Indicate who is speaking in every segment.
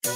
Speaker 1: I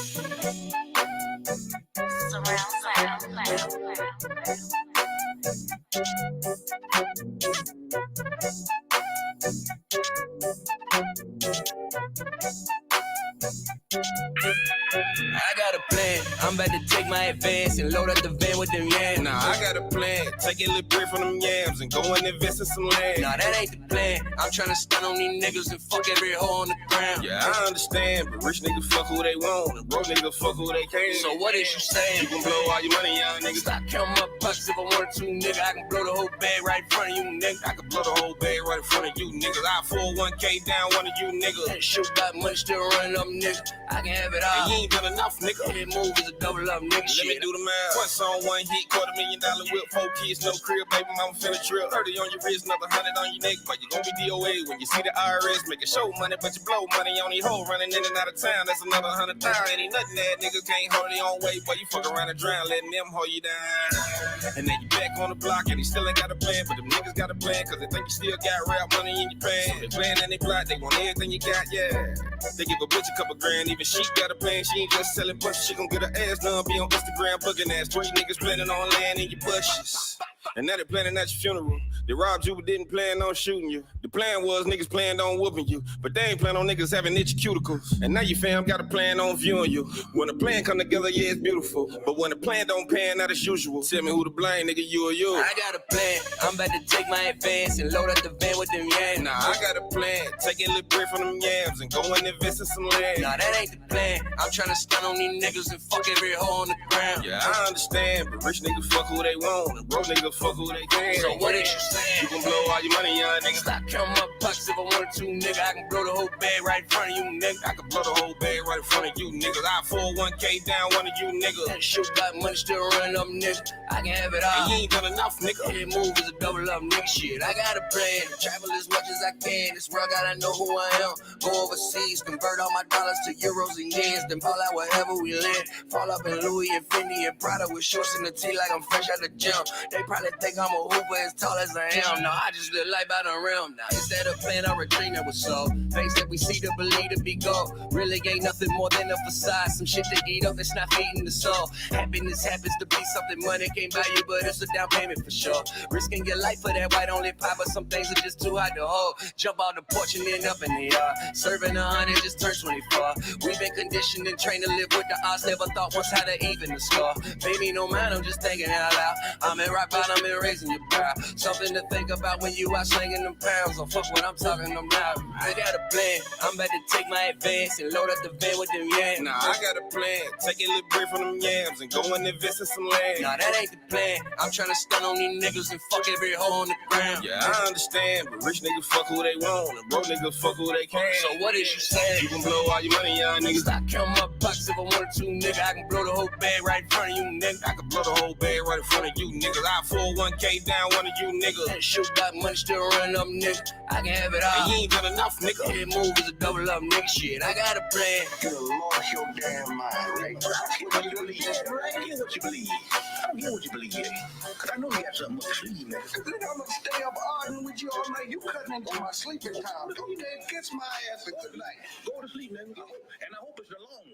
Speaker 1: got a plan. I'm about to take my advance and load up the van with them yams.
Speaker 2: Nah, I got a plan. Take a little bread from them yams and go and invest in some land.
Speaker 1: Nah, that ain't the plan. I'm tryna stun on these niggas and fuck every hoe on the ground.
Speaker 2: Yeah, I understand, but rich niggas fuck who they want and broke niggas fuck who they can.
Speaker 1: So what is you saying?
Speaker 2: You can blow all your money, young niggas.
Speaker 1: Stop counting my bucks if I wanted to, nigga. I can blow the whole bag right in front of you, nigga.
Speaker 2: I can blow the whole bag right in front of you niggas. I 401k down one of you niggas.
Speaker 1: That shit got money still running up, nigga. I can have it all.
Speaker 2: And you ain't done enough, nigga.
Speaker 1: That move is a double up, nigga.
Speaker 2: Let me do the math. One song, one hit, $250,000 whip, 4 kids, no crib, baby mama finna trip. 30 on your wrist, another 100 on your neck, but you gon' be DOA when you see the IRS making show money, but you blow money on these hoes running in and out of town. That's another 100,000. Ain't nothing that niggas can't hold their own way, but you fuck around and drown, letting them hold you down. And then you back on the block and he still ain't got a plan, but them niggas got a plan, cause they think you still got rap money in your pants. So they plan and they plot, they want everything you got, yeah. They give a bitch a couple grand, even she got a plan. She ain't just selling bushes, she gon' get her ass done. Be on Instagram bugging ass. 3 niggas planning on land in your bushes. And now they planning at your funeral. They robbed you but didn't plan on shooting you. The plan was niggas planned on whooping you, but they ain't plan on niggas having itchy cuticles. And now your fam got a plan on viewing you. When the plan come together, yeah, it's beautiful. But when the plan don't pan out as usual, tell me who to blame, nigga, you or you.
Speaker 1: I got a plan. I'm about to take my advance and load up the van with them yams.
Speaker 2: Nah, I got a plan. Take a little bread from them yams and go and invest in some land.
Speaker 1: Nah, that ain't the plan. I'm tryna stun on these niggas and fuck every hoe on the ground.
Speaker 2: Yeah, I understand, but rich niggas fuck who they want and broke niggas fuck who they can.
Speaker 1: So what is you saying?
Speaker 2: You can blow all your money, young niggas.
Speaker 1: Stop counting my bucks if I wanted to, nigga. I can blow the whole bag right in front of you, nigga.
Speaker 2: I can blow the whole bag right in front of you niggas. I 401k down one of you niggas.
Speaker 1: That shit got money still running up, nigga. I can have it all.
Speaker 2: And you ain't done enough, nigga.
Speaker 1: That move is a double up, nigga. Shit, I got a plan. Travel as much as I can. This world gotta know who I am. Go overseas, convert all my dollars to euros and yens. Then ball out wherever we land. Fall up in Louis and Fendi and Prada with shorts in the tee like I'm fresh out the gym. They probably think I'm a hooper as tall as I am. No, I just live life out of realm. Now instead of playing our retreat, that was so. Things that we see to believe to be gold. Really ain't nothing more than a facade. Some shit they eat up that's not feeding the soul. Happiness happens to be something money can't buy you, but it's a down payment for sure. Risking your life for that white only pie, but some things are just too hard to hold. Jump out the porch and end up in the yard. Serving 100 just turned 24. We've been conditioned and trained to live with the odds. Never thought once how to even the score. Baby, no mind, I'm just thinking out loud. I'm in rock bottom and raising your brow. Something to think about when you out slinging them pounds. Don't fuck what I'm talking about. I got a plan. I'm about to take my advance and load up the van with them yams.
Speaker 2: Nah, I got a plan. Take a little bread from them yams and go and invest in some land.
Speaker 1: Nah, that ain't the plan. I'm tryna stun on these niggas and fuck every hoe on the ground.
Speaker 2: Yeah, I understand, but rich niggas fuck who they want and broke niggas fuck who they can.
Speaker 1: So what is you saying?
Speaker 2: You can blow all your money, young niggas.
Speaker 1: Stop counting my bucks if I wanted to, nigga. I can blow the whole bag right in front of you, nigga.
Speaker 2: I can blow the whole bag right in front of you niggas. I 401k down one of you niggas.
Speaker 1: That shit got money still running up, nigga. I can have it all.
Speaker 2: And you ain't done enough, nigga.
Speaker 1: That move is a double up, nigga. Shit, I got a plan.
Speaker 3: You done lost your damn mind, right? What you believe? Right? What you believe? I don't care what you believe. Cause I know you got something up your sleeve, man. Cause then I'm gonna stay up arguing with you all night. You cutting into my sleeping time. Go there, kiss my ass and good night. Go to sleep, man. And I hope it's a long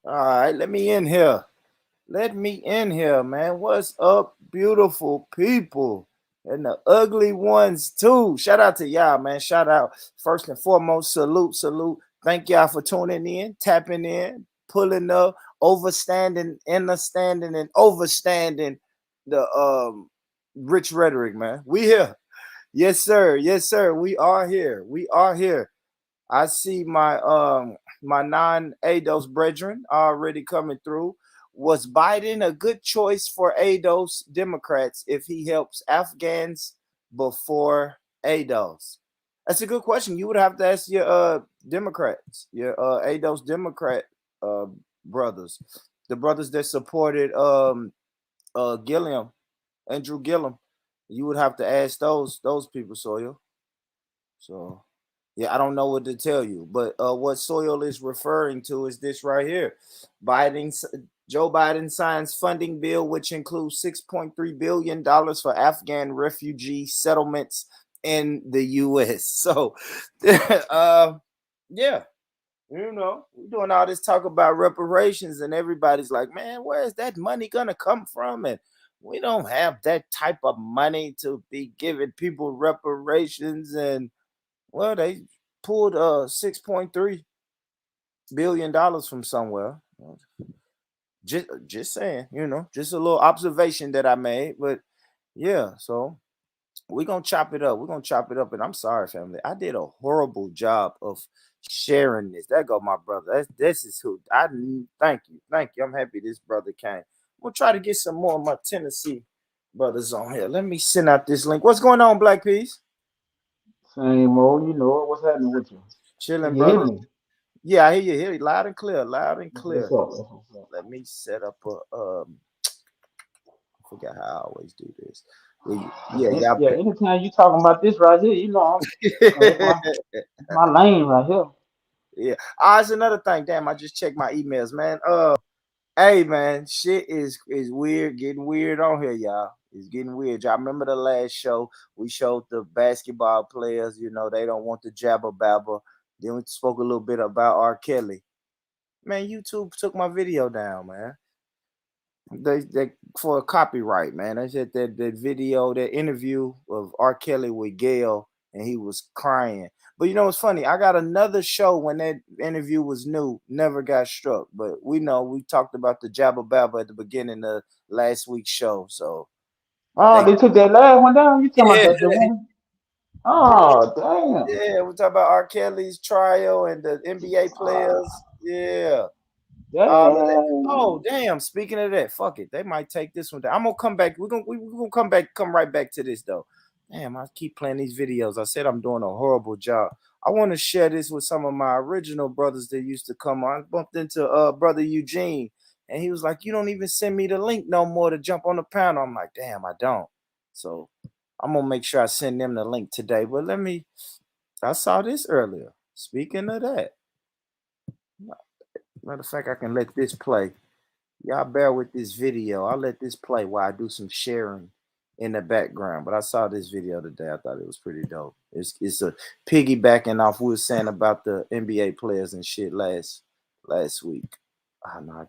Speaker 3: one.
Speaker 4: All right, let me in here. Let me in here, man. What's up, beautiful people? And the ugly ones, too. Shout out to y'all, man. Shout out. First and foremost, salute. Thank y'all for tuning in, tapping in, pulling up, overstanding, understanding, and overstanding the rich rhetoric, man. We here. Yes, sir. We are here. I see my my non-ADOS brethren already coming through. Was Biden a good choice for ADOS Democrats if he helps Afghans before ADOS? That's a good question. You would have to ask your Democrats, your ADOS Democrat brothers, the brothers that supported Gilliam, Andrew Gillum. You would have to ask those people, Soil. So yeah, I don't know what to tell you, but what Soil is referring to is this right here. Biden Joe Biden signs funding bill, which includes $6.3 billion for Afghan refugee settlements in the U.S. So, yeah, we're doing all this talk about reparations, and everybody's like, man, where's that money gonna come from? And we don't have that type of money to be giving people reparations. And well, they pulled $6.3 billion from somewhere. Just saying, just a little observation that I made. But yeah, so we're gonna chop it up. And I'm sorry, family. I did a horrible job of sharing this. There go my brother. This is who I thank you. I'm happy this brother came. We'll try to get some more of my Tennessee brothers on here. Let me send out this link. What's going on, Black Peace?
Speaker 5: Same old, what's happening with you?
Speaker 4: Chilling,
Speaker 5: Can you hear
Speaker 4: brother.
Speaker 5: me?
Speaker 4: Yeah, I hear you loud and clear.
Speaker 5: What's up? What's up?
Speaker 4: Let me set up a I forgot how I always do this.
Speaker 5: Yeah, anytime you talking about this right here, it's my lane right here.
Speaker 4: Yeah. It's another thing. Damn, I just checked my emails, man. Hey man, shit is weird, getting weird on here, y'all. It's getting weird. Y'all remember the last show? We showed the basketball players, they don't want the jabber babber. Then we spoke a little bit about R. Kelly. Man, YouTube took my video down, man. They for a copyright, man. I said that video, that interview of R. Kelly with Gail, and he was crying. But it's funny. I got another show when that interview was new, never got struck. But we talked about the Jabba Babba at the beginning of last week's show. So
Speaker 5: they took that last one down. You talking
Speaker 4: yeah,
Speaker 5: about the one? Oh damn.
Speaker 4: yeah, we talk about R. Kelly's trial and the NBA players. Yeah. Oh
Speaker 5: Damn.
Speaker 4: damn! Speaking of that, fuck it. They might take this one down. I'm gonna come back. We're gonna come right back to this though. Damn, I keep playing these videos. I said I'm doing a horrible job. I want to share this with some of my original brothers that used to come on. I bumped into brother Eugene, and he was like, "You don't even send me the link no more to jump on the panel." I'm like, "Damn, I don't." So I'm gonna make sure I send them the link today. But I saw this earlier. Speaking of that. Matter of fact, I can let this play. Y'all bear with this video. I'll let this play while I do some sharing in the background. But I saw this video today. I thought it was pretty dope. It's a piggybacking off we were saying about the NBA players and shit last week. Oh, no,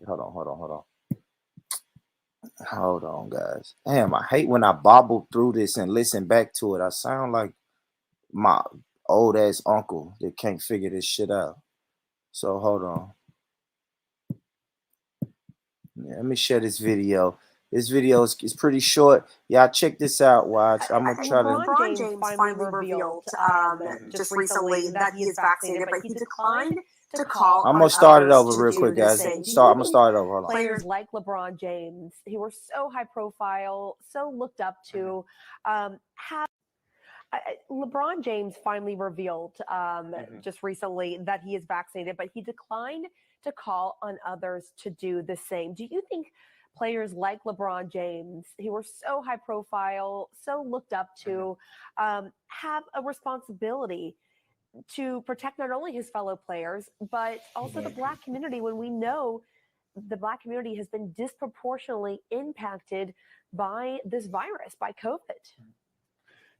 Speaker 4: hold on, guys. Damn, I hate when I bobble through this and listen back to it. I sound like my old ass uncle that can't figure this shit out. So hold on. Yeah, let me share this video. This video is pretty short. Y'all check this out. Watch. I'm gonna try to.
Speaker 6: LeBron James finally revealed just recently that he is vaccinated, but he declined to call.
Speaker 4: I'm gonna start it over real quick, guys. I'm gonna start it over. Hold on.
Speaker 6: Players like LeBron James, who were so high profile, so looked up to, have. LeBron James finally revealed just recently that he is vaccinated, but he declined to call on others to do the same. Do you think players like LeBron James, who were so high profile, so looked up to, have a responsibility to protect not only his fellow players, but also the Black community, when we know the Black community has been disproportionately impacted by this virus, by COVID?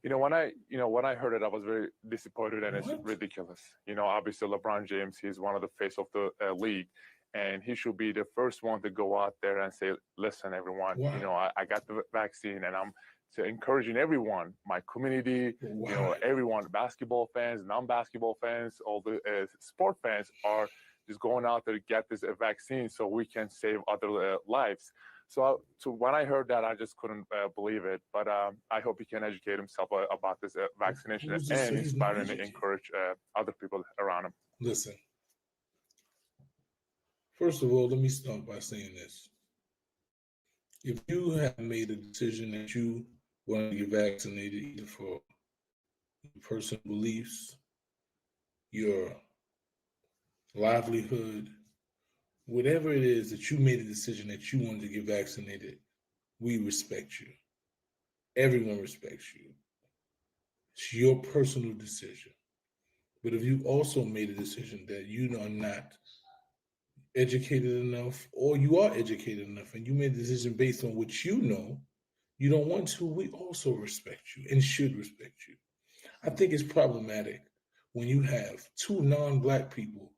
Speaker 7: When I heard it, I was very disappointed, and it's ridiculous. Obviously LeBron James, he's one of the face of the league, and he should be the first one to go out there and say, listen, everyone, I got the vaccine, and I'm encouraging everyone, my community, everyone, basketball fans, non-basketball fans, all the sport fans are just going out there to get this vaccine so we can save other lives. So when I heard that, I just couldn't believe it. But I hope he can educate himself about this vaccination and inspire and encourage other people around him.
Speaker 8: Listen, first of all, let me start by saying this. If you have made a decision that you want to get vaccinated, either for your personal beliefs, your livelihood, whatever it is that you made a decision that you wanted to get vaccinated, we respect you. Everyone respects you. It's your personal decision. But if you also made a decision that you are not educated enough, or you are educated enough, and you made a decision based on what you know, you don't want to, we also respect you and should respect you. I think it's problematic when you have two non-black people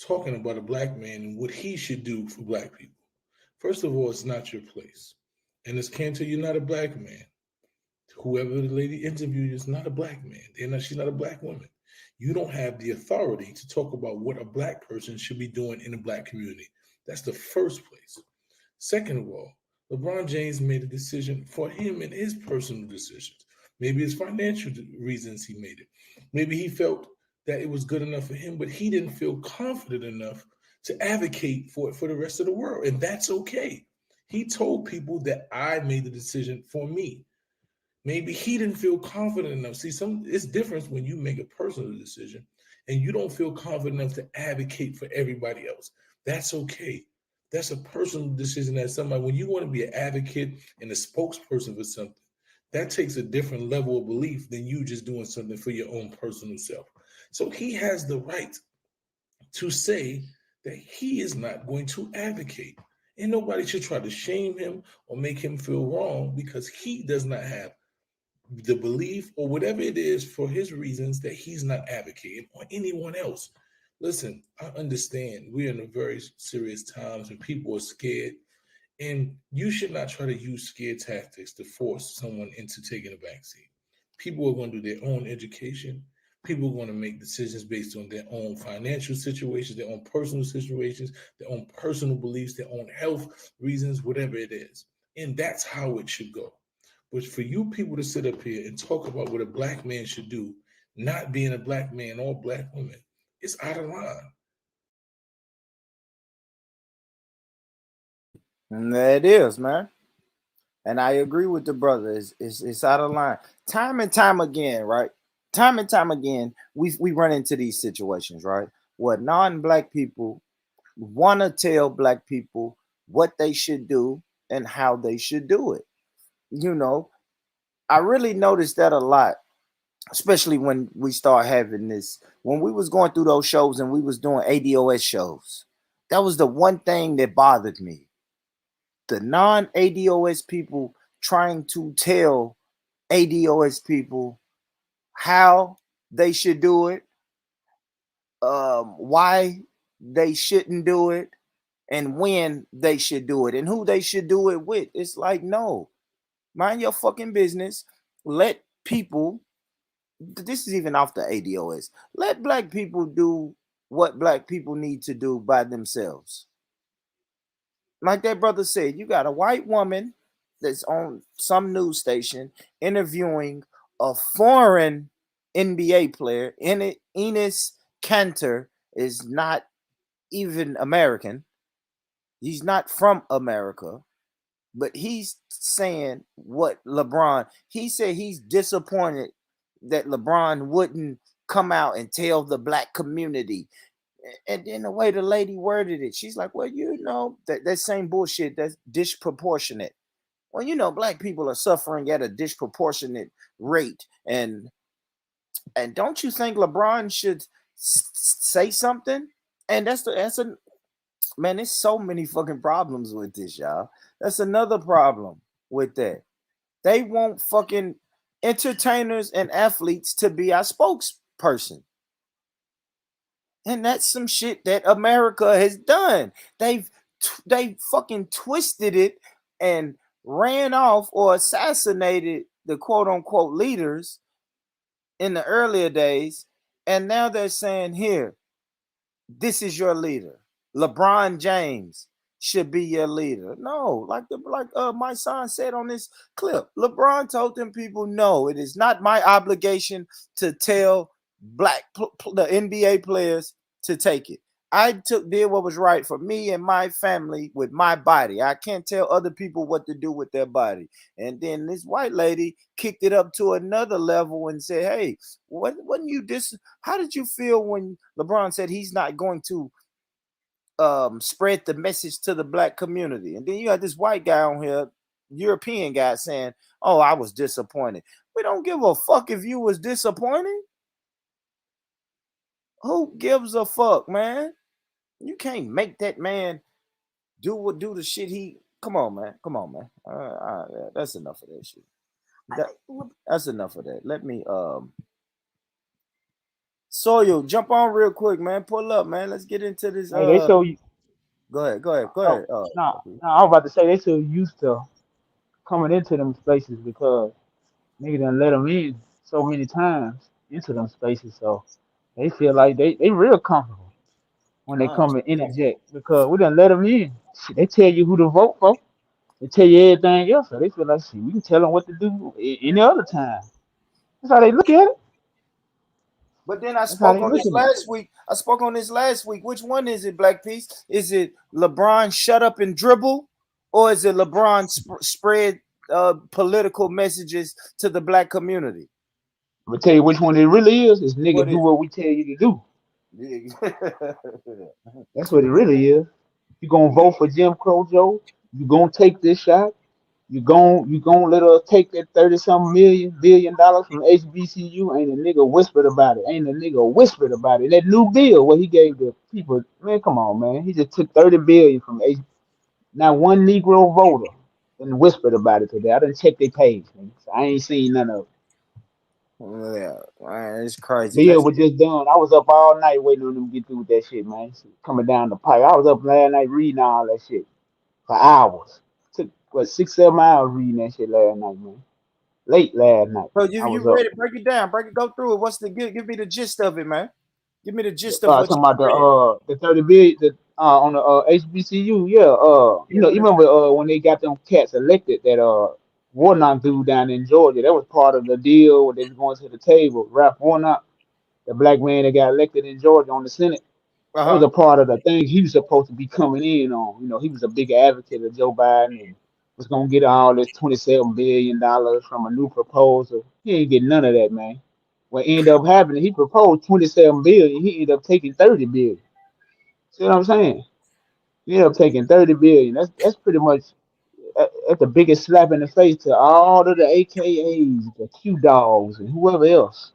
Speaker 8: talking about a black man and what he should do for black people. First of all, it's not your place. And as Cantor, you're not a black man. Whoever the lady interviewed is not a black man. She's not a black woman. You don't have the authority to talk about what a black person should be doing in the black community. That's the first place. Second of all, LeBron James made a decision for him and his personal decisions. Maybe it's financial reasons he made it. Maybe he felt that it was good enough for him, but he didn't feel confident enough to advocate for it for the rest of the world. And that's okay. He told people that I made the decision for me. Maybe he didn't feel confident enough. See, it's different when you make a personal decision and you don't feel confident enough to advocate for everybody else. That's okay. That's a personal decision that somebody, when you want to be an advocate and a spokesperson for something, that takes a different level of belief than you just doing something for your own personal self. So he has the right to say that he is not going to advocate. And nobody should try to shame him or make him feel wrong because he does not have the belief or whatever it is for his reasons that he's not advocating or anyone else. Listen, I understand we're in a very serious times when people are scared, and you should not try to use scare tactics to force someone into taking a vaccine. People are going to do their own education. People are going to make decisions based on their own financial situations, their own personal situations, their own personal beliefs, their own health reasons, whatever it is. And that's how it should go. But for you people to sit up here and talk about what a black man should do, not being a black man or black woman, it's out of line.
Speaker 4: And there it is, man. And I agree with the brother. It's out of line. Time and time again, right? Time and time again, we run into these situations, right? Where non-black people want to tell black people what they should do and how they should do it. You know, I really noticed that a lot, especially when we start having this, when we was going through those shows and we was doing ADOS shows. That was the one thing that bothered me. The non-ADOS people trying to tell ADOS people how they should do it, why they shouldn't do it, and when they should do it, and who they should do it with. It's like, no, mind your fucking business. Let people, this is even off the ADOS, let black people do what black people need to do by themselves. Like that brother said, you got a white woman that's on some news station interviewing a foreign NBA player. Enes Kanter is not even American. He's not from America, but he's saying what LeBron, he said he's disappointed that LeBron wouldn't come out and tell the black community. And then the way the lady worded it, she's like, well, you know, that same bullshit, that's disproportionate. Well, you know, black people are suffering at a disproportionate rate. And don't you think LeBron should say something? And that's a man, there's so many fucking problems with this, y'all. That's another problem with that. They want fucking entertainers and athletes to be our spokesperson. And that's some shit that America has done. They fucking twisted it and ran off or assassinated the quote unquote leaders in the earlier days. And now they're saying, here, this is your leader. LeBron James should be your leader. No, like my son said on this clip, LeBron told them people, no, it is not my obligation to tell the NBA players to take it. I did what was right for me and my family with my body. I can't tell other people what to do with their body. And then this white lady kicked it up to another level and said, hey, wasn't you how did you feel when LeBron said he's not going to spread the message to the black community? And then you got this white guy on here, European guy, saying, oh, I was disappointed. We don't give a fuck if you was disappointed. Who gives a fuck, man? You can't make that man do the shit he. Come on, man. That's enough of that shit. That's enough of that. Let me Soil, jump on real quick, man. Pull up, man. Let's get into this.
Speaker 5: Hey, they so
Speaker 4: Go ahead.
Speaker 5: no, I was about to say they so used to coming into them spaces because nigga done let them in so many times into them spaces, so they feel like they real comfortable when they come and interject because we done let them in. Shit, they tell you who to vote for. They tell you everything else, so they feel like shit. We can tell them what to do any other time. That's how they look at it.
Speaker 4: But then I spoke on this last week. Which one is it, Black Peace? Is it LeBron shut up and dribble, or is it LeBron spread political messages to the black community?
Speaker 5: I'm gonna tell you which one it really is. Is nigga do what we tell you to do. That's what it really is. You gonna vote for Jim Crow Joe? You gonna take this shot? You gonna let us take that 30-something billion dollars from HBCU? Ain't a nigga whispered about it. That new bill what he gave the people, man, come on, man. He just took 30 billion from not one Negro voter and whispered about it today. I didn't check their page, man. So I ain't seen none of it.
Speaker 4: Yeah, man, it's crazy.
Speaker 5: Bill was just done. I was up all night waiting on them to get through with that shit, man. Coming down the pipe. I was up last night reading all that shit for hours. Took 6-7 hours reading that shit last night, man. Late last night.
Speaker 4: So you read it? Break it down. Go through it. What's the give me the gist of it, man? Give me the gist of what
Speaker 5: talking about the 30 billion on the HBCU. Yeah. You know, you remember when they got them cats elected that Warnock dude down in Georgia? That was part of the deal when they was going to the table. Ralph Warnock, the black man that got elected in Georgia on the Senate. That was a part of the thing he was supposed to be coming in on. You know, he was a big advocate of Joe Biden and was gonna get all this $27 billion from a new proposal. He ain't getting none of that, man. What ended up happening, he proposed 27 billion, he ended up taking 30 billion. See what I'm saying? He ended up taking 30 billion. That's pretty much that's the biggest slap in the face to all of the AKAs, the Q dogs, and whoever else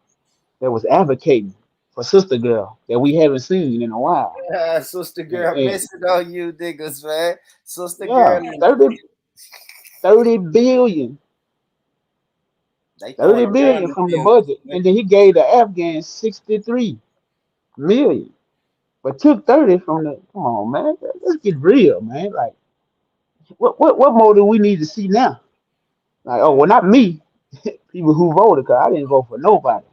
Speaker 5: that was advocating for Sister Girl that we haven't seen in a while.
Speaker 4: Sister Girl, missing on you niggas, man. Sister
Speaker 5: Girl, 30 billion. 30 billion from the budget. And then he gave the Afghans 63 million. But took 30 from the come on, man. Let's get real, man. Like what more do we need to see now? Like, oh well, not me. People who voted, because I didn't vote for nobody.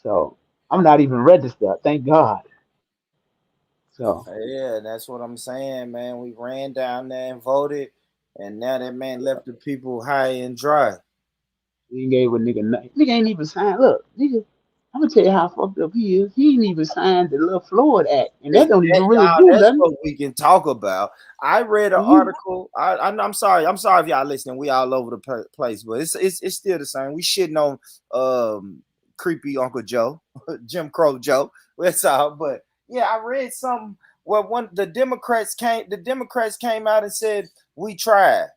Speaker 5: So I'm not even registered, thank God. So
Speaker 4: yeah, that's what I'm saying, man. We ran down there and voted, and now that man left the people high and dry.
Speaker 5: He gave a nigga nothing. Nigga ain't even signed. Look, nigga, I'm gonna tell you how fucked up he is. He ain't even signed the little Floyd Act, and that don't even really do
Speaker 4: that's
Speaker 5: nothing.
Speaker 4: What we can talk about. I read an article. I'm sorry if y'all listening. We all over the place, but it's still the same. We shitting on creepy Uncle Joe, Jim Crow Joe. That's all. But yeah, I read something where the Democrats came out and said we tried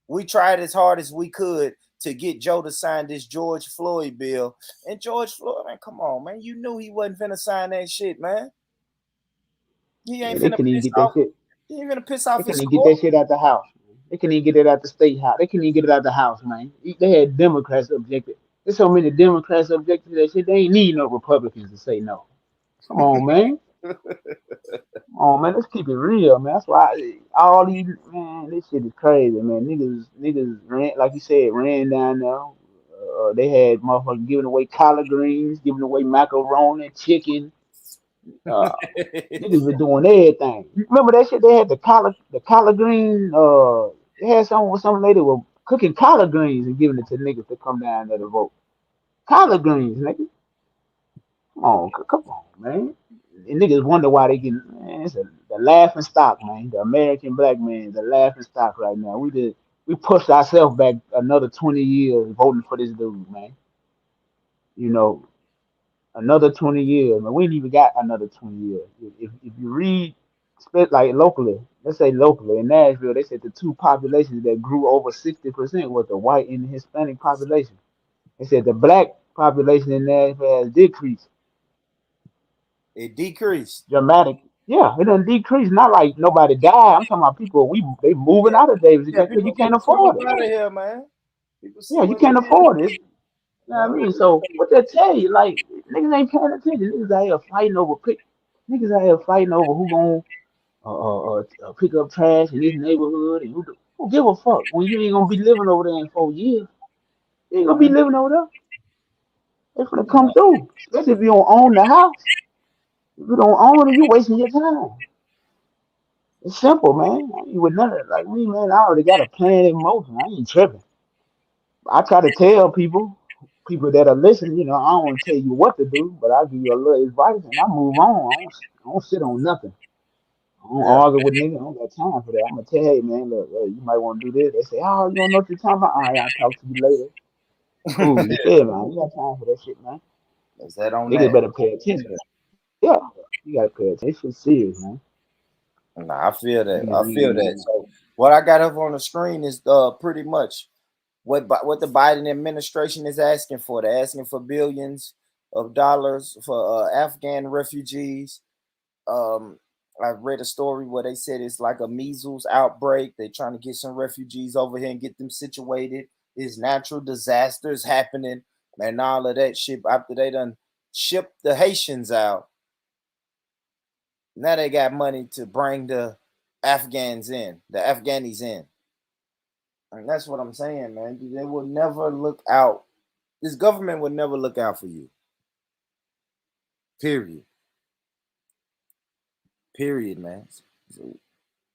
Speaker 4: as hard as we could to get Joe to sign this George Floyd bill. And George Floyd, man, come on, man. You knew he wasn't finna sign that shit, man. He ain't finna piss off. He ain't finna piss off his
Speaker 5: They couldn't get that shit out the house. They couldn't even get it out the state house. They couldn't even get it out the house, man. They had Democrats objected. There's so many Democrats objected to that shit. They ain't need no Republicans to say no. Come on, man. Oh man, let's keep it real, man. That's why all these this shit is crazy, man. Niggas ran, like you said, ran down there. They had motherfuckers giving away collard greens, giving away macaroni, chicken. Niggas been doing everything. You remember that shit? They had the collard green. They had some lady was cooking collard greens and giving it to niggas to come down there to vote. Collard greens, nigga. Come on, man. And niggas wonder why they get, man, it's the laughing stock, man. The American black man is a laughing stock right now. We pushed ourselves back another 20 years voting for this dude, man. You know, another 20 years, man. We ain't even got another 20 years. If you read, like locally, let's say locally in Nashville, they said the two populations that grew over 60% was the white and the Hispanic population. They said the black population in Nashville has decreased.
Speaker 4: It decreased
Speaker 5: dramatically. Yeah, it done decreased. Not like nobody died. I'm talking about people. They moving out of Davis
Speaker 4: Yeah,
Speaker 5: because you
Speaker 4: people
Speaker 5: can't
Speaker 4: getting fuck
Speaker 5: afford
Speaker 4: up
Speaker 5: it.
Speaker 4: out of here, man. People see
Speaker 5: Yeah, you
Speaker 4: what it
Speaker 5: can't
Speaker 4: is.
Speaker 5: afford it. You know what I
Speaker 4: Yeah.
Speaker 5: mean? So what they tell you, like niggas ain't paying attention. Niggas out here fighting over niggas out here fighting over who gonna pick up trash in this neighborhood and who give a fuck when you ain't gonna be living over there in 4 years. You ain't gonna be
Speaker 4: Mhm.
Speaker 5: living over there. It's gonna come through. Especially if you don't own the house. If you don't own it, you wasting your time. It's simple, man. I ain't with none of it. Like me, man, I already got a plan in motion. I ain't tripping. I try to tell people that are listening, I don't want to tell you what to do, but I give you a little advice and I move on. I don't sit on nothing. I don't
Speaker 4: Yeah.
Speaker 5: argue with niggas. I don't got time for that. I'm gonna tell, hey man, look, you might want to do this. They say, oh, you don't know what you're talking about. All right, I'll talk to you later. Cool. You feel me? I ain't got time for that shit, man.
Speaker 4: Is that on
Speaker 5: Niggas
Speaker 4: that?
Speaker 5: better pay attention. Yeah, you gotta pay attention. This shit serious, man.
Speaker 4: Nah, I feel that.
Speaker 5: Niggas
Speaker 4: I feel that.
Speaker 5: need.
Speaker 4: So what I got up on the screen is pretty much what the Biden administration is asking for. They're asking for billions of dollars for Afghan refugees. Um, I read a story where they said it's like a measles outbreak. They're trying to get some refugees over here and get them situated. There's natural disasters happening and all of that shit. After they done shipped the Haitians out, now they got money to bring the Afghanis in. And that's what I'm saying, man. They will never look out. This government will never look out for you. Period. Period, man.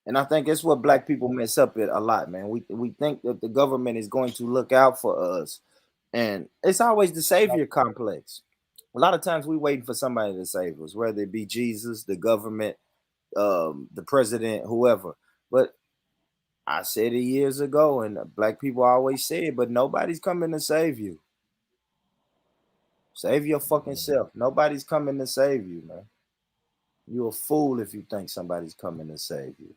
Speaker 4: And I think that's what black people mess up at a lot, man. We think that the government is going to look out for us. And it's always the savior complex. A lot of times we waiting for somebody to save us, whether it be Jesus, the government, the president, whoever. But I said it years ago, and black people always say it, but nobody's coming to save you. Save your fucking self. Nobody's coming to save you, man. You're a fool if you think somebody's coming to save you.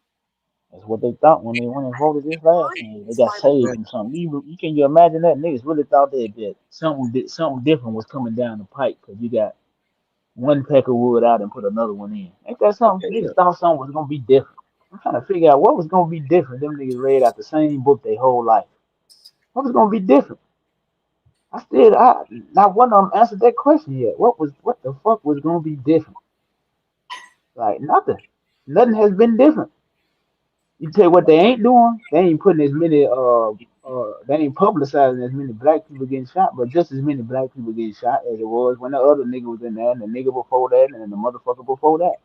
Speaker 5: That's what they thought when they voted this last time. They got saved from something. You imagine that niggas really thought that something different was coming down the pipe because you got one peck of wood out and put another one in. Ain't that something?
Speaker 4: Yeah.
Speaker 5: Niggas thought something was gonna be different. I'm trying to figure out what was gonna be different. Them niggas read out the same book their whole life. What was gonna be different? Not one of them answered that question yet. What the fuck was gonna be different? Like nothing. Nothing has been different. You tell you what they ain't doing. They ain't putting as many they ain't publicizing as many black people getting shot, but just as many black people getting shot as it was when the other nigga was in there, and the nigga before that, and the motherfucker before that.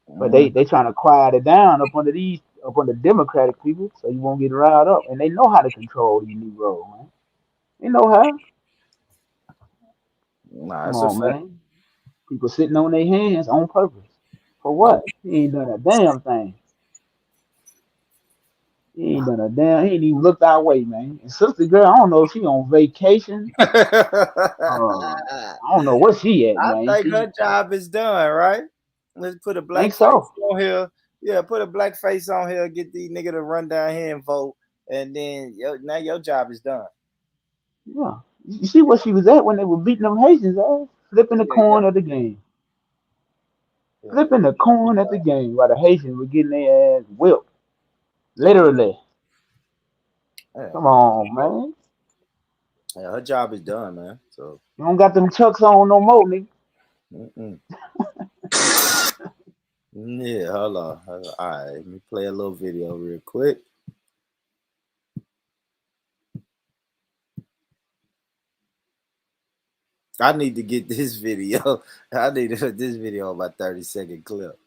Speaker 5: But
Speaker 4: Mhm.
Speaker 5: they trying to quiet it down up under Democratic people, so you won't get riled up. And they know how to control these Negroes, man. They know how.
Speaker 4: Nah,
Speaker 5: Come
Speaker 4: it's a
Speaker 5: on,
Speaker 4: fact.
Speaker 5: man. People sitting on their hands on purpose. For what? He ain't done a damn thing. He ain't even looked our way, man. And sister girl, I don't know if she on vacation.
Speaker 4: I
Speaker 5: I don't know where she at, man.
Speaker 4: think
Speaker 5: She
Speaker 4: her job is done, right? Let's put a
Speaker 5: think
Speaker 4: black face
Speaker 5: so.
Speaker 4: on here. Yeah, put a black face on here, get these nigga to run down here and vote, and then now your job is done.
Speaker 5: Yeah. You see where she was at when they were beating them Haitians, flipping the
Speaker 4: Yeah, yeah,
Speaker 5: coin of the game.
Speaker 4: yeah.
Speaker 5: Flipping the coin at the game while the Haitians were getting their ass whipped. Literally.
Speaker 4: Yeah,
Speaker 5: Come on, man.
Speaker 4: yeah, her job is done, man. So,
Speaker 5: You don't got them chucks on no more, nigga.
Speaker 4: mm-mm. Yeah, hold on. All right, let me play a little video real quick. I need to get this video. I need to put this video on my 30-second clip.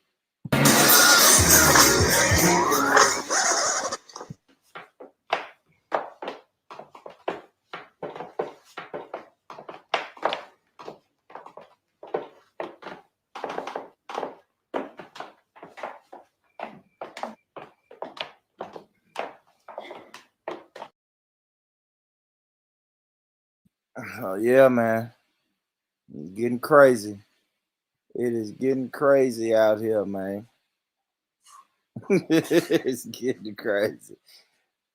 Speaker 4: Oh, yeah, man. It's getting crazy. It is getting crazy out here, man. It's getting crazy.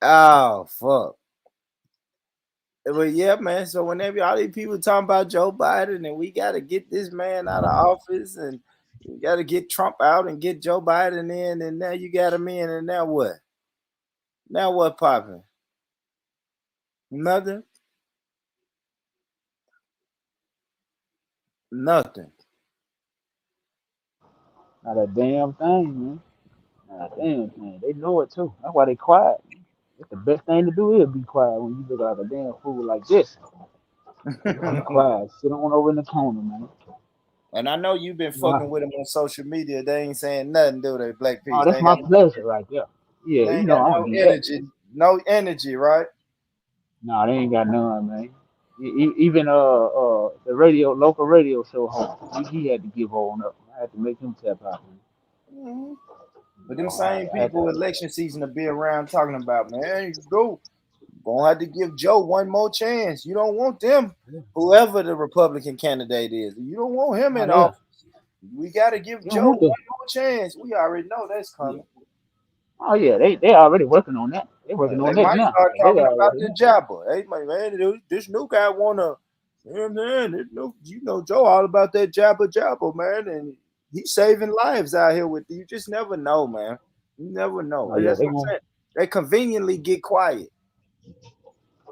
Speaker 4: Oh, fuck. But yeah, man. So whenever all these people talking about Joe Biden and we got to get this man out of office and You got to get Trump out and get Joe Biden in, and now you got him in, and now what? Now what popping? Nothing. Nothing.
Speaker 5: Not a damn thing, man. Not a damn thing. They know it too. That's why they quiet. It's the best thing to do is be quiet when you look like a damn fool like this. Be quiet. Sit on over in the corner, man.
Speaker 4: And I know you've been
Speaker 5: Wow.
Speaker 4: fucking with them on social media. They ain't saying nothing, do they, Black Peace?
Speaker 5: Oh,
Speaker 4: They
Speaker 5: that's
Speaker 4: ain't
Speaker 5: my
Speaker 4: got,
Speaker 5: pleasure right there. Yeah,
Speaker 4: they
Speaker 5: you
Speaker 4: ain't
Speaker 5: know
Speaker 4: got
Speaker 5: I'm
Speaker 4: no
Speaker 5: gonna do that.
Speaker 4: energy. No energy, right?
Speaker 5: No, they ain't got none, man. Even the local radio show home, he had to give on up. I had to make him tap out.
Speaker 4: Mm-hmm. But
Speaker 5: You
Speaker 4: them
Speaker 5: know,
Speaker 4: same
Speaker 5: I had
Speaker 4: people election season to be around talking about, man, you go. Gonna have to give Joe one more chance. You don't want them, whoever the Republican candidate is. You don't want him
Speaker 5: oh,
Speaker 4: in
Speaker 5: yeah.
Speaker 4: office. We got to give
Speaker 5: You don't
Speaker 4: Joe one
Speaker 5: want to.
Speaker 4: more chance. We already know that's coming.
Speaker 5: Oh yeah, they already working on that. They working
Speaker 4: They
Speaker 5: on that
Speaker 4: might
Speaker 5: now.
Speaker 4: start
Speaker 5: They
Speaker 4: talking about
Speaker 5: already
Speaker 4: the
Speaker 5: know.
Speaker 4: jabber. Hey, man, this new guy wanna, you know what I'm saying? You know Joe all about that jabber, man, and he's saving lives out here with you. Just never know, man. You never know.
Speaker 5: Oh yeah,
Speaker 4: That's what I'm saying. They conveniently get quiet.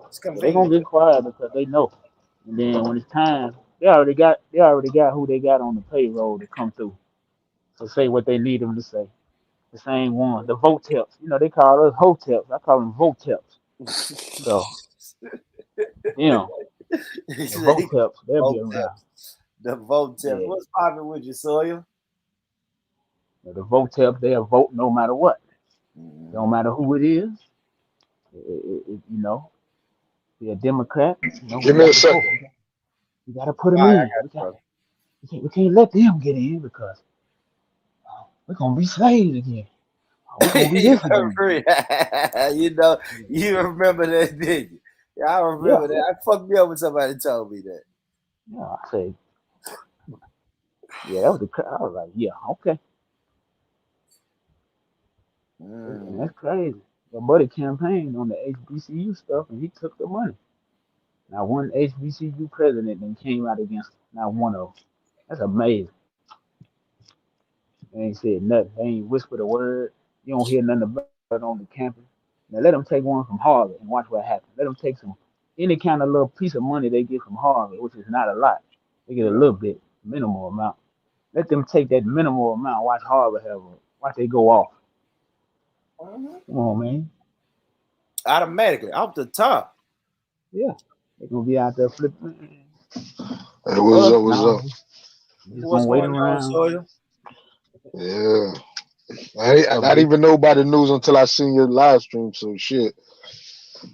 Speaker 4: It's
Speaker 5: they gonna
Speaker 4: convenient.
Speaker 5: get quiet because they know. And then when it's time, they already got who they got on the payroll to come through to say what they need them to say. The same one, the voteps. You know they call us hoteps. I call them voteps. So you know the voteps, they'll be
Speaker 4: Vote
Speaker 5: around.
Speaker 4: tips. The vote tips.
Speaker 5: Yeah,
Speaker 4: What's popping with you, Sawyer?
Speaker 5: the voteps they'll vote no matter what. Don't matter who it is. You know, be a Democrat. You know, we
Speaker 9: Give me
Speaker 5: got
Speaker 9: a
Speaker 5: to vote.
Speaker 9: second.
Speaker 5: We got to put them
Speaker 4: All right, I
Speaker 5: in.
Speaker 4: got you, brother.
Speaker 5: We can't let them get in because we're gonna be slaves again. We're gonna be this again.
Speaker 4: You know, you remember that, didn't you? Yeah, I
Speaker 5: Yeah,
Speaker 4: remember that. I fucked me up when somebody told me that.
Speaker 5: yeah. I say, yeah, that was I was like, yeah, okay, and that's crazy. My buddy campaigned on the HBCU stuff, and he took the money. Not one HBCU president then came out against him. Not one of them. That's amazing. They ain't said nothing. They ain't whispered a word. You don't hear nothing about it on the campus. Now let them take one from Harvard and watch what happens. Let them take any kind of little piece of money they get from Harvard, which is not a lot. They get a little bit, minimal amount. Let them take that minimal amount. Watch Harvard have a watch they go off. Come on, man.
Speaker 4: Automatically, off the top.
Speaker 5: Yeah, they gonna be out there flipping.
Speaker 9: Hey, what's
Speaker 5: Us,
Speaker 9: up? What's up?
Speaker 5: no. We just
Speaker 4: What's
Speaker 5: gonna wait
Speaker 4: going on,
Speaker 5: around.
Speaker 4: Sawyer?
Speaker 9: Yeah.
Speaker 5: What's
Speaker 9: I
Speaker 5: up,
Speaker 9: didn't
Speaker 5: B?
Speaker 9: even know about the news until I seen your live stream. So shit,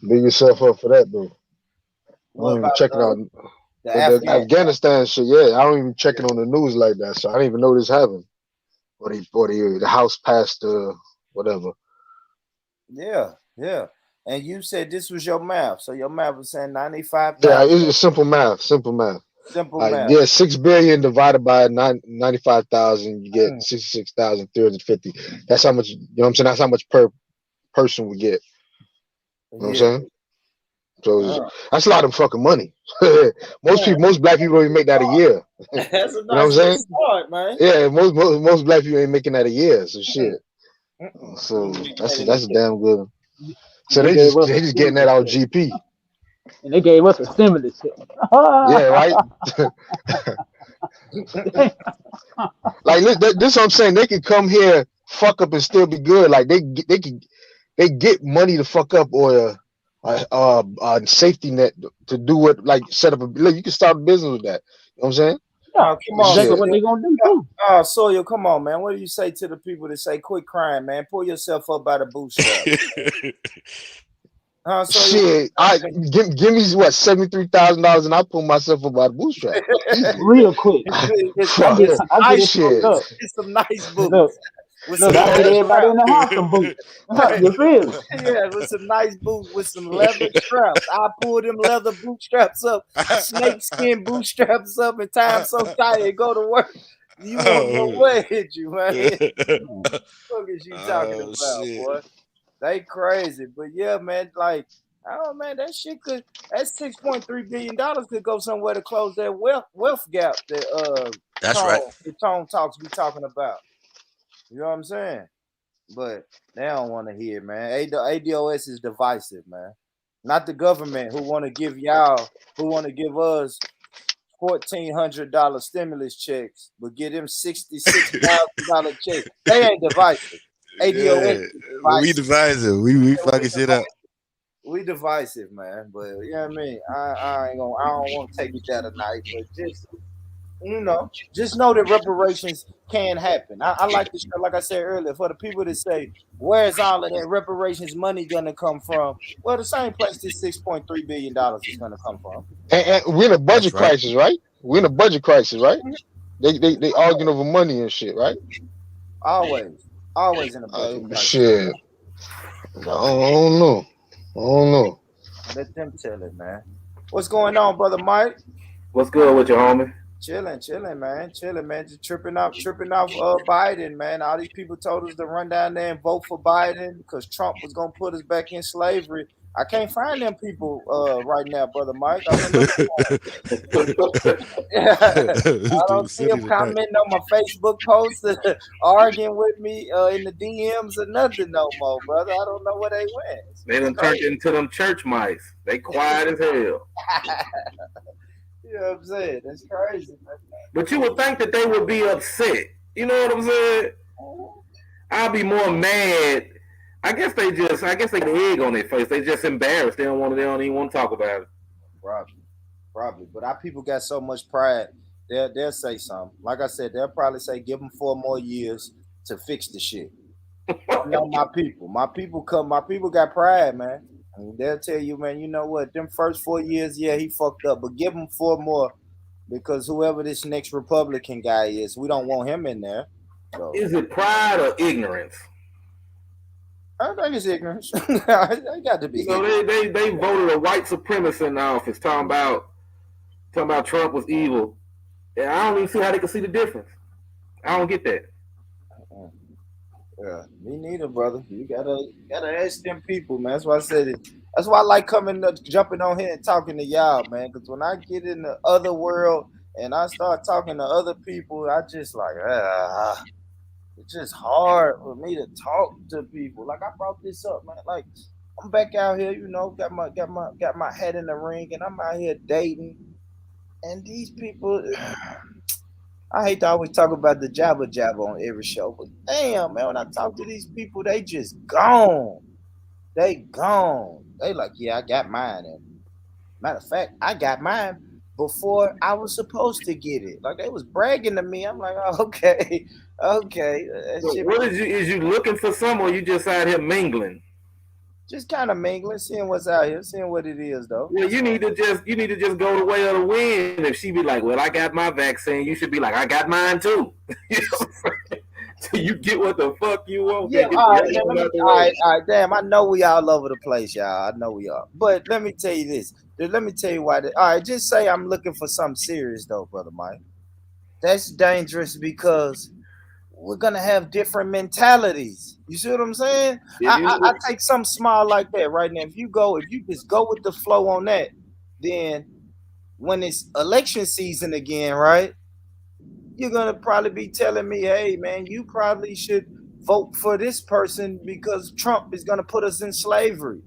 Speaker 9: big yourself up for that though. I
Speaker 4: What
Speaker 9: don't even
Speaker 4: about
Speaker 9: check it out.
Speaker 4: the
Speaker 9: The
Speaker 4: Afghan?
Speaker 9: Afghanistan shit, yeah. I don't even check it on the news like that. So I didn't even know this happened. Or the House passed whatever.
Speaker 4: Yeah. And you said this was your math. So your math was saying
Speaker 9: Yeah,
Speaker 4: 95,000.
Speaker 9: it's simple math. Simple math.
Speaker 4: Simple math.
Speaker 9: Yeah, 6 billion divided by 95,000, you get 66,350. That's how much. You know what I'm saying? That's how much per person we get. You know what I'm
Speaker 4: Yeah.
Speaker 9: saying? So that's a lot of fucking money. Most black people don't even make that a year.
Speaker 4: That's a
Speaker 9: You know what I'm
Speaker 4: nice little
Speaker 9: saying?
Speaker 4: start, man.
Speaker 9: Yeah, most black people ain't making that a year. So shit. So that's a damn good. So
Speaker 5: And they
Speaker 9: they
Speaker 5: gave
Speaker 9: just
Speaker 5: us
Speaker 9: they
Speaker 5: a
Speaker 9: just getting that
Speaker 5: stimulus
Speaker 9: out
Speaker 5: check.
Speaker 9: GP.
Speaker 5: And they gave us a stimulus check.
Speaker 9: Yeah, right. Like this is what I'm saying. They can come here, fuck up, and still be good. Like they get money to fuck up or a safety net to do what, like set up look, you can start a business with that. You know what I'm saying?
Speaker 5: Yeah,
Speaker 4: Oh, come
Speaker 5: that's
Speaker 4: on,
Speaker 5: exactly
Speaker 9: Shit.
Speaker 5: what
Speaker 4: Sawyer.
Speaker 5: they gonna do too.
Speaker 4: Oh, Sawyer, come on, man. What do you say to the people that say, quit crying, man? Pull yourself up by the bootstrap. Huh, Sawyer?
Speaker 9: Shit. Give me what $73,000 and I pull myself up by the bootstrap. Easy.
Speaker 5: Real quick. I
Speaker 9: Fuck
Speaker 5: get
Speaker 9: it.
Speaker 5: I get it.
Speaker 9: Shit.
Speaker 5: Look,
Speaker 4: It's some nice
Speaker 5: look,
Speaker 4: boots with some
Speaker 5: look. I get
Speaker 4: leather
Speaker 5: everybody in
Speaker 4: straps.
Speaker 5: the house some boots. You feel me?
Speaker 4: Yeah, with some nice boots with some leather straps. I pull them leather bootstraps up, snakeskin bootstraps up, and tie them so tight and go to work. You won't know what hit you, man. What is you talking
Speaker 2: Oh
Speaker 4: about,
Speaker 2: shit.
Speaker 4: boy? They crazy, but yeah, man. Like, oh man, that $6.3 billion could go somewhere to close that wealth gap that
Speaker 10: That's right.
Speaker 4: The tone talks we talking about. You know what I'm saying? But they don't want to hear, man. ADOS is divisive, man. Not the government who want to give us $1,400 stimulus checks, but give them $66,000 checks. They ain't divisive. ADOS is divisive.
Speaker 10: We divisive. We fucking shit up.
Speaker 4: We divisive, man. But you know what I mean? I don't want to take it there tonight, but just know that reparations can happen. I like this, like I said earlier, for the people that say, where's all of that reparations money gonna come from? Well, the same place this $6.3 billion is gonna come from.
Speaker 9: And we're in a budget crisis, right? We're in a budget crisis, right? They arguing over money and shit, right?
Speaker 4: Always in a budget crisis.
Speaker 9: Shit. I don't know.
Speaker 4: Let them tell it, man. What's going on, brother Mike?
Speaker 11: What's good with you, homie?
Speaker 4: Chilling, man. Just tripping off Biden, man. All these people told us to run down there and vote for Biden because Trump was gonna put us back in slavery. I can't find them people right now, brother Mike. I don't see them commenting on my Facebook posts, arguing with me in the DMs or nothing no more, brother. I don't know where they went.
Speaker 11: They done turned into them church mice. They quiet as hell.
Speaker 4: You know what I'm saying? That's crazy, man.
Speaker 11: But you would think that they would be upset. You know what I'm saying? I'd be more mad. I guess they got the egg on their face. They just embarrassed. They don't even want to talk about it.
Speaker 4: Probably. But our people got so much pride. They'll say something. Like I said, they'll probably say, give them 4 more years to fix the shit. My people got pride, man. And they'll tell you, man, you know what? Them first 4 years, yeah, he fucked up. But give him 4 more because whoever this next Republican guy is, we don't want him in there. So.
Speaker 11: Is it pride or ignorance?
Speaker 4: I think it's ignorance. I got to be.
Speaker 11: So they voted a white supremacist in office, talking about Trump was evil. And I don't even see how they can see the difference. I don't get that.
Speaker 4: Yeah, me neither, brother. You gotta ask them people, man. That's why I said it. That's why I like jumping on here and talking to y'all, man. Because when I get in the other world and I start talking to other people, I just like it's just hard for me to talk to people. Like I brought this up, man. Like I'm back out here, got my head in the ring, and I'm out here dating. And these people, I hate to always talk about the jabber on every show, but damn, man, when I talk to these people, they just gone. They gone. They like, yeah, I got mine. And matter of fact, I got mine before I was supposed to get it. Like they was bragging to me. I'm like, oh, okay.
Speaker 11: So what is you looking for someone? You just out here mingling?
Speaker 4: Just kind of mingling, seeing what's out here, seeing what it is, though.
Speaker 11: Well, you need to just go the way of the wind. If she be like, well, I got my vaccine, you should be like, I got mine too. You know what I'm saying? So you get what the fuck you want.
Speaker 4: Yeah, all right, damn, I know we all over the place, y'all. I know we are. But let me tell you this. Let me tell you why. All right, just say I'm looking for something serious, though, brother Mike. That's dangerous because we're gonna have different mentalities. You see what I'm saying? I take something small like that right now. If you just go with the flow on that, then when it's election season again, right? You're gonna probably be telling me, hey man, you probably should vote for this person because Trump is gonna put us in slavery.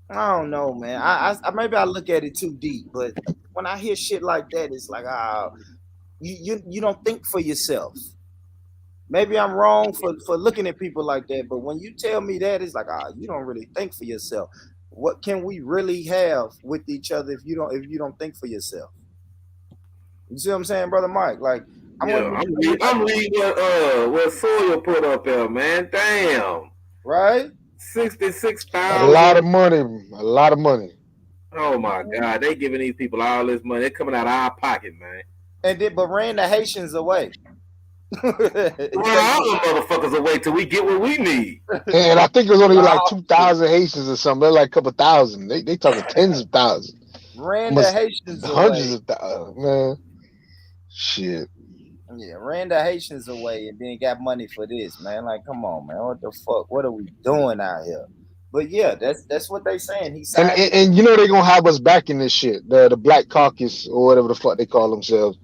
Speaker 4: I don't know, man. I maybe I look at it too deep, but when I hear shit like that, it's like, you don't think for yourself. Maybe I'm wrong for looking at people like that, but when you tell me that, it's like, you don't really think for yourself. What can we really have with each other if you don't think for yourself? You see what I'm saying, brother Mike? Like,
Speaker 11: I'm reading what Sawyer put up there, man. Damn.
Speaker 4: Right?
Speaker 11: 66,000.
Speaker 9: A lot of money.
Speaker 11: Oh my God, they giving these people all this money. They're coming out of our pocket, man.
Speaker 4: But ran the Haitians away.
Speaker 11: Well, all motherfuckers away till we get what we need.
Speaker 9: And I think it was only like 2,000 Haitians or something. They're like a couple thousand. They talking tens of thousands.
Speaker 4: Ran the Haitians away.
Speaker 9: Hundreds of thousands, man. Shit.
Speaker 4: Yeah, ran the Haitians away and then got money for this, man. Like, come on, man. What the fuck? What are we doing out here? But yeah, that's what they saying. And
Speaker 9: you know they're gonna have us back in this shit. The Black Caucus or whatever the fuck they call themselves.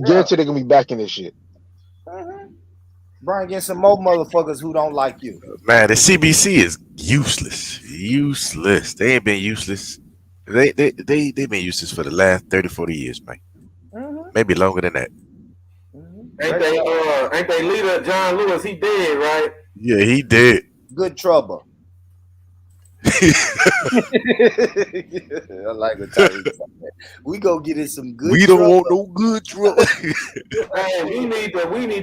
Speaker 9: Guarantee they're gonna be back in this shit.
Speaker 4: Bring in some more motherfuckers who don't like you.
Speaker 10: Man, the CBC is useless. Useless. They ain't been useless. They've been useless for the last 30, 40 years, man. Maybe longer than that.
Speaker 11: Ain't they leader John Lewis? He dead, right?
Speaker 10: Yeah, he did.
Speaker 4: Good trouble. I like what Tyree said. We go get in some good.
Speaker 10: We don't want no good trouble.
Speaker 11: Hey, we need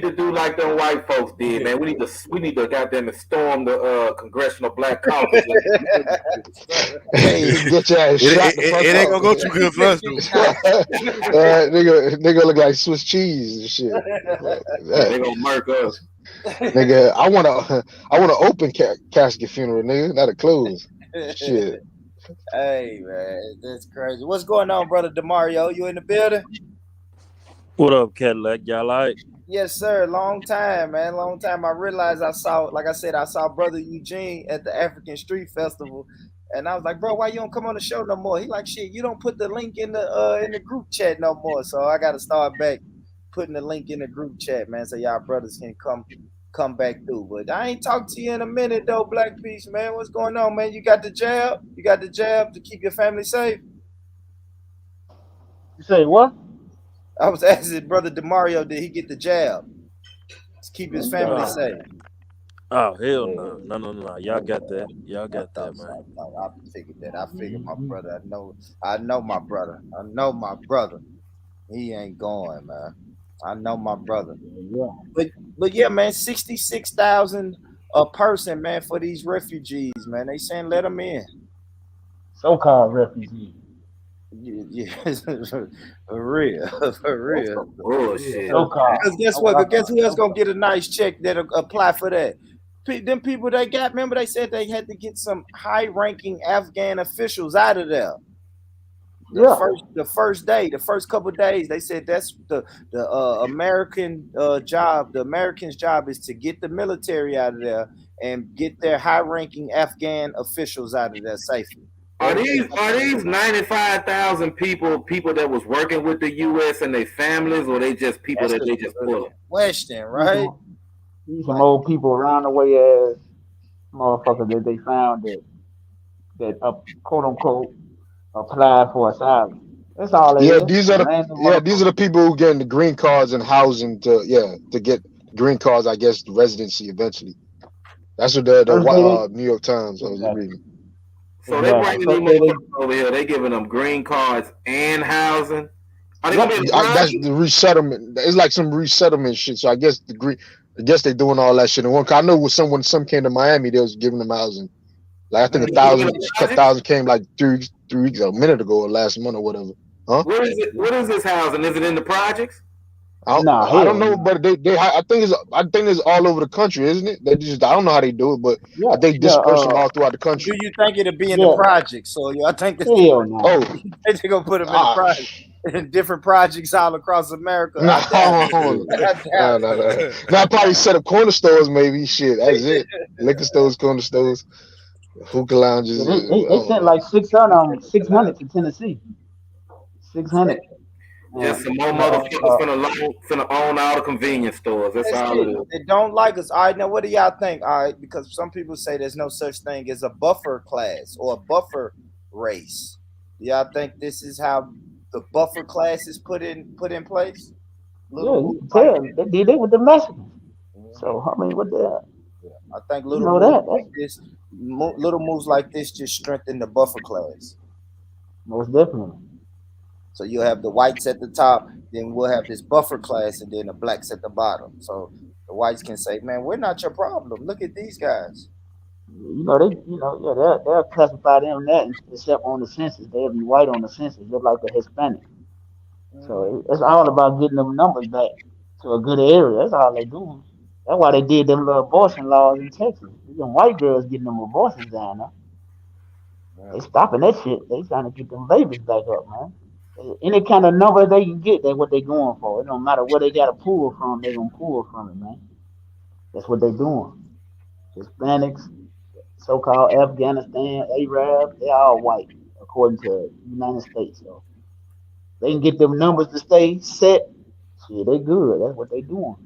Speaker 11: to do like them white folks did, man. We need to goddamn storm the Congressional Black Caucus.
Speaker 9: Hey, get your ass shot.
Speaker 10: It ain't gonna go too good for us, dude.
Speaker 9: Nigga look like Swiss cheese and shit.
Speaker 11: They gonna murk us.
Speaker 9: Nigga, I want an open casket funeral, nigga, not a closed. Shit.
Speaker 4: Hey man, that's crazy. What's going on, brother Demario? You in the building?
Speaker 12: What up, Cadillac? Y'all like?
Speaker 4: Yes, sir. Long time, man. Long time. I realized I saw brother Eugene at the African Street Festival, and I was like, bro, why you don't come on the show no more? He like, shit, you don't put the link in the group chat no more. So I got to start back putting the link in the group chat, man, so y'all brothers can come back through. But I ain't talked to you in a minute though, Black Beast, man. What's going on, man? You got the jab? You got the jab to keep your family safe?
Speaker 5: You say what?
Speaker 4: I was asking brother Demario, did he get the jab to keep his family safe?
Speaker 12: Oh hell no. Y'all got that. Y'all got that, man.
Speaker 4: I figured that. I figured my brother. I know my brother. I know my brother. He ain't going, man. I know my brother. But yeah, man, 66,000 a person, man, for these refugees, man. They saying let them in.
Speaker 5: So-called refugees.
Speaker 4: Yeah, for real.
Speaker 11: Bullshit.
Speaker 4: Because guess what? But guess who else gonna get a nice check that'll apply for that? Them people they got. Remember, they said they had to get some high-ranking Afghan officials out of there. The first couple of days, they said that's the American job. The Americans' job is to get the military out of there and get their high-ranking Afghan officials out of there safely.
Speaker 11: Are these 95,000 people that was working with the U.S. and their families, or they just people that they just pull?
Speaker 4: Question, right?
Speaker 5: Some old people around the way as motherfuckers that they found that quote unquote apply for asylum. That's all they
Speaker 9: is. These are the people who getting the green cards and housing to get green cards, I guess, the residency eventually. That's what the New York Times I was reading.
Speaker 11: So they bringing these motherfuckers over here. They giving them green cards and housing.
Speaker 9: That's the resettlement. It's like some resettlement shit. So I guess they doing all that shit in one. I know when some came to Miami, they was giving them housing. Like I think 1,000 came like 3 weeks, a minute ago or last month or whatever. Huh?
Speaker 11: What is this housing? Is it in the projects?
Speaker 9: I don't know, but I think it's all over the country, isn't it? I don't know how they do it, but I think disperse them all throughout the country.
Speaker 4: Do you think it'll be in the projects? So I think they're gonna put them in the projects. In different projects all across America.
Speaker 9: No. Now probably set up corner stores, maybe. Shit, that's it. Liquor stores, corner stores, hookah lounges.
Speaker 5: They sent like 600 to Tennessee. 600.
Speaker 11: Just some more motherfuckers finna own all the convenience stores. That's all it is.
Speaker 4: They don't like us. All right, now what do y'all think? All right, because some people say there's no such thing as a buffer class or a buffer race. Do y'all think this is how the buffer class is put in place?
Speaker 5: You can tell they did it with the Mexicans. So I mean, what the hell?
Speaker 4: I think little moves like this just strengthen the buffer class.
Speaker 5: Most definitely.
Speaker 4: So you'll have the whites at the top, then we'll have this buffer class, and then the blacks at the bottom. So the whites can say, "Man, we're not your problem. Look at these guys."
Speaker 5: They'll classify them that except on the census. They'll be white on the census, just like the Hispanic. So it's all about getting them numbers back to a good area. That's all they doing. That's why they did them little abortion laws in Texas. Them white girls getting them abortions down there. They stopping that shit. They trying to get them babies back up, man. Any kind of number they can get, that's what they going for. It don't matter where they got to pull from, they gonna pull from it, man. That's what they doing. Hispanics, so-called Afghanistan, Arab, they're all white, according to the United States. So they can get them numbers to stay set, shit, they good. That's what they doing.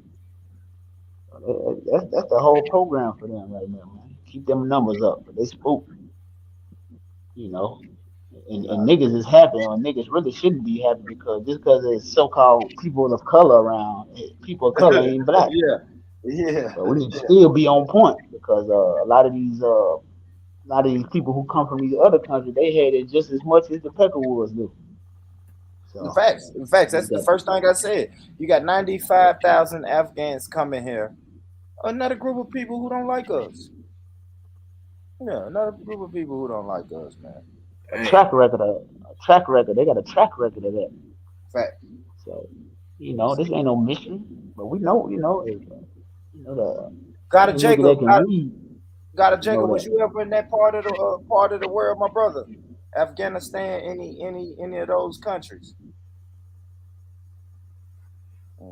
Speaker 5: That's the whole program for them right now, man. Keep them numbers up, but they spook, you know. And niggas is happy, and niggas really shouldn't be happy because just because there's so-called people of color around, people of color ain't black.
Speaker 4: Yeah.
Speaker 5: But we need to still be on point because a lot of these people who come from these other countries, they had it just as much as the Peckerwoods do. So
Speaker 4: In facts, that's the first thing I said. You got 95,000 Afghans coming here. Another group of people who don't like us. Yeah, another group of people who don't like us, man.
Speaker 5: A track record. They got a track record of that.
Speaker 4: Fact.
Speaker 5: So, this ain't no mystery, but we know,
Speaker 4: Gotta Jacob,
Speaker 5: Jacob,
Speaker 4: was you ever in that part of the world, my brother? Afghanistan, any of those countries?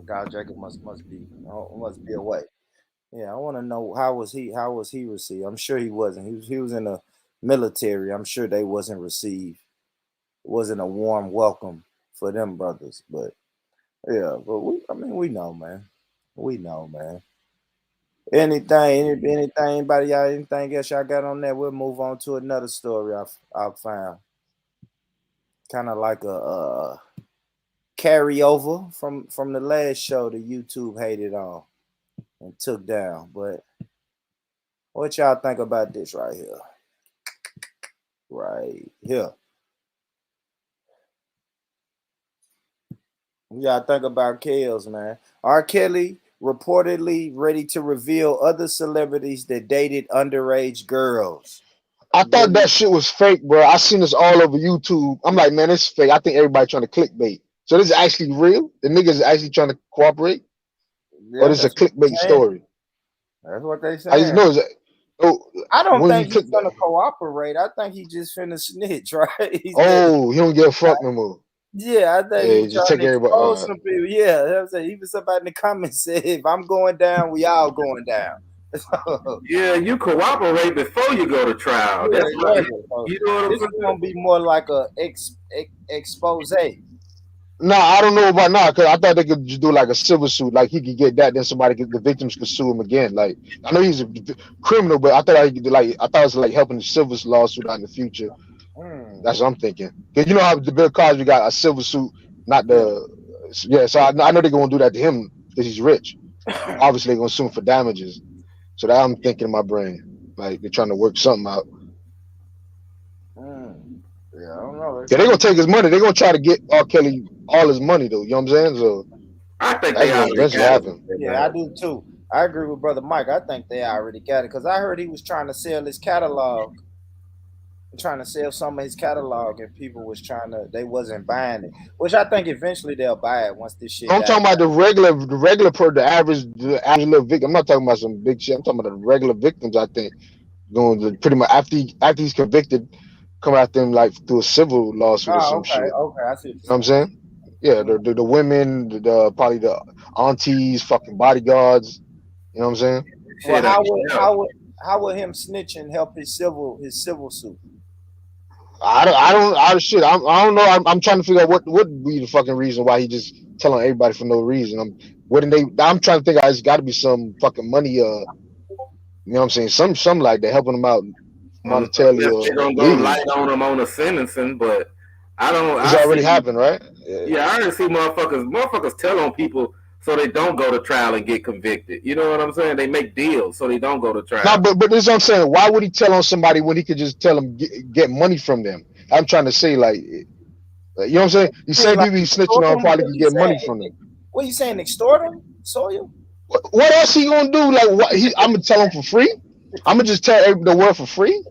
Speaker 4: God Jacob must be away. Yeah, I want to know how was he received? I'm sure he wasn't. He was in the military. I'm sure they wasn't received. It wasn't a warm welcome for them brothers. But yeah, but we know, man. We know, man. Anything, anybody, y'all, anything else y'all got on that? We'll move on to another story I found. Kind of like a carryover from the last show that YouTube hated on and took down. But what y'all think about this right here? Right here. What y'all think about Kels, man? R. Kelly reportedly ready to reveal other celebrities that dated underage girls.
Speaker 9: I thought that shit was fake, bro. I seen this all over YouTube. I'm like, man, it's fake. I think everybody trying to clickbait. So this is actually real? The niggas actually trying to cooperate?
Speaker 4: Yeah,
Speaker 9: or this is a clickbait story?
Speaker 4: That's what they say.
Speaker 9: I know.
Speaker 4: I don't think he's gonna cooperate. I think he just finna snitch, right?
Speaker 9: He don't give a fuck no more.
Speaker 4: Yeah, I think he's
Speaker 9: just take everybody.
Speaker 4: Some people. Yeah, I'm saying even somebody in the comments said, "If I'm going down, we all going down."
Speaker 11: Yeah, you cooperate before you go to trial.
Speaker 4: Yeah,
Speaker 11: That's right.
Speaker 4: You know what I'm saying? It's gonna be more like a expose.
Speaker 9: No, I don't know about now because I thought they could just do like a civil suit, like he could get that, then the victims could sue him again. Like I know he's a criminal, but I thought it was like helping the civil lawsuit out in the future. That's what I'm thinking. Because you know how the Bill Cosby got a civil suit, not the So I know they're gonna do that to him because he's rich. Obviously, they're gonna sue him for damages. So that I'm thinking in my brain, like they're trying to work something out.
Speaker 4: Yeah, I don't know.
Speaker 9: Yeah, they're gonna take his money. They're gonna try to get R. Kelly all his money, though. You know what I'm saying? So
Speaker 11: I think
Speaker 9: that's gonna eventually happen.
Speaker 4: Yeah, I do too. I agree with Brother Mike. I think they already got it because I heard he was trying to sell his catalog, trying to sell some of his catalog, and people they wasn't buying it. Which I think eventually they'll buy it once this shit.
Speaker 9: I'm talking about the average little victim. I'm not talking about some big shit. I'm talking about the regular victims. I think going to pretty much after he's convicted, come after him like through a civil lawsuit or some shit.
Speaker 4: Okay, I see.
Speaker 9: You know what I'm saying? Yeah, the women, probably the aunties, fucking bodyguards. You know what I'm saying?
Speaker 4: Well, how would him snitching help his civil suit?
Speaker 9: I don't know. I'm trying to figure out what would be the fucking reason why he just telling everybody for no reason. I'm trying to think. It's got to be some fucking money. You know what I'm saying? Some like they're helping him out monetarily.
Speaker 11: They're gonna go light on him on the sentencing, but I don't.
Speaker 9: It's already happened, right?
Speaker 11: Yeah, I already see motherfuckers tell on people so they don't go to trial and get convicted. You know what I'm saying? They make deals so they don't go to trial.
Speaker 9: No, but this is what I'm saying. Why would he tell on somebody when he could just tell them get money from them? I'm trying to say, like you know what I'm saying? These same people he's snitching on probably can get money from them.
Speaker 4: What are you saying? Extort him? Sawyer?
Speaker 9: What else he gonna do? Like what? I'm gonna tell him for free? I'm gonna just tell the world for free?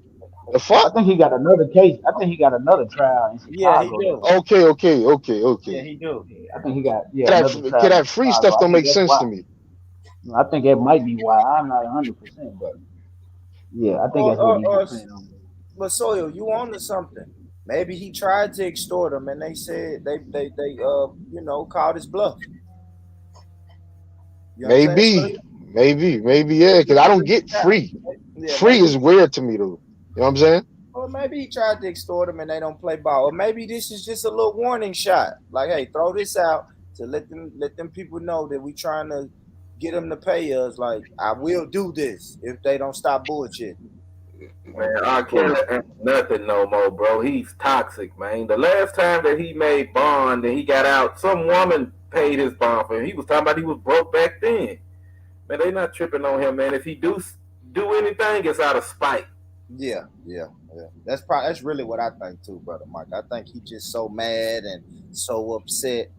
Speaker 9: The fuck?
Speaker 5: I think he got another case. I think he got another trial in Chicago.
Speaker 4: Yeah, he do.
Speaker 9: Okay.
Speaker 4: Yeah, he do.
Speaker 5: I think he got
Speaker 9: that free stuff don't make sense to me.
Speaker 5: I think that might be why. I'm not 100%, but yeah, I think that's what he's saying.
Speaker 4: But Sawyer, you on to something? Maybe he tried to extort him, and they said they called his bluff.
Speaker 9: Maybe, yeah. Because I don't get free. Yeah, free is weird to me, though. You know what I'm saying?
Speaker 4: Or maybe he tried to extort him and they don't play ball. Or maybe this is just a little warning shot. Like, hey, throw this out to let them people know that we trying to get them to pay us. Like, I will do this if they don't stop bullshit.
Speaker 11: Man, R. Kelly ain't nothing no more, bro. He's toxic, man. The last time that he made bond and he got out, some woman paid his bond for him. He was talking about he was broke back then. Man, they not tripping on him, man. If he do anything, it's out of spite.
Speaker 4: Yeah. That's really what I think too, brother Mike. I think he just so mad and so upset,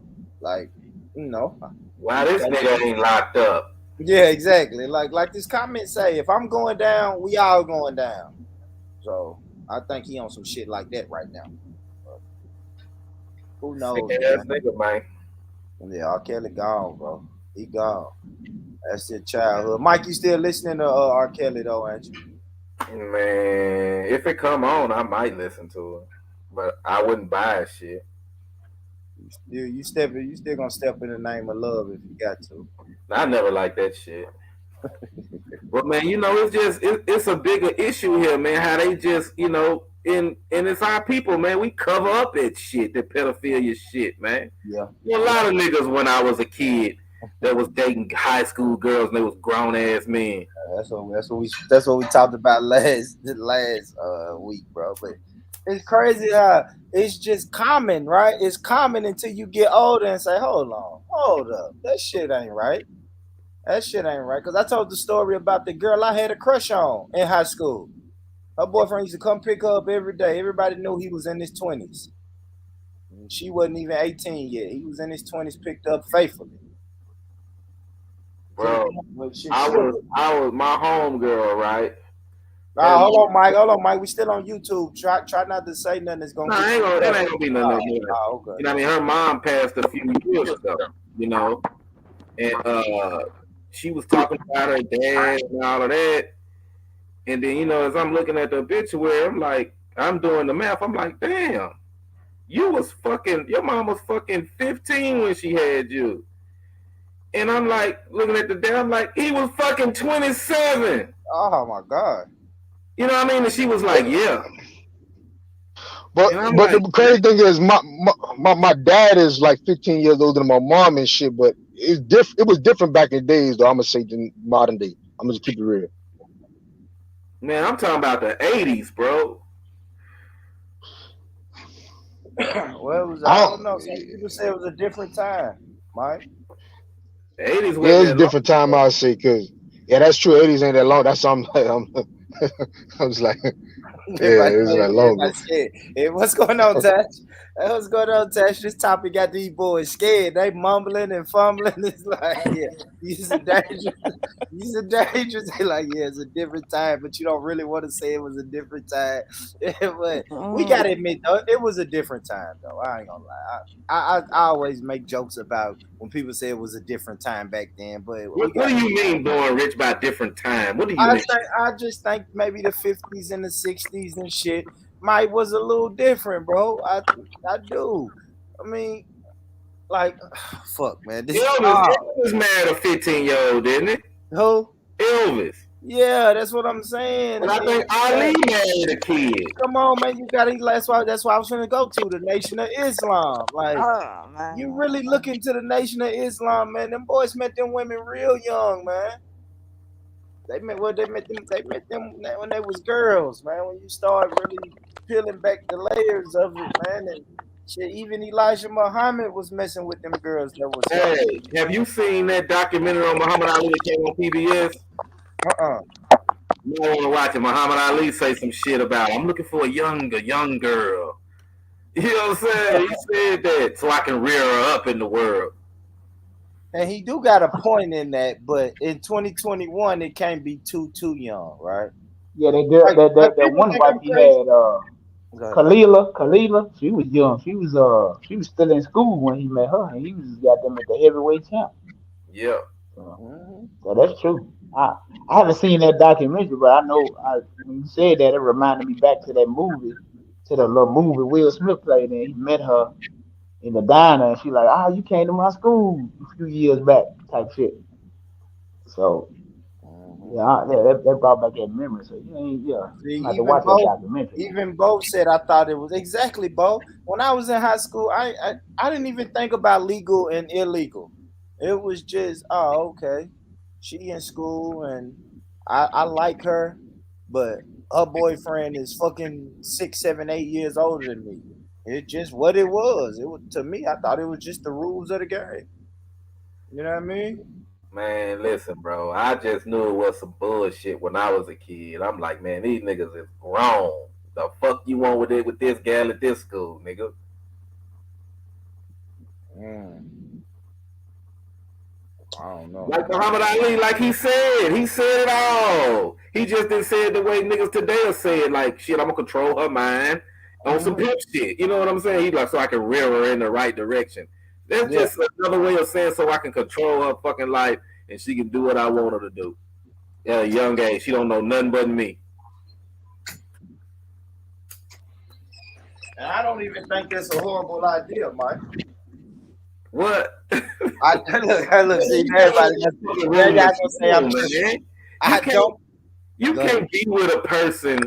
Speaker 4: like,
Speaker 11: why this nigga ain't locked up?
Speaker 4: Yeah, exactly. Like this comment say, if I'm going down, we all going down. So I think he on some shit like that right now. But who knows?
Speaker 11: Ass nigga, man.
Speaker 4: Yeah, R. Kelly gone, bro. He gone. That's his childhood. Mike, you still listening to R. Kelly though, ain't you?
Speaker 11: Man, if it come on, I might listen to it, but I wouldn't buy shit.
Speaker 4: You still gonna step in the name of love if you got to.
Speaker 11: I never liked that shit. But man, it's a bigger issue here, man. How they just, and it's our people, man. We cover up that shit, that pedophilia shit, man.
Speaker 4: Yeah.
Speaker 11: A lot of niggas when I was a kid that was dating high school girls and they was grown ass men.
Speaker 4: That's what we talked about last week, bro. But it's crazy how it's just common, right? It's common until you get older and say, hold up, that shit ain't right. Because I told the story about the girl I had a crush on in high school. Her boyfriend used to come pick her up every day. Everybody knew he was in his 20s. She wasn't even 18 yet. He was in his 20s, picked up faithfully.
Speaker 11: Bro, I was my home girl, right?
Speaker 4: Hold on, Mike. We still on YouTube. Try not to say nothing that's gonna.
Speaker 11: That ain't gonna be nothing. Okay. You know what I mean? Her mom passed a few years ago, and she was talking about her dad and all of that. And then, as I'm looking at the obituary, I'm doing the math. I'm like, damn, your mom was fucking 15 when she had you. And I'm like, looking at the dad, I'm like, he was fucking 27.
Speaker 4: Oh my God.
Speaker 11: You know what I mean? And she was like, yeah.
Speaker 9: But the crazy thing is, my dad is like 15 years older than my mom and shit. But it was different back in the days, though. I'm gonna say than modern day. I'm gonna just keep it real.
Speaker 11: Man, I'm talking about the 80s, bro.
Speaker 4: Well, I don't know. Some people say it was a different time, Mike.
Speaker 11: The 80s was
Speaker 9: it's a different time, I say, because that's true. 80s ain't that long. That's something. I was like, it's like longer.
Speaker 4: Hey, what's going on, Tash? What's going on, Tash? This topic got these boys scared. They mumbling and fumbling. It's like, these are dangerous. They like, it's a different time, but you don't really want to say it was a different time. But we gotta admit, though, it was a different time, though. I ain't gonna lie. I always make jokes about when people say it was a different time back then. But
Speaker 11: what do you mean, Born Rich, by different time? What do you mean?
Speaker 4: I just think maybe the 50s and the 60s and shit might was a little different, bro. I do. I mean, fuck, man.
Speaker 11: Elvis married a 15-year-old, didn't he?
Speaker 4: Who?
Speaker 11: Elvis.
Speaker 4: Yeah, that's what I'm saying.
Speaker 11: But I think Ali married a kid.
Speaker 4: Come on, man. You gotta. That's why I was gonna go to the Nation of Islam. You really look into the Nation of Islam, man. Them boys met them women real young, man. They met them when they was girls, man. When you start really peeling back the layers of it, man, and shit, even Elijah Muhammad was messing with them girls.
Speaker 11: Hey, have you seen that documentary on Muhammad Ali that came on PBS? You don't want to watch it. Muhammad Ali say some shit about, I'm looking for a young girl. You know what I'm saying? He said that so I can rear her up in the world.
Speaker 4: And he do got a point in that, but in 2021 it can't be too young, right?
Speaker 5: Yeah, they did that one wife he had, Kalila. She was young. She was still in school when he met her, and he was got them at the heavyweight champ.
Speaker 11: Yeah.
Speaker 5: So that's true. I haven't seen that documentary, but I know when you said that, it reminded me back to that movie, to the little movie Will Smith played in. He met her in the diner, and she like, you came to my school a few years back, type shit. So that brought back that memory. So
Speaker 4: See,
Speaker 5: I have to watch that documentary.
Speaker 4: Even Bo said I thought it was exactly Bo. When I was in high school, I didn't even think about legal and illegal. It was just, oh, okay, she in school and I like her, but her boyfriend is fucking 6, 7, 8 years older than me. It's just what it was. It was to me. I thought it was just the rules of the game. You know what I mean?
Speaker 11: Man, listen, bro. I just knew it was some bullshit when I was a kid. I'm like, man, these niggas is grown. The fuck you want with it with this gal at this school, nigga?
Speaker 4: I don't know.
Speaker 11: Like Muhammad Ali, like he said it all. He just didn't say it the way niggas today are saying, like, shit, I'm gonna control her mind on some pimp shit. You know what I'm saying? He's like, so I can rear her in the right direction. That's just another way of saying so I can control her fucking life and she can do what I want her to do. At a young age, she don't know nothing but me.
Speaker 4: And I don't even think that's a horrible idea, Mike.
Speaker 11: What?
Speaker 4: I look, see, everybody.
Speaker 11: You can't be with a person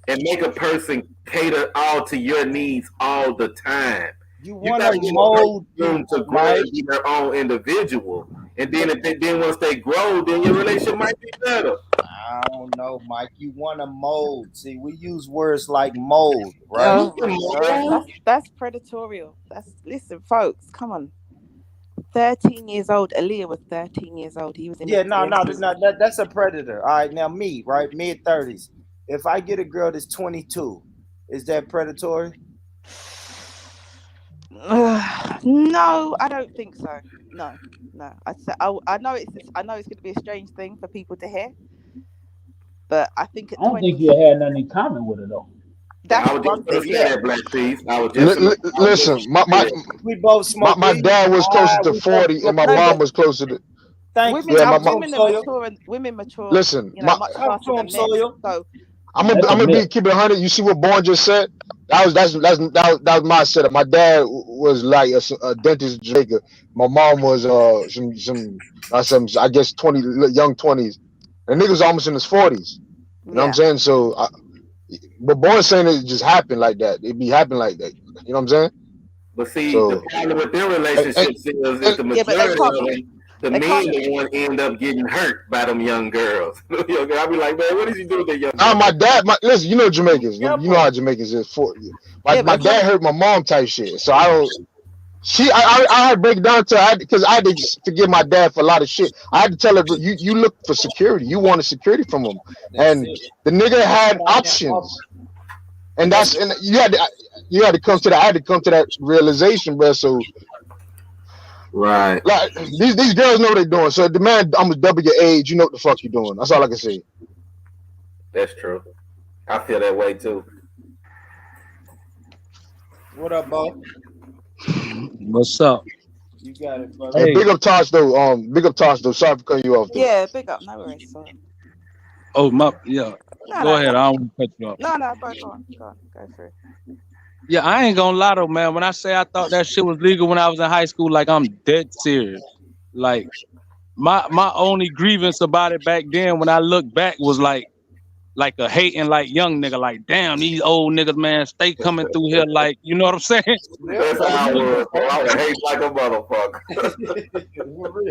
Speaker 11: and make a person cater all to your needs all the time.
Speaker 4: You want to mold
Speaker 11: them to grow and be their own individual, and then once they grow, then your relationship might be better.
Speaker 4: I don't know, Mike. You want to mold. See, we use words like mold, right?
Speaker 13: That's predatorial. Listen, folks, come on. 13 years old. Aaliyah was 13 years old. He was in
Speaker 4: that's a predator. All right, now me, right, mid-30s. If I get a girl that's 22, is that predatory?
Speaker 13: No, I don't think so. No. I know it's going to be a strange thing for people to hear, but I think
Speaker 5: I don't think you had nothing in common with it though.
Speaker 11: I was just going to say that, Black Peace.
Speaker 9: Listen,
Speaker 4: we both smoke.
Speaker 9: My dad was closer to 40, and my mom was closer to.
Speaker 13: Women mature.
Speaker 9: Listen,
Speaker 13: much faster than men. So
Speaker 9: I'm gonna keep it 100. You see what Born just said? That was my setup. My dad was like a dentist in Jamaica. My mom was some I guess 20 young 20s, and niggas almost in his 40s. You know what I'm saying? So, but Born saying it just happened like that. It be happening like that. You know what I'm saying?
Speaker 11: But see, the problem with their relationships is the majority of them. The men the one end up getting hurt by them young girls. I'll be like, man, what did you do with that young girl?
Speaker 9: My dad, listen, you know Jamaicans. You know how Jamaicans is. My dad hurt my mom type shit. So I don't. I had to break it down to her because I had to forgive my dad for a lot of shit. I had to tell her, you look for security. You wanted security from him, and the nigga had options, and you had to come to that. I had to come to that realization, bro. So.
Speaker 11: Right.
Speaker 9: Like these girls know what they're doing. So the man almost double your age, you know what the fuck you're doing. That's all I can say.
Speaker 11: That's true. I feel that way too.
Speaker 4: What up, Bo?
Speaker 12: What's up?
Speaker 4: You got it, bro.
Speaker 9: Hey, big up Tosh though. Big up Tosh though. Sorry for cutting you off. Though.
Speaker 13: Yeah, big up. No worries. Sorry.
Speaker 12: Oh my, yeah. Go ahead. I don't want to cut you off.
Speaker 13: No, bro, go for it.
Speaker 12: Yeah, I ain't gonna lie though, man. When I say I thought that shit was legal when I was in high school, like I'm dead serious. Like my only grievance about it back then, when I look back, was like a hating like young nigga, like damn these old niggas, man, stay coming through here, like you know what I'm saying?
Speaker 11: That's how I was. I would hate like a motherfucker.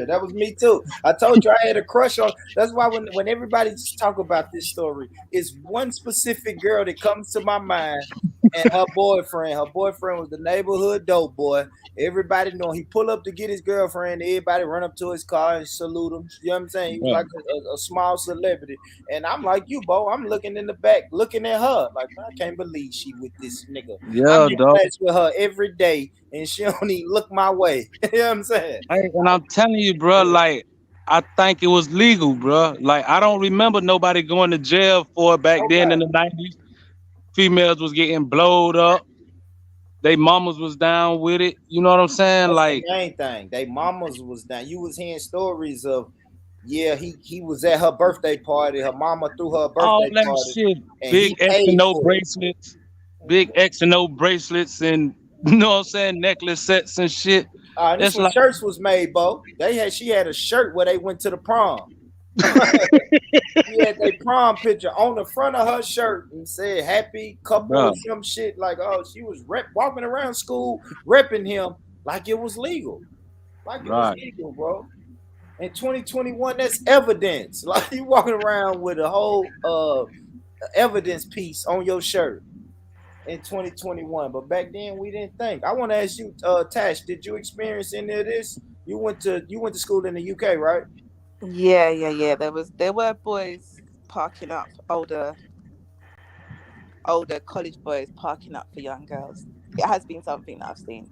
Speaker 4: That was me too. I told you I had a crush on. That's why when everybody talk about this story, it's one specific girl that comes to my mind. And her boyfriend was the neighborhood dope boy. Everybody know he pull up to get his girlfriend. Everybody run up to his car and salute him. You know what I'm saying? He was like a small celebrity. And I'm like you, Bo. I'm looking in the back, looking at her. Like, I can't believe she with this nigga.
Speaker 12: Yeah,
Speaker 4: I'm
Speaker 12: dog.
Speaker 4: with her every day, and she don't even look my way. You know what I'm saying?
Speaker 12: And I'm telling you, bro, like I think it was legal, bro. Like I don't remember nobody going to jail for it back then in the 90s. Females was getting blowed up. They mamas was down with it. You know what I'm saying?
Speaker 4: That's
Speaker 12: like
Speaker 4: the main thing. They mamas was down. You was hearing stories of, he was at her birthday party. Her mama threw her a birthday
Speaker 12: all that
Speaker 4: party.
Speaker 12: Shit. Big X and O bracelets. Big X and O bracelets and you know what I'm saying? Necklace sets and shit.
Speaker 4: This when shirts was made, Bo. She had a shirt where they went to the prom. She had their prom picture on the front of her shirt and said happy couple or some shit like, oh, she was walking around school repping him like it was legal. Like it was legal, bro. In 2021, that's evidence. Like you walking around with a whole evidence piece on your shirt in 2021. But back then we didn't think. I want to ask you, Tash, did you experience any of this? You went to school in the UK, right?
Speaker 13: Yeah. There were boys parking up, older college boys parking up for young girls. It has been something that I've seen,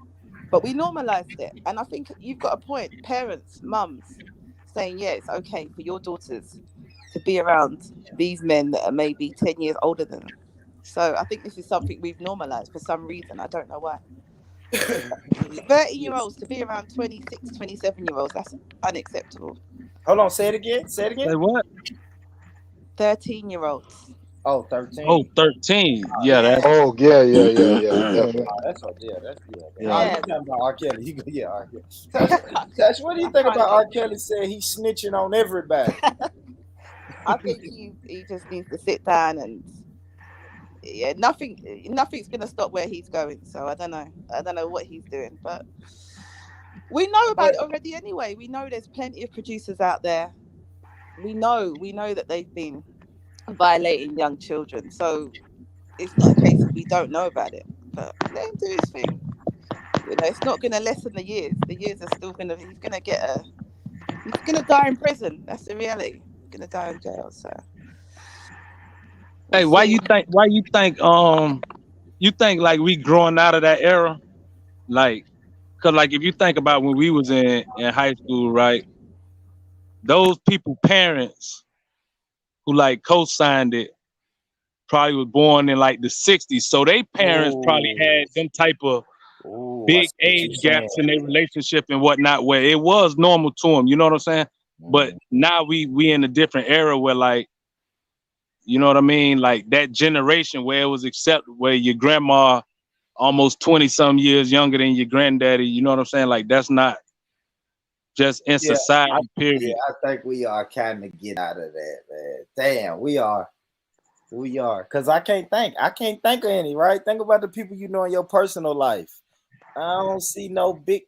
Speaker 13: but we normalized it. And I think you've got a point. Parents, mums, saying, yeah, it's okay for your daughters to be around these men that are maybe 10 years older than them. So I think this is something we've normalized for some reason. I don't know why. 30-year-olds to be around 26, 27-year-olds, that's unacceptable.
Speaker 4: Hold on, say it again. Say
Speaker 12: what?
Speaker 13: 13-year-olds.
Speaker 4: Oh, 13.
Speaker 12: Oh, 13. Yeah, that's...
Speaker 9: Oh, yeah. Definitely.
Speaker 4: That's yeah. Oh, you talking about R. Kelly. Yeah, R. Kelly. Tash, what do you think about R. Kelly saying he's snitching on everybody?
Speaker 13: I think he just needs to sit down and nothing's gonna stop where he's going. So I don't know what he's doing, but we know about it already anyway. We know there's plenty of producers out there. We know that they've been violating young children. So it's not a case of we don't know about it, but let him do his thing. It's not gonna lessen the years. The years are still he's gonna die in prison. That's the reality. He's gonna die in jail. So
Speaker 12: hey, why you think like we growing out of that era? Like, cause like if you think about when we was in high school, right? Those people parents who like co-signed it probably was born in like the 60s. So they parents probably had them type of big age gaps in their relationship and whatnot, where it was normal to them, you know what I'm saying? But now we in a different era where like, you know what I mean? Like that generation where it was accepted, where your grandma almost 20 some years younger than your granddaddy, you know what I'm saying? Like that's not just in society, period.
Speaker 4: Yeah, I think we are kind of get out of that, man. Damn, we are. Cause I can't think of any, right? Think about the people you know in your personal life. I don't see no big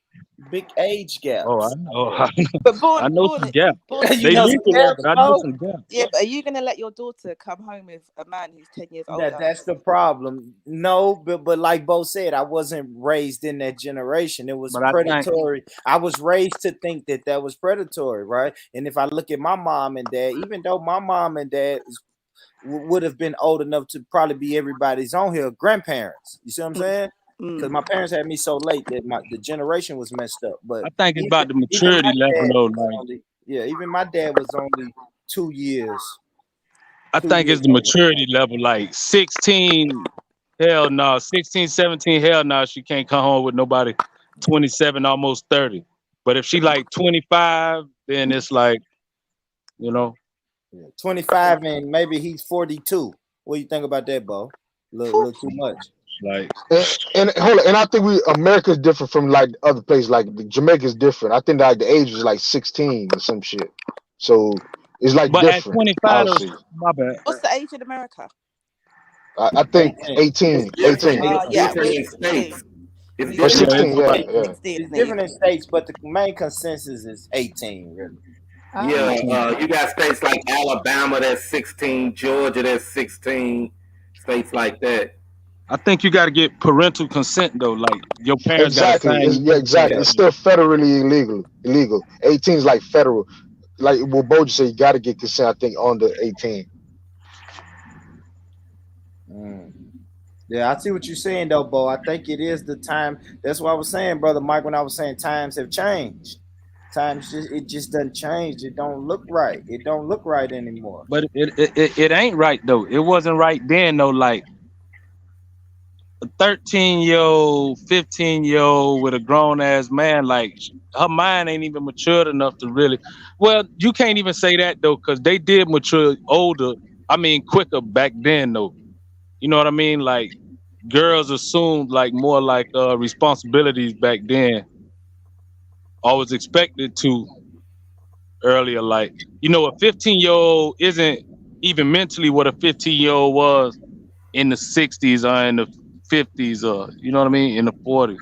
Speaker 4: age gaps.
Speaker 12: Oh, I know.
Speaker 13: But
Speaker 12: I know some gaps.
Speaker 4: They know some gaps,
Speaker 12: but I know some gaps.
Speaker 13: Yeah, but are you gonna let your daughter come home with a man who's 10 years older?
Speaker 4: That's the problem. No, but like Bo said, I wasn't raised in that generation. It was predatory. I was raised to think that was predatory, right? And if I look at my mom and dad, even though my mom and dad would have been old enough to probably be everybody's on here, grandparents. You see what I'm saying? Because my parents had me so late that the generation was messed up. But
Speaker 12: I think it's about the maturity level, though. Like,
Speaker 4: even my dad was only 2 years.
Speaker 12: I think it's the maturity level. Like 16, hell no. 16, 17, hell no. She can't come home with nobody 27, almost 30. But if she like 25, then it's like, you know.
Speaker 4: 25 and maybe he's 42. What do you think about that, Bo? Look too much.
Speaker 12: Like
Speaker 9: and hold on, and I think America's different from like other places. Like Jamaica's different. I think like the age was like 16 or some shit. So it's like
Speaker 12: but
Speaker 9: different.
Speaker 12: At 25, my bad.
Speaker 13: What's the age in America?
Speaker 9: I think 18. 18.
Speaker 13: Yeah,
Speaker 11: It's states.
Speaker 9: Or 16, yeah.
Speaker 4: It's different in states, but the main consensus is 18, really.
Speaker 11: Yeah, you got states like Alabama that's 16, Georgia that's 16, states like that.
Speaker 12: I think you got to get parental consent though. Like your parents got to sign.
Speaker 9: Exactly. It's still federally illegal. 18 is like federal. Like what Bo just said, you got to get consent. I think on the 18.
Speaker 4: Yeah, I see what you're saying though, Bo. I think it is the time. That's what I was saying, Brother Mike, when I was saying times have changed. Times it just doesn't change. It don't look right. It don't look right anymore.
Speaker 12: But it ain't right though. It wasn't right then though. Like a 13-year-old, 15-year-old with a grown ass man, like her mind ain't even matured enough to really. Well, you can't even say that though, because they did mature quicker back then though. You know what I mean? Like girls assumed like more like responsibilities back then. I was expected to earlier. Like, you know, a 15-year-old isn't even mentally what a 15-year-old was in the 60s or in the 50s or, you know what I mean, in the 40s.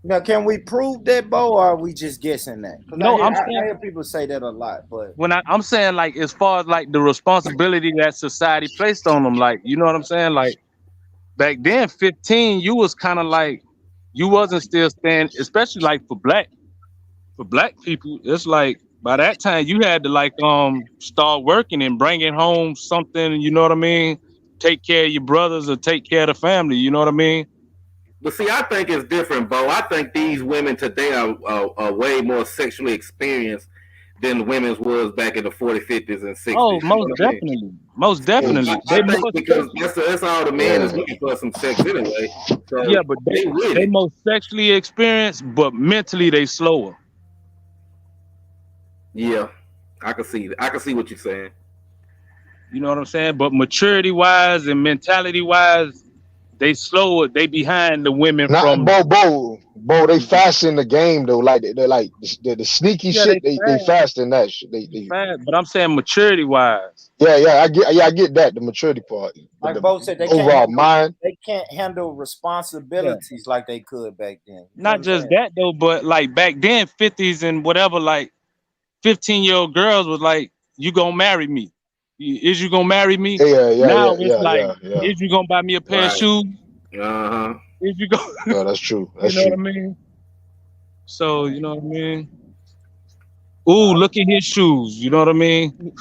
Speaker 4: Now, can we prove that, Bo, or are we just guessing that? Because
Speaker 12: No, I'm
Speaker 4: I
Speaker 12: saying
Speaker 4: hear people say that a lot, but
Speaker 12: when I'm saying, like, as far as like the responsibility that society placed on them, like, you know what I'm saying? Like, back then, 15, you was kind of like, you wasn't still staying, especially like for black people. It's like by that time you had to like start working and bringing home something. You know what I mean? Take care of your brothers or take care of the family. You know what I mean?
Speaker 11: But see, I think it's different, Bo. I think these women today are way more sexually experienced than the women's was back in the 40s, 50s, and 60s.
Speaker 12: Oh,
Speaker 11: You know
Speaker 12: most
Speaker 11: what I mean?
Speaker 12: definitely, most definitely.
Speaker 11: I
Speaker 12: They
Speaker 11: think
Speaker 12: most
Speaker 11: because that's all the man is
Speaker 9: Yeah.
Speaker 11: looking for, some sex anyway. So
Speaker 12: yeah, but
Speaker 11: they with
Speaker 12: they
Speaker 11: it.
Speaker 12: most sexually experienced, but mentally they slower.
Speaker 11: Yeah, I can see. I can see what you're saying.
Speaker 12: You know what I'm saying? But maturity wise and mentality wise, they slower. They behind the women
Speaker 9: Not
Speaker 12: from.
Speaker 9: Bo. They fast in the game though. Like they're like the sneaky
Speaker 12: Yeah,
Speaker 9: shit.
Speaker 12: they
Speaker 9: They
Speaker 12: fast,
Speaker 9: fast in that shit. They
Speaker 12: fast. But I'm saying maturity wise.
Speaker 9: yeah. I get that, the maturity part, but
Speaker 4: like
Speaker 9: the
Speaker 4: Bo said,
Speaker 9: overall mind.
Speaker 4: they can't handle
Speaker 12: Yeah.
Speaker 4: responsibilities like they could back then. You know what
Speaker 12: Not
Speaker 4: I'm
Speaker 12: just
Speaker 4: saying?
Speaker 12: that though, but like back then, 50s and whatever, like 15-year-old girls was like, "You gonna marry me? Is you gonna marry me?" Now it's like,
Speaker 9: Yeah.
Speaker 12: "Is you gonna buy me a pair of
Speaker 11: Right.
Speaker 12: shoes?
Speaker 11: Uh huh.
Speaker 12: Is you go?"
Speaker 9: Yeah, that's true.
Speaker 12: You
Speaker 9: That's
Speaker 12: know what I
Speaker 9: true.
Speaker 12: mean? So you know what I mean? Ooh, look at his shoes. You know what I mean?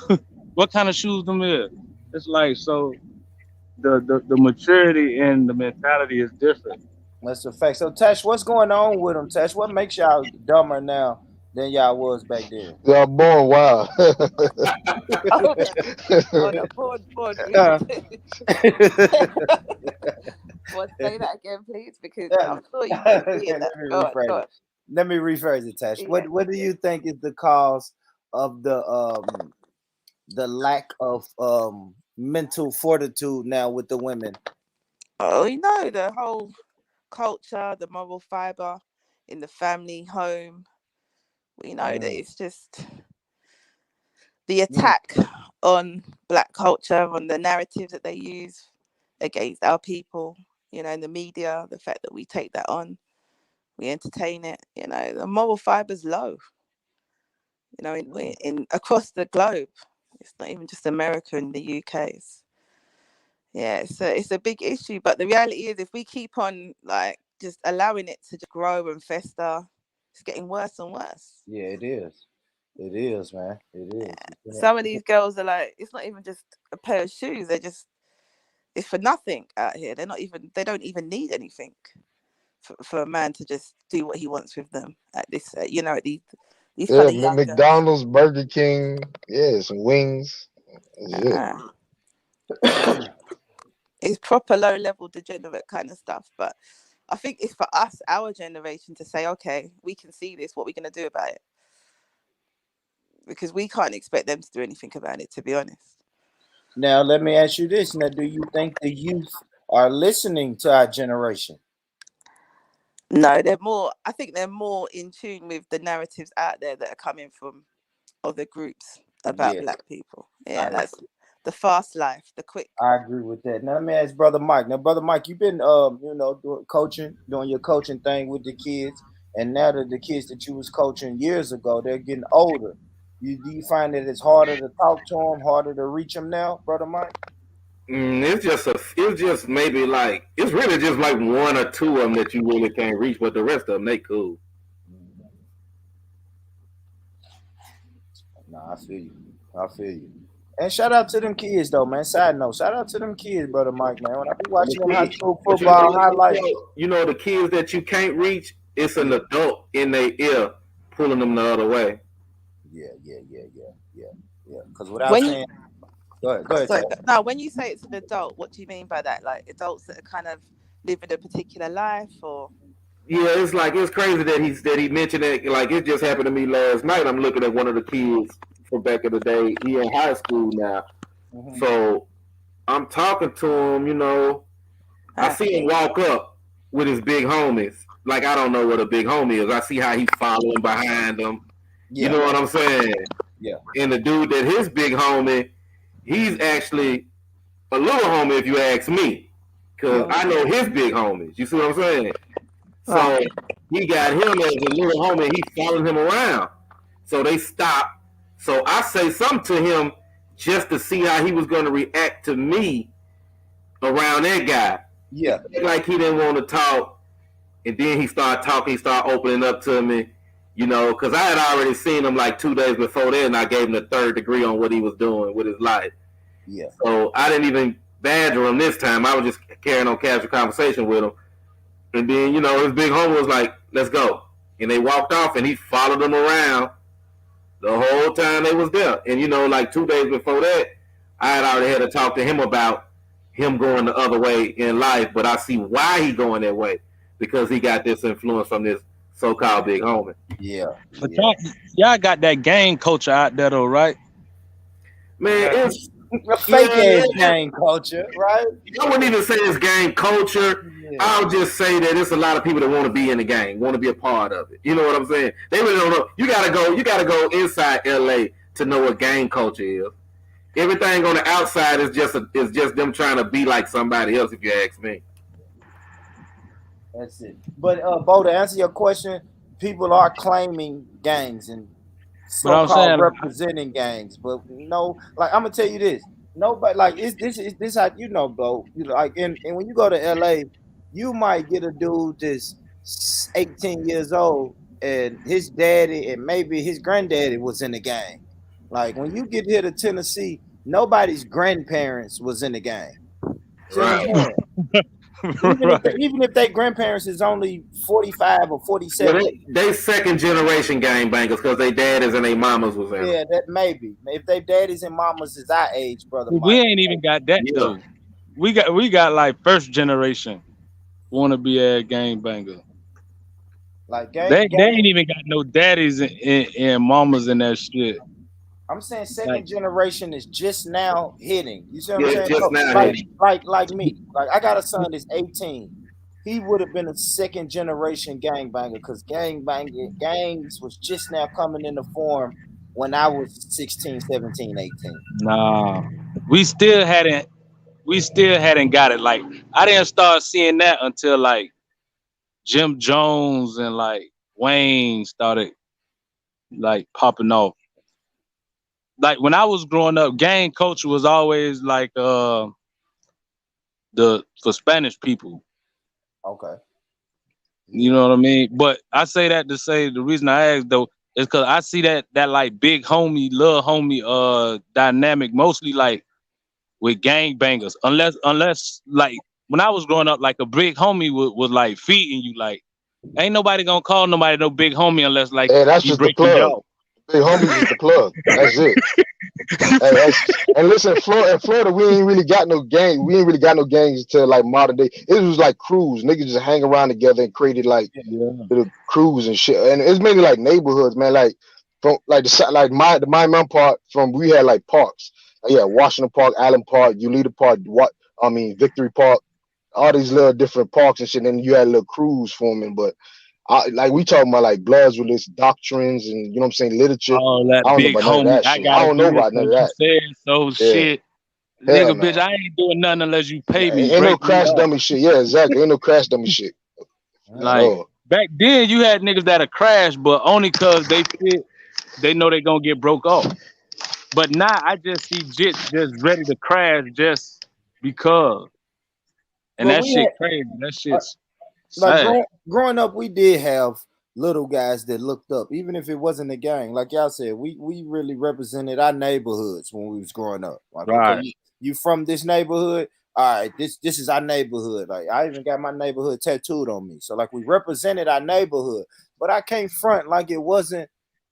Speaker 12: What kind of shoes them is? It's like so the maturity and the mentality is different.
Speaker 4: That's a fact. So, Tash, what's going on with them, Tash? What makes y'all dumber now than y'all was back then?
Speaker 9: Y'all born wild.
Speaker 13: Hold on, pause.
Speaker 4: Uh,
Speaker 13: What, say that again, please, because
Speaker 4: let
Speaker 13: I'm sure you've been
Speaker 4: me
Speaker 13: seeing that. Go on,
Speaker 4: rephrase
Speaker 13: go on.
Speaker 4: it. Let me rephrase it, Tash.
Speaker 13: Yeah.
Speaker 4: What do you think is the cause of the lack of mental fortitude now with the women?
Speaker 13: Oh, you know, the whole culture, the moral fiber in the family home. We know that it's just the attack on black culture, on the narrative that they use against our people, you know, in the media, the fact that we take that on, we entertain it, you know, the moral fiber's low, you know, in across the globe. It's not even just America and the UK. It's a big issue. But the reality is, if we keep on like just allowing it to just grow and fester, it's getting worse and worse.
Speaker 4: Yeah, it is. It is, man. It is.
Speaker 13: Some of these girls are like, it's not even just a pair of shoes. It's for nothing out here. They don't even need anything for a man to just do what he wants with them at this, you know, at these kind
Speaker 9: Yeah,
Speaker 13: of young girls.
Speaker 9: McDonald's, Burger King, yeah, some wings.
Speaker 13: It's proper low level degenerate kind of stuff. But I think it's for us, our generation, to say, okay, we can see this. What are we going to do about it? Because we can't expect them to do anything about it, to be honest.
Speaker 4: Now, let me ask you this. Now, do you think the youth are listening to our generation?
Speaker 13: No, I think they're more in tune with the narratives out there that are coming from other groups about black people. Yeah, that's the fast life, the quick.
Speaker 4: I agree with that. Now, let me ask Brother Mike. Now, Brother Mike, you've been, doing your coaching thing with the kids. And now that the kids that you was coaching years ago, they're getting older. Do you find that it's harder to talk to them, harder to reach them now, Brother Mike?
Speaker 11: It's just maybe like, it's really just like one or two of them that you really can't reach, but the rest of them, they cool.
Speaker 4: No, I feel you. And shout out to them kids though, man. Side note, shout out to them kids, Brother Mike, man. When I be watching them high school football highlights,
Speaker 11: you know, the kids that you can't reach, it's an adult in their ear pulling them the other way.
Speaker 4: Yeah. Because without saying, go ahead.
Speaker 13: Sorry, now, when you say it's an adult, what do you mean by that? Like adults that are kind of living a particular life, or?
Speaker 11: Yeah, it's crazy that he mentioned it. Like, it just happened to me last night. I'm looking at one of the kids from back in the day. He in high school now. So I'm talking to him, you know. I see him walk up with his big homies. Like, I don't know what a big homie is. I see how he's following behind them. You know what I'm saying?
Speaker 4: Yeah.
Speaker 11: And the dude that his big homie, he's actually a little homie if you ask me, because I know his big homies. You see what I'm saying? So he got him as a little homie. He following him around. So they stopped. So I say something to him just to see how he was going to react to me around that guy.
Speaker 4: Yeah.
Speaker 11: Like he didn't want to talk. And then he started talking. He started opening up to me, you know, because I had already seen him like 2 days before that, and I gave him the third degree on what he was doing with his life.
Speaker 4: Yeah.
Speaker 11: So I didn't even badger him this time. I was just carrying on casual conversation with him. And then, you know, his big homie was like, let's go. And they walked off, and he followed them around the whole time they was there. And, you know, like 2 days before that, I had already had to talk to him about him going the other way in life, but I see why he going that way, because he got this influence from this so-called big homie.
Speaker 4: Yeah.
Speaker 12: But y'all got that gang culture out there though, right?
Speaker 11: Man, it's
Speaker 4: a fake ass gang culture, right?
Speaker 11: I wouldn't even say it's gang culture.
Speaker 4: Yeah.
Speaker 11: I'll just say that it's a lot of people that want to be in the gang, want to be a part of it. You know what I'm saying? They really don't know. You gotta go inside LA to know what gang culture is. Everything on the outside is just them trying to be like somebody else, if you ask me.
Speaker 4: That's it. But Bo, to answer your question, people are claiming gangs and so-called representing gangs, but no, like I'm gonna tell you this: nobody like this how you know, Bo. You know, like and when you go to LA, you might get a dude that's 18 years old and his daddy and maybe his granddaddy was in the gang. Like when you get here to Tennessee, nobody's grandparents was in the gang.
Speaker 11: Right.
Speaker 4: Even if their grandparents is only 45 or 47,
Speaker 11: they second generation gang bangers because their daddies and their mamas was in.
Speaker 4: Yeah, that maybe if their daddies and mamas is our age, brother.
Speaker 12: We ain't even got that though. We got like first generation wanna be a gang banger.
Speaker 4: Like
Speaker 12: they ain't even got no daddies and mamas in that shit.
Speaker 4: I'm saying second generation is just now hitting. You see what I'm saying?
Speaker 11: Just now hitting.
Speaker 4: Like me. Like I got a son that's 18. He would have been a second generation gangbanger because gangs was just now coming into form when I was 16, 17, 18.
Speaker 12: Nah. We still hadn't got it. Like I didn't start seeing that until like Jim Jones and like Wayne started like popping off. Like when I was growing up, gang culture was always like for Spanish people.
Speaker 4: Okay.
Speaker 12: You know what I mean? But I say that to say the reason I asked though is because I see that like big homie, little homie dynamic mostly like with gang bangers. Unless like when I was growing up, like a big homie was like feeding you. Like ain't nobody gonna call nobody no big homie unless like
Speaker 9: that's just the plug. Big homies is the plug. That's it. And listen, in Florida, we ain't really got no gang. We ain't really got no gangs until like modern day. It was like crews. Niggas just hang around together and created like little crews and shit. And it's mainly like neighborhoods, man. Like from like the my part from we had like parks. Washington Park, Allen Park, Ulita Park, Victory Park, all these little different parks and shit. And then you had little crews forming, but. Like we talking about like Bloods with this doctrines and you know what I'm saying, literature.
Speaker 12: Oh, that
Speaker 9: I don't
Speaker 12: big
Speaker 9: know about none of that shit. I don't know about none of that.
Speaker 12: Shit. Nigga, bitch, I ain't doing nothing unless you pay me.
Speaker 9: Ain't no crash dummy shit. Yeah, exactly. Ain't no crash dummy shit.
Speaker 12: Like back then you had niggas that'll crash, but only cause they know they gonna get broke off. But now I just see jits just ready to crash just because. And that shit crazy. That shit's
Speaker 4: like growing up, we did have little guys that looked up, even if it wasn't a gang. Like y'all said, we really represented our neighborhoods when we was growing up. Like,
Speaker 12: right.
Speaker 4: Okay, you from this neighborhood? All right, this is our neighborhood. Like I even got my neighborhood tattooed on me. So like we represented our neighborhood, but I can't front like it wasn't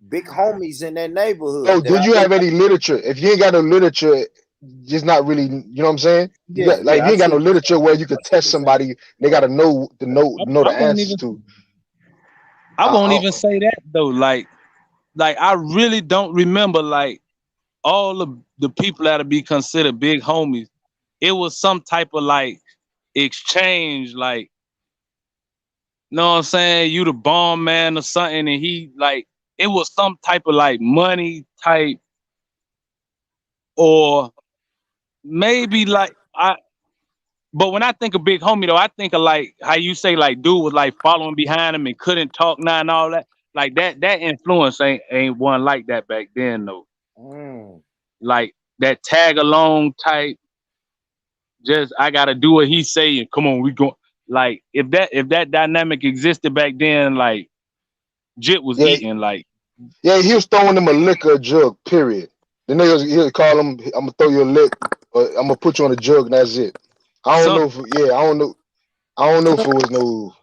Speaker 4: big homies in that neighborhood.
Speaker 9: Oh, did you have any literature? If you ain't got no literature, just not really, you know what I'm saying? You ain't got no literature where you could test somebody. They got to know the answers to.
Speaker 12: I won't even say that though. Like I really don't remember like all of the people that'll be considered big homies. It was some type of like exchange, like, you know what I'm saying? You the bomb man or something, and he like it was some type of like money type, or maybe like but when I think of Big Homie though, I think of like how you say like dude was like following behind him and couldn't talk now and all that. Like that influence ain't one like that back then though. Like that tag along type, just I gotta do what he say and come on, we go. Like if that dynamic existed back then, like Jit was
Speaker 9: Yeah,
Speaker 12: eating like
Speaker 9: yeah, he was throwing them a liquor jug, period. The niggas, he'll call him, I'm gonna throw you a lick, or I'm gonna put you on a jug, and that's it. I don't know if, I don't know if it was no,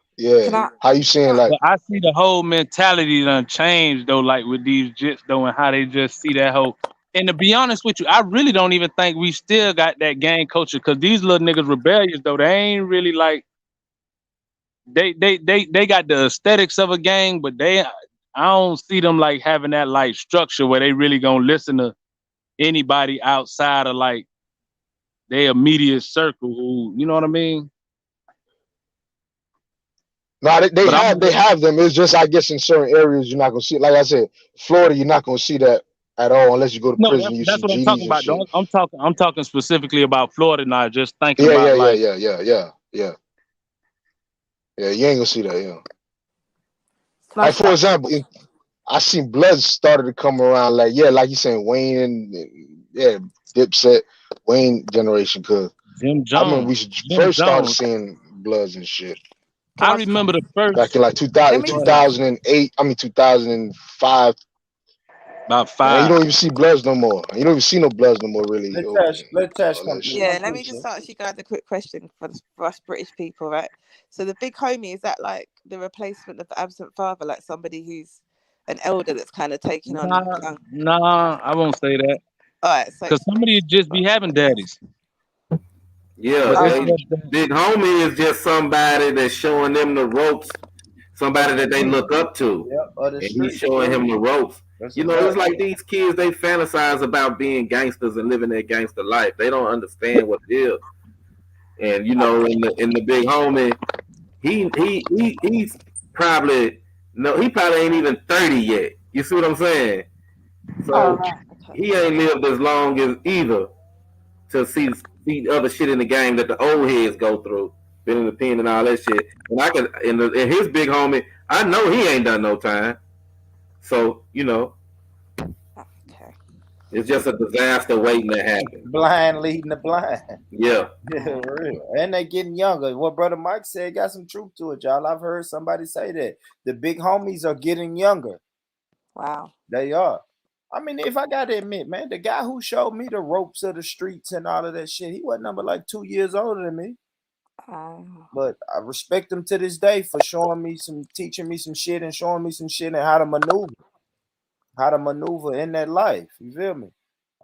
Speaker 9: how you saying like,
Speaker 12: but I see the whole mentality done changed though, like with these Jits though, and how they just see that whole. And to be honest with you, I really don't even think we still got that gang culture, because these little niggas rebellious though. They ain't really like they got the aesthetics of a gang, but I don't see them like having that like structure where they really gonna listen to anybody outside of like their immediate circle who, you know what I mean?
Speaker 9: no, they have them. It's just, I guess, in certain areas you're not gonna see. Like I said, Florida, you're not gonna see that at all unless you go to
Speaker 12: No,
Speaker 9: prison. You
Speaker 12: that's
Speaker 9: see
Speaker 12: what I'm
Speaker 9: GDs
Speaker 12: talking
Speaker 9: and
Speaker 12: about.
Speaker 9: shit.
Speaker 12: I'm talking specifically about Florida now. Just thinking
Speaker 9: Yeah.
Speaker 12: about like
Speaker 9: Yeah, you ain't gonna see that. Yeah. Like for example, I seen Bloods started to come around. Like like you saying, Wayne and Dipset, Wayne generation. Cause
Speaker 12: Jim
Speaker 9: I remember
Speaker 12: Jones.
Speaker 9: we first started seeing Bloods and shit.
Speaker 12: I remember the first
Speaker 9: back in like 2008. I mean 2005.
Speaker 12: About 5.
Speaker 9: And you don't even see Bloods no more. You don't even see no Bloods no more. Really.
Speaker 4: Let Tash come.
Speaker 13: Yeah, let me just ask you guys a quick question for us British people, right? So the Big Homie, is that like the replacement of the absent father, like somebody who's an elder that's kind of taking on?
Speaker 12: Nah, I won't say that.
Speaker 13: All right, so
Speaker 12: because somebody just be having daddies.
Speaker 11: Yeah, Big Homie is just somebody that's showing them the ropes, somebody that they look up to, and he's showing him the ropes. You know, it's like these kids, they fantasize about being gangsters and living their gangster life. They don't understand what it is. And you know, in the Big Homie, he's probably he probably ain't even 30 yet. You see what I'm saying? So he ain't lived as long as either to see other shit in the game that the old heads go through, been in the pen and all that shit. And I can in his Big Homie, I know he ain't done no time. So you know, it's just a disaster waiting to happen.
Speaker 4: Blind leading the blind.
Speaker 11: Yeah.
Speaker 4: Yeah, real. And they getting younger. What Brother Mike said got some truth to it, y'all. I've heard somebody say that the big homies are getting younger.
Speaker 13: Wow.
Speaker 4: They are. I mean, if I gotta admit, man, the guy who showed me the ropes of the streets and all of that shit, he wasn't number like 2 years older than me. But I respect him to this day for teaching me some shit and showing me some shit and how to maneuver in that life. You feel me?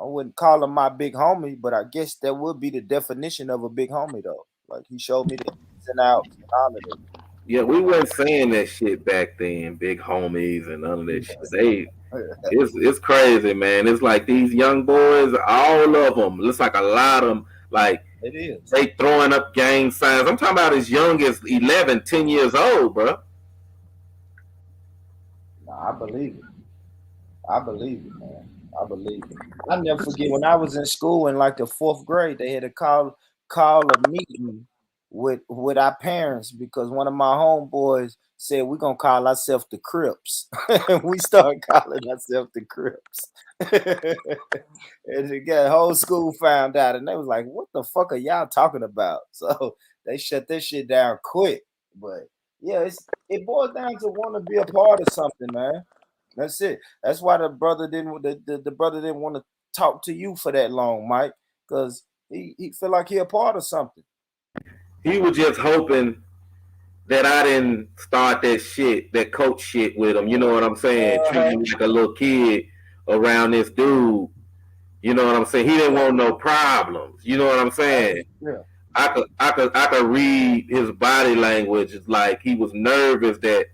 Speaker 4: I wouldn't call him my big homie, but I guess that would be the definition of a big homie, though. Like he showed me the ins and outs and all of it.
Speaker 11: Yeah, we weren't saying that shit back then, big homies and none of that shit. It's crazy, man. It's like these young boys, all of them. Looks like a lot of them. Like
Speaker 4: it is.
Speaker 11: They throwing up gang signs. I'm talking about as young as 11, 10 years old, bro.
Speaker 4: Nah, I believe it. I believe it, man. I believe it. I never forget when I was in school in like the 4th grade, they had to call a meeting with our parents because one of my homeboys said we're gonna call ourselves the Crips. And we started calling ourselves the Crips. And the whole school found out and they was like, what the fuck are y'all talking about? So they shut this shit down quick. But yeah, it boils down to want to be a part of something, man. That's it. That's why the brother didn't want to talk to you for that long, Mike, because he feel like he a part of something.
Speaker 11: He was just hoping that I didn't start that coach shit with him. You know what I'm saying? Treating me like a little kid around this dude. You know what I'm saying? He didn't want no problems. You know what I'm saying?
Speaker 4: Yeah.
Speaker 11: I could read his body language. It's like he was nervous that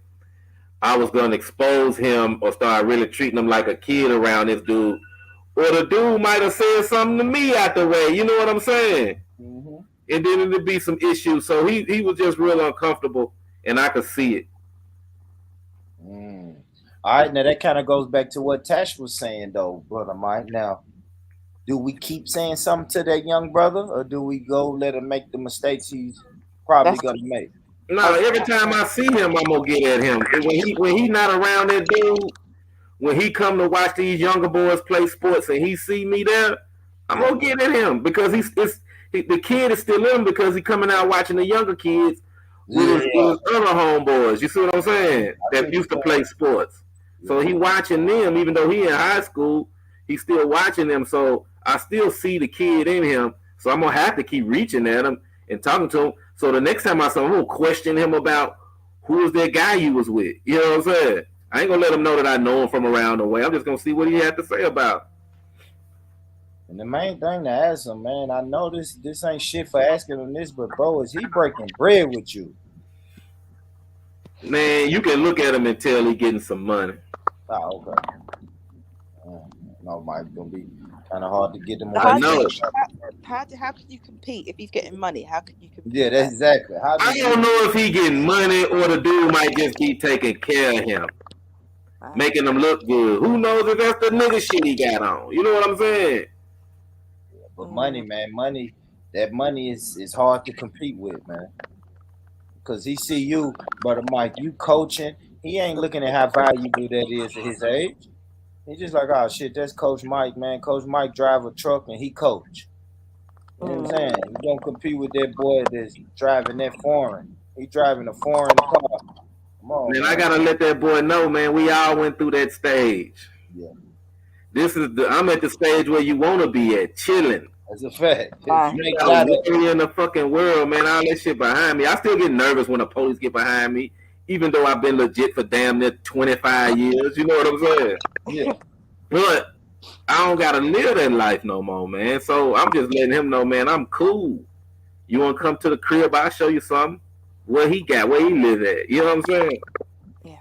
Speaker 11: I was going to expose him or start really treating him like a kid around this dude. Or the dude might have said something to me out the way. You know what I'm saying?
Speaker 4: Mm-hmm.
Speaker 11: And then it'd be some issues. So he was just real uncomfortable, and I could see it.
Speaker 4: All right, now that kind of goes back to what Tash was saying, though, brother Mike. Now, do we keep saying something to that young brother, or do we go let him make the mistakes he's probably gonna make?
Speaker 11: No, every time I see him, I'm gonna get at him. When he not around that dude, when he come to watch these younger boys play sports and he see me there, I'm gonna get at him because the kid is still in him because he coming out watching the younger kids with his other homeboys. You see what I'm saying? That used to play sports. So he watching them, even though he in high school, he's still watching them. So I still see the kid in him. So I'm gonna have to keep reaching at him and talking to him. So the next time I saw him, I'm gonna question him about who was that guy you was with. You know what I'm saying? I ain't gonna let him know that I know him from around the way. I'm just gonna see what he had to say about.
Speaker 4: And the main thing to ask him, man, I know this ain't shit for asking him this, but bro, is he breaking bread with you?
Speaker 11: Man, you can look at him and tell he getting some money.
Speaker 4: Oh, okay. No, Mike, gonna be kind of hard to get him.
Speaker 11: I know.
Speaker 13: How can you compete if he's getting money? How can you compete?
Speaker 4: Yeah, that's exactly.
Speaker 11: I don't know if he getting money or the dude might just be taking care of him, making him look good. Who knows if that's the nigga shit he got on? You know what I'm saying?
Speaker 4: Yeah, but money, man, that money is hard to compete with, man. Because he see you, brother Mike, you coaching. He ain't looking at how valuable that is at his age. He's just like, oh shit, that's Coach Mike, man. Coach Mike drive a truck and he coach. You know what I'm saying? You don't compete with that boy that's driving that foreign. He driving a foreign car. Come on,
Speaker 11: man. I gotta let that boy know, man. We all went through that stage.
Speaker 4: Yeah.
Speaker 11: I'm at the stage where you want to be at, chilling.
Speaker 4: That's a fact.
Speaker 11: You gotta in the fucking world, man. All that shit behind me. I still get nervous when the police get behind me, even though I've been legit for damn near 25 years. You know what I'm saying?
Speaker 4: Yeah.
Speaker 11: But I don't gotta live that life no more, man. So I'm just letting him know, man, I'm cool. You wanna come to the crib, I'll show you something. What he got, where he live at. You know what I'm saying?
Speaker 13: Yeah.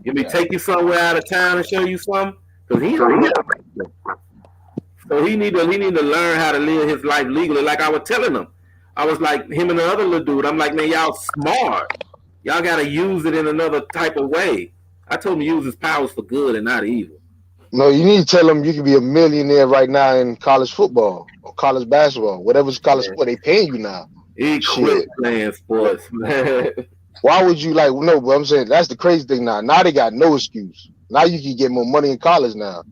Speaker 11: Let me take you somewhere out of town and show you something. Cause he don't know. So he need to learn how to live his life legally. Like I was telling him. I was like, him and the other little dude, I'm like, man, y'all smart. Y'all gotta use it in another type of way. I told him to use his powers for good and not evil.
Speaker 9: No, you need to tell them you can be a millionaire right now in college football or college basketball, whatever's college sport. They paying you now.
Speaker 11: He quit playing sports, man.
Speaker 9: Why would you like? No, but I'm saying that's the crazy thing now. Now they got no excuse. Now you can get more money in college now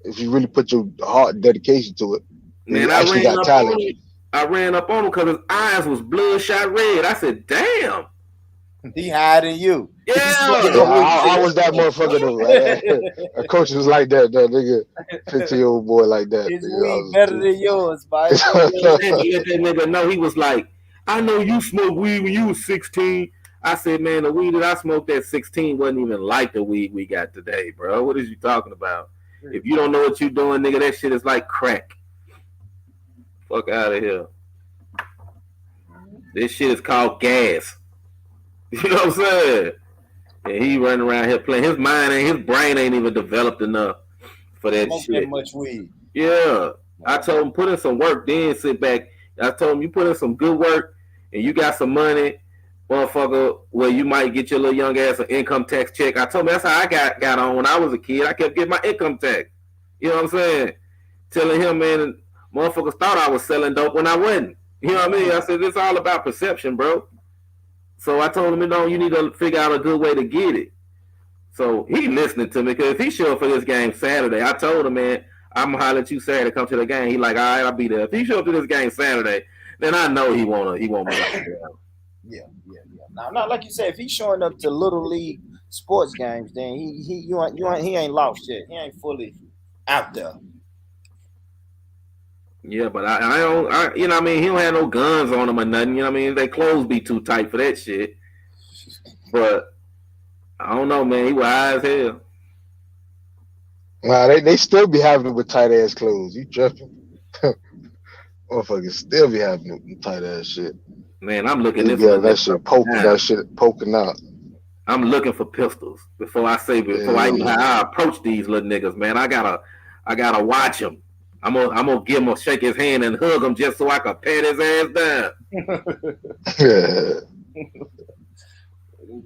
Speaker 9: if you really put your heart and dedication to it.
Speaker 11: Man, I ran up on him because his eyes was bloodshot red. I said, "Damn."
Speaker 4: He hiding you.
Speaker 11: Yeah,
Speaker 9: I was that motherfucker though. A coach was like that nigga, 15-year-old boy like that.
Speaker 4: His weed better than yours, Mike.
Speaker 11: Let that nigga know. He was like, I know you smoked weed when you was 16. I said, man, the weed that I smoked at 16 wasn't even like the weed we got today, bro. What is you talking about? If you don't know what you doing, nigga, that shit is like crack. Fuck out of here. This shit is called gas. You know what I'm saying? And he running around here playing. His brain ain't even developed enough for that shit.
Speaker 4: That much weed.
Speaker 11: Yeah. I told him put in some work, then sit back. I told him you put in some good work and you got some money, motherfucker, where you might get your little young ass an income tax check. I told him that's how I got on when I was a kid. I kept getting my income tax. You know what I'm saying? Telling him, man, motherfuckers thought I was selling dope when I wasn't. You know what I mean? I said, it's all about perception, bro. So I told him, you need to figure out a good way to get it. So he listening to me because if he show up for this game Saturday, I told him, man, I'm gonna holler at you Saturday, come to the game. He like, all right, I'll be there. If he show up to this game Saturday, then I know he won't me.
Speaker 4: Yeah. Now, like you said, if he's showing up to little league sports games, then he ain't lost yet. He ain't fully out there.
Speaker 11: Yeah, but I don't, you know what I mean? He don't have no guns on him or nothing. You know what I mean? They clothes be too tight for that shit. But I don't know, man. He was high as hell.
Speaker 9: Nah, they still be having it with tight ass clothes. You tripping? Motherfuckers still be having it with tight ass shit.
Speaker 11: Man, I'm looking
Speaker 9: at that shit poking out.
Speaker 11: I'm looking for pistols before I approach these little niggas, man. I gotta watch them. I'm gonna give him shake his hand and hug him just so I can pat his ass down.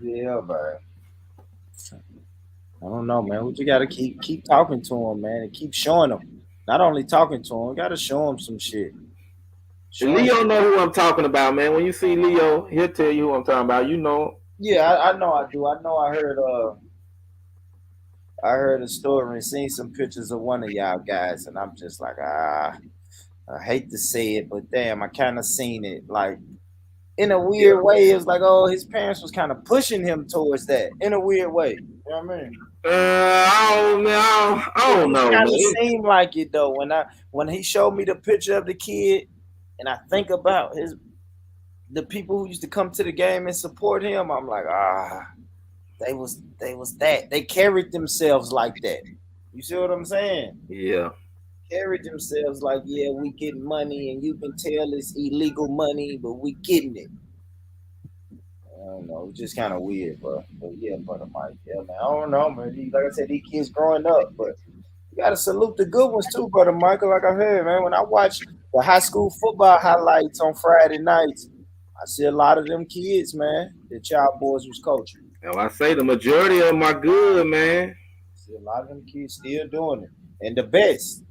Speaker 4: Yeah, man. I don't know, man. We just gotta keep talking to him, man, and keep showing him. Not only talking to him, we gotta show him some shit.
Speaker 11: Leo know who I'm talking about, man. When you see Leo, he'll tell you who I'm talking about. You know.
Speaker 4: Yeah, I know I do. I know I heard a story and seen some pictures of one of y'all guys, and I'm just like, I hate to say it, but damn, I kind of seen it. Like, in a weird way, it was like, oh, his parents was kind of pushing him towards that in a weird way. You know what I mean?
Speaker 11: I don't know.
Speaker 4: It kind of seemed like it though when he showed me the picture of the kid, and I think about the people who used to come to the game and support him. I'm like, they was that. They carried themselves like that. You see what I'm saying?
Speaker 11: Yeah.
Speaker 4: Carried themselves like, yeah, we getting money, and you can tell it's illegal money, but we getting it. I don't know, it's just kind of weird, bro. But yeah, brother Mike, yeah, man. I don't know, man. Like I said, these kids growing up, but you gotta salute the good ones too, brother Michael. Like I heard, man, when I watch the high school football highlights on Friday nights, I see a lot of them kids, man, that y'all boys was coaching.
Speaker 11: Now I say the majority of them are good, man.
Speaker 4: I see a lot of them kids still doing it, and the best.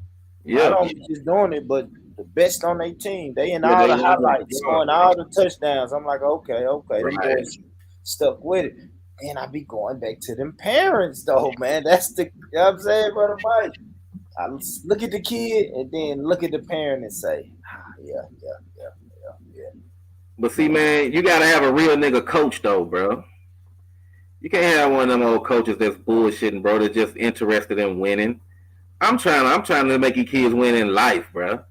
Speaker 11: Yeah,
Speaker 4: not only just doing it, but the best on their team. They in all the highlights, scoring all the touchdowns. I'm like, okay, them boys stuck with it. And I be going back to them parents, though, man. That's the, you know what I'm saying, brother Mike? I look at the kid and then look at the parent and say, yeah.
Speaker 11: But see, man, you gotta have a real nigga coach, though, bro. You can't have one of them old coaches that's bullshitting, bro. That's just interested in winning. I'm trying to make you kids win in life, bro.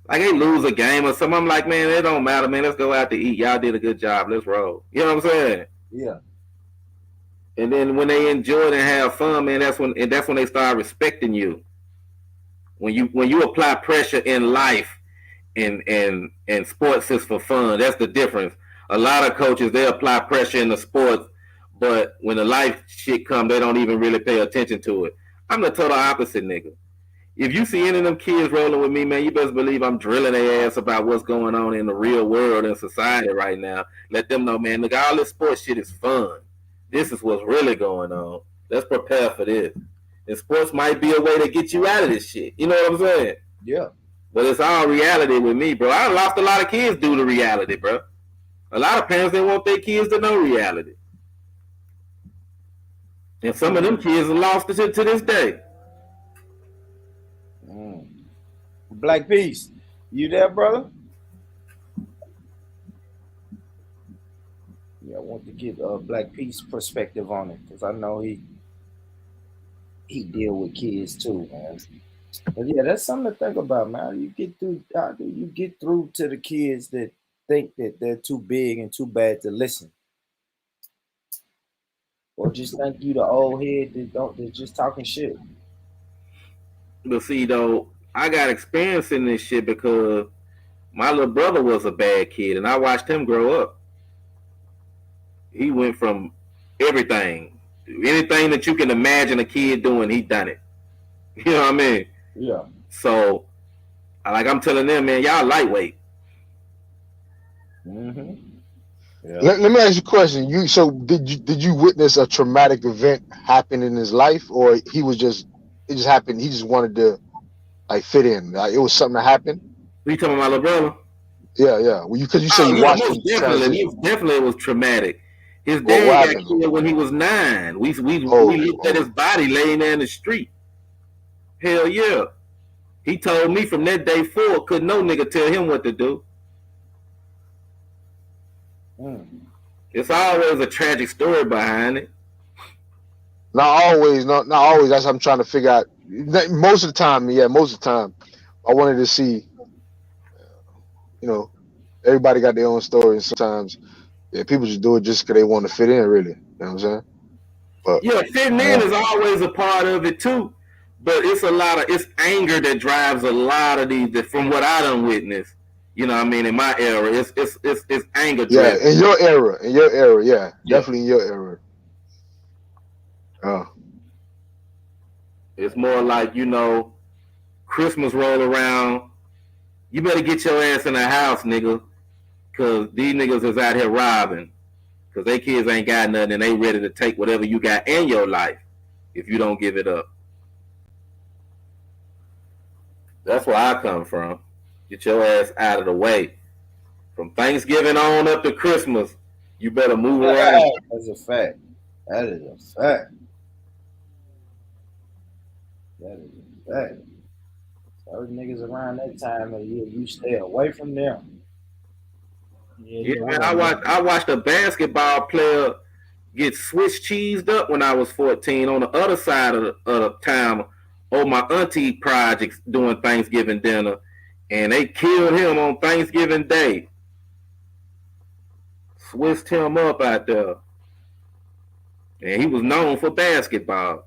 Speaker 11: Like they lose a game or something, I'm like, man, it don't matter, man. Let's go out to eat. Y'all did a good job. Let's roll. You know what I'm saying?
Speaker 4: Yeah.
Speaker 11: And then when they enjoy it and have fun, man, that's when they start respecting you. When you apply pressure in life and sports is for fun, that's the difference. A lot of coaches, they apply pressure in the sports, but when the life shit come, they don't even really pay attention to it. I'm the total opposite nigga. If you see any of them kids rolling with me, man, you best believe I'm drilling their ass about what's going on in the real world and society right now. Let them know, man, look, all this sports shit is fun. This is what's really going on. Let's prepare for this. And sports might be a way to get you out of this shit. You know what I'm saying?
Speaker 4: Yeah.
Speaker 11: But it's all reality with me, bro. I lost a lot of kids due to reality, bro. A lot of parents, they want their kids to know reality. And some of them kids are lost it to this day.
Speaker 4: Black Peace, you there, brother? Yeah, I want to get Black Peace perspective on it because I know he deal with kids too, man. But yeah, that's something to think about, man. How do you get through to the kids that think that they're too big and too bad to listen? Or just think you the old head that's just talking shit.
Speaker 11: But see, though, I got experience in this shit because my little brother was a bad kid, and I watched him grow up. He went from everything, anything that you can imagine a kid doing, he done it. You know what I mean?
Speaker 4: Yeah.
Speaker 11: So, I'm telling them, man, y'all lightweight.
Speaker 4: Mm-hmm.
Speaker 9: Yeah. Let me ask you a question. Did you witness a traumatic event happen in his life, or it just happened? He just wanted to fit in. Like, it was something that happened.
Speaker 11: Are you talking about my little brother?
Speaker 9: Yeah. Well, because you say you watched him transition.
Speaker 11: Definitely, it was traumatic. His dad got killed when he was 9. We looked at his body laying there in the street. Hell yeah. He told me from that day forward, couldn't no nigga tell him what to do. It's always a tragic story behind it.
Speaker 9: Not always. That's what I'm trying to figure out. Most of the time, I wanted to see, everybody got their own story, and sometimes people just do it just because they want to fit in, really. You know what I'm saying? But
Speaker 11: yeah, fitting in is always a part of it too. But it's anger that drives a lot of these, from what I done witnessed. You know what I mean? In my era, it's anger driven.
Speaker 9: Yeah, in your era, yeah. Definitely in your era.
Speaker 11: It's more like, Christmas roll around, you better get your ass in the house, nigga, because these niggas is out here robbing, because they kids ain't got nothing and they ready to take whatever you got in your life. if you don't give it up. That's where I come from. Get your ass out of the way. From Thanksgiving on up to Christmas, you better move around.
Speaker 4: That's a fact. That is a fact. That is a fact. Those niggas around that time of the year, you stay away from them.
Speaker 11: Yeah, man, I watched a basketball player get Swiss cheesed up when I was 14 on the other side of the town on my auntie projects doing Thanksgiving dinner, and they killed him on Thanksgiving Day. Swissed him up out there. And he was known for basketball.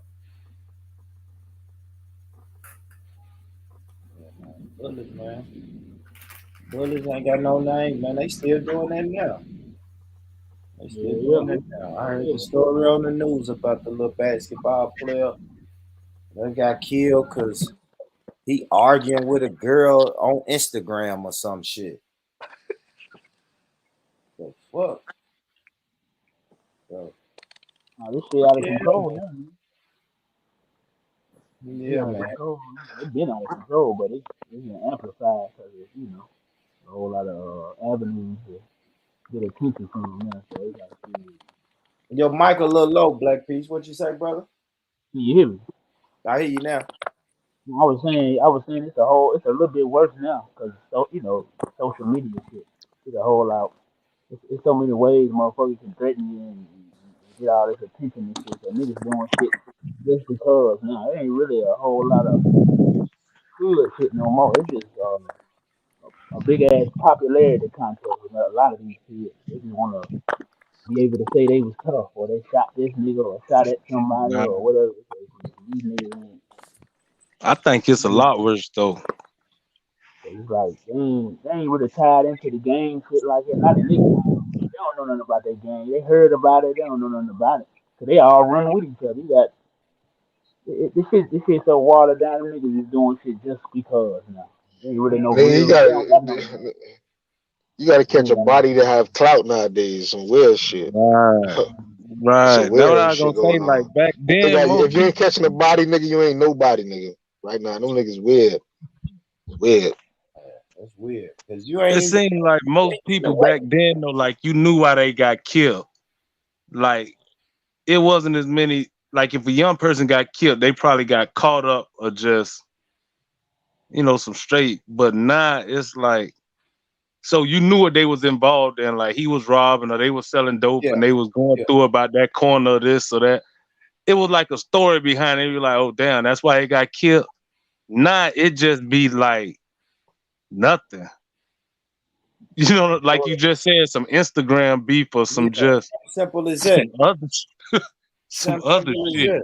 Speaker 4: Bullets, man. Bullets ain't got no name, man. They still doing that now. They still doing that now. I heard the story on the news about the little basketball player that got killed because he arguing with a girl on Instagram or some shit. The fuck? Bro.
Speaker 5: This shit out of control now.
Speaker 4: Yeah, man.
Speaker 5: It's been out of control, but it's been amplified because a whole lot of avenues to get attention from them now. So they got to see.
Speaker 4: Your mic a little low, Black Peace. What you say, brother?
Speaker 5: Can you hear me?
Speaker 4: I hear you now.
Speaker 5: I was saying it's a little bit worse now because social media shit. It's a whole lot. It's so many ways motherfuckers can threaten you and get all this attention and shit. So niggas doing shit just because now. It ain't really a whole lot of good shit no more. It's just a big ass popularity contest with a lot of these kids. They just want to be able to say they was tough or they shot this nigga or shot at somebody or whatever. These niggas ain't.
Speaker 12: I think it's a lot worse though.
Speaker 5: It's like they ain't really tied into the game shit like that. Not the niggas. They don't know nothing about that game. They heard about it. They don't know nothing about it. Cause they all run with each other. You got this shit so watered down. Them niggas is doing shit just because now. They ain't really no real.
Speaker 9: You gotta catch a body to have clout nowadays. Some weird shit.
Speaker 12: Right.
Speaker 9: Some weird
Speaker 12: That's what I was
Speaker 9: shit
Speaker 12: gonna say.
Speaker 9: going
Speaker 12: Like
Speaker 9: on.
Speaker 12: back then,
Speaker 9: If you ain't catching a body, nigga, you ain't nobody, nigga. Right now, them niggas weird. It's weird.
Speaker 4: That's weird. Cause you ain't.
Speaker 12: It seemed like most people back then, though, like you knew why they got killed. Like it wasn't as many. Like if a young person got killed, they probably got caught up or just, some straight. But now it's like, so you knew what they was involved in. Like he was robbing or they was selling dope and they was going through about that corner of this or that. It was like a story behind it. You're like, oh damn, that's why he got killed. Nah, it just be like nothing. Like you just said, some Instagram beef or some just
Speaker 4: simple as that.
Speaker 12: Some other shit.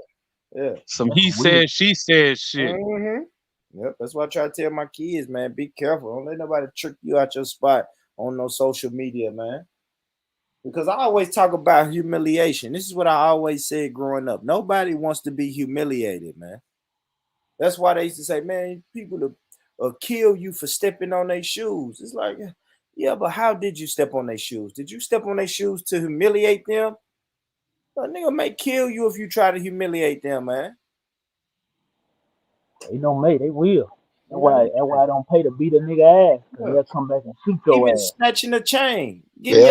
Speaker 4: Yeah.
Speaker 12: Some he said, she said shit.
Speaker 4: Mm-hmm. Yep. That's why I try to tell my kids, man, be careful. Don't let nobody trick you out your spot on no social media, man. Because I always talk about humiliation. This is what I always said growing up. Nobody wants to be humiliated, man. That's why they used to say, man, people will kill you for stepping on their shoes. It's like, yeah, but how did you step on their shoes? Did you step on their shoes to humiliate them? A nigga may kill you if you try to humiliate them, man.
Speaker 5: They don't make, they will. That's why I don't pay to beat a nigga ass. Cause they'll come back and shoot your ass.
Speaker 4: Snatching a chain. Getting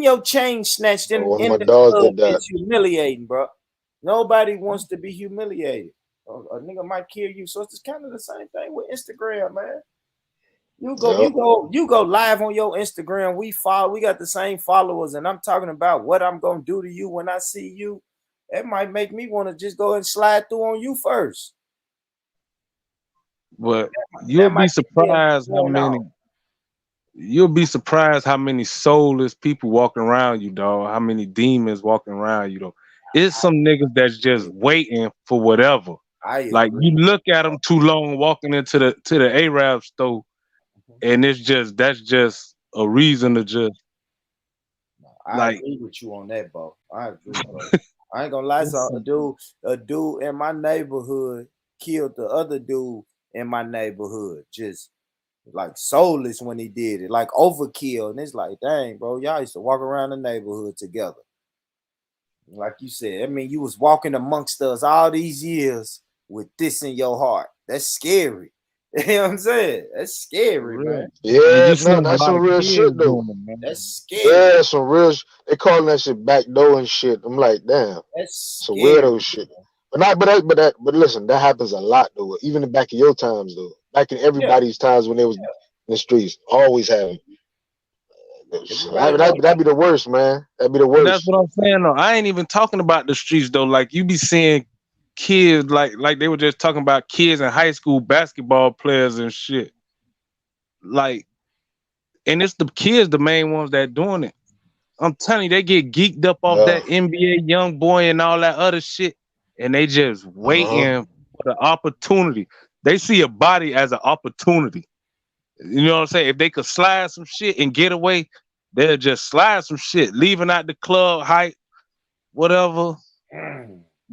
Speaker 4: your chain snatched in the club is humiliating, bro. Nobody wants to be humiliated. A nigga might kill you. So it's kind of the same thing with Instagram, man. You go live on your Instagram. We got the same followers, and I'm talking about what I'm gonna do to you when I see you. It might make me want to just go and slide through on you first.
Speaker 12: But you'll be surprised how many soulless people walking around you, dog. How many demons walking around you, though. It's some niggas that's just waiting for whatever. Like you look at them too long walking into the Arab store, and that's just a reason to just.
Speaker 4: I agree with you on that, bro. I agree, bro. I ain't gonna lie. So a dude in my neighborhood killed the other dude in my neighborhood. Just like soulless when he did it, like overkill. And it's like, dang, bro, y'all used to walk around the neighborhood together. Like you said, I mean, you was walking amongst us all these years with this in your heart. That's scary. You know what I'm saying? That's scary, man.
Speaker 9: Yeah, no, that's some real shit though.
Speaker 4: That's scary.
Speaker 9: Yeah, some real. They calling that shit backdoor and shit. I'm like, damn,
Speaker 4: that's
Speaker 9: some
Speaker 4: scary,
Speaker 9: weirdo shit. But listen, that happens a lot though. Even in back in your times though, back in everybody's times when they was in the streets, always happened. That'd be the worst, man. That'd be the worst.
Speaker 12: That's what I'm saying though. I ain't even talking about the streets though. Like you be seeing kids like they were just talking about kids in high school basketball players and shit. Like, and it's the kids, the main ones that doing it. I'm telling you, they get geeked up off that NBA young boy and all that other shit, and they just waiting for the opportunity. They see a body as an opportunity. You know what I'm saying? If they could slide some shit and get away, they'll just slide some shit, leaving out the club, hype, whatever.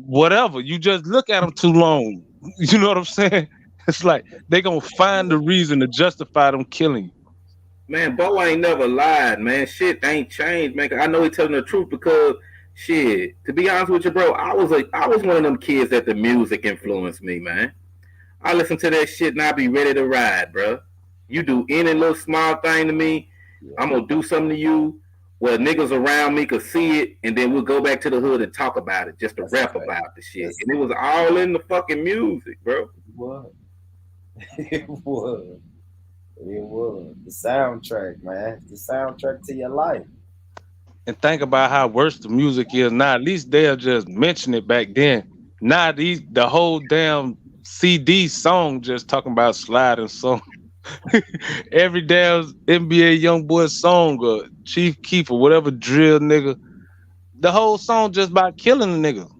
Speaker 12: Whatever. You just look at them too long. You know what I'm saying? It's like they gonna find the reason to justify them killing you.
Speaker 11: Man, Bo ain't never lied, man. Shit ain't changed, man. I know he telling the truth because shit. To be honest with you, bro, I was one of them kids that the music influenced me, man. I listen to that shit and I be ready to ride, bro. You do any little small thing to me, I'm gonna do something to you where niggas around me could see it, and then we'll go back to the hood and talk about it, just to rap about the shit. And it was all in the fucking music, bro.
Speaker 4: It was. It was the soundtrack, man. The soundtrack to your life.
Speaker 12: And think about how worse the music is now. At least they'll just mention it back then. Now the whole damn CD song just talking about sliding song. Every damn NBA young boy song or Chief Keef or whatever drill nigga, the whole song just about killing a nigga.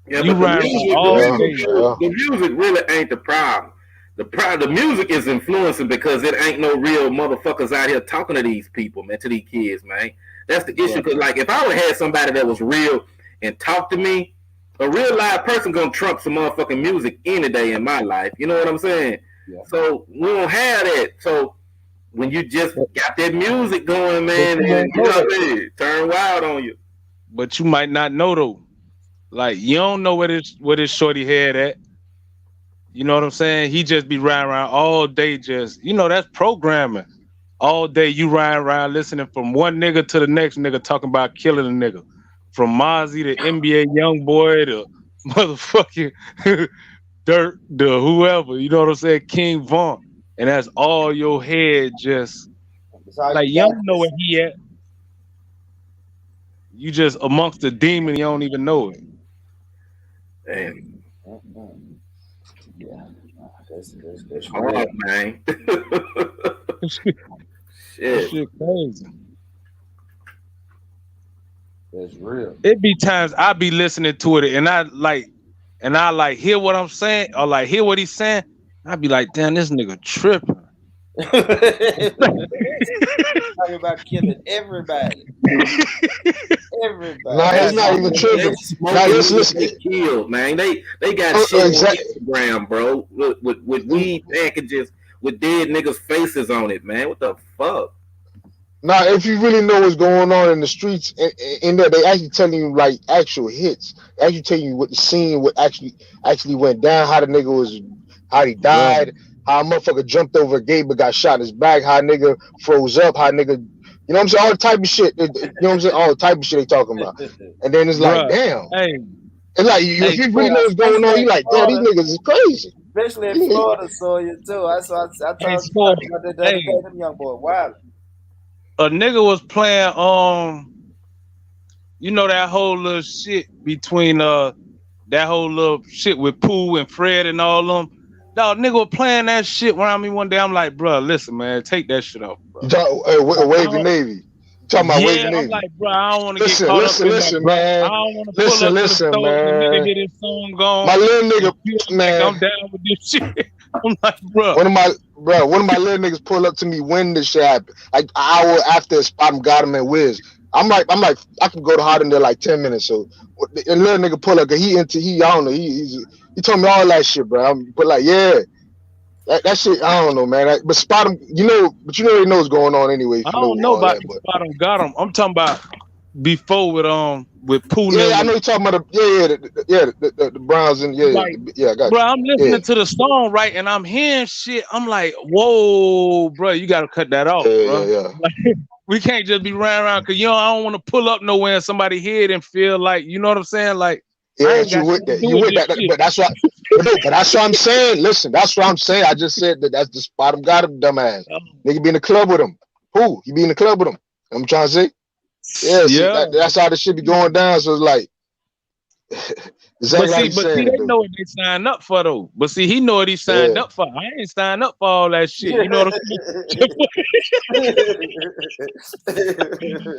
Speaker 11: Yeah, you but the music really ain't the problem. The music is influencing because it ain't no real motherfuckers out here talking to these people, man, to these kids, man. That's the issue. Because like if I would have had somebody that was real and talk to me, a real live person gonna trump some motherfucking music any day in my life. You know what I'm saying? Yeah. So we don't have that. So when you just got that music going, man, and, you know what I mean, turn wild on you.
Speaker 12: But you might not know though. Like you don't know where this shorty head at. You know what I'm saying? He just be riding around all day, just that's programming. All day you riding around listening from one nigga to the next nigga talking about killing a nigga. From Mozzie to NBA Youngboy to motherfucking Dirt to whoever, you know what I'm saying? King Von. And that's all your head just like you don't know where he at. You just amongst the demon, you don't even know it.
Speaker 11: Damn.
Speaker 4: Yeah. That's
Speaker 11: all right, man.
Speaker 12: Shit crazy.
Speaker 4: That's real.
Speaker 12: It be times I be listening to it and I like hear what I'm saying or like hear what he's saying. I be like, damn, this nigga tripping.
Speaker 4: Talking about killing everybody. Everybody.
Speaker 9: No, it's not even tripping.
Speaker 11: Now listen. They killed, man. They got shit on Instagram, bro, with weed packages with dead niggas' faces on it, man. What the fuck?
Speaker 9: Now, if you really know what's going on in the streets, in there, they actually telling you like actual hits. They actually telling you what the scene, what actually went down, how the nigga was, how he died, how a motherfucker jumped over a gate but got shot in his back, how a nigga froze up, how a nigga, you know what I'm saying, all the type of shit. You know what I'm saying, all the type of shit they talking about. And then it's like, damn.
Speaker 12: Hey.
Speaker 9: It's like if you really know what's going on, you like, damn, these niggas is crazy.
Speaker 4: Especially in Florida, Sawyer too. I told you about that the other day, them young boy, wow.
Speaker 12: A nigga was playing that whole little shit between that whole little shit with Pooh and Fred and all them. Dog, nigga was playing that shit around me one day. I'm like, bro, listen, man, take that shit off, bro.
Speaker 9: Wavy Navy. Talking about Wavy Navy.
Speaker 12: I'm like, bro, I don't want to get caught up in that,
Speaker 9: man.
Speaker 12: I don't want to pull up to the store and the nigga hear this song going.
Speaker 9: My little nigga, man.
Speaker 12: I'm down with this shit. I'm like, bro.
Speaker 9: One of my little niggas pulled up to me when this shit happened. Like an hour after I got him at Wiz. I'm like, I can go to hard in there like 10 minutes. So and little nigga pull up, cause I don't know, he told me all that shit, bro. But like, yeah. That shit, I don't know, man. But spot him, but you already know what's going on anyway.
Speaker 12: I don't know about spot him, got him. I'm talking about before with Pooh.
Speaker 9: Yeah, I know you're talking about the Browns and
Speaker 12: Like,
Speaker 9: I got
Speaker 12: bro,
Speaker 9: you.
Speaker 12: I'm listening to the song, right, and I'm hearing shit. I'm like, whoa, bro, you gotta cut that off, bro. Like, we can't just be running around because I don't want to pull up nowhere and somebody hear it and feel like, you know what I'm saying? Like, I ain't got shit to do with this shit.
Speaker 9: But that's what. But that's what I'm saying. Listen, that's what I'm saying. I just said that's the spot him, got him, dumbass. Nigga be in the club with him. Who? You be in the club with him? I'm trying to say. Yeah. See, that's how the shit be going down. So it's like.
Speaker 12: Exactly but see, they know what they signed up for though. But see, he know what he signed up for. I ain't signed up for all that shit. You know what I'm saying?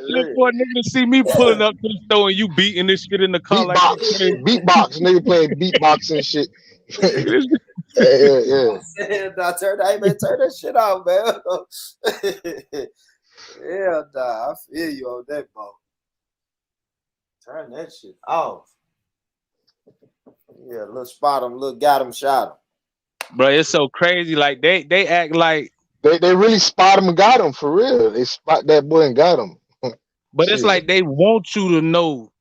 Speaker 12: Look for a nigga to see me pulling up to the store and you beating this shit in the car
Speaker 9: beatbox, nigga playing beatbox and shit.
Speaker 4: Turn that shit off, man. Yeah, I feel you on that, bro. Turn that shit off. Yeah, little spot him, little got him, shot him.
Speaker 12: Bro, it's so crazy. Like they act like
Speaker 9: they really spot him and got him for real. They spot that boy and got him.
Speaker 12: But it's like they want you to know.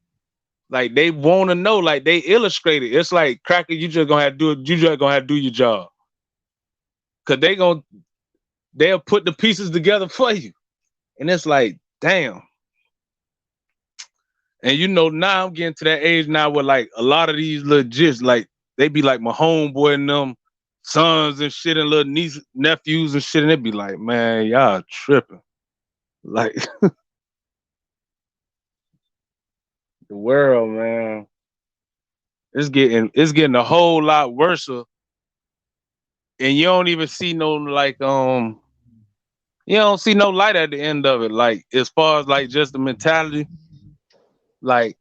Speaker 12: Like they want to know. Like they illustrate it. It's like Cracker, you just gonna have to do it. You just gonna have to do your job. Cause they'll put the pieces together for you. And it's like, damn. And now I'm getting to that age now where like a lot of these little gits, like they be like my homeboy and them sons and shit and little nieces, nephews and shit, and they be like, man, y'all tripping. Like the world, man. It's getting a whole lot worse. And you don't even see no like you don't see no light at the end of it. Like as far as like just the mentality. Like,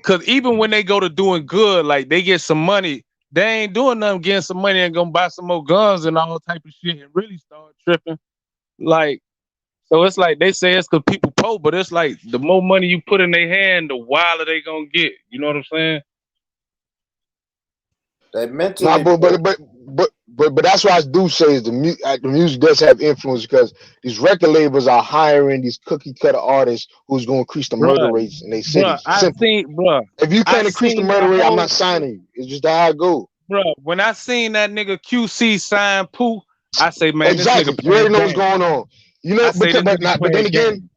Speaker 12: cause even when they go to doing good, like they get some money, they ain't doing nothing getting some money and gonna buy some more guns and all type of shit and really start tripping. Like, so it's like they say it's cause people poor, but it's like the more money you put in their hand, the wilder they gonna get. You know what I'm saying?
Speaker 4: They mentally.
Speaker 9: But that's why I do say is the music does have influence because these record labels are hiring these cookie cutter artists who's going to increase the murder rates in their cities. If you can't increase the murder rate, I'm not signing you. It's just how I go.
Speaker 12: Bro, when I seen that nigga QC sign Pooh, I say, man,
Speaker 9: exactly.
Speaker 12: This nigga
Speaker 9: you already know what's going on. You know, but then again,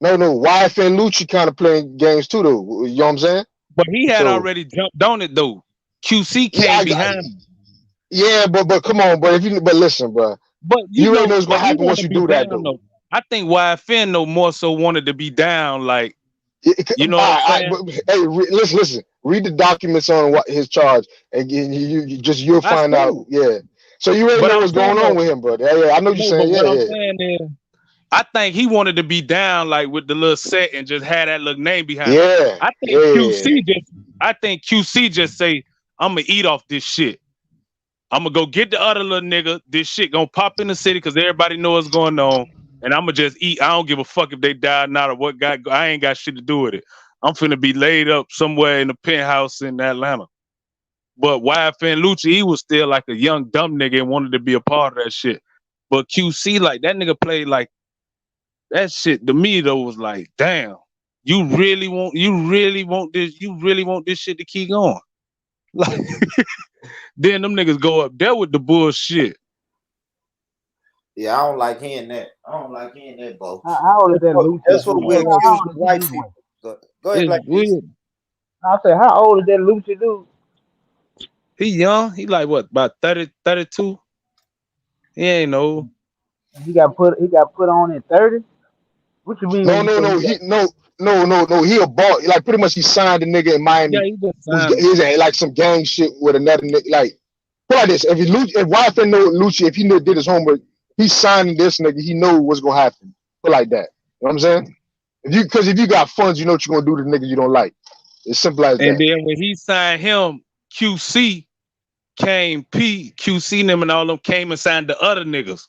Speaker 9: no, YFN Lucci kind of playing games too, though. You know what I'm saying?
Speaker 12: But he had already jumped on it though. QC came behind him.
Speaker 9: Yeah, but come on, bro. But listen, bro.
Speaker 12: But
Speaker 9: you already know what's gonna happen once you do that, though.
Speaker 12: I think YFN though more so wanted to be down, like you know.
Speaker 9: Hey, listen. Read the documents on what his charge, and you'll find out. Yeah. So you already know what's going on with him, brother. Yeah, I know what you're saying.
Speaker 12: What I'm saying is, I think he wanted to be down, like with the little set, and just had that little name behind.
Speaker 9: Yeah.
Speaker 12: I think QC just say, I'm gonna eat off this shit. I'm gonna go get the other little nigga. This shit gonna pop in the city because everybody know what's going on, and I'm gonna just eat. I don't give a fuck if they die or not or what guy. I ain't got shit to do with it. I'm finna be laid up somewhere in the penthouse in Atlanta. But YFN Lucci, he was still like a young dumb nigga and wanted to be a part of that shit. But QC, like that nigga played like that shit. To me though was like, damn, you really want this shit to keep going. Like, then them niggas go up there with the bullshit.
Speaker 4: Yeah, I don't like hearing that. Bro.
Speaker 5: How old is that Lucci?
Speaker 4: That's what we accuse the white people. Go ahead, Black.
Speaker 5: I say, how old is that Lucci dude?
Speaker 12: He young. He like what, about 30, 32? He ain't old.
Speaker 5: He got put on at 30? What you mean?
Speaker 9: No. He a ball. Like pretty much he signed the nigga in Miami.
Speaker 12: Yeah, he just signed.
Speaker 9: He's like some gang shit with another nigga. Like, put like this. If YFN know Lucci, if he did his homework, he's signing this nigga. He know what's gonna happen. Put like that. You know what I'm saying? If you got funds, you know what you're gonna do to the nigga you don't like. It's simple as that.
Speaker 12: And then when he signed him, QC came, QC them and all them came and signed the other niggas.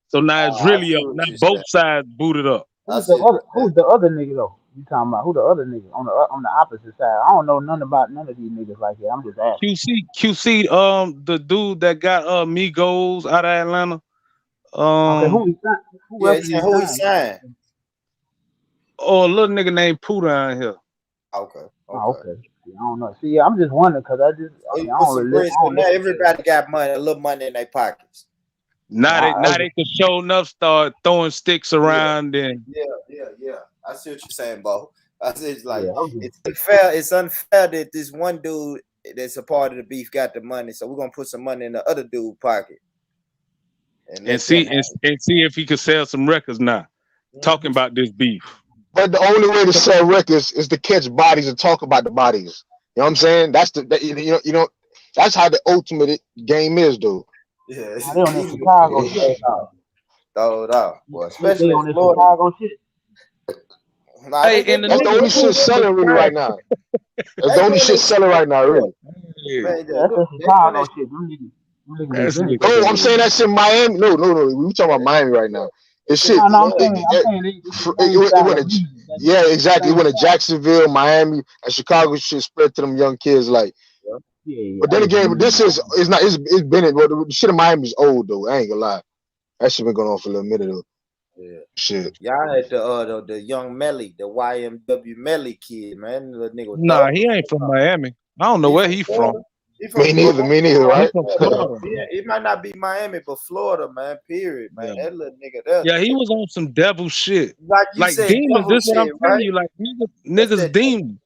Speaker 12: So now it's really up. Now both sides booted up.
Speaker 5: Who's the other nigga though? You talking about who the other nigga on the opposite side? I don't know nothing about none of these niggas like that. I'm just asking.
Speaker 12: QC, the dude that got Migos out of Atlanta.
Speaker 5: Okay, who he signed? Who he signed?
Speaker 12: or a little nigga named Pooh down here.
Speaker 4: Okay.
Speaker 5: Oh, okay. Yeah, I don't know. See, I'm just wondering because I mean, I
Speaker 4: Put
Speaker 5: don't
Speaker 4: some
Speaker 5: really,
Speaker 4: bricks
Speaker 5: I
Speaker 4: in
Speaker 5: don't
Speaker 4: there.
Speaker 5: listen to
Speaker 4: Everybody got money, a little money in their pockets.
Speaker 12: Now
Speaker 5: I
Speaker 12: they can show enough start throwing sticks around and
Speaker 4: Yeah. I see what you're saying, Bo. I see it's like
Speaker 5: yeah, I'm just,
Speaker 4: it's unfair. It's unfair that this one dude that's a part of the beef got the money, so we're gonna put some money in the other dude's pocket and let them
Speaker 12: see
Speaker 4: have
Speaker 12: and see if he could sell some records now.
Speaker 4: it.
Speaker 12: Talking about this beef.
Speaker 9: But the only way to sell records is to catch bodies and talk about the bodies. You know what I'm saying? That's that's how the ultimate game is, dude.
Speaker 4: Yeah,
Speaker 5: they on that Chicago shit.
Speaker 4: throw it out. Well,
Speaker 5: They
Speaker 4: especially in
Speaker 5: on that
Speaker 4: Florida.
Speaker 5: Chicago shit.
Speaker 4: Nah,
Speaker 12: Hey,
Speaker 4: they
Speaker 12: and the
Speaker 9: That's the
Speaker 12: nigga
Speaker 9: only shit selling really right now. That's the only shit selling right now, really.
Speaker 4: Man,
Speaker 5: Yeah, that's that Chicago shit. Them niggas
Speaker 12: That's
Speaker 5: is
Speaker 12: it.
Speaker 9: No, I'm saying that's in Miami. No. We talking about Miami right now. It's shit.
Speaker 5: No, I'm saying they same
Speaker 9: It
Speaker 5: style
Speaker 9: went
Speaker 5: of music.
Speaker 9: yeah, exactly. It
Speaker 5: Same
Speaker 9: went to
Speaker 5: style.
Speaker 9: Jacksonville, Miami, and Chicago. Shit spread to them young kids. Like,
Speaker 5: Yeah.
Speaker 9: but then again, this is it's not. It's been. But the shit in Miami's old though. I ain't gonna lie. That shit been going on for a little minute though.
Speaker 4: Yeah.
Speaker 9: Shit.
Speaker 4: Y'all had the young Melly, the YMW Melly kid, man. The nigga was
Speaker 12: Nah,
Speaker 4: dope.
Speaker 12: he ain't from Miami. I don't know where he from.
Speaker 4: He from
Speaker 9: Me neither, right?
Speaker 12: He from Florida.
Speaker 4: Yeah, it might not be Miami, but Florida, man. Period, man.
Speaker 12: Yeah.
Speaker 4: That little nigga there.
Speaker 12: Yeah, he was on some devil shit.
Speaker 4: Like you said,
Speaker 12: demons,
Speaker 4: devil
Speaker 12: this what I'm
Speaker 4: shit,
Speaker 12: telling
Speaker 4: right?
Speaker 12: you. Like niggas demons.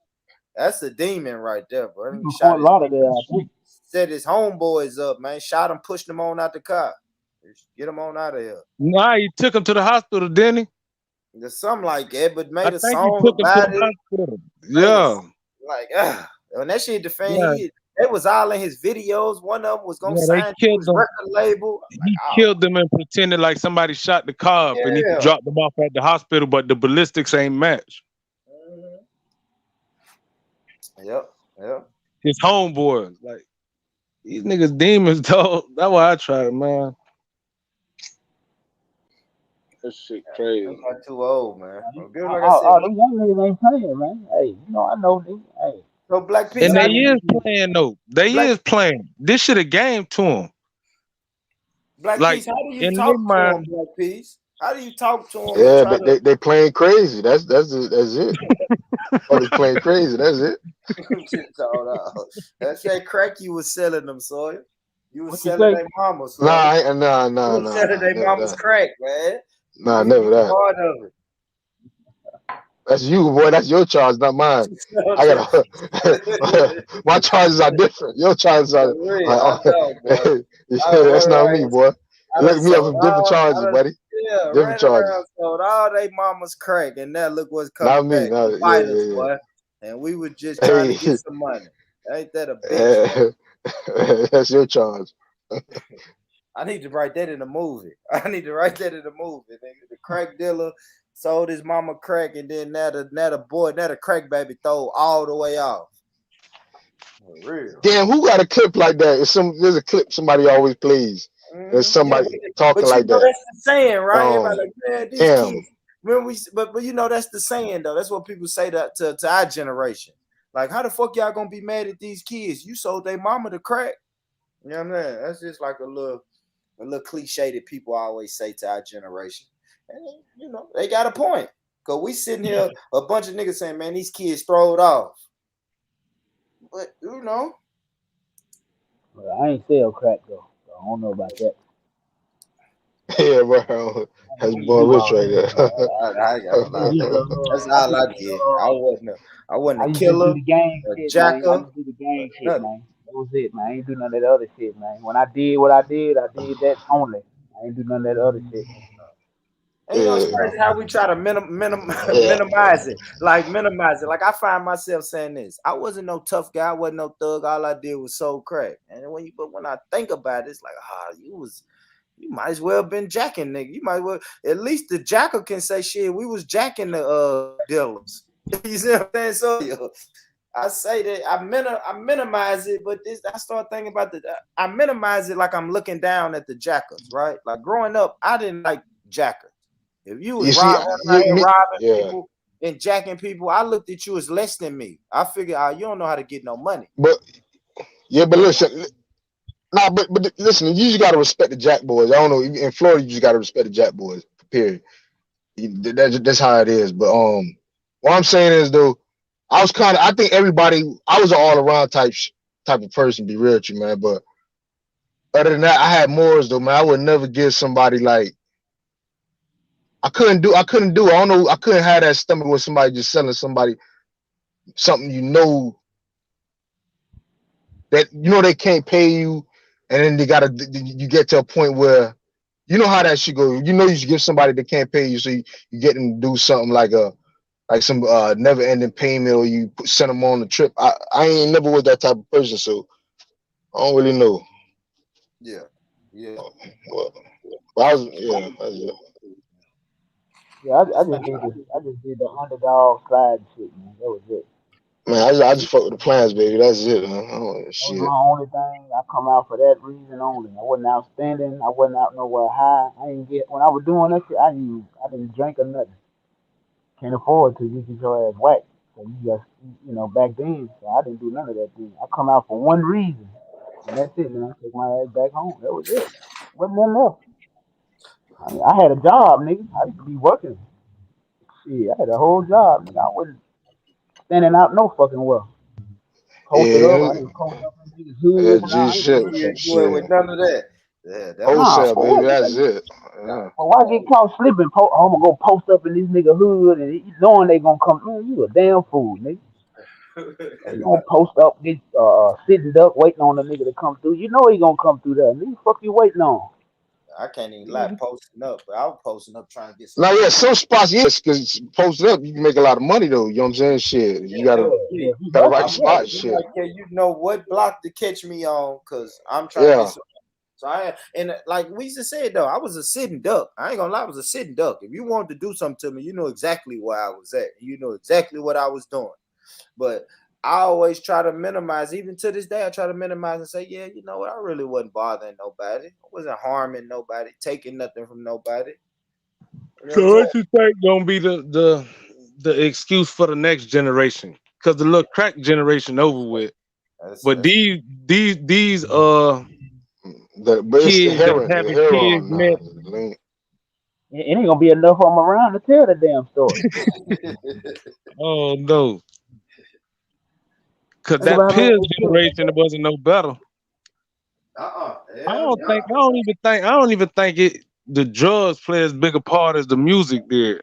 Speaker 4: That's a demon right there, bro. He
Speaker 5: From
Speaker 4: shot
Speaker 5: Fort Lauderdale, I think.
Speaker 4: set his homeboys up, man. Shot him, pushed them on out the car. Get him on out of here.
Speaker 12: Nah, he took him to the hospital, didn't he?
Speaker 4: There's something like that, but made
Speaker 12: I
Speaker 4: a
Speaker 12: think
Speaker 4: song
Speaker 12: he took him
Speaker 4: about
Speaker 12: to
Speaker 4: it.
Speaker 12: the hospital. Yeah.
Speaker 4: Like, when that shit defend,
Speaker 12: Yeah.
Speaker 4: they was all in his videos. One of them was gonna sign to his record label.
Speaker 12: He killed them and pretended like somebody shot the car up and he dropped them off at the hospital, but the ballistics ain't matched.
Speaker 4: Yep.
Speaker 12: His homeboys, like these niggas demons, dog. That's why I tried, man. That shit crazy.
Speaker 4: I'm not too old, man.
Speaker 5: Them young niggas ain't playing, man. Hey, I know these. Hey.
Speaker 4: So Black Peace,
Speaker 12: and they is playing though. They is playing. This shit a game to them.
Speaker 4: Black Peace, how do you talk to them, Black Peace? How do you talk to them?
Speaker 9: Yeah, they playing crazy. That's it. Oh, they playing crazy. That's it.
Speaker 4: That's that crack you was selling them, Sawyer. You was selling their mamas.
Speaker 9: Nah.
Speaker 4: You was selling their mamas crack, man.
Speaker 9: Nah, never that.
Speaker 4: Part of it.
Speaker 9: That's you, boy. That's your charge, not mine. I got my charges are different. Your charges are. That's not me, boy. Look me up with different charges, buddy.
Speaker 4: Yeah,
Speaker 9: different charges.
Speaker 4: Sold all they mamas crack, and now look what's coming back.
Speaker 9: Not
Speaker 4: Fight us, boy. And we were just trying to get some money. Ain't that a bitch?
Speaker 9: That's your charge.
Speaker 4: I need to write that in a movie. The crack dealer sold his mama crack, and then now the crack baby throw all the way off. For real.
Speaker 9: Damn, who got a clip like that? There's a clip somebody always plays. There's somebody talking like that.
Speaker 4: That's the saying, right? Everybody like, man, these
Speaker 9: damn.
Speaker 4: kids. But that's the saying though. That's what people say to our generation. Like, how the fuck y'all gonna be mad at these kids? You sold their mama the crack. You know what I mean? That's just like a little cliche that people always say to our generation. And they got a point. Cause we sitting here, a bunch of niggas saying, man, these kids throw it off. But
Speaker 5: Well, I ain't sell crack though. So I don't know about that.
Speaker 9: Yeah, bro. That's boy rich right there.
Speaker 4: That's all I did. I wasn't a killer.
Speaker 5: I just do the gang shit, man. That was it, man. I ain't do none of that other shit, man. When I did what I did that only. I ain't do none of that other shit.
Speaker 4: And it's crazy how we try to minimize it. Like I find myself saying this. I wasn't no tough guy. I wasn't no thug. All I did was sold crack. And when I think about it, it's like, you might as well been jacking, nigga. You might well, at least the jacker can say shit. We was jacking the dealers. You see what I'm saying? So I say that I minimize it, but I start thinking about I minimize it like I'm looking down at the jackers, right? Like growing up, I didn't like jackers. If you was robbing people and jacking people, I looked at you as less than me. I figured you don't know how to get no money.
Speaker 9: But listen. Nah, but listen, you just gotta respect the jack boys. I don't know. In Florida, you just gotta respect the jack boys. Period. That's how it is. But What I'm saying is though, I think everybody, I was an all around type of person, be real with you, man. But other than that, I had morals though, man. I would never give somebody like, I couldn't do, I don't know, I couldn't have that stomach with somebody just selling somebody something that they can't pay you, and then you get to a point where you know how that shit go. You should give somebody that can't pay you, so you get them to do something like some never ending payment, or you send them on the trip. I ain't never was that type of person, so I don't really know.
Speaker 4: Yeah.
Speaker 9: Well, that's it.
Speaker 5: Yeah, I just did the underdog slide shit, man. That was it.
Speaker 9: Man, I just fuck with the plans, baby. That's it, man.
Speaker 5: That was
Speaker 9: Shit.
Speaker 5: my only thing. I come out for that reason only. I wasn't outstanding. I wasn't out nowhere high. I didn't get when I was doing that shit. I didn't drink or nothing. Can't afford to. You get your ass whacked. So you just back then. So I didn't do none of that thing. I come out for one reason, and that's it, man. I take my ass back home. That was it. Wasn't nothing else. I mean, I had a job, nigga. I used to be working. Shit, I had a whole job, nigga. I wasn't standing out no fucking well. Posted up. I didn't post up in niggas' hoods.
Speaker 9: G shit.
Speaker 4: You ain't with none of that. Yeah, that
Speaker 9: wholesale,
Speaker 5: for
Speaker 9: baby.
Speaker 5: what?
Speaker 9: That's it. Yeah.
Speaker 5: Well, why get caught slipping? I'm gonna go post up in this nigga hood and knowing they gonna come. Man, you a damn fool, nigga. You gonna post up, get sitting up, waiting on the nigga to come through. You know he gonna come through there. Nigga, fuck you waiting on?
Speaker 4: I can't even lie, posting up, but I was posting up trying to get some.
Speaker 9: Now, yeah, some spots, yes, because posted up, you can make a lot of money though. You know what I'm saying? Shit, you gotta right spot, shit.
Speaker 4: Like, yeah, you know what block to catch me on, cause I'm trying to get some. So like we just said though, I was a sitting duck. I ain't gonna lie, I was a sitting duck. If you wanted to do something to me, you know exactly where I was at. You know exactly what I was doing. But I always try to minimize, even to this day, I try to minimize and say, yeah, you know what, I really wasn't bothering nobody. I wasn't harming nobody, taking nothing from nobody.
Speaker 12: So what you think gonna be the excuse for the next generation? Because the little crack generation over with. But these kids that having kids, man.
Speaker 5: It ain't gonna be enough of them around to tell the damn story.
Speaker 12: Oh no. Cause that Pills generation wasn't no better. I don't even think the drugs play as big a part as the music did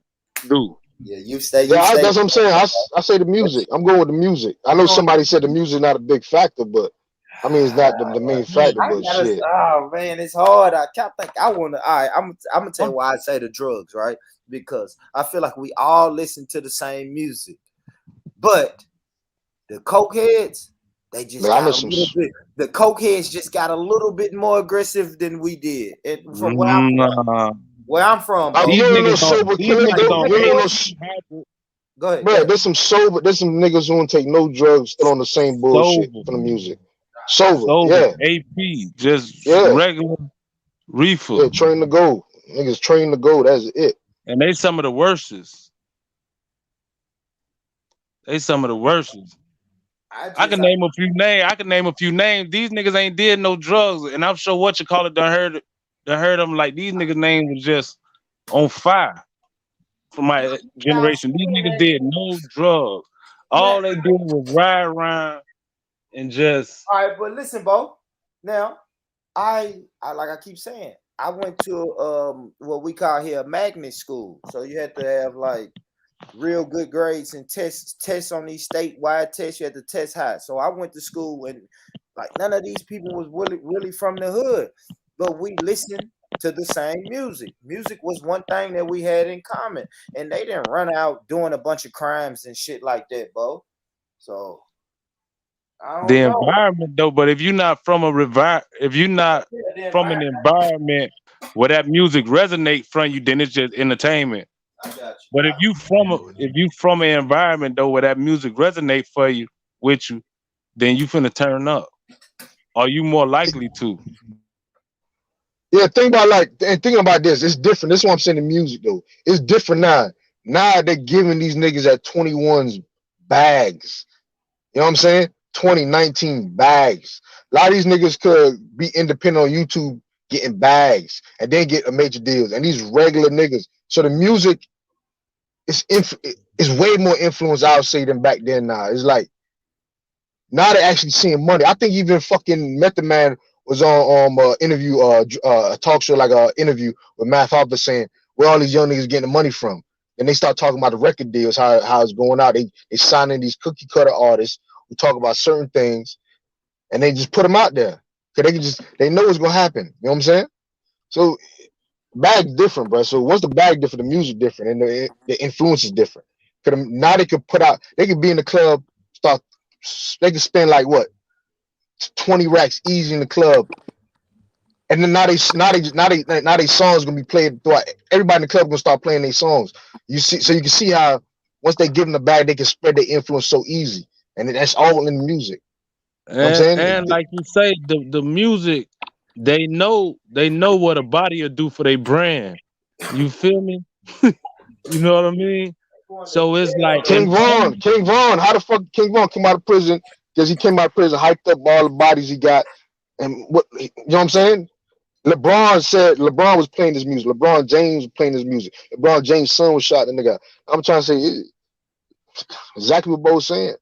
Speaker 12: do.
Speaker 4: Yeah, you say.
Speaker 9: That's what I'm saying. I say the music. I'm going with the music. I know somebody said the music is not a big factor, but I mean it's not the main factor. But shit.
Speaker 4: Oh man, it's hard. I think I want to. All right, I'm gonna tell you why I say the drugs, right? Because I feel like we all listen to the same music, but the cokeheads, they just got a little bit. The cokeheads just got a little bit more aggressive than we did. And from where I'm from,
Speaker 9: I'm no sober killer.
Speaker 4: Go ahead.
Speaker 9: Bro, there's some niggas who don't take no drugs, still on the same bullshit for the music. Sober, yeah.
Speaker 12: AP, just regular reefer.
Speaker 9: Yeah, train to go. Niggas train to go. That's it.
Speaker 12: And they some of the worstest. I can name a few names. These niggas ain't did no drugs, and I'm sure what you call it done heard them like these niggas' names was just on fire for my generation. These niggas did no drugs. All they did was ride around and just.
Speaker 4: All right, but listen, Bo. Now, I like I keep saying, I went to what we call here a magnet school. So you had to have like real good grades and tests on these statewide tests. You had to test high. So I went to school and like none of these people was really from the hood, but we listened to the same music. Music was one thing that we had in common, and they didn't run out doing a bunch of crimes and shit like that, Bo. So
Speaker 12: the environment though, but if you're not from an environment where that music resonates from you, then it's just entertainment. But if you from an environment though where that music resonates with you, then you finna turn up. Are you more likely to?
Speaker 9: Yeah, think about this. It's different. This is what I'm saying. The music though, it's different now. Now they're giving these niggas at 21s bags. You know what I'm saying? 2019 bags. A lot of these niggas could be independent on YouTube getting bags and then get a major deals. And these regular niggas. So the music is it's way more influence, I would say, than back then. Now it's like now they're actually seeing money. I think even fucking Method Man was on interview, a talk show, like a interview with Math Hoffa saying where all these young niggas getting the money from. And they start talking about the record deals, how it's going out. They signing these cookie cutter artists who talk about certain things, and they just put them out there because they know what's gonna happen. You know what I'm saying? So bag different, bro. So once the bag different, the music different, and the influence is different. Cause now they can put out, they can be in the club, they can spend like what 20 racks easy in the club, and then now they songs gonna be played throughout. Everybody in the club gonna start playing their songs. You see, so you can see how once they give them the bag, they can spread their influence so easy, and that's all in the music. You know what I'm saying?
Speaker 12: And like you say, the music, they know what a body will do for their brand. You feel me? You know what I mean? So it's like
Speaker 9: King Von. How the fuck King Von come out of prison? Because he came out of prison, hyped up all the bodies he got, and what, you know what I'm saying? LeBron was playing his music. LeBron James was playing his music. LeBron James' son was shot. And nigga, I'm trying to say exactly what Bo's saying.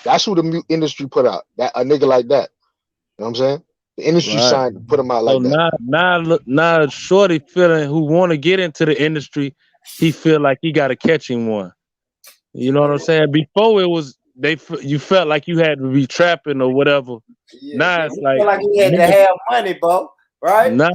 Speaker 9: That's who the industry put out. That a nigga like that. You know what I'm saying? The industry signed to put him out like that.
Speaker 12: Now Shorty feeling who want to get into the industry, he feel like he got to catch him one. You know what I'm saying? Before it was you felt like you had to be trapping or whatever.
Speaker 4: Yeah,
Speaker 12: now it's like
Speaker 4: he had to have money, Bo. Right?
Speaker 12: Nah,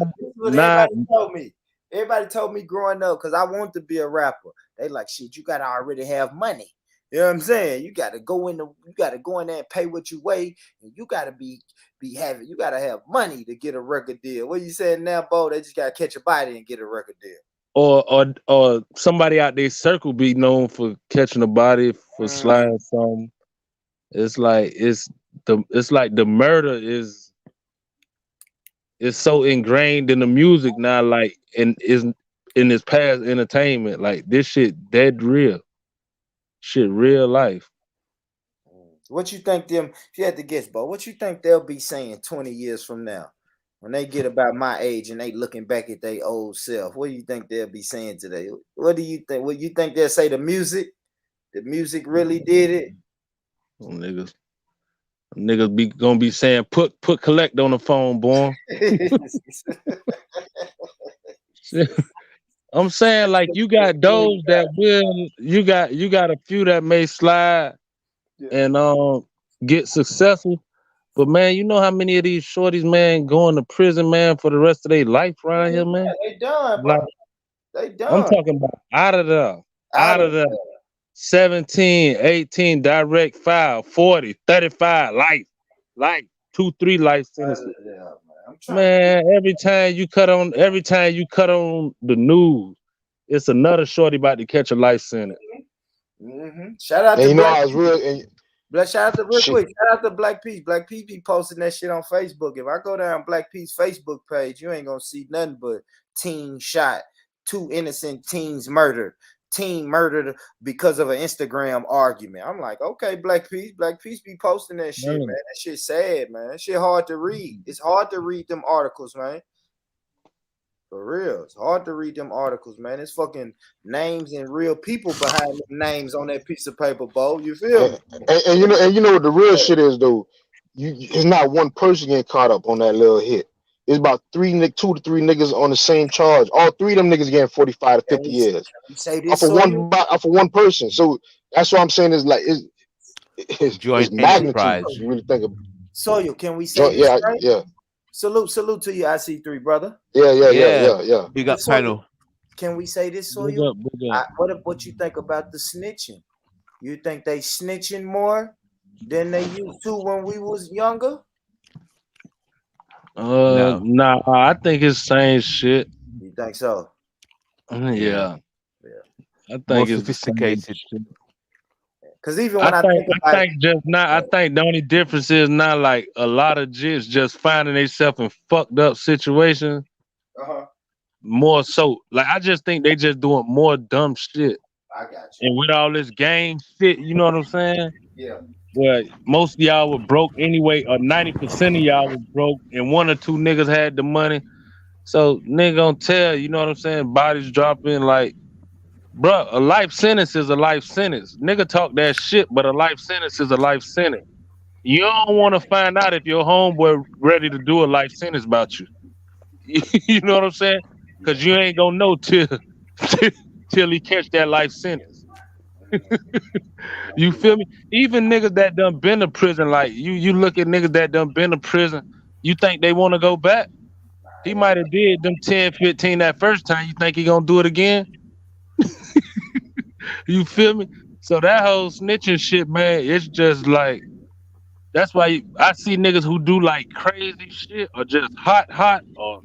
Speaker 4: everybody told me. Everybody told me growing up because I wanted to be a rapper. They like, shit, you gotta already have money. You know what I'm saying? You gotta go in there and pay what you weigh, and you gotta you gotta have money to get a record deal. What you saying now, Bo? They just gotta catch a body and get a record deal.
Speaker 12: Or somebody out there circle be known for catching a body for sliding something. It's like the murder is so ingrained in the music now, like in this past entertainment. Like this shit dead real. Shit real life.
Speaker 4: What you think them, if you had to guess, Bo, what you think they'll be saying 20 years from now? When they get about my age and they looking back at their old self, what do you think they'll be saying today? What do you think? What you think they'll say? The music really did it.
Speaker 12: Oh, niggas gonna be saying put collect on the phone, boy. I'm saying like you got those that will. You got a few that may slide and get successful. But man, you know how many of these shorties, man, going to prison, man, for the rest of their life around here, man?
Speaker 4: They done, bro.
Speaker 12: Like,
Speaker 4: they done.
Speaker 12: I'm talking about out of there. 17, 18, direct file, 40, 35, life, 2-3 life sentences. Man, every time you cut on the news, it's another shorty about to catch a life sentence.
Speaker 4: Shout out
Speaker 9: and
Speaker 4: to
Speaker 9: you know
Speaker 4: Black
Speaker 9: I was real.
Speaker 4: Shout out to real quick. Shout out to Black Peace. Black Peace be posting that shit on Facebook. If I go down Black Peace Facebook page, you ain't gonna see nothing but teen shot, 2 innocent teens murdered, teen murdered because of an Instagram argument. I'm like, okay, Black Peace be posting that shit, man. That shit sad, man. That shit hard to read. It's hard to read them articles, man. For real, it's hard to read them articles, man. It's fucking names and real people behind the names on that piece of paper, Bo. You feel me?
Speaker 9: And you know what the real shit is though. It's not one person getting caught up on that little hit. It's about 2 to 3 niggas on the same charge. All 3 of them niggas getting 45 to 50 years. Off of one person. So that's what I'm saying is like it's magnitude. You really think of
Speaker 4: Soil, can we say this? Right?
Speaker 9: Yeah.
Speaker 4: Salute to you, IC3, brother.
Speaker 9: Yeah.
Speaker 14: Big up panel.
Speaker 4: Can we say this, Soil? What you think about the snitching? You think they snitching more than they used to when we was younger?
Speaker 12: No. Nah, I think it's same shit.
Speaker 4: You think so?
Speaker 12: Yeah. I think
Speaker 14: more
Speaker 12: it's
Speaker 14: sophisticated.
Speaker 4: Because even when I think
Speaker 12: the only difference is not like a lot of jits just finding themselves in fucked up situations. More so, like I just think they just doing more dumb shit.
Speaker 4: I got you.
Speaker 12: And with all this gang shit, you know what I'm saying?
Speaker 4: Yeah.
Speaker 12: But most of y'all were broke anyway, or 90% of y'all was broke, and 1 or 2 niggas had the money. So nigga gonna tell, you know what I'm saying? Bodies dropping like Bruh, a life sentence is a life sentence. Nigga talk that shit, but a life sentence is a life sentence. You don't want to find out if your homeboy ready to do a life sentence about you. You know what I'm saying? Because you ain't gonna know till he catch that life sentence. You feel me? Even niggas that done been to prison, like you look at niggas that done been to prison, you think they want to go back? He might have did them 10, 15 that first time. You think he gonna do it again? You feel me? So that whole snitching shit, man, it's just like that's why I see niggas who do like crazy shit or just hot or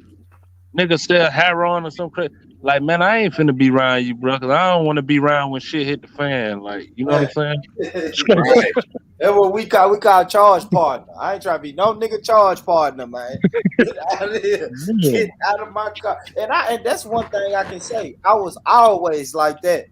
Speaker 12: niggas sell heroin or some crazy. Like, man, I ain't finna be around you, bro, because I don't want to be around when shit hit the fan. Like, you know what I'm saying?
Speaker 11: Right.
Speaker 4: That's what we call charge partner. I ain't trying to be no nigga charge partner, man. Get out of here. Get out of my car. And that's one thing I can say. I was always like that.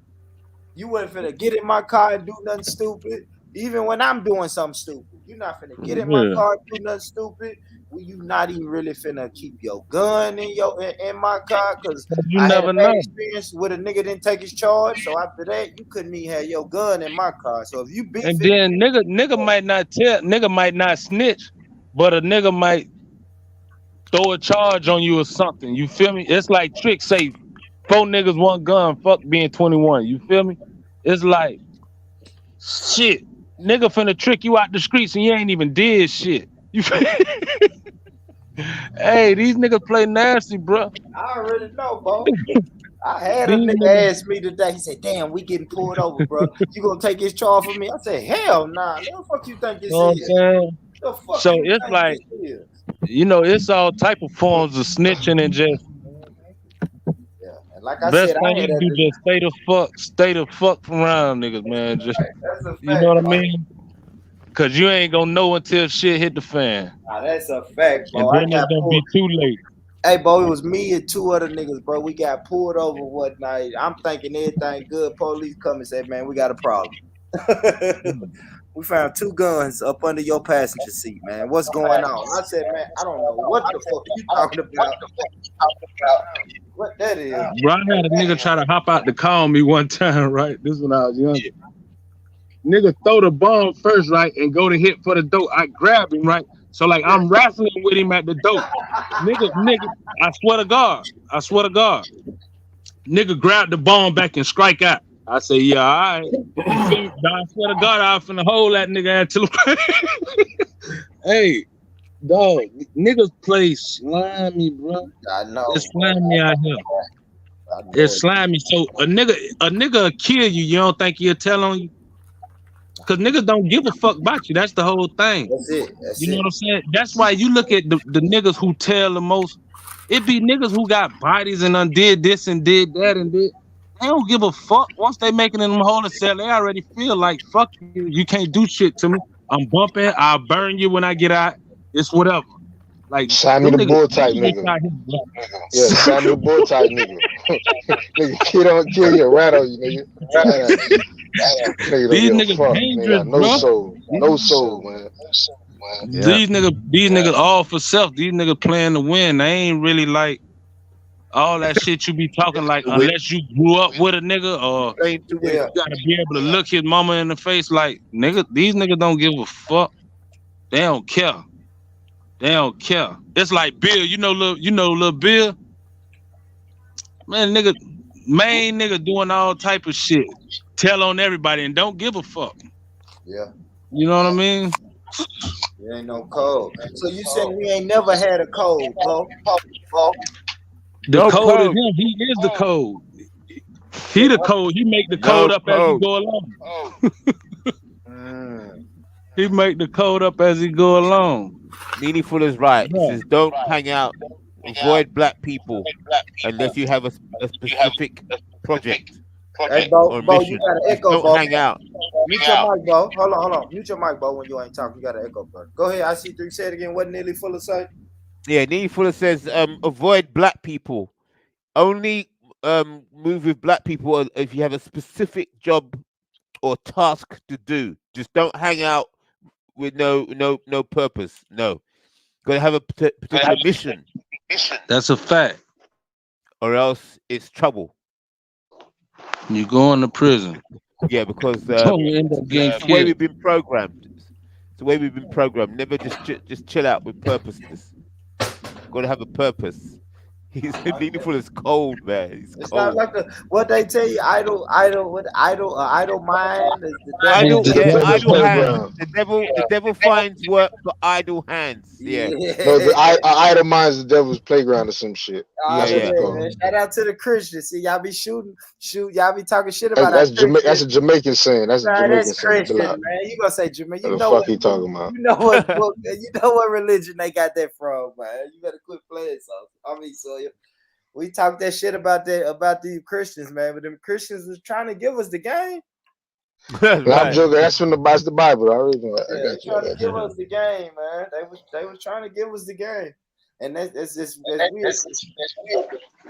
Speaker 4: You wasn't finna get in my car and do nothing stupid. Even when I'm doing something stupid, you're not finna get in my car and do nothing stupid. You not even really finna keep your gun in my car, because I had a bad experience with a nigga didn't take his charge. So after that, you couldn't even have your gun in my car. So if you beef
Speaker 12: and then nigga might not snitch, but a nigga might throw a charge on you or something. You feel me? It's like Trick say 4 niggas 1 gun, fuck being 21. You feel me? It's like shit. Nigga finna trick you out the streets and you ain't even did shit. You feel Hey, these niggas play nasty, bro.
Speaker 4: I already know, bro. I had a nigga ask me today. He said, "Damn, we getting pulled over, bro. You gonna take his charge from me?" I said, "Hell nah. What the fuck you think this is?" The fuck
Speaker 12: so it's like, you know, it's all type of forms of snitching and just.
Speaker 4: Yeah, and like I
Speaker 12: Best
Speaker 4: said,
Speaker 12: thing you do just stay the fuck from around niggas, man. Just
Speaker 4: that's a fact,
Speaker 12: you know what I mean? Cause you ain't gonna know until shit hit the fan.
Speaker 4: Nah, that's a fact, bro.
Speaker 12: And then it's gonna be too late.
Speaker 4: Hey, bro, it was me and 2 other niggas, bro. We got pulled over one night. I'm thinking everything good. Police come and say, "Man, we got a problem." We found 2 guns up under your passenger seat, man. What's going on? I said, "Man, I don't know what the fuck you talking about." What that is?
Speaker 12: Bro, I had a nigga try to hop out the car on me one time, right? This is when I was young. Nigga throw the bomb first, right, and go to hit for the dope. I grab him, right? So like I'm wrestling with him at the dope. Nigga, I swear to God. Nigga grab the bomb back and strike out. I say, yeah, all right. I swear to God, I'm finna hold that nigga until Hey, dog, niggas play slimy, bro.
Speaker 4: I know.
Speaker 12: It's slimy out here. It's slimy. So a nigga will kill you. You don't think he'll tell on you? Cause niggas don't give a fuck about you. That's the whole thing.
Speaker 4: That's it.
Speaker 12: You know what I'm saying? That's why you look at the niggas who tell the most. It be niggas who got bodies and undid this and did that and did. They don't give a fuck. Once they making them whole cell, they already feel like fuck you. You can't do shit to me. I'm bumping. I'll burn you when I get out. It's whatever. Like
Speaker 9: sign me the bull type nigga. Yeah, sign me the bull type nigga. Nigga, kill you, rattle you, nigga.
Speaker 12: These niggas dangerous, bro.
Speaker 9: No soul, man.
Speaker 12: Yeah. These niggas all for self. These niggas playing to win. They ain't really like all that shit you be talking like unless you grew up with a nigga or you gotta be able to look his mama in the face like nigga. These niggas don't give a fuck. They don't care. It's like Bill. You know little Bill. Man, main nigga doing all type of shit. Tell on everybody and don't give a fuck.
Speaker 4: Yeah.
Speaker 12: You know what I mean?
Speaker 4: There ain't no code. So you said we ain't never had a code, bro?
Speaker 12: The code is him. He is the code. He the code. He make the code up as he go along. He make the code up as he go along.
Speaker 14: Meaningful is right. It says don't hang out, avoid black people unless you have a specific project.
Speaker 4: Hey, Bo, you got an echo,
Speaker 14: don't
Speaker 4: Bo.
Speaker 14: hang out.
Speaker 4: Mute your mic, Bo. Hold on. Mute your mic, Bo, when you ain't talking. You got an echo, bro. Go ahead. I see 3. Say it again. What Neely Fuller say?
Speaker 14: Yeah, Neely Fuller says avoid black people. Only move with black people if you have a specific job or task to do. Just don't hang out with no purpose. No, gotta have a particular mission.
Speaker 12: That's a fact.
Speaker 14: Or else it's trouble.
Speaker 12: You going to prison.
Speaker 14: Yeah, because
Speaker 12: You end up getting
Speaker 14: it's the way
Speaker 12: killed.
Speaker 14: we've been programmed. It's the way we've been programmed. Never just chill out with purposeness. Got to have a purpose. He's meaningful as cold, man. He's
Speaker 4: It's not
Speaker 14: cold.
Speaker 4: like what they tell you. Idle mind is the
Speaker 14: Idle,
Speaker 4: devil.
Speaker 14: yeah,
Speaker 9: Devil's
Speaker 14: idle hands.
Speaker 9: playground.
Speaker 14: The devil finds work for idle hands. Yeah,
Speaker 9: No,
Speaker 4: Yeah.
Speaker 9: I itemize the devil's playground or some shit.
Speaker 14: yeah,
Speaker 9: That's what
Speaker 4: Yeah,
Speaker 9: it's
Speaker 14: yeah.
Speaker 9: called.
Speaker 4: man. Shout out to the Christians. See, y'all be shooting, y'all be talking shit about our
Speaker 9: That's
Speaker 4: Christians.
Speaker 9: a Jamaican saying. That's a
Speaker 4: Nah,
Speaker 9: Jamaican
Speaker 4: that's
Speaker 9: saying. Chill
Speaker 4: Christian,
Speaker 9: out.
Speaker 4: man. You gonna say Jamaican?
Speaker 9: What
Speaker 4: You
Speaker 9: the
Speaker 4: know
Speaker 9: fuck
Speaker 4: what?
Speaker 9: he talking about?
Speaker 4: You know what book? You know what religion they got that from, man. You better quit playing something. I mean, Sawyer. We talked that shit about the Christians, man. But them Christians was trying to give us the game.
Speaker 9: I'm
Speaker 14: Right.
Speaker 9: joking. That's from the Bible. I already know. I
Speaker 4: Yeah,
Speaker 9: got you.
Speaker 4: trying to give us the game, man. They was trying to give us the game, and that's weird.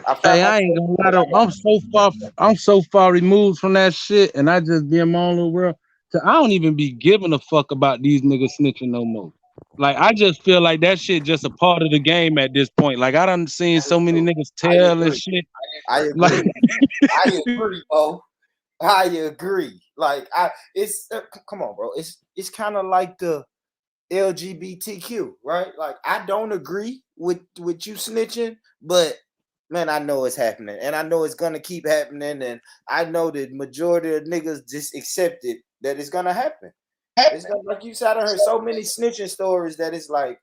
Speaker 4: I found
Speaker 12: Hey, I ain't gonna lie though. I'm so far removed from that shit, and I just be in my own little world. So I don't even be giving a fuck about these niggas snitching no more. Like I just feel like that shit just a part of the game at this point. Like I done seen so many niggas tell and shit.
Speaker 4: I agree.
Speaker 12: Like,
Speaker 4: I agree, bro. I agree. Like it's come on, bro. It's kind of like the LGBTQ, right? Like I don't agree with you snitching, but man, I know it's happening, and I know it's gonna keep happening, and I know the majority of niggas just accepted that it's gonna happen. It's gonna, like you said, I heard so many snitching stories that it's like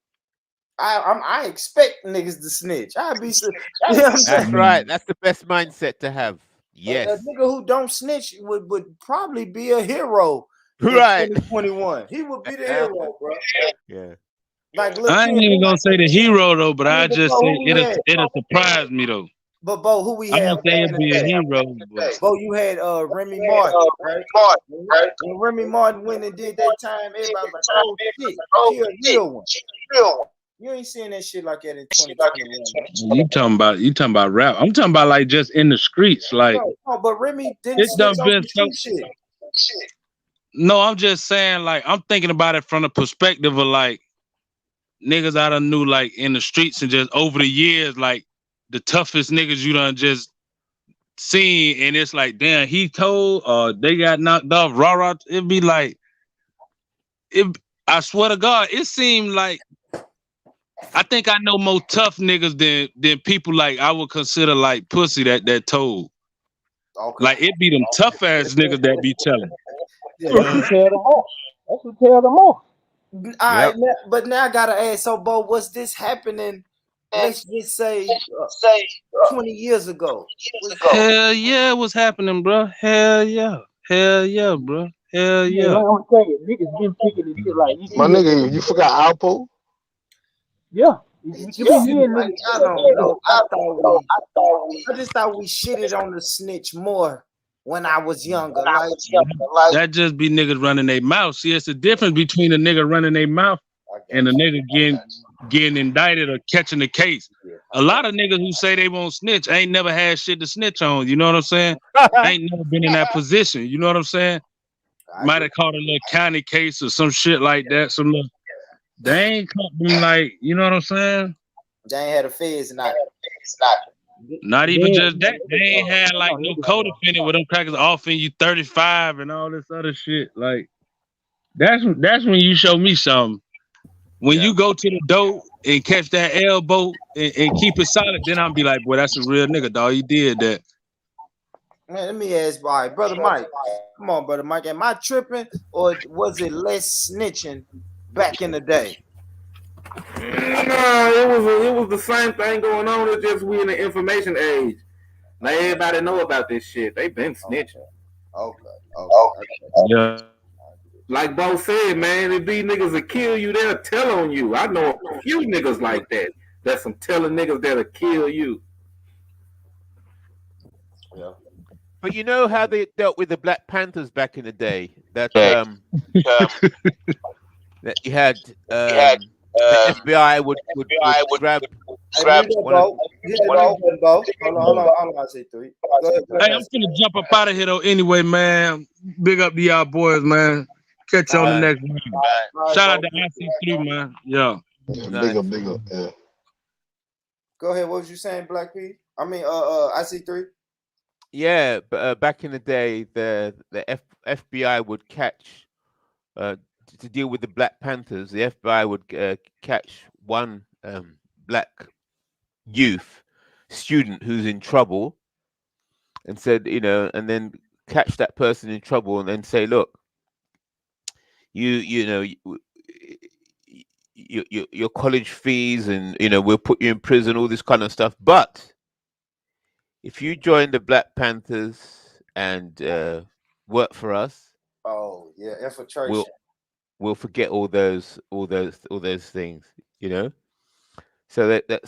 Speaker 4: I expect niggas to snitch. I'd be you know what I'm
Speaker 14: That's
Speaker 4: saying?
Speaker 14: right. That's the best mindset to have.
Speaker 4: A
Speaker 14: Yes.
Speaker 4: nigga who don't snitch would probably be a hero in
Speaker 14: Right.
Speaker 4: 2021. He would be the hero, bro.
Speaker 14: Yeah.
Speaker 4: Like, look,
Speaker 12: I ain't even gonna say the hero though, but I just
Speaker 4: Bo,
Speaker 12: say
Speaker 4: who we had?
Speaker 12: it'll surprise me though.
Speaker 4: But Bo, who we
Speaker 12: I
Speaker 4: had
Speaker 12: don't say
Speaker 4: back in
Speaker 12: it'll
Speaker 4: the
Speaker 12: be a
Speaker 4: day?
Speaker 12: hero, but
Speaker 4: Bo, you had Remy Martin, right? When Remy Martin went and did that time, everybody was like, "Oh shit, she a real one." You ain't seeing that shit like that in 2021.
Speaker 12: you talking about rap. I'm talking about like just in the streets, like
Speaker 4: No, but Remy didn't
Speaker 12: it done
Speaker 4: switch on
Speaker 12: been
Speaker 4: the
Speaker 12: so.
Speaker 4: street shit.
Speaker 12: No, I'm just saying, like, I'm thinking about it from the perspective of like niggas I done knew like in the streets and just over the years, like the toughest niggas you done just seen, and it's like, damn, he told they got knocked off, rah. It'd be like I swear to God, it seemed like I think I know more tough niggas than people like I would consider like pussy that told.
Speaker 4: Okay.
Speaker 12: Like it be them tough ass niggas that be telling.
Speaker 5: Yeah, that's who tell them off. That's who tell them off.
Speaker 4: All right, but now I gotta ask. So, Bo, was this happening? Let's just say 20 years ago.
Speaker 12: Hell yeah, what's happening, bro? Hell yeah, bro. Hell
Speaker 5: Yeah,
Speaker 12: yeah.
Speaker 5: like I'm saying, niggas been picking this shit like you see.
Speaker 9: My nigga, you forgot Alpo?
Speaker 5: Yeah, you be hearing
Speaker 4: Like,
Speaker 5: niggas.
Speaker 4: I don't know. I just thought we shitted on the snitch more when I was younger. Like
Speaker 12: That just be niggas running their mouth. See, it's the difference between a nigga running their mouth and a nigga getting indicted or catching the case. A lot of niggas who say they won't snitch ain't never had shit to snitch on. You know what I'm saying? Ain't never been in that position. You know what I'm saying? Might have caught a little county case or some shit like that. Some little, they ain't caught them like, you know what I'm saying?
Speaker 4: they ain't had a feds and
Speaker 12: Not even just that. They ain't had like no co-defendant with them crackers offering you 35 and all this other shit. Like that's when you show me something. When you go to the door and catch that elbow and keep it solid, then I'll be like, boy, that's a real nigga, dog. He did that.
Speaker 4: Man, let me ask, all right, brother Mike. Come on, brother Mike. Am I tripping or was it less snitching back in the day?
Speaker 11: No, it was the same thing going on. It's just we in the information age. Now everybody know about this shit. They been snitching.
Speaker 4: Okay.
Speaker 12: Yeah.
Speaker 11: Like Bo said, man, if these niggas will kill you, they'll tell on you. I know a few niggas like that. That's some telling niggas that'll kill you.
Speaker 4: Yeah.
Speaker 14: But you know how they dealt with the Black Panthers back in the day? That that you had the FBI would grab
Speaker 4: Hold on, I say three. Go ahead.
Speaker 12: Hey, I'm finna jump up out of here though. Anyway, man, big up to y'all boys, man. Catch you on the next one. Shout out to IC3, man. Yeah.
Speaker 9: Big up. Yeah.
Speaker 4: Go ahead. What was you saying, Black P? I mean, IC3.
Speaker 14: Yeah, but back in the day, the FBI would catch to deal with the Black Panthers. The FBI would catch one black youth student who's in trouble, and said, and then catch that person in trouble, and then say, look, your college fees, and we'll put you in prison, all this kind of stuff. But if you join the Black Panthers and work for us,
Speaker 4: Oh yeah, infiltration.
Speaker 14: we'll forget all those things, So that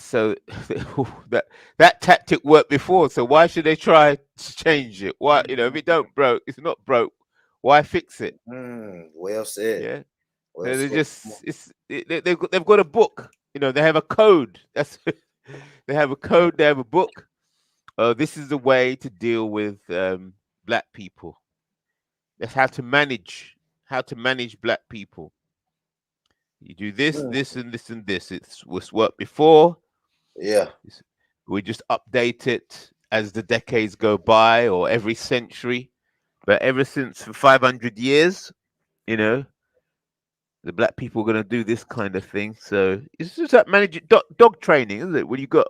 Speaker 14: tactic worked before. So why should they try to change it? Why, if it don't broke, it's not broke. Why fix it?
Speaker 4: Well said.
Speaker 14: Yeah.
Speaker 4: Well
Speaker 14: They
Speaker 4: said.
Speaker 14: just they've got a book. They have a code. They have a code. They have a book. This is the way to deal with black people. That's how to manage black people. You do this, this, and this, and this. It was worked before.
Speaker 4: Yeah.
Speaker 14: We just update it as the decades go by, or every century. But ever since for 500 years, the black people are going to do this kind of thing. So it's just that managing dog training, isn't it? When you got,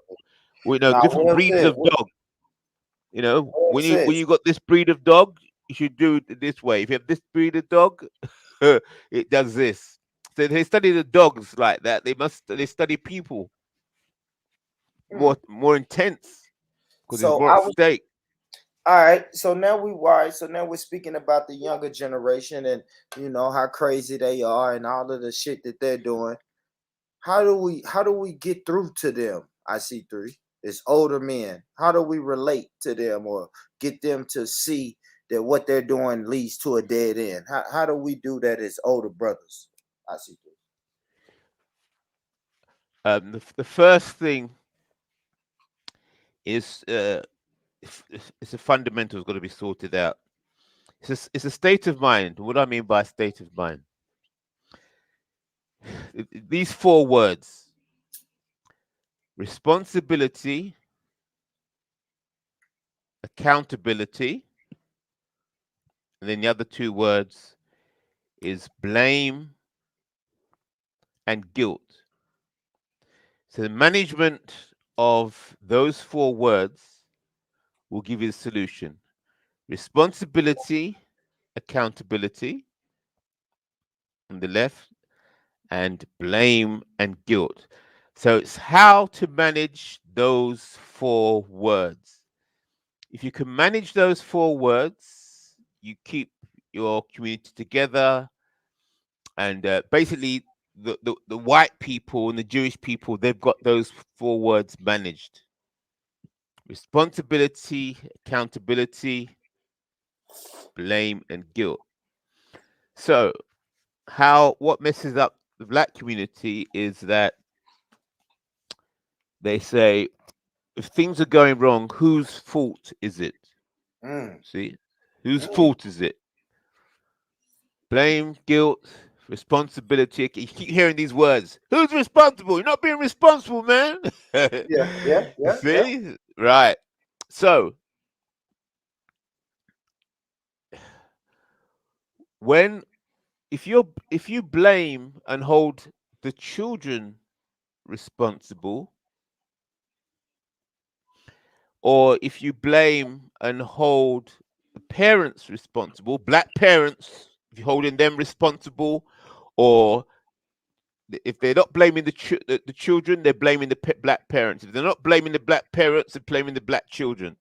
Speaker 14: different breeds of dog. When you got this breed of dog, you should do it this way. If you have this breed of dog, it does this. So they study the dogs like that. They study people more intense, because there's more at stake.
Speaker 4: All right, so now we're speaking about the younger generation, and how crazy they are and all of the shit that they're doing. How do we get through to them? I see three. It's older men. How do we relate to them or get them to see that what they're doing leads to a dead end? How do we do that as older brothers? I see three.
Speaker 14: The first thing is it's a fundamental has got to be sorted out. It's a state of mind. What do I mean by state of mind? These four words: responsibility, accountability, and then the other two words is blame and guilt. So the management of those four words will give you the solution: responsibility, accountability on the left, and blame and guilt. So it's how to manage those four words. If you can manage those four words, you keep your community together. And basically, the white people and the Jewish people, they've got those four words managed: responsibility, accountability, blame, and guilt. So what messes up the black community is that they say, if things are going wrong, whose fault is it? See, whose fault is it? Blame, guilt, responsibility. You keep hearing these words. Who's responsible? You're not being responsible, man.
Speaker 4: Yeah.
Speaker 14: See, yeah. Right. So if you blame and hold the children responsible, or if you blame and hold the parents responsible, black parents, if you're holding them responsible, or if they're not blaming the children, they're blaming the black parents. If they're not blaming the black parents, they're blaming the black children.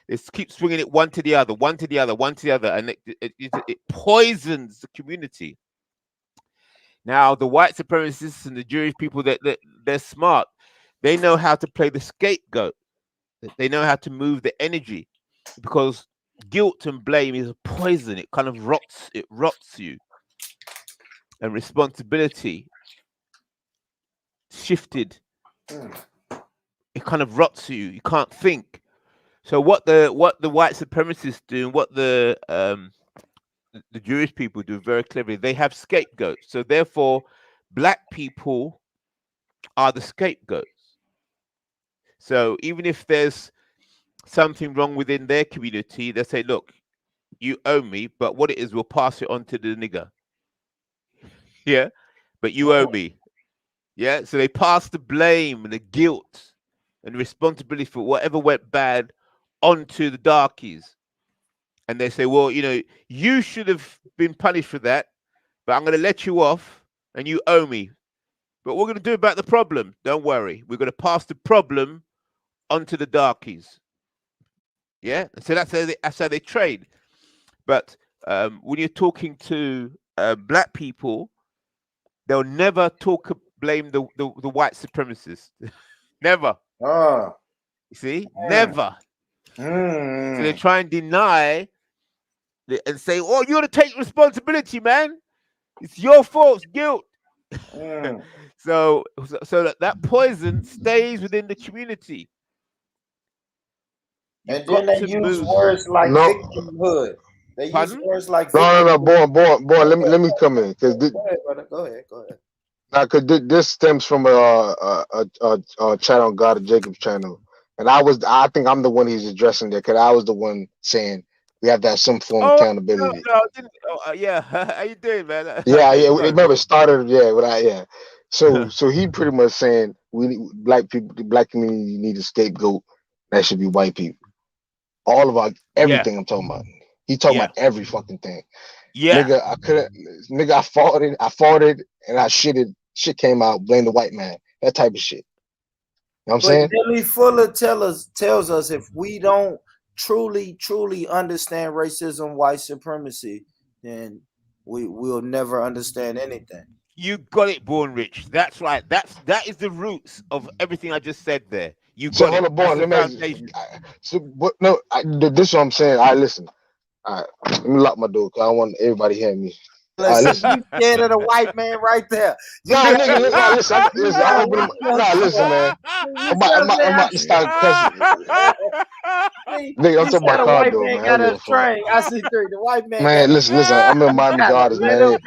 Speaker 14: They keep swinging it one to the other, one to the other, one to the other, and it poisons the community. Now, the white supremacists and the Jewish people, they're smart. They know how to play the scapegoat. They know how to move the energy, because guilt and blame is a poison. It kind of rots you. And responsibility shifted, it kind of rots you. You can't think. So what the white supremacists do, and what the Jewish people do very cleverly, they have scapegoats. So therefore, black people are the scapegoats. So even if there's something wrong within their community, they say, look, you owe me, but what it is, we'll pass it on to the nigger. Yeah, but you owe me. Yeah, so they pass the blame and the guilt and the responsibility for whatever went bad onto the darkies. And they say, well, you know, you should have been punished for that, but I'm going to let you off and you owe me. But what we're going to do about the problem, don't worry. We're going to pass the problem onto the darkies. Yeah, so that's how they trade. But when you're talking to black people, they'll never blame the white supremacists. Never.
Speaker 4: Oh.
Speaker 14: You see? Never. So they try and deny and say, oh, you got to take responsibility, man. It's your fault, guilt. So that poison stays within the community.
Speaker 4: And then they use words like victimhood. They use words like
Speaker 9: victimhood. Boy, let me come in, because
Speaker 4: go ahead.
Speaker 9: Now, because this stems from a chat on God of Jacob's channel, and I think I'm the one he's addressing there, because I was the one saying we have to have some form of accountability.
Speaker 14: Yeah, how you doing, man?
Speaker 9: Remember it started So he pretty much saying the black community need a scapegoat. That should be white people. All of everything I'm talking about. He talking about every fucking thing.
Speaker 14: Yeah.
Speaker 9: I fought it, and I shitted. Shit came out, blame the white man. That type of shit. You know what I'm saying?
Speaker 4: Billy Fuller tells us if we don't truly understand racism, white supremacy, then we'll never understand anything.
Speaker 14: You got it, Born Rich. That's right. That is the roots of everything I just said there. You got it.
Speaker 9: Hold on, this is what I'm saying. All right, listen. All right, let me lock my door because I don't want everybody hearing me.
Speaker 4: Listen, you scared of the white man right there.
Speaker 9: Listen, man. I'm about to start cussing. Nigga, I'm talking about car door, man.
Speaker 4: I see three. The white man.
Speaker 9: Man, listen. I'm in Miami Gardens, man.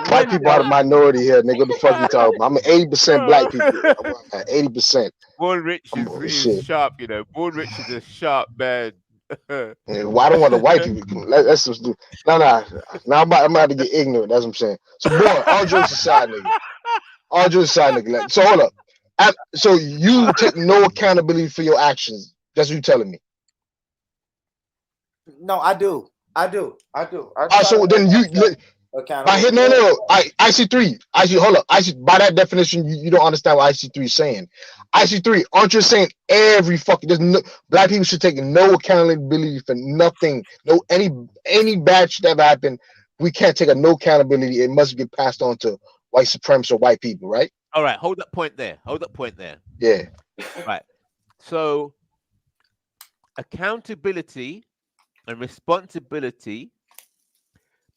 Speaker 9: White people are the minority here, nigga. What the fuck you talking about? I'm 80% black people. I'm 80%.
Speaker 14: Born Rich is sharp, you know. Born Rich is a sharp man.
Speaker 9: Well, I don't want the white people. Let's just do. No. Now I'm about to get ignorant. That's what I'm saying. So, boy, all jokes aside, nigga. So hold up. So you take no accountability for your actions. That's what you telling me.
Speaker 4: No, I do.
Speaker 9: So then you. IC3. Hold up. By that definition, you don't understand what IC3 is saying. IC3, aren't you saying every fucking black people should take no accountability for nothing? No, any bad shit that happened, we can't take no accountability. It must get passed on to white supremacists or white people, right?
Speaker 14: All right, hold that point there.
Speaker 9: Yeah.
Speaker 14: Right. So accountability and responsibility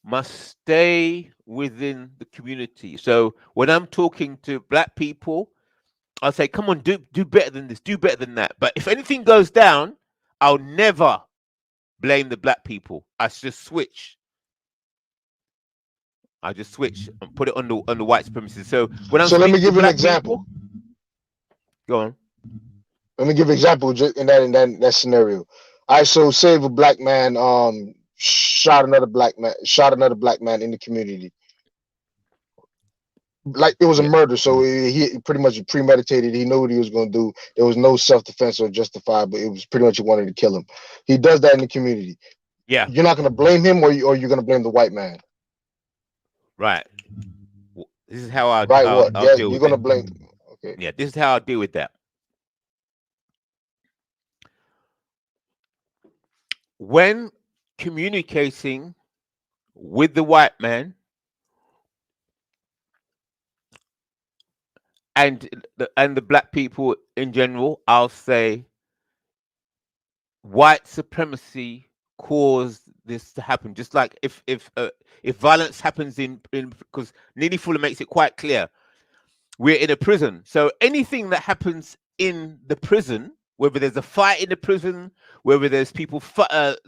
Speaker 14: must stay within the community. So when I'm talking to black people, I'll say, come on, do better than this, do better than that. But if anything goes down, I'll never blame the black people. I just switch. And put it on the white supremacy. So when I'm
Speaker 9: let me give you an example.
Speaker 14: Go on.
Speaker 9: Let me give an example in that scenario. All right, so say if a black man shot another black man in the community. Like it was a murder, so he pretty much premeditated. He knew what he was going to do. There was no self-defense or justified, but it was pretty much he wanted to kill him. He does that in the community.
Speaker 14: Yeah,
Speaker 9: you're not going to blame him, or you're going to blame the white man.
Speaker 14: Right. This is how I'll
Speaker 9: deal
Speaker 14: you're
Speaker 9: with going to blame. Okay.
Speaker 14: Yeah, this is how I'll deal with that. When communicating with the white man and the black people in general, I'll say white supremacy caused this to happen. Just like if violence happens in because Neely Fuller makes it quite clear, we're in a prison. So anything that happens in the prison, whether there's a fight in the prison, whether there's people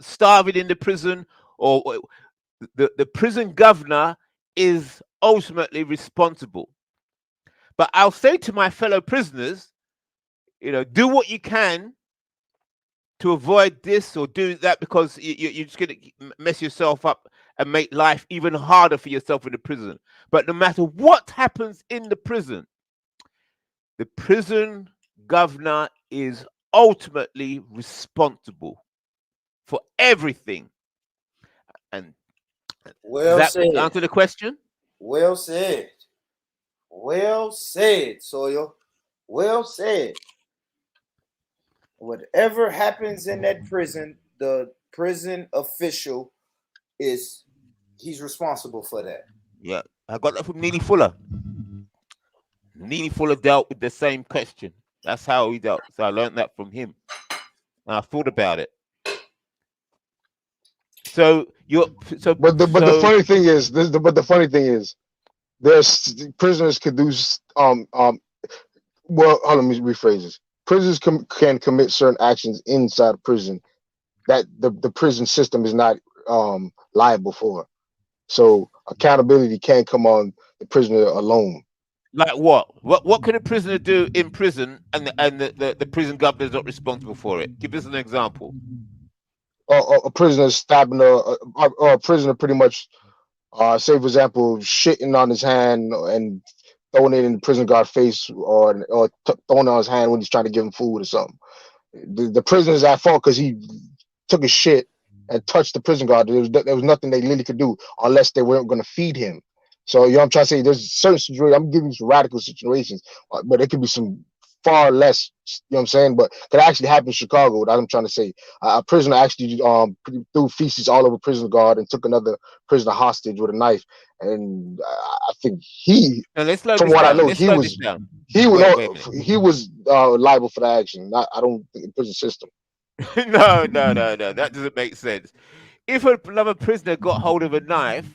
Speaker 14: starving in the prison, or the prison governor is ultimately responsible. But I'll say to my fellow prisoners, do what you can to avoid this or do that because you're just going to mess yourself up and make life even harder for yourself in the prison. But no matter what happens in the prison governor is ultimately responsible for everything. And
Speaker 4: Well
Speaker 14: that
Speaker 4: said.
Speaker 14: answer the question?
Speaker 4: Well said. Well said, Soil. Well said. Whatever happens in that prison, the prison official he's responsible for that.
Speaker 14: Yeah, I got that from Neely Fuller. Neely Fuller dealt with the same question. That's how he dealt. So I learned that from him. And I thought about it. So
Speaker 9: But the funny thing is there's prisoners could do well, hold on, let me rephrase this. Prisoners can commit certain actions inside prison that the prison system is not liable for. So accountability can't come on the prisoner alone.
Speaker 14: Like what? What can a prisoner do in prison and the prison governor is not responsible for it? Give us an example.
Speaker 9: A prisoner stabbing a prisoner pretty much, say for example, shitting on his hand and throwing it in the prison guard face or throwing it on his hand when he's trying to give him food or something. The prisoner's at fault because he took a shit and touched the prison guard. There was nothing they really could do unless they weren't going to feed him. So, you know what I'm trying to say? There's certain situations, I'm giving you some radical situations, but it could be some far less, you know what I'm saying? But could actually happen in Chicago, what I'm trying to say. A prisoner actually threw feces all over prison guard and took another prisoner hostage with a knife. And I think from what I know, he was liable for that action. I don't think the prison system.
Speaker 14: No, that doesn't make sense. If another prisoner got hold of a knife,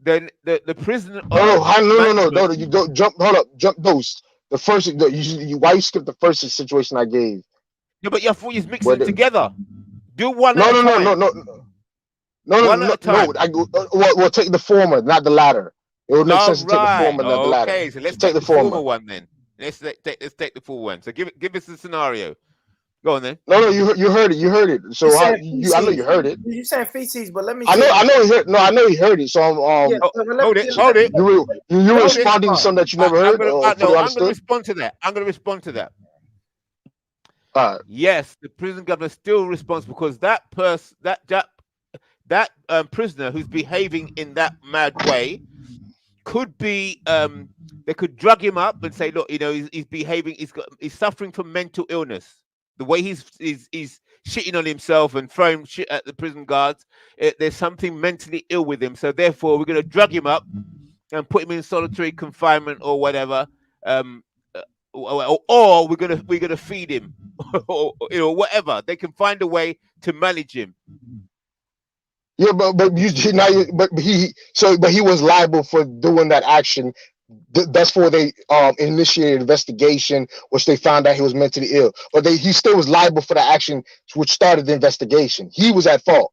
Speaker 14: then the prisoner.
Speaker 9: No. You go jump. Hold up, jump those. The first, why you skip the first situation I gave?
Speaker 14: No, but I thought you was mixing them together. Do one at a time.
Speaker 9: No. We'll take the former, not the latter. It would make sense to take the former, not the latter.
Speaker 14: Okay, so let's take the former one then. Let's take the full one. So give us a scenario. Go on then.
Speaker 9: No, you heard it. You heard it. So I know you heard it.
Speaker 4: You saying feces, but let me.
Speaker 9: I know he heard. No, I know he heard it. So I'm.
Speaker 14: Hold it.
Speaker 9: You responding to something that you never heard?
Speaker 14: I'm going to respond to that. Yes, the prison governor is still responsible because that person, that prisoner who's behaving in that mad way could be. They could drug him up and say, look, he's behaving. He's suffering from mental illness. The way he's shitting on himself and throwing shit at the prison guards, there's something mentally ill with him. So therefore, we're going to drug him up and put him in solitary confinement or whatever, or we're going to feed him, or whatever. They can find a way to manage him.
Speaker 9: Yeah, but he was liable for doing that action. That's for they initiated investigation, which they found out he was mentally ill. But he still was liable for the action which started the investigation. He was at fault.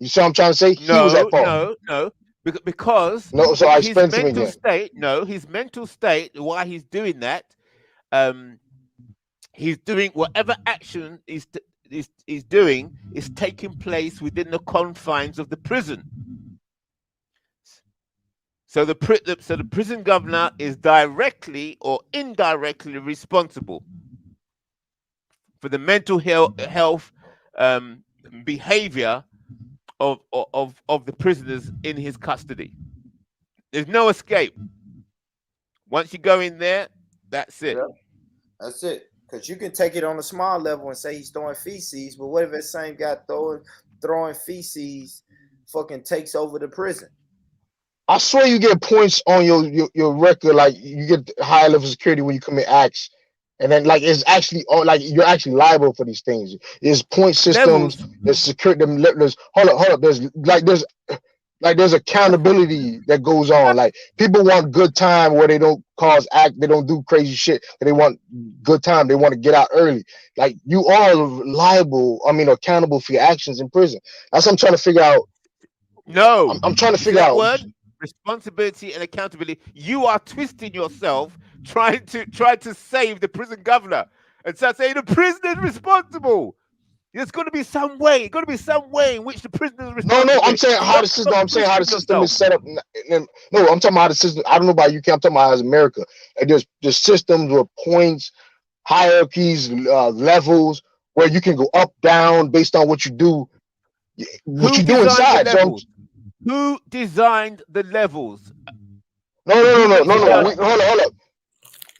Speaker 9: You see what I'm trying to say? He was at fault.
Speaker 14: No. Because
Speaker 9: so I
Speaker 14: his mental state. No, his mental state. Why he's doing that? He's doing whatever action is doing is taking place within the confines of the prison. So the prison governor is directly or indirectly responsible for the mental health behavior of the prisoners in his custody. There's no escape. Once you go in there, that's it.
Speaker 4: Yep. That's it. Because you can take it on a small level and say he's throwing feces, but what if that same guy throwing feces fucking takes over the prison?
Speaker 9: I swear you get points on your record, like you get high level security when you commit acts, and then like it's actually like you're actually liable for these things. There's point systems, there's security. There's hold up. There's accountability that goes on. Like people want good time where they don't they don't do crazy shit. They want good time. They want to get out early. Like you are liable. Accountable for your actions in prison. That's what I'm trying to figure out.
Speaker 14: No,
Speaker 9: I'm trying to figure out.
Speaker 14: Word? Responsibility and accountability. You are twisting yourself trying to save the prison governor and start saying the prisoner is responsible. There's got to be some way. Got to be some way in which the prisoners
Speaker 9: No,
Speaker 14: respond.
Speaker 9: I'm saying how the system. I'm saying how the system is set up. No, I'm talking about the system. I don't know about UK. I'm talking about as America. Like there's systems with points, hierarchies, levels where you can go up, down based on what you do. What you do inside. So
Speaker 14: who designed the levels?
Speaker 9: No. Hold up.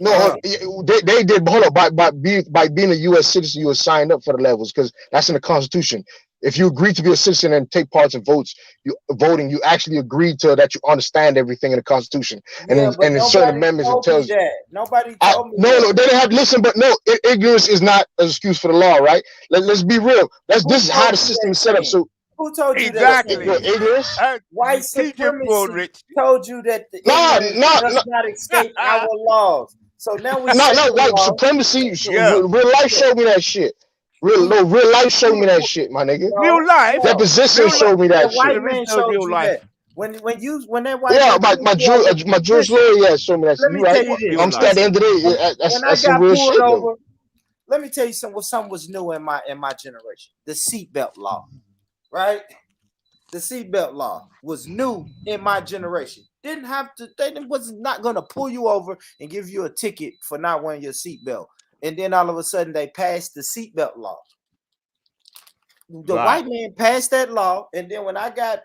Speaker 9: No, they did. Hold up. By being a U.S. citizen, you were signed up for the levels because that's in the Constitution. If you agree to be a citizen and take part in voting, you actually agree to that. You understand everything in the Constitution, and in certain amendments it tells you.
Speaker 4: Nobody told me.
Speaker 9: No, they didn't have to listen. But no, ignorance is not an excuse for the law, right? Let's be real. This is how the system is set up. So.
Speaker 4: Who told you
Speaker 14: exactly.
Speaker 4: that?
Speaker 9: Ignorance?
Speaker 4: White supremacy told you that the ignorance does not escape our laws. So now we
Speaker 9: white supremacy. Real life showed me that shit. Real life showed me that shit, my nigga.
Speaker 14: Real life.
Speaker 9: Deposition showed me that shit.
Speaker 4: White man showed you that. When that white
Speaker 9: my Jewish lawyer showed me that shit. You right? I'm still at the end of the day. That's some real shit. Though.
Speaker 4: Let me tell you something was new in my generation. The seatbelt law. Right? The seatbelt law was new in my generation. They was not going to pull you over and give you a ticket for not wearing your seatbelt. And then all of a sudden they passed the seatbelt law. The white man passed that law, and then when I got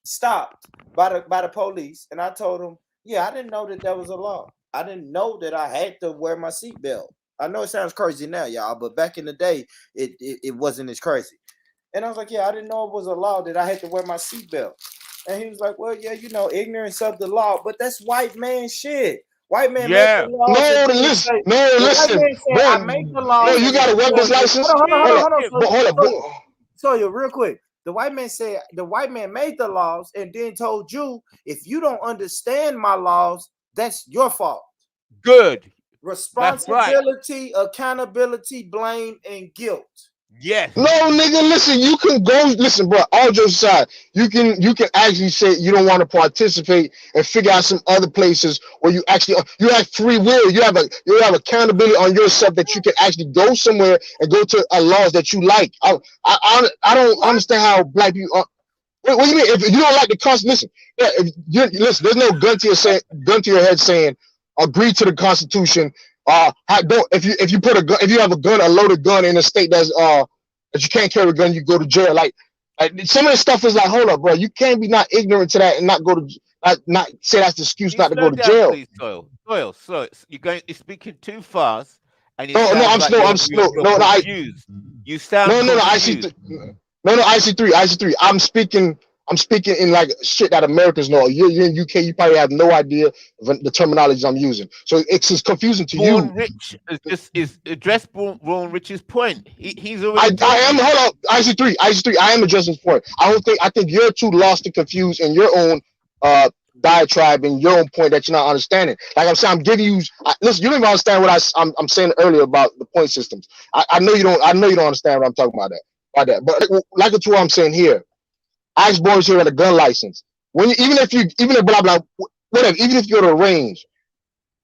Speaker 4: stopped by the police, and I told them, yeah, I didn't know that was a law. I didn't know that I had to wear my seatbelt. I know it sounds crazy now, y'all, but back in the day, it wasn't as crazy. And I was like, yeah, I didn't know it was a law that I had to wear my seatbelt. And he was like, well, yeah, ignorance of the law, but that's white man shit. White man make the law.
Speaker 9: Listen.
Speaker 4: I make the law.
Speaker 9: No, you got a weapons license?
Speaker 4: Hold on. So you real quick. The white man made the laws and then told you, if you don't understand my laws, that's your fault.
Speaker 14: Good.
Speaker 4: Responsibility, accountability, blame, and guilt.
Speaker 14: Yes.
Speaker 9: No, nigga, listen, you can go, listen, bro, all jokes aside, you can actually say you don't want to participate and figure out some other places where you have free will, you have accountability on yourself that you can actually go somewhere and go to laws that you like. I don't understand how black people are. What do you mean? If you don't like the Constitution, listen, there's no gun to your head saying agree to the Constitution. If you have a loaded gun in a state that you can't carry a gun, you go to jail. Like some of this stuff is like, hold up, bro, you can't be not ignorant to that and not go to not say that's the excuse not to go to jail.
Speaker 14: Please, Soil, you're speaking too fast. And
Speaker 9: I'm slow. No,
Speaker 14: you sound confused.
Speaker 9: IC3. I'm speaking in like shit that Americans know. You're in UK, you probably have no idea of the terminology I'm using. So it's just confusing to you.
Speaker 14: Rich is address Born Rich's point. He's already.
Speaker 9: I am. Hold up, IC3. I am addressing his point. I think you're too lost and confused in your own diatribe and your own point that you're not understanding. Like I'm saying, I'm giving you. Listen, you don't even understand what I'm saying earlier about the point systems. I know you don't. I know you don't understand what I'm talking about that. But like it's what I'm saying here. Ice boys here with a gun license. Even if you go to a range,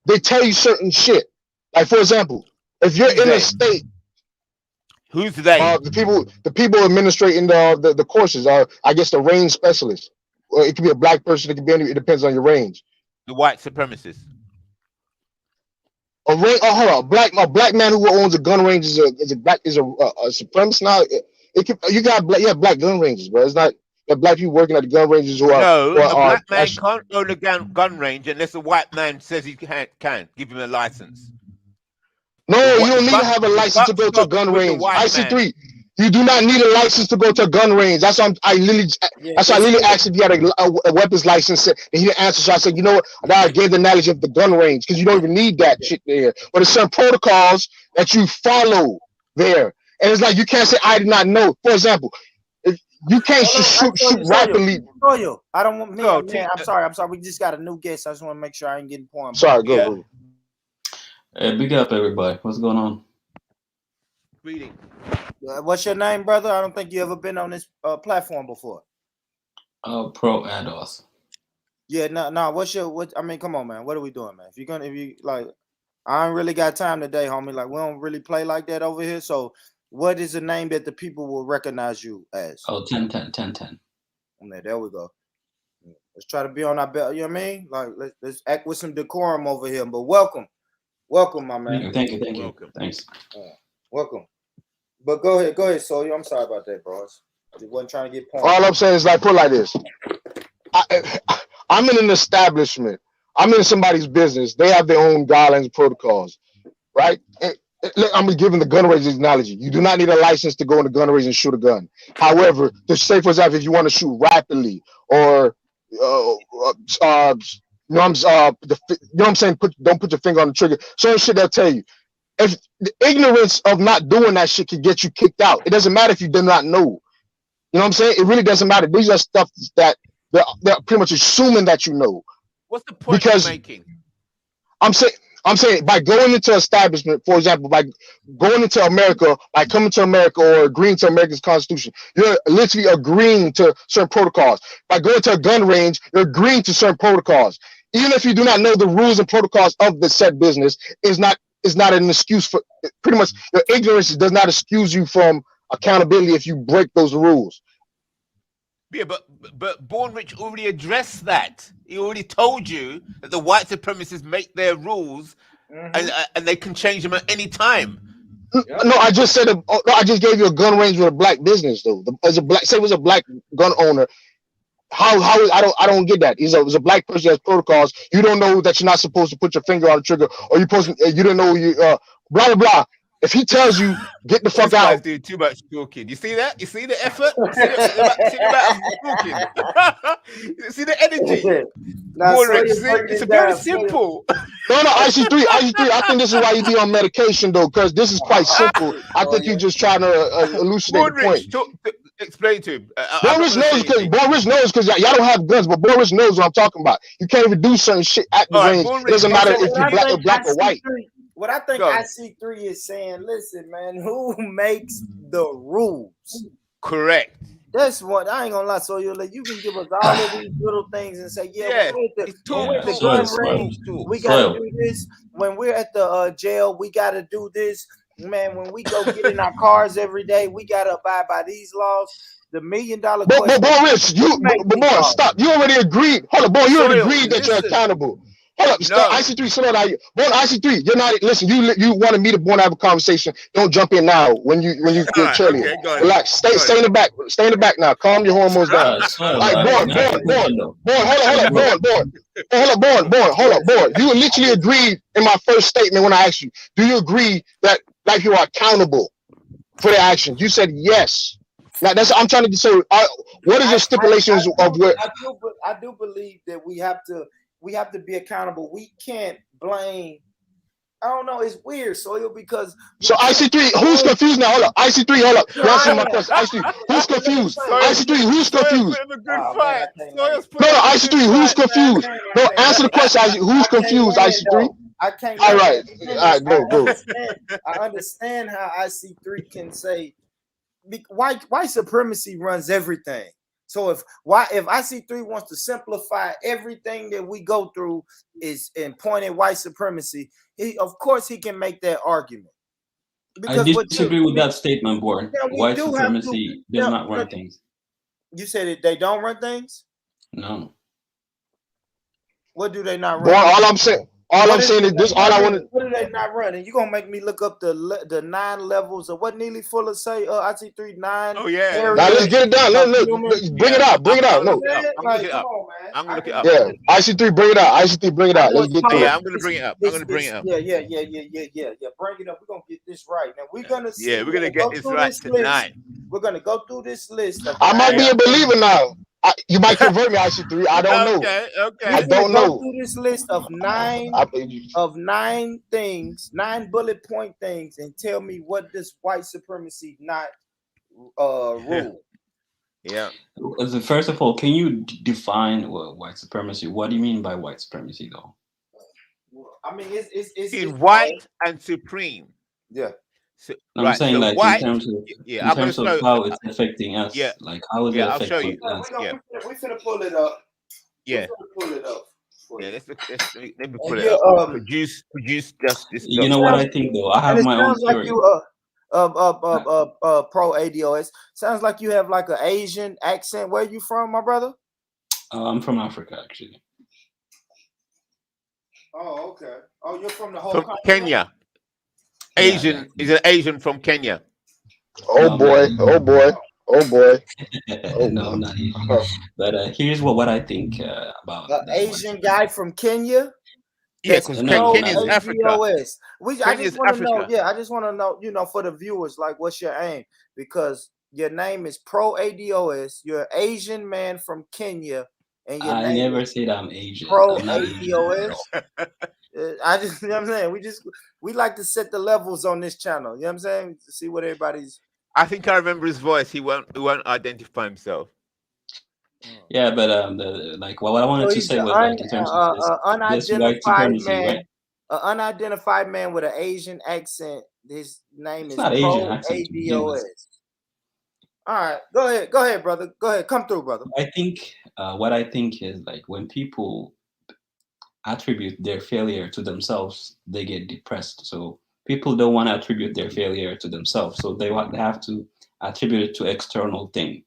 Speaker 9: they tell you certain shit. Like for example, if you're in a state,
Speaker 14: who's they?
Speaker 9: The people administrating the courses are, I guess, the range specialists. Or it could be a black person. It could be it depends on your range.
Speaker 14: The white supremacists.
Speaker 9: Hold on. A black man who owns a gun range is a supremacist. Now you have black gun ranges, bro. It's not. The black people working at the gun ranges who are
Speaker 14: a black man can't own a gun range unless a white man says he can give him a license.
Speaker 9: No, you don't need to have a license to go to a gun range. IC3, you do not need a license to go to a gun range. That's why I literally asked if you had a weapons license, and he didn't answer. So I said, you know what? I gave the knowledge of the gun range because you don't even need that shit there. But there's some protocols that you follow there, and it's like you can't say I did not know. For example. You can't just shoot rapidly.
Speaker 4: I don't want man. I'm sorry. We just got a new guest. I just want to make sure I ain't getting pointed.
Speaker 9: Sorry, go.
Speaker 15: Hey, big up, everybody. What's going on?
Speaker 14: Greeting.
Speaker 4: What's your name, brother? I don't think you ever been on this platform before.
Speaker 15: Pro Ados.
Speaker 4: Yeah, no. I mean, come on, man. What are we doing, man? If you like, I ain't really got time today, homie. Like, we don't really play like that over here. So what is the name that the people will recognize you as?
Speaker 15: Oh, 10-10.
Speaker 4: There we go. Let's try to be on our belt. You know what I mean? Like let's act with some decorum over here. But welcome, my man.
Speaker 15: Thank you. Thanks.
Speaker 4: Welcome. But go ahead, Sawyer. I'm sorry about that, bro. I wasn't trying to get pointed.
Speaker 9: All I'm saying is like put it like this. I'm in an establishment. I'm in somebody's business. They have their own guidelines and protocols, right? I'm giving the gun range analogy. You do not need a license to go in the gun range and shoot a gun. However, to say, for example, if you want to shoot rapidly or you know what I'm saying, don't put your finger on the trigger. Certain shit they'll tell you. If the ignorance of not doing that shit can get you kicked out, it doesn't matter if you do not know. You know what I'm saying? It really doesn't matter. These are stuff that they're pretty much assuming that you know.
Speaker 14: What's the point you're making?
Speaker 9: I'm saying by going into establishment, for example, by going into America, by coming to America or agreeing to America's Constitution, you're literally agreeing to certain protocols. By going to a gun range, you're agreeing to certain protocols. Even if you do not know the rules and protocols of the said business, is not an excuse for pretty much your ignorance does not excuse you from accountability if you break those rules.
Speaker 14: Yeah, but Born Rich already addressed that. He already told you that the white supremacists make their rules and they can change them at any time.
Speaker 9: No, I just said I just gave you a gun range with a black business though. As a black, say it was a black gun owner. How I don't get that. It was a black person that has protocols. You don't know that you're not supposed to put your finger on the trigger, or you don't know you blah blah blah. If he tells you get the fuck out,
Speaker 14: doing too much talking. You see that? You see the effort? See the amount of talking? See the energy? It's very simple.
Speaker 9: No, IC3. I think this is why you be on medication though, because this is quite simple. I think you're just trying to elucidate the point.
Speaker 14: Explain to him.
Speaker 9: Boris knows because y'all don't have guns, but Boris knows what I'm talking about. You can't even do certain shit at the range. It doesn't matter if you're black or white.
Speaker 4: What I think IC3 is saying, listen, man, who makes the rules?
Speaker 14: Correct.
Speaker 4: That's what I ain't gonna lie. So you can give us all of these little things and say, when we're at the gun range, we gotta do this. When we're at the jail, we gotta do this. Man, when we go get in our cars every day, we gotta abide by these laws. The $1 million question.
Speaker 9: But Boy, stop. You already agreed. Hold on, boy. You already agreed that you're accountable. Hold up, stop. IC3, slow down. Born IC3, you're not. Listen, you wanted me to born have a conversation. Don't jump in now when you get chilly. Okay, relax. Stay in the back. Stay in the back now. Calm your hormones down. All right, Born. You literally agreed in my first statement when I asked you. Do you agree that black people are accountable for their actions? You said yes. Now I'm trying to say. What is the stipulations of where?
Speaker 4: I do believe that we have to be accountable. We can't blame. I don't know. It's weird, Soil, because
Speaker 9: IC3, who's confused now? Hold up, IC3, hold up. You answer my question. IC3, who's confused? IC3, who's confused? No, IC3, who's confused? No, answer the question. Who's confused? IC3.
Speaker 4: I can't.
Speaker 9: All right, go.
Speaker 4: I understand how IC3 can say white supremacy runs everything. So if IC3 wants to simplify everything that we go through is and point at white supremacy, of course he can make that argument.
Speaker 15: Because I disagree with that statement, Born. White supremacy does not run things.
Speaker 4: You said they don't run things?
Speaker 15: No.
Speaker 4: What do they not run?
Speaker 9: Well, all I'm saying is this. All I want to.
Speaker 4: What are they not running? You gonna make me look up the 9 levels of what Neely Fuller say? IC3 9.
Speaker 14: Oh yeah.
Speaker 9: Now let's get it done. Bring it out. No,
Speaker 14: I'm gonna look it up.
Speaker 9: Yeah, IC3, bring it out. IC3, bring it out. Let's get to it.
Speaker 14: Yeah, I'm gonna bring it up.
Speaker 4: Yeah. Bring it up. We're gonna get this right. Now we're gonna see.
Speaker 14: Yeah, we're gonna get this right tonight.
Speaker 4: We're gonna go through this list.
Speaker 9: I might be a believer now. You might convert me, IC3. I don't know.
Speaker 14: Okay.
Speaker 9: I don't know.
Speaker 4: Go through this list of 9 things, 9 bullet point things, and tell me what this white supremacy not rule.
Speaker 14: Yeah.
Speaker 15: First of all, can you define white supremacy? What do you mean by white supremacy, though?
Speaker 4: I mean, it's
Speaker 14: white and supreme.
Speaker 4: Yeah.
Speaker 15: So, I'm saying like white, in terms of how it's affecting us.
Speaker 14: Yeah.
Speaker 15: Like how is it affecting us?
Speaker 4: We're gonna pull it up.
Speaker 14: Yeah.
Speaker 4: Pull it up.
Speaker 14: Yeah, let me pull it up. Produce justice.
Speaker 15: You know what I think though? I have my own theory.
Speaker 4: pro ADOS. Sounds like you have like an Asian accent. Where you from, my brother?
Speaker 15: I'm from Africa, actually.
Speaker 4: Oh, okay. Oh, you're from the whole
Speaker 14: From
Speaker 4: continent?
Speaker 14: Kenya. Asian is an Asian from Kenya.
Speaker 9: Oh
Speaker 15: No,
Speaker 9: boy, oh boy, oh boy. Oh
Speaker 15: no,
Speaker 9: boy.
Speaker 15: not Asian. But here's what I think about the
Speaker 4: Asian guy from Kenya.
Speaker 14: Yeah, because
Speaker 15: No,
Speaker 14: Kenya's
Speaker 15: not
Speaker 14: Africa.
Speaker 4: ADOS. I
Speaker 14: Kenya's
Speaker 4: just want to know.
Speaker 14: Africa.
Speaker 4: Yeah, I just want to know. You know, for the viewers, like, what's your aim? Because your name is Pro ADOS. You're an Asian man from Kenya, and your
Speaker 15: I
Speaker 4: name
Speaker 15: never
Speaker 4: is
Speaker 15: said I'm Asian.
Speaker 4: Pro
Speaker 15: I'm not Asian at all.
Speaker 4: ADOS. I just, you know what I'm saying, we like to set the levels on this channel. You know what I'm saying? To see what everybody's.
Speaker 14: I think I remember his voice. He won't identify himself.
Speaker 15: Yeah, but like what I wanted to say was like in terms of this white supremacy,
Speaker 4: man,
Speaker 15: right?
Speaker 4: An unidentified man with an Asian accent. His name is
Speaker 15: not
Speaker 4: Pro
Speaker 15: Asian accent to begin with.
Speaker 4: ADOS. All right, go ahead, brother. Go ahead, come through, brother.
Speaker 15: I think what I think is like when people attribute their failure to themselves, they get depressed. So people don't want to attribute their failure to themselves, so they have to attribute it to external thing.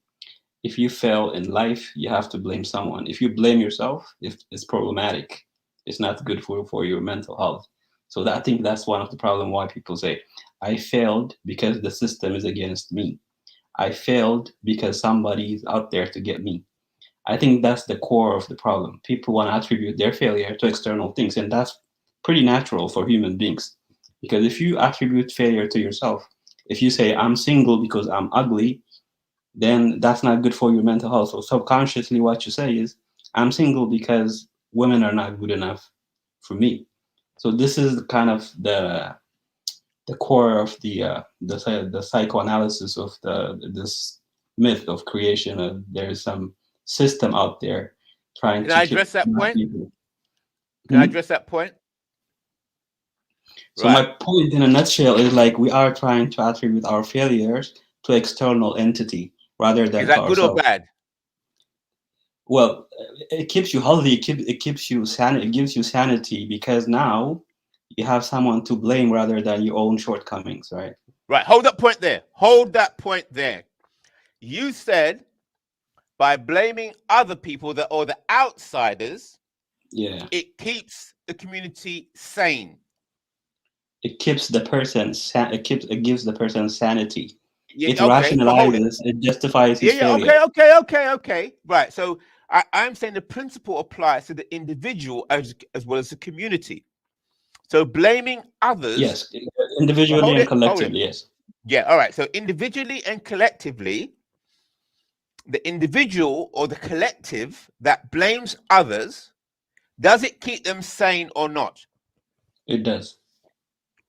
Speaker 15: If you fail in life, you have to blame someone. If you blame yourself, it's problematic. It's not good for your mental health. So I think that's one of the problems why people say, I failed because the system is against me. I failed because somebody's out there to get me. I think that's the core of the problem. People want to attribute their failure to external things, and that's pretty natural for human beings. Because if you attribute failure to yourself, if you say, I'm single because I'm ugly, then that's not good for your mental health. So subconsciously what you say is, I'm single because women are not good enough for me. So this is kind of the core of the psychoanalysis of this myth of creation. There's some system out there trying
Speaker 14: Can
Speaker 15: to
Speaker 14: I address that point?
Speaker 15: people.
Speaker 14: Can I address that point?
Speaker 15: So my point in a nutshell is like we are trying to attribute our failures to external entity rather than
Speaker 14: is that
Speaker 15: to
Speaker 14: good
Speaker 15: ourselves.
Speaker 14: or bad?
Speaker 15: Well, it keeps you healthy. It keeps you sanity. It gives you sanity because now you have someone to blame rather than your own shortcomings, right?
Speaker 14: Right. Hold that point there. Hold that point there. You said by blaming other people or the outsiders,
Speaker 15: yeah,
Speaker 14: it keeps the community sane.
Speaker 15: It keeps the person. It gives the person sanity.
Speaker 14: Yeah,
Speaker 15: it
Speaker 14: okay,
Speaker 15: rationalizes. It justifies his failure.
Speaker 14: Okay. Right. So I'm saying the principle applies to the individual as well as the community. So blaming others.
Speaker 15: Yes, individually and collectively. Yes.
Speaker 14: Yeah. All right. So individually and collectively, the individual or the collective that blames others, does it keep them sane or not?
Speaker 15: It does.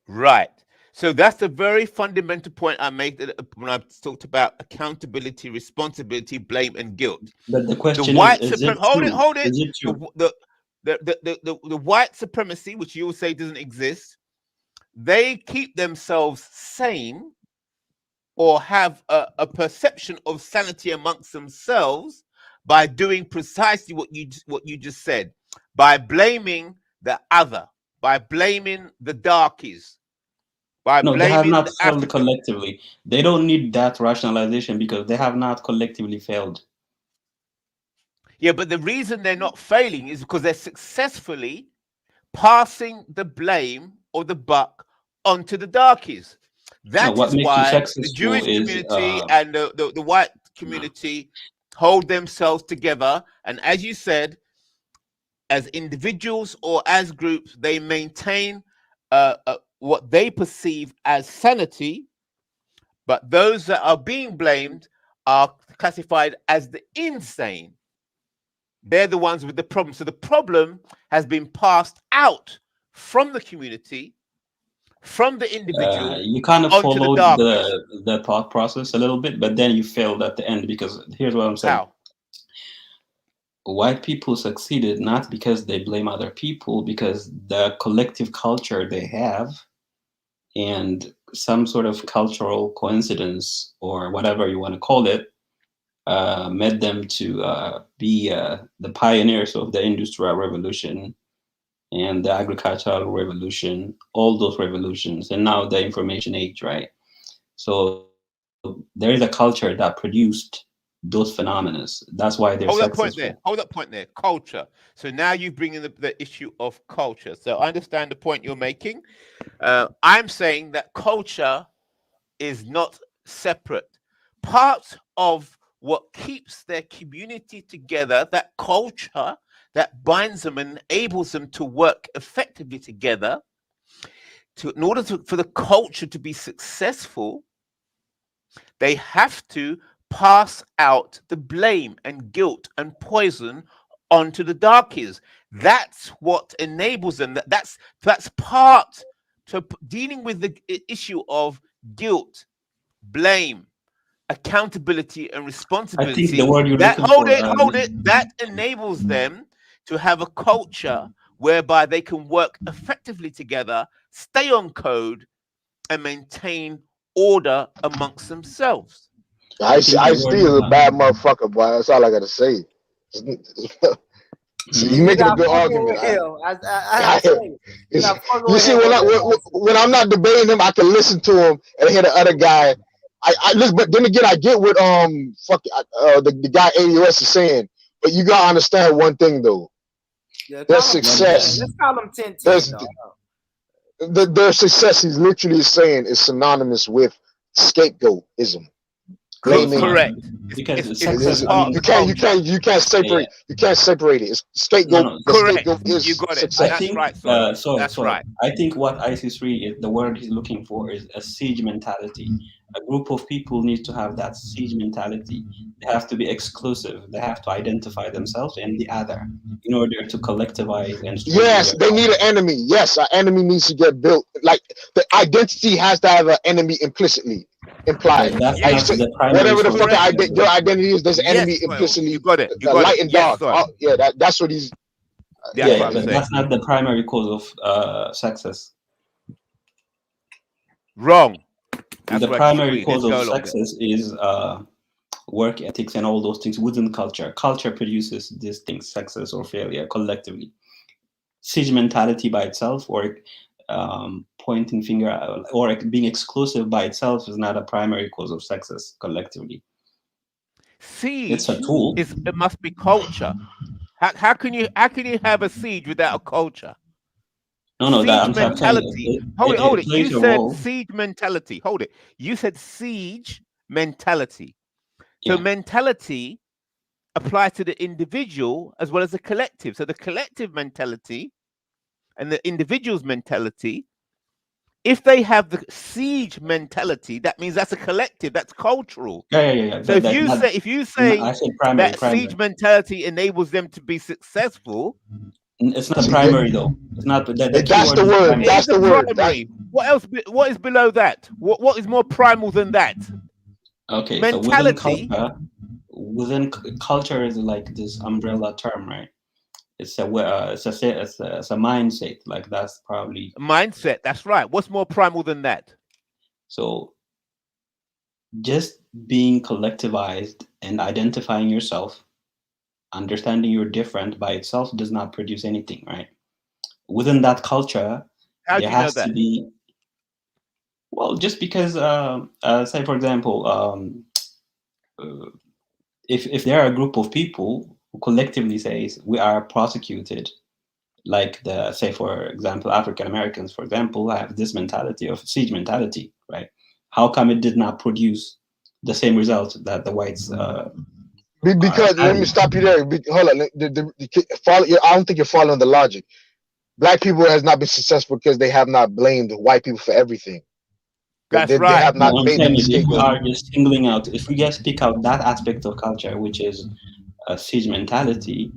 Speaker 14: Right. So that's the very fundamental point I made when I talked about accountability, responsibility, blame, and guilt.
Speaker 15: But the question is it
Speaker 14: hold
Speaker 15: true?
Speaker 14: it.
Speaker 15: Is it true?
Speaker 14: The white supremacy, which you will say doesn't exist, they keep themselves sane or have a perception of sanity amongst themselves by doing precisely what you just said, by blaming the other, by blaming the darkies.
Speaker 15: No, they have not failed collectively. They don't need that rationalization because they have not collectively failed.
Speaker 14: Yeah, but the reason they're not failing is because they're successfully passing the blame or the buck onto the darkies. That is why the Jewish community and the white community hold themselves together. And as you said, as individuals or as groups, they maintain what they perceive as sanity, but those that are being blamed are classified as the insane. They're the ones with the problem. So the problem has been passed out from the community, from the individual.
Speaker 15: You kind of followed the thought process a little bit, but then you failed at the end because here's what I'm saying.
Speaker 14: How?
Speaker 15: White people succeeded not because they blame other people, because the collective culture they have and some sort of cultural coincidence or whatever you want to call it made them to be the pioneers of the Industrial Revolution and the Agricultural Revolution, all those revolutions, and now the Information Age, right? So there is a culture that produced those phenomena. That's why they're
Speaker 14: Hold that
Speaker 15: successful.
Speaker 14: point there. Hold that point there. Culture. So now you bring in the issue of culture. So I understand the point you're making. I'm saying that culture is not separate. Part of what keeps their community together, that culture that binds them and enables them to work effectively together, in order for the culture to be successful, they have to pass out the blame and guilt and poison onto the darkies. That's what enables them. That's part to dealing with the issue of guilt, blame, accountability, and responsibility.
Speaker 15: I think the word you're
Speaker 14: That
Speaker 15: looking for,
Speaker 14: hold it. That enables them to have a culture whereby they can work effectively together, stay on code, and maintain order amongst themselves.
Speaker 9: I still a bad motherfucker, boy. That's all I gotta say. So you making a good argument. You see, when I'm not debating him, I can listen to him and hear the other guy. I listen, but then again, I get what the guy AUS is saying. But you gotta understand one thing though.
Speaker 4: Yeah,
Speaker 9: their success.
Speaker 4: Let's call them 10-10.
Speaker 9: Their success, he's literally saying, is synonymous with scapegoatism.
Speaker 14: Correct.
Speaker 15: Because
Speaker 9: you can't separate. You can't separate it. It's scapegoat.
Speaker 14: Correct.
Speaker 9: Scapegoat is
Speaker 14: You got it.
Speaker 9: success.
Speaker 15: I think,
Speaker 14: That's right.
Speaker 15: I think what IC3 is, the word he's looking for is a siege mentality. A group of people need to have that siege mentality. They have to be exclusive. They have to identify themselves and the other in order to collectivize and.
Speaker 9: Yes, they need an enemy. Yes, an enemy needs to get built. Like the identity has to have an enemy implicitly implied.
Speaker 15: That's not the primary
Speaker 9: whatever the fuck
Speaker 15: cause.
Speaker 9: your identity is, there's an enemy implicitly.
Speaker 14: You got it.
Speaker 9: The light and dark. That's what he's.
Speaker 15: But that's not the primary cause of success.
Speaker 14: Wrong.
Speaker 15: The primary cause of success is work ethics and all those things within culture. Culture produces these things, success or failure, collectively. Siege mentality by itself, or pointing finger, or being exclusive by itself, is not a primary cause of success collectively.
Speaker 14: Siege.
Speaker 15: It's a tool.
Speaker 14: It must be culture. How can you have a siege without a culture?
Speaker 15: No,
Speaker 14: siege mentality. Hold it. You said
Speaker 15: role.
Speaker 14: siege mentality. Hold it. You said siege mentality. So mentality applies to the individual as well as the collective. So the collective mentality and the individual's mentality, if they have the siege mentality, that means that's a collective, that's cultural.
Speaker 15: Yeah.
Speaker 14: So if you say that siege mentality enables them to be successful,
Speaker 15: it's not primary though. It's not.
Speaker 9: That's the word. That's the word.
Speaker 14: Primary. What else? What is below that? What is more primal than that?
Speaker 15: Okay,
Speaker 14: mentality.
Speaker 15: So within culture is like this umbrella term, right? It's a mindset. Like that's probably
Speaker 14: mindset. That's right. What's more primal than that?
Speaker 15: So just being collectivized and identifying yourself, understanding you're different by itself does not produce anything, right? Within that culture, there has to be. Well, just because, say for example, if there are a group of people who collectively says we are prosecuted, like say for example, African Americans, for example, have this mentality of siege mentality, right? How come it did not produce the same result that the whites?
Speaker 9: Because let me stop you there. Hold on. I don't think you're following the logic. Black people has not been successful because they have not blamed white people for everything.
Speaker 14: That's right.
Speaker 9: They have not made them
Speaker 15: if we are just singling out, if we just pick out that aspect of culture, which is a siege mentality,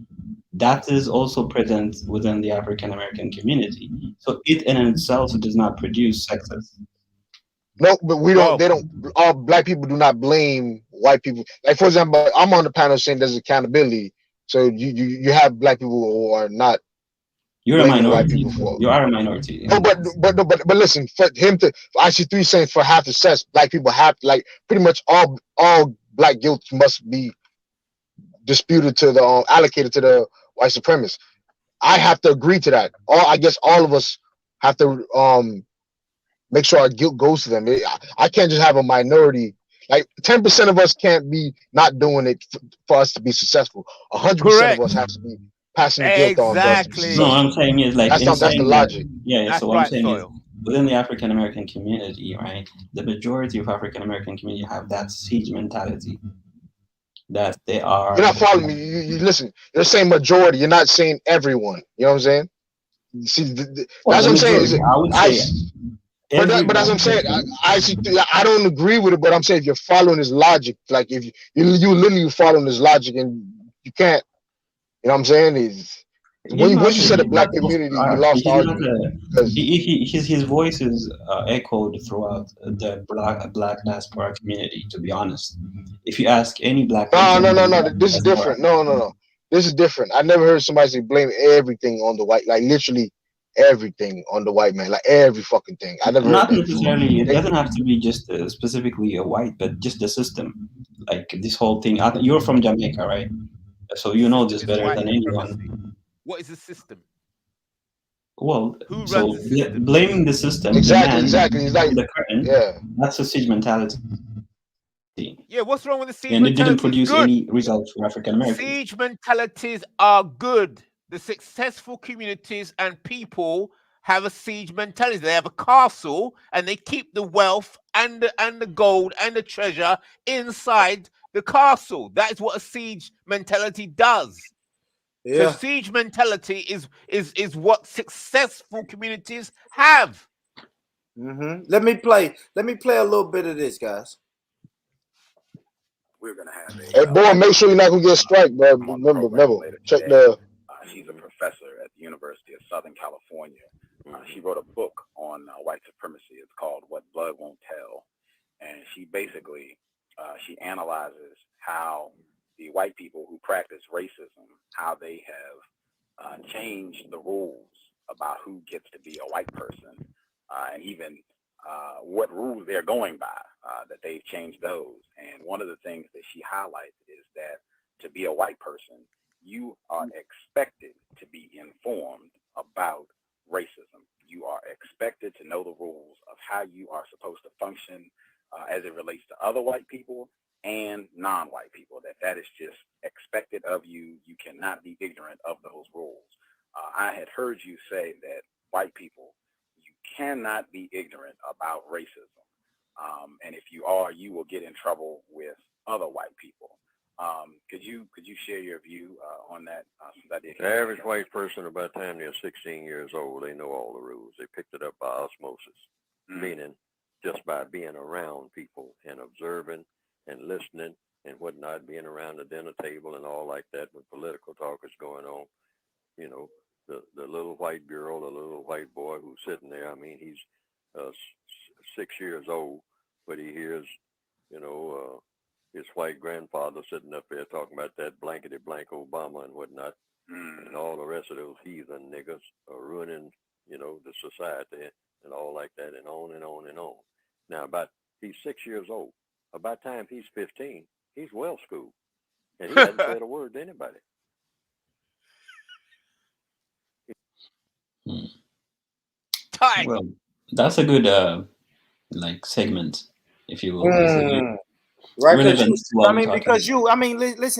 Speaker 15: that is also present within the African American community. So it in itself does not produce success.
Speaker 9: No, but we don't. They don't. All black people do not blame white people. Like for example, I'm on the panel saying there's accountability. So you have black people who are not.
Speaker 15: You're a minority. You are a minority.
Speaker 9: No, but listen, for him to IC3 saying for half the sex, black people have like pretty much all black guilt must be disputed to the allocated to the white supremacists. I have to agree to that. I guess all of us have to make sure our guilt goes to them. I can't just have a minority. Like 10% of us can't be not doing it for us to be successful. 100% of us have to be passing the guilt on for us to be
Speaker 15: No, what
Speaker 9: successful.
Speaker 15: I'm saying is like
Speaker 9: That's the
Speaker 15: inside
Speaker 9: logic.
Speaker 15: so what I'm saying is within the African American community, right? The majority of African American community have that siege mentality. That they are.
Speaker 9: You're not following me. You listen. You're saying majority. You're not saying everyone. You know what I'm saying? See, that's what I'm saying.
Speaker 15: I would say.
Speaker 9: But that's what I'm saying. I don't agree with it, but I'm saying if you're following his logic, like if you literally following his logic, and you can't, you know what I'm saying? Once you said a black community, you lost the argument.
Speaker 15: His voice is echoed throughout the black diaspora community. To be honest, if you ask any black person,
Speaker 9: no, this is different. No, this is different. I never heard somebody say blame everything on the white, like literally everything on the white man, like every fucking thing. I never
Speaker 15: not
Speaker 9: heard that
Speaker 15: necessarily.
Speaker 9: before.
Speaker 15: It doesn't have to be just specifically a white, but just the system, like this whole thing. You're from Jamaica, right? So you know this better than anyone.
Speaker 14: What is the system?
Speaker 15: Well,
Speaker 14: who
Speaker 15: so
Speaker 14: runs the system?
Speaker 15: Blaming the system,
Speaker 9: exactly. It's like
Speaker 15: the curtain, that's a siege mentality.
Speaker 14: Yeah, what's wrong with the siege
Speaker 15: mentality? And it didn't
Speaker 14: mentality?
Speaker 15: produce any results for African Americans.
Speaker 14: Siege mentalities are good. The successful communities and people have a siege mentality. They have a castle and they keep the wealth and the gold and the treasure inside the castle. That is what a siege mentality does.
Speaker 4: Yeah.
Speaker 14: So siege mentality is what successful communities have.
Speaker 4: Let me play a little bit of this, guys.
Speaker 16: We're gonna have
Speaker 9: Hey, boy, make sure you're not gonna get strike, bro. Remember, check the.
Speaker 16: She's a professor at the University of Southern California. She wrote a book on white supremacy. It's called "What Blood Won't Tell," and she basically she analyzes how the white people who practice racism, how they have changed the rules about who gets to be a white person, and even what rules they're going by, that they've changed those. And one of the things that she highlights is that to be a white person, you are expected to be informed about racism. You are expected to know the rules of how you are supposed to function as it relates to other white people and non-white people, that is just expected of you. You cannot be ignorant of those rules. I had heard you say that white people, you cannot be ignorant about racism. And if you are, you will get in trouble with other white people. Could you share your view on that?
Speaker 17: The average white person, about the time they're 16 years old, they know all the rules. They picked it up by osmosis, meaning just by being around people and observing and listening and whatnot, being around the dinner table and all like that when political talk is going on. You know, the little white girl, the little white boy who's sitting there, I mean, he's 6 years old, but he hears, his white grandfather sitting up there talking about that blankety blank Obama and whatnot, and all the rest of those heathen niggas are ruining, the society and all like that, and on and on and on. Now, he's 6 years old. About time he's 15, he's well schooled, and he hasn't said a word to anybody.
Speaker 15: Well, that's a good segment, if you will.
Speaker 4: Right, listen,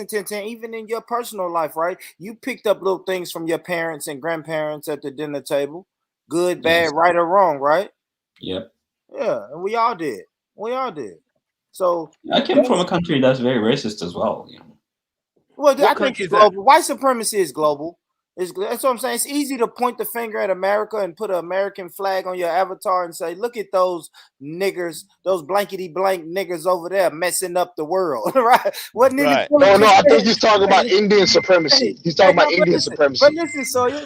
Speaker 4: Tintin, even in your personal life, right? You picked up little things from your parents and grandparents at the dinner table, good, bad, right or wrong, right?
Speaker 15: Yep.
Speaker 4: Yeah, and we all did. So
Speaker 15: I came from a country that's very racist as well.
Speaker 4: Well, I think it's global. White supremacy is global. That's what I'm saying. It's easy to point the finger at America and put an American flag on your avatar and say, look at those niggers, those blankety blank niggers over there messing up the world, right? What
Speaker 9: right. No, I think he's talking about Indian supremacy. He's talking about Indian supremacy.
Speaker 4: But listen, Sawyer,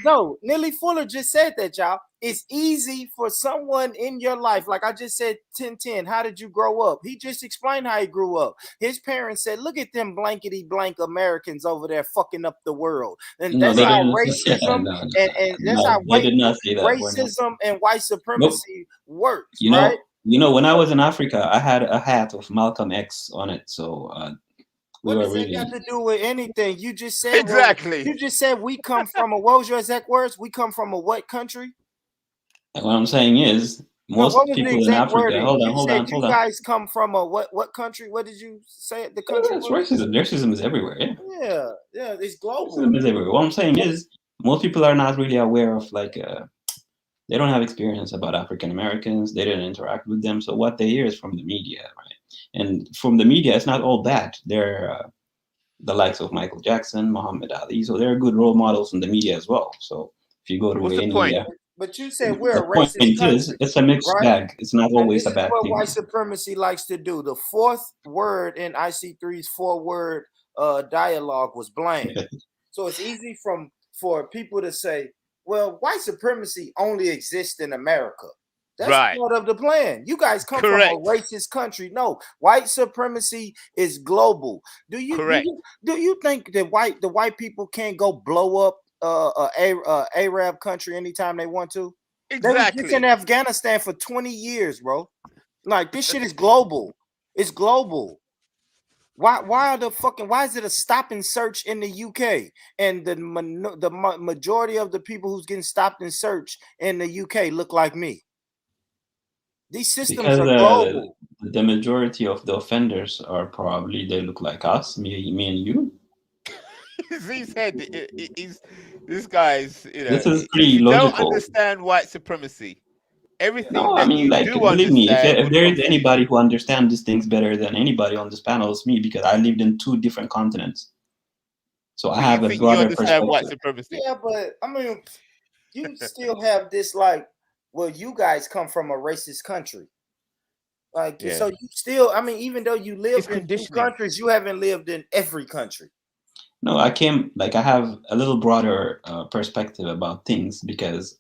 Speaker 4: no, Nelly Fuller just said that, y'all. It's easy for someone in your life, like I just said, 1010, how did you grow up? He just explained how he grew up. His parents said, look at them blankety blank Americans over there fucking up the world. And that's how racism racism and white supremacy works, right?
Speaker 15: When I was in Africa, I had a hat of Malcolm X on it. So
Speaker 4: what does that got to do with anything? You just said
Speaker 14: exactly.
Speaker 4: You just said we come from what was your exact words? We come from a what country?
Speaker 15: What I'm saying is, Most
Speaker 4: what was the
Speaker 15: people in
Speaker 4: exact
Speaker 15: Africa.
Speaker 4: wording?
Speaker 15: Hold on,
Speaker 4: You
Speaker 15: hold
Speaker 4: said
Speaker 15: on,
Speaker 4: you
Speaker 15: hold on.
Speaker 4: guys come from a what country? What did you say the country
Speaker 15: It's
Speaker 4: was?
Speaker 15: racism. Racism is everywhere. Yeah,
Speaker 4: Yeah, it's global.
Speaker 15: racism is everywhere. What I'm saying is, most people are not really aware of like. They don't have experience about African Americans. They didn't interact with them. So what they hear is from the media, right? And from the media, it's not all bad. They're the likes of Michael Jackson, Muhammad Ali. So they're good role models in the media as well. So if you go to
Speaker 14: What's the
Speaker 15: any,
Speaker 14: point?
Speaker 4: But you said we're
Speaker 15: the
Speaker 4: a
Speaker 15: point
Speaker 4: racist
Speaker 15: is,
Speaker 4: country,
Speaker 15: it's a mixed
Speaker 4: right?
Speaker 15: bag. It's not
Speaker 4: And
Speaker 15: always
Speaker 4: this
Speaker 15: a
Speaker 4: is
Speaker 15: bad
Speaker 4: what
Speaker 15: thing.
Speaker 4: white supremacy likes to do. The fourth word in IC3's four-word dialogue was blame. So it's easy for people to say, well, white supremacy only exists in America. That's
Speaker 14: Right.
Speaker 4: part of the plan. You guys come
Speaker 14: Correct.
Speaker 4: from a racist country. No, white supremacy is global.
Speaker 14: Correct.
Speaker 4: Do you think that the white people can't go blow up Arab country anytime they want to? They was just in
Speaker 14: Exactly.
Speaker 4: Afghanistan for 20 years, bro. Like this shit is global. It's global. Why is it a stop and search in the UK and the majority of the people who's getting stopped and searched in the UK look like me? These systems
Speaker 15: Because
Speaker 4: are global.
Speaker 15: the majority of the offenders are probably, they look like us, me and you.
Speaker 14: He said he's this guy's,
Speaker 15: This is pretty
Speaker 14: you don't
Speaker 15: logical.
Speaker 14: understand white supremacy. Everything
Speaker 15: No, I
Speaker 14: that
Speaker 15: mean,
Speaker 14: you
Speaker 15: like,
Speaker 14: do
Speaker 15: believe me,
Speaker 14: understand
Speaker 15: if
Speaker 14: would
Speaker 15: there
Speaker 14: come
Speaker 15: is
Speaker 14: from
Speaker 15: anybody who understands these things better than anybody on this panel, it's me, because I lived in 2 different continents. So I
Speaker 14: so you
Speaker 15: have a
Speaker 14: think you
Speaker 15: broader
Speaker 14: understand white
Speaker 15: perspective.
Speaker 14: supremacy.
Speaker 4: Yeah, but I mean, you still have this like, well, you guys come from a racist country. Like,
Speaker 14: Yeah.
Speaker 4: so you still, I mean, even though you lived
Speaker 14: It's
Speaker 4: in 2
Speaker 14: conditioning.
Speaker 4: countries, you haven't lived in every country.
Speaker 15: No, I have a little broader perspective about things because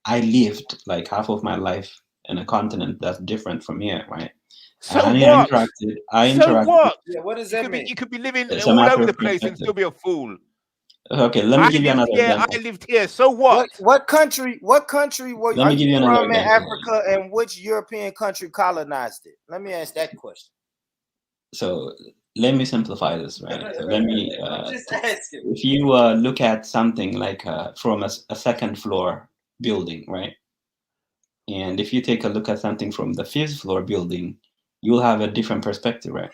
Speaker 15: I lived like half of my life in a continent that's different from here, right?
Speaker 14: So
Speaker 15: And
Speaker 14: what?
Speaker 15: I
Speaker 14: So
Speaker 15: interacted.
Speaker 14: what?
Speaker 4: Yeah, what does
Speaker 14: You
Speaker 4: that
Speaker 14: could be
Speaker 4: mean?
Speaker 14: you could be living
Speaker 15: It's a
Speaker 14: all
Speaker 15: matter
Speaker 14: over
Speaker 15: of
Speaker 14: the place and
Speaker 15: perspective.
Speaker 14: still be a fool.
Speaker 15: Okay, let me give you another example.
Speaker 14: I lived here. So what?
Speaker 4: What country
Speaker 15: Let
Speaker 4: are
Speaker 15: me give you
Speaker 4: you
Speaker 15: another
Speaker 4: from in
Speaker 15: example.
Speaker 4: Africa, and which European country colonized it? Let me ask that question.
Speaker 15: So let me simplify this, right? So let me,
Speaker 4: I'm just asking.
Speaker 15: if you look at something like from a second floor building, right? And if you take a look at something from the 5th floor building, you'll have a different perspective, right?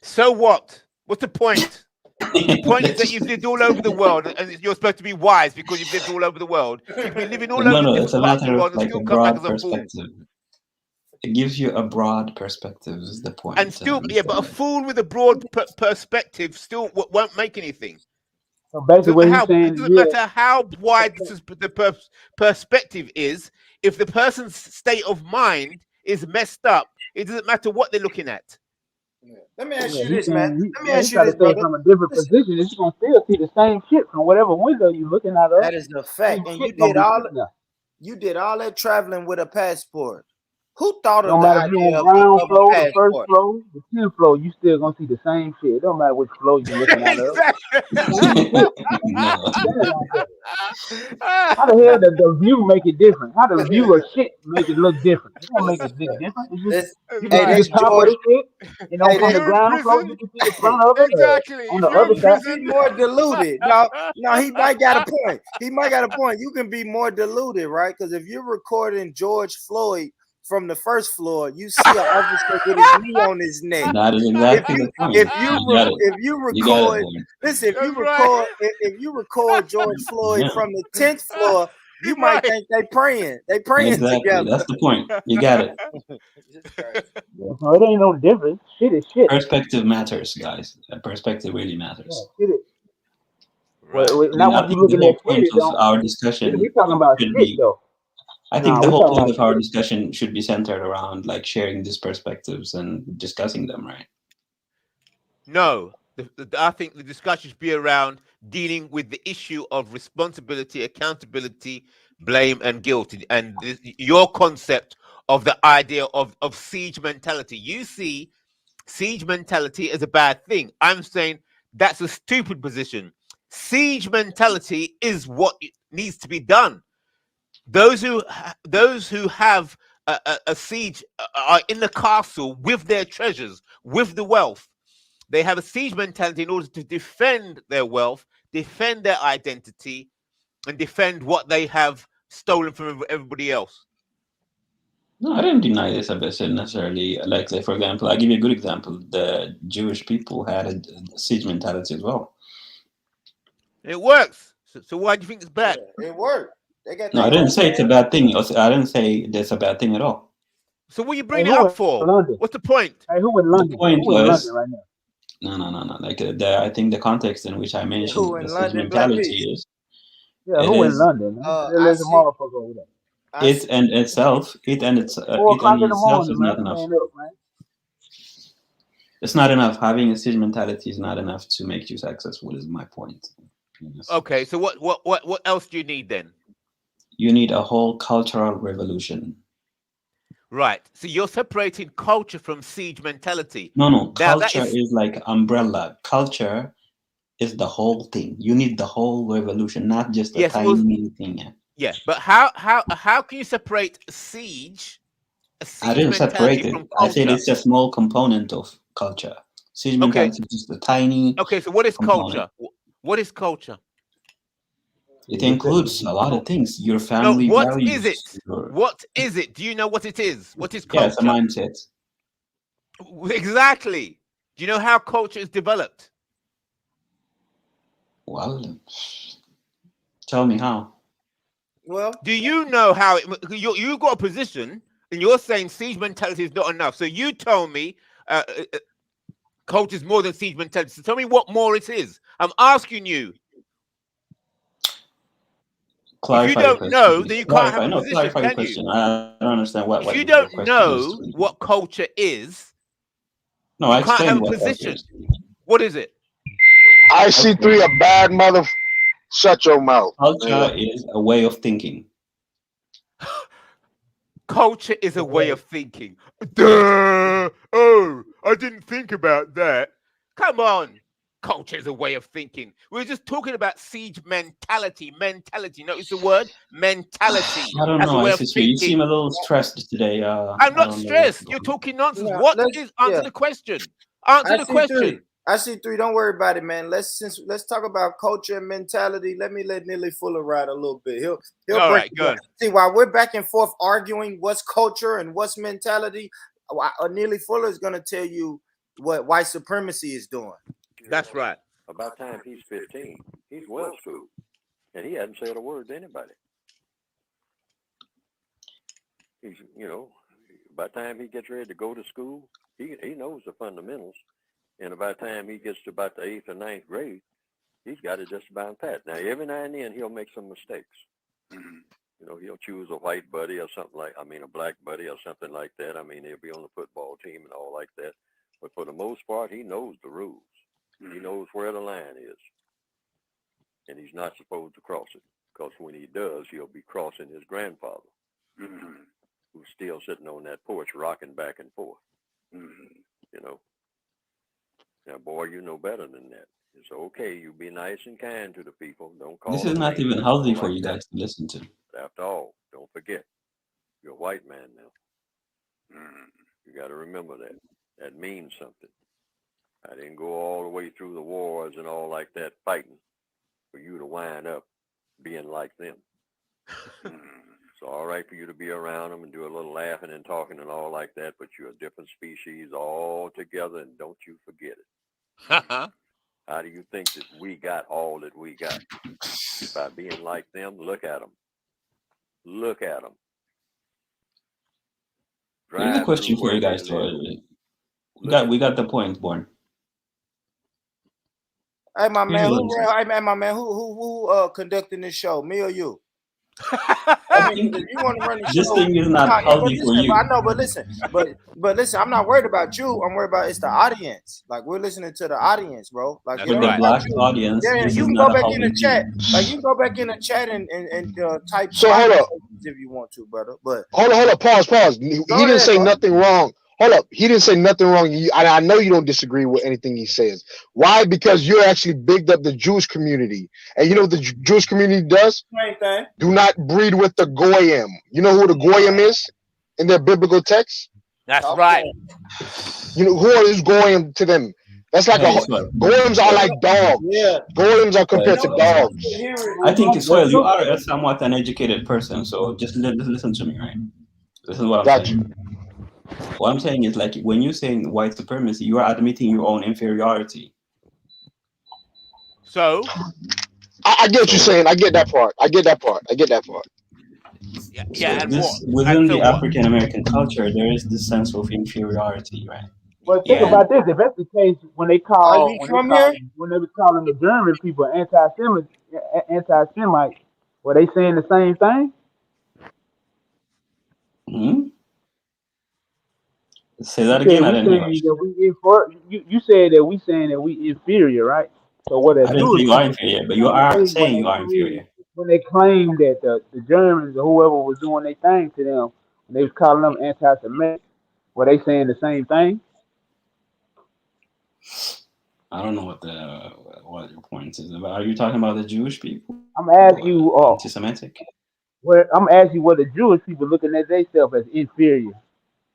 Speaker 14: So what? What's the point? The point is that you've lived all over the world, and you're supposed to be wise because you've lived all over the world. You can be living all over
Speaker 15: No, it's
Speaker 14: different
Speaker 15: a
Speaker 14: parts of
Speaker 15: matter
Speaker 14: the
Speaker 15: of
Speaker 14: world and
Speaker 15: like a
Speaker 14: still come back
Speaker 15: broad
Speaker 14: as a fool.
Speaker 15: perspective. It gives you a broad perspective is the point.
Speaker 14: And still, yeah, but a fool with a broad perspective still won't make anything.
Speaker 5: So basically, what he's
Speaker 14: It
Speaker 5: saying,
Speaker 14: doesn't matter how wide the perspective is. If the person's state of mind is messed up, it doesn't matter what they're looking at.
Speaker 4: Let me ask
Speaker 5: yeah,
Speaker 4: you
Speaker 5: he's
Speaker 4: this, man.
Speaker 5: saying,
Speaker 4: Let me ask
Speaker 5: he
Speaker 4: you
Speaker 5: try to
Speaker 4: this,
Speaker 5: say it
Speaker 4: brother.
Speaker 5: from a different
Speaker 4: Listen,
Speaker 5: position. You're gonna still see the same shit from whatever window you're looking at.
Speaker 4: that is a fact,
Speaker 5: Same
Speaker 4: and
Speaker 5: shit gonna be sitting there.
Speaker 4: you did all that traveling with a passport. Who thought of
Speaker 5: Don't
Speaker 4: the
Speaker 5: matter if you're on
Speaker 4: idea
Speaker 5: ground
Speaker 4: of a
Speaker 5: floor, the first
Speaker 4: passport?
Speaker 5: floor, the 10th floor, you still gonna see the same shit. It don't matter which floor you're looking at.
Speaker 15: No.
Speaker 5: How the hell does the view make it different? How the view of shit make it look different? It don't make it different. It's just, you can
Speaker 4: Hey,
Speaker 5: see the
Speaker 4: that's
Speaker 5: top of
Speaker 4: George.
Speaker 5: the shit. You know,
Speaker 4: Hey,
Speaker 5: from
Speaker 14: If
Speaker 5: the
Speaker 14: you're in
Speaker 5: ground floor,
Speaker 14: prison,
Speaker 5: you can see the front of it.
Speaker 14: exactly.
Speaker 5: On
Speaker 14: If
Speaker 5: the
Speaker 14: you're
Speaker 5: other
Speaker 14: in
Speaker 4: You
Speaker 5: side,
Speaker 4: can
Speaker 14: prison,
Speaker 4: be more diluted. No, he might got a point. He might got a point. You can be more diluted, right? Because if you're recording George Floyd from the first floor, you see an officer with his knee on his neck.
Speaker 15: That is
Speaker 4: If
Speaker 15: exactly
Speaker 4: you
Speaker 15: the point.
Speaker 4: if you
Speaker 15: You got it.
Speaker 4: if you
Speaker 15: You got it,
Speaker 4: record,
Speaker 15: boy.
Speaker 4: listen,
Speaker 14: that's right.
Speaker 4: if you record George Floyd
Speaker 15: Yeah,
Speaker 4: from the 10th floor, you
Speaker 14: He's
Speaker 4: might
Speaker 14: right.
Speaker 4: think they praying. They praying
Speaker 15: exactly.
Speaker 4: together.
Speaker 15: That's the point. You got it.
Speaker 5: yeah, so it ain't no difference. Shit is shit.
Speaker 15: Perspective matters, guys. Perspective really
Speaker 5: Yeah,
Speaker 15: matters.
Speaker 5: shit is.
Speaker 14: Right.
Speaker 5: Not
Speaker 15: I
Speaker 5: when you're
Speaker 15: think the
Speaker 5: looking
Speaker 15: whole
Speaker 5: at shit.
Speaker 15: point
Speaker 5: It
Speaker 15: of
Speaker 5: don't.
Speaker 15: our
Speaker 5: We
Speaker 15: discussion
Speaker 5: talking about
Speaker 15: should
Speaker 5: shit
Speaker 15: be.
Speaker 5: though.
Speaker 15: I think
Speaker 5: No,
Speaker 15: the
Speaker 5: we
Speaker 15: whole
Speaker 5: talking
Speaker 15: point
Speaker 5: about
Speaker 15: of our
Speaker 5: shit.
Speaker 15: discussion should be centered around like sharing these perspectives and discussing them, right?
Speaker 14: No, I think the discussion should be around dealing with the issue of responsibility, accountability, blame, and guilt, and your concept of the idea of siege mentality. You see siege mentality as a bad thing. I'm saying that's a stupid position. Siege mentality is what needs to be done. Those who have a siege are in the castle with their treasures, with the wealth. They have a siege mentality in order to defend their wealth, defend their identity, and defend what they have stolen from everybody else.
Speaker 15: No, I didn't deny this abyss necessarily. Like, say, for example, I'll give you a good example. The Jewish people had a siege mentality as well.
Speaker 14: It works. So why do you think it's bad?
Speaker 4: It worked. They got
Speaker 15: No, I
Speaker 4: their
Speaker 15: didn't
Speaker 4: own
Speaker 15: say it's a
Speaker 4: man.
Speaker 15: bad thing. I didn't say that's a bad thing at all.
Speaker 14: So what are you
Speaker 5: Hey,
Speaker 14: bringing it
Speaker 5: who
Speaker 14: up
Speaker 5: in
Speaker 14: for?
Speaker 5: London?
Speaker 14: What's the point?
Speaker 5: Hey, who in
Speaker 15: The
Speaker 5: London?
Speaker 15: point
Speaker 5: Who in London
Speaker 15: was,
Speaker 5: right now?
Speaker 15: no. Like, I think the context in which I
Speaker 4: Who
Speaker 15: mentioned the
Speaker 4: in
Speaker 15: siege
Speaker 4: London, Black
Speaker 15: mentality
Speaker 4: Peace?
Speaker 15: is,
Speaker 5: Yeah,
Speaker 15: it
Speaker 5: who in
Speaker 15: is
Speaker 5: London, man?
Speaker 4: I
Speaker 5: There's a
Speaker 4: see.
Speaker 5: motherfucker over there.
Speaker 4: I see.
Speaker 15: it
Speaker 5: Four
Speaker 15: and
Speaker 5: o'clock in the
Speaker 15: itself
Speaker 5: morning,
Speaker 15: is
Speaker 5: man.
Speaker 15: not enough.
Speaker 5: Man up, man.
Speaker 15: It's not enough. Having a siege mentality is not enough to make you successful. Is my point. Yes.
Speaker 14: Okay, so what else do you need then?
Speaker 15: You need a whole cultural revolution.
Speaker 14: Right. So you're separating culture from siege mentality.
Speaker 15: No.
Speaker 14: Now that
Speaker 15: Culture is like umbrella. Culture is the whole thing. You need the whole revolution, not just a
Speaker 14: yes,
Speaker 15: tiny mini thing.
Speaker 14: yeah. But how can you separate a siege
Speaker 15: I didn't
Speaker 14: mentality
Speaker 15: separate it.
Speaker 14: from
Speaker 15: I said
Speaker 14: culture?
Speaker 15: it's a small component of culture. Siege
Speaker 14: Okay.
Speaker 15: mentality is just a tiny
Speaker 14: Okay. So what is
Speaker 15: component.
Speaker 14: culture? What is culture?
Speaker 15: It includes a lot of things. Your
Speaker 14: No.
Speaker 15: family
Speaker 14: What
Speaker 15: values.
Speaker 14: is it? What is it? Do you know what it is? What is
Speaker 15: Yeah, it's a
Speaker 14: culture?
Speaker 15: mindset.
Speaker 14: Exactly. Do you know how culture is developed?
Speaker 15: Well, tell me how.
Speaker 4: Well,
Speaker 14: do you know how you got a position and you're saying siege mentality is not enough? So you told me culture is more than siege mentality. So tell me what more it is. I'm asking you.
Speaker 15: Clarify
Speaker 14: if you don't know, then you can't have a
Speaker 15: No,
Speaker 14: position,
Speaker 15: clarify your
Speaker 14: can you?
Speaker 15: question. I don't understand what
Speaker 14: If you
Speaker 15: your
Speaker 14: don't
Speaker 15: question is.
Speaker 14: know what culture is,
Speaker 15: No,
Speaker 14: you
Speaker 15: I
Speaker 14: can't have
Speaker 15: explained
Speaker 14: a
Speaker 15: what culture
Speaker 14: position.
Speaker 15: is.
Speaker 14: What is it?
Speaker 9: I see three a bad mother. Shut your mouth.
Speaker 15: Culture is a way of thinking.
Speaker 14: Culture is a way of thinking. Duh! Oh, I didn't think about that. Come on. Culture is a way of thinking. We were just talking about siege mentality. Notice the word mentality.
Speaker 15: I don't
Speaker 14: That's a
Speaker 15: know.
Speaker 14: way of
Speaker 15: You seem
Speaker 14: thinking.
Speaker 15: a little stressed today.
Speaker 14: I'm not stressed. You're talking nonsense.
Speaker 4: Yeah,
Speaker 14: Answer the question. Answer the question.
Speaker 4: I see three. Don't worry about it, man. Let's talk about culture and mentality. Let Neely Fuller ride a little bit. He'll
Speaker 14: All
Speaker 4: break
Speaker 14: right,
Speaker 4: it
Speaker 14: go
Speaker 4: down.
Speaker 14: on.
Speaker 4: See, while we're back and forth arguing what's culture and what's mentality, Neely Fuller is going to tell you what white supremacy is doing.
Speaker 14: That's right.
Speaker 17: About time he's 15. He's well schooled, and he hasn't said a word to anybody. He's, by the time he gets ready to go to school, he knows the fundamentals. And by the time he gets to about the 8th or 9th grade, he's got it just about pat. Now, every now and then he'll make some mistakes. He'll choose a white buddy or something a black buddy or something like that. He'll be on the football team and all like that. But for the most part, he knows the rules. He knows where the line is. And he's not supposed to cross it. Because when he does, he'll be crossing his grandfather, who's still sitting on that porch rocking back and forth. Now, boy, you know better than that. It's okay. You be nice and kind to the people. Don't call
Speaker 15: This
Speaker 17: them
Speaker 15: is not
Speaker 17: names
Speaker 15: even
Speaker 17: and
Speaker 15: healthy
Speaker 17: all
Speaker 15: for
Speaker 17: like
Speaker 15: you
Speaker 17: that.
Speaker 15: guys to listen to.
Speaker 17: But after all, don't forget, you're a white man now. You got to remember that. That means something. I didn't go all the way through the wars and all like that fighting for you to wind up being like them. It's all right for you to be around them and do a little laughing and talking and all like that, but you're a different species altogether, and don't you forget it. How do you think that we got all that we got? By being like them. Look at them. Look at them.
Speaker 15: Here's a question for you guys. We got the point, Born.
Speaker 4: Hey, my man, who conducting this show? Me or you? If you want to run the
Speaker 15: This
Speaker 4: show,
Speaker 15: thing is not healthy for you.
Speaker 4: I know, but listen, I'm not worried about you. I'm worried about it's the audience. Like, we're listening to the audience, bro. Like,
Speaker 15: For the black audience, this
Speaker 4: you
Speaker 15: is
Speaker 4: can
Speaker 15: not
Speaker 4: go back
Speaker 15: a
Speaker 4: in the
Speaker 15: healthy
Speaker 4: chat.
Speaker 15: view.
Speaker 4: Like, you can go back in the chat and type.
Speaker 9: So hold up.
Speaker 4: If you want to, brother. But
Speaker 9: hold up. Pause. He didn't say nothing wrong. Hold up. He didn't say nothing wrong. I know you don't disagree with anything he says. Why? Because you're actually bigged up the Jewish community. And you know what the Jewish community does?
Speaker 4: Same thing.
Speaker 9: Do not breed with the Goyim. You know who the Goyim is in their biblical text?
Speaker 14: That's right.
Speaker 9: You know, who is Goyim to them? That's like Goyims are like dogs. Yeah. Goyims are compared to dogs.
Speaker 15: I think, Swell, you are a somewhat an educated person, so just listen to me, right? This is what I'm
Speaker 9: Got
Speaker 15: saying. What I'm saying is, like, when you're saying white supremacy, you are admitting your own inferiority.
Speaker 14: So
Speaker 9: I get what you're saying. I get that part.
Speaker 15: So
Speaker 14: and
Speaker 15: this,
Speaker 14: what? And
Speaker 15: within
Speaker 14: so
Speaker 15: the
Speaker 14: what?
Speaker 15: African American culture, there is this sense of inferiority, right?
Speaker 5: But think
Speaker 15: And
Speaker 5: about this: if that's the case, when they
Speaker 4: Are you
Speaker 5: were
Speaker 4: from here?
Speaker 5: calling the German people anti-Semites, were they saying the same thing?
Speaker 15: say
Speaker 5: You
Speaker 15: that
Speaker 5: said
Speaker 15: again. I
Speaker 5: we
Speaker 15: didn't hear.
Speaker 5: saying that you said that we saying that we inferior, right? So what the
Speaker 15: I didn't say
Speaker 5: Jewish
Speaker 15: you are
Speaker 5: people
Speaker 15: inferior, but you are
Speaker 5: when
Speaker 15: saying you are inferior.
Speaker 5: they claim that the Germans or whoever was doing their thing to them, when they was calling them anti-Semitic, were they saying the same thing?
Speaker 15: I don't know what your point is about. Are you talking about the Jewish people?
Speaker 5: I'm asking you,
Speaker 15: Anti-Semitic?
Speaker 5: I'm asking you what the Jewish people looking at themselves as inferior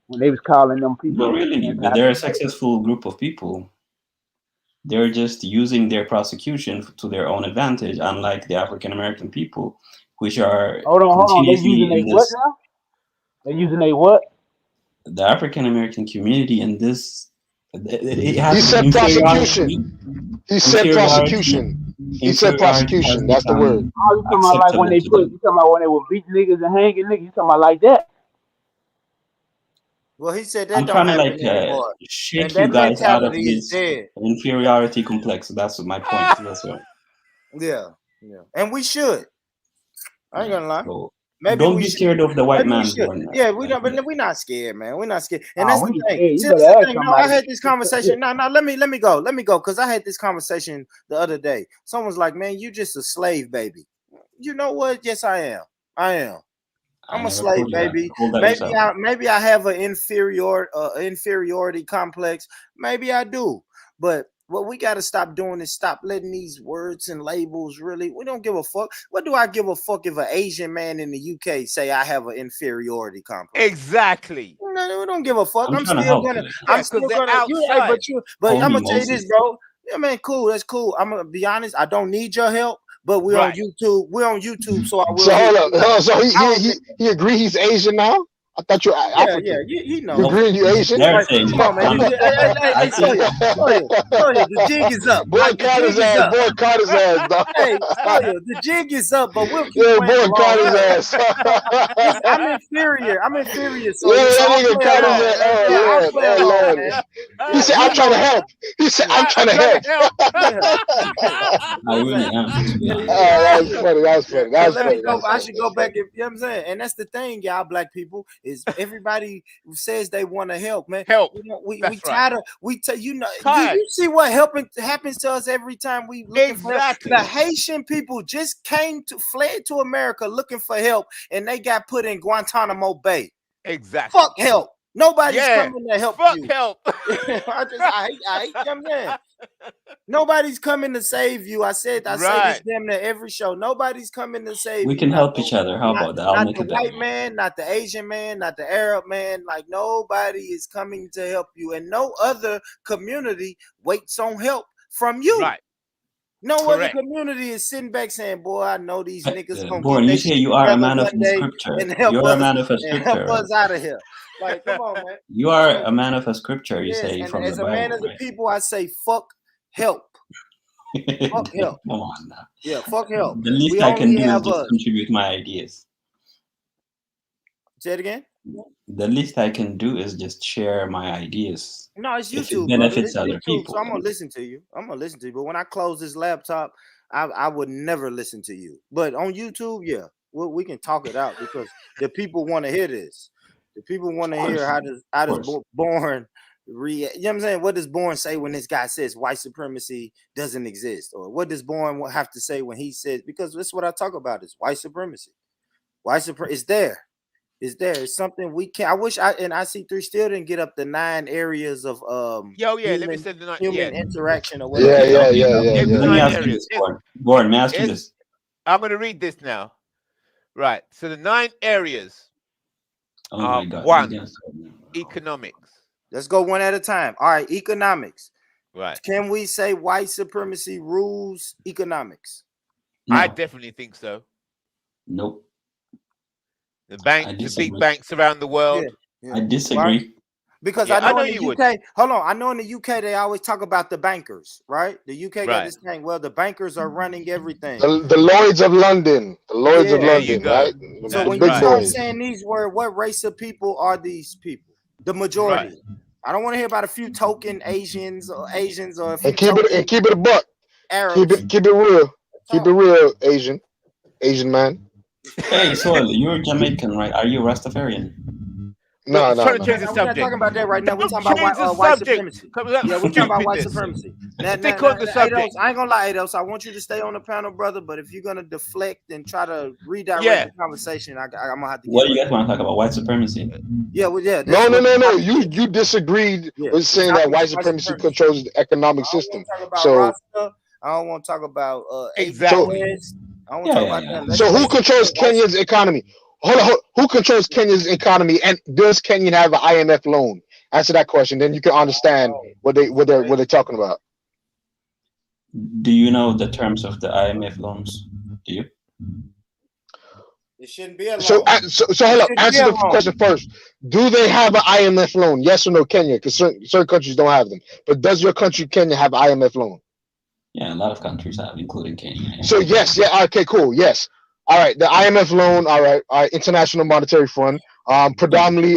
Speaker 5: when they was calling them people
Speaker 15: Not really, but they're a
Speaker 5: anti-Semitic.
Speaker 15: successful group of people. They're just using their prosecution to their own advantage, unlike the African American people, which are
Speaker 5: Hold on. They using
Speaker 15: continuously
Speaker 5: a
Speaker 15: in
Speaker 5: what
Speaker 15: this.
Speaker 5: now? They using a what?
Speaker 15: The African American community in this, it has
Speaker 9: He said
Speaker 15: inferiority.
Speaker 9: prosecution. He said prosecution.
Speaker 15: Inferiority has
Speaker 9: That's the word.
Speaker 15: become
Speaker 5: Oh, you talking about like when
Speaker 15: acceptable
Speaker 5: they
Speaker 15: to them.
Speaker 5: you talking about when they were beating niggas and hanging niggas? You talking about like that?
Speaker 4: Well, he said that
Speaker 15: I'm
Speaker 4: don't
Speaker 15: trying to
Speaker 4: happen
Speaker 15: like
Speaker 4: anymore, and
Speaker 15: shake you
Speaker 4: that
Speaker 15: guys out of
Speaker 4: mentality is
Speaker 15: this
Speaker 4: dead.
Speaker 15: inferiority complex. That's my point. That's what.
Speaker 4: Yeah, and we should. I ain't gonna lie.
Speaker 15: So
Speaker 4: Maybe
Speaker 15: don't
Speaker 4: we
Speaker 15: be
Speaker 4: should.
Speaker 15: scared of the white
Speaker 4: Maybe we
Speaker 15: man,
Speaker 4: should.
Speaker 15: born.
Speaker 4: Yeah, we don't. But we're not scared, man. We're not scared. And
Speaker 5: Oh,
Speaker 4: that's the
Speaker 5: when you
Speaker 4: thing.
Speaker 5: scared, you
Speaker 4: See,
Speaker 5: better
Speaker 4: that's the
Speaker 5: ask
Speaker 4: thing. No, I
Speaker 5: somebody.
Speaker 4: had this conversation. No, let me go. Let me go, because I had this conversation the other day. Someone's like, "Man, you just a slave baby." You know what? Yes, I am. I am. I'm a
Speaker 15: never
Speaker 4: slave
Speaker 15: told you that.
Speaker 4: baby.
Speaker 15: Hold that yourself.
Speaker 4: Maybe I have an inferiority complex. Maybe I do. But what we got to stop doing is stop letting these words and labels really. We don't give a fuck. What do I give a fuck if an Asian man in the UK say I have an inferiority complex?
Speaker 14: Exactly.
Speaker 4: No, we don't give a fuck.
Speaker 15: I'm
Speaker 4: I'm
Speaker 15: trying to
Speaker 4: still
Speaker 15: help
Speaker 4: gonna.
Speaker 15: you.
Speaker 4: I'm still gonna.
Speaker 14: outside.
Speaker 4: But I'm
Speaker 15: Holy
Speaker 4: gonna tell you this,
Speaker 15: Moses.
Speaker 4: bro. Yeah, man, cool. That's cool. I'm gonna be honest. I don't need your help. But we're on YouTube. We're on YouTube, so I will.
Speaker 9: So hold up. So he agree he's Asian now? I thought you're African.
Speaker 4: Yeah. He knows.
Speaker 9: You agree you Asian?
Speaker 4: Like, come on, man. Hey, show you. The jig is up.
Speaker 9: Boycott his ass. Boycott his ass, dog.
Speaker 4: Hey, the jig is up, but we'll keep
Speaker 9: Yeah,
Speaker 4: playing
Speaker 9: boycott
Speaker 4: along.
Speaker 9: his ass.
Speaker 4: I'm inferior. So
Speaker 9: Yeah,
Speaker 4: so
Speaker 9: that
Speaker 4: I'll
Speaker 9: nigga
Speaker 4: play
Speaker 9: cut his
Speaker 4: along.
Speaker 9: ass.
Speaker 4: Yeah, I'll
Speaker 9: Oh
Speaker 4: play
Speaker 9: Lord,
Speaker 4: along,
Speaker 9: oh Lord.
Speaker 4: man.
Speaker 9: He said, "I'm trying to help." He said, "I'm trying to help."
Speaker 15: I really am, to be honest.
Speaker 9: That was funny.
Speaker 4: But let me go. I should go back. You know what I'm saying? And that's the thing, y'all black people, is everybody who says they want to help, man.
Speaker 14: Help.
Speaker 4: We
Speaker 14: That's
Speaker 4: tired of you see what happens to us every time we looking for help. The Haitian people just fled to America looking for help, and they got put in Guantanamo Bay.
Speaker 14: Exactly.
Speaker 4: Fuck help. Nobody's coming to help you.
Speaker 14: Help.
Speaker 4: I hate them, man. Nobody's coming to save you. I say this damn near every show. Nobody's coming to save you.
Speaker 15: We can help each other. How about that? I'll make it
Speaker 4: the white man, not the Asian man, not the Arab man. Like, nobody is coming to help you, and no other community waits on help from you.
Speaker 14: Right.
Speaker 4: No other community is sitting back saying, "Boy, I know these niggas gonna
Speaker 15: Born,
Speaker 4: get
Speaker 15: you
Speaker 4: their
Speaker 15: say
Speaker 4: shit
Speaker 15: you are a
Speaker 4: together
Speaker 15: man of
Speaker 4: one day
Speaker 15: scripture.
Speaker 4: and help
Speaker 15: You're a man of a
Speaker 4: and help
Speaker 15: scripture.
Speaker 4: us out of here." Like, come on, man.
Speaker 15: You are a man of a scripture, you
Speaker 4: Yes,
Speaker 15: say,
Speaker 4: and
Speaker 15: from
Speaker 4: as
Speaker 15: the
Speaker 4: a
Speaker 15: Bible.
Speaker 4: man of the people, I say, fuck help. Fuck help.
Speaker 15: Come on now.
Speaker 4: Yeah, fuck help.
Speaker 15: The least I can do is just contribute my ideas.
Speaker 4: Say it again.
Speaker 15: The least I can do is just share my ideas.
Speaker 4: No, it's
Speaker 15: if
Speaker 4: YouTube,
Speaker 15: it benefits
Speaker 4: brother.
Speaker 15: other
Speaker 4: It's YouTube,
Speaker 15: people.
Speaker 4: so I'm gonna listen to you. But when I close this laptop, I would never listen to you. But on YouTube, yeah, we can talk it out because the people want to hear this. The people want to hear how does Born react. You know what I'm saying? What does Born say when this guy says white supremacy doesn't exist, or what does Born have to say when he says, because that's what I talk about is white supremacy. White supremacy is there. Is there? It's something we can. I wish IC3 still didn't get up the 9 areas of
Speaker 14: let me send the
Speaker 4: human interaction or whatever.
Speaker 15: Let me ask you this, Born. May I ask you this?
Speaker 14: I'm going to read this now. Right. So the 9 areas.
Speaker 15: Oh my God.
Speaker 14: 1, economics.
Speaker 4: Let's go one at a time. All right, economics.
Speaker 14: Right.
Speaker 4: Can we say white supremacy rules economics?
Speaker 14: No. I definitely think so.
Speaker 15: Nope.
Speaker 14: The big banks around the world.
Speaker 15: I disagree.
Speaker 4: Because
Speaker 14: Yeah,
Speaker 4: I know
Speaker 14: I know
Speaker 4: in the
Speaker 14: you
Speaker 4: UK,
Speaker 14: would.
Speaker 4: hold on, I know in the UK they always talk about the bankers, right? The UK got
Speaker 14: Right.
Speaker 4: this thing. Well, the bankers are running everything.
Speaker 9: The Lloyds of London. The Lloyds of
Speaker 14: There you
Speaker 9: London,
Speaker 14: go.
Speaker 9: right?
Speaker 4: So
Speaker 14: That's
Speaker 4: when
Speaker 9: big
Speaker 4: you start
Speaker 9: boys.
Speaker 4: saying these words, what race of people are these people? The majority.
Speaker 14: Right.
Speaker 4: I don't want to hear about a few token Asians or a few
Speaker 9: And keep it a buck.
Speaker 4: Arabs.
Speaker 9: Keep it real. Keep it real, Asian man.
Speaker 15: Hey, Soil, you're Jamaican, right? Are you Rastafarian?
Speaker 9: No.
Speaker 14: Trying to change the
Speaker 4: We're not
Speaker 14: subject.
Speaker 4: talking about that right now. We're
Speaker 14: Don't
Speaker 4: talking about
Speaker 14: change the
Speaker 4: white
Speaker 14: subject.
Speaker 4: supremacy. Yeah, we're talking about white supremacy.
Speaker 14: Stick on the subject.
Speaker 4: I ain't gonna lie, Ados. I want you to stay on the panel, brother. But if you're gonna deflect and try to redirect the conversation, I'm gonna have to.
Speaker 15: What do you guys want to talk about? White supremacy?
Speaker 4: Yeah, well, yeah.
Speaker 9: No. You disagreed with saying that white supremacy controls the economic system. So
Speaker 4: I don't want to talk about
Speaker 14: exactly.
Speaker 4: I don't want to talk about that.
Speaker 9: So who controls Kenya's economy? Hold on. Who controls Kenya's economy, and does Kenya have an IMF loan? Answer that question, then you can understand what they're talking about.
Speaker 15: Do you know the terms of the IMF loans? Do you?
Speaker 4: It shouldn't be a loan.
Speaker 9: So hold up. Answer the question first. Do they have an IMF loan? Yes or no, Kenya? Because certain countries don't have them. But does your country, Kenya, have an IMF loan?
Speaker 15: Yeah, a lot of countries have, including Kenya.
Speaker 9: So yes, okay, cool, yes. All right, the IMF loan, all right, International Monetary Fund, predominantly,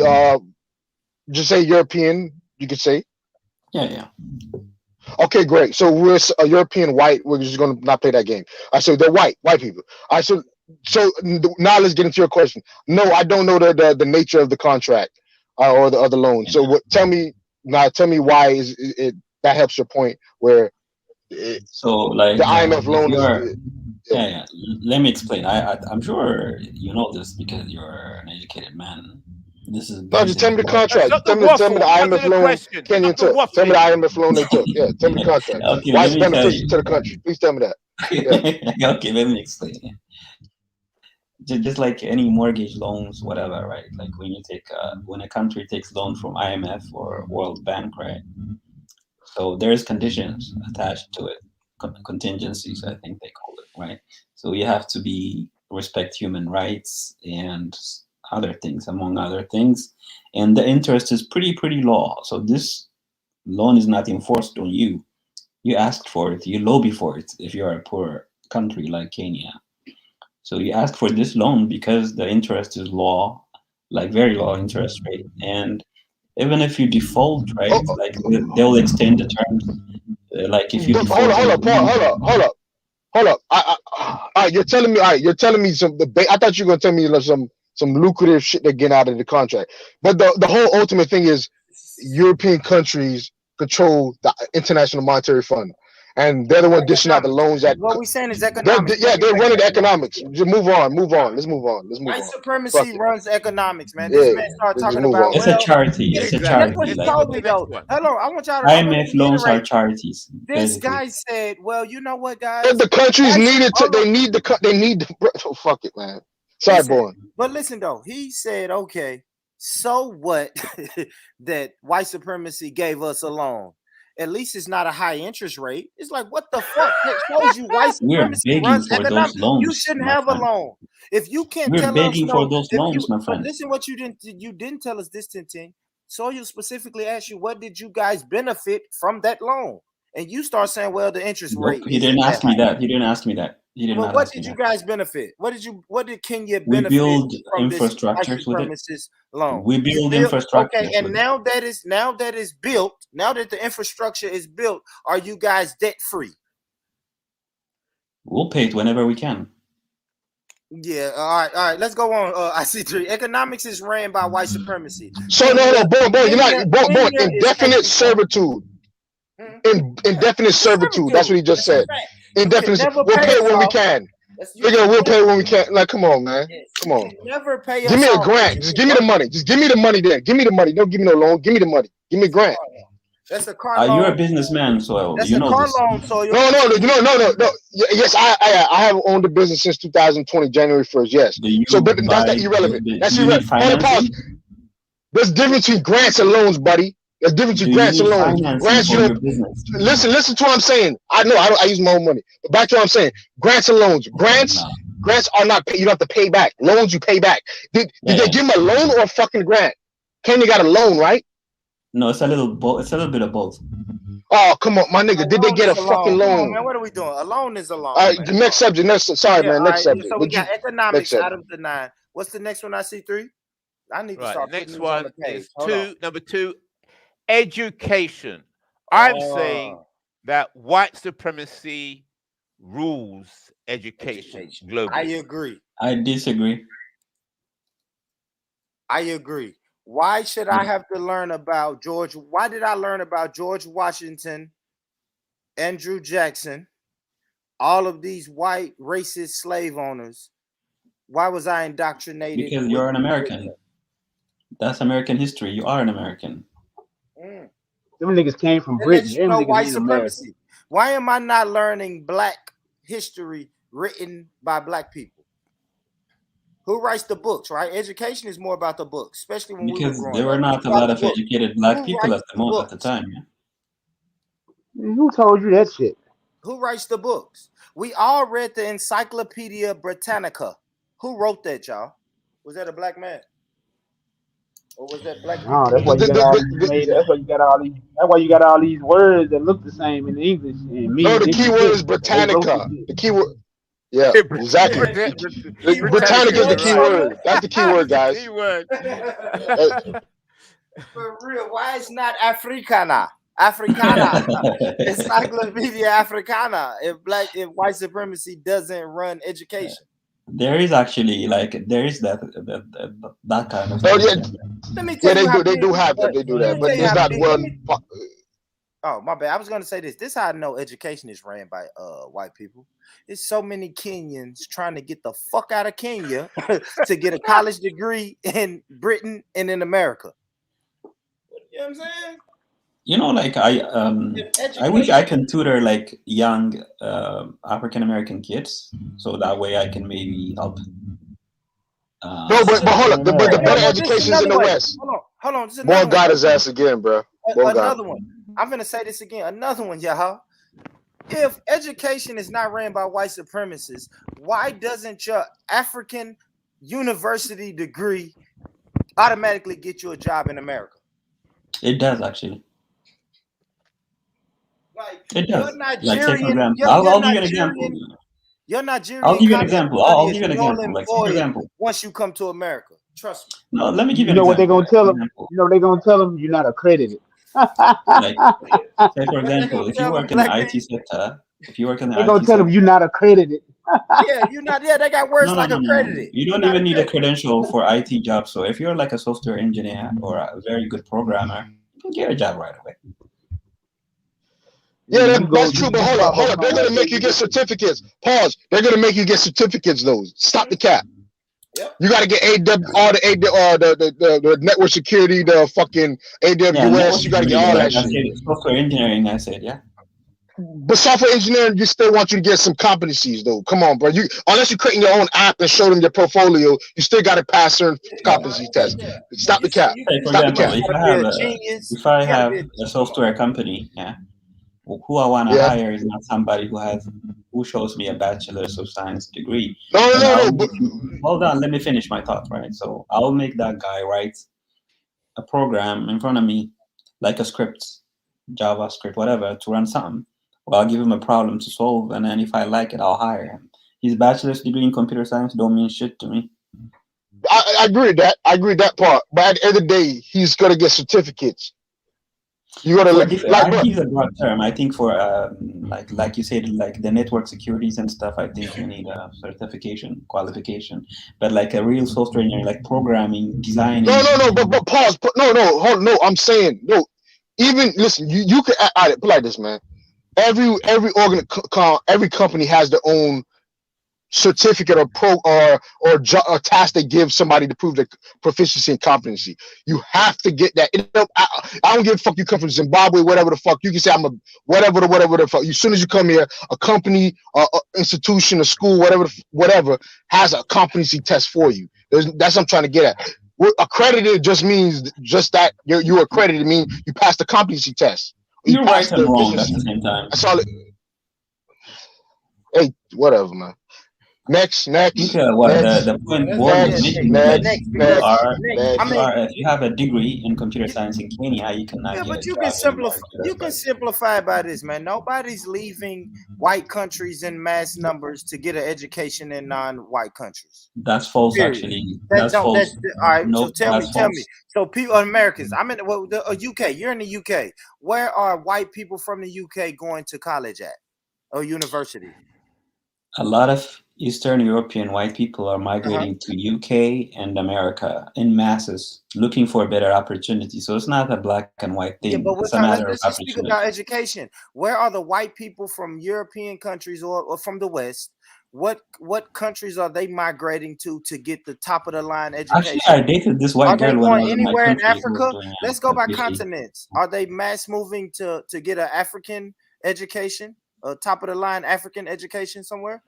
Speaker 9: just say European, you could say.
Speaker 15: Yeah.
Speaker 9: Okay, great. So we're a European white. We're just gonna not play that game. So they're white people. All right, so now let's get into your question. No, I don't know the nature of the contract or the other loan. So tell me why is it that helps your point where.
Speaker 15: So like
Speaker 9: the IMF loan
Speaker 15: is. Yeah. Let me explain. I'm sure you know this because you're an educated man. This is.
Speaker 9: No, just tell me the contract. Tell me the IMF loan Kenya took. Tell me the IMF loan they took. Yeah, tell me the contract.
Speaker 15: Okay,
Speaker 9: why it's beneficial to the country? Please tell me that.
Speaker 15: Yeah. Okay, let me explain. Just like any mortgage loans, whatever, right? Like when you take when a country takes loan from IMF or World Bank, right? So there's conditions attached to it, contingencies, I think they call it, right? So you have to respect human rights and other things, among other things. And the interest is pretty low. So this loan is not enforced on you. You asked for it, you lobby for it if you're a poor country like Kenya. So you ask for this loan because the interest is low, like very low interest rate. And even if you default, right, like they'll extend the terms. Like if you default,
Speaker 9: hold up. All right, you're telling me some. I thought you were gonna tell me some lucrative shit they're getting out of the contract. But the whole ultimate thing is European countries control the International Monetary Fund. And they're the one dishing out the loans that.
Speaker 4: What we're saying is economics.
Speaker 9: They're running economics. Just move on. Let's move on.
Speaker 4: White supremacy runs economics, man. This man started talking about.
Speaker 15: It's a charity. It's a charity.
Speaker 4: That's what he told me, though. Hello, I want y'all to.
Speaker 15: IMF loans are charities.
Speaker 4: This guy said, "Well, you know what, guys?
Speaker 9: The countries needed to. They need. Oh, fuck it, man. Sorry, boy.
Speaker 4: But listen, though, he said, okay, so what that white supremacy gave us a loan? At least it's not a high interest rate. It's like, what the fuck? It shows you white supremacy runs economics. You shouldn't have a loan. If you can't tell us,
Speaker 15: begging for those loans, my friend.
Speaker 4: But listen, what you didn't tell us this, Tintin. So you specifically asked you, what did you guys benefit from that loan? And you start saying, well, the interest rate.
Speaker 15: He didn't ask me that. He didn't ask me that.
Speaker 4: Well, what did you guys benefit? What did Kenya benefit?
Speaker 15: We build
Speaker 4: from
Speaker 15: infrastructures
Speaker 4: this
Speaker 15: with it.
Speaker 4: Loan?
Speaker 15: We build infrastructure.
Speaker 4: Okay, and now that is built, now that the infrastructure is built, are you guys debt free?
Speaker 15: We'll pay it whenever we can.
Speaker 4: Yeah, all right. Let's go on. I see 3. Economics is ran by white supremacy.
Speaker 9: So no, boy, you're not boy. Indefinite servitude. Indefinite servitude. That's what he just said. Indefinite. We'll pay when we can. We'll pay when we can. Like, come on, man. Come on.
Speaker 4: Never pay.
Speaker 9: Give me a grant. Just give me the money. Just give me the money. Then give me the money. Don't give me no loan. Give me the money. Give me a grant.
Speaker 4: That's a car loan.
Speaker 15: You're a businessman, so
Speaker 4: that's
Speaker 15: you know
Speaker 4: car
Speaker 15: this.
Speaker 4: Loan, so
Speaker 9: no. Yes, I have owned a business since 2020, January 1st. Yes. So, but that's irrelevant. That's irrelevant. There's difference between grants and loans, buddy. There's difference between grants and loans. Grants, you know, listen to what I'm saying. I know I use my own money. But back to what I'm saying. Grants and loans. Grants, Grants are not pay, you don't have to pay back. Loans you pay back. Did they give him a loan or a fucking grant? Kenya got a loan, right?
Speaker 15: No, it's a little it's a little bit of both.
Speaker 9: Oh, come on, my nigga. Did they get a fucking loan?
Speaker 4: Come on, man. What are we doing? A loan is a loan.
Speaker 9: All right, next subject. Sorry, man. Next subject.
Speaker 4: So we got economics out of the 9. What's the next one I see? 3? I need to start
Speaker 14: Next
Speaker 4: putting
Speaker 14: one
Speaker 4: on the page.
Speaker 14: is 2. Number 2, education. I'm saying that white supremacy rules education globally.
Speaker 4: I agree.
Speaker 15: I disagree.
Speaker 4: I agree. Why should I have to learn about George? Why did I learn about George Washington, Andrew Jackson, all of these white racist slave owners? Why was I indoctrinated?
Speaker 15: Because you're an American. That's American history. You are an American.
Speaker 5: Them niggas came from Britain.
Speaker 4: You know, white supremacy. Why am I not learning black history written by black people? Who writes the books, right? Education is more about the books, especially when
Speaker 15: because
Speaker 4: we were growing
Speaker 15: there were
Speaker 4: up.
Speaker 15: not a lot of educated black people at the time. Yeah?
Speaker 5: Who told you that shit?
Speaker 4: Who writes the books? We all read the Encyclopedia Britannica. Who wrote that, y'all? Was that a black man? Or was that black people?
Speaker 5: No, that's why you got all these. That's why you got all these. That's why you got all these words that look the same in English. And
Speaker 9: No, the key word is Britannica. The key word. Yeah, exactly. Britannica is the key word. That's the key word, guys.
Speaker 4: For real, why is not Africana? Encyclopedia Africana. If white supremacy doesn't run education.
Speaker 15: There is actually there is that kind of.
Speaker 9: Oh yeah, let me tell you they do have that. They do that, but there's not one.
Speaker 4: Oh, my bad. I was going to say this. This is how I know education is ran by white people. There's so many Kenyans trying to get the fuck out of Kenya to get a college degree in Britain and in America. You know what I'm saying?
Speaker 15: You know, I wish I can tutor young African American kids, so that way I can maybe help.
Speaker 9: No, but hold up. But the better education is in the West.
Speaker 4: Hold on.
Speaker 9: Boy got his ass again, bro.
Speaker 4: Another one. I'm gonna say this again. Another one, y'all. If education is not ran by white supremacists, why doesn't your African university degree automatically get you a job in America?
Speaker 15: It does actually. It does.
Speaker 4: Take for example,
Speaker 15: I'll give you an example.
Speaker 4: You're Nigerian.
Speaker 15: I'll give you an example. I'll give you an example. For example,
Speaker 4: once you come to America, trust me.
Speaker 15: No, let me give you.
Speaker 5: You know what they're gonna tell them? You know they're gonna tell them you're not accredited.
Speaker 15: Say for example, if you work in the IT sector,
Speaker 5: they're gonna tell them you're not accredited.
Speaker 4: You're not. Yeah, they got words accredited.
Speaker 15: You don't even need a credential for IT jobs. So if you're like a software engineer or a very good programmer, you can get a job right away.
Speaker 9: Yeah, that's true. But hold up. They're gonna make you get certificates. Pause. They're gonna make you get certificates, though. Stop the cap. Yep. You got to get the network security, the fucking AWS. You got to get all that shit.
Speaker 15: Software engineering, I said, yeah.
Speaker 9: But software engineering, you still want you to get some competencies, though. Come on, bro. Unless you're creating your own app and show them your portportfolio, you still got to pass certain competency tests. Stop the cap.
Speaker 15: For example, if I have a software company, who I want to hire is not somebody who shows me a bachelor's of science degree.
Speaker 9: No.
Speaker 15: Hold on, let me finish my thought, right? So I'll make that guy write a program in front of me, like a script, JavaScript, whatever, to run something. Well, I'll give him a problem to solve, and then if I like it, I'll hire him. His bachelor's degree in computer science don't mean shit to me.
Speaker 9: I agree with that. I agree with that part. But at the end of the day, he's gonna get certificates. You gotta
Speaker 15: I think it's a broad term. I think for like you said, like the network securities and stuff, I think you need a certification, qualification. But like a real software engineer, like programming, designing.
Speaker 9: No. But pause. No. I'm saying no. Even listen, you can put like this, man. Every company has their own certificate or task they give somebody to prove their proficiency and competency. You have to get that. I don't give a fuck. You come from Zimbabwe, whatever the fuck. You can say I'm a whatever the fuck. As soon as you come here, a company, institution, a school, whatever has a competency test for you. That's what I'm trying to get at. Accredited just means just that you're accredited. Mean you passed the competency test.
Speaker 15: You're right and wrong at the same time.
Speaker 9: That's all. Hey, whatever, man. Next.
Speaker 15: What the point Born was
Speaker 9: Next.
Speaker 15: making is like if you
Speaker 4: I
Speaker 15: have a degree in computer science in Kenya, you cannot
Speaker 4: Yeah,
Speaker 15: get
Speaker 4: but
Speaker 15: a
Speaker 4: you
Speaker 15: job
Speaker 4: can
Speaker 15: anymore.
Speaker 4: simplify it by this, man. Nobody's leaving white countries in mass numbers to get an education in non-white countries.
Speaker 15: That's false,
Speaker 4: Period.
Speaker 15: actually. That's false.
Speaker 4: All right.
Speaker 15: No,
Speaker 4: So tell me.
Speaker 15: false.
Speaker 4: So people, Americans. I'm in the UK. You're in the UK. Where are white people from the UK going to college at or university?
Speaker 15: A lot of Eastern European white people are migrating to UK and America in masses, looking for a better opportunity. So it's not a black and white thing.
Speaker 4: Yeah, but
Speaker 15: it's a matter of
Speaker 4: let's just speak
Speaker 15: opportunity.
Speaker 4: about education. Where are the white people from European countries or from the West? What countries are they migrating to get the top of the line education?
Speaker 15: Actually, I dated this white girl when I was in my
Speaker 4: anywhere in
Speaker 15: country.
Speaker 4: Africa? Let's go by continents. Are they mass moving to get an African education, a top of the line African education somewhere?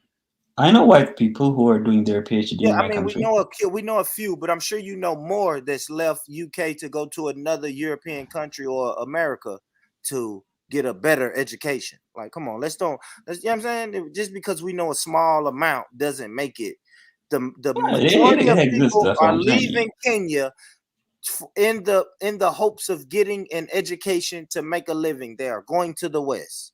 Speaker 15: I know white people who are doing their PhD in my country.
Speaker 4: we know a few, but I'm sure you know more that's left UK to go to another European country or America to get a better education. Like, come on, you know what I'm saying? Just because we know a small amount doesn't make it. The majority of people are leaving Kenya in the hopes of getting an education to make a living. They are going to the West.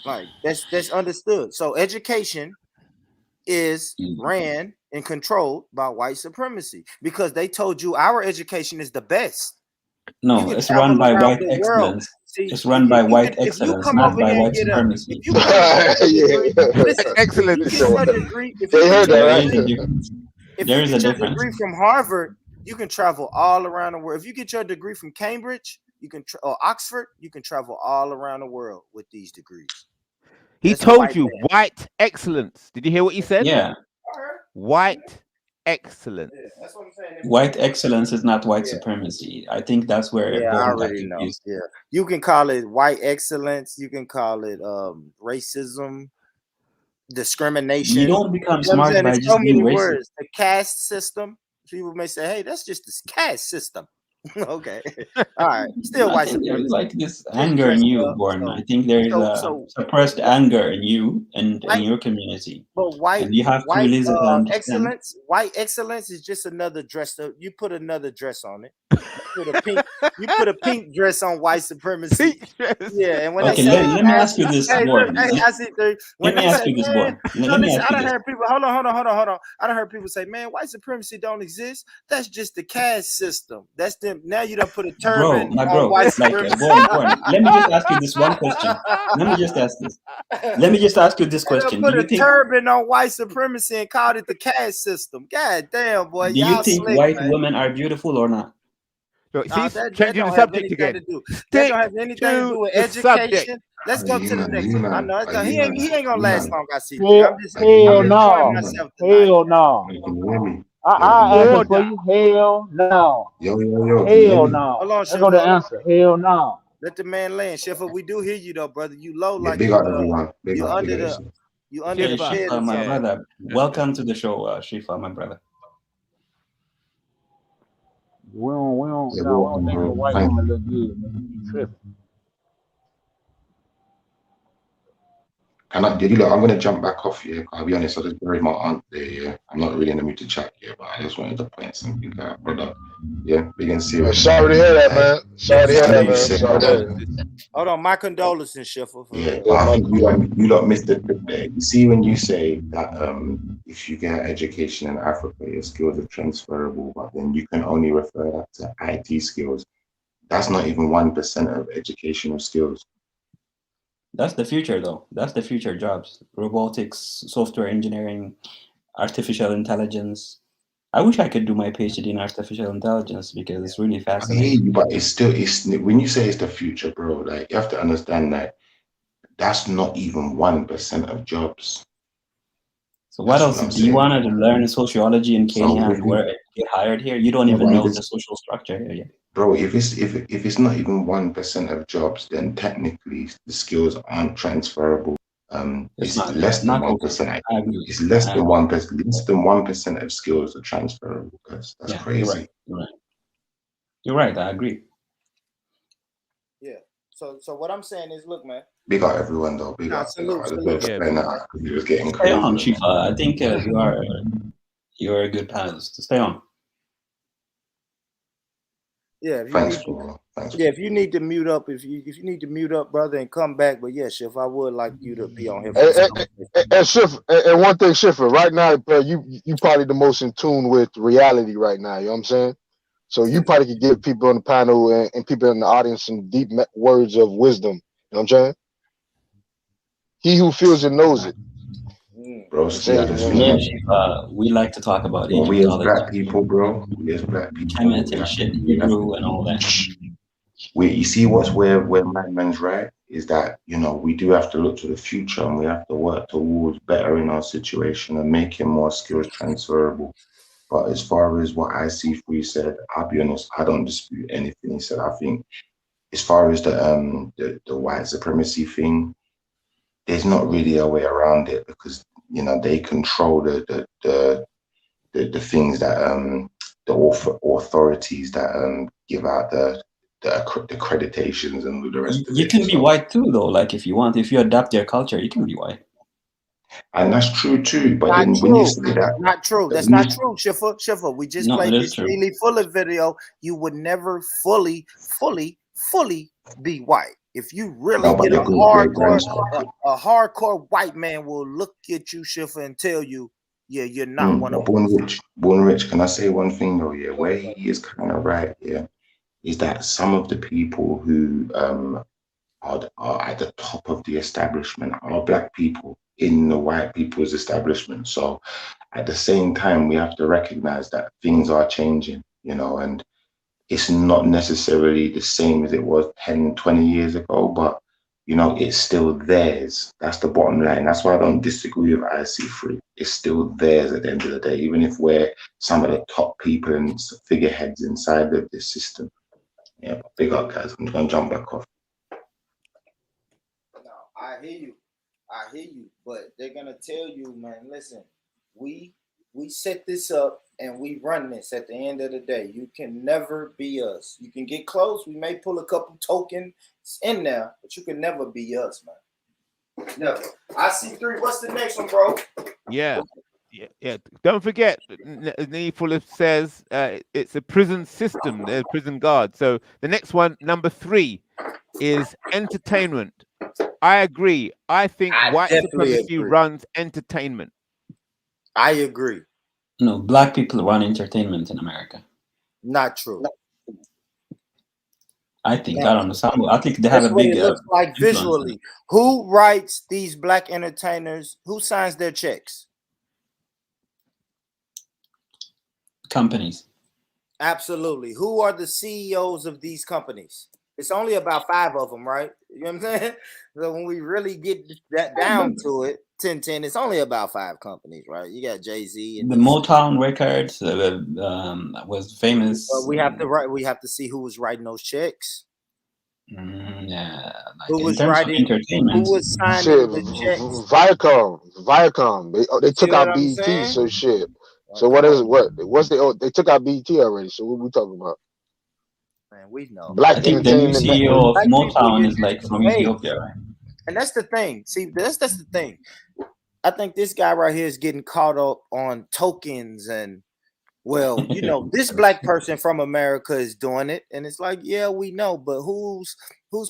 Speaker 4: Like, that's understood. So education is ran and controlled by white supremacy because they told you our education is the best.
Speaker 15: No, it's run by white excellence. It's run by white excellence, not by white supremacy.
Speaker 4: Excellence. There is a difference. Degree from Harvard, you can travel all around the world. If you get your degree from Cambridge, you can or Oxford, you can travel all around the world with these degrees.
Speaker 14: He told you white excellence. Did you hear what he said?
Speaker 15: Yeah.
Speaker 14: White excellence.
Speaker 4: Yeah, that's what I'm saying.
Speaker 15: White excellence is not white supremacy. I think that's where
Speaker 4: I already know. Yeah, you can call it white excellence. You can call it racism, discrimination.
Speaker 15: You don't become smart by just being racist. Words.
Speaker 4: The caste system. People may say, "Hey, that's just the caste system." Okay, all right. Still white supremacy.
Speaker 15: There's like this anger in you, Born. I think there is suppressed anger in you and in your community.
Speaker 4: But white,
Speaker 15: you have to release it.
Speaker 4: Excellence. White excellence is just another dress. You put another dress on it. You put a pink dress on white supremacy. Pink dress. Yeah, and when
Speaker 15: let me ask you this, Born. Let me ask you this, Born.
Speaker 4: I done heard people. Hold on. I done heard people say, "Man, white supremacy don't exist. That's just the caste system. That's them." Now you done put a turban on white supremacy.
Speaker 15: Born. Let me just ask you this one question. Let me just ask you this question.
Speaker 4: Put a turban on white supremacy and called it the caste system. God damn, boy.
Speaker 15: Do you think white women are beautiful or not?
Speaker 14: Look, he's changing the subject again.
Speaker 4: That don't have anything to do with education. Let's go to the next one. I know he ain't gonna last long. I see.
Speaker 5: Hell no. I answer for you. Hell no.
Speaker 9: Yo.
Speaker 5: Hell no. Hold on, let's go to answer. Hell no.
Speaker 4: Let the man land. Sheffield, we do hear you though, brother. You low like
Speaker 9: you under
Speaker 4: the bed.
Speaker 15: My brother. Welcome to the show, Shifa, my brother.
Speaker 5: We don't think the white woman look good, man.
Speaker 9: I'm gonna jump back off here. I'll be honest, I just buried my aunt there. Yeah, I'm not really in the mood to chat here, but I just wanted to point something out, brother. Yeah, we can see. Sorry to hear that, man. Sorry to hear that.
Speaker 4: Hold on, my condolences, Sheffield.
Speaker 9: Yeah, I think you lot missed the trick there. You see, when you say that if you get education in Africa, your skills are transferable, but then you can only refer that to IT skills. That's not even 1% of educational skills.
Speaker 15: That's the future, though. That's the future jobs. Robotics, software engineering, artificial intelligence. I wish I could do my PhD in artificial intelligence because it's really fascinating.
Speaker 9: I hear you, but it's when you say it's the future, bro, like you have to understand that that's not even 1% of jobs.
Speaker 15: So what else? Do you want to learn sociology in Kenya and get hired here? You don't even know the social structure here yet.
Speaker 9: Bro, if it's not even 1% of jobs, then technically the skills aren't transferable. It's less than 1%. It's less than 1%. Less than 1% of skills are transferable. That's crazy.
Speaker 15: You're right. I agree.
Speaker 4: Yeah. So what I'm saying is, look, man.
Speaker 18: Big up everyone, though. Big up.
Speaker 4: Salute,
Speaker 18: I just
Speaker 4: salute.
Speaker 18: explain that because he was getting
Speaker 15: Stay on,
Speaker 18: crazy.
Speaker 15: Shifa. I think you're a good panelist. Stay on.
Speaker 4: Yeah, if you
Speaker 18: Thanks,
Speaker 4: need to,
Speaker 18: bro. Thanks.
Speaker 4: yeah, if you need to mute up, if you need to mute up, brother, and come back. But yeah, Schiff, I would like you to be on here.
Speaker 9: And Schiff, and one thing, Schiffer, right now, bro, you probably the most in tune with reality right now. You know what I'm saying? So you probably could give people on the panel and people in the audience some deep words of wisdom. You know what I'm saying? He who feels it knows it.
Speaker 18: Bro,
Speaker 15: we like to talk about
Speaker 18: Well, we as
Speaker 15: Egyptology,
Speaker 18: black people, bro, we as black people,
Speaker 15: Kemet and shit, Hebrew and all that.
Speaker 18: You see where man's right is that, you know, we do have to look to the future and we have to work towards bettering our situation and making more skills transferable. But as far as what IC3 said, I'll be honest, I don't dispute anything he said. I think as far as the white supremacy thing, there's not really a way around it because, you know, they control the things that the authorities that give out the accreditations and the rest of it.
Speaker 15: You can be white too, though. Like if you want, if you adapt their culture, you can be white.
Speaker 18: And that's true too. But
Speaker 4: Not
Speaker 18: then
Speaker 4: true.
Speaker 18: when you say that,
Speaker 4: Not true. That's not true, Schiffer. We just played this really Fuller video. You would never fully be white. If you really get a hardcore white man will look at you, Schiffer, and tell you, yeah, you're not one of them.
Speaker 18: Born rich. Can I say one thing though? Yeah, where he is kind of right. Yeah, is that some of the people who are at the top of the establishment are black people in the white people's establishment. So at the same time, we have to recognize that things are changing, you know, and it's not necessarily the same as it was 10, 20 years ago, but, you know, it's still theirs. That's the bottom line. That's why I don't disagree with IC3. It's still theirs at the end of the day, even if we're some of the top people and figureheads inside of this system. Yeah, big up, guys. I'm going to jump back off.
Speaker 4: No, I hear you, but they're gonna tell you, man, listen, we set this up and we run this at the end of the day. You can never be us. You can get close, we may pull a couple tokens in there, but you can never be us, man. Never. IC3, what's the next one, bro?
Speaker 14: Yeah. Don't forget, Fuller says it's a prison system, there's prison guard. So the next one, number 3, is entertainment. I agree. I think white supremacy runs entertainment.
Speaker 4: I agree.
Speaker 15: No, black people run entertainment in America.
Speaker 4: Not true.
Speaker 15: I think, I don't know. I think they have a big.
Speaker 4: It looks like visually. Who writes these black entertainers? Who signs their checks?
Speaker 15: Companies.
Speaker 4: Absolutely. Who are the CEOs of these companies? It's only about 5 of them, right? You know what I'm saying? So when we really get that down to it, 10, it's only about 5 companies, right? You got Jay-Z and
Speaker 15: the Motown Records was famous.
Speaker 4: But we have to see who was writing those checks.
Speaker 15: Yeah, like
Speaker 4: who was writing? Who was signing the checks?
Speaker 9: Viacom. They took out BET, so shit. So they took out BET already. So what we talking about?
Speaker 4: Man, we know.
Speaker 9: Black
Speaker 15: I think the new CEO of Motown is like from Ethiopia, right?
Speaker 4: And that's the thing. See, that's the thing. I think this guy right here is getting caught up on tokens and, well, you know, this black person from America is doing it, and it's like, yeah, we know, but who's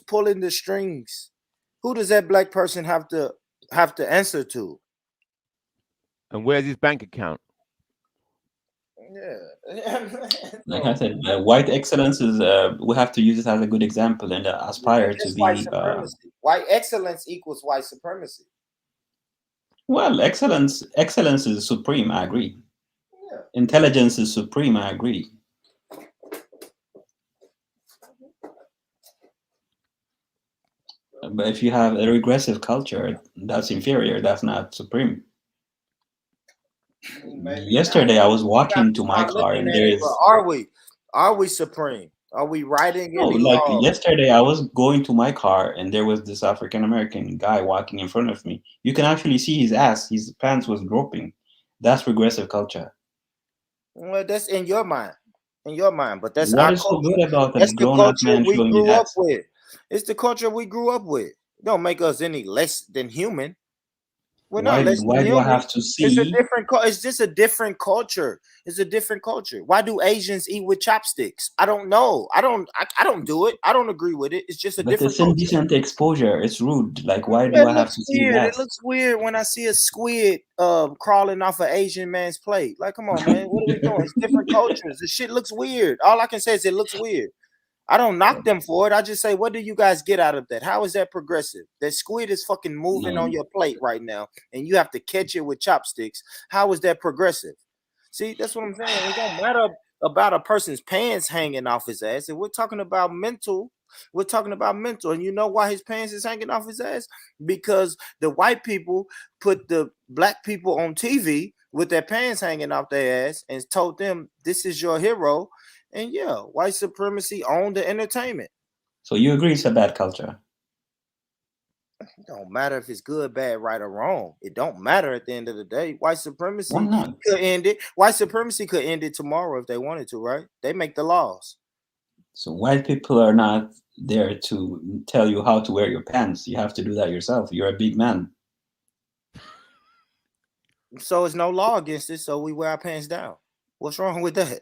Speaker 4: pulling the strings? Who does that black person have to answer to?
Speaker 14: And where's his bank account?
Speaker 4: Yeah.
Speaker 15: Like I said, white excellence is we have to use it as a good example and aspire to be.
Speaker 4: White excellence equals white supremacy.
Speaker 15: Well, excellence is supreme. I agree. Yeah. Intelligence is supreme. I agree. But if you have a regressive culture, that's inferior. That's not supreme. Yesterday, I was walking to my car, and there is.
Speaker 4: Are we supreme? Are we writing?
Speaker 15: No, like yesterday, I was going to my car, and there was this African American guy walking in front of me. You can actually see his ass; his pants was dropping. That's regressive culture.
Speaker 4: Well, that's in your mind, but that's
Speaker 15: what is so good about a grown-up man showing his ass?
Speaker 4: It's the culture we grew up with. It don't make us any less than human. We're not
Speaker 15: Why
Speaker 4: less than
Speaker 15: do I
Speaker 4: human.
Speaker 15: have to
Speaker 4: It's a
Speaker 15: see?
Speaker 4: different. It's just a different culture. It's a different culture. Why do Asians eat with chopsticks? I don't know. I don't do it. I don't agree with it. It's just a
Speaker 15: But
Speaker 4: different
Speaker 15: it's
Speaker 4: culture.
Speaker 15: indecent exposure. It's rude. Like, why do
Speaker 4: It
Speaker 15: I have
Speaker 4: looks
Speaker 15: to see
Speaker 4: weird.
Speaker 15: that?
Speaker 4: It looks weird when I see a squid crawling off an Asian man's plate. Like, come on, man. What are we doing? It's different cultures. This shit looks weird. All I can say is it looks weird. I don't knock them for it. I just say, what do you guys get out of that? How is that progressive? That squid is fucking moving on your plate right now, and you have to catch it with chopsticks. How is that progressive? See, that's what I'm saying. It don't matter about a person's pants hanging off his ass. And we're talking about mental. We're talking about mental. And you know why his pants is hanging off his ass? Because the white people put the black people on TV with their pants hanging off their ass and told them, this is your hero. And yeah, white supremacy owned the entertainment.
Speaker 15: So you agree it's a bad culture?
Speaker 4: It don't matter if it's good, bad, right, or wrong. It don't matter at the end of the day. White supremacy
Speaker 15: Why not?
Speaker 4: could end it. White supremacy could end it tomorrow if they wanted to, right? They make the laws.
Speaker 15: So white people are not there to tell you how to wear your pants. You have to do that yourself. You're a big man.
Speaker 4: So it's no law against it, so we wear our pants down. What's wrong with that?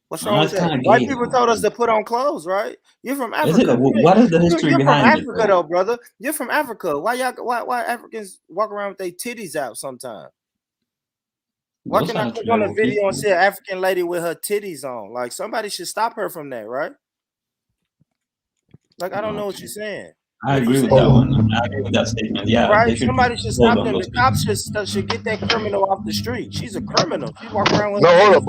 Speaker 4: What's wrong with that? White people told us to put on clothes, right? You're from Africa.
Speaker 15: What is the history
Speaker 4: you're
Speaker 15: behind
Speaker 4: from
Speaker 15: it?
Speaker 4: Africa, though, brother. You're from Africa. Why Africans walk around with their titties out sometimes? Why
Speaker 15: Those
Speaker 4: can I
Speaker 15: are
Speaker 4: click on a
Speaker 15: tribal
Speaker 4: video
Speaker 15: people.
Speaker 4: and see an African lady with her titties on? Like, somebody should stop her from that, right? Like, I don't know what you're saying.
Speaker 15: I agree with that one. I agree with that statement. Yeah,
Speaker 4: Right? Somebody should
Speaker 15: hold
Speaker 4: stop
Speaker 15: on
Speaker 4: them.
Speaker 15: those
Speaker 4: The cops should get that criminal off the street. She's a criminal. She walk around with
Speaker 9: No,
Speaker 4: her
Speaker 9: hold
Speaker 4: titties
Speaker 9: up,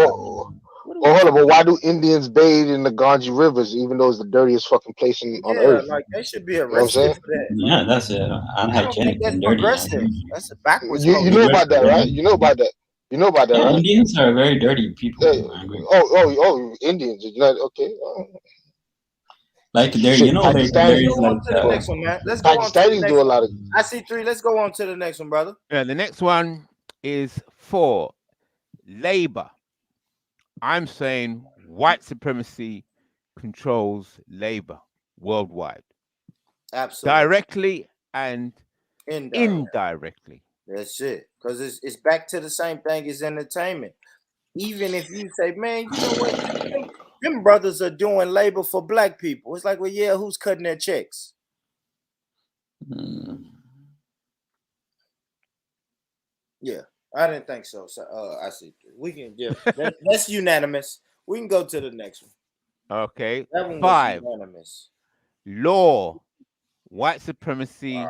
Speaker 9: but why do Indians bathe in the Ganges rivers, even though it's the dirtiest fucking place on
Speaker 4: Yeah,
Speaker 9: earth?
Speaker 4: like they should be
Speaker 9: You know what I'm
Speaker 4: arrested
Speaker 9: saying?
Speaker 4: for that.
Speaker 15: Yeah,
Speaker 4: Like,
Speaker 15: that's
Speaker 4: I don't
Speaker 15: unhygienic
Speaker 4: think that's
Speaker 15: and dirty.
Speaker 4: progressive. That's a backwards
Speaker 9: You know
Speaker 4: culture.
Speaker 9: about that, right? You know about that. You know about that,
Speaker 15: Yeah,
Speaker 9: right?
Speaker 15: Indians are very dirty people. I agree.
Speaker 9: Indians. Okay.
Speaker 15: Like there,
Speaker 9: Shit,
Speaker 15: there
Speaker 4: Let's
Speaker 15: is
Speaker 4: go
Speaker 15: like
Speaker 4: on to the next one, man. Let's go on to the
Speaker 9: Pakistanis
Speaker 4: next
Speaker 9: do a
Speaker 4: one.
Speaker 9: lot of.
Speaker 4: I see 3. Let's go on to the next one, brother.
Speaker 14: Yeah, the next one is 4. Labor. I'm saying white supremacy controls labor worldwide.
Speaker 4: Absolutely.
Speaker 14: Directly and indirectly.
Speaker 4: That's it. Because it's back to the same thing as entertainment. Even if you say, man, you know what? Them brothers are doing labor for black people. It's like, well, yeah, who's cutting their checks? Yeah, I didn't think so. So I see 3. We can, yeah, that's unanimous. We can go to the next one.
Speaker 14: Okay.
Speaker 4: That one
Speaker 14: 5.
Speaker 4: was unanimous.
Speaker 14: Law. White supremacy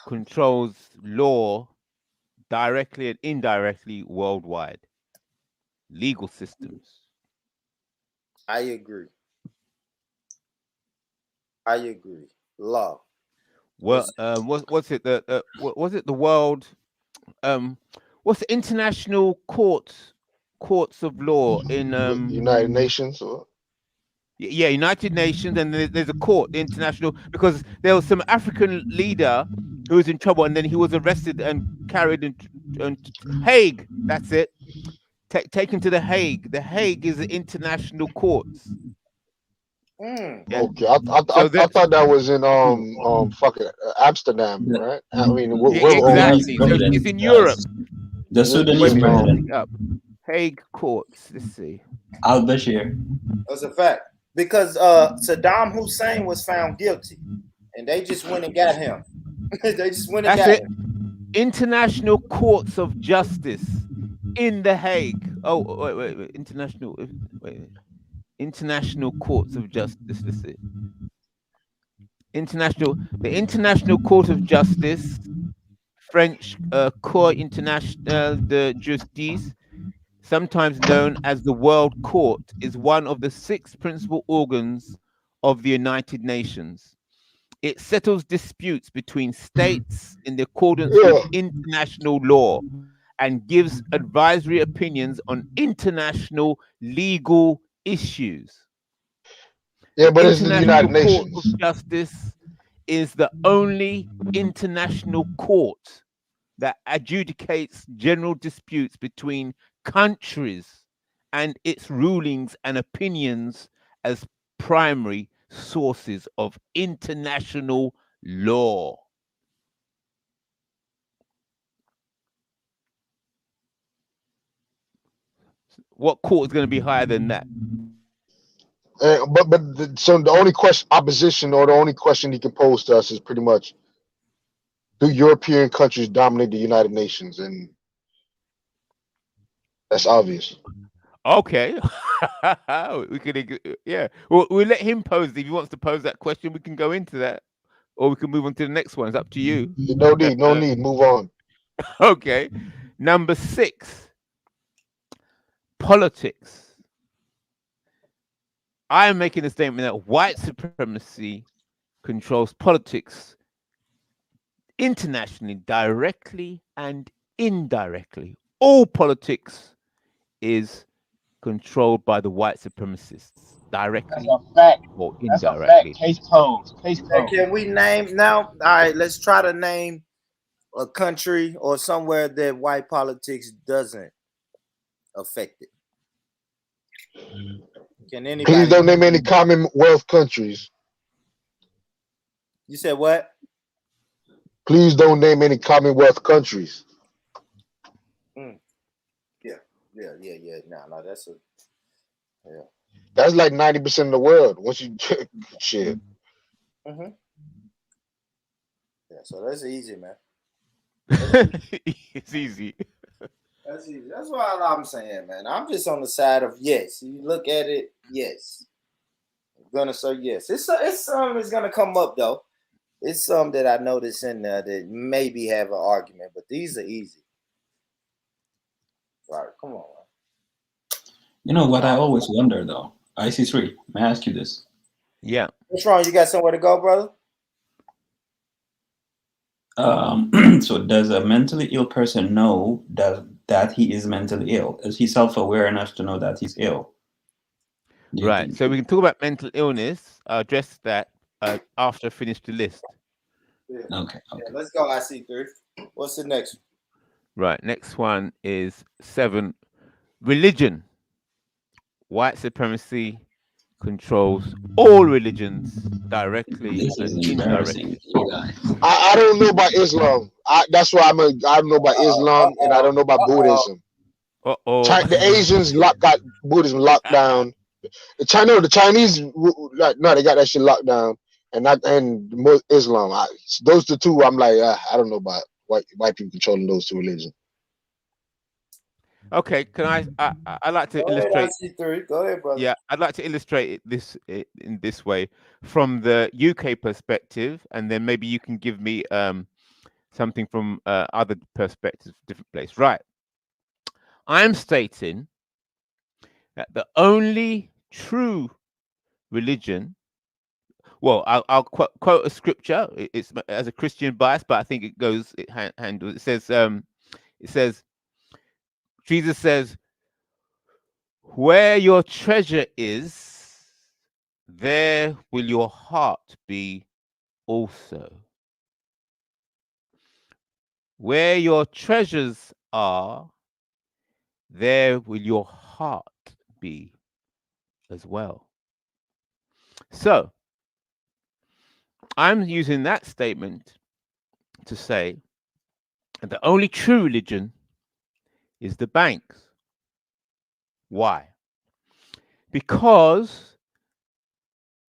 Speaker 14: controls law directly and indirectly worldwide. Legal systems.
Speaker 4: I agree. Law.
Speaker 14: Well, what's it? Was it the world? What's the international courts of law in
Speaker 9: United Nations? Or?
Speaker 14: Yeah, United Nations, and there's a court, international, because there was some African leader who was in trouble, and then he was arrested and carried in Hague. That's it. Taken to the Hague. The Hague is the international courts.
Speaker 9: Okay, I thought that was in fucking Amsterdam, right? I mean,
Speaker 14: exactly. So it's in Europe.
Speaker 15: The Sudanese president.
Speaker 14: Hague courts. Let's see.
Speaker 15: Al-Bashir.
Speaker 4: That's a fact. Because Saddam Hussein was found guilty, and they just went and got him. They just went and got him.
Speaker 14: International courts of justice in the Hague. Oh, wait. International courts of justice. Let's see. The International Court of Justice, French Cour Internationale de Justice, sometimes known as the World Court, is one of the 6 principal organs of the United Nations. It settles disputes between states in accordance with international law and gives advisory opinions on international legal issues.
Speaker 9: Yeah, but it's the United
Speaker 14: Court
Speaker 9: Nations.
Speaker 14: of Justice is the only international court that adjudicates general disputes between countries, and its rulings and opinions as primary sources of international law. What court is going to be higher than that?
Speaker 9: So the only question, opposition, or the only question he can pose to us is pretty much, do European countries dominate the United Nations? And that's obvious.
Speaker 14: Okay. We could, yeah. Well, we'll let him pose. If he wants to pose that question, we can go into that, or we can move on to the next one. It's up to you.
Speaker 9: No need. Move on.
Speaker 14: Okay. Number 6. Politics. I am making a statement that white supremacy controls politics internationally, directly and indirectly. All politics is controlled by the white supremacists, directly
Speaker 5: That's a fact.
Speaker 14: or
Speaker 5: That's a
Speaker 14: indirectly.
Speaker 5: fact. Case closed. Case
Speaker 4: Hey,
Speaker 5: closed.
Speaker 4: can we name now? All right, let's try to name a country or somewhere that white politics doesn't affect it. Can anybody?
Speaker 9: Please don't name any Commonwealth countries.
Speaker 4: You said what?
Speaker 9: Please don't name any Commonwealth countries.
Speaker 4: Yeah. No, that's a
Speaker 9: That's like 90% of the world. Once you shit.
Speaker 4: Yeah, so that's easy, man.
Speaker 14: It's easy.
Speaker 4: That's easy. That's what I'm saying, man. I'm just on the side of yes. You look at it, yes. I'm gonna say yes. It's some that's gonna come up though. It's some that I notice in there that maybe have an argument, but these are easy. All right, come on, man.
Speaker 15: You know what I always wonder though? IC3, may I ask you this?
Speaker 14: Yeah.
Speaker 4: What's wrong? You got somewhere to go, brother?
Speaker 15: So does a mentally ill person know that he is mentally ill? Is he self-aware enough to know that he's ill?
Speaker 14: Right. So we can talk about mental illness. I'll address that after I finish the list.
Speaker 4: Yeah.
Speaker 15: Okay.
Speaker 4: Yeah, let's go, IC3. What's the next one?
Speaker 14: Right. Next one is 7. Religion. White supremacy controls all religions directly and indirectly.
Speaker 9: I don't know about Islam. That's why I don't know about Islam, and I don't know about Buddhism. The Asians got Buddhism locked down. The Chinese, they got that shit locked down, and Islam. Those the two. I'm like, I don't know about white people controlling those two religions.
Speaker 14: Okay, can I like to illustrate.
Speaker 4: Go ahead, brother.
Speaker 14: Yeah, I'd like to illustrate this in this way from the UK perspective, and then maybe you can give me something from other perspectives, different place. Right. I'm stating that the only true religion. Well, I'll quote a scripture. It's as a Christian bias, but I think it goes hand. It says. Jesus says, where your treasure is, there will your heart be also. Where your treasures are, there will your heart be as well. So, I'm using that statement to say that the only true religion is the banks. Why? Because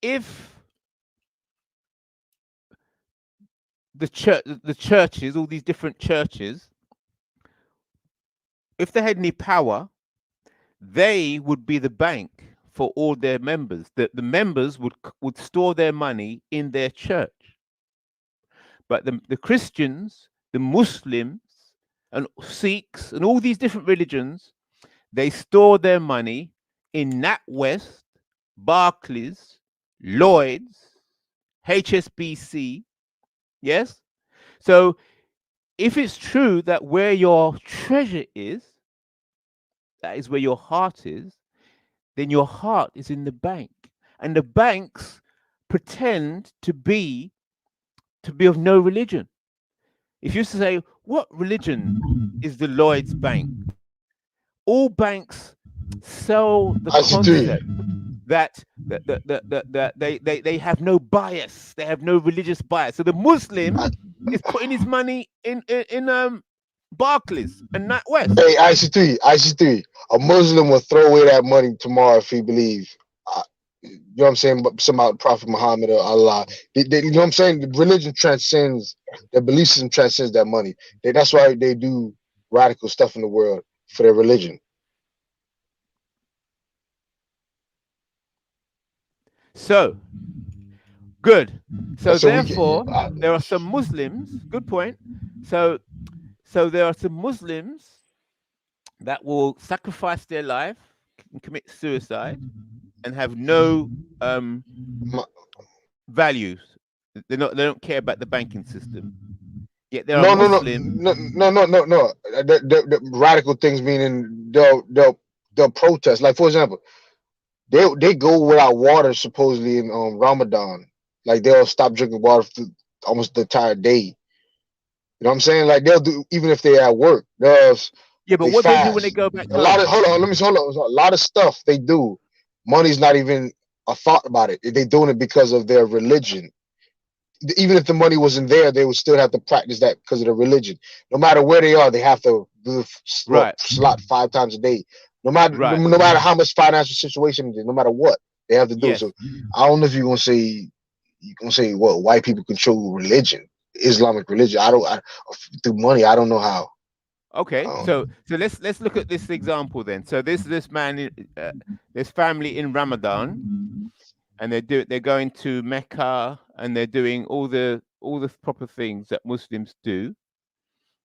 Speaker 14: if the churches, all these different churches, if they had any power, they would be the bank for all their members. The members would store their money in their church. But the Christians, the Muslims, and Sikhs, and all these different religions, they store their money in NatWest, Barclays, Lloyds, HSBC. Yes? So if it's true that where your treasure is, that is where your heart is, then your heart is in the bank. And the banks pretend to be of no religion. If you say, what religion is the Lloyds Bank? All banks sell the that they have no bias, they have no religious bias. So the Muslim is putting his money in Barclays and NatWest.
Speaker 9: Hey, IC3. A Muslim will throw away that money tomorrow if he believes. You know what I'm saying? But somehow Prophet Muhammad or Allah. You know what I'm saying? The religion transcends, their belief system transcends that money. That's why they do radical stuff in the world for their religion.
Speaker 14: So good. So therefore, there are some Muslims. Good point. So there are some Muslims that will sacrifice their life and commit suicide and have no values. They don't care about the banking system. Yet there are Muslims.
Speaker 9: No. The radical things meaning they'll protest. Like for example, they go without water supposedly in Ramadan. Like they'll stop drinking water for almost the entire day. You know what I'm saying? Like they'll do even if they're at work.
Speaker 14: Yeah, but what they do when they go back home?
Speaker 9: Hold on. A lot of stuff they do. Money's not even a thought about it. They're doing it because of their religion. Even if the money wasn't there, they would still have to practice that because of the religion. No matter where they are, they have to do slot 5 times a day. No matter how much financial situation it is, no matter what, they have to do. So I don't know if you're gonna say what white people control religion, Islamic religion. Through money. I don't know how.
Speaker 14: Okay, so let's look at this example then. So this man, this family in Ramadan, and they're going to Mecca and they're doing all the proper things that Muslims do.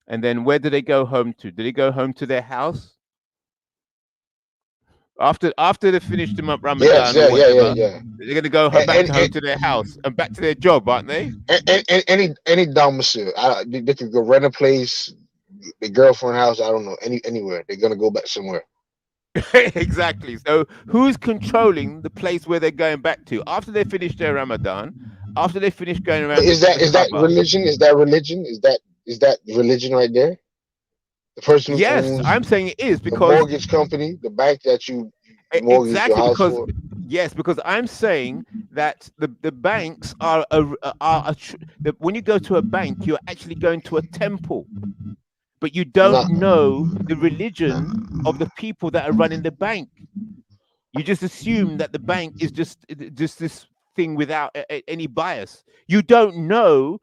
Speaker 14: And then where do they go home to? Do they go home to their house? After they finish them up Ramadan or whatever, they're gonna go back home to their house and back to their job, aren't they?
Speaker 9: Any domicile, they could go rent a place, the girlfriend house. I don't know, anywhere. They're gonna go back somewhere.
Speaker 14: Exactly. So who's controlling the place where they're going back to after they finish their Ramadan? After they finish going around,
Speaker 9: is that religion? Is that religion? Is that religion right there? The person who owns
Speaker 14: I'm saying it is because
Speaker 9: the mortgage company, the bank that you mortgage your house for.
Speaker 14: Yes, because I'm saying that the banks are when you go to a bank, you're actually going to a temple, but you don't know the religion of the people that are running the bank. You just assume that the bank is just this thing without any bias. You don't know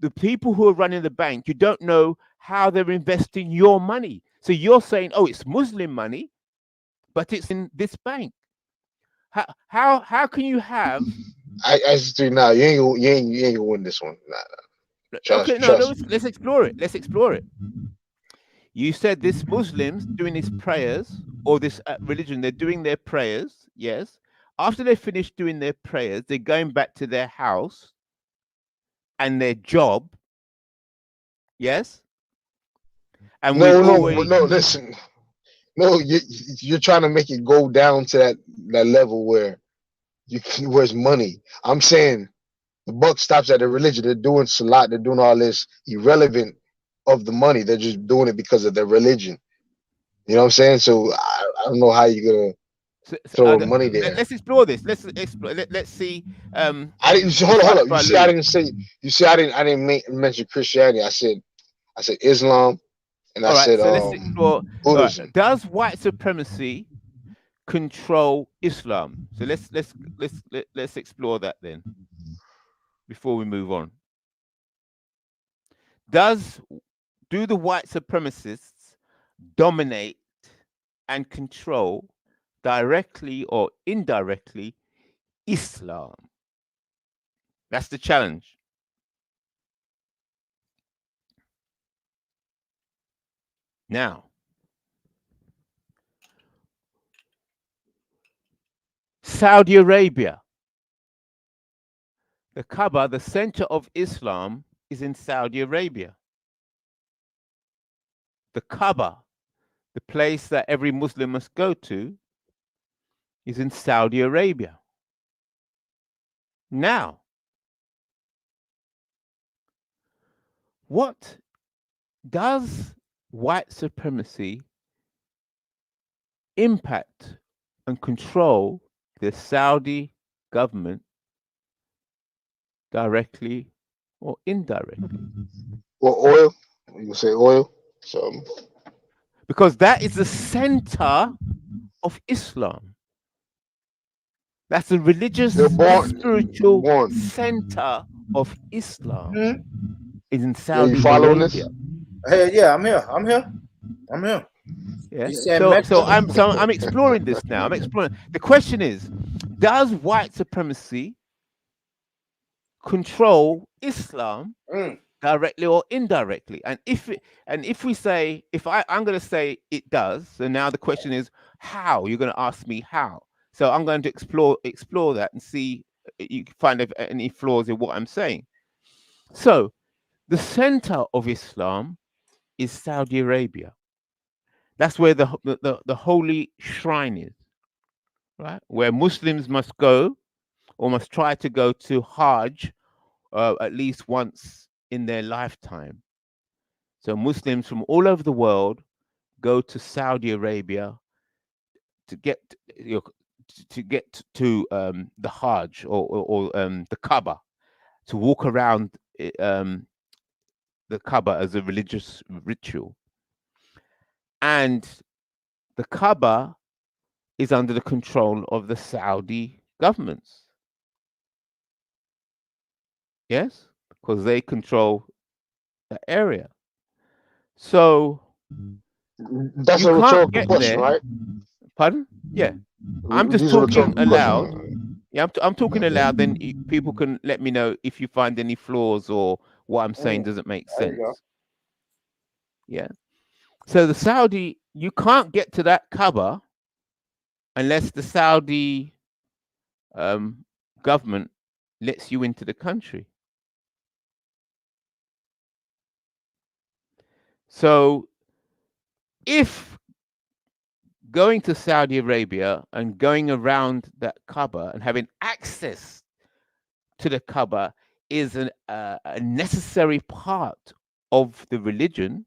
Speaker 14: the people who are running the bank. You don't know how they're investing your money. So you're saying, oh, it's Muslim money, but it's in this bank. How can you have?
Speaker 9: I see now. You ain't gonna win this one.
Speaker 14: Let's explore it. You said this Muslims doing these prayers or this religion, they're doing their prayers. Yes. After they finish doing their prayers, they're going back to their house and their job. Yes. And
Speaker 9: listen. No, you're trying to make it go down to that level where where's money. I'm saying the buck stops at the religion. They're doing salat. They're doing all this irrelevant of the money. They're just doing it because of their religion. You know what I'm saying? So I don't know how you're gonna throw money there.
Speaker 14: Let's explore this. Let's see.
Speaker 9: I didn't hold on. You see, I didn't say. You see, I didn't mention Christianity. I said Islam, and I said
Speaker 14: let's explore.
Speaker 9: Buddhism.
Speaker 14: Does white supremacy control Islam? So let's explore that then before we move on. Do the white supremacists dominate and control directly or indirectly Islam? That's the challenge. Now, Saudi Arabia. The Kaaba, the center of Islam, is in Saudi Arabia. The Kaaba, the place that every Muslim must go to, is in Saudi Arabia. Now, what does white supremacy impact and control the Saudi government directly or indirectly.
Speaker 9: Or oil. You can say oil. So
Speaker 14: Because that is the center of Islam. That's the religious and spiritual center of Islam. Is in Saudi Arabia.
Speaker 4: Hey, yeah, I'm here.
Speaker 14: Yeah. So I'm exploring this now. I'm exploring. The question is, does white supremacy control Islam directly or indirectly? And if we say, I'm going to say it does, so now the question is how. You're going to ask me how. So I'm going to explore that and see you can find if any flaws in what I'm saying. So the center of Islam is Saudi Arabia. That's where the holy shrine is, right? Where Muslims must go or must try to go to Hajj at least once in their lifetime. So Muslims from all over the world go to Saudi Arabia to get to the Hajj or the Kaaba, to walk around the Kaaba as a religious ritual. And the Kaaba is under the control of the Saudi governments. Yes, because they control the area. So
Speaker 9: that's
Speaker 14: you
Speaker 9: a
Speaker 14: can't
Speaker 9: rhetorical
Speaker 14: get
Speaker 9: question,
Speaker 14: there.
Speaker 9: right?
Speaker 14: Pardon? Yeah, I'm just talking aloud. Yeah, I'm talking aloud. Then people can let me know if you find any flaws or what I'm saying doesn't make sense. Yeah. So the Saudi, you can't get to that Kaaba unless the Saudi government lets you into the country. So if going to Saudi Arabia and going around that Kaaba and having access to the Kaaba is a necessary part of the religion,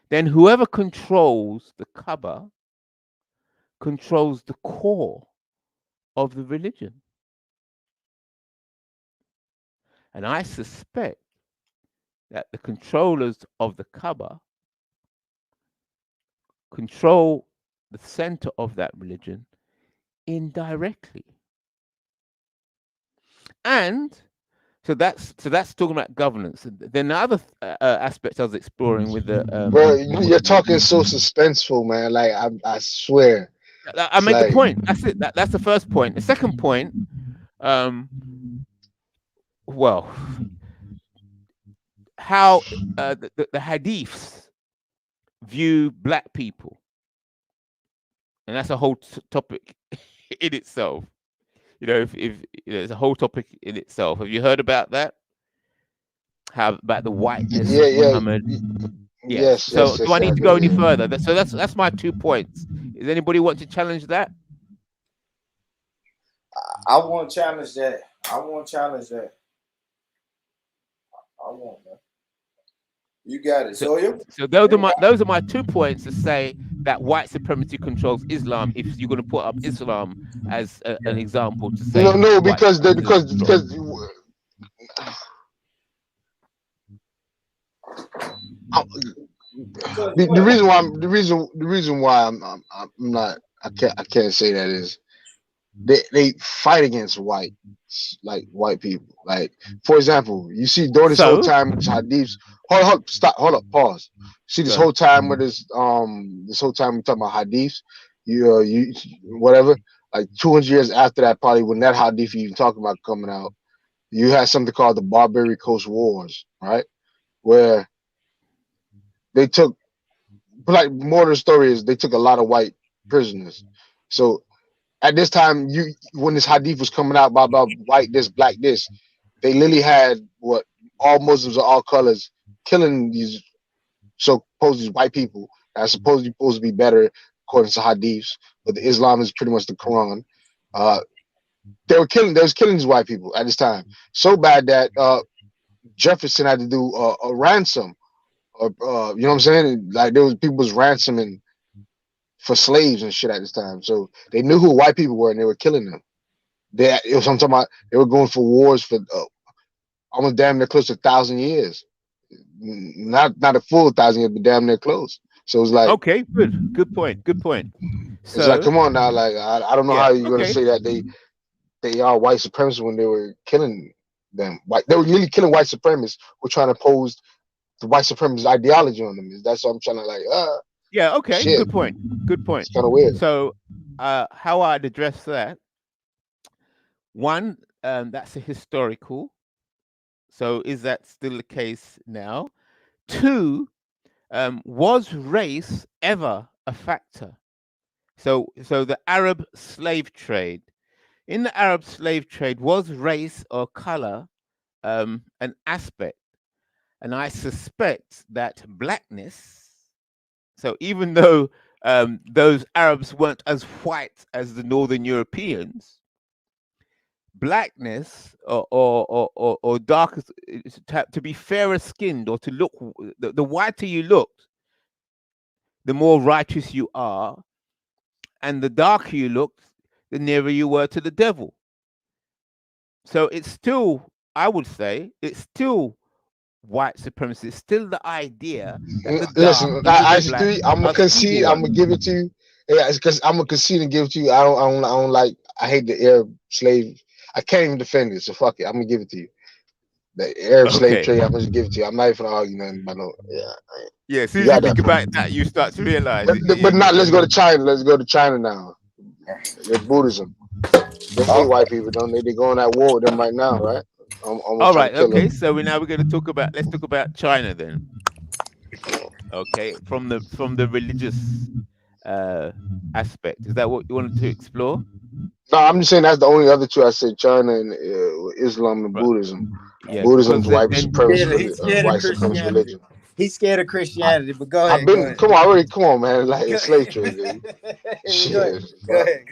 Speaker 14: then whoever controls the Kaaba controls the core of the religion. And I suspect that the controllers of the Kaaba control the center of that religion indirectly. And so that's talking about governance. Then the other aspects I was exploring with the
Speaker 9: bro, you're talking so suspenseful, man. Like I swear.
Speaker 14: I made the point. That's it. That's the first point. The second point, well, how the hadiths view black people, and that's a whole topic in itself. You know, if it's a whole topic in itself. Have you heard about that? How about the whiteness of Muhammad? Yes. So do I need to go any further? So that's my 2 points. Does anybody want to challenge that?
Speaker 4: I won't challenge that. I won't, man. You got it. So
Speaker 14: those are my 2 points to say that white supremacy controls Islam. If you're going to put up Islam as an example to say
Speaker 9: no, because the reason why I'm not I can't say that is they fight against white people. Like, for example, you see during this whole time with hadiths. Hold up, pause. See this whole time with this whole time we're talking about hadiths, you whatever, like 200 years after that, probably when that hadith you even talking about coming out, you had something called the Barbary Coast Wars, right? Where they took, like, more of the story is they took a lot of white prisoners. So at this time, when this hadith was coming out about white this, black this, they literally had what all Muslims of all colors killing these supposed white people that are supposed to be better according to hadiths, but the Islam is pretty much the Quran. They was killing these white people at this time so bad that Jefferson had to do a ransom. You know what I'm saying? Like, there was people was ransoming for slaves and shit at this time. So they knew who white people were and they were killing them. It was something about they were going for wars for almost damn near close to 1,000 years. Not a full 1,000 years, but damn near close. So it was like,
Speaker 14: okay, good point.
Speaker 9: So, it's like, come on now, like I don't know how you're gonna say that they are white supremacists when they were killing them. They were really killing white supremacists who were trying to impose the white supremacist ideology on them. That's what I'm trying to like.
Speaker 14: Yeah. Okay.
Speaker 9: Shit.
Speaker 14: Good point.
Speaker 9: It's kind of weird.
Speaker 14: So, how I'd address that? One, that's a historical. So, is that still the case now? Two, was race ever a factor? So the Arab slave trade. In the Arab slave trade, was race or color an aspect? And I suspect that blackness, so even though those Arabs weren't as white as the Northern Europeans, blackness or darker, to be fairer skinned or to look, the whiter you looked, the more righteous you are, and the darker you looked, the nearer you were to the devil. So it's still, I would say, it's still white supremacy. It's still the idea that the
Speaker 9: Listen, I'm gonna concede. I'm gonna give it to you. Yeah, it's because I'm gonna concede and give it to you. I don't like. I hate the Arab slave. I can't even defend it. So fuck it. I'm gonna give it to you. The Arab slave trade. I'm gonna give it to you. I'm not even gonna argue nothing about no.
Speaker 14: Yeah. As soon as you think about that, you start to realize.
Speaker 9: But not. Let's go to China. Let's go to China now. It's Buddhism. They hate white people, don't they? They're going at war with them right now, right?
Speaker 14: All right. Okay. So we're going to talk about. Let's talk about China then. Okay. From the religious aspect, is that what you wanted to explore?
Speaker 9: No, I'm just saying that's the only other two I said: China and Islam and Buddhism.
Speaker 14: Yeah,
Speaker 9: Buddhism's white supremacist religion.
Speaker 4: He's scared of Christianity, but go ahead.
Speaker 9: Come on, man. Like it's slave trade, dude.
Speaker 4: Go ahead.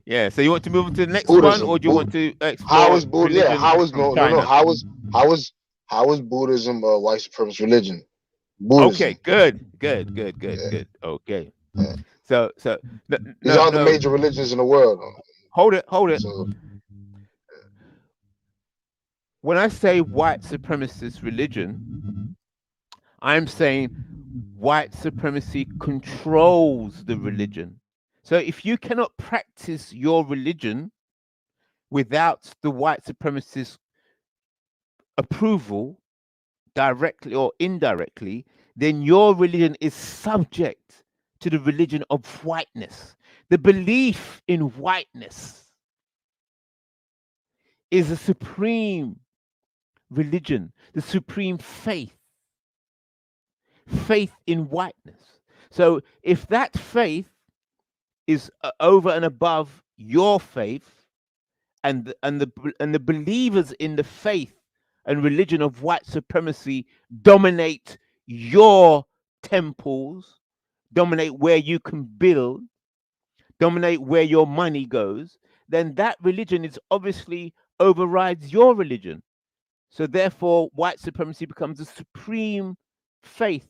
Speaker 14: Yeah, so you want to move on to the next Buddhism, one, or do you want to explore
Speaker 9: how is Buddhism? Yeah, how is Buddhism a white supremacist religion? Buddhism.
Speaker 14: Okay, good. Okay, so
Speaker 9: these are the major religions in the world.
Speaker 14: Hold it. So, when I say white supremacist religion, I'm saying white supremacy controls the religion. So if you cannot practice your religion without the white supremacist approval, directly or indirectly, then your religion is subject to the religion of whiteness. The belief in whiteness is a supreme religion, the supreme faith in whiteness. So if that faith is over and above your faith, and the believers in the faith and religion of white supremacy dominate your temples, dominate where you can build, dominate where your money goes, then that religion is obviously overrides your religion. So therefore, white supremacy becomes a supreme faith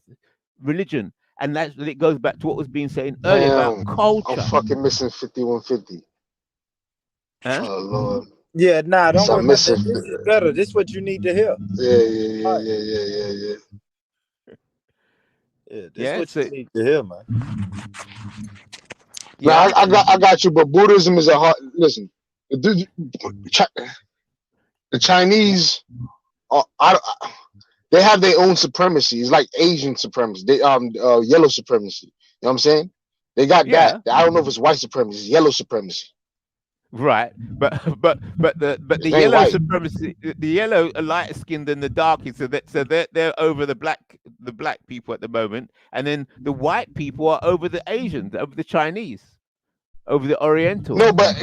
Speaker 14: religion. And that's it goes back to what was being said earlier about culture.
Speaker 9: I'm fucking missing 5150.
Speaker 14: Huh?
Speaker 9: Oh Lord.
Speaker 4: Yeah, nah, don't worry about that. This is better. This is what you need to hear.
Speaker 9: Yeah.
Speaker 4: Yeah, this is what you need to hear, man.
Speaker 9: Yeah, I got you, but Buddhism is a hard listen. The Chinese they have their own supremacy. It's like Asian supremacy. They yellow supremacy. You know what I'm saying? They got that. I don't know if it's white supremacy, it's yellow supremacy.
Speaker 14: Right. But the yellow supremacy, the yellow are lighter skinned than the darkies, so they're over the black people at the moment, and then the white people are over the Asians, over the Chinese, over the Orientals.
Speaker 9: No, but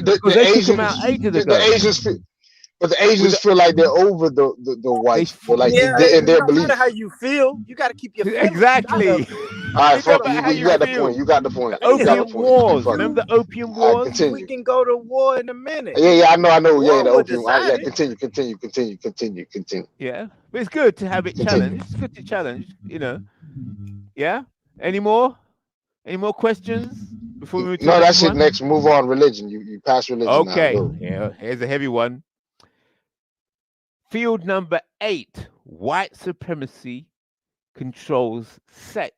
Speaker 9: the Asians feel like they're over the whites. Like in their belief.
Speaker 4: No matter how you feel, you got to keep your feelings
Speaker 14: exactly.
Speaker 4: All
Speaker 9: right, fuck you got the point. You got the point.
Speaker 14: The opium wars. Remember the opium wars?
Speaker 4: We can go to war in a minute.
Speaker 9: Yeah, I know. Yeah, the opium. Continue.
Speaker 14: Yeah, but it's good to have it challenged. It's good to challenge. Yeah. Any more? Any more questions before we move to
Speaker 9: No,
Speaker 14: the next
Speaker 9: that's it.
Speaker 14: one?
Speaker 9: Next, move on. Religion. You pass religion now.
Speaker 14: Okay,
Speaker 9: Go.
Speaker 14: here's a heavy one. Field number 8: white supremacy controls sex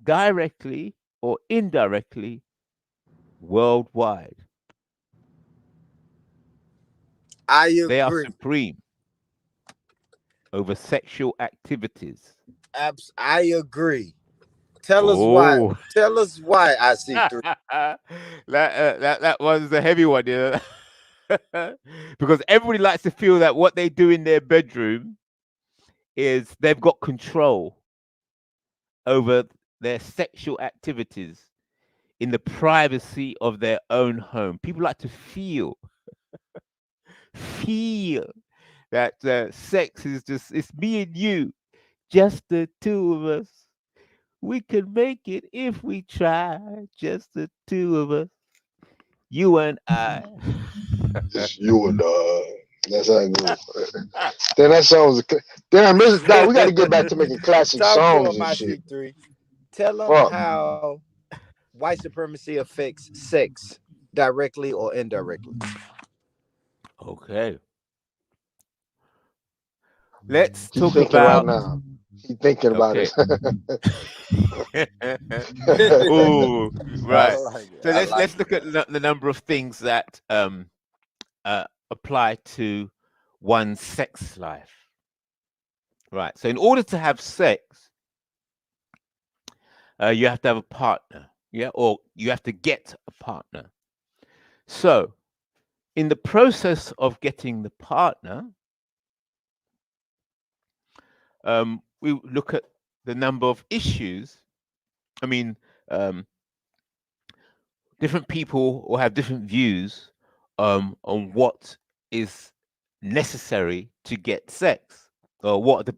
Speaker 14: directly or indirectly worldwide.
Speaker 4: I
Speaker 14: They are
Speaker 4: agree.
Speaker 14: supreme over sexual activities.
Speaker 4: I agree. Tell us why.
Speaker 14: Oh,
Speaker 4: Tell us why. I see
Speaker 14: that
Speaker 4: three.
Speaker 14: that one's a heavy one, you know? Because everybody likes to feel that what they do in their bedroom is they've got control over their sexual activities in the privacy of their own home. People like to feel that sex is just, it's me and you, just the two of us. We can make it if we try, just the two of us, you and I.
Speaker 9: Just you and that's how it goes. Then that song was. Damn, we got to get back to making classic
Speaker 4: Talk to
Speaker 9: songs
Speaker 4: him,
Speaker 9: and
Speaker 4: I
Speaker 9: shit.
Speaker 4: see three. Tell them
Speaker 9: Fuck.
Speaker 4: how white supremacy affects sex directly or indirectly.
Speaker 14: Okay. Let's
Speaker 9: He's
Speaker 14: talk
Speaker 9: thinking right
Speaker 14: about.
Speaker 9: now. He's thinking about
Speaker 14: Okay.
Speaker 9: it.
Speaker 14: Oh,
Speaker 4: I
Speaker 14: right.
Speaker 4: like it.
Speaker 14: So
Speaker 4: I
Speaker 14: let's
Speaker 4: like
Speaker 14: look at the number of things that apply to one's sex life. Right. So in order to have sex, you have to have a partner, yeah, or you have to get a partner. So in the process of getting the partner, we look at the number of issues. I mean, different people will have different views on what is necessary to get sex, or what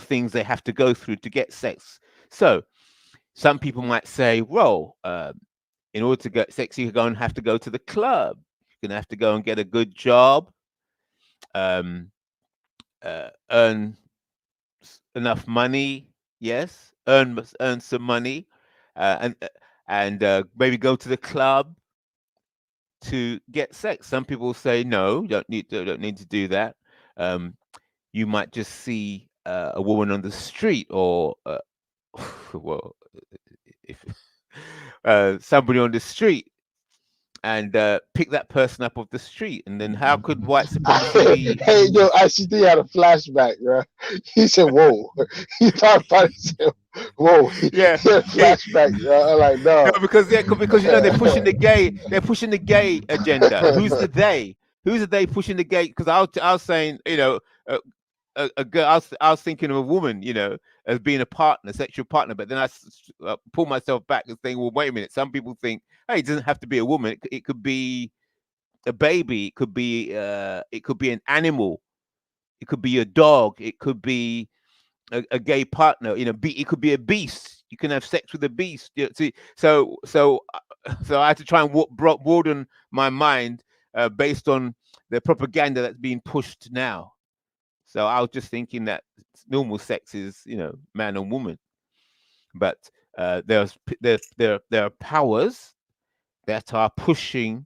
Speaker 14: things they have to go through to get sex. So some people might say, well, in order to get sex, you're going to have to go to the club. You're going to have to go and get a good job, earn enough money. Yes, earn some money, and maybe go to the club to get sex. Some people say no, you don't need to do that. You might just see a woman on the street, or well, if somebody on the street, and pick that person up off the street, and then how could white supremacy be?
Speaker 9: Hey, yo, ICD had a flashback, bro. He said, "Whoa." He thought about it. He said, "Whoa." He
Speaker 14: Yeah,
Speaker 9: had a flashback. I'm like,
Speaker 14: no,
Speaker 9: no.
Speaker 14: because you know they're pushing the gay agenda. Who's the they? Who's the they pushing the gay? Because I was saying, you know, a girl. I was thinking of a woman, you know, as being a partner, sexual partner. But then I pull myself back and think, well, wait a minute. Some people think, hey, it doesn't have to be a woman. It could be a baby. It could be an animal. It could be a dog. It could be a gay partner. You know, it could be a beast. You can have sex with a beast. You know, see, so I had to try and broaden my mind based on the propaganda that's being pushed now. So I was just thinking that normal sex is, you know, man and woman, but there are powers that are pushing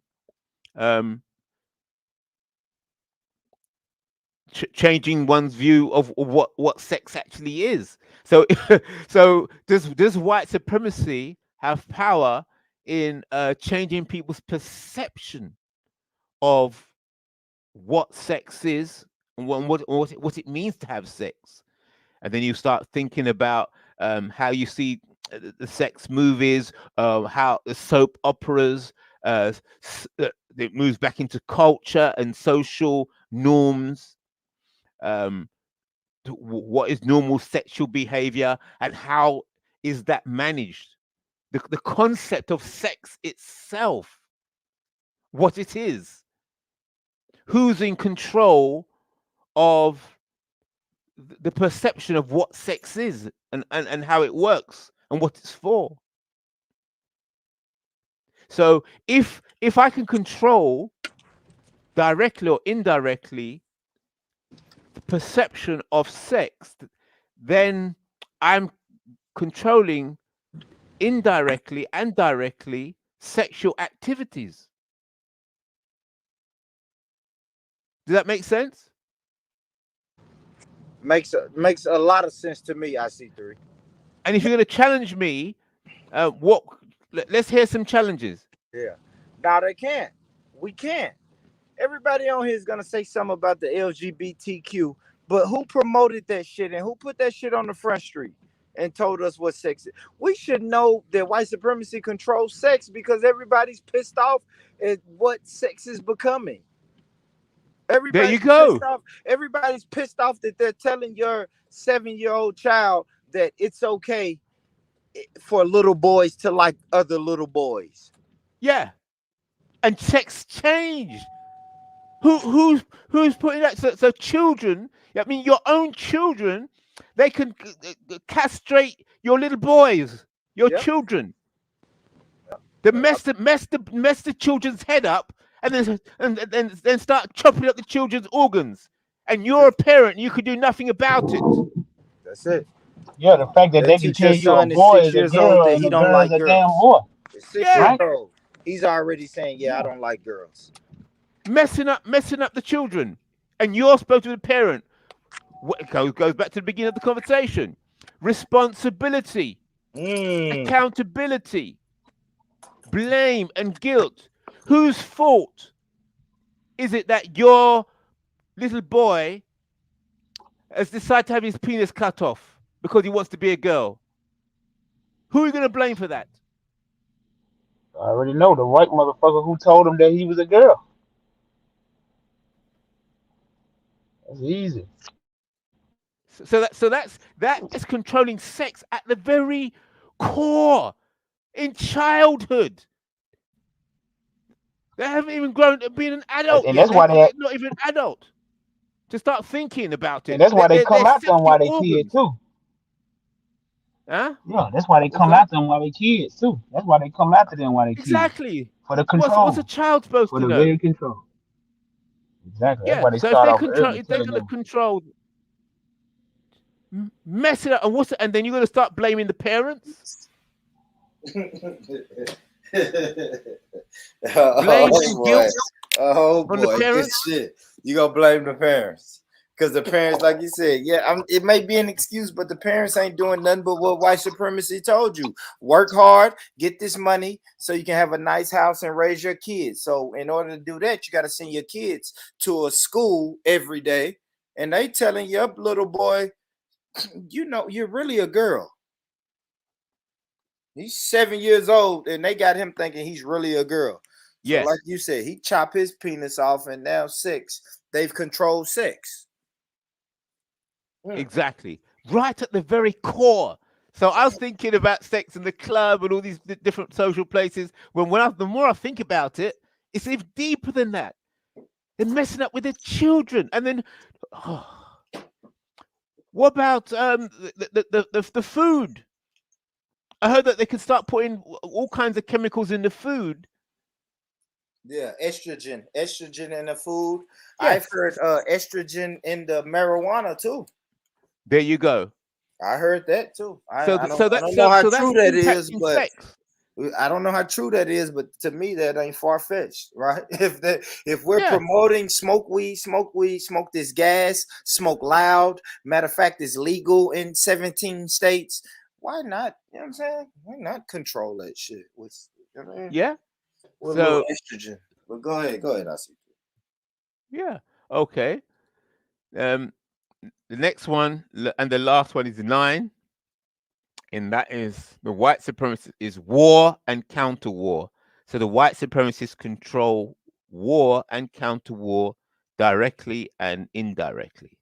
Speaker 14: changing one's view of what sex actually is. So so does white supremacy have power in changing people's perception of what sex is and what it means to have sex? And then you start thinking about how you see the sex movies, how the soap operas, it moves back into culture and social norms. What is normal sexual behavior, and how is that managed? The concept of sex itself, what it is, who's in control of the perception of what sex is, and how it works and what it's for. So if I can control directly or indirectly the perception of sex, then I'm controlling indirectly and directly sexual activities. Does that make sense?
Speaker 4: Makes a lot of sense to me. I see 3.
Speaker 14: And if you're going to challenge me, let's hear some challenges.
Speaker 4: Yeah. Now they can't. We can't. Everybody on here is gonna say something about the LGBTQ, but who promoted that shit and who put that shit on the front street and told us what sex is? We should know that white supremacy controls sex because everybody's pissed off at what sex is becoming.
Speaker 14: There you go.
Speaker 4: Everybody's pissed off that they're telling your 7-year-old child that it's okay for little boys to like other little boys.
Speaker 14: Yeah. And sex changed. Who's putting that? So children, I mean your own children, they can castrate your little boys, your children. They mess the children's head up and then start chopping up the children's organs. And you're a parent, you could do nothing about it.
Speaker 4: That's it.
Speaker 5: Yeah, the fact that they can tell you a boy is a girl and a girl is a damn boy.
Speaker 4: 6 years old. He's already saying, I don't like girls.
Speaker 14: Messing up the children. And you're supposed to be the parent. Goes back to the beginning of the conversation. Responsibility. Accountability. Blame and guilt. Whose fault is it that your little boy has decided to have his penis cut off because he wants to be a girl? Who are you going to blame for that?
Speaker 5: I already know the white motherfucker who told him that he was a girl. That's easy.
Speaker 14: So that is controlling sex at the very core in childhood. They haven't even grown to being an adult
Speaker 5: and
Speaker 14: yet.
Speaker 5: That's why
Speaker 14: they're not even an adult to start thinking about it.
Speaker 5: And that's why they come after them while they kids too.
Speaker 14: Huh?
Speaker 5: Yeah, that's why they come after them while they kids too. That's why they come after them while they kids.
Speaker 14: Exactly.
Speaker 5: For the control.
Speaker 14: What's a child supposed
Speaker 5: for
Speaker 14: to
Speaker 5: the
Speaker 14: know?
Speaker 5: very control. Exactly.
Speaker 14: Yeah.
Speaker 5: That's why they
Speaker 14: So
Speaker 5: start
Speaker 14: if
Speaker 5: off early.
Speaker 14: if they're going to control, mess it up, and then you're going to start blaming the parents. Blame and guilt.
Speaker 4: Oh boy, good shit. You gonna blame the parents because the parents, like you said, it may be an excuse, but the parents ain't doing nothing but what white supremacy told you: work hard, get this money, so you can have a nice house and raise your kids. So in order to do that, you got to send your kids to a school every day, and they telling your little boy, you're really a girl. He's 7 years old, and they got him thinking he's really a girl. So like you said, he chopped his penis off, and now 6, they've controlled sex.
Speaker 14: Exactly. Right at the very core. So I was thinking about sex in the club and all these different social places. The more I think about it, it's even deeper than that. They're messing up with their children. And then, what about the food? I heard that they can start putting all kinds of chemicals in the food.
Speaker 4: Yeah, estrogen in the food. Yes. I've heard estrogen in the marijuana too.
Speaker 14: There you go.
Speaker 4: I heard that too. I don't know how true that is, but to me that ain't far-fetched, right? If we're promoting smoke weed, smoke this gas, smoke loud. Matter of fact, it's legal in 17 states. Why not? You know what I'm saying? Why not control that shit with with little estrogen? But go ahead, I see.
Speaker 14: Yeah. Okay. The next one and the last one is 9. And that is the white supremacist is war and counter war. So the white supremacists control war and counter war directly and indirectly.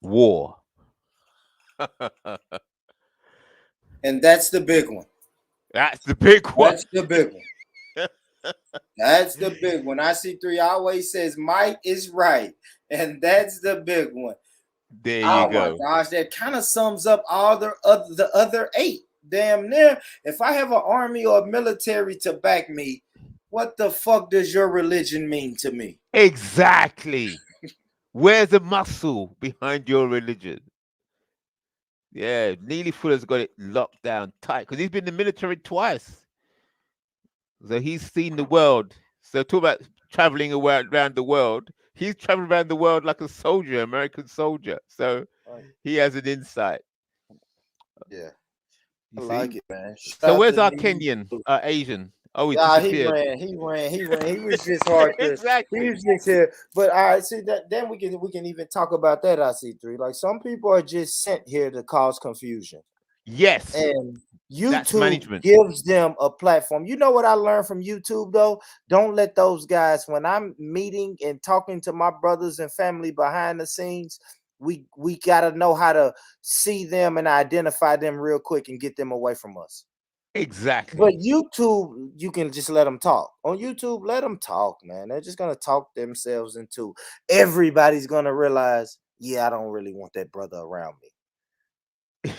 Speaker 14: War.
Speaker 4: And that's the big one.
Speaker 14: That's the big one.
Speaker 4: That's the big one. That's the big one. IC3 always says might is right. And that's the big one.
Speaker 14: There you go.
Speaker 4: Oh my gosh, that kind of sums up all the other 8. Damn near. If I have an army or a military to back me, what the fuck does your religion mean to me?
Speaker 14: Exactly. Where's the muscle behind your religion? Yeah, Neely Fuller's got it locked down tight because he's been in the military twice. So he's seen the world. So talk about traveling around the world. He's traveled around the world like a soldier, American soldier. So he has an insight.
Speaker 4: Yeah,
Speaker 14: You
Speaker 4: I
Speaker 14: see?
Speaker 4: like it, man. Shout
Speaker 14: So
Speaker 4: out
Speaker 14: where's
Speaker 4: to
Speaker 14: our
Speaker 4: Neely.
Speaker 14: Kenyan, Asian? Oh, he
Speaker 4: Yeah, he
Speaker 14: disappeared.
Speaker 4: ran. He was just hard to.
Speaker 14: Exactly.
Speaker 4: He was just here. But all right, see that. Then we can even talk about that. I see three. Like some people are just sent here to cause confusion.
Speaker 14: Yes.
Speaker 4: And
Speaker 14: That's
Speaker 4: YouTube
Speaker 14: management.
Speaker 4: gives them a platform. You know what I learned from YouTube though? Don't let those guys, when I'm meeting and talking to my brothers and family behind the scenes, we gotta know how to see them and identify them real quick and get them away from us.
Speaker 14: Exactly.
Speaker 4: But YouTube, you can just let them talk. On YouTube, let them talk, man. They're just gonna talk themselves into. Everybody's gonna realize, yeah, I don't really want that brother around me.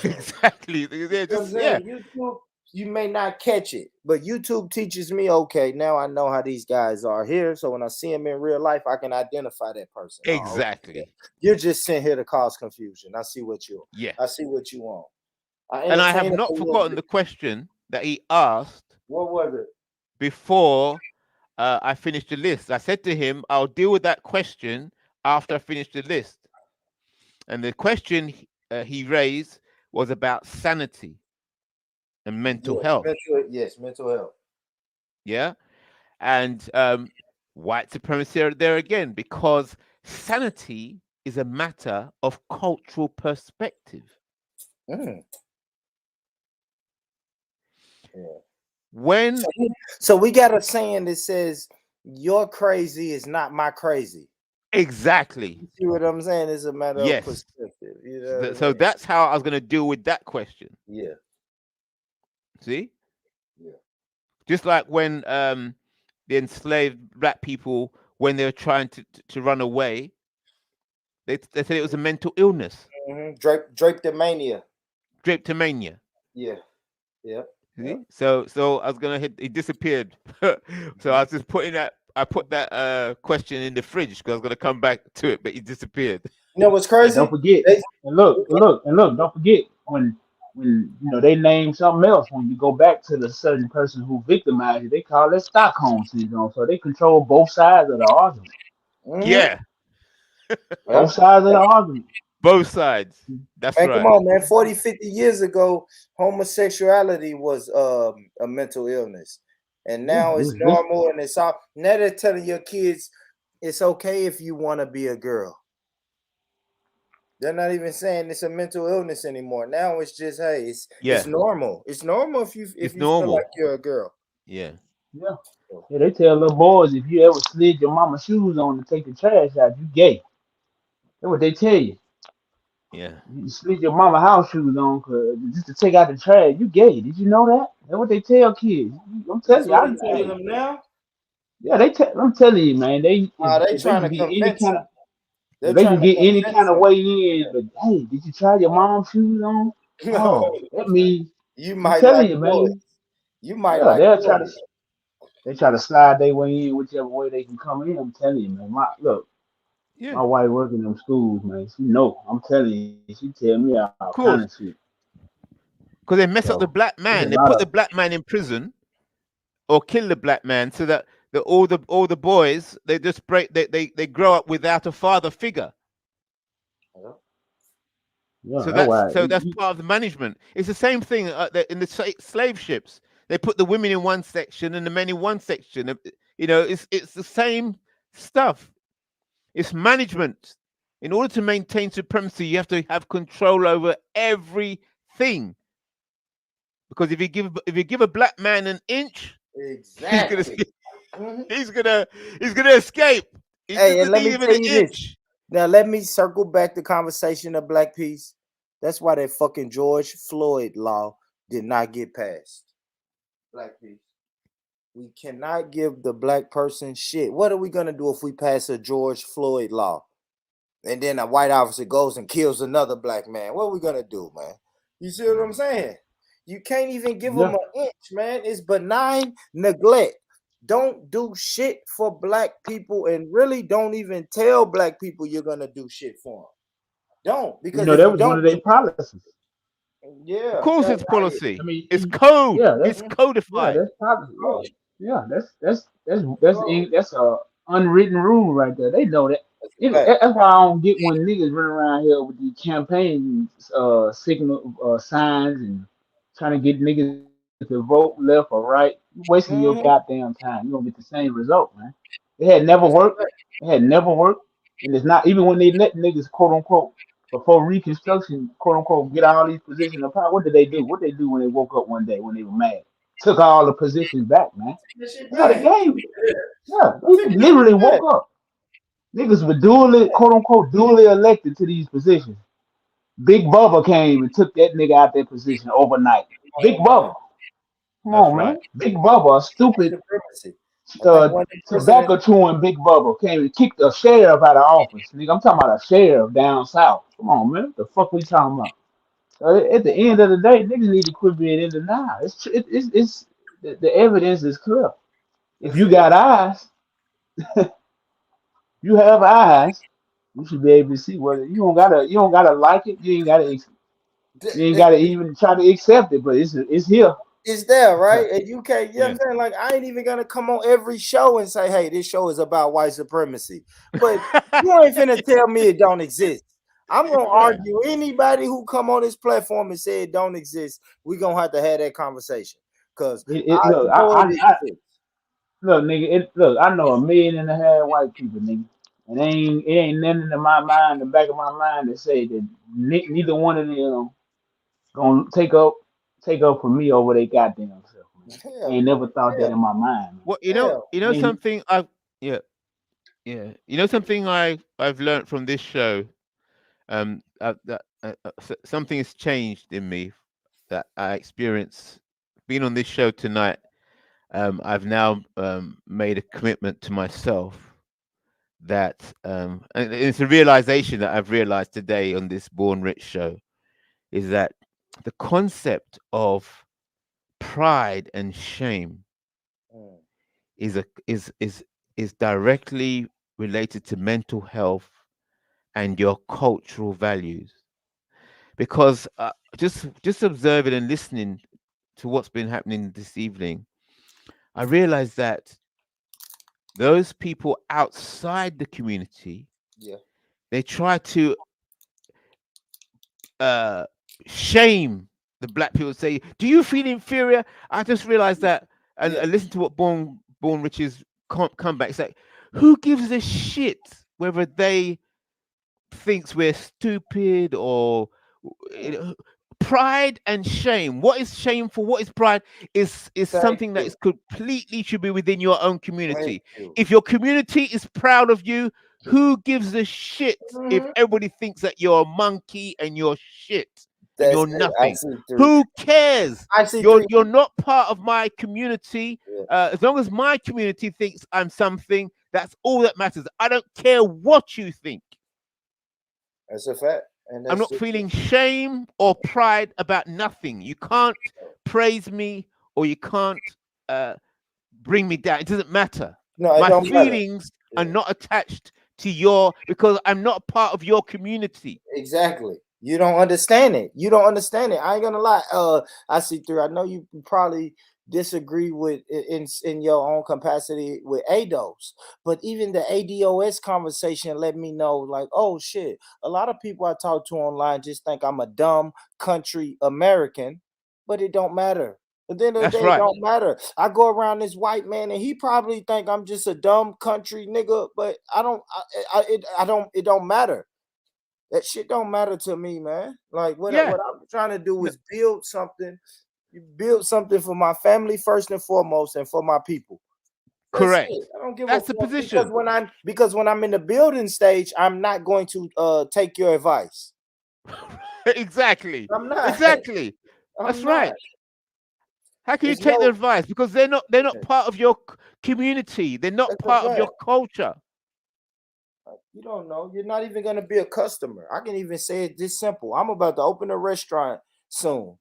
Speaker 14: Exactly. They're just, yeah.
Speaker 4: YouTube, you may not catch it, but YouTube teaches me, okay, now I know how these guys are here. So when I see them in real life, I can identify that person.
Speaker 14: Exactly.
Speaker 4: Oh, okay. You're just sent here to cause confusion. I see what you want.
Speaker 14: And I have not forgotten the question that he asked.
Speaker 4: What was it?
Speaker 14: Before I finished the list. I said to him, I'll deal with that question after I finish the list. And the question he raised was about sanity and mental health.
Speaker 4: Mental health.
Speaker 14: Yeah. And white supremacy are there again, because sanity is a matter of cultural perspective.
Speaker 4: Yeah.
Speaker 14: When
Speaker 4: so we got a saying that says, your crazy is not my crazy.
Speaker 14: Exactly.
Speaker 4: You see what I'm saying? It's a matter of perspective. You know
Speaker 14: so that's how I was going to deal with that question.
Speaker 4: Yeah.
Speaker 14: See?
Speaker 4: Yeah.
Speaker 14: Just like when the enslaved black people, when they were trying to run away, they said it was a mental illness.
Speaker 4: Drapetomania.
Speaker 14: Drapetomania.
Speaker 4: Yeah. Yeah.
Speaker 14: See? So I was gonna hit. He disappeared. So I was just putting that. I put that question in the fridge because I was gonna come back to it, but he disappeared.
Speaker 4: You know what's crazy?
Speaker 5: And don't forget. And look. Don't forget when they name something else. When you go back to the certain person who victimized you, they call it Stockholm syndrome. So they control both sides of the argument.
Speaker 14: Yeah.
Speaker 5: Both sides of the argument.
Speaker 14: Both sides. That's
Speaker 4: man,
Speaker 14: right.
Speaker 4: Come on, man. 40, 50 years ago, homosexuality was a mental illness. And now it's normal and it's all. Now they're telling your kids it's okay if you want to be a girl. They're not even saying it's a mental illness anymore. Now it's just, hey, it's normal. It's normal if you feel like you're a girl.
Speaker 14: Yeah.
Speaker 5: Yeah. They tell little boys, if you ever slid your mama's shoes on to take the trash out, you gay. That's what they tell you.
Speaker 14: Yeah.
Speaker 5: You slid your mama house shoes on just to take out the trash, you gay. Did you know that? That's what they tell kids. I'm telling you.
Speaker 4: That's what telling them now?
Speaker 5: Yeah, I'm telling you, man. They
Speaker 4: trying to
Speaker 5: get any
Speaker 4: convince
Speaker 5: kind of,
Speaker 4: them.
Speaker 5: if they can get any kind of way in, but hey, did you try your mom's shoes on? Oh, that means
Speaker 4: you
Speaker 5: I'm
Speaker 4: might
Speaker 5: telling
Speaker 4: like
Speaker 5: you,
Speaker 4: boys.
Speaker 5: man.
Speaker 4: You might
Speaker 5: Yeah,
Speaker 4: like boys.
Speaker 5: they try to slide their way in whichever way they can come in. I'm telling you, man. My wife working in them schools, man. She know. I'm telling you, she tell me all kind of shit.
Speaker 14: Because they mess up the black man. They put the black man in prison or kill the black man so that all the boys they just they grow up without a father figure.
Speaker 5: Yeah,
Speaker 14: so that's part of the management. It's the same thing in the slave ships. They put the women in one section and the men in one section. It's the same stuff. It's management. In order to maintain supremacy, you have to have control over everything. Because if you give a black man an inch,
Speaker 4: exactly,
Speaker 14: he's gonna escape.
Speaker 4: Hey, and let me tell you this. Now let me circle back the conversation of Black Peace. That's why that fucking George Floyd law did not get passed. Black Peace. We cannot give the black person shit. What are we gonna do if we pass a George Floyd law? And then a white officer goes and kills another black man. What are we gonna do, man? You see what I'm saying? You can't even give them an inch, man. It's benign neglect. Don't do shit for black people, and really don't even tell black people you're gonna do shit for them. Don't, because if
Speaker 5: that
Speaker 4: you
Speaker 5: was one
Speaker 4: don't,
Speaker 5: of their policies.
Speaker 4: Yeah,
Speaker 14: Of course,
Speaker 4: that,
Speaker 14: it's policy.
Speaker 5: I mean,
Speaker 14: It's code.
Speaker 5: yeah,
Speaker 14: It's
Speaker 5: that's
Speaker 14: codified.
Speaker 5: that's probably
Speaker 4: code.
Speaker 5: yeah,
Speaker 4: Code.
Speaker 5: that's a unwritten rule right there. They know that.
Speaker 4: That's a fact.
Speaker 5: That's why I don't get when niggas run around here with these campaign signal signs and trying to get niggas to vote left or right. You wasting your
Speaker 4: Mm-hmm.
Speaker 5: goddamn time. You gonna get the same result, man. It had never
Speaker 4: That's a
Speaker 5: worked.
Speaker 4: fact.
Speaker 5: It had never worked, and it's not even when they let niggas quote unquote before Reconstruction quote unquote get all these positions of power. What did they do? What they do when they woke up one day when they were mad? Took all the positions back, man.
Speaker 4: This shit
Speaker 5: Yeah, the
Speaker 4: back.
Speaker 5: game.
Speaker 4: Yeah.
Speaker 5: Yeah,
Speaker 4: Took
Speaker 5: they
Speaker 4: it
Speaker 5: literally
Speaker 4: back.
Speaker 5: woke up. Niggas were duly, quote unquote, duly elected to these positions. Big Bubba came and took that nigga out that position overnight. Big
Speaker 4: Oh man,
Speaker 5: Bubba. Come
Speaker 14: That's
Speaker 5: on,
Speaker 14: right.
Speaker 5: man. Big Bubba, a stupid
Speaker 4: supremacy. I think one of the president.
Speaker 5: tobacco chewing Big Bubba came and kicked a sheriff out of office. Nigga, I'm talking about a sheriff down south. Come on, man. What the fuck we talking about? So at the end of the day, niggas need to quit being in denial. It's the evidence is clear. If
Speaker 4: That's
Speaker 5: you
Speaker 4: it.
Speaker 5: got eyes, you have eyes. You should be able to see whether you don't gotta like it. You ain't gotta even try to accept it. But it's here.
Speaker 4: It's there, right? And you can't, you know what
Speaker 14: Yeah.
Speaker 4: I'm saying? Like, I ain't even gonna come on every show and say, hey, this show is about white supremacy. But you ain't finna tell me it don't exist. I'm gonna
Speaker 14: Right.
Speaker 4: argue anybody who come on this platform and say it don't exist, we're gonna have to have that conversation. Because I
Speaker 5: Look,
Speaker 4: know it exists.
Speaker 5: look, nigga. Look, I know 1.5 million white people, nigga, and it ain't nothing in my mind, the back of my mind, that say that neither one of them gonna take up for me over they goddamn self, man. I
Speaker 4: Hell
Speaker 5: ain't never
Speaker 4: no.
Speaker 5: thought that
Speaker 4: Hell,
Speaker 5: in my mind, man.
Speaker 14: Well,
Speaker 4: hell.
Speaker 14: you
Speaker 5: I
Speaker 14: know
Speaker 5: ain't,
Speaker 14: something. Yeah, yeah. You know something I've learned from this show. Something has changed in me that I experience being on this show tonight. I've now made a commitment to myself that, and it's a realization that I've realized today on this Born Rich show, is that the concept of pride and shame
Speaker 4: Mm.
Speaker 14: is directly related to mental health and your cultural values. Because just observing and listening to what's been happening this evening, I realized that those people outside the community,
Speaker 4: Yeah.
Speaker 14: they try to shame the black people. Say, do you feel inferior? I just realized that, and
Speaker 4: Yeah.
Speaker 14: I listened to what Born Rich's comeback. It's like, who gives a shit whether they thinks we're stupid or you know, pride and shame. What is shameful? What is pride? Is
Speaker 4: Thank
Speaker 14: something that
Speaker 4: you.
Speaker 14: is completely should be within your own
Speaker 4: Thank
Speaker 14: community.
Speaker 4: you.
Speaker 14: If your community is proud of you, who gives a shit if
Speaker 4: Mm-hmm.
Speaker 14: everybody thinks that you're a monkey and you're shit and
Speaker 4: That's
Speaker 14: you're
Speaker 4: it. I
Speaker 14: nothing?
Speaker 4: see through.
Speaker 14: Who cares?
Speaker 4: I see through.
Speaker 14: You're not part of my community.
Speaker 4: Yeah.
Speaker 14: As long as my community thinks I'm something, that's all that matters. I don't care what you think.
Speaker 4: That's a fact. And
Speaker 14: I'm
Speaker 4: that's
Speaker 14: not
Speaker 4: just
Speaker 14: feeling shame or pride about nothing. You can't praise me or you can't bring me down. It doesn't matter.
Speaker 4: no, it
Speaker 14: My
Speaker 4: don't matter.
Speaker 14: feelings are
Speaker 4: Yeah.
Speaker 14: not attached to your, because I'm not part of your community.
Speaker 4: Exactly. You don't understand it. You don't understand it. I ain't gonna lie. I see through. I know you probably disagree with in your own capacity with ADOS, but even the ADOS conversation let me know, like, oh shit, a lot of people I talk to online just think I'm a dumb country American, but it don't matter. At the end of the
Speaker 14: That's
Speaker 4: day, it
Speaker 14: right.
Speaker 4: don't matter. I go around this white man, and he probably think I'm just a dumb country nigga, but I don't. I don't. It don't matter. That shit don't matter to me, man. Like
Speaker 14: Yeah.
Speaker 4: what I'm trying to do
Speaker 14: No,
Speaker 4: is build something. You build something for my family first and foremost, and for my people. That's it.
Speaker 14: correct.
Speaker 4: I don't give a
Speaker 14: That's the
Speaker 4: fuck because
Speaker 14: position.
Speaker 4: when I'm in the building stage, I'm not going to take your advice.
Speaker 14: Exactly.
Speaker 4: I'm not.
Speaker 14: Exactly.
Speaker 4: I'm
Speaker 14: That's
Speaker 4: not.
Speaker 14: right. How can you
Speaker 4: It's
Speaker 14: take their
Speaker 4: no.
Speaker 14: advice? Because they're not part of your community. They're not
Speaker 4: That's a
Speaker 14: part of your
Speaker 4: fact.
Speaker 14: culture.
Speaker 4: You don't know. You're not even gonna be a customer. I can even say it this simple. I'm about to open a restaurant soon.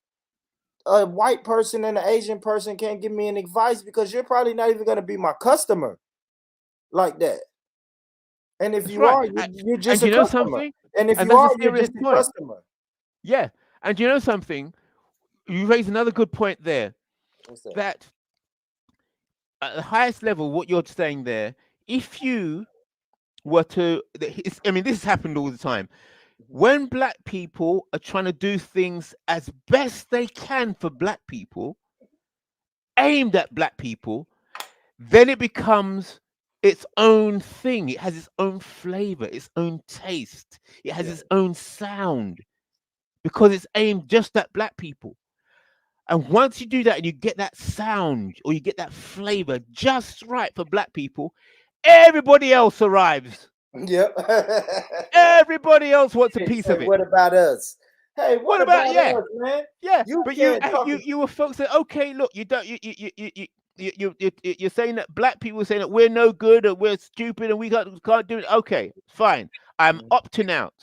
Speaker 4: A white person and an Asian person can't give me an advice because you're probably not even gonna be my customer like that. And if
Speaker 14: That's
Speaker 4: you
Speaker 14: right.
Speaker 4: are, you're
Speaker 14: And
Speaker 4: just a
Speaker 14: you know
Speaker 4: customer.
Speaker 14: something?
Speaker 4: And if
Speaker 14: And
Speaker 4: you
Speaker 14: that's a
Speaker 4: are, you're
Speaker 14: serious
Speaker 4: just a
Speaker 14: point.
Speaker 4: customer.
Speaker 14: Yeah. And you know something? You raise another good point there.
Speaker 4: What's that?
Speaker 14: That at the highest level, what you're saying there, if you were to, I mean, this has happened all the time. When black people are trying to do things as best they can for black people, aimed at black people, then it becomes its own thing. It has its own flavor, its own taste. It has its own sound because it's aimed just at black people. And once you do that and you get that sound or you get that flavor just right for black people, everybody else arrives.
Speaker 4: Yep.
Speaker 14: Everybody else wants a piece
Speaker 4: Say,
Speaker 14: of it.
Speaker 4: what about us? Hey, what about us, man?
Speaker 14: Yeah,
Speaker 4: You
Speaker 14: but
Speaker 4: can't talk.
Speaker 14: you were folks that, okay, look, you don't you're saying that black people are saying that we're no good or we're stupid and we can't do it. Okay, fine. I'm opting out.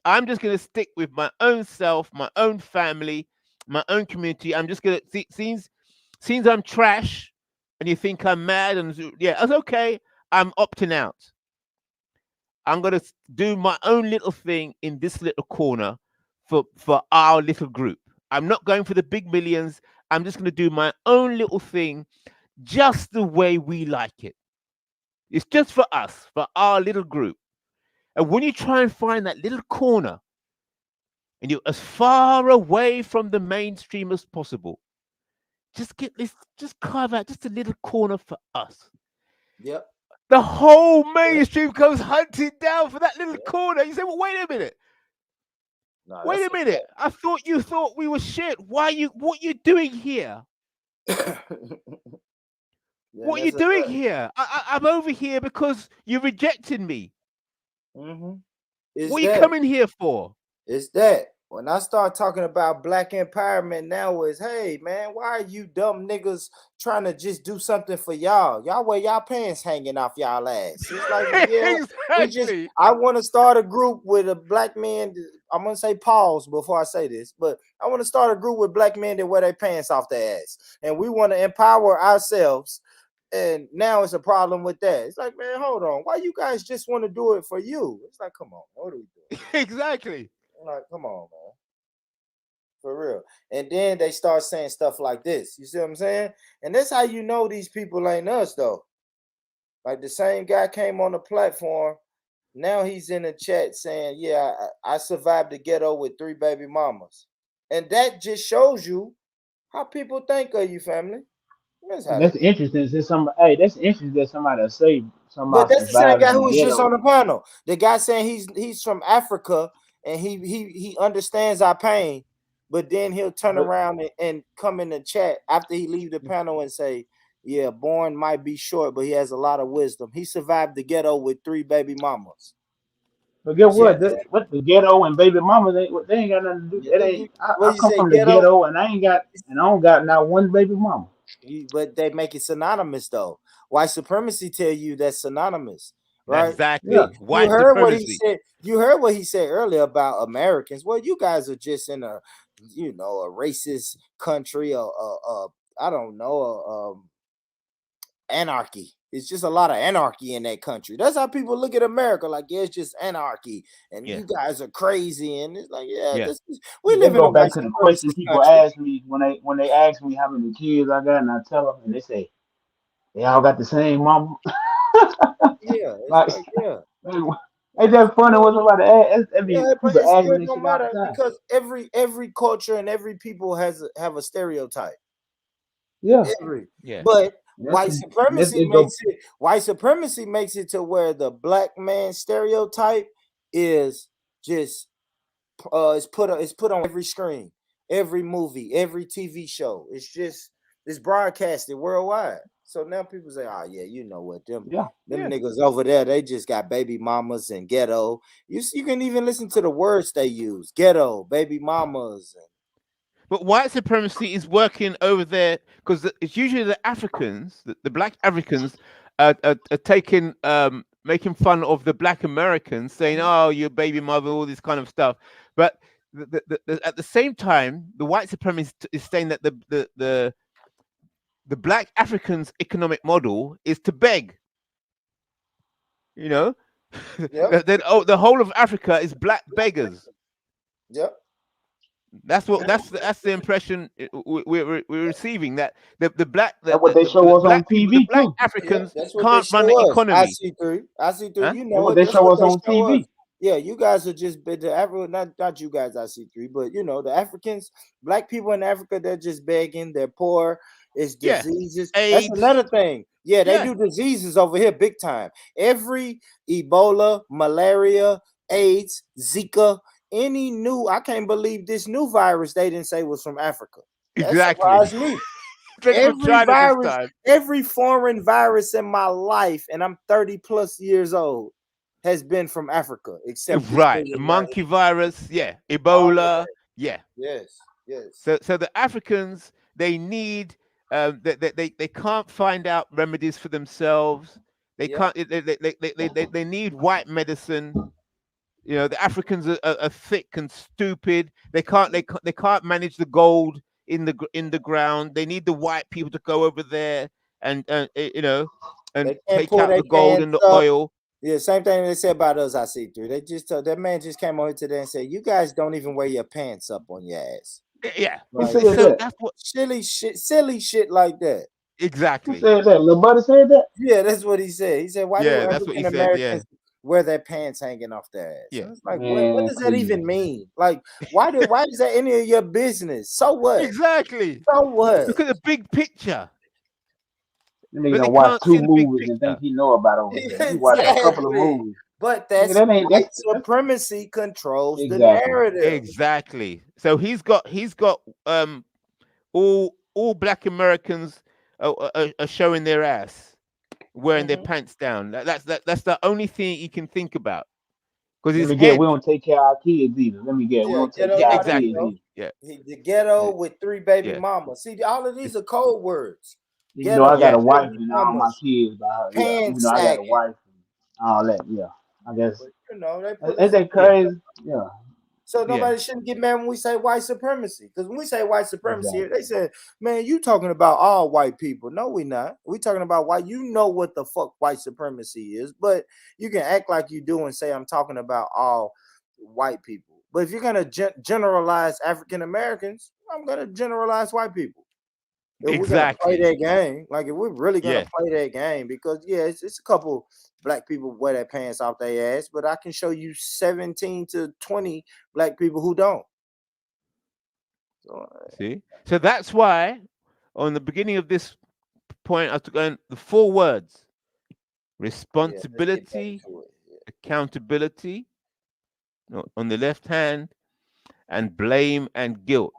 Speaker 14: I'm just gonna stick with my own self, my own family, my own community. I'm just gonna since I'm trash and you think I'm mad and yeah, that's okay. I'm opting out. I'm gonna do my own little thing in this little corner for our little group. I'm not going for the big millions. I'm just gonna do my own little thing just the way we like it. It's just for us, for our little group. And when you try and find that little corner and you're as far away from the mainstream as possible, just carve out just a little corner for us.
Speaker 4: Yep.
Speaker 14: The whole mainstream goes hunting down for that little corner. You say, well, wait a minute.
Speaker 4: No,
Speaker 14: Wait a minute. I thought you thought we were shit. What you doing here? What are you doing here? I'm over here because you rejected me. What are you coming here for?
Speaker 4: It's that. When I start talking about black empowerment now is, hey, man, why are you dumb niggas trying to just do something for y'all? Y'all wear y'all pants hanging off y'all ass. It's like, yeah,
Speaker 14: exactly.
Speaker 4: I want to start a group with a black man. I'm going to say pause before I say this, but I want to start a group with black men that wear their pants off their ass. And we want to empower ourselves. And now it's a problem with that. It's like, man, hold on. Why you guys just want to do it for you? It's like, come on, what are we doing?
Speaker 14: Exactly.
Speaker 4: I'm like, come on, man. For real. And then they start saying stuff like this. You see what I'm saying? And that's how you know these people ain't us, though. Like the same guy came on the platform. Now he's in the chat saying, yeah, I survived the ghetto with 3 baby mamas. And that just shows you how people think of you, family.
Speaker 5: That's interesting. That's interesting that somebody will say
Speaker 4: But
Speaker 5: somebody
Speaker 4: that's the same
Speaker 5: survived
Speaker 4: guy
Speaker 5: in
Speaker 4: who
Speaker 5: the
Speaker 4: was just on
Speaker 5: ghetto.
Speaker 4: the panel. The guy saying he's from Africa and he understands our pain, but then he'll turn around and come in the chat after he leave the panel and say, yeah, born might be short, but he has a lot of wisdom. He survived the ghetto with 3 baby mamas.
Speaker 5: But get what? What the ghetto and baby mama? They ain't got nothing to do. It ain't.
Speaker 4: What
Speaker 5: I
Speaker 4: you
Speaker 5: come
Speaker 4: say,
Speaker 5: from the
Speaker 4: ghetto?
Speaker 5: ghetto, and I don't got not one baby mama.
Speaker 4: But they make it synonymous though. White supremacy tell you that's synonymous, right?
Speaker 14: Exactly.
Speaker 4: You
Speaker 14: White
Speaker 4: heard what he
Speaker 14: supremacy.
Speaker 4: said. You heard what he said earlier about Americans. Well, you guys are just in a, a racist country, I don't know, anarchy. It's just a lot of anarchy in that country. That's how people look at America. Like, yeah, it's just anarchy, and you guys are crazy. And it's like, we
Speaker 5: They
Speaker 4: live in
Speaker 5: go
Speaker 4: a white
Speaker 5: back to the question
Speaker 4: supremacist
Speaker 5: people
Speaker 4: country.
Speaker 5: ask me when they ask me how many kids I got, and I tell them, and they say they all got the same mama.
Speaker 4: Yeah, it's
Speaker 5: Like,
Speaker 4: like, yeah.
Speaker 5: ain't that funny when somebody ask?
Speaker 4: Yeah, but
Speaker 5: People
Speaker 4: it
Speaker 5: ask me
Speaker 4: still
Speaker 5: this
Speaker 4: don't
Speaker 5: shit all
Speaker 4: matter
Speaker 5: the time.
Speaker 4: because every culture and every people have a stereotype.
Speaker 5: Yeah.
Speaker 4: But
Speaker 5: That's it go.
Speaker 4: white supremacy makes it to where the black man stereotype is just it's put on every screen, every movie, every TV show. It's broadcasted worldwide. So now people say, oh yeah, you know what, them niggas over there, they just got baby mamas and ghetto. You can even listen to the words they use: ghetto, baby mamas.
Speaker 14: But white supremacy is working over there because it's usually the Africans, the black Africans, are taking making fun of the black Americans, saying, "Oh, your baby mother," all this kind of stuff. But at the same time, the white supremacist is saying that the black Africans' economic model is to beg. You know,
Speaker 4: Yep.
Speaker 14: the whole of Africa is black beggars.
Speaker 4: Yep.
Speaker 14: That's the impression we're receiving, that the black
Speaker 5: That's what they show us
Speaker 14: black
Speaker 5: on
Speaker 14: people, the
Speaker 5: TV
Speaker 14: black
Speaker 5: too.
Speaker 14: Africans
Speaker 4: That's what they
Speaker 14: can't run the
Speaker 4: show us.
Speaker 14: economy.
Speaker 4: I see through.
Speaker 14: Huh?
Speaker 4: You
Speaker 5: That's
Speaker 4: know
Speaker 5: what
Speaker 4: it.
Speaker 5: they
Speaker 4: That's
Speaker 5: show
Speaker 4: what
Speaker 5: us
Speaker 4: they
Speaker 5: on
Speaker 4: show us.
Speaker 5: TV.
Speaker 4: Yeah, you guys are just not you guys I see through, but you know the Africans, black people in Africa, they're just begging. They're poor. It's
Speaker 14: Yeah.
Speaker 4: diseases. That's
Speaker 14: AIDS.
Speaker 4: another thing. Yeah, they
Speaker 14: Yeah.
Speaker 4: do diseases over here big time. Every Ebola, malaria, AIDS, Zika, any new. I can't believe this new virus they didn't say was from Africa. That
Speaker 14: Exactly.
Speaker 4: surprised me.
Speaker 14: They're from
Speaker 4: Every
Speaker 14: China this
Speaker 4: virus,
Speaker 14: time.
Speaker 4: every foreign virus in my life, and I'm 30 plus years old, has been from Africa, except this
Speaker 14: Right.
Speaker 4: thing
Speaker 14: The
Speaker 4: right
Speaker 14: monkey virus. Yeah.
Speaker 4: here. All of
Speaker 14: Ebola.
Speaker 4: that.
Speaker 14: Yeah.
Speaker 4: Yes, yes.
Speaker 14: So the Africans, they need they can't find out remedies for themselves. They
Speaker 4: Yeah.
Speaker 14: can't. They need white medicine. You know, the Africans are thick and stupid. They can't manage the gold in the ground. They need the white people to go over there and you know, and
Speaker 4: They can't
Speaker 14: take
Speaker 4: pull
Speaker 14: out
Speaker 4: their
Speaker 14: the gold and
Speaker 4: pants
Speaker 14: the
Speaker 4: up.
Speaker 14: oil.
Speaker 4: Yeah, same thing they said about us. I see through. They just that man just came on here today and said, "You guys don't even wear your pants up on your ass."
Speaker 14: Yeah.
Speaker 5: Who
Speaker 4: Like,
Speaker 5: said
Speaker 14: So
Speaker 5: that?
Speaker 14: that's what
Speaker 4: silly shit like that.
Speaker 5: Who
Speaker 14: exactly.
Speaker 5: said that? Lil Buddy said that?
Speaker 4: Yeah, that's what he said. He said, "Why do
Speaker 14: Yeah, that's what he
Speaker 4: African
Speaker 14: said. Yeah.
Speaker 4: Americans wear their pants hanging off their ass?"
Speaker 14: Yeah.
Speaker 4: And it's like, what
Speaker 5: Man,
Speaker 4: does that
Speaker 5: please.
Speaker 4: even mean? Like, why is that any of your business? So what?
Speaker 14: Exactly.
Speaker 4: So what?
Speaker 14: Look at the big picture.
Speaker 5: That nigga
Speaker 14: But they
Speaker 5: done watched
Speaker 14: can't
Speaker 5: 2
Speaker 14: see the big
Speaker 5: movies and think
Speaker 14: picture.
Speaker 5: he know about over there. He watched
Speaker 14: Yeah.
Speaker 5: a couple of
Speaker 4: Exactly.
Speaker 5: movies.
Speaker 4: But
Speaker 5: Nigga,
Speaker 4: that's
Speaker 5: that ain't
Speaker 4: white
Speaker 5: that's
Speaker 4: supremacy controls the
Speaker 5: exactly.
Speaker 4: narrative.
Speaker 14: Exactly. So he's got all black Americans are showing their ass, wearing their
Speaker 4: Mhm.
Speaker 14: pants down. That's the only thing he can think about, because
Speaker 5: Let
Speaker 14: his
Speaker 5: me get.
Speaker 14: head.
Speaker 5: We don't take care of our kids either. Let me get. We
Speaker 4: Yeah,
Speaker 5: don't take
Speaker 4: ghetto.
Speaker 5: care
Speaker 14: Yeah,
Speaker 5: of our
Speaker 4: There you
Speaker 5: kids
Speaker 14: exactly.
Speaker 4: go.
Speaker 5: either.
Speaker 14: Yeah,
Speaker 4: The ghetto
Speaker 14: yeah,
Speaker 4: with 3 baby
Speaker 14: yeah.
Speaker 4: mamas. See, all of these are code words.
Speaker 5: Even though I
Speaker 4: Ghetto
Speaker 5: got
Speaker 14: Yeah.
Speaker 5: a
Speaker 4: with
Speaker 5: wife
Speaker 4: baby
Speaker 5: and all my
Speaker 4: mamas,
Speaker 5: kids, yeah. Even
Speaker 4: pants
Speaker 5: though I got a
Speaker 4: sagging.
Speaker 5: wife and all that, yeah. I guess
Speaker 4: But you know, they put
Speaker 5: ain't
Speaker 4: us in.
Speaker 5: that
Speaker 14: Yeah.
Speaker 5: crazy? Yeah,
Speaker 4: So
Speaker 14: Yeah.
Speaker 4: nobody shouldn't get mad when we say white supremacy. Because when we say white supremacy,
Speaker 5: exactly.
Speaker 4: they said, "Man, you talking about all white people?" No, we not. We talking about white. You know what the fuck white supremacy is, but you can act like you do and say I'm talking about all white people. But if you're gonna generalize African Americans, I'm gonna generalize white people. If we're gonna play
Speaker 14: Exactly.
Speaker 4: that game, like if we're really gonna
Speaker 14: Yeah.
Speaker 4: play that game, because yeah, it's a couple black people wear their pants off their ass, but I can show you 17 to 20 black people who don't. So,
Speaker 14: See. So that's why, on the beginning of this point, I took on the 4 words:
Speaker 4: yeah, let's get back
Speaker 14: responsibility,
Speaker 4: to it. Yeah.
Speaker 14: accountability, on the left hand, and blame and guilt.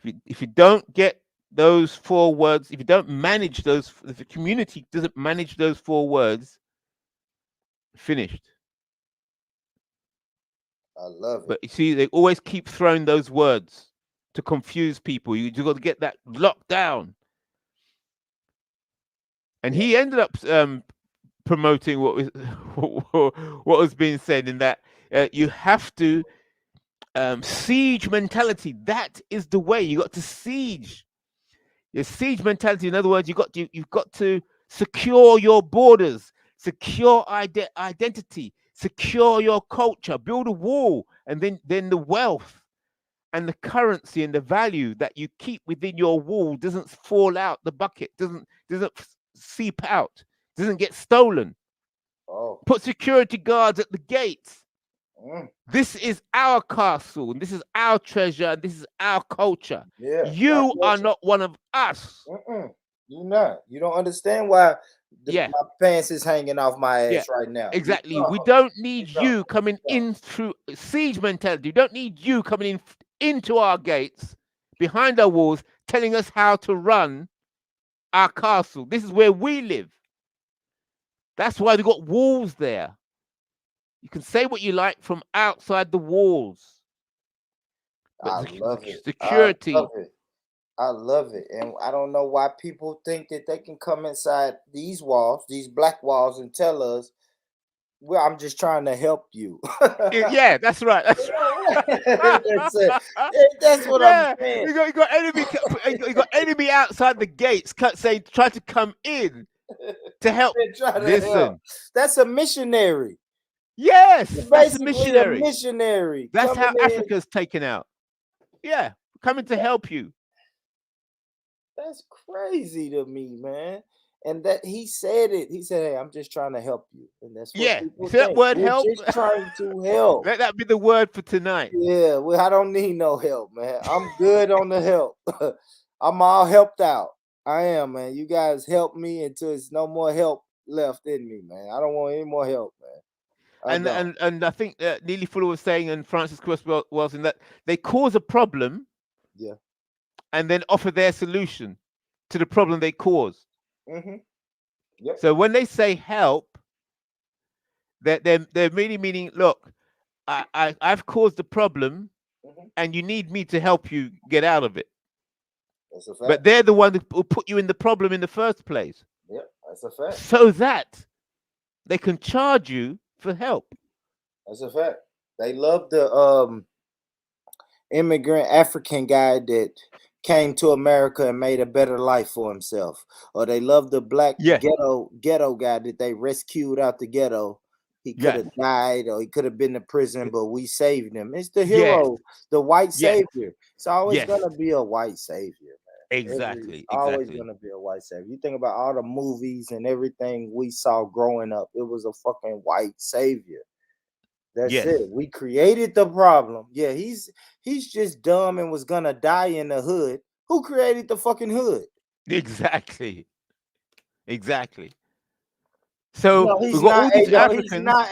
Speaker 14: If you don't get those 4 words, if you don't manage those, if the community doesn't manage those 4 words, finished.
Speaker 4: I love it.
Speaker 14: But you see, they always keep throwing those words to confuse people. You got to get that locked down. And he ended up promoting what was what was being said, in that you have to siege mentality. That is the way. You got to siege. Your siege mentality. In other words, you've got to secure your borders, secure identity, secure your culture, build a wall, and then the wealth and the currency and the value that you keep within your wall doesn't fall out the bucket, doesn't seep out, doesn't get stolen.
Speaker 4: Oh.
Speaker 14: Put security guards at the gates.
Speaker 4: Mm.
Speaker 14: This is our castle, and this is our treasure, and this is our culture.
Speaker 4: Yeah.
Speaker 14: You are not one of us.
Speaker 4: You're not. You don't understand why
Speaker 14: Yeah.
Speaker 4: my pants is hanging off my ass right now.
Speaker 14: Exactly. We don't need you coming in through siege mentality. We don't need you coming in into our gates, behind our walls, telling us how to run our castle. This is where we live. That's why they've got walls there. You can say what you like from outside the walls. But
Speaker 4: I love it.
Speaker 14: security.
Speaker 4: I love it. I love it. And I don't know why people think that they can come inside these walls, these black walls, and tell us, well, I'm just trying to help you.
Speaker 14: Yeah, that's right. That's right.
Speaker 4: That's what I'm saying.
Speaker 14: You got enemy outside the gates, saying try to come in to help. Listen,
Speaker 4: that's a missionary.
Speaker 14: Yes,
Speaker 4: You're
Speaker 14: that's a
Speaker 4: basically
Speaker 14: missionary.
Speaker 4: a missionary.
Speaker 14: That's how
Speaker 4: coming in.
Speaker 14: Africa's taken out. Yeah, coming to help you.
Speaker 4: That's crazy to me, man. And that he said it. He said, "Hey, I'm just trying to help you," and that's what
Speaker 14: Yeah, you
Speaker 4: people
Speaker 14: see that
Speaker 4: think.
Speaker 14: word
Speaker 4: We're
Speaker 14: help?
Speaker 4: just trying to help.
Speaker 14: Let that be the word for tonight.
Speaker 4: Yeah, well, I don't need no help, man. I'm good on the help. I'm all helped out. I am, man. You guys help me until there's no more help left in me, man. I don't want any more help, man. I
Speaker 14: And
Speaker 4: don't.
Speaker 14: and I think that Neely Fuller was saying, and Francis Cross was in that they cause a problem,
Speaker 4: Yeah.
Speaker 14: and then offer their solution to the problem they cause.
Speaker 4: Mm-hmm. Yep.
Speaker 14: So when they say help, they're really meaning, look, I've caused the problem, and you need me to help you get out of it.
Speaker 4: That's a fact.
Speaker 14: But they're the one who put you in the problem in the first place.
Speaker 4: Yep, that's a fact.
Speaker 14: So that they can charge you for help.
Speaker 4: That's a fact. They love the immigrant African guy that came to America and made a better life for himself, or they love the black ghetto guy that they rescued out the ghetto. He could have died, or he could have been in prison, but we saved him. It's the hero, the white savior. It's always gonna be a white savior, man.
Speaker 14: Exactly.
Speaker 4: Always gonna be a white savior. You think about all the movies and everything we saw growing up, it was a fucking white savior. That's it. We created the problem. Yeah, he's just dumb and was gonna die in the hood. Who created the fucking hood?
Speaker 14: Exactly. So
Speaker 4: No,
Speaker 14: we
Speaker 4: he's
Speaker 14: got all
Speaker 4: not
Speaker 14: these
Speaker 4: Ado.
Speaker 14: Africans.
Speaker 4: He's not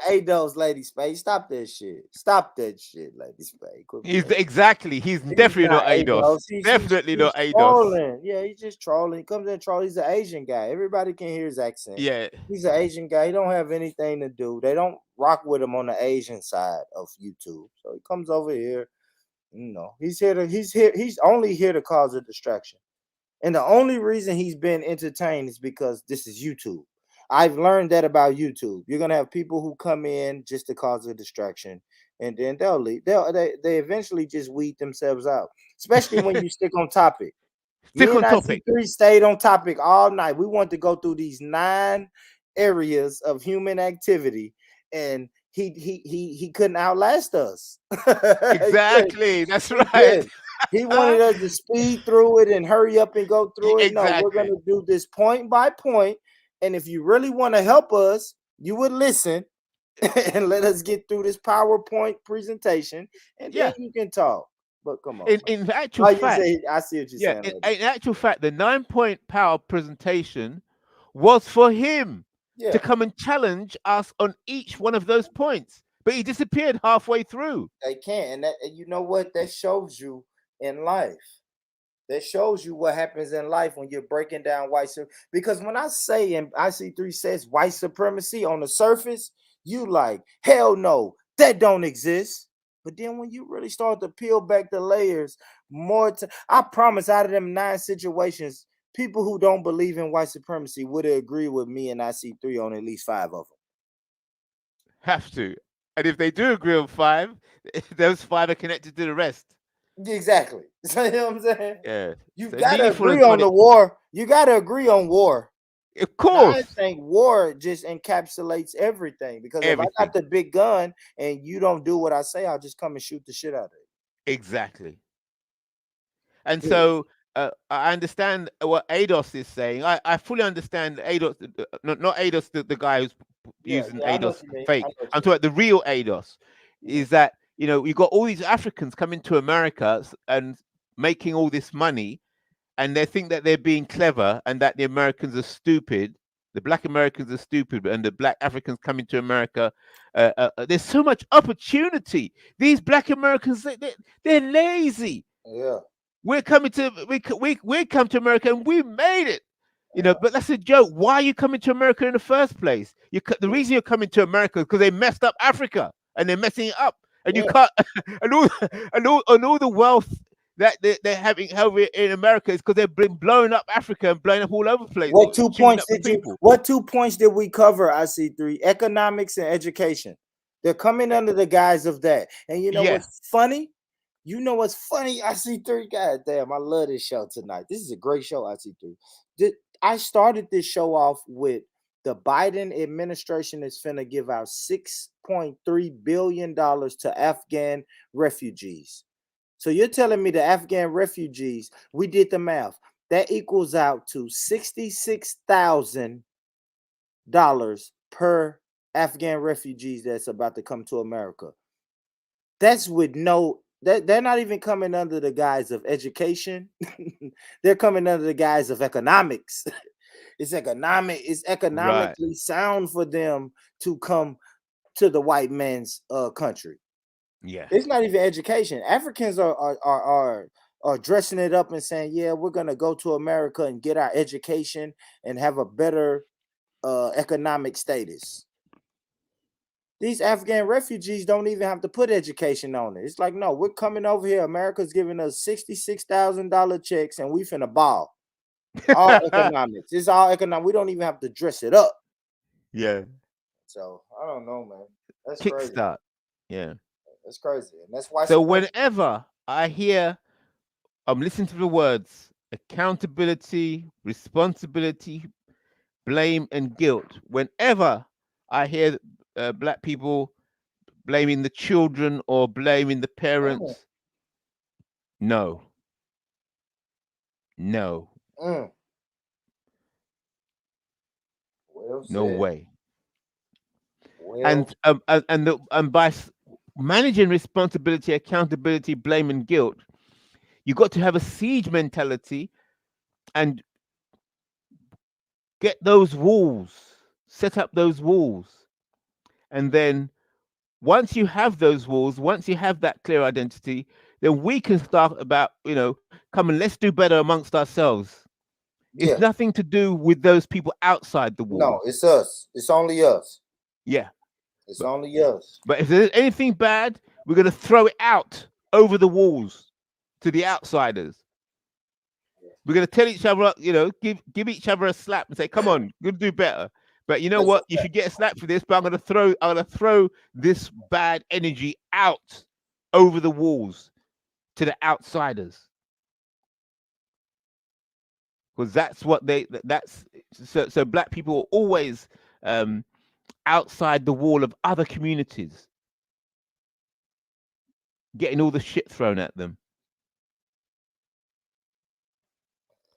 Speaker 4: Ado's Lady Spade. Stop that shit. Stop that shit, Lady Spade.
Speaker 14: He's definitely not ADOS. Definitely not ADOS.
Speaker 4: Trolling. Yeah, he's just trolling. He comes in troll. He's an Asian guy. Everybody can hear his accent.
Speaker 14: Yeah.
Speaker 4: He's an Asian guy. He don't have anything to do. They don't rock with him on the Asian side of YouTube. So he comes over here. You know, he's only here to cause a distraction. And the only reason he's been entertained is because this is YouTube. I've learned that about YouTube. You're gonna have people who come in just to cause a distraction, and then they'll leave. They eventually just weed themselves out, especially when you stick on topic.
Speaker 14: Stick on topic.
Speaker 4: IC3 stayed on topic all night. We want to go through these 9 areas of human activity, and he couldn't outlast us.
Speaker 14: Exactly. That's right.
Speaker 4: He wanted us to speed through it and hurry up and go through it. No, we're going to do this point by point. And if you really want to help us, you would listen and let us get through this PowerPoint presentation, and then you can talk. But come on.
Speaker 14: In actual fact,
Speaker 4: I see what you're saying.
Speaker 14: In actual fact, the 9-point power presentation was for him to come and challenge us on each one of those points. But he disappeared halfway through.
Speaker 4: They can't. And you know what? That shows you in life. That shows you what happens in life when you're breaking down white supremacy. Because when I say, and IC3 says white supremacy on the surface, you like, hell no, that don't exist. But then when you really start to peel back the layers, I promise out of them 9 situations, people who don't believe in white supremacy would agree with me and IC3 on at least 5 of them.
Speaker 14: Have to. And if they do agree on 5, those 5 are connected to the rest.
Speaker 4: Exactly. You know what I'm saying?
Speaker 14: Yeah.
Speaker 4: You gotta agree on the war. You gotta agree on war.
Speaker 14: Of course.
Speaker 4: I think war just encapsulates everything. Because if I got the big gun and you don't do what I say, I'll just come and shoot the shit out of it.
Speaker 14: Exactly. And so I understand what ADOS is saying. I fully understand ADOS, not ADOS, the guy who's using ADOS fake. I'm talking about the real ADOS. Is that, you know, you've got all these Africans coming to America and making all this money, and they think that they're being clever and that the Americans are stupid. The black Americans are stupid, and the black Africans coming to America. There's so much opportunity. These black Americans, they're lazy.
Speaker 4: Yeah.
Speaker 14: We come to America and we made it. You know, but that's a joke. Why are you coming to America in the first place? The reason you're coming to America is because they messed up Africa and they're messing it up. And you can't, and all the wealth that they're having in America is because they've been blowing up Africa and blowing up all over the place.
Speaker 4: What 2 points did we cover? IC3: economics and education. They're coming under the guise of that. And you know what's funny? You know what's funny? IC3. God damn, I love this show tonight. This is a great show, IC3. I started this show off with the Biden administration is finna give out $6.3 billion to Afghan refugees. So you're telling me the Afghan refugees, we did the math, that equals out to $66,000 per Afghan refugees that's about to come to America. That's with no, they're not even coming under the guise of education. They're coming under the guise of economics. It's economically sound for them to come to the white man's country.
Speaker 14: Yeah.
Speaker 4: It's not even education. Africans are dressing it up and saying, yeah, we're gonna go to America and get our education and have a better economic status. These Afghan refugees don't even have to put education on it. It's like, no, we're coming over here. America's giving us $66,000 checks and we finna ball. All economics. It's all economic. We don't even have to dress it up.
Speaker 14: Yeah.
Speaker 4: So I don't know, man. That's crazy.
Speaker 14: Kickstart. Yeah.
Speaker 4: That's crazy. And that's why.
Speaker 14: So whenever I hear, I'm listening to the words accountability, responsibility, blame, and guilt. Whenever I hear black people blaming the children or blaming the parents, no.
Speaker 4: Well
Speaker 14: no
Speaker 4: said.
Speaker 14: way.
Speaker 4: Well,
Speaker 14: and by managing responsibility, accountability, blame, and guilt, you got to have a siege mentality and get those walls, set up those walls. And then once you have those walls, once you have that clear identity, then we can start about, come and let's do better amongst ourselves.
Speaker 4: Yeah.
Speaker 14: It's nothing to do with those people outside the wall.
Speaker 4: No, it's us. It's only us.
Speaker 14: Yeah.
Speaker 4: It's only us.
Speaker 14: But if there's anything bad, we're going to throw it out over the walls to the outsiders. We're going to tell each other, give each other a slap and say, come on, you're going to do better. But you know what? You should get a slap for this, but I'm going to throw this bad energy out over the walls to the outsiders. Because that's what so black people are always outside the wall of other communities, getting all the shit thrown at them.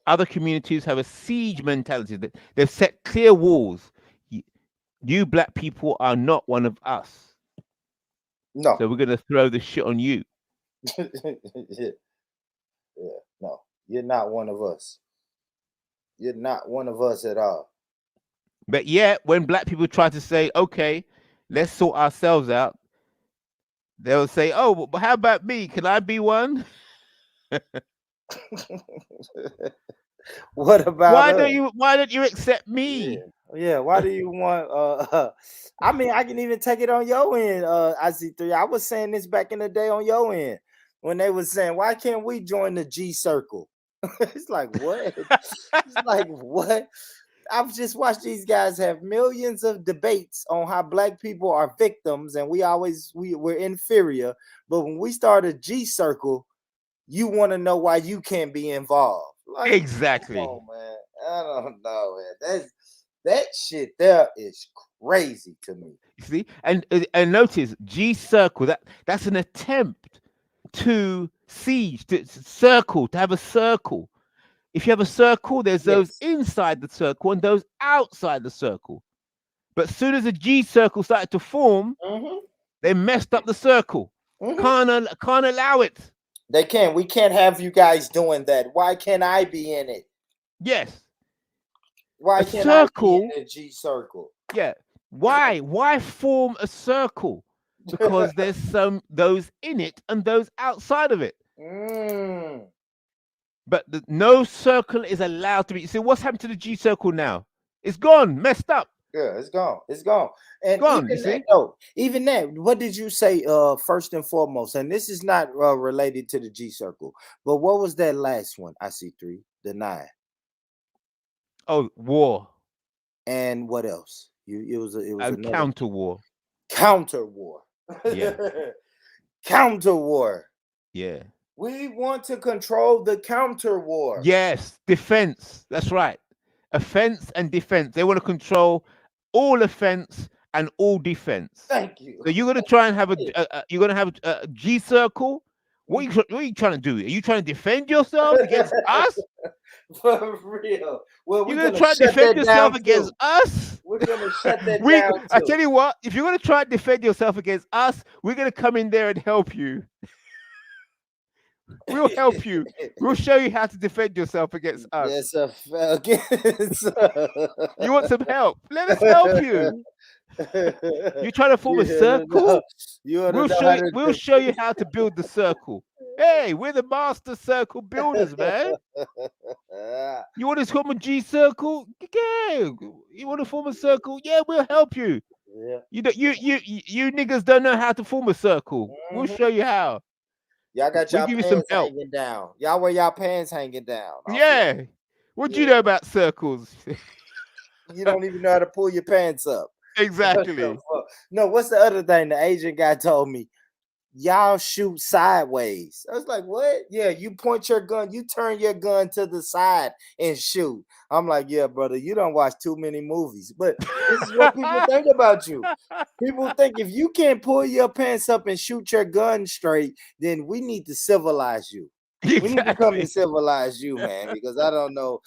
Speaker 14: Other communities have a siege mentality. They've set clear walls. You black people are not one of us.
Speaker 4: No.
Speaker 14: So we're going to throw the shit on you.
Speaker 4: Yeah. No, you're not one of us. You're not one of us at all.
Speaker 14: But yet, when black people try to say, okay, let's sort ourselves out, they'll say, oh, but how about me? Can I be one?
Speaker 4: What about
Speaker 14: why don't you accept me?
Speaker 4: Yeah, why do you want I mean, I can even take it on your end, IC3. I was saying this back in the day on your end when they was saying, why can't we join the G circle? It's like, what? It's like, what? I've just watched these guys have millions of debates on how black people are victims and we're inferior. But when we start a G circle, you want to know why you can't be involved. Like,
Speaker 14: exactly.
Speaker 4: Come on, man. I don't know, man. That shit there is crazy to me.
Speaker 14: You see, and notice G circle. That's an attempt to siege, to have a circle. If you have a circle, there's those inside the circle and those outside the circle. But as soon as a G circle started to form, they messed up the circle. Can't allow it.
Speaker 4: They can't. We can't have you guys doing that. Why can't I be in it?
Speaker 14: Yes.
Speaker 4: Why can't I be in the G circle?
Speaker 14: Yeah. Why form a circle? Because there's those in it and those outside of it. But no circle is allowed to be. See, what's happened to the G circle now? It's gone, messed up.
Speaker 4: Yeah, it's gone. It's gone. And
Speaker 14: gone,
Speaker 4: even that, what did you say first and foremost? And this is not related to the G circle, but what was that last one? I see 3, the 9.
Speaker 14: Oh, war.
Speaker 4: And what else? It was
Speaker 14: counter war.
Speaker 4: Counter war.
Speaker 14: Yeah.
Speaker 4: Counter war.
Speaker 14: Yeah.
Speaker 4: We want to control the counter war.
Speaker 14: Yes, defense. That's right. Offense and defense. They want to control all offense and all defense.
Speaker 4: Thank you.
Speaker 14: So you're going to try and have a G circle What are you trying to do? Are you trying to defend yourself against us?
Speaker 4: For real. Well,
Speaker 14: You're
Speaker 4: we're
Speaker 14: gonna
Speaker 4: gonna
Speaker 14: try to
Speaker 4: shut
Speaker 14: defend
Speaker 4: that down
Speaker 14: yourself against
Speaker 4: too.
Speaker 14: us?
Speaker 4: We're gonna shut that down
Speaker 14: I
Speaker 4: too.
Speaker 14: tell you what, if you're gonna try to defend yourself against us, we're gonna come in there and help you. We'll help you. We'll show you how to defend yourself against us.
Speaker 4: Yes,
Speaker 14: You want some help? Let us help you. You trying to form a circle?
Speaker 4: You wanna know how to
Speaker 14: We'll show you how to build the circle. Hey, we're the master circle builders, man. You want to form a G circle? Yeah. You want to form a circle? Yeah, we'll help you.
Speaker 4: Yeah.
Speaker 14: You niggas don't know how to form a circle. We'll show you how.
Speaker 4: Y'all got
Speaker 14: We'll
Speaker 4: y'all
Speaker 14: give you some
Speaker 4: pants
Speaker 14: help.
Speaker 4: hanging down. Y'all wear y'all pants hanging down.
Speaker 14: Yeah. What do you know about circles?
Speaker 4: You don't even know how to pull your pants up.
Speaker 14: Exactly.
Speaker 4: No, what's the other thing the Asian guy told me? Y'all shoot sideways. I was like, what? Yeah, you point your gun, you turn your gun to the side and shoot. I'm like, yeah, brother, you don't watch too many movies. But this is what people think about you. People think if you can't pull your pants up and shoot your gun straight, then we need to civilize you.
Speaker 14: Exactly.
Speaker 4: We need to come and civilize you, man, because I don't know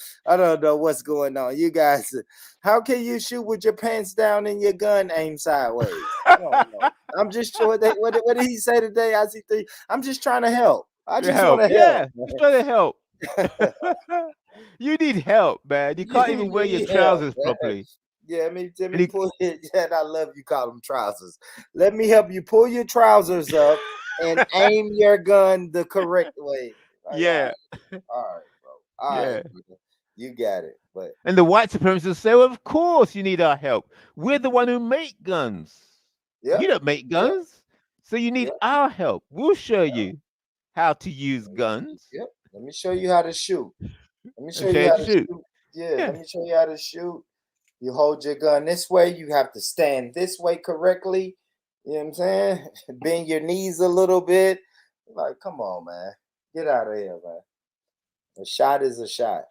Speaker 4: what's going on. You guys, how can you shoot with your pants down and your gun aimed sideways? I don't know. I'm just sure that what did he say today? I see three. I'm just trying to help. I just want to help.
Speaker 14: Just trying to help. You need help, man. You can't even wear your trousers properly.
Speaker 4: Yeah, let me pull it. Yeah, I love you call them trousers. Let me help you pull your trousers up and aim your gun the correct way. Like,
Speaker 14: yeah.
Speaker 4: All right, bro. All right, you got it. But
Speaker 14: and the white supremacists say, well, of course you need our help. We're the one who make guns.
Speaker 4: Yep.
Speaker 14: You don't make guns. So you need our help. We'll show you how to use guns.
Speaker 4: Yep. Let me show you how to shoot. Let me show you how to shoot. Yeah, let me show you how to shoot. You hold your gun this way. You have to stand this way correctly. You know what I'm saying? Bend your knees a little bit. Like, come on, man. Get out of here, man. A shot is a shot.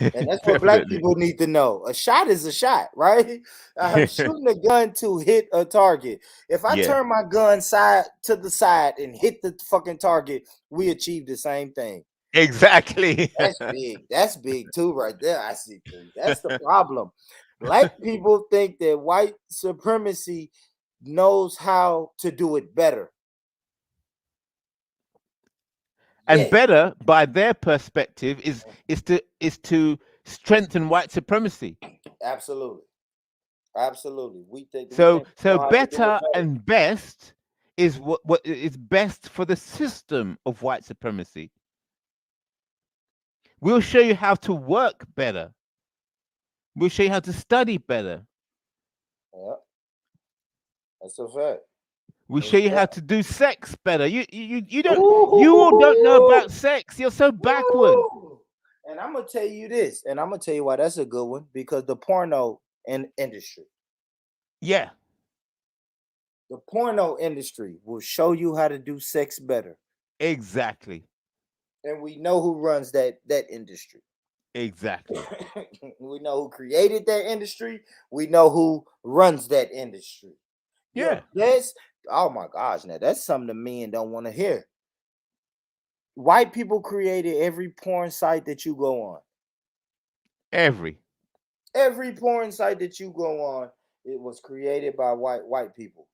Speaker 4: And that's what black people need to know. A shot is a shot, right? I'm shooting a gun to hit a target. If I turn my gun side to the side and hit the fucking target, we achieve the same thing.
Speaker 14: Exactly.
Speaker 4: That's big. That's big too, right there. I see. That's the problem. Black people think that white supremacy knows how to do it better.
Speaker 14: And better, by their perspective, is to strengthen white supremacy.
Speaker 4: Absolutely. We think
Speaker 14: so better and best is what is best for the system of white supremacy. We'll show you how to work better. We'll show you how to study better.
Speaker 4: Yeah, that's a fact.
Speaker 14: We'll show you how to do sex better. You all don't know about sex. You're so backward.
Speaker 4: And I'm gonna tell you this, and I'm gonna tell you why that's a good one, because the porno industry.
Speaker 14: Yeah.
Speaker 4: The porno industry will show you how to do sex better.
Speaker 14: Exactly.
Speaker 4: And we know who runs that industry.
Speaker 14: Exactly.
Speaker 4: We know who created that industry. We know who runs that industry.
Speaker 14: Yeah.
Speaker 4: Oh my gosh, now that's something the men don't want to hear. White people created every porn site that you go on.
Speaker 14: Every
Speaker 4: porn site that you go on, it was created by white people.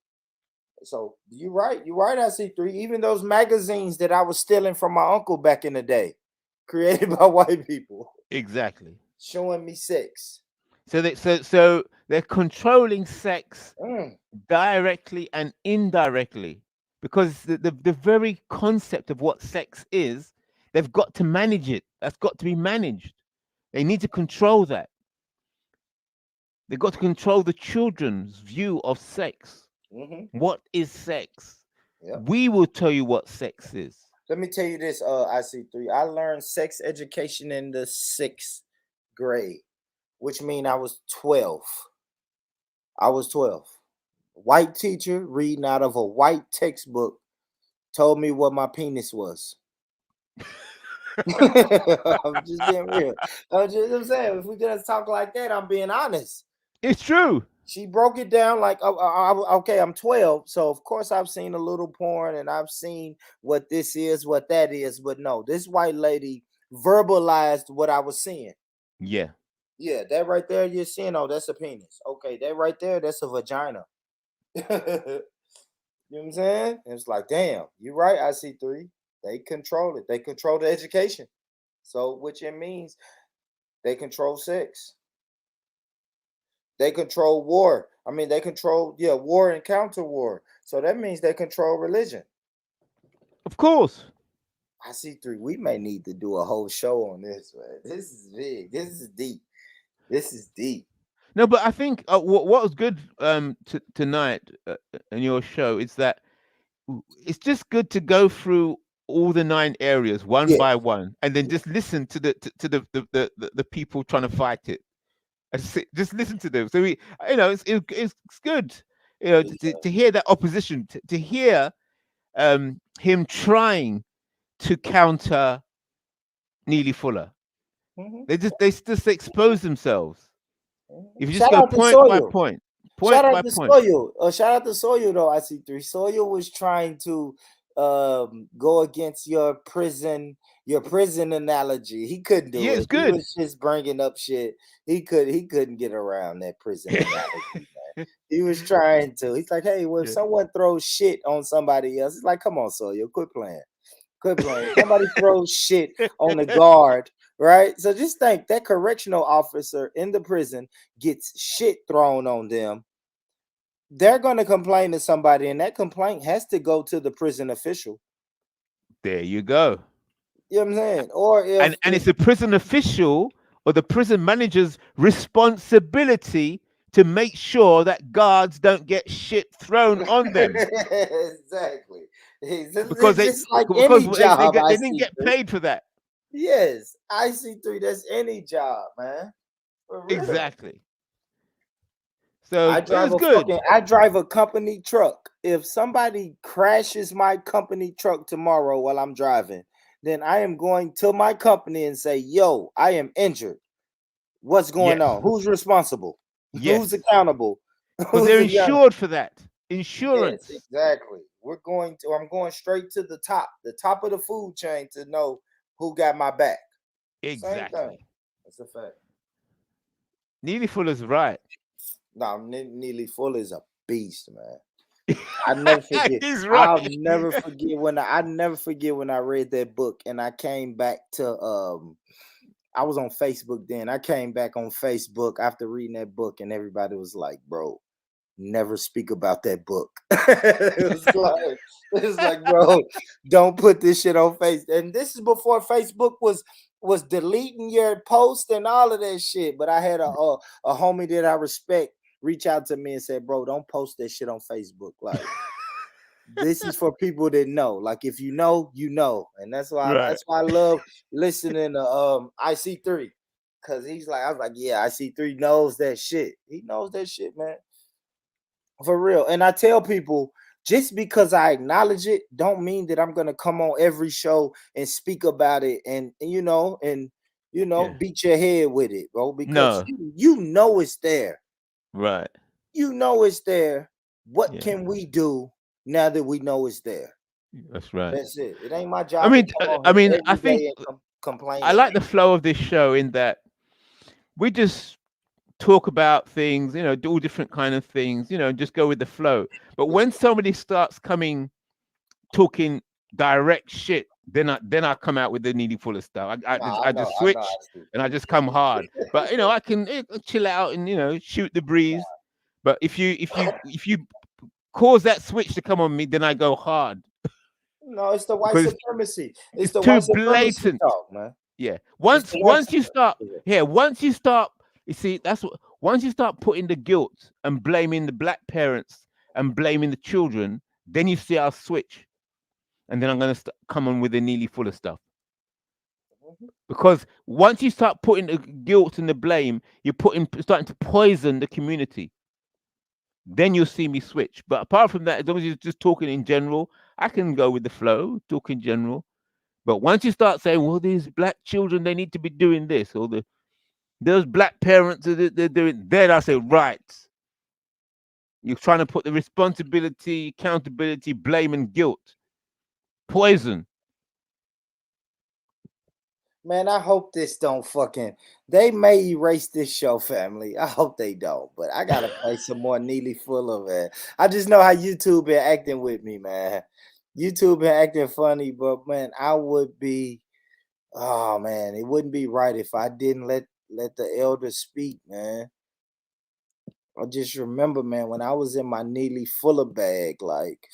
Speaker 4: So you're right. I see three. Even those magazines that I was stealing from my uncle back in the day, created by white people.
Speaker 14: Exactly.
Speaker 4: Showing me sex.
Speaker 14: So they're controlling sex directly and indirectly, because the very concept of what sex is, they've got to manage it. That's got to be managed. They need to control that. They've got to control the children's view of sex. What is sex?
Speaker 4: Yep.
Speaker 14: We will tell you what sex is.
Speaker 4: Let me tell you this, IC3. I learned sex education in the 6th grade, which means I was 12. White teacher reading out of a white textbook told me what my penis was. I'm just being real. I'm saying, if we're gonna talk like that, I'm being honest.
Speaker 14: It's true.
Speaker 4: She broke it down like, okay, I'm 12, so of course I've seen a little porn and I've seen what this is, what that is, but no, this white lady verbalized what I was seeing.
Speaker 14: Yeah.
Speaker 4: Yeah, that right there you're seeing, oh, that's a penis. Okay, that right there, that's a vagina. You know what I'm saying? And it's like, damn, you're right, IC3. They control it. They control the education. So, which it means they control sex. They control war. I mean, they control, war and counter war. So that means they control religion.
Speaker 14: Of course.
Speaker 4: IC3, we may need to do a whole show on this, man. This is big. This is deep. This is deep.
Speaker 14: No, but I think what was good tonight in your show is that it's just good to go through all the 9 areas one by one, and then just listen to the people trying to fight it. Just listen to them. So it's good, to hear that opposition, to hear him trying to counter Neely Fuller. They just expose themselves. If you just
Speaker 4: Shout
Speaker 14: go
Speaker 4: out to
Speaker 14: point by
Speaker 4: Soil.
Speaker 14: point
Speaker 4: Shout out
Speaker 14: by
Speaker 4: to
Speaker 14: point.
Speaker 4: Soil. Shout out to Soil though. IC3. Soil was trying to go against your prison analogy. He couldn't do
Speaker 14: Yeah,
Speaker 4: it.
Speaker 14: it's good.
Speaker 4: He was just bringing up shit. He couldn't get around that prison analogy, man. He was trying to. He's like, hey, well, if someone throws shit on somebody else, it's like, come on, Soil, quit playing. Quit playing. Somebody throws shit on the guard, right? So just think that correctional officer in the prison gets shit thrown on them. They're going to complain to somebody, and that complaint has to go to the prison official.
Speaker 14: There you go.
Speaker 4: You know what I'm saying? Or if
Speaker 14: and it's the prison official or the prison manager's responsibility to make sure that guards don't get shit thrown on them.
Speaker 4: Exactly.
Speaker 14: Because they didn't get paid for that.
Speaker 4: Yes, IC3. That's any job, man. For real.
Speaker 14: Exactly. So
Speaker 4: I drive a company truck. If somebody crashes my company truck tomorrow while I'm driving, then I am going to my company and say, yo, I am injured. What's going on? Who's responsible? Who's accountable?
Speaker 14: Because they're insured for that. Insurance.
Speaker 4: Yes, exactly. I'm going straight to the top of the food chain to know who got my back.
Speaker 14: Exactly.
Speaker 4: Same thing. That's a fact.
Speaker 14: Neely Fuller's right.
Speaker 4: No, Neely Fuller is a beast, man. I never forget.
Speaker 14: He's right.
Speaker 4: I'll never forget when I read that book and I came back to I was on Facebook then. I came back on Facebook after reading that book and everybody was like, bro, never speak about that book. It was like, bro, don't put this shit on Facebook. And this is before Facebook was deleting your post and all of that shit. But I had a homie that I respect reach out to me and say, bro, don't post that shit on Facebook. Like, this is for people that know. Like, if you know, you know. And that's why I love listening to IC3. Cause I was like, yeah, IC3 knows that shit. He knows that shit, man. For real. And I tell people, just because I acknowledge it, don't mean that I'm gonna come on every show and speak about it and beat your head with it, bro. Because you know it's there.
Speaker 14: Right.
Speaker 4: You know it's there. What can we do now that we know it's there?
Speaker 14: That's right.
Speaker 4: That's it. It ain't my job.
Speaker 14: I think
Speaker 4: complain.
Speaker 14: I like the flow of this show in that we just talk about things, do all different kind of things, just go with the flow. But when somebody starts talking direct shit, then I come out with the Neely Fuller stuff. I just switch and I just come hard. But I can chill out and shoot the breeze. But if you cause that switch to come on me, then I go hard.
Speaker 4: No, it's the white supremacy.
Speaker 14: It's
Speaker 4: the
Speaker 14: too
Speaker 4: white
Speaker 14: blatant,
Speaker 4: talk, man.
Speaker 14: Yeah. Once you start, you see, that's what. Once you start putting the guilt and blaming the black parents and blaming the children, then you see our switch, and then I'm gonna come on with the Neely Fuller stuff. Because once you start putting the guilt and the blame, you're starting to poison the community. Then you'll see me switch. But apart from that, as long as you're just talking in general, I can go with the flow, talk in general. But once you start saying, well, these black children, they need to be doing this, or those black parents, they're doing, then I say, right, You're trying to put the responsibility, accountability, blame, and guilt. Poison.
Speaker 4: Man, I hope this don't fucking. They may erase this show, family. I hope they don't. But I gotta play some more Neely Fuller, man. I just know how YouTube been acting with me, man. YouTube been acting funny, but man, I would be. Oh man, it wouldn't be right if I didn't let the elders speak, man. I just remember, man, when I was in my Neely Fuller bag, like,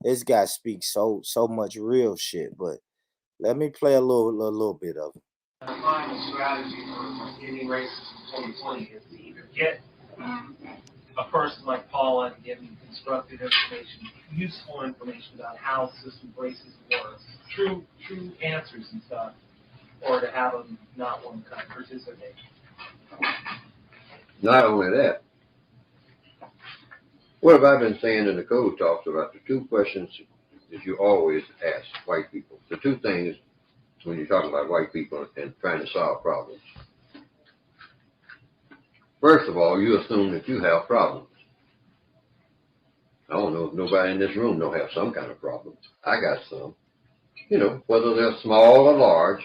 Speaker 4: this guy speaks so much real shit. But let me play a little bit of it.
Speaker 19: The final strategy for ending racism in 2020 is to either get a person like Paula and give him constructive information, useful information about how system racism works, true answers and stuff, or to have them not want to participate.
Speaker 17: Not only that, what have I been saying in the code talks about the two questions that you always ask white people? The two things when you're talking about white people and trying to solve problems. First of all, you assume that you have problems. I don't know if nobody in this room don't have some kind of problem. I got some. You know, whether they're small or large,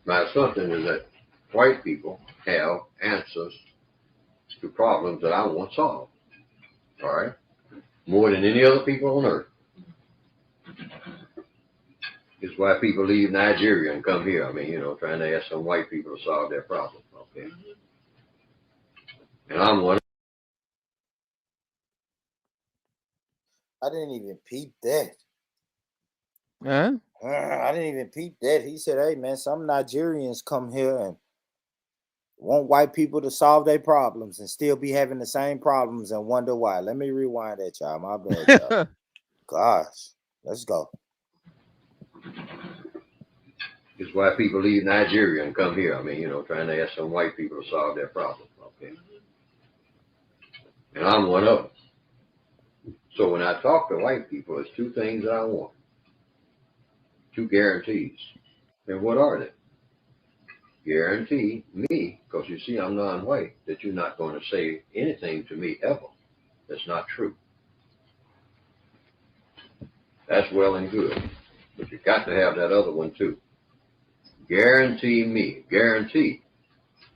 Speaker 17: my assumption is that white people have answers to problems that I want solved. All right? More than any other people on earth. It's why people leave Nigeria and come here. I mean, you know, trying to ask some white people to solve their problem. Okay? And I'm one.
Speaker 4: I didn't even peep that.
Speaker 14: Huh?
Speaker 4: I didn't even peep that. He said, hey, man, some Nigerians come here and want white people to solve their problems and still be having the same problems and wonder why. Let me rewind that, y'all. My bad, y'all. Gosh, let's go.
Speaker 17: It's why people leave Nigeria and come here. I mean, you know, trying to ask some white people to solve their problem. Okay? And I'm one of them. So when I talk to white people, it's two things that I want. Two guarantees. And what are they? Guarantee me, because you see I'm non-white, that you're not going to say anything to me ever that's not true. That's well and good. But you got to have that other one too. Guarantee me, guarantee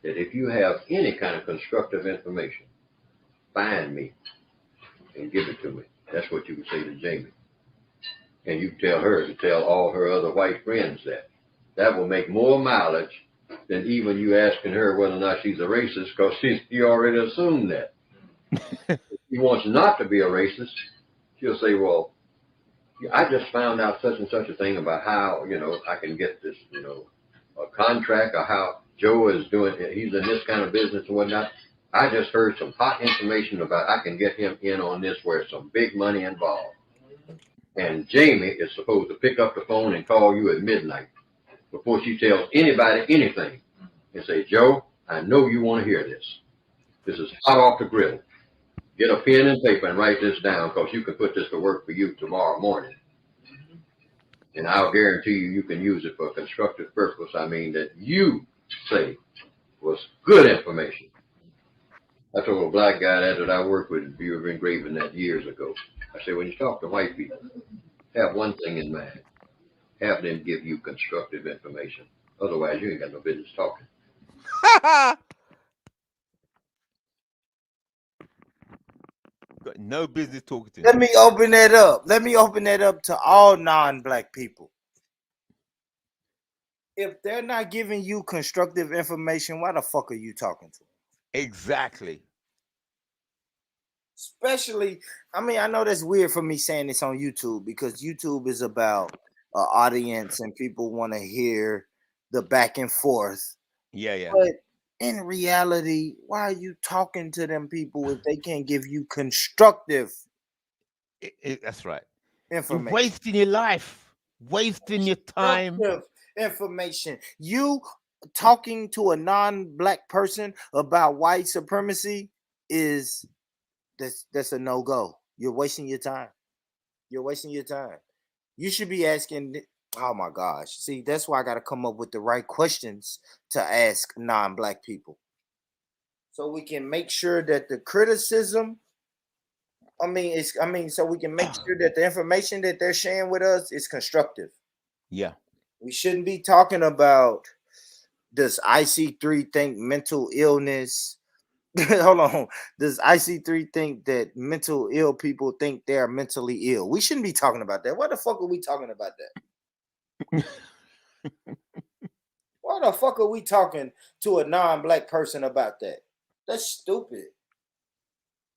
Speaker 17: that if you have any kind of constructive information, find me and give it to me. That's what you would say to Jamie. And you tell her to tell all her other white friends that. That will make more mileage than even you asking her whether or not she's a racist, because you already assumed that. If she wants not to be a racist, she'll say, well, I just found out such and such a thing about how, you know, I can get this, you know, a contract, or how Joe is doing, he's in this kind of business and whatnot. I just heard some hot information about I can get him in on this where it's some big money involved. And Jamie is supposed to pick up the phone and call you at midnight before she tells anybody anything and say, Joe, I know you want to hear this. This is hot off the grill. Get a pen and paper and write this down, because you can put this to work for you tomorrow morning. And I'll guarantee you can use it for a constructive purpose. I mean, that you say was good information. I told a black guy that I worked with, Bureau of Engraving, that years ago. I said, when you talk to white people, have one thing in mind. Have them give you constructive information. Otherwise, you ain't got no business talking.
Speaker 14: Got no business talking to.
Speaker 4: Let me open that up. Let me open that up to all non-black people. If they're not giving you constructive information, why the fuck are you talking to them?
Speaker 14: Exactly.
Speaker 4: Especially, I mean, I know that's weird for me saying this on YouTube, because YouTube is about an audience and people want to hear the back and forth.
Speaker 14: Yeah.
Speaker 4: But in reality, why are you talking to them people if they can't give you constructive
Speaker 14: that's right.
Speaker 4: information?
Speaker 14: You're wasting your life, wasting your time.
Speaker 4: Information. You talking to a non-black person about white supremacy is that's a no-go. You're wasting your time. You're wasting your time. You should be asking, oh my gosh. See, that's why I got to come up with the right questions to ask non-black people. so we can make sure that the criticism, so we can make sure that the information that they're sharing with us is constructive.
Speaker 14: Yeah.
Speaker 4: We shouldn't be talking about, does IC3 think mental illness? Hold on. Does IC3 think that mental ill people think they're mentally ill? We shouldn't be talking about that. Why the fuck are we talking about that? Why the fuck are we talking to a non-black person about that? That's stupid.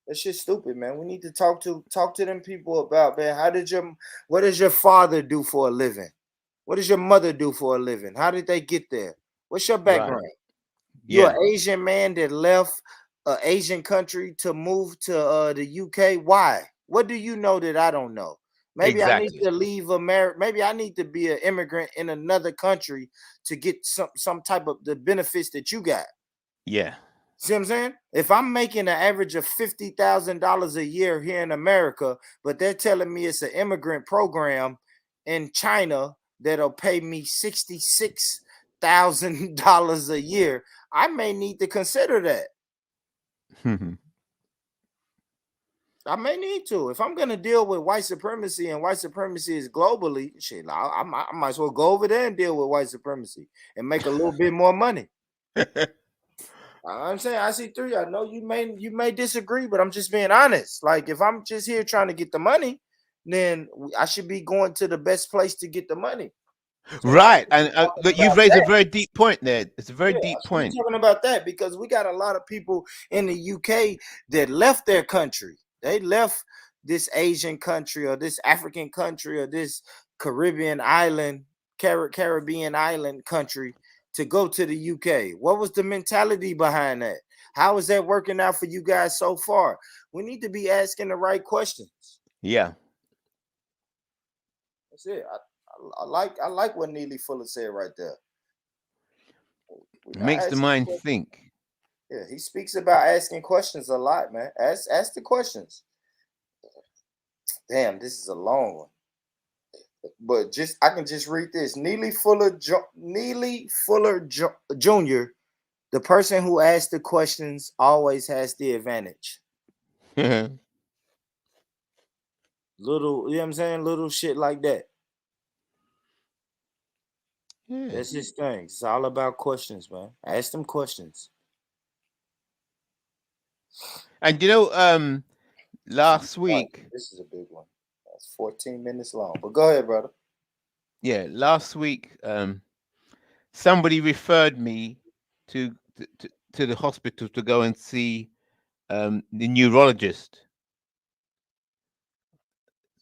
Speaker 4: That shit's stupid, man. We need to talk to them people about, man, what does your father do for a living? What does your mother do for a living? How did they get there? What's your background?
Speaker 14: Right.
Speaker 4: You're an Asian man that left an Asian country to move to the UK. Why? What do you know that I don't know? Maybe
Speaker 14: Exactly.
Speaker 4: I need to leave America. Maybe I need to be an immigrant in another country to get some type of the benefits that you got.
Speaker 14: Yeah.
Speaker 4: See what I'm saying? If I'm making an average of $50,000 a year here in America, but they're telling me it's an immigrant program in China that'll pay me $66,000 a year, I may need to consider that. I may need to. If I'm going to deal with white supremacy, and white supremacy is globally, shit, I might as well go over there and deal with white supremacy and make a little bit more money. I'm saying, IC3, I know you may disagree, but I'm just being honest. Like, if I'm just here trying to get the money, then I should be going to the best place to get the money. So
Speaker 14: right. And you've raised a very deep point there. It's a very deep point.
Speaker 4: Talking about that because we got a lot of people in the UK that left their country. They left this Asian country or this African country or this Caribbean island country to go to the UK. What was the mentality behind that? How is that working out for you guys so far? We need to be asking the right questions.
Speaker 14: Yeah.
Speaker 4: That's it. I like what Neely Fuller said right there.
Speaker 14: Makes the mind think.
Speaker 4: Yeah, he speaks about asking questions a lot, man. Ask the questions. Damn, this is a long one. But I can just read this. Neely Fuller Jr., the person who asks the questions always has the advantage. Little, you know what I'm saying? Little shit like that. Yeah. That's his thing. It's all about questions, man. Ask them questions.
Speaker 14: And you know, last week.
Speaker 4: This is a big one. That's 14 minutes long. But go ahead, brother.
Speaker 14: Yeah, last week, somebody referred me to the hospital to go and see the neurologist.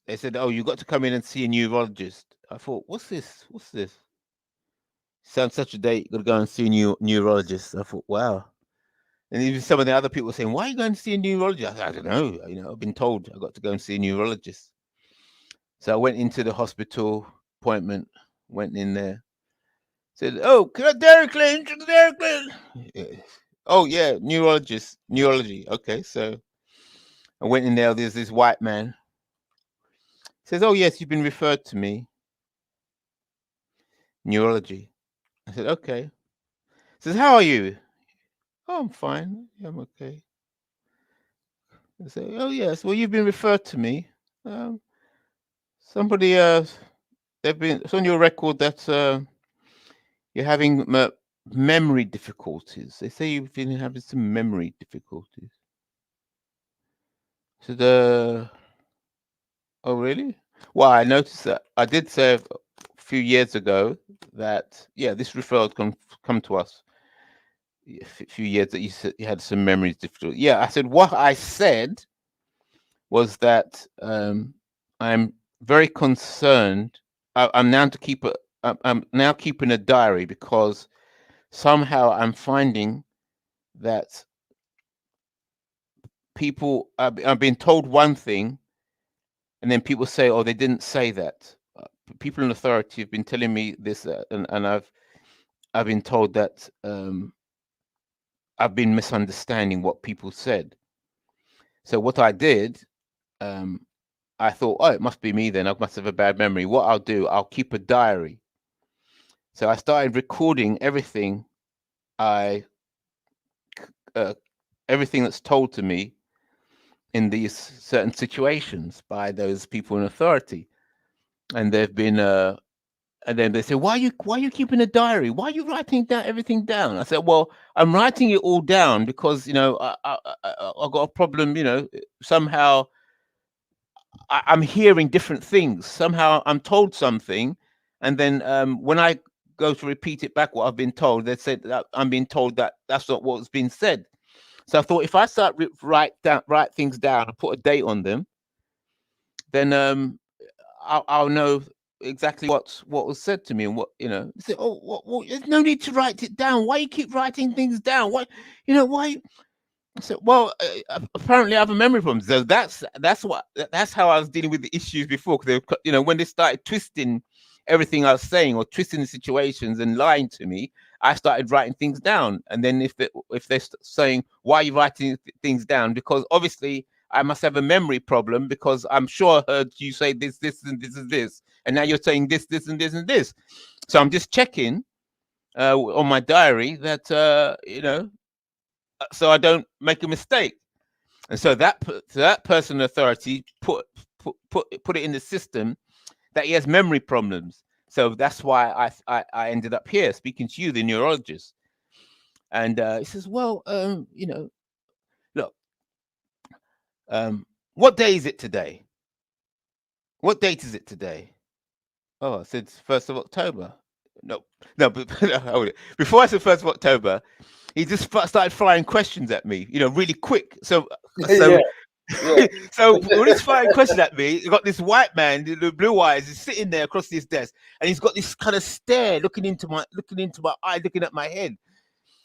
Speaker 14: They said, "Oh, you got to come in and see a neurologist." I thought, "What's this? What's this?" Sounds such a date. Got to go and see a neurologist. I thought, "Wow." And even some of the other people were saying, "Why are you going to see a neurologist?" I don't know. You know, I've been told I got to go and see a neurologist. So I went into the hospital appointment. Went in there. Said, "Oh, can I Derek Lane? Yeah. Oh yeah, neurology. Okay, so I went in there. There's this white man. Says, "Oh yes, you've been referred to me. Neurology." I said, "Okay." Says, "How are you?" "Oh, I'm fine. Yeah, I'm okay." I say, "Oh yes, well you've been referred to me. Somebody it's on your record that you're having memory difficulties. They say you've been having some memory difficulties." So oh really? Well, I noticed that I did say a few years ago that this referral can come to us. A few years that you said you had some memory difficulties. Yeah, I said what I said was that I'm very concerned. I'm now keeping a diary because somehow I'm finding that people I've been told one thing, and then people say, "Oh, they didn't say that." People in authority have been telling me this, and I've been told that I've been misunderstanding what people said. So what I did, I thought, oh, it must be me then. I must have a bad memory. What I'll do, I'll keep a diary. So I started recording everything I everything that's told to me in these certain situations by those people in authority. And they've been and then they say, why are you keeping a diary? Why are you writing down everything down? I said, well, I'm writing it all down because, you know, I got a problem, you know, somehow I'm hearing different things. Somehow I'm told something, and then when I go to repeat it back, what I've been told, they said that I'm being told that that's not what's been said. So I thought if I start write things down and put a date on them, then I'll know exactly what was said to me and what, you know. Say, oh, what, there's no need to write it down. Why you keep writing things down? Why, you know, why? So, well, apparently I have a memory problem. So that's how I was dealing with the issues before. Because you know, when they started twisting everything I was saying or twisting the situations and lying to me, I started writing things down. And then if they're saying, why are you writing things down? Because obviously I must have a memory problem, because I'm sure I heard you say this, and this, and this, and now you're saying this, and this, and this. So I'm just checking on my diary that you know, so I don't make a mistake. And so that person in authority put it in the system that he has memory problems. So that's why I ended up here speaking to you, the neurologist. And he says, well, you know, look, what day is it today? What date is it today? Oh, I said 1st of October. No, but hold it. Before I said 1st of October, he just started firing questions at me, you know, really quick. So
Speaker 4: Yeah.
Speaker 14: so when he's firing questions at me, you got this white man, the blue eyes, is sitting there across this desk, and he's got this kind of stare looking into my eye, looking at my head.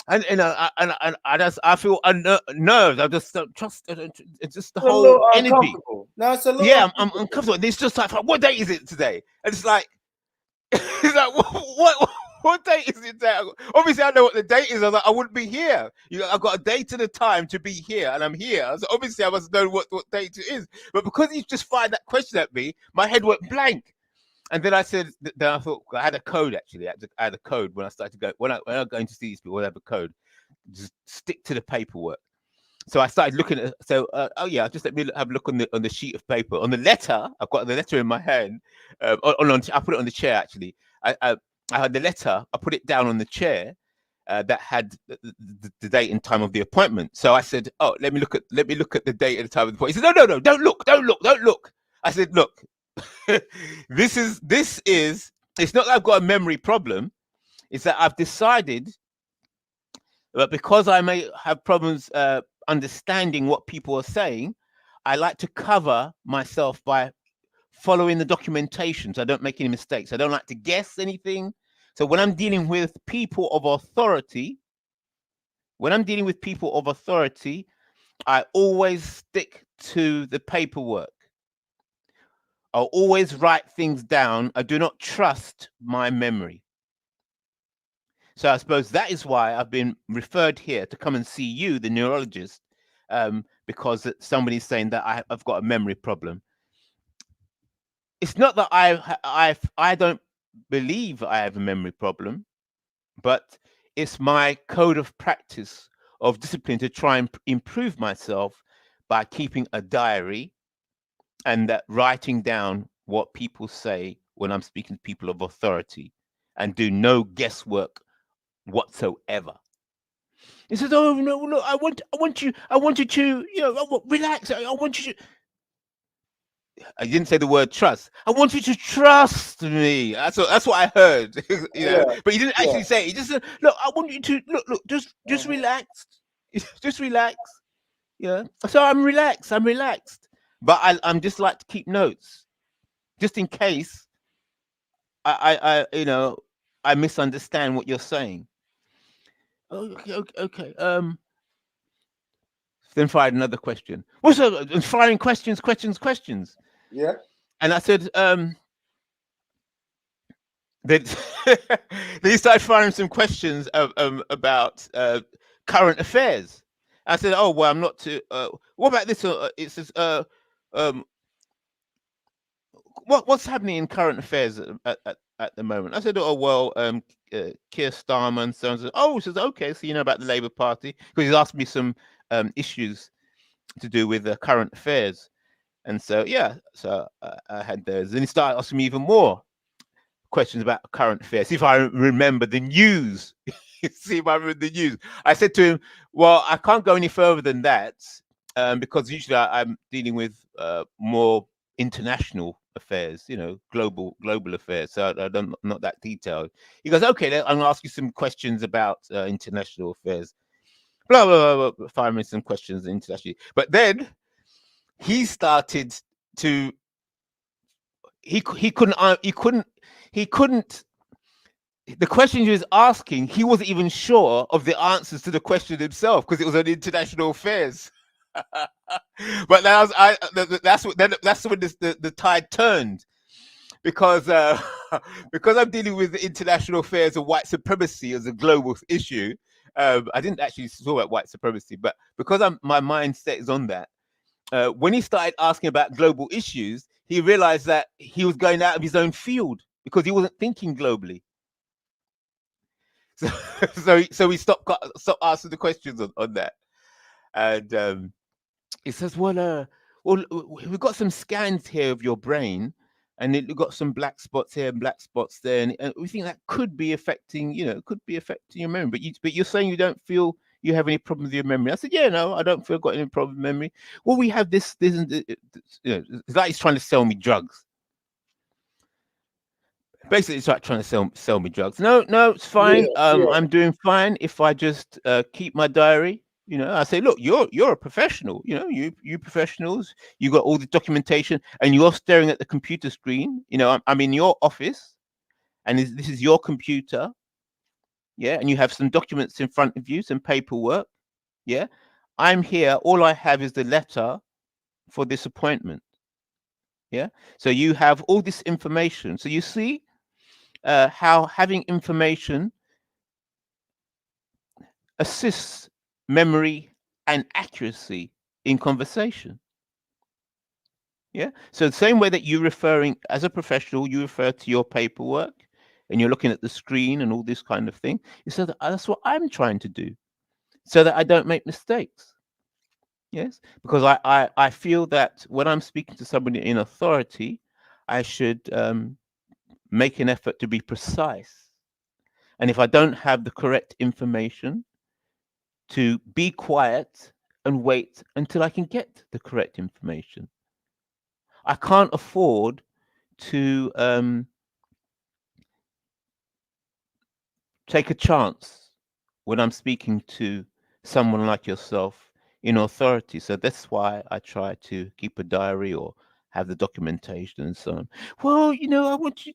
Speaker 14: And I feel unnerved. I just don't trust. It's just the whole energy.
Speaker 4: No, it's a little.
Speaker 14: Yeah, I'm uncomfortable. And it's just like, what date is it today? And it's like, it's like, what date is it today? Obviously, I know what the date is. I was like, I wouldn't be here. You know, I've got a date and a time to be here, and I'm here. So obviously, I must know what date it is. But because he just fired that question at me, my head went blank. And then I said, then I thought, I had a code actually. I had a code when I started to go, when I'm going to see these people, I have a code. Just stick to the paperwork. So I started looking at, oh yeah, just let me have a look on the sheet of paper. On the letter, I've got the letter in my hand. I put it on the chair actually. I had the letter, I put it down on the chair that had the date and time of the appointment. So I said, oh, let me look at the date and the time of the appointment. He said, no, don't look. I said, look. This is it's not that I've got a memory problem, it's that I've decided that because I may have problems understanding what people are saying, I like to cover myself by following the documentation so I don't make any mistakes. I don't like to guess anything. So when I'm dealing with people of authority, I always stick to the paperwork. I'll always write things down. I do not trust my memory. So I suppose that is why I've been referred here to come and see you, the neurologist, because somebody's saying that I've got a memory problem. It's not that I don't believe I have a memory problem, but it's my code of practice of discipline to try and improve myself by keeping a diary and that writing down what people say when I'm speaking to people of authority, and do no guesswork whatsoever. He says, "Oh no, I want you to, you know, relax. I want you to." I didn't say the word trust. I want you to trust me. That's what I heard. You know, but he didn't actually say it. He just said, "Look, I want you to look. Just relax. Just relax." Yeah. So I'm relaxed. But I'm just like to keep notes, just in case I you know, I misunderstand what you're saying. Okay. Then fired another question. What's firing questions?
Speaker 4: Yeah.
Speaker 14: And I said, then he started firing some questions about current affairs. I said, oh well, I'm not too. What about this? It says, what's happening in current affairs at the moment? I said, oh well, Keir Starmer and so on. Oh, he says, okay, so you know about the Labour Party, because he's asked me some issues to do with current affairs. And so, yeah, so I had those. And he started asking me even more questions about current affairs. See if I remember the news. See if I remember the news. I said to him, well, I can't go any further than that because usually I'm dealing with more international affairs, global affairs. So I'm not that detailed. He goes, okay, I'm going to ask you some questions about international affairs. Blah, blah, blah, blah, fire me some questions internationally. But then he started to, he couldn't, the question he was asking, he wasn't even sure of the answers to the question himself because it was on international affairs. But that's when the tide turned, because because I'm dealing with international affairs and white supremacy as a global issue. I didn't actually talk about white supremacy, but because my mindset is on that. When he started asking about global issues, he realized that he was going out of his own field because he wasn't thinking globally. So he stopped asking the questions on that, and he says, "Well, we've got some scans here of your brain, and we've got some black spots here and black spots there, and we think that could be affecting, your memory. But you're saying you don't feel you have any problem with your memory." I said, "Yeah, no, I don't feel I've got any problem with memory." Well, we have this, and it's like he's trying to sell me drugs. Basically, it's like trying to sell me drugs. No, it's fine. I'm doing fine if I just keep my diary. I say, look, you're a professional. You professionals, you got all the documentation, and you're staring at the computer screen. I'm in your office, and this is your computer. Yeah, and you have some documents in front of you, some paperwork. Yeah, I'm here. All I have is the letter for this appointment. Yeah, so you have all this information. So you see how having information assists memory and accuracy in conversation. Yeah. So the same way that you're referring as a professional, you refer to your paperwork and you're looking at the screen and all this kind of thing. So that's what I'm trying to do, so that I don't make mistakes. Yes. Because I feel that when I'm speaking to somebody in authority, I should make an effort to be precise. And if I don't have the correct information, to be quiet and wait until I can get the correct information. I can't afford to take a chance when I'm speaking to someone like yourself in authority. So that's why I try to keep a diary or have the documentation and so on. Well, I want you,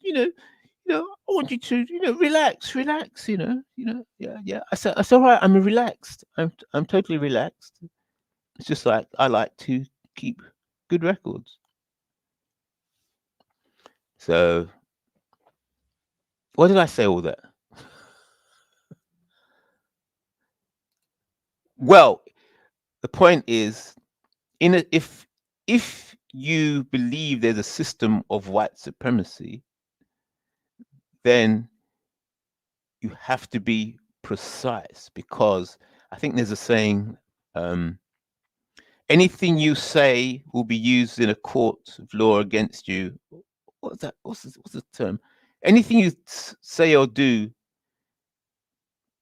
Speaker 14: I want you to, relax, yeah. I said, all right, I'm relaxed. I'm totally relaxed. It's just like I like to keep good records. So, why did I say all that? Well, the point is, if you believe there's a system of white supremacy, then you have to be precise, because I think there's a saying, anything you say will be used in a court of law against you. What's that? What's the term? Anything you say or do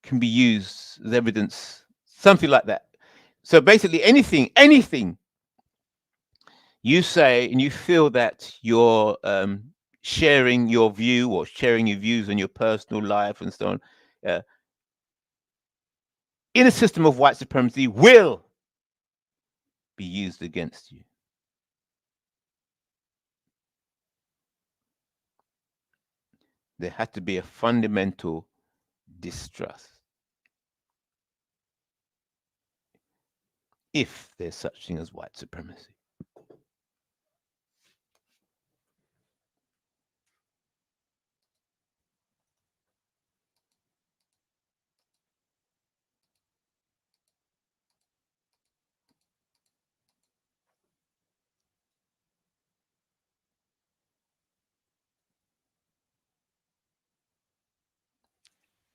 Speaker 14: can be used as evidence, something like that. So basically, anything you say and you feel that you're sharing your view or sharing your views on your personal life and so on, in a system of white supremacy, will be used against you. There has to be a fundamental distrust, if there's such thing as white supremacy.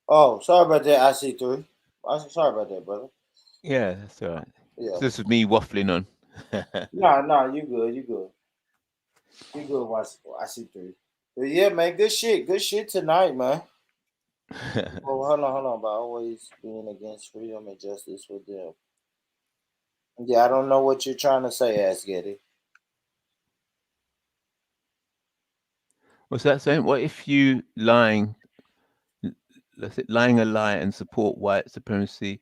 Speaker 4: Oh, sorry about that, IC3. Sorry about that, brother.
Speaker 14: Yeah, that's all right.
Speaker 4: Yeah.
Speaker 14: This is me waffling on.
Speaker 4: No, you good. You good. You good. I see three. But yeah, man, good shit. Good shit tonight, man. Oh, hold on. By always being against freedom and justice for them. Yeah, I don't know what you're trying to say, Ask Getty.
Speaker 14: What's that saying? What if you let's say lying a lie and support white supremacy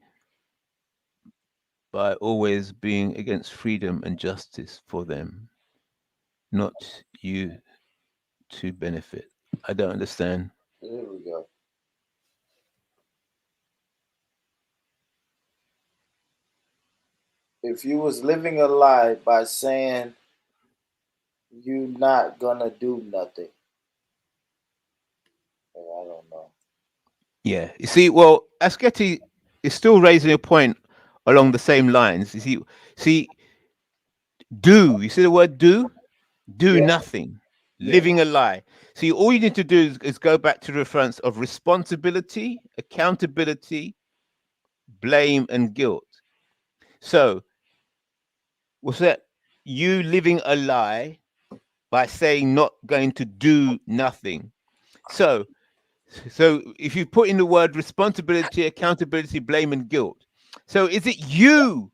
Speaker 14: by always being against freedom and justice for them, not you to benefit? I don't understand.
Speaker 4: There we go. If you was living a lie by saying you not gonna do nothing, I don't know.
Speaker 14: Yeah, you see, well, Asketti is still raising a point along the same lines. You see, you see the word do
Speaker 4: Yeah,
Speaker 14: nothing,
Speaker 4: yeah,
Speaker 14: living a lie. See, all you need to do is go back to the reference of responsibility, accountability, blame, and guilt. So, what's that? You living a lie by saying not going to do nothing. So if you put in the word responsibility, accountability, blame, and guilt. So is it you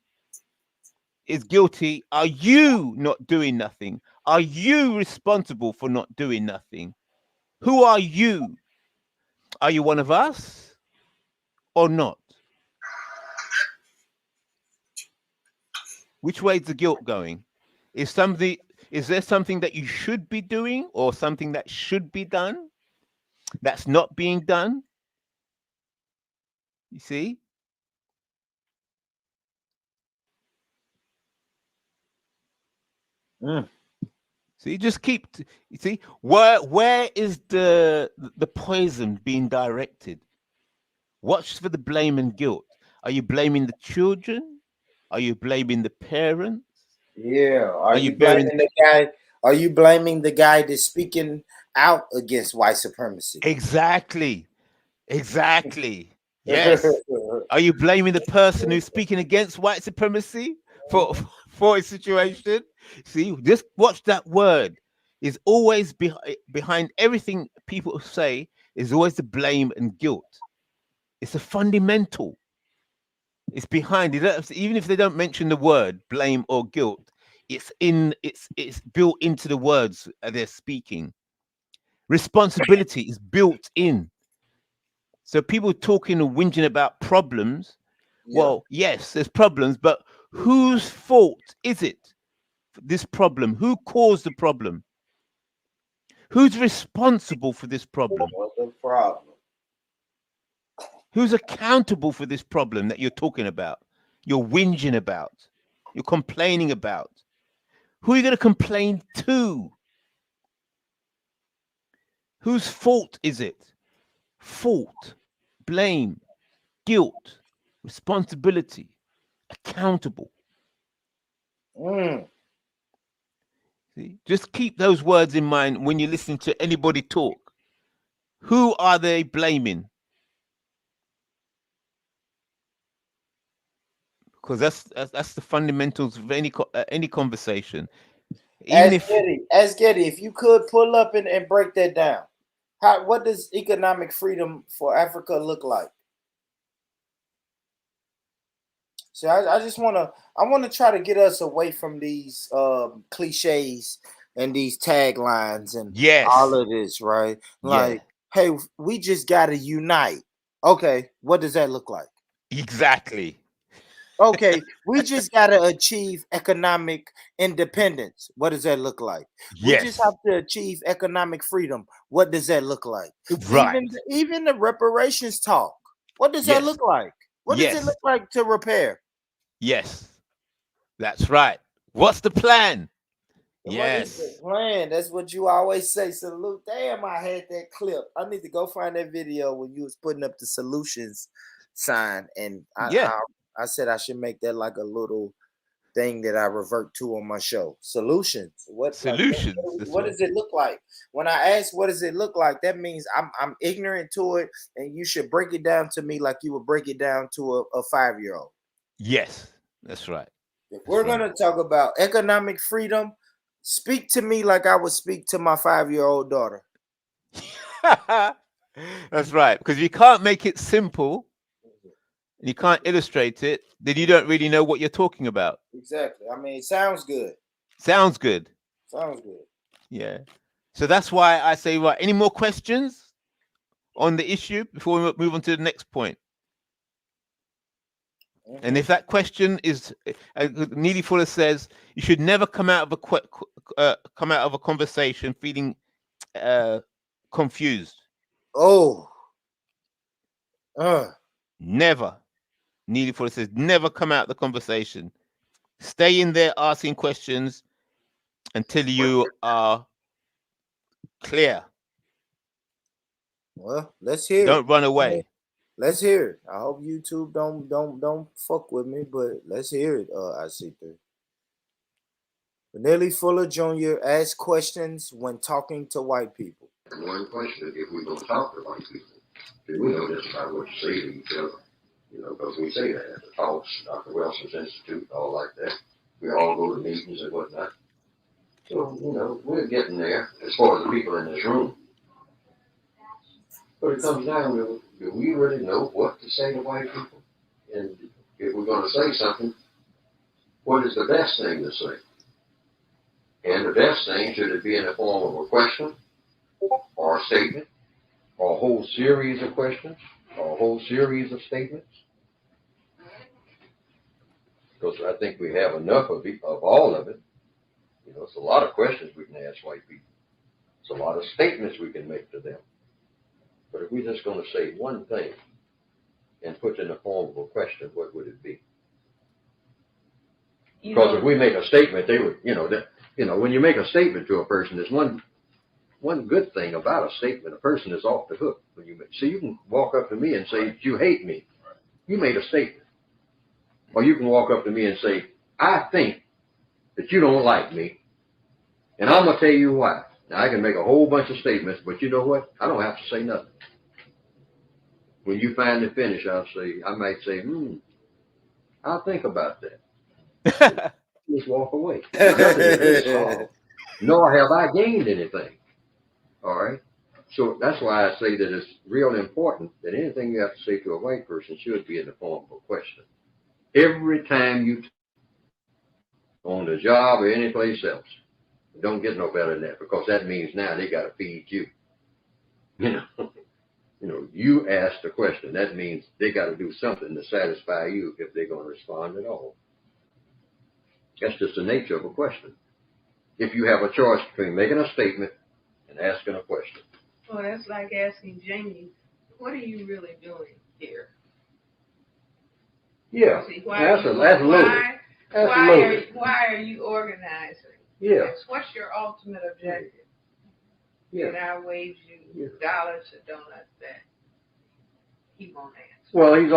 Speaker 14: is guilty? Are you not doing nothing? Are you responsible for not doing nothing? Who are you? Are you one of us or not? Which way is the guilt going? Is there something that you should be doing or something that should be done that's not being done? You see? So you just keep. You see, where is the poison being directed? Watch for the blame and guilt. Are you blaming the children? Are you blaming the parents?
Speaker 4: yeah. Are
Speaker 14: Are you
Speaker 4: you
Speaker 14: bearing
Speaker 4: blaming the guy? Are you blaming the guy that's speaking out against white supremacy?
Speaker 14: exactly? Yes. Are you blaming the person who's speaking against white supremacy for for a situation? See, just watch that word. Is always behind everything people say is always the blame and guilt. It's a fundamental. It's behind it. Even if they don't mention the word blame or guilt, it's built into the words they're speaking. Responsibility is built in. So people talking and whinging about problems.
Speaker 4: Yeah.
Speaker 14: Well, yes, there's problems, but whose fault is it? This problem? Who caused the problem? Who's responsible for this problem?
Speaker 4: What's the problem?
Speaker 14: Who's accountable for this problem that you're talking about? You're whinging about. You're complaining about. Who are you going to complain to? Whose fault is it? Fault, blame, guilt, responsibility, accountable. See? Just keep those words in mind when you're listening to anybody talk. Who are they blaming? Because that's the fundamentals of any conversation. Even
Speaker 4: Ask Getty, if you could pull up and break that down. What does economic freedom for Africa look like? So I just want to try to get us away from these cliches and these taglines and all of this, right? Like, hey, we just gotta unite. Okay, what does that look like?
Speaker 14: Exactly.
Speaker 4: Okay, we just gotta achieve economic independence. What does that look like? We just have to achieve economic freedom. What does that look like?
Speaker 14: Right.
Speaker 4: Even the reparations talk. What does that look like? What does it look like to repair?
Speaker 14: Yes, that's right. What's the plan?
Speaker 4: What is the plan? That's what you always say. Salute. Damn, I had that clip. I need to go find that video when you was putting up the solutions sign, and I said I should make that like a little thing that I revert to on my show. Solutions. What does it look like? When I ask what does it look like, that means I'm ignorant to it, and you should break it down to me like you would break it down to a 5-year-old.
Speaker 14: Yes. That's right.
Speaker 4: If we're gonna talk about economic freedom, speak to me like I would speak to my 5-year-old daughter.
Speaker 14: That's right. Because if you can't make it simple, and you can't illustrate it, then you don't really know what you're talking about.
Speaker 4: Exactly. I mean, it sounds good.
Speaker 14: Sounds good.
Speaker 4: Sounds good.
Speaker 14: Yeah. So that's why I say, right, any more questions on the issue before we move on to the next point? And if that question is, Neely Fuller says, you should never come out of a conversation feeling confused.
Speaker 4: Oh.
Speaker 14: Never. Neely Fuller says, never come out of the conversation. Stay in there asking questions until you are clear.
Speaker 4: Well, let's hear
Speaker 14: Don't
Speaker 4: it.
Speaker 14: run away.
Speaker 4: Let's hear it. I hope YouTube don't fuck with me, but let's hear it. I see through. Neely Fuller Jr. asks questions when talking to white people.
Speaker 20: One question: if we don't talk to white people, then we know just about what to say to each other. You know, because we say that at the talks, Dr. Wilson's Institute, all like that. We all go to meetings and whatnot. So, you know, we're getting there as far as the people in this room. But it comes down to, do we really know what to say to white people? And if we're going to say something, what is the best thing to say? And the best thing, should it be in the form of a question or a statement or a whole series of questions or a whole series of statements? Because I think we have enough of all of it. You know, it's a lot of questions we can ask white people. It's a lot of statements we can make to them. But if we're just going to say one thing and put it in the form of a question, what would it be? Because if we make a statement, they would, when you make a statement to a person, there's one good thing about a statement. A person is off the hook. So you can walk up to me and say, you hate me. You made a statement. Or you can walk up to me and say, I think that you don't like me. And I'm going to tell you why. Now, I can make a whole bunch of statements, but you know what? I don't have to say nothing. When you finally finish, I might say, I'll think about that. Just walk away. Nothing is really solved. Nor have I gained anything. All right? So that's why I say that it's real important that anything you have to say to a white person should be in the form of a question. Every time you on the job or any place else, don't get no better than that, because that means now they got to feed you. You asked the question. That means they got to do something to satisfy you if they're going to respond at all. That's just the nature of a question. If you have a choice between making a statement and asking a question.
Speaker 21: Well, that's like asking Jamie, what are you really doing here?
Speaker 20: Yeah,
Speaker 21: See,
Speaker 20: why
Speaker 21: are you organizing?
Speaker 20: Yeah.
Speaker 21: What's your ultimate objective?
Speaker 20: Yeah.
Speaker 21: And I wage you dollars or donuts that he won't answer.
Speaker 20: Well, he's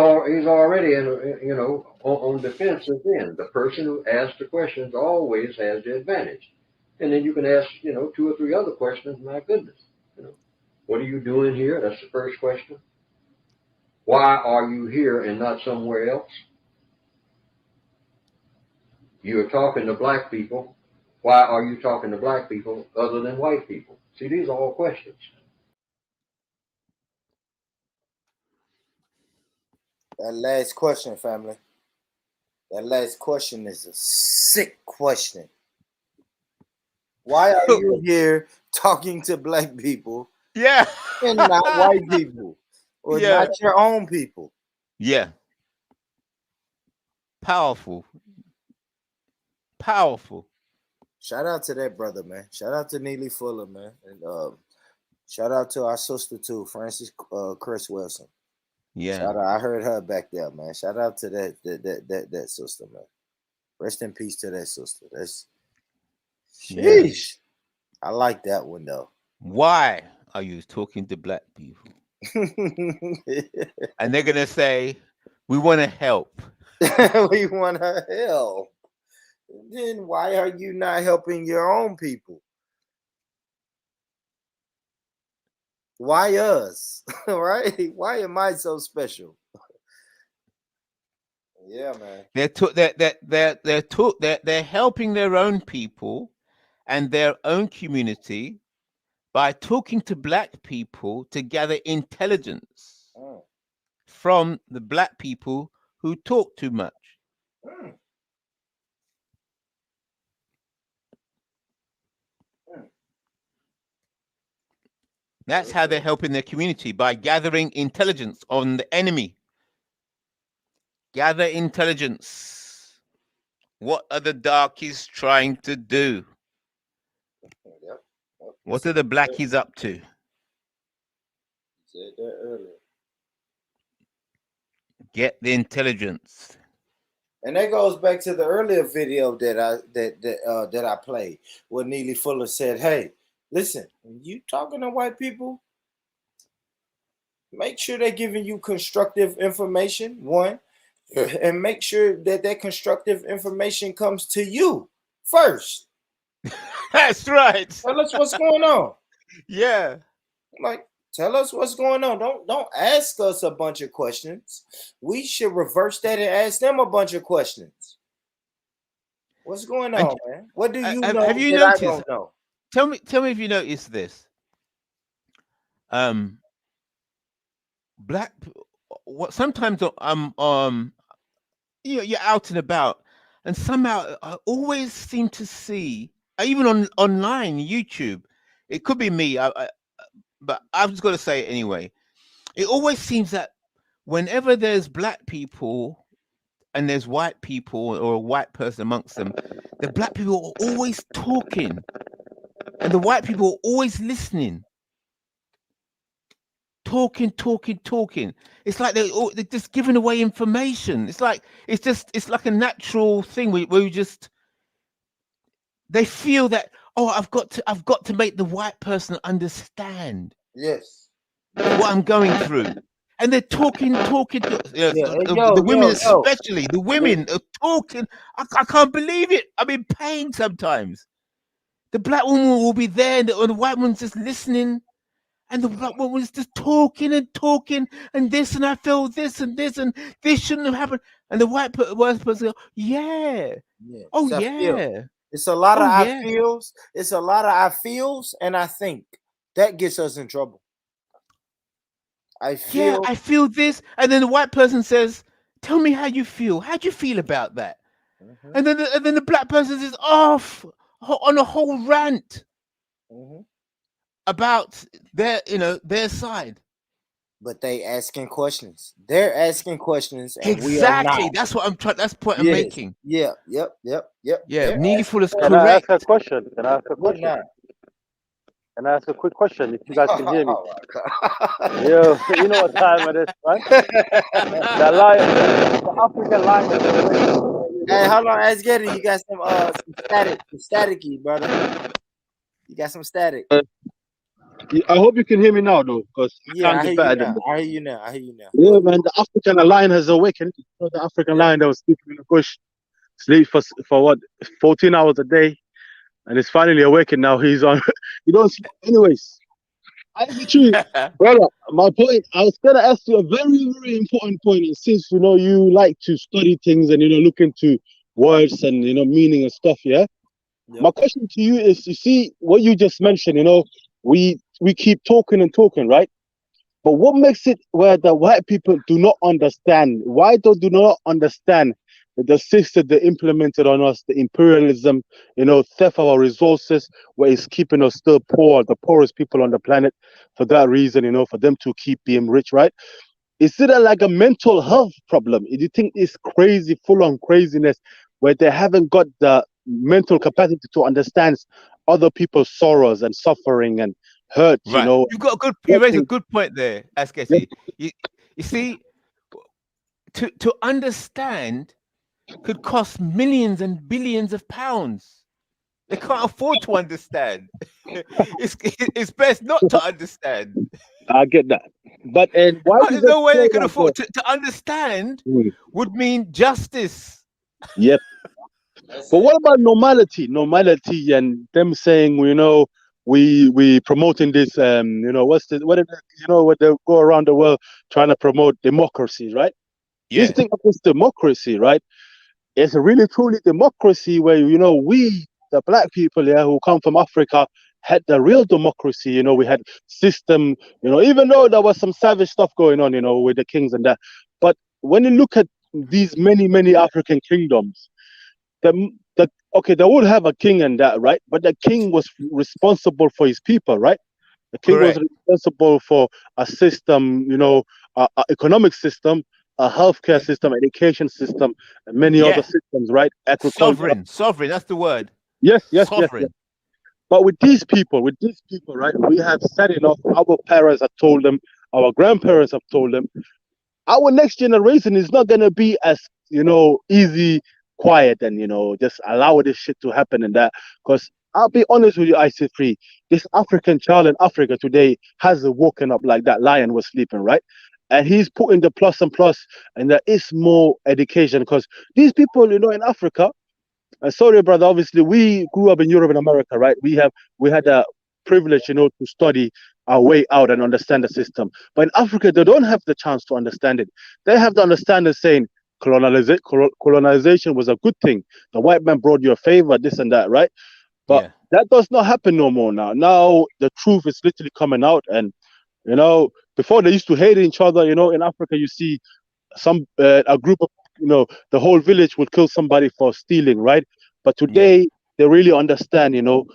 Speaker 20: already on defensive end. The person who asks the questions always has the advantage. And then you can ask, 2 or 3 other questions. My goodness, what are you doing here? That's the first question. Why are you here and not somewhere else? You're talking to black people. Why are you talking to black people other than white people? See, these are all questions.
Speaker 4: That last question, family. That last question is a sick question. Why are you here talking to black people?
Speaker 14: Yeah.
Speaker 4: And not white people. Or not your own people.
Speaker 14: Yeah. Powerful.
Speaker 4: Shout out to that brother, man. Shout out to Neely Fuller, man. And shout out to our sister too, Francis Chris Wilson.
Speaker 14: Yeah.
Speaker 4: Shout out. I heard her back there, man. Shout out to that sister, man. Rest in peace to that sister. That's sheesh. I like that one though.
Speaker 14: Why are you talking to black people? And they're gonna say, we want to help.
Speaker 4: We want to help. Then why are you not helping your own people? Why us? Right? Why am I so special? Yeah, man.
Speaker 14: They're helping their own people and their own community by talking to black people to gather intelligence from the black people who talk too much. That's how they're helping their community, by gathering intelligence on the enemy. Gather intelligence. What are the darkies trying to do? What are the blackies up to?
Speaker 4: Said that earlier.
Speaker 14: Get the intelligence.
Speaker 4: And that goes back to the earlier video that I played, where Neely Fuller said, "Hey, listen, when you talking to white people, make sure they're giving you constructive information, one, and make sure that constructive information comes to you first."
Speaker 14: That's right.
Speaker 4: Tell us what's going on.
Speaker 14: Yeah.
Speaker 4: Like, tell us what's going on. Don't ask us a bunch of questions. We should reverse that and ask them a bunch of questions. What's going on, man? What do you know
Speaker 14: have you
Speaker 4: that
Speaker 14: noticed,
Speaker 4: I don't know?
Speaker 14: Tell me if you noticed this. Sometimes you're out and about, and somehow I always seem to see, even online YouTube, it could be me, but I've just got to say it anyway. It always seems that whenever there's black people and there's white people or a white person amongst them, the black people are always talking and the white people are always listening. Talking. It's like they're just giving away information. It's like a natural thing where they feel that, oh, I've got to make the white person understand.
Speaker 4: Yes.
Speaker 14: What I'm going through. And they're talking. The women, especially the women, are talking. I can't believe it. I'm in pain sometimes. The black woman will be there, and the white woman's just listening, and the black woman is just talking, and this, and I feel this, and this shouldn't have happened. And the white person goes, yeah. Oh yeah.
Speaker 4: It's a lot of I feels. It's a lot of I feels, and I think that gets us in trouble. I
Speaker 14: feel this, and then the white person says, "Tell me how you feel. How do you feel about that?" And then the black person is off on a whole rant about their side.
Speaker 4: But they asking questions. They're asking questions, and
Speaker 14: exactly.
Speaker 4: We are not.
Speaker 14: That's what I'm trying. That's the point I'm making.
Speaker 4: Yeah. Yep.
Speaker 14: Yeah. Neely Full is correct.
Speaker 1: Can I ask a question? Can I ask a quick question? If you guys can hear me. Yo, you know what time it is, right? The African lion.
Speaker 4: Hey, hold on, Asgetty, you got some staticky, brother. You got some static.
Speaker 1: I hope you can hear me now, though, because
Speaker 4: I hear you now.
Speaker 1: Yeah, man, the African lion has awakened. The African lion that was sleeping in the bush, sleep for what, 14 hours a day. And it's finally awakened now. He's on. You don't. Anyways, brother. My point. I was gonna ask you a very, very important point. And since you like to study things and look into words and meaning and stuff, yeah. My question to you is: you see what you just mentioned? We keep talking and talking, right? But what makes it where the white people do not understand? Why do not understand the system they implemented on us, the imperialism, theft of our resources, where it's keeping us still poor, the poorest people on the planet, for that reason, for them to keep being rich, right? Is it like a mental health problem? Do you think it's crazy, full-on craziness, where they haven't got the mental capacity to understand other people's sorrows and suffering and hurt?
Speaker 14: Right. You raised a good point there, Asketti. You see, to understand could cost millions and billions of pounds. They can't afford to understand. It's best not to understand.
Speaker 1: I get that, but why?
Speaker 14: There's no way they can afford to understand. Would mean justice.
Speaker 1: Yep. But what about normality? Normality, and them saying, we promoting this. What's this? What they go around the world trying to promote democracy, right? This thing of this democracy, right? It's a really truly democracy where, you know, we, the black people here who come from Africa, had the real democracy. You know, we had system, you know, even though there was some savage stuff going on, you know, with the kings and that. But when you look at these many African kingdoms, okay, they would have a king and that, right? But the king was responsible for his people, right? The king was responsible for a system, you know, a economic system, a healthcare system, education system, and many other systems, right? Agriculture.
Speaker 14: Sovereign, that's the word.
Speaker 1: Yes.
Speaker 14: Sovereign.
Speaker 1: But with these people, right, we have said enough. Our parents have told them, our grandparents have told them, our next generation is not going to be as, you know, easy, quiet, and, you know, just allow this shit to happen and that. Because I'll be honest with you, IC3, this African child in Africa today hasn't woken up like that lion was sleeping, right? And he's putting the plus and plus, and there is more education, because these people, you know, in Africa, sorry, brother, obviously we grew up in Europe and America, right? We had a privilege, you know, to study our way out and understand the system. But in Africa, they don't have the chance to understand it. They have the understanding saying colonization was a good thing. The white man brought you a favor, this and that, right? But that does not happen no more now. Now the truth is literally coming out, and, you know, before they used to hate each other, you know, in Africa you see a group of, you know, the whole village would kill somebody for stealing, right? But today they really understand, you know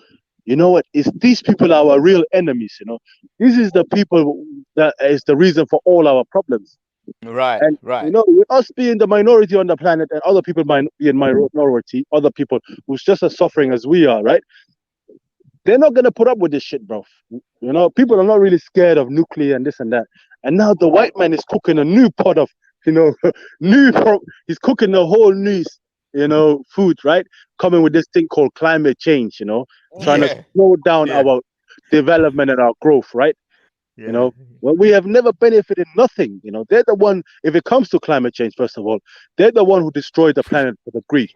Speaker 1: what, is these people are our real enemies, you know. This is the people that is the reason for all our problems.
Speaker 14: Right.
Speaker 1: You know, with us being the minority on the planet and other people being minority, other people who's just as suffering as we are, right? They're not gonna put up with this shit, bro. You know, people are not really scared of nuclear and this and that. And now the white man is cooking a new pot of, you know, he's cooking a whole new, you know, food, right? Coming with this thing called climate change, you know, trying to slow down our development and our growth, right? You know, well, we have never benefited nothing. You know, they're the one, if it comes to climate change, first of all, they're the one who destroyed the planet for the greed.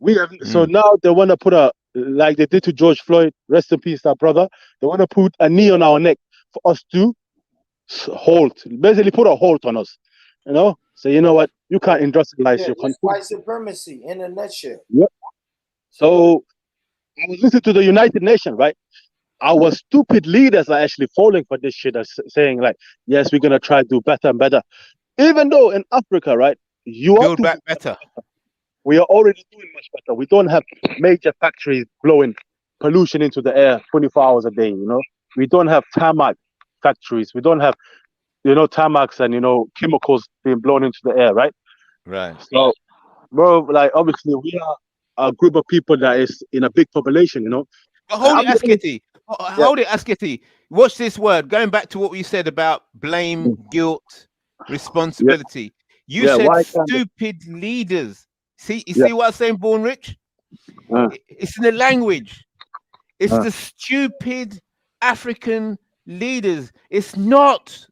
Speaker 1: We have, so now they want to put like they did to George Floyd, rest in peace, our brother. They want to put a knee on our neck for us to basically put a halt on us, you know. So you know what, you can't industrialize your country.
Speaker 4: White supremacy in a nutshell.
Speaker 1: Yep. So I was listening to the United Nations, right? Our stupid leaders are actually falling for this shit, saying like, yes, we're gonna try to do better and better. Even though in Africa, right,
Speaker 14: build back better.
Speaker 1: We are already doing much better. We don't have major factories blowing pollution into the air 24 hours a day, you know. We don't have tarmac factories. We don't have, you know, tarmacs and, you know, chemicals being blown into the air, right?
Speaker 14: Right.
Speaker 1: So, bro, like, obviously we are a group of people that is in a big population, you know.
Speaker 14: But hold it, Asketi. Hold it, Asketi. Watch this word. Going back to what we said about blame, guilt, responsibility. You said stupid leaders. See, you see what I'm saying, Born Rich? It's in the language. It's the stupid African leaders. It's not.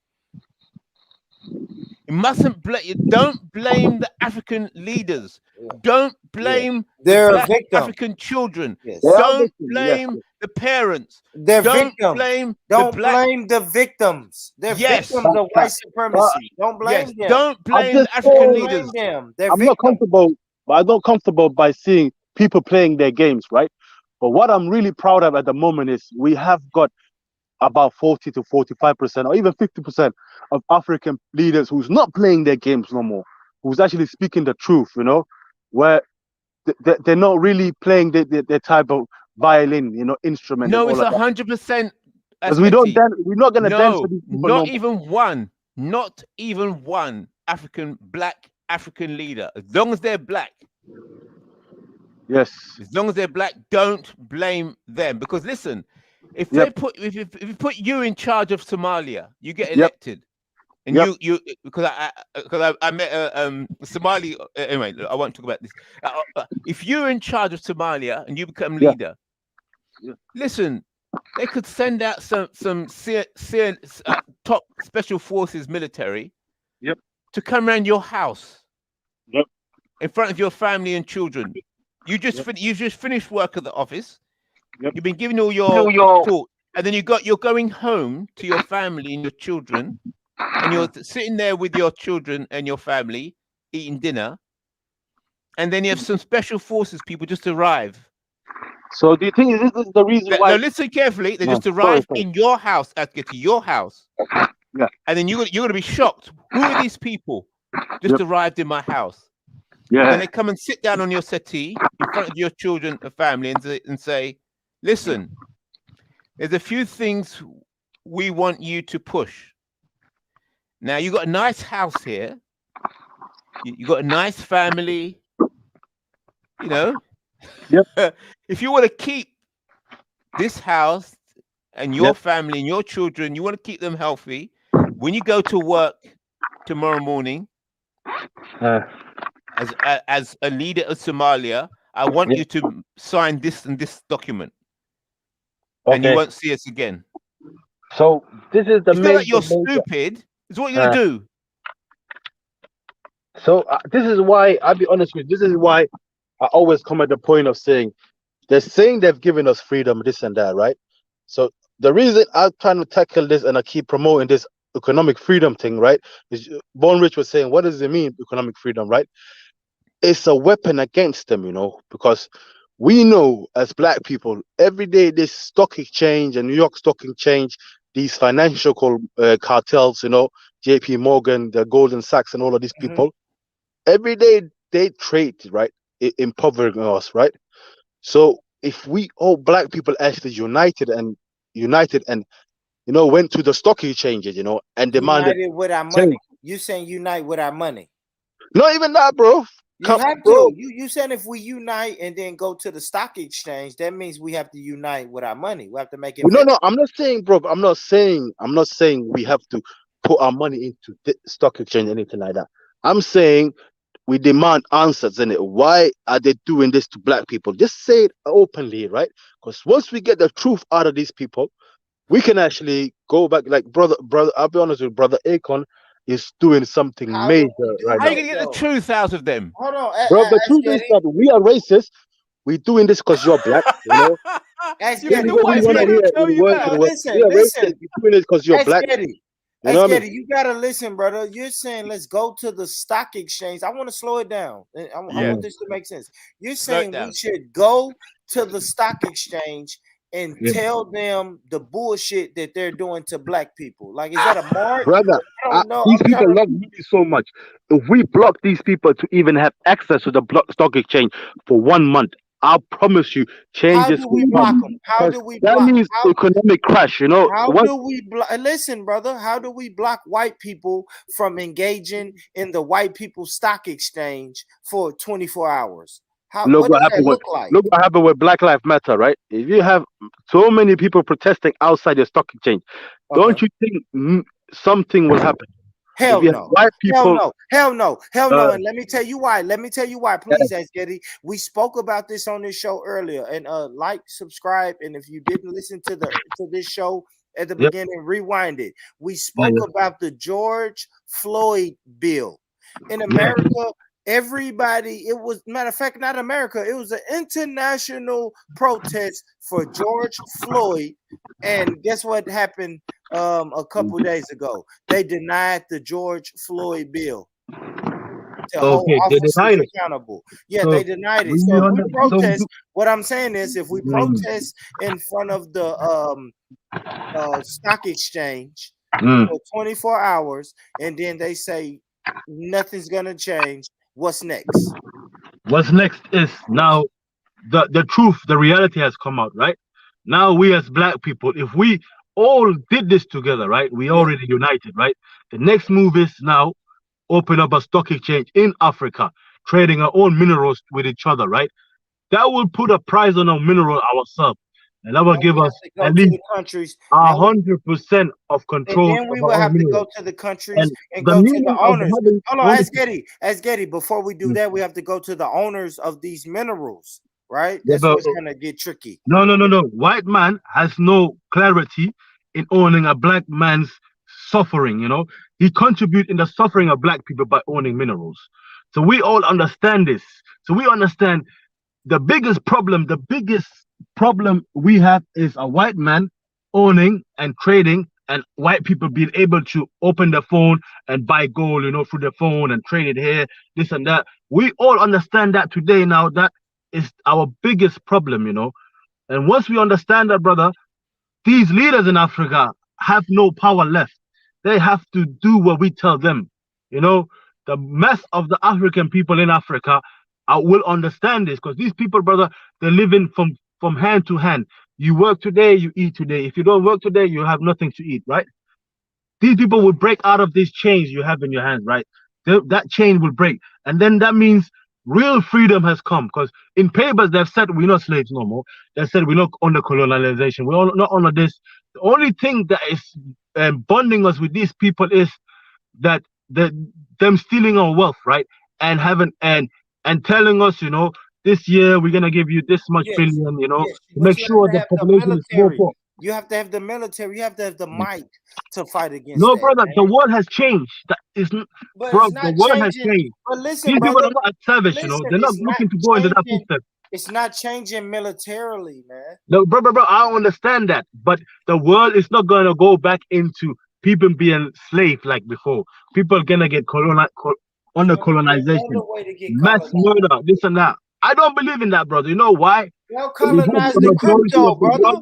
Speaker 14: You mustn't blame. Don't blame the African leaders. Don't blame the African children. Don't blame the parents.
Speaker 4: They're
Speaker 14: Don't
Speaker 4: victims.
Speaker 14: blame
Speaker 4: blame the victims. They're victims of white supremacy. Don't blame them.
Speaker 14: Don't blame the African leaders.
Speaker 1: I'm not comfortable, but I'm not comfortable by seeing people playing their games, right? But what I'm really proud of at the moment is we have got about 40 to 45% or even 50% of African leaders who's not playing their games no more, who's actually speaking the truth, you know, where they're not really playing their type of violin, you know, instrument.
Speaker 14: No, it's 100%.
Speaker 1: Because we're not going to dance with these people.
Speaker 14: Not even one black African leader. As long as they're black.
Speaker 1: Yes.
Speaker 14: As long as they're black, don't blame them. Because listen, if they if you put you in charge of Somalia, you get elected, and you because I met a Somali. Anyway, I won't talk about this. If you're in charge of Somalia and you become leader, listen, they could send out some top special forces military, to come around your house, in front of your family and children. You just finished work at the office. You've been given all your thought, and then you're going home to your family and your children, and you're sitting there with your children and your family eating dinner, and then you have some special forces people just arrive.
Speaker 1: So do you think this is the reason why?
Speaker 14: No, listen carefully. They just arrive in your house, get to your house.
Speaker 1: Yeah.
Speaker 14: And then you're gonna be shocked. Who are these people just arrived in my house?
Speaker 1: Yeah.
Speaker 14: And then they come and sit down on your settee in front of your children and family and say, listen, there's a few things we want you to push. Now, you got a nice house here. You got a nice family. You know,
Speaker 1: yep.
Speaker 14: If you want to keep this house and your family and your children, you want to keep them healthy, when you go to work tomorrow morning, as a leader of Somalia, I want you to sign this and this document, and you won't see us again.
Speaker 1: So this is the
Speaker 14: it's not like you're stupid. It's what you're gonna do.
Speaker 1: So this is why, I'll be honest with you, this is why I always come at the point of saying, they're saying they've given us freedom, this and that, right? So the reason I'm trying to tackle this and I keep promoting this economic freedom thing, right, is Born Rich was saying, what does it mean, economic freedom, right? It's a weapon against them, you know, because we know as black people, every day this stock exchange and New York Stock Exchange, these financial cartels, you know, JP Morgan, the Goldman Sachs and all of these people, every day they trade, right, impovering us, right? So if we all black people actually united and you know went to the stock exchanges, you know, and demanded
Speaker 4: united with our money. You saying unite with our money?
Speaker 1: Not even that, bro.
Speaker 4: You have to. You said if we unite and then go to the stock exchange, that means we have to unite with our money. We have to make it.
Speaker 1: No, I'm not saying, bro. I'm not saying we have to put our money into the stock exchange, anything like that. I'm saying we demand answers in it. Why are they doing this to black people? Just say it openly, right? Because once we get the truth out of these people, we can actually go back. Like brother, I'll be honest with you, brother Akon is doing something major right now.
Speaker 14: How are you gonna get the truth out of them?
Speaker 4: Hold on,
Speaker 1: bro. The truth is that we are racist. We're doing this because you're black, you know.
Speaker 4: Listen,
Speaker 1: We're doing this because you're black.
Speaker 4: You know what I mean? You gotta listen, brother. You're saying let's go to the stock exchange. I want to slow it down. I want this to make sense. You're saying we should go to the stock exchange and tell them the bullshit that they're doing to black people. Like, is that a mark?
Speaker 1: Brother, these people love me so much. If we block these people to even have access to the stock exchange for 1 month, I promise you, changes.
Speaker 4: How do we block them? How do we
Speaker 1: block? That means economic crash, you know.
Speaker 4: How do we block? Listen, brother, how do we block white people from engaging in the white people stock exchange for 24 hours?
Speaker 1: Look what happened with, look what happened with Black Lives Matter, right? If you have so many people protesting outside your stock exchange, don't you think something will happen?
Speaker 4: Hell no.
Speaker 1: White people,
Speaker 4: hell no. And let me tell you why. Please, ask Getty. We spoke about this on this show earlier. And like, subscribe, and if you didn't listen to this show at the beginning, rewind it. We spoke about the George Floyd bill. In America, everybody, it was, matter of fact, not America, it was an international protest for George Floyd. And guess what happened a couple days ago? They denied the George Floyd bill to hold officers accountable. Yeah, they denied it. So if we protest, what I'm saying is, if we protest in front of the stock exchange for 24 hours, and then they say nothing's gonna change, what's next?
Speaker 1: What's next is now the truth, the reality has come out, right? Now we as black people, if we all did this together, right? We already united, right? The next move is now open up a stock exchange in Africa, trading our own minerals with each other, right? That will put a price on our mineral ourselves, and that will give us at least 100% of control.
Speaker 4: And then we will have to go to the countries and go to the owners. Hold on, ask Getty. Before we do that, we have to go to the owners of these minerals, right? That's what's gonna get tricky.
Speaker 1: No. White man has no clarity in owning a black man's suffering, you know. He contributes in the suffering of black people by owning minerals. So we all understand this. So we understand the biggest problem we have is a white man owning and trading and white people being able to open their phone and buy gold, through their phone and trade it here, this and that. We all understand that today now. That is our biggest problem, And once we understand that, brother, these leaders in Africa have no power left. They have to do what we tell them. The mass of the African people in Africa will understand this, because these people, brother, they're living from hand to hand. You work today, you eat today. If you don't work today, you have nothing to eat, right? These people will break out of these chains you have in your hands, right? That chain will break. And then that means real freedom has come, because in papers they've said we're not slaves no more. They said we're not under colonization. We're not under this. The only thing that is bonding us with these people is that them stealing our wealth, right? And telling us, this year we're gonna give you this much billion, to make sure the population is more poor.
Speaker 4: You have to have the military. You have to have the might to fight against.
Speaker 1: No,
Speaker 4: that,
Speaker 1: brother,
Speaker 4: man.
Speaker 1: the world has changed. That is,
Speaker 4: But
Speaker 1: bro,
Speaker 4: it's not
Speaker 1: the world has
Speaker 4: changing.
Speaker 1: changed.
Speaker 4: But listen,
Speaker 1: These people
Speaker 4: brother,
Speaker 1: are not savage,
Speaker 4: listen,
Speaker 1: They're not
Speaker 4: it's
Speaker 1: looking to go into that
Speaker 4: changing-
Speaker 1: footstep.
Speaker 4: It's not changing militarily, man.
Speaker 1: No, bro, I understand that, but the world is not gonna go back into people being slave like before. People are gonna get under colonization, mass murder, this and that. I don't believe in that, brother. You know why?
Speaker 4: They'll colonize the crypto, brother.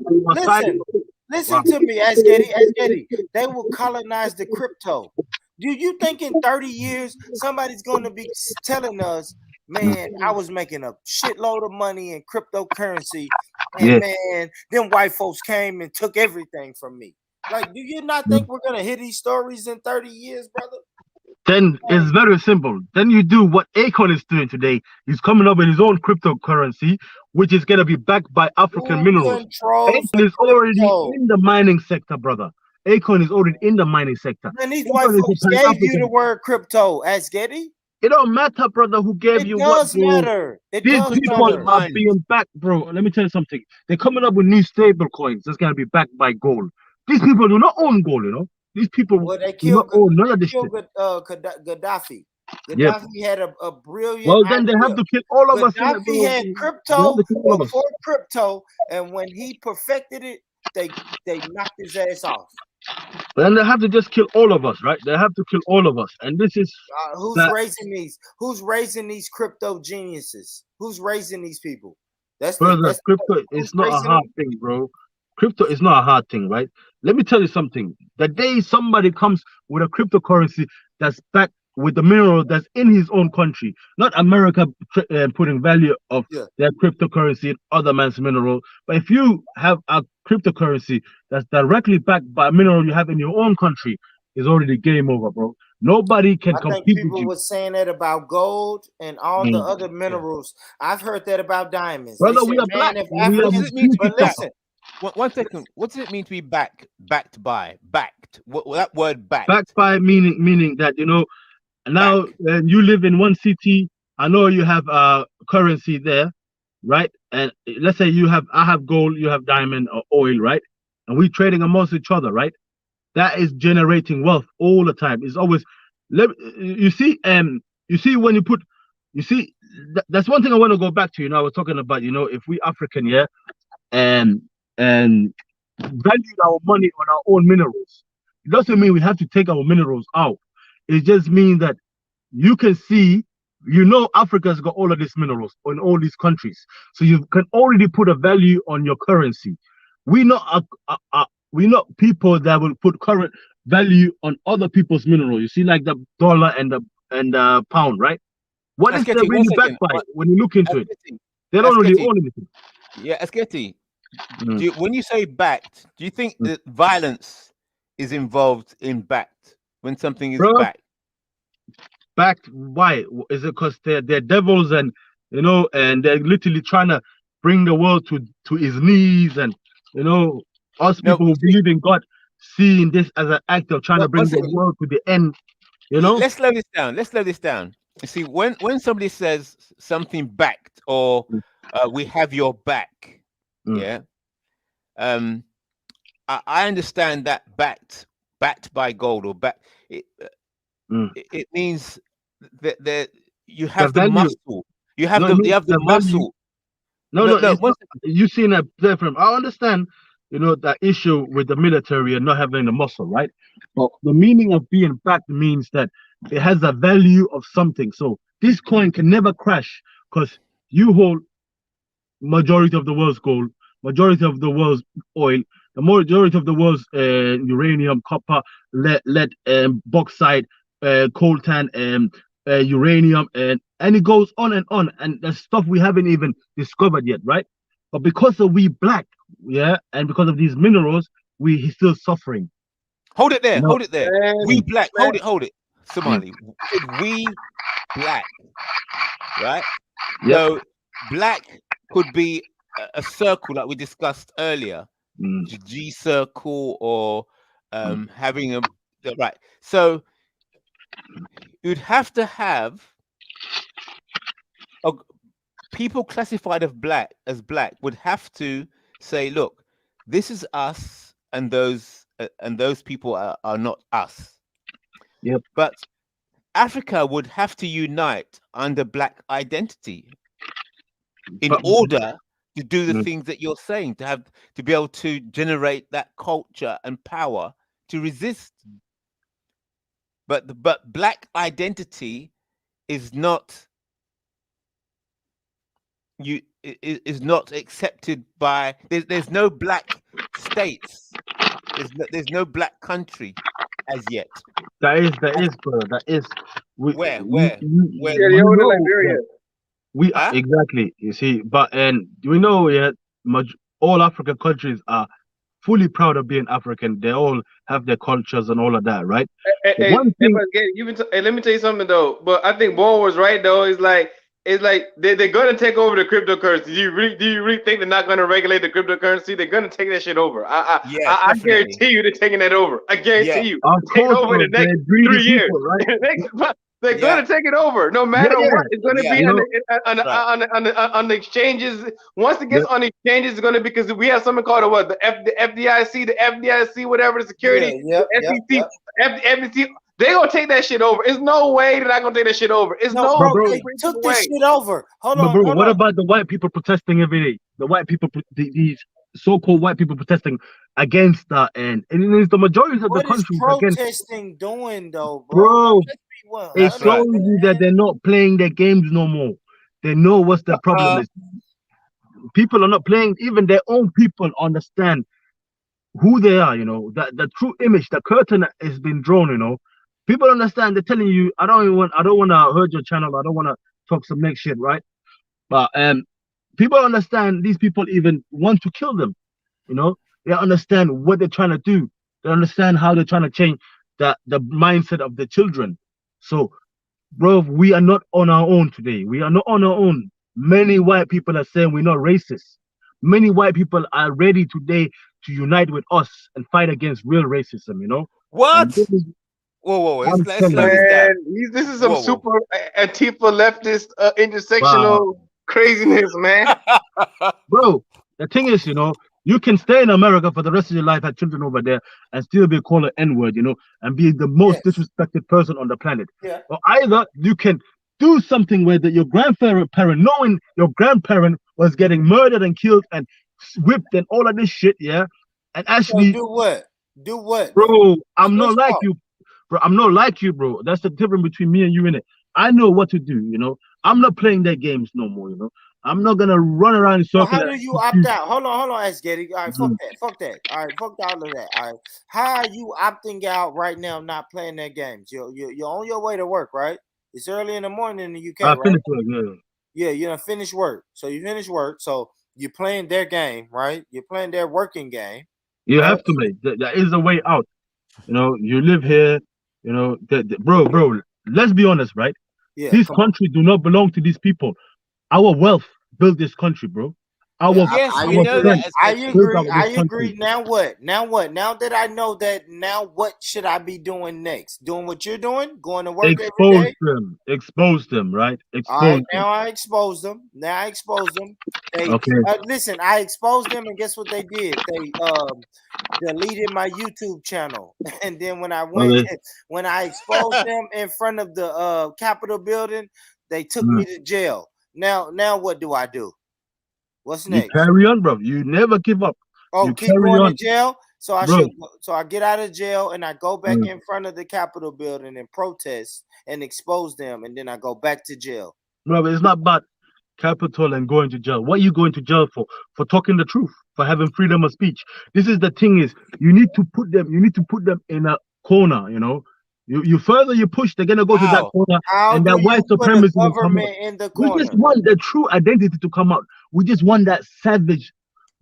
Speaker 4: Listen to me, Ask Eddie. They will colonize the crypto. Do you think in 30 years somebody's going to be telling us, man, I was making a shitload of money in cryptocurrency, and man, them white folks came and took everything from me? Like, do you not think we're going to hear these stories in 30 years, brother?
Speaker 1: Then it's very simple. Then you do what Akon is doing today. He's coming up with his own cryptocurrency, which is going to be backed by African minerals. Akon is already in the mining sector, brother. Akon is already in the mining sector.
Speaker 4: And these white folks gave you the word crypto, Ask Eddie.
Speaker 1: It don't matter, brother, who gave you what.
Speaker 4: It does matter.
Speaker 1: These people are being backed, bro. Let me tell you something. They're coming up with new stable coins that's going to be backed by gold. These people do not own gold, These people do not own none of this shit.
Speaker 4: Gaddafi.
Speaker 1: Yeah.
Speaker 4: Gaddafi had a brilliant
Speaker 1: Well, then they have to kill all of us.
Speaker 4: Gaddafi had crypto before crypto, and when he perfected it, they knocked his ass off.
Speaker 1: Then they have to just kill all of us, right? They have to kill all of us, and this is
Speaker 4: who's raising these? Who's raising these crypto geniuses? Who's raising these people?
Speaker 1: Brother, crypto is not a hard thing, bro. Crypto is not a hard thing, right? Let me tell you something. The day somebody comes with a cryptocurrency that's backed with the mineral that's in his own country, not America putting value of their cryptocurrency in other man's mineral, but if you have a cryptocurrency that's directly backed by a mineral you have in your own country, it's already game over, bro. Nobody can compete with you.
Speaker 4: People were saying that about gold and all the other minerals. I've heard that about diamonds.
Speaker 1: Brother, we are black.
Speaker 14: But listen. One second. What does it mean to be backed by? Backed. What that word backed?
Speaker 1: Backed by meaning that now you live in one city. I know you have currency there, right? And let's say I have gold, you have diamond or oil, right? And we're trading amongst each other, right? That is generating wealth all the time. It's always you see when you see that's one thing I want to go back to. I was talking about if we African, and value our money on our own minerals. It doesn't mean we have to take our minerals out. It just means that you can see, Africa's got all of these minerals in all these countries. So you can already put a value on your currency. We're not people that will put current value on other people's minerals. You see, like the dollar and the pound, right? What is that really backed by when you look into it? They don't really own anything.
Speaker 14: Yeah, Asketi. When you say backed, do you think that violence is involved in backed when something is backed?
Speaker 1: Backed? Why? Is it because they're devils and and they're literally trying to bring the world to his knees, and us people who believe in God seeing this as an act of trying to bring the world to the end?
Speaker 14: Let's slow this down. You see, when somebody says something backed or we have your back. I understand that backed by gold or back. It means that you have the muscle. You have the muscle.
Speaker 1: No. You seen that different. I understand you know, that issue with the military and not having the muscle, right? But the meaning of being backed means that it has a value of something. So this coin can never crash because you hold majority of the world's gold, majority of the world's oil, the majority of the world's uranium, copper, lead, bauxite, coltan, uranium, and it goes on, and the stuff we haven't even discovered yet, right? But because of we black, yeah, and because of these minerals, we still suffering.
Speaker 14: Hold it there,
Speaker 1: You know?
Speaker 14: hold it there. We black, hold it. Somali, we black, right?
Speaker 1: Yep.
Speaker 14: So black could be a circle like we discussed earlier, G circle, or having a right. So you'd have to have people classified as black would have to say, look, this is us, and those people are not us.
Speaker 1: Yep.
Speaker 14: But Africa would have to unite under black identity in order to do the things that you're saying, to be able to generate that culture and power to resist. But black identity is not is not accepted by there's no black states. There's no black country as yet.
Speaker 1: That is, bro. That is.
Speaker 14: Where?
Speaker 1: We exactly. You see, but we know all African countries are fully proud of being African. They all have their cultures and all of that, right?
Speaker 3: Hey, let me tell you something though. But I think Bowen was right though. It's like they're gonna take over the cryptocurrency. Do you really think they're not gonna regulate the cryptocurrency? They're gonna take that shit over. I guarantee you they're taking that over. I guarantee you.
Speaker 1: Of
Speaker 3: take
Speaker 1: course,
Speaker 3: over the next 3 years.
Speaker 1: People, right?
Speaker 3: They're gonna take it over, no matter what. It's gonna be on the exchanges. Once it gets on the exchanges, it's gonna be, because we have something called the FDIC, whatever, the security, the SEC, FDIC. They gonna take that shit over. There's no way they're not gonna take that shit over. It's no
Speaker 4: bro,
Speaker 3: way.
Speaker 4: they took this shit over. Hold on,
Speaker 1: bro,
Speaker 4: hold
Speaker 1: what
Speaker 4: on.
Speaker 1: about the white people protesting every day? The white people, these so-called white people protesting against that, and it is the majority of the country
Speaker 4: protesting doing though,
Speaker 1: bro? It shows you that they're not playing their games no more. They know what's the problem is. People are not playing. Even their own people understand who they are. You know, that the true image, the curtain has been drawn. You know, people understand. They're telling you, I don't want to hurt your channel. I don't want to talk some next shit, right? But people understand. These people even want to kill them. You know, they understand what they're trying to do. They understand how they're trying to change the mindset of the children. So, bro, we are not on our own today. We are not on our own. Many white people are saying we're not racist. Many white people are ready today to unite with us and fight against real racism, you know?
Speaker 14: What? Whoa. Let's slow this down.
Speaker 3: This is some super Antifa leftist intersectional craziness, man.
Speaker 1: Bro, the thing is, you know, you can stay in America for the rest of your life, have children over there, and still be called an N-word, you know, and be the most disrespected person on the planet.
Speaker 4: Yeah.
Speaker 1: Or either you can do something where your grandparent, knowing your grandparent was getting murdered and killed and whipped and all of this shit, yeah, and actually
Speaker 4: do what? Do what?
Speaker 1: Bro, I'm not like you. Bro, I'm not like you, bro. That's the difference between me and you, innit? I know what to do, you know. I'm not playing their games no more, you know. I'm not gonna run around in circles.
Speaker 4: How do you opt out? Hold on, Ask Getty. All right, fuck that. All right, fuck all of that. All right, how are you opting out right now, not playing their games? You're on your way to work, right? It's early in the morning in the UK, right?
Speaker 1: Finished work,
Speaker 4: yeah, you done finished work. So you finished work. So you're playing their game, right? You're playing their working game.
Speaker 1: You have to, mate. There is a way out. You know, you live here. You know, bro. Let's be honest, right?
Speaker 4: Yeah.
Speaker 1: These countries do not belong to these people. Our wealth built this country, bro.
Speaker 4: I agree. Now what? Now that I know that, now what should I be doing next? Doing what you're doing? Going to work every day?
Speaker 1: Expose them, right?
Speaker 4: All right, now I expose them. Okay. Listen, I exposed them, and guess what they did? They deleted my YouTube channel. And then when I exposed them in front of the Capitol building, they took me to jail. Now what do I do? What's next?
Speaker 1: You carry on, bro. You never give up.
Speaker 4: Oh,
Speaker 1: You
Speaker 4: keep
Speaker 1: carry
Speaker 4: going
Speaker 1: on,
Speaker 4: to jail. So I
Speaker 1: bro.
Speaker 4: should. So I get out of jail and I go back
Speaker 1: Mm.
Speaker 4: in front of the Capitol building and protest and expose them, and then I go back to jail.
Speaker 1: Bro, it's not about capital and going to jail. What are you going to jail for? For talking the truth, for having freedom of speech. This is the thing: is you need to put them in a corner. You know, you further you push, they're gonna go to that corner,
Speaker 4: How
Speaker 1: and
Speaker 4: do
Speaker 1: that
Speaker 4: you
Speaker 1: white
Speaker 4: put a
Speaker 1: supremacy will come out.
Speaker 4: government in the
Speaker 1: We just
Speaker 4: corner?
Speaker 1: want the true identity to come out. We just want that savage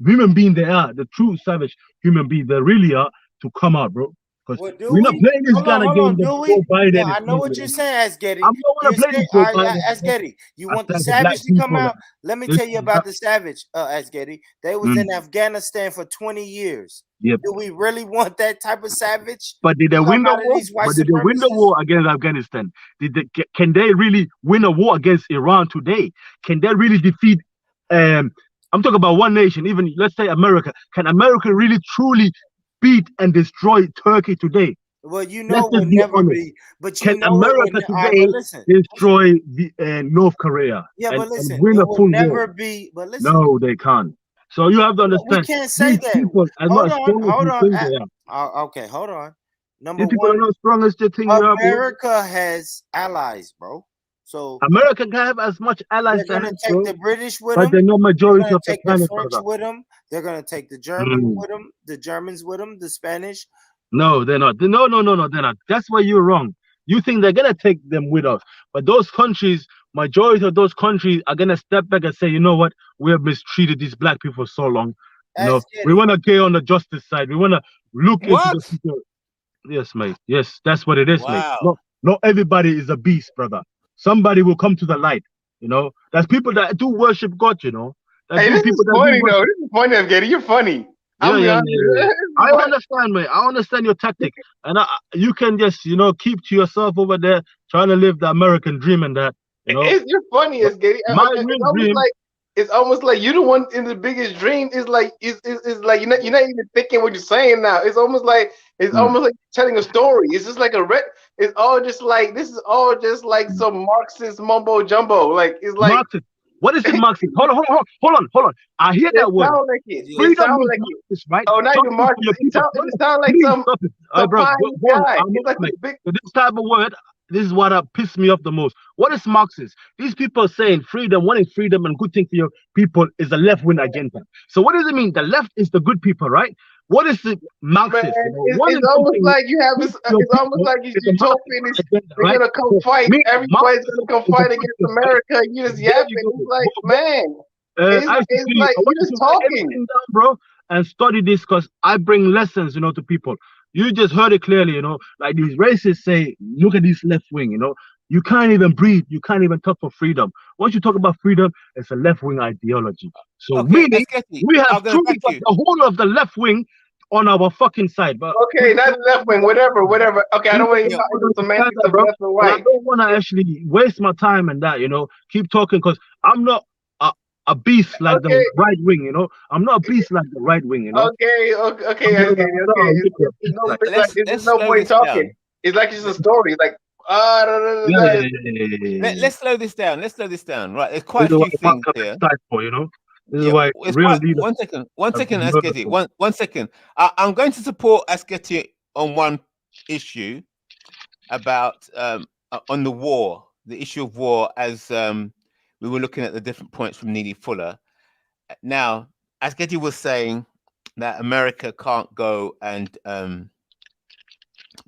Speaker 1: human being they are, the true savage human being they really are, to come out, bro. Because
Speaker 4: Well, do
Speaker 1: we're not
Speaker 4: we?
Speaker 1: playing this
Speaker 4: Hold
Speaker 1: kind
Speaker 4: on,
Speaker 1: of
Speaker 4: hold
Speaker 1: game
Speaker 4: on.
Speaker 1: that
Speaker 4: Do
Speaker 1: Joe
Speaker 4: we?
Speaker 1: Biden
Speaker 4: Yeah,
Speaker 1: is
Speaker 4: I know
Speaker 1: playing.
Speaker 4: what you're saying, Asgetty.
Speaker 1: I don't want
Speaker 4: You
Speaker 1: to play
Speaker 4: say,
Speaker 1: this Joe Biden.
Speaker 4: Asgetty, you want the
Speaker 1: After the black
Speaker 4: savage to come
Speaker 1: people.
Speaker 4: out? Let me tell you about the savage, Asgetty. They was in Afghanistan for 20 years.
Speaker 1: Yep.
Speaker 4: Do we really want that type of savage?
Speaker 1: But did they
Speaker 4: to
Speaker 1: win
Speaker 4: come
Speaker 1: the
Speaker 4: out of
Speaker 1: war?
Speaker 4: these white
Speaker 1: But did they win the
Speaker 4: supremacists?
Speaker 1: war against Afghanistan? Can they really win a war against Iran today? Can they really defeat? I'm talking about one nation. Even let's say America. Can America really truly beat and destroy Turkey today?
Speaker 4: Well, you
Speaker 1: Let's
Speaker 4: know it will
Speaker 1: just be
Speaker 4: never
Speaker 1: honest.
Speaker 4: be. But
Speaker 1: Can
Speaker 4: you know it
Speaker 1: America
Speaker 4: will. All right, but
Speaker 1: today
Speaker 4: listen.
Speaker 1: destroy North Korea
Speaker 4: Yeah, but
Speaker 1: and
Speaker 4: listen,
Speaker 1: win
Speaker 4: it
Speaker 1: a
Speaker 4: will
Speaker 1: full
Speaker 4: never
Speaker 1: war?
Speaker 4: be. But listen,
Speaker 1: No, they can't. So you have to
Speaker 4: we
Speaker 1: understand
Speaker 4: can't say
Speaker 1: these
Speaker 4: that.
Speaker 1: people are
Speaker 4: Hold
Speaker 1: not as
Speaker 4: on,
Speaker 1: strong as
Speaker 4: hold
Speaker 1: you
Speaker 4: on.
Speaker 1: think they are.
Speaker 4: Okay, hold on. Number
Speaker 1: These people are
Speaker 4: one,
Speaker 1: not strong as you think you are, bro.
Speaker 4: America has allies, bro. So
Speaker 1: America can have as much allies
Speaker 4: they're
Speaker 1: they
Speaker 4: gonna
Speaker 1: have,
Speaker 4: take
Speaker 1: bro,
Speaker 4: the British with
Speaker 1: but
Speaker 4: them.
Speaker 1: they're not
Speaker 4: They're
Speaker 1: majority
Speaker 4: gonna
Speaker 1: of the
Speaker 4: take the
Speaker 1: planet,
Speaker 4: French
Speaker 1: brother.
Speaker 4: with them. They're gonna take the Germans
Speaker 1: Mm.
Speaker 4: with them, the Germans with them, the Spanish.
Speaker 1: No, they're not. No, they're not. That's where you're wrong. You think they're gonna take them with us, but those countries, majority of those countries, are gonna step back and say, you know what, we have mistreated these black people for so long. You know, we want to get on the justice side. We want to look into the future. Yes, mate. Yes, that's what it is, mate.
Speaker 14: Wow.
Speaker 1: Not everybody is a beast, brother. Somebody will come to the light. You know, there's people that do worship God. You know,
Speaker 3: Hey, this is funny though. This is funny, Evgeny. You're funny.
Speaker 1: Yeah. I understand, mate. I understand your tactic, and you can just, keep to yourself over there, trying to live the American dream and that. You know,
Speaker 3: You're funny, Evgeny.
Speaker 1: my real dream.
Speaker 3: It's almost like you're the one in the biggest dream. It's like like you're not even thinking what you're saying now. It's almost like telling a story. It's just like it's all just like this is all just like some Marxist mumbo jumbo. Like it's like
Speaker 1: Marxist. What is it, Marxist? Hold on. I hear that word.
Speaker 3: Sound like it.
Speaker 1: Freedom
Speaker 3: It sounds
Speaker 1: means
Speaker 3: like
Speaker 1: Marxist, right?
Speaker 3: Oh, not even Marxist. It sounds like some
Speaker 1: bro,
Speaker 3: guy. It's like
Speaker 1: this type of word. This is what pissed me off the most. What is Marxist? These people saying freedom, wanting freedom and good thing for your people is a left-wing agenda. So what does it mean? The left is the good people, right? What is the Marxist?
Speaker 3: Man, it's almost like you have this. It's almost like you're utopian. They're gonna come fight. Everybody's gonna come fight against America. You just yapping. It's like, man, it's like you're just talking,
Speaker 1: down, bro, and study this because I bring lessons, to people. You just heard it clearly, like these racists say, look at this left wing, you can't even breathe, you can't even talk for freedom. Once you talk about freedom, it's a left wing ideology. So meaning we have truly got the whole of the left wing on our fucking side. But
Speaker 3: okay, not left wing, whatever. Okay, I don't want to talk about the semantics of left and right.
Speaker 1: I don't want to actually waste my time and that, keep talking because I'm not a beast like the right wing, I'm not a beast like the right wing,
Speaker 3: Okay. There's no point talking. It's like it's a story. Like,
Speaker 14: let's slow this down. Right, there's quite a few things here.
Speaker 1: This is why
Speaker 14: one second, Asgetty. One second. I'm going to support Asgetty on one issue about on the war, the issue of war, as we were looking at the different points from Neely Fuller. Now, Asgetty was saying that America can't go and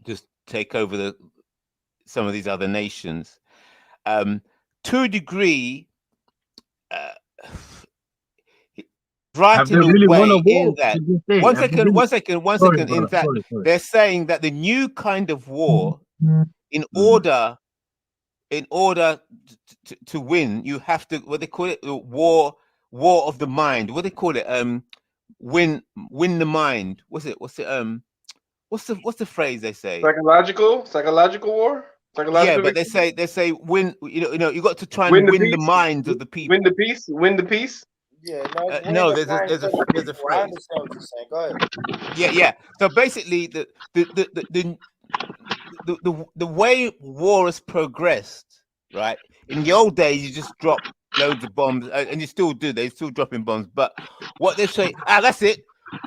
Speaker 14: just take over some of these other nations. To a degree, right in a way in that. One second. In fact, they're saying that the new kind of war, in order to win, you have to, what they call it, war of the mind. What they call it? Win the mind. What's the phrase they say?
Speaker 3: Psychological war.
Speaker 14: Yeah, but they say win. You got to try and win the minds of the people.
Speaker 3: Win the peace.
Speaker 4: Yeah,
Speaker 14: no, there's a phrase.
Speaker 4: I understand what you're saying. Go ahead.
Speaker 14: Yeah. So basically, the way war has progressed, right? In the old days, you just drop loads of bombs, and you still do. They're still dropping bombs. But what they say, that's it.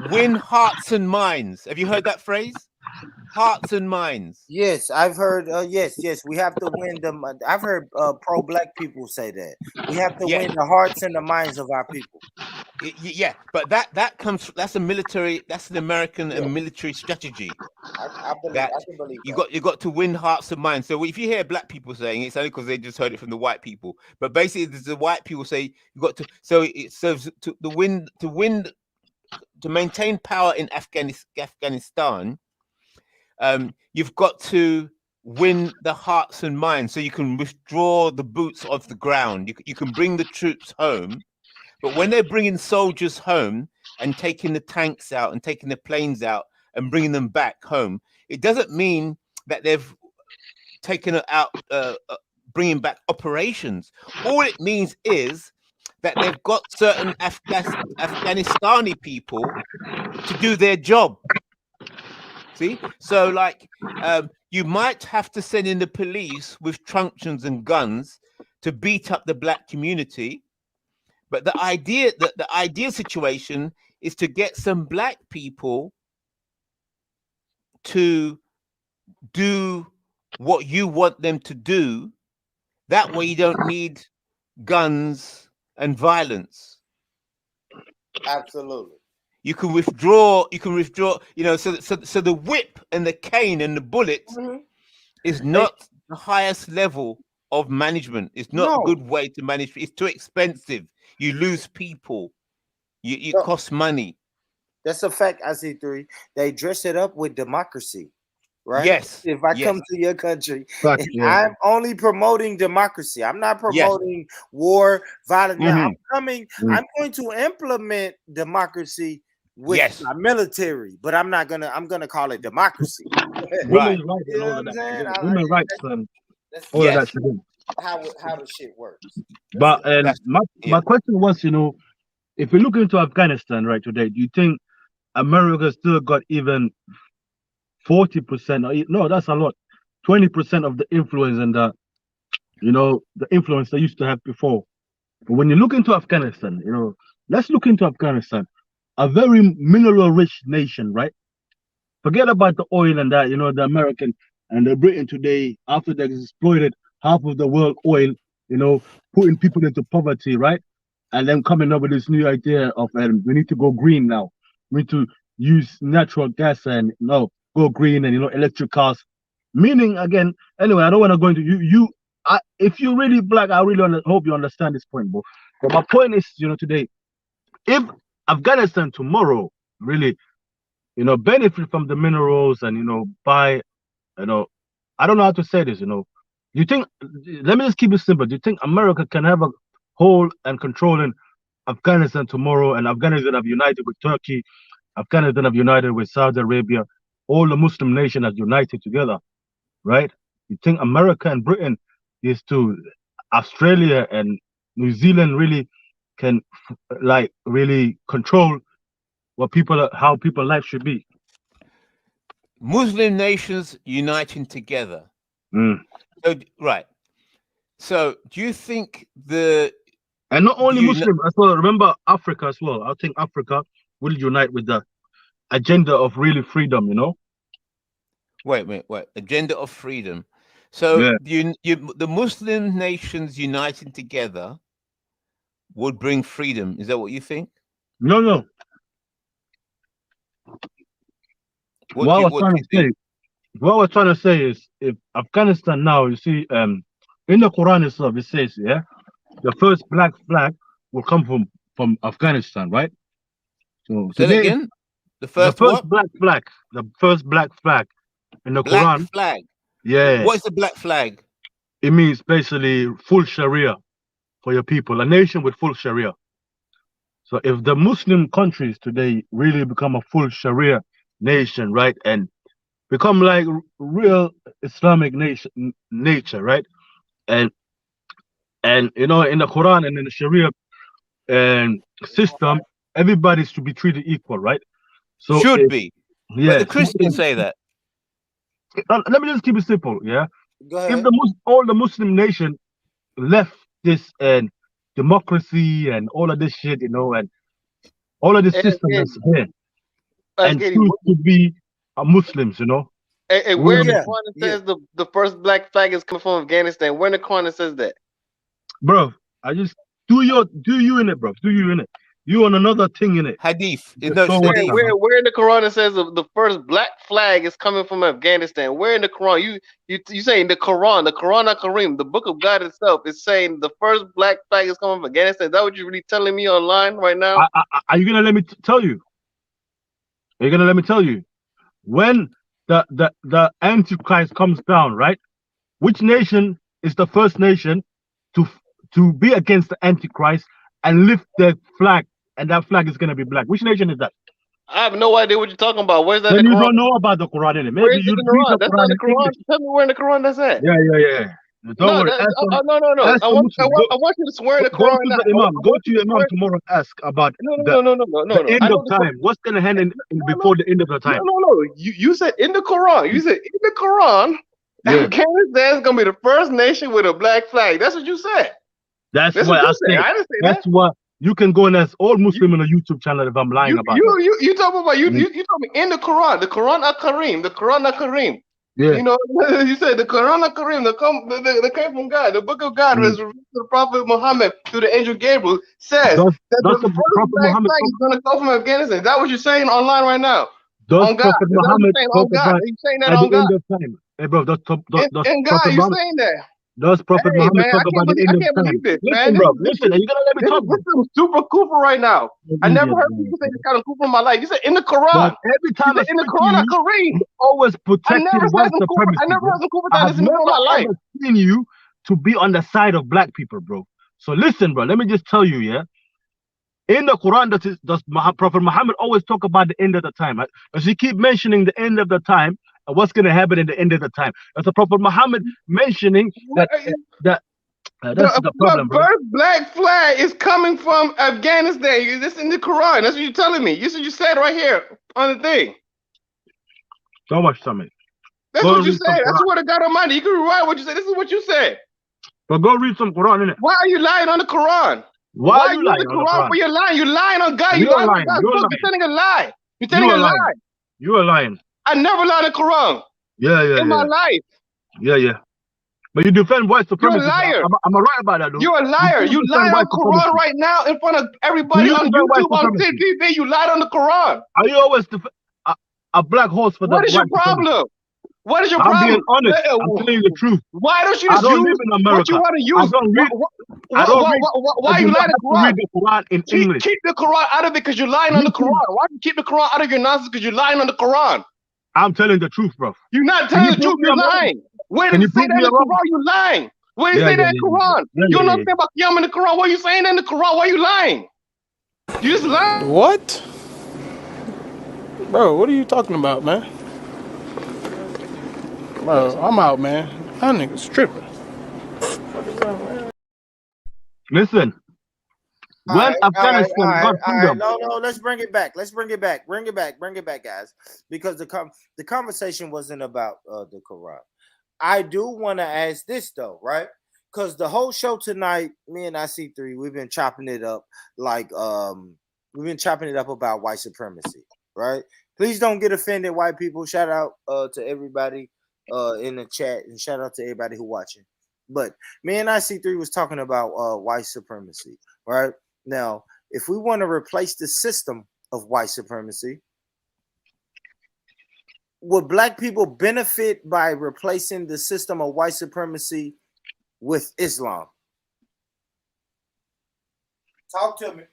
Speaker 14: win hearts and minds. Have you heard that phrase? Hearts and minds.
Speaker 4: Yes, I've heard. Yes, we have to win them. I've heard pro-black people say that we have to win the hearts and the minds of our people.
Speaker 14: Yeah, but that comes. That's a military. That's an American and military strategy.
Speaker 4: I can believe
Speaker 14: you got to win hearts and minds. So if you hear black people saying it's only because they just heard it from the white people. But basically, the white people say you got to. So it serves to maintain power in Afghanistan. You've got to win the hearts and minds, so you can withdraw the boots off the ground. You can bring the troops home. But when they're bringing soldiers home and taking the tanks out and taking the planes out and bringing them back home, it doesn't mean that they've taken out, bringing back operations. All it means is that they've got certain Afghanistani people to do their job. See? So, like, you might have to send in the police with truncheons and guns to beat up the black community. But the ideal situation is to get some black people to do what you want them to do. That way you don't need guns and violence.
Speaker 4: Absolutely.
Speaker 14: You can withdraw, you know, so the whip and the cane and the bullet is not the highest level of management. It's not a good way to manage. It's too expensive. You lose people. You cost money.
Speaker 4: That's a fact. I see three. They dress it up with democracy, right?
Speaker 14: Yes.
Speaker 4: If I come to your country, I'm only promoting democracy. I'm not promoting war, violence. I'm going to implement democracy with my military, but I'm gonna call it democracy.
Speaker 1: Women's rights and all of that. Women's rights and all of that shit.
Speaker 4: How the shit works.
Speaker 1: But my question was, you know, if we look into Afghanistan right today, do you think America still got even 40%? No, that's a lot. 20% of the influence and the influence they used to have before. But when you look into Afghanistan, you know, let's look into Afghanistan, a very mineral-rich nation, right? Forget about the oil and that, you know, the American and the Britain today, after they exploited half of the world oil, you know, putting people into poverty, right? And then coming up with this new idea of we need to go green now. We need to use natural gas and go green and electric cars. Meaning again, anyway, I don't want to go into if you're really black, I really hope you understand this point, bro. But my point is, you know, today, if Afghanistan tomorrow really, benefit from the minerals and buy, I don't know how to say this, you think, let me just keep it simple. Do you think America can have a hold and control in Afghanistan tomorrow, and Afghanistan have united with Turkey, Afghanistan have united with Saudi Arabia, all the Muslim nations have united together, right? You think America and Britain is to Australia and New Zealand really can really control how people's life should be?
Speaker 14: Muslim nations uniting together. So, right. So do you think
Speaker 1: and not only Muslim as well, remember Africa as well. I think Africa will unite with the agenda of really freedom,
Speaker 14: Wait. Agenda of freedom. So the Muslim nations uniting together would bring freedom. Is that what you think?
Speaker 1: No. What I was trying to say is, if Afghanistan now, you see, in the Quran itself, it says, the first black flag will come from Afghanistan, right? So
Speaker 14: say that again. The first
Speaker 1: black flag. The first black flag in the
Speaker 14: Quran.
Speaker 1: Black
Speaker 14: flag.
Speaker 1: Yeah.
Speaker 14: What is the black flag?
Speaker 1: It means basically full Sharia for your people, a nation with full Sharia. So if the Muslim countries today really become a full Sharia nation, right, and become like real Islamic nature, right, and in the Quran and in the Sharia system, everybody should be treated equal, right? So
Speaker 14: should be. Yeah. But the Christians say that.
Speaker 1: Let me just keep it simple. Yeah.
Speaker 4: Go ahead.
Speaker 1: If all the Muslim nation left this democracy and all of this shit, and all of this system that's here, and choose to be Muslims, you know.
Speaker 3: And where in the Quran it says the first black flag is coming from Afghanistan? Where in the Quran it says that?
Speaker 1: Bro, I just do you in it, bro. Do you in it? You on another thing in it.
Speaker 14: Hadith.
Speaker 3: Where in the Quran it says the first black flag is coming from Afghanistan? Where in the Quran? You saying the Quran al-Karim, the book of God itself is saying the first black flag is coming from Afghanistan? Is that what you're really telling me online right now?
Speaker 1: Are you gonna let me tell you? Are you gonna let me tell you? When the Antichrist comes down, right? Which nation is the first nation to be against the Antichrist and lift their flag, and that flag is gonna be black? Which nation is that?
Speaker 3: I have no idea what you're talking about. Where's that?
Speaker 1: Then
Speaker 3: in the
Speaker 1: you
Speaker 3: Quran?
Speaker 1: don't know about the Quran in it.
Speaker 3: Where
Speaker 1: Maybe
Speaker 3: is it
Speaker 1: you
Speaker 3: in the
Speaker 1: read
Speaker 3: Quran?
Speaker 1: the
Speaker 3: That's
Speaker 1: Quran
Speaker 3: not the
Speaker 1: in
Speaker 3: Quran.
Speaker 1: English.
Speaker 3: Tell me where in the Quran that's at.
Speaker 1: Yeah. Don't worry.
Speaker 3: No.
Speaker 1: Ask
Speaker 3: I
Speaker 1: the
Speaker 3: want
Speaker 1: Muslim.
Speaker 3: you to swear in the
Speaker 1: Go
Speaker 3: Quran.
Speaker 1: to the Imam. Go to your Imam tomorrow and ask about the end of time. What's gonna happen before the end of the time?
Speaker 3: No. You said in the Quran. You said in the Quran, Afghanistan is gonna be the first nation with a black flag. That's what you said.
Speaker 1: That's
Speaker 3: what
Speaker 1: what I
Speaker 3: you
Speaker 1: said.
Speaker 3: I didn't say
Speaker 1: That's
Speaker 3: that.
Speaker 1: what you can go and ask all Muslim on a YouTube channel if I'm lying about that.
Speaker 3: You talking about you told me in the Quran al-Karim, the Quran al-Karim.
Speaker 1: Yeah.
Speaker 3: You know, you said the Quran al-Karim, the came from God, the book of God was revealed to the Prophet Muhammad through the angel Gabriel, says that the first black flag is going to go from Afghanistan. Is that what you're saying online right now?
Speaker 1: Does
Speaker 3: On God.
Speaker 1: Prophet
Speaker 3: Is that what
Speaker 1: Muhammad
Speaker 3: you're saying
Speaker 1: talk
Speaker 3: on God?
Speaker 1: about
Speaker 3: Are you saying that
Speaker 1: at
Speaker 3: on
Speaker 1: the
Speaker 3: God?
Speaker 1: end of time? Hey, bro, does
Speaker 3: In God,
Speaker 1: Prophet
Speaker 3: you
Speaker 1: Muhammad
Speaker 3: saying that?
Speaker 1: does Prophet
Speaker 3: Hey
Speaker 1: Muhammad
Speaker 3: man,
Speaker 1: talk about the end
Speaker 3: I
Speaker 1: of
Speaker 3: can't
Speaker 1: time?
Speaker 3: believe this,
Speaker 1: Listen,
Speaker 3: man.
Speaker 1: bro, listen. Are you gonna let me talk, bro?
Speaker 3: This is super cool right now. I never
Speaker 1: Idiot,
Speaker 3: heard
Speaker 1: bro.
Speaker 3: people say this kind of cool in my life. You said in the
Speaker 1: But
Speaker 3: Quran.
Speaker 1: every time
Speaker 3: You
Speaker 1: I
Speaker 3: said in the
Speaker 1: speak to
Speaker 3: Quran
Speaker 1: you,
Speaker 3: al-Karim.
Speaker 1: you're always
Speaker 3: I
Speaker 1: protecting
Speaker 3: never
Speaker 1: white
Speaker 3: said some cool.
Speaker 1: supremacy,
Speaker 3: I never
Speaker 1: bro.
Speaker 3: heard some cool
Speaker 1: I have
Speaker 3: in
Speaker 1: never
Speaker 3: my life.
Speaker 1: ever seen you to be on the side of black people, bro. So listen, bro. Let me just tell you, yeah. In the Quran, does Prophet Muhammad always talk about the end of the time? Right? Does he keep mentioning the end of the time and what's going to happen in the end of the time? Does the Prophet Muhammad mentioning that that's the problem, bro.
Speaker 3: First black flag is coming from Afghanistan. This in the Quran. That's what you're telling me. You said right here on the thing.
Speaker 1: Don't watch something.
Speaker 3: That's
Speaker 1: Go
Speaker 3: what you
Speaker 1: read some
Speaker 3: said. That's
Speaker 1: Quran.
Speaker 3: what I got on Monday. You can rewind what you said. This is what you said.
Speaker 1: But go read some Quran, innit?
Speaker 3: Why are you lying on the Quran?
Speaker 1: Why are you
Speaker 3: using
Speaker 1: lying
Speaker 3: the
Speaker 1: on the
Speaker 3: Quran
Speaker 1: Quran?
Speaker 3: for your lying? You're lying on God.
Speaker 1: You're
Speaker 3: You're lying on
Speaker 1: lying.
Speaker 3: God's
Speaker 1: You're
Speaker 3: book.
Speaker 1: lying.
Speaker 3: You're telling a lie. You're telling
Speaker 1: You're
Speaker 3: a
Speaker 1: lying.
Speaker 3: lie.
Speaker 1: You're lying.
Speaker 3: I never lied on the Quran.
Speaker 1: Yeah.
Speaker 3: In my life.
Speaker 1: Yeah. But you defend white supremacy.
Speaker 3: You're a liar.
Speaker 1: Am I right about that, though?
Speaker 3: You're a liar. You
Speaker 1: defend
Speaker 3: lied on
Speaker 1: white
Speaker 3: the Quran
Speaker 1: supremacy.
Speaker 3: right now in front of everybody
Speaker 1: You
Speaker 3: on
Speaker 1: defend white
Speaker 3: YouTube, on
Speaker 1: supremacy.
Speaker 3: TV. You lied on the Quran.
Speaker 1: Are you always a black horse for the
Speaker 3: What is your
Speaker 1: white supremacy?
Speaker 3: problem? What is your
Speaker 1: I'm
Speaker 3: problem?
Speaker 1: being honest. I'm telling you the truth.
Speaker 3: Why don't you
Speaker 1: I
Speaker 3: just
Speaker 1: don't
Speaker 3: use
Speaker 1: live in
Speaker 3: what you
Speaker 1: America.
Speaker 3: want to use?
Speaker 1: I don't read.
Speaker 3: Why you
Speaker 1: do not
Speaker 3: lying
Speaker 1: have
Speaker 3: the
Speaker 1: to
Speaker 3: Quran?
Speaker 1: read the Quran in English.
Speaker 3: Keep the Quran out of it because you're lying on the Quran. Why do you keep the Quran out of your nonsense? Because you're lying on the Quran.
Speaker 1: I'm telling the truth, bro.
Speaker 3: You're not telling the truth. You're lying. Where does it say that in the Quran? You're lying. Where does it say that in the Quran? You don't know anything about Qiyam in the Quran. What are you saying in the Quran? Why are you lying? You just lying.
Speaker 2: What? Bro, what are you talking about, man? Bro, I'm out, man. That nigga's tripping.
Speaker 1: Listen. When Afghanistan got freedom.
Speaker 4: No, let's bring it back. Bring it back, guys. Because the conversation wasn't about the Quran. I do want to ask this though, right? Because the whole show tonight, me and IC3, we've been chopping it up about white supremacy, right? Please don't get offended, white people. Shout out to everybody in the chat, and shout out to everybody who watching. But me and IC3 was talking about white supremacy, right? Now, if we want to replace the system of white supremacy, would black people benefit by replacing the system of white supremacy with Islam? Talk to me.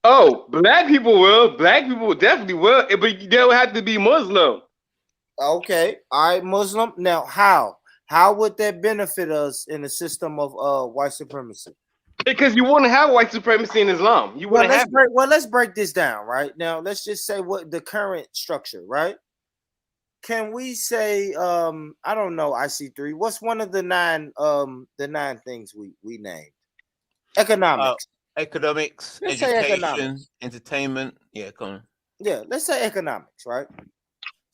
Speaker 3: Oh, black people will. Black people definitely will. But they would have to be Muslim.
Speaker 4: Okay. All right, Muslim. Now, how? How would that benefit us in the system of white supremacy?
Speaker 3: Because you wouldn't have white supremacy in Islam. You wouldn't have.
Speaker 4: Let's break this down, right? Now, let's just say what the current structure, right? Can we say I don't know, IC3, what's one of the nine things we named? Economics.
Speaker 14: Economics,
Speaker 4: let's
Speaker 14: education,
Speaker 4: say economics.
Speaker 14: Entertainment. Yeah, come on.
Speaker 4: Yeah, let's say economics, right?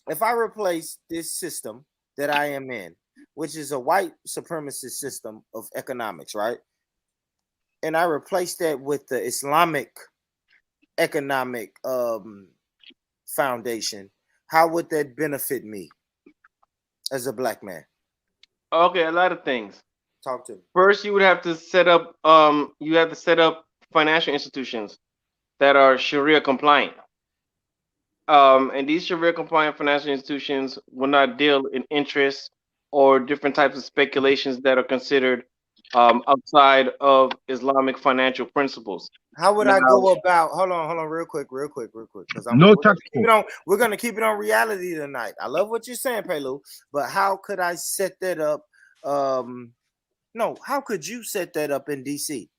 Speaker 4: If I replace this system that I am in, which is a white supremacist system of economics, right? And I replace that with the Islamic economic foundation, how would that benefit me as a black man?
Speaker 3: Okay, a lot of things.
Speaker 4: Talk to me.
Speaker 3: First, you would have to set up financial institutions that are Sharia compliant. And these Sharia compliant financial institutions will not deal in interest or different types of speculations that are considered outside of Islamic financial principles.
Speaker 4: How would
Speaker 3: now,
Speaker 4: I go about? Hold on, real quick, because we're gonna keep it on reality tonight. I love what you're saying, Pelu, but how could I set that up? No, how could you set that up in DC?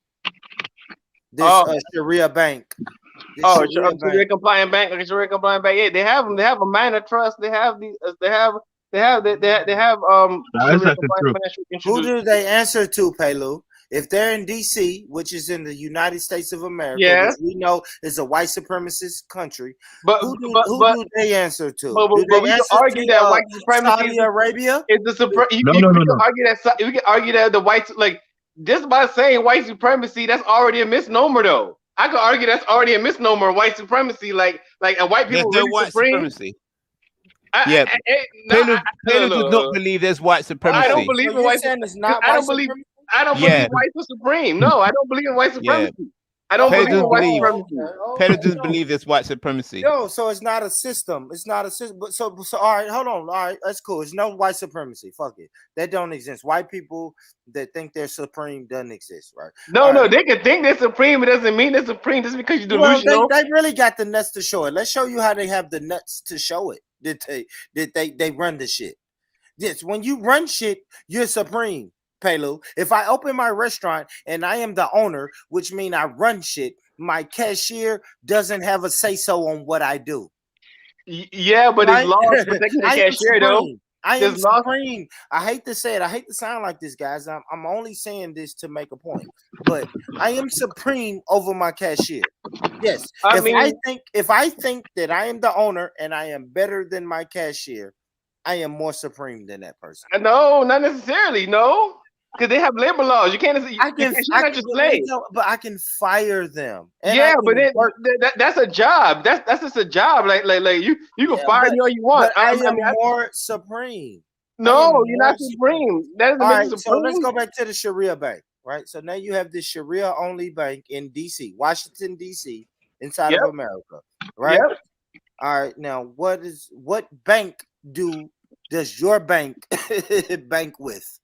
Speaker 4: This Sharia bank.
Speaker 3: Sharia compliant bank, Sharia compliant bank. Yeah, they have them. They have a minor trust. They have the. They have Sharia compliant financial institutions.
Speaker 4: Who do they answer to, Pelu? If they're in DC, which is in the United States of America, which we know is a white supremacist country, who do they answer to?
Speaker 3: But we can argue that white supremacy
Speaker 4: Saudi Arabia
Speaker 3: is the we can argue that the whites, like, just by saying white supremacy, that's already a misnomer, though. I could argue that's already a misnomer, white supremacy, like a white people
Speaker 14: There's
Speaker 3: really
Speaker 14: no white
Speaker 3: supreme.
Speaker 14: supremacy. Pelu does not believe there's white supremacy.
Speaker 3: I don't believe in white supremacy. I don't believe whites are supreme. No, I don't believe in white supremacy. I don't believe in white supremacy.
Speaker 14: Pelu doesn't believe there's white supremacy.
Speaker 4: No, so it's not a system. It's not a system. But so all right, hold on. All right, that's cool. It's no white supremacy. Fuck it. That don't exist. White people that think they're supreme doesn't exist, right?
Speaker 3: No, they can think they're supreme. It doesn't mean they're supreme just because you're delusional.
Speaker 4: Well, they really got the nuts to show it. Let's show you how they have the nuts to show it. That they run the shit. Yes, when you run shit, you're supreme. Pelu. If I open my restaurant and I am the owner, which means I run shit, my cashier doesn't have a say-so on what I do.
Speaker 3: Yeah, but there's laws protecting the cashier, though.
Speaker 4: I am supreme. I hate to say it. I hate to sound like this, guys. I'm only saying this to make a point. But I am supreme over my cashier. Yes. If I think that I am the owner and I am better than my cashier, I am more supreme than that person.
Speaker 3: No, not necessarily. No. Because they have labor laws. You can't.
Speaker 4: But I can fire them.
Speaker 3: Yeah, but that's a job. That's just a job. Like you can fire me all you want.
Speaker 4: I am more supreme.
Speaker 3: No, you're not supreme. That doesn't make you supreme.
Speaker 4: So let's go back to the Sharia bank, right? So now you have this Sharia only bank in DC, Washington DC, inside of America, right? Yep. All right. Now, what bank does your bank bank with?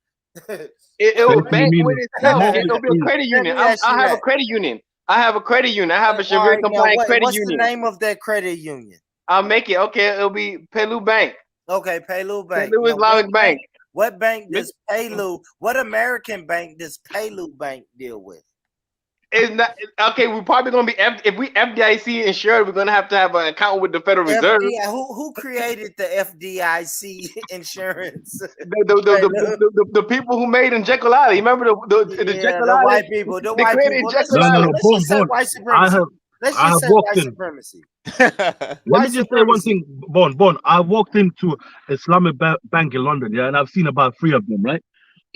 Speaker 3: It will bank with itself. It'll be a credit union. I have a credit union. I have a credit union. I have a Sharia compliant credit union.
Speaker 4: What's the name of that credit union?
Speaker 3: I'll make it. Okay, it'll be Pelu Bank.
Speaker 4: Okay, Pelu Bank.
Speaker 3: Pelu Islamic Bank.
Speaker 4: What bank does Pelu? What American bank does Pelu Bank deal with?
Speaker 3: It's not okay. We're probably gonna be if we FDIC insured, we're gonna have an account with the Federal Reserve.
Speaker 4: Who created the FDIC insurance?
Speaker 3: The people who made in Jekyll. You remember the
Speaker 4: white people. The white people. Let's just say white supremacy. Let's just say white supremacy.
Speaker 1: Let me just say one thing, Bon. I walked into Islamic Bank in London, and I've seen about 3 of them, right?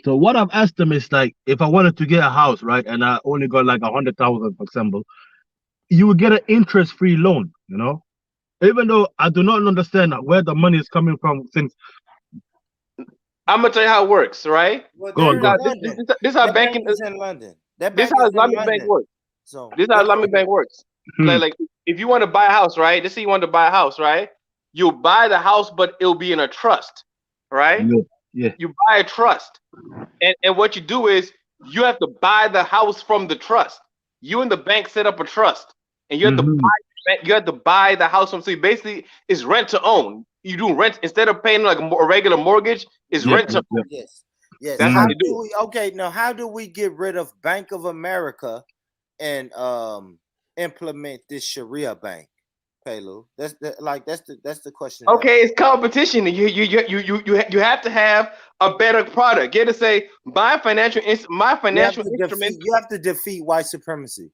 Speaker 1: So what I've asked them is, like, if I wanted to get a house, right, and I only got like 100,000, for example, you would get an interest-free loan, you know, even though I do not understand where the money is coming from. Since
Speaker 3: I'm gonna tell you how it works, right?
Speaker 4: Well,
Speaker 3: this is how banking
Speaker 4: is in London.
Speaker 3: This is how Islamic Bank works.
Speaker 4: So
Speaker 3: this is how Islamic Bank works. Like if you want to buy a house, right? Let's say you want to buy a house, right? You'll buy the house, but it'll be in a trust, right?
Speaker 1: Yeah.
Speaker 3: You buy a trust, and what you do is you have to buy the house from the trust. You and the bank set up a trust, and you have to buy the house from. So basically, it's rent to own. You do rent instead of paying like a regular mortgage. It's rent to own.
Speaker 4: Yes. That's
Speaker 3: how you do
Speaker 4: it. Now how do we get rid of Bank of America and implement this Sharia bank? Pelu, that's the question.
Speaker 3: Okay, it's competition. You have to have a better product. You have to say my financial instrument.
Speaker 4: You have to defeat white supremacy.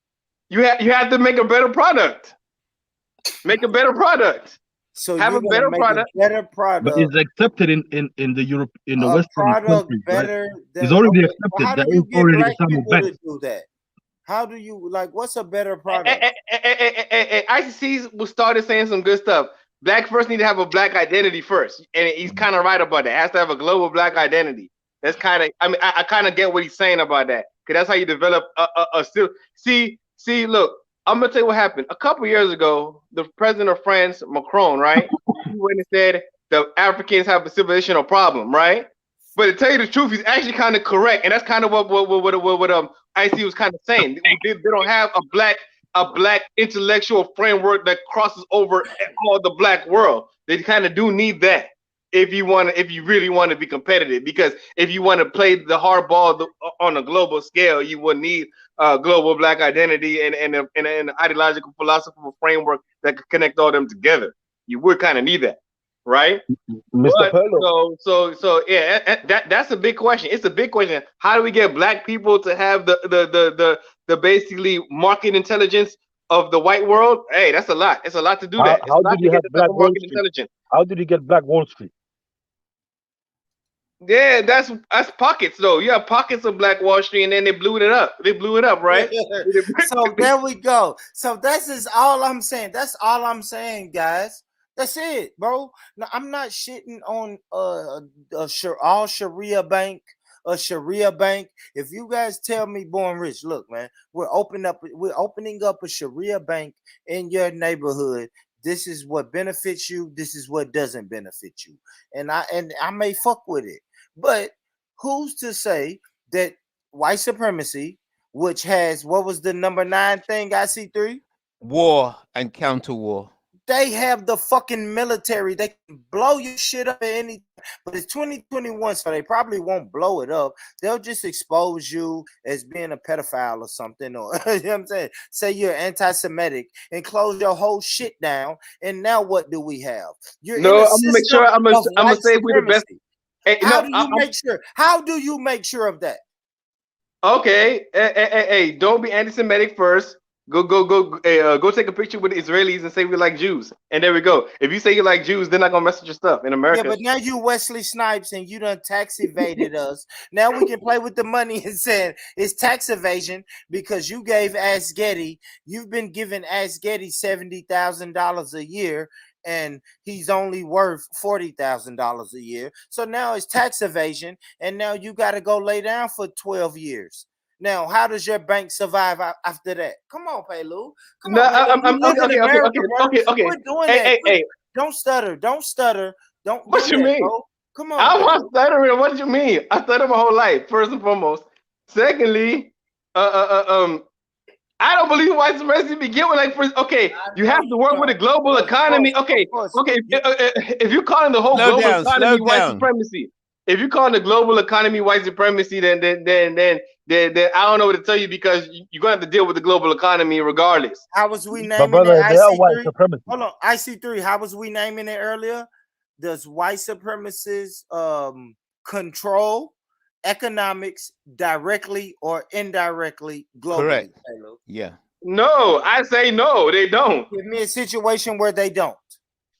Speaker 3: You have to make a better product. Make a better product.
Speaker 4: So
Speaker 3: have a better product.
Speaker 4: Better product.
Speaker 1: But it's accepted in the Europe in the Western countries,
Speaker 4: better
Speaker 1: right? It's already accepted.
Speaker 4: How do you get black people to do that? How do you what's a better product?
Speaker 3: ICC started saying some good stuff. Black first need to have a black identity first, and he's kind of right about that. It has to have a global black identity. That's kind of, I mean, I kind of get what he's saying about that, because that's how you develop a still. See, look, I'm gonna tell you what happened. A couple years ago, the president of France, Macron, right, he went and said the Africans have a civilizational problem, right? But to tell you the truth, he's actually kind of correct, and that's kind of what IC was kind of saying. They don't have a black intellectual framework that crosses over all the black world. They kind of do need that if you really want to be competitive. Because if you want to play the hard ball on a global scale, you would need a global black identity and an ideological philosophical framework that could connect all them together. You would kind of need that, right?
Speaker 1: Mr.
Speaker 3: But,
Speaker 1: Perlo.
Speaker 3: so yeah, that's a big question. It's a big question. How do we get black people to have the basically market intelligence of the white world? Hey, that's a lot. It's a lot to do that.
Speaker 1: How did you have Black Wall Street?
Speaker 3: Intelligence.
Speaker 1: How did you get Black Wall Street?
Speaker 3: Yeah, that's pockets though. You have pockets of Black Wall Street, and then they blew it up. They blew it up, right?
Speaker 4: So there we go. So this is all I'm saying. That's all I'm saying, guys. That's it, bro. No, I'm not shitting on all Sharia bank, a Sharia bank. If you guys tell me, Born Rich, look, man, we're opening up a Sharia bank in your neighborhood. This is what benefits you. This is what doesn't benefit you. And I may fuck with it. But who's to say that white supremacy, which has, what was the number 9 thing, IC3?
Speaker 14: War and counter war.
Speaker 4: They have the fucking military. They can blow your shit up at any time. But it's 2021, so they probably won't blow it up. They'll just expose you as being a pedophile or something. Or you know what I'm saying? Say you're anti-Semitic and close your whole shit down. And now what do we have? I'm gonna make sure. I'm gonna say we're the best. Hey, How do you make sure of that?
Speaker 3: Okay. Hey, don't be anti-Semitic first. Go take a picture with the Israelis and say we like Jews, and there we go. If you say you like Jews, they're not gonna mess with your stuff in America.
Speaker 4: Yeah, but now you Wesley Snipes and you done tax evaded us. Now we can play with the money and say it's tax evasion because you gave Ask Getty. You've been giving Ask Getty $70,000 a year, and he's only worth $40,000 a year. So now it's tax evasion, and now you got to go lay down for 12 years. Now, how does your bank survive after that? Come on, Paylu. Come on.
Speaker 3: Okay.
Speaker 4: We're doing that.
Speaker 3: Hey.
Speaker 4: Don't stutter. Don't.
Speaker 3: What you mean?
Speaker 4: Bro. Come on.
Speaker 3: I'm not stuttering. What you mean? I stutter my whole life. First and foremost. Secondly, I don't believe white supremacy begin with you have to work with the global economy. Okay. If you're calling the whole global economy white supremacy. If you're calling the global economy white supremacy, then I don't know what to tell you, because you're gonna have to deal with the global economy regardless.
Speaker 4: How was we naming it? IC3? Hold on, IC3. How was we naming it earlier? Does white supremacists control economics directly or indirectly globally?
Speaker 14: Correct. Yeah.
Speaker 3: No, I say no, they don't.
Speaker 4: Give me a situation where they don't.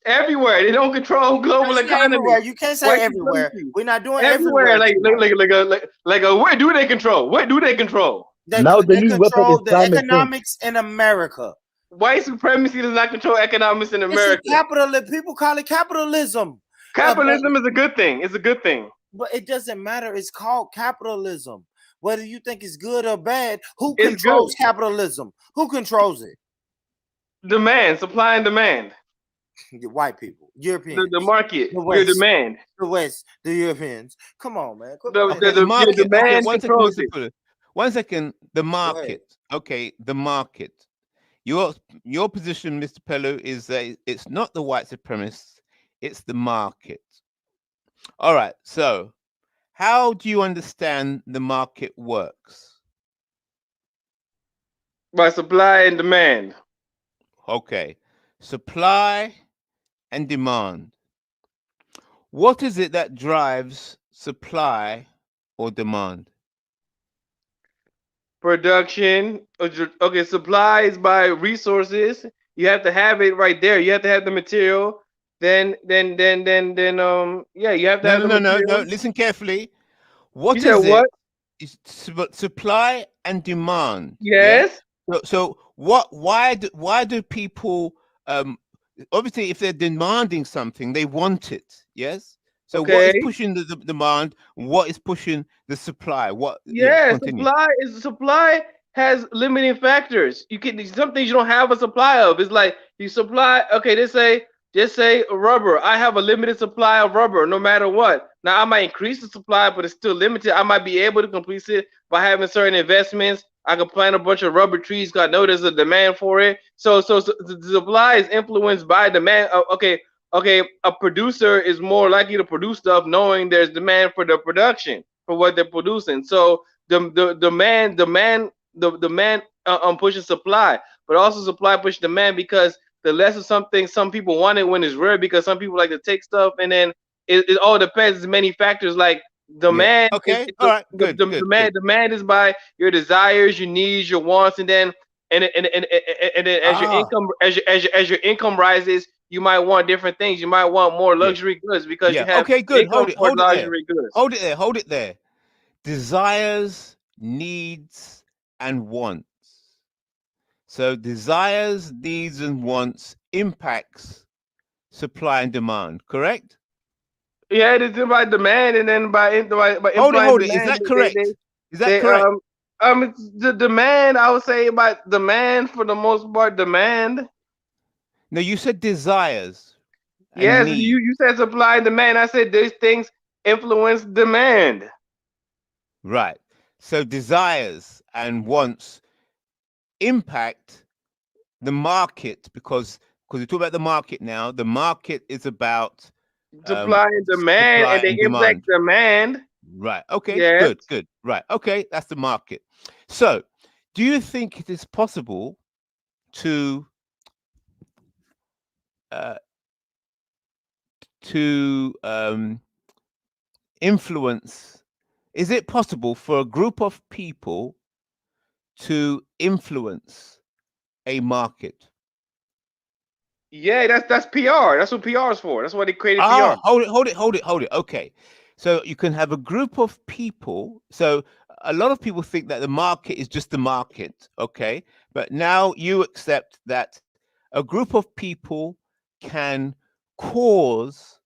Speaker 3: Everywhere they don't control global economy.
Speaker 4: Everywhere. You can't say everywhere. We're not doing
Speaker 3: everywhere. Where do they control? What do they control?
Speaker 4: They control the economics in America.
Speaker 3: White supremacy does not control economics in America.
Speaker 4: People call it capitalism.
Speaker 3: Capitalism is a good thing. It's a good thing.
Speaker 4: But it doesn't matter. It's called capitalism. Whether you think it's good or bad, who controls capitalism? Who controls it?
Speaker 3: Demand, supply and demand.
Speaker 4: White people, Europeans,
Speaker 3: the market,
Speaker 4: the West,
Speaker 3: your demand,
Speaker 4: the West, the Europeans. Come on, man.
Speaker 14: The market. Demand controls it. 1 second. The market. Okay, the market. Your position, Mr. Pello, is that it's not the white supremacists, it's the market. All right. So, how do you understand the market works?
Speaker 3: By supply and demand.
Speaker 14: Okay, supply and demand. What is it that drives supply or demand?
Speaker 3: Production. Okay, supply is by resources. You have to have it right there. You have to have the material. Then you have to have the material.
Speaker 14: No. Listen carefully. What is it? What? It's supply and demand.
Speaker 3: Yes.
Speaker 14: Yeah? So what? Why do people obviously, if they're demanding something, they want it. Yes. So what
Speaker 3: Okay.
Speaker 14: is pushing the demand? What is pushing the supply? What?
Speaker 3: Yeah,
Speaker 14: Continue.
Speaker 3: supply has limiting factors. You can some things you don't have a supply of. It's like you supply. Okay, just say rubber. I have a limited supply of rubber, no matter what. Now I might increase the supply, but it's still limited. I might be able to complete it by having certain investments. I can plant a bunch of rubber trees because I know there's a demand for it. So the supply is influenced by demand. Okay, a producer is more likely to produce stuff knowing there's demand for the production for what they're producing. So the demand pushes supply, but also supply pushes demand because the less of something some people want it when it's rare because some people like to take stuff and then it all depends. There's many factors like demand.
Speaker 14: Okay. All right. Good.
Speaker 3: Demand is by your desires, your needs, your wants, and then as your income as your income rises, you might want different things. You might want more luxury goods because you have
Speaker 14: Okay. Good.
Speaker 3: income for
Speaker 14: Hold it there.
Speaker 3: luxury goods.
Speaker 14: Hold it there. Desires, needs, and wants. So desires, needs, and wants impacts supply and demand. Correct?
Speaker 3: Yeah, it is by demand, and then by
Speaker 14: hold it.
Speaker 3: Demand,
Speaker 14: is that correct? Is that correct?
Speaker 3: It's the demand. I would say by demand for the most part. Demand.
Speaker 14: No, you said desires.
Speaker 3: Yes, you said supply and demand. I said these things influence demand.
Speaker 14: Right. So desires and wants impact the market because we talk about the market now. The market is about
Speaker 3: supply and demand, and they impact demand.
Speaker 14: Right. Okay.
Speaker 3: Yes.
Speaker 14: Good. Right. Okay. That's the market. So, do you think it is possible to influence? Is it possible for a group of people to influence a market?
Speaker 3: Yeah, that's PR. That's what PR is for. That's why they created PR.
Speaker 14: Hold it. Okay. So you can have a group of people. So a lot of people think that the market is just the market. Okay. But now you accept that a group of people can cause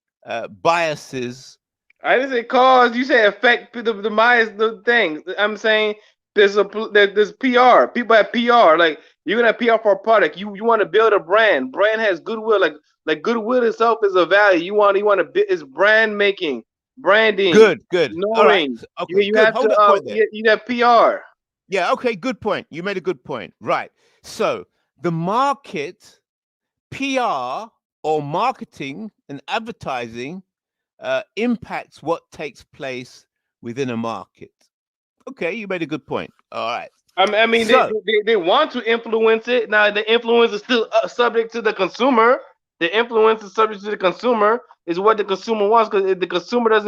Speaker 14: biases.
Speaker 3: I didn't say cause. You say affect the bias, the thing. I'm saying there's PR. People have PR. Like you're gonna have PR for a product. You want to build a brand. Brand has goodwill. Like goodwill itself is a value. You want to it's brand making, branding.
Speaker 14: Good.
Speaker 3: Knowing.
Speaker 14: All right. Okay.
Speaker 3: You have
Speaker 14: hold
Speaker 3: to.
Speaker 14: that point there.
Speaker 3: You have PR.
Speaker 14: Yeah. Okay. Good point. You made a good point. Right. So the market, PR or marketing and advertising impacts what takes place within a market. Okay, you made a good point. All right.
Speaker 3: I mean, they want to influence it. Now, the influence is still subject to the consumer. The influence is subject to the consumer. Is what the consumer wants. Because if the consumer if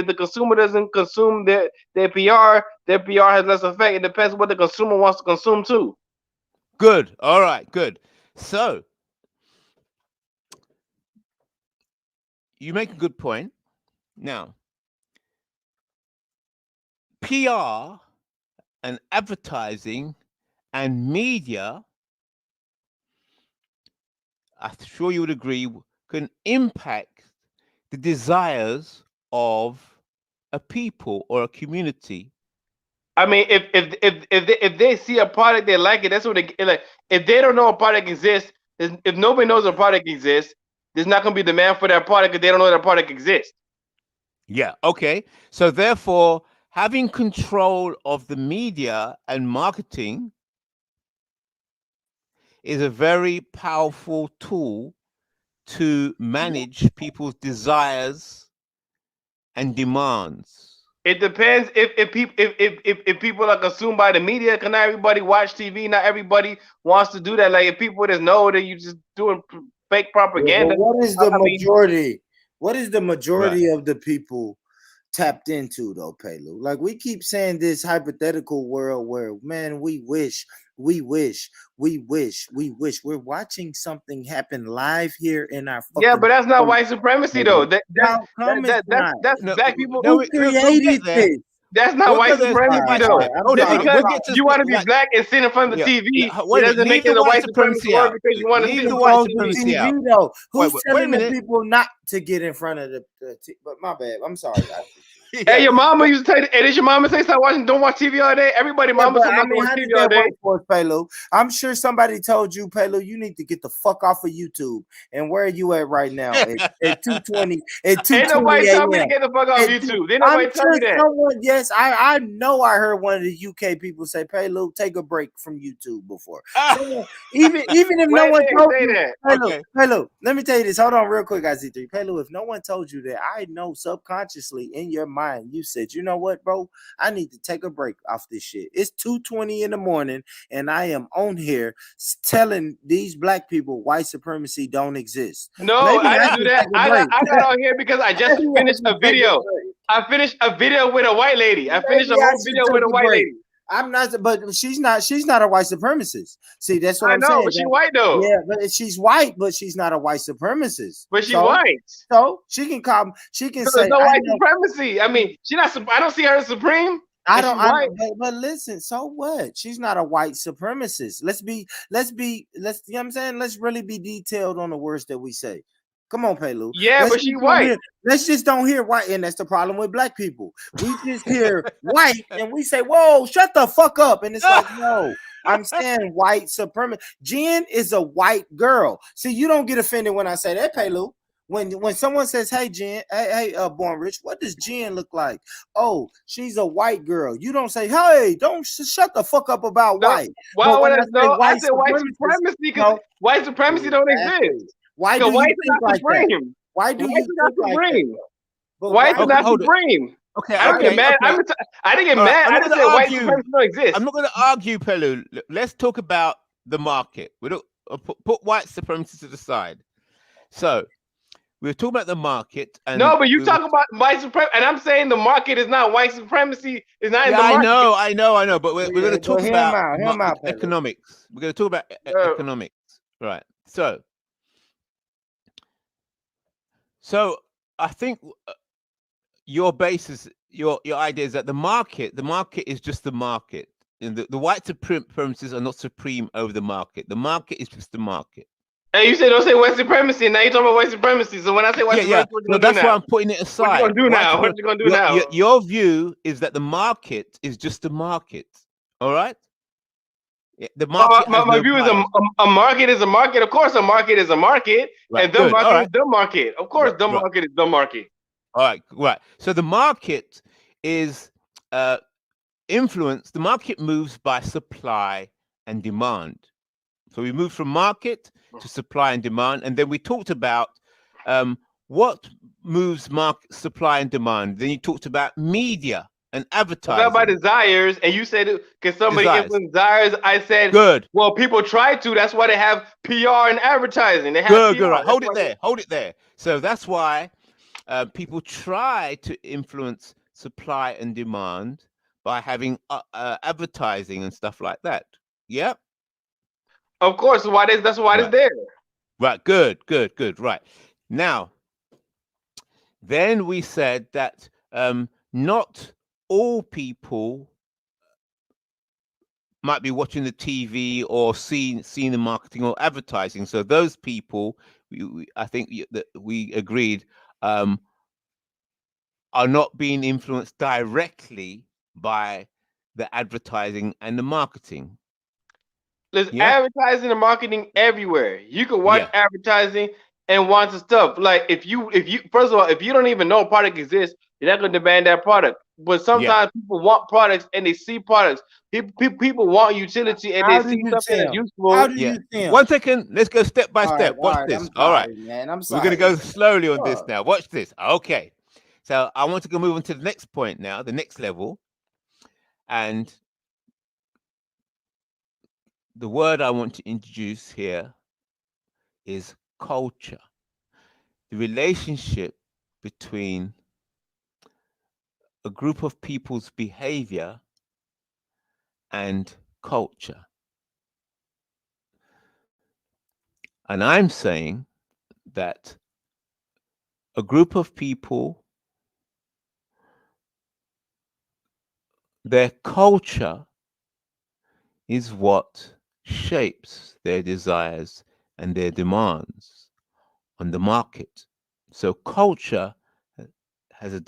Speaker 3: the consumer doesn't consume their PR, their PR has less effect. It depends what the consumer wants to consume too.
Speaker 14: Good. All right. Good. So you make a good point. Now, PR and advertising and media, I'm sure you would agree, can impact the desires of a people or a community.
Speaker 3: I mean, if they see a product they like it, that's what they like. If they don't know a product exists, if nobody knows a product exists, there's not going to be demand for that product if they don't know that product exists.
Speaker 14: Yeah. Okay. So therefore, having control of the media and marketing is a very powerful tool to manage people's desires and demands.
Speaker 3: It depends if people are consumed by the media. Can not everybody watch TV? Not everybody wants to do that. Like if people just know that you just doing fake propaganda.
Speaker 4: Yeah, what is the majority? What is the majority of the people tapped into though, Pelu? Like we keep saying this hypothetical world where, man, we wish. We're watching something happen live here in our fucking.
Speaker 3: Yeah, but that's not white supremacy though. That's black people.
Speaker 4: Who created this?
Speaker 3: That's not white supremacy, though. You want to be black and sit in front of the TV. It doesn't make it a white supremacy word because you want to sit in front of the TV.
Speaker 4: Though. Who's telling the people not to get in front of the TV? But my bad. I'm sorry, guys.
Speaker 3: Hey, your mama used to tell you, hey, did your mama say stop watching, don't watch TV all day? Everybody, mama said not to watch TV all day.
Speaker 4: Pelu? I'm sure somebody told you, Pelu, you need to get the fuck off of YouTube. And where are you at right now? At 2:20. At 2:20
Speaker 3: Ain't nobody tell me to get the fuck off YouTube. Didn't nobody tell me that.
Speaker 4: Yes, I know. I heard one of the UK people say, Pelu, take a break from YouTube before. Even if no one told you that. Pelu, let me tell you this. Hold on real quick, guys. Pelu, if no one told you that, I know subconsciously in your mind you said, you know what, bro, I need to take a break off this shit. It's 2:20 in the morning and I am on here telling these black people white supremacy don't exist.
Speaker 3: No, I didn't do that. I got on here because I just finished a video. I finished a video with a white lady. I finished a whole video with a white lady.
Speaker 4: I'm not, but she's not a white supremacist. See, that's what I'm saying.
Speaker 3: I know, but she's white though.
Speaker 4: Yeah, but she's white, but she's not a white supremacist.
Speaker 3: But she's white.
Speaker 4: So she can come, she can say
Speaker 3: there's no white supremacy. I mean, she's not, I don't see her as supreme.
Speaker 4: But listen, so what? She's not a white supremacist. Let's you know what I'm saying? Let's really be detailed on the words that we say. Come on, Pelu.
Speaker 3: Yeah, but she's white.
Speaker 4: Let's just don't hear white, and that's the problem with black people. We just hear white, and we say, "Whoa, shut the fuck up!" And it's like, no, I'm saying white supremacy. Jen is a white girl. See, you don't get offended when I say that, Pelu. When someone says, "Hey, Jen, hey, Born Rich, what does Jen look like?" Oh, she's a white girl. You don't say, "Hey, don't shut the fuck up about white."
Speaker 3: Well, I said white supremacy because white supremacy don't exist.
Speaker 4: Why do you think like that? Why do you think like that?
Speaker 3: Whites are not supreme.
Speaker 14: Okay,
Speaker 3: I didn't get mad. I didn't get mad. I just said white supremacy don't exist.
Speaker 14: I'm not going to argue, Pelu. Let's talk about the market. We don't put white supremacy to the side. So we're talking about the market. And
Speaker 3: no, but you talk about white supremacy, and I'm saying the market is not white supremacy. Is not in the market.
Speaker 14: I know. But we're going to talk about economics. We're going to talk about economics, right? So I think your basis, your idea is that the market is just the market. And the white supremacists are not supreme over the market. The market is just the market.
Speaker 3: Hey, you said don't say white supremacy. Now you're talking about white supremacy. So when I say white supremacy, what you
Speaker 14: that's why I'm putting it aside.
Speaker 3: What you gonna do now? What you gonna do now?
Speaker 14: Your view is that the market is just the market. All right. The market.
Speaker 3: My view is a market is a market. Of course, a market is a market, and the market is the market. Of course, the market is the market.
Speaker 14: All right. So the market is influenced. The market moves by supply and demand. So we moved from market to supply and demand, and then we talked about what moves market supply and demand. Then you talked about media and advertising.
Speaker 3: About desires, and you said because somebody influence desires. I said
Speaker 14: good.
Speaker 3: Well, people try to. That's why they have PR and advertising. They have
Speaker 14: good.
Speaker 3: PR.
Speaker 14: Good. Right. Hold it there. So that's why people try to influence supply and demand by having advertising and stuff like that. Yeah.
Speaker 3: Of course. That's why it's there.
Speaker 14: Right. Good. Right. Now, then we said that not all people might be watching the TV or seeing the marketing or advertising. So those people, I think that we agreed, are not being influenced directly by the advertising and the marketing.
Speaker 3: There's advertising and marketing everywhere. You can watch advertising and want the stuff. Like if you first of all, if you don't even know a product exists, you're not going to demand that product. But sometimes people want products and they see products. People want utility and they see something that's useful.
Speaker 4: How do you think?
Speaker 14: 1 second. Let's go step by step. Watch this. All right,
Speaker 4: man. I'm sorry.
Speaker 14: We're going to go slowly on this now. Watch this. Okay. So I want to go move on to the next point now, the next level. And the word I want to introduce here is culture. The relationship between a group of people's behavior and culture. And I'm saying that a group of people their culture is what shapes their desires and their demands on the market. So culture has a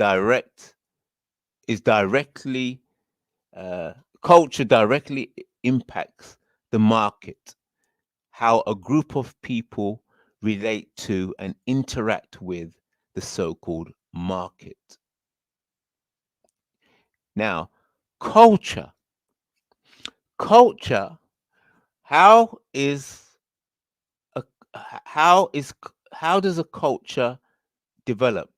Speaker 14: culture directly impacts the market, how a group of people relate to and interact with the so-called market. Now, culture, how does a culture develop?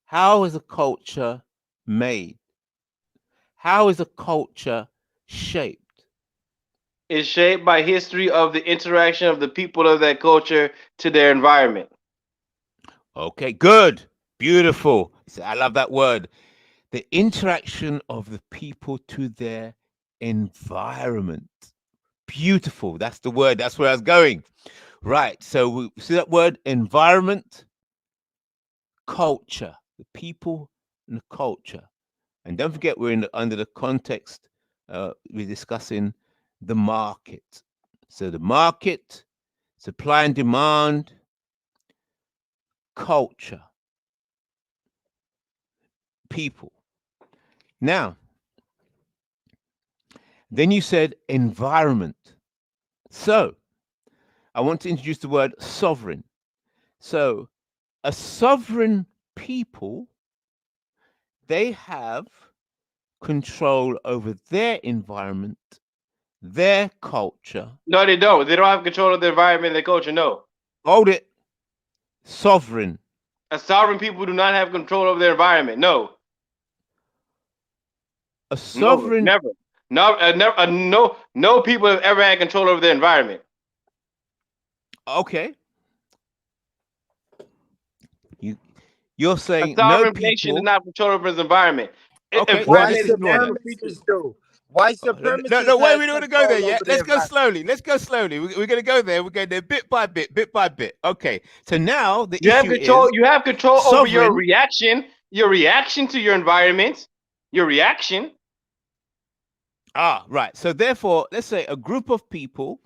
Speaker 14: How is a culture made? How is a culture shaped?
Speaker 3: It's shaped by history of the interaction of the people of that culture to their environment.
Speaker 14: Okay, good. Beautiful. I love that word. The interaction of the people to their environment. Beautiful. That's the word. That's where I was going. Right. So we see that word environment, culture, the people and the culture. And don't forget, we're under the context, we're discussing the market. So the market, supply and demand, culture, people. Now, then you said environment. So I want to introduce the word sovereign. So a sovereign people, they have control over their environment, their culture.
Speaker 3: No, they don't. They don't have control of their environment and their culture. No.
Speaker 14: Hold it. Sovereign.
Speaker 3: A sovereign people do not have control over their environment. No.
Speaker 14: A sovereign.
Speaker 3: No, never. No people have ever had control over their environment.
Speaker 14: Okay. You're saying
Speaker 3: a sovereign
Speaker 14: no
Speaker 3: nation
Speaker 14: people
Speaker 3: does not have control over its environment.
Speaker 14: Okay.
Speaker 4: White supremacists do. White supremacists.
Speaker 14: No, wait, we don't want to go there yet. Let's go slowly. We're going to go there. We're going there bit by bit. Okay. So now the issue is
Speaker 3: you have control over your reaction to your environment, your reaction.
Speaker 14: Right. So therefore, let's say a group of people,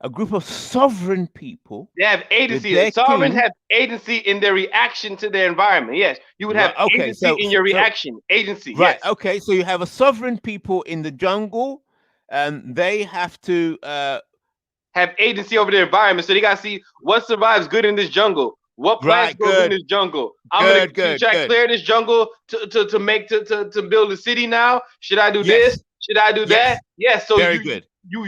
Speaker 14: a group of sovereign people.
Speaker 3: They have agency. Sovereigns have agency in their reaction to their environment. Yes, you would have agency in your reaction. Agency.
Speaker 14: Right.
Speaker 3: Yes.
Speaker 14: Okay. So you have a sovereign people in the jungle, and they have to
Speaker 3: have agency over their environment. So they got to see what survives good in this jungle. What plants grow good in this jungle? I'm gonna clear this jungle to build a city now. Should I do this? Should I do that? Yes. So you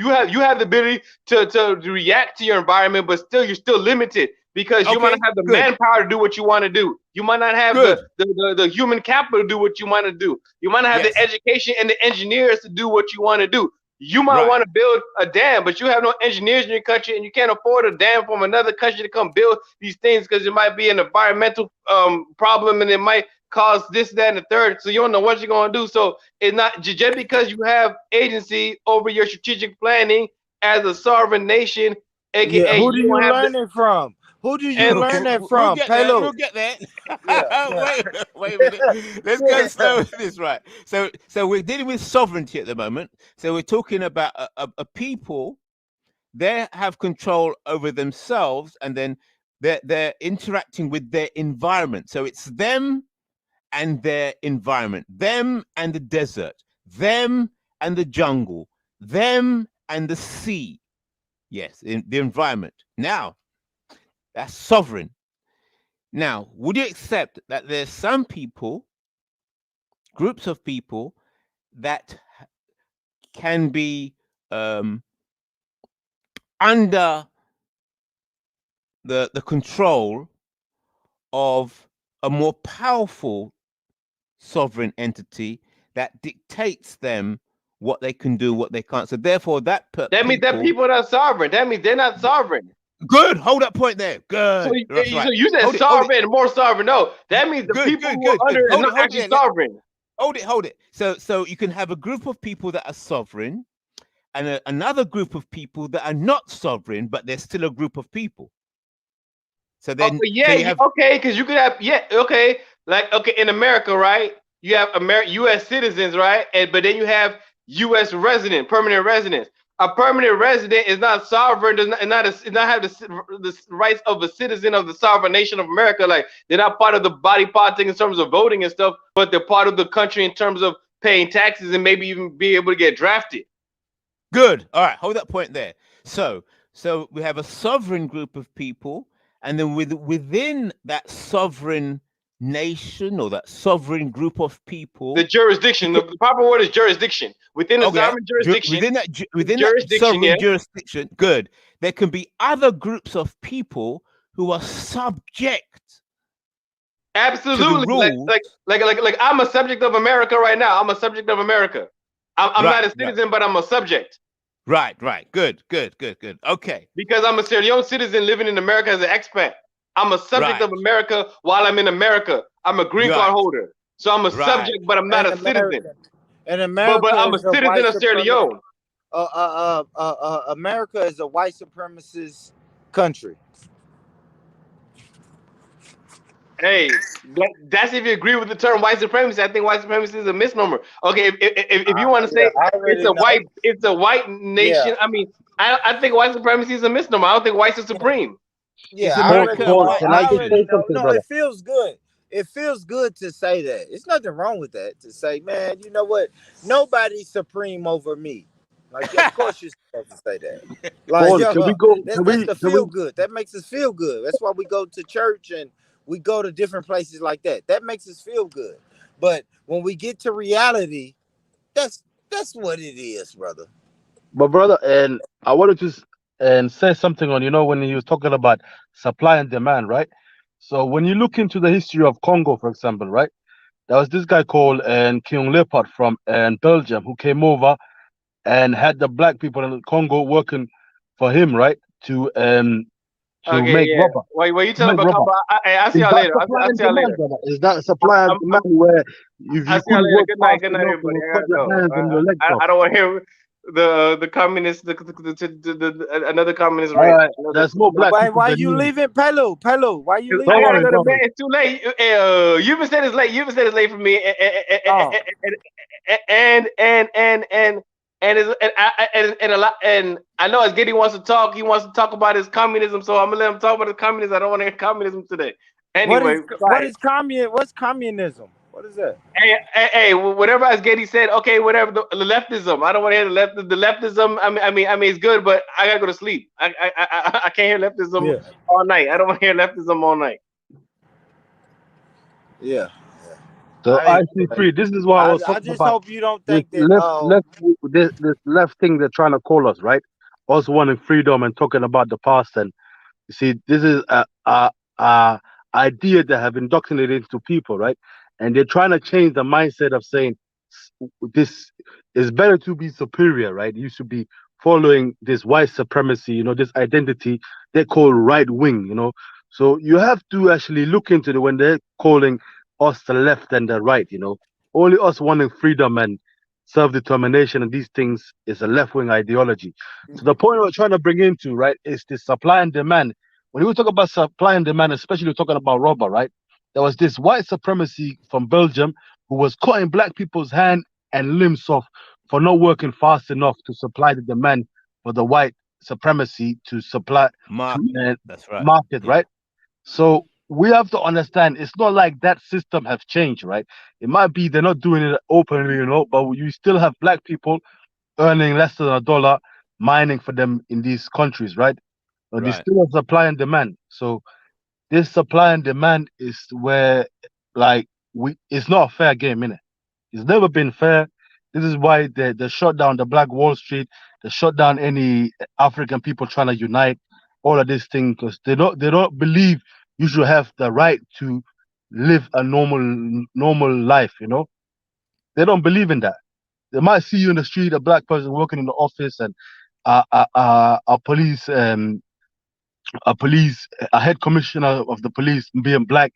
Speaker 3: have the ability to react to your environment, but you're still limited because you might not have the manpower to do what you want to do. You might not have the human capital to do what you want to do. You might not have the education and the engineers to do what you want to do. You might want to build a dam, but you have no engineers in your country, and you can't afford a dam from another country to come build these things because it might be an environmental problem, and it might cause this, that, and the third. So you don't know what you're going to do. So it's not just because you have agency over your strategic planning as a sovereign nation, aka
Speaker 4: who do you learn it from? Who do you learn that from?
Speaker 14: We'll get there. Wait a minute. Let's go slow with this, right? So we're dealing with sovereignty at the moment. So we're talking about a people. They have control over themselves, and then they're interacting with their environment. So it's them and their environment, them and the desert, them and the jungle, them and the sea. Yes, in the environment. Now, that's sovereign. Now, would you accept that there's some people, groups of people, that can be under the control of a more powerful sovereign entity that dictates them what they can do, what they can't? So therefore, that
Speaker 3: means that people are not sovereign. That means they're not sovereign.
Speaker 14: Good. Hold that point there. Good.
Speaker 3: So you said sovereign, more sovereign. No, that means the people who are under is not actually sovereign.
Speaker 14: Hold it. So you can have a group of people that are sovereign, and another group of people that are not sovereign, but they're still a group of people. So then,
Speaker 3: because you could have like in America, right? you have U.S. citizens, right? But then you have U.S. resident, permanent residents. A permanent resident is not sovereign, does not have the rights of a citizen of the sovereign nation of America. Like, they're not part of the body politic in terms of voting and stuff, but they're part of the country in terms of paying taxes and maybe even be able to get drafted.
Speaker 14: Good. All right, hold that point there. So we have a sovereign group of people, and then within that sovereign nation or that sovereign group of people,
Speaker 3: the jurisdiction. The proper word is jurisdiction. Within the sovereign jurisdiction.
Speaker 14: Within that sovereign jurisdiction, good. There can be other groups of people who are subject.
Speaker 3: Absolutely. Like I'm a subject of America right now. I'm a subject of America. I'm not a citizen, but I'm a subject.
Speaker 14: Right. Good. Okay.
Speaker 3: Because I'm a Sierra Leone citizen living in America as an expat. I'm a subject of America while I'm in America. I'm a green card holder. So I'm a subject, but I'm not a citizen.
Speaker 4: And America
Speaker 3: but I'm a citizen of Sierra Leone.
Speaker 4: America is a white supremacist country.
Speaker 3: Hey, that's if you agree with the term white supremacy. I think white supremacy is a misnomer. Okay, if you want to say it's a white nation, I mean, I think white supremacy is a misnomer. I don't think whites are supreme.
Speaker 4: Yeah, it feels good. It feels good to say that. It's nothing wrong with that. To say, man, you know what? Nobody's supreme over me. Like, of course you're supposed to say that. Like, that's feel good. That makes us feel good. That's why we go to church and we go to different places like that. That makes us feel good. But when we get to reality, that's what it is, brother.
Speaker 1: But brother, and I wanted to say something on, when you were talking about supply and demand, right? So when you look into the history of Congo, for example, right? There was this guy called King Leopold from Belgium who came over and had the black people in Congo working for him, right? To make rubber.
Speaker 3: Why you telling about Congo? I'll see y'all later. I'll see y'all later.
Speaker 1: Is that supply and demand where if you couldn't work fast
Speaker 3: Good night,
Speaker 1: enough,
Speaker 3: everybody.
Speaker 1: cut your hands and your legs off?
Speaker 3: I don't want to hear the communist, another communist
Speaker 1: race. Right. There's more black people.
Speaker 4: Why you leaving, Pelo? Why you leaving?
Speaker 3: I gotta go to bed. It's too late. You've been said it's late. You've been said it's late for me. And I know as Giddy wants to talk, he wants to talk about his communism. So I'm gonna let him talk about his communism. I don't want to hear communism today. Anyway,
Speaker 4: what's communism? What is that?
Speaker 3: Hey, whatever as Getty said, okay, whatever the leftism. I don't want to hear the leftism. I mean, it's good, but I gotta go to sleep. I can't hear leftism all night. I don't want to hear leftism all night.
Speaker 4: Yeah.
Speaker 1: So I see free. This is what I was talking about.
Speaker 4: I just hope you don't think that
Speaker 1: this left thing they're trying to call us, right? Us wanting freedom and talking about the past, and you see, this is a idea that have indoctrinated into people, right? And they're trying to change the mindset of saying this is better to be superior, right? You should be following this white supremacy, this identity they call right wing, So you have to actually look into it when they're calling us the left and the right, Only us wanting freedom and self-determination and these things is a left-wing ideology. So the point we're trying to bring into, right, is the supply and demand. When we talk about supply and demand, especially talking about rubber, right? There was this white supremacy from Belgium who was cutting black people's hand and limbs off for not working fast enough to supply the demand for the white supremacy to supply market, right? So we have to understand it's not like that system have changed, right? It might be they're not doing it openly, but you still have black people earning less than $1 mining for them in these countries, right? But there's still a supply and demand. So this supply and demand is where, it's not a fair game, innit? It's never been fair. This is why they shut down the Black Wall Street. They shut down any African people trying to unite. All of this thing because they don't believe you should have the right to live a normal life. They don't believe in that. They might see you in the street, a black person working in the office, and a head commissioner of the police being black.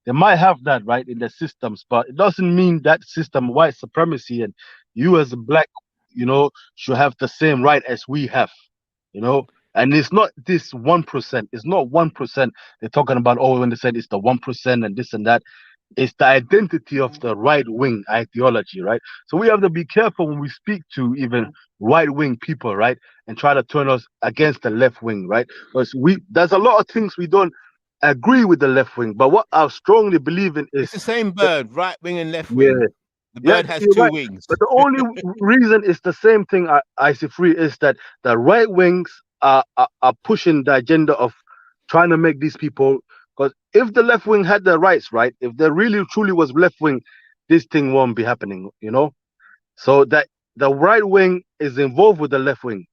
Speaker 1: They might have that right in their systems, but it doesn't mean that system white supremacy and you as a black, should have the same right as we have, And it's not this 1%. It's not 1%. They're talking about when they said it's the 1% and this and that. It's the identity of the right wing ideology, right? So we have to be careful when we speak to even right wing people, right, and try to turn us against the left wing, right? Because there's a lot of things we don't agree with the left wing, but what I strongly believe in is
Speaker 14: It's the same bird, right wing and left
Speaker 1: yeah,
Speaker 14: wing. The
Speaker 1: yeah,
Speaker 14: bird has
Speaker 1: you're
Speaker 14: two
Speaker 1: right.
Speaker 14: wings.
Speaker 1: But the only reason is the same thing. I see free is that the right wings are pushing the agenda of trying to make these people. Because if the left wing had their rights, right, if there really truly was left wing, this thing won't be happening, you know. So that the right wing is involved with the left wing,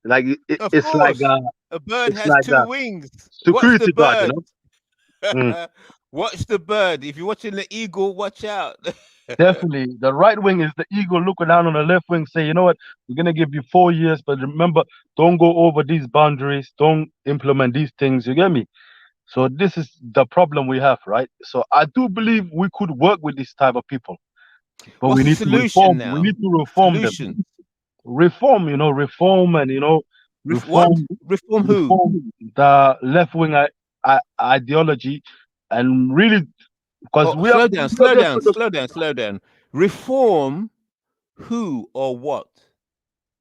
Speaker 1: like
Speaker 14: Of
Speaker 1: it's like
Speaker 14: course, a bird
Speaker 1: it's
Speaker 14: has
Speaker 1: like
Speaker 14: two
Speaker 1: a
Speaker 14: wings. Watch the
Speaker 1: security guard, you
Speaker 14: bird.
Speaker 1: know. Mm.
Speaker 14: Watch the bird. If you're watching the eagle, watch out.
Speaker 1: Definitely. The right wing is the eagle looking down on the left wing, say, you know what, we're going to give you 4 years, but remember, don't go over these boundaries, don't implement these things. You get me? So this is the problem we have, right? So I do believe we could work with this type of people, but
Speaker 14: What's
Speaker 1: we
Speaker 14: the
Speaker 1: need to
Speaker 14: solution
Speaker 1: reform. We
Speaker 14: now?
Speaker 1: need to reform them.
Speaker 14: Solution.
Speaker 1: Reform, reform and,
Speaker 14: What?
Speaker 1: reform,
Speaker 14: Reform who?
Speaker 1: reform the left wing ideology and really, because
Speaker 14: Oh,
Speaker 1: we have
Speaker 14: slow down,
Speaker 1: not
Speaker 14: slow
Speaker 1: just
Speaker 14: down, slow down, slow down. Reform who or what?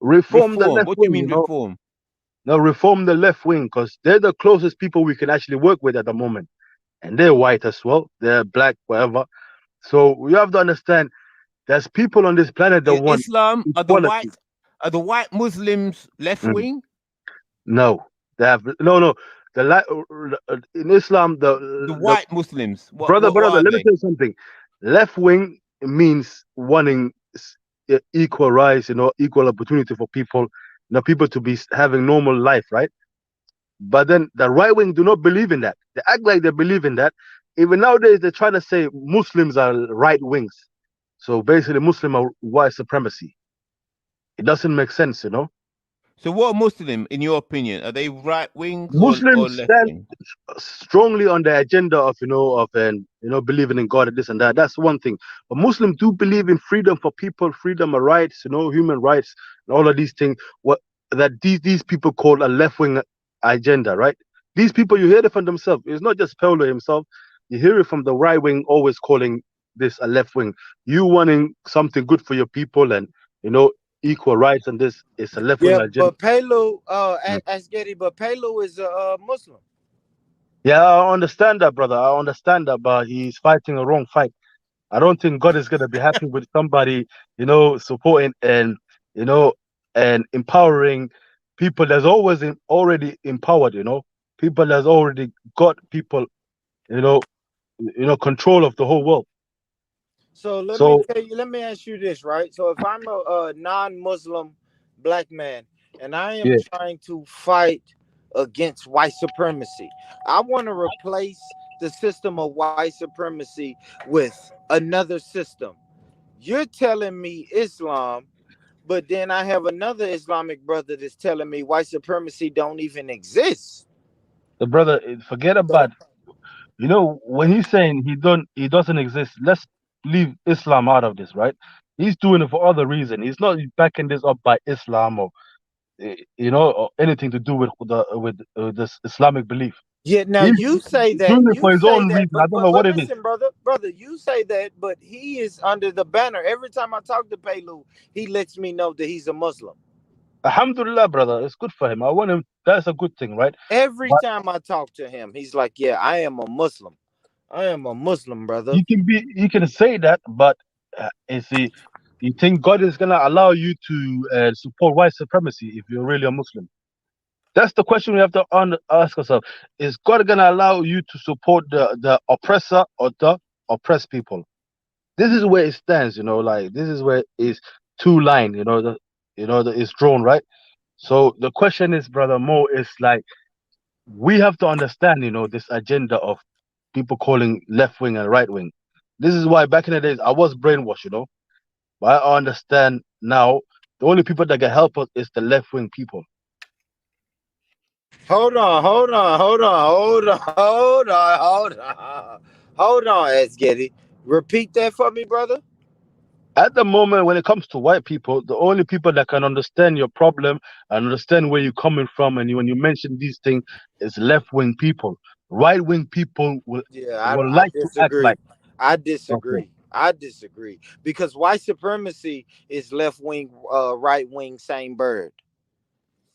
Speaker 1: reform the
Speaker 14: Reform.
Speaker 1: left
Speaker 14: What do you
Speaker 1: wing,
Speaker 14: mean reform?
Speaker 1: No, reform the left wing because they're the closest people we can actually work with at the moment. And they're white as well. They're black, whatever. So we have to understand there's people on this planet that
Speaker 14: In
Speaker 1: want
Speaker 14: Islam,
Speaker 1: equality.
Speaker 14: are the white Muslims left
Speaker 1: Mm.
Speaker 14: wing?
Speaker 1: No, they have no. In Islam,
Speaker 14: The white Muslims.
Speaker 1: brother,
Speaker 14: What are
Speaker 1: let me
Speaker 14: they?
Speaker 1: tell you something. Left wing means wanting equal rights, equal opportunity for people, people to be having normal life, right? But then the right wing do not believe in that. They act like they believe in that. Even nowadays, they're trying to say Muslims are right wings. So basically, Muslim are white supremacy. It doesn't make sense,
Speaker 14: So what Muslim, in your opinion, are they right wings or
Speaker 1: Muslims
Speaker 14: left
Speaker 1: stand
Speaker 14: wing?
Speaker 1: strongly on the agenda of believing in God and this and that. That's one thing. But Muslims do believe in freedom for people, freedom of rights, human rights, and all of these things. What that these people call a left wing agenda, right? These people, you hear it from themselves. It's not just Paulo himself. You hear it from the right wing, always calling this a left wing. You wanting something good for your people and equal rights, and this is a left wing
Speaker 4: Yeah,
Speaker 1: agenda.
Speaker 4: but Pelu, Asgeri, but Pelu is a Muslim.
Speaker 1: Yeah, I understand that, brother. I understand that, but he's fighting a wrong fight. I don't think God is gonna be happy with somebody, supporting and empowering people that's always already empowered. People that's already got people, control of the whole world.
Speaker 4: So let me ask you this, right? So if I'm a non-Muslim black man and I am trying to fight against white supremacy, I want to replace the system of white supremacy with another system. You're telling me Islam, but then I have another Islamic brother that's telling me white supremacy don't even exist.
Speaker 1: The brother, forget about, when he's saying he doesn't exist. Let's leave Islam out of this, right? He's doing it for other reason. He's not backing this up by Islam or or anything to do with this Islamic belief.
Speaker 4: Yeah, now
Speaker 1: He's
Speaker 4: you say that,
Speaker 1: doing it for his own reason. I don't know what it is.
Speaker 4: listen, brother, you say that, but he is under the banner. Every time I talk to Pelu, he lets me know that he's a Muslim.
Speaker 1: Alhamdulillah, brother, it's good for him. I want him. That's a good thing, right?
Speaker 4: Every time I talk to him, he's like, "Yeah, I am a Muslim. I am a Muslim, brother."
Speaker 1: You can say that, but you think God is gonna allow you to support white supremacy if you're really a Muslim? That's the question we have to ask ourselves. Is God gonna allow you to support the oppressor or the oppressed people? This is where it stands, like this is where it's two line, it's drawn, right? So the question is, brother Mo, is like we have to understand, this agenda of people calling left wing and right wing. This is why back in the days I was brainwashed, but I understand now the only people that can help us is the left wing people.
Speaker 4: Hold on, Asgeri. Repeat that for me, brother.
Speaker 1: At the moment, when it comes to white people, the only people that can understand your problem and understand where you're coming from, and when you mention these things, is left-wing people. Right-wing people will like to act like.
Speaker 4: I disagree. I disagree because white supremacy is left wing, right wing, same bird.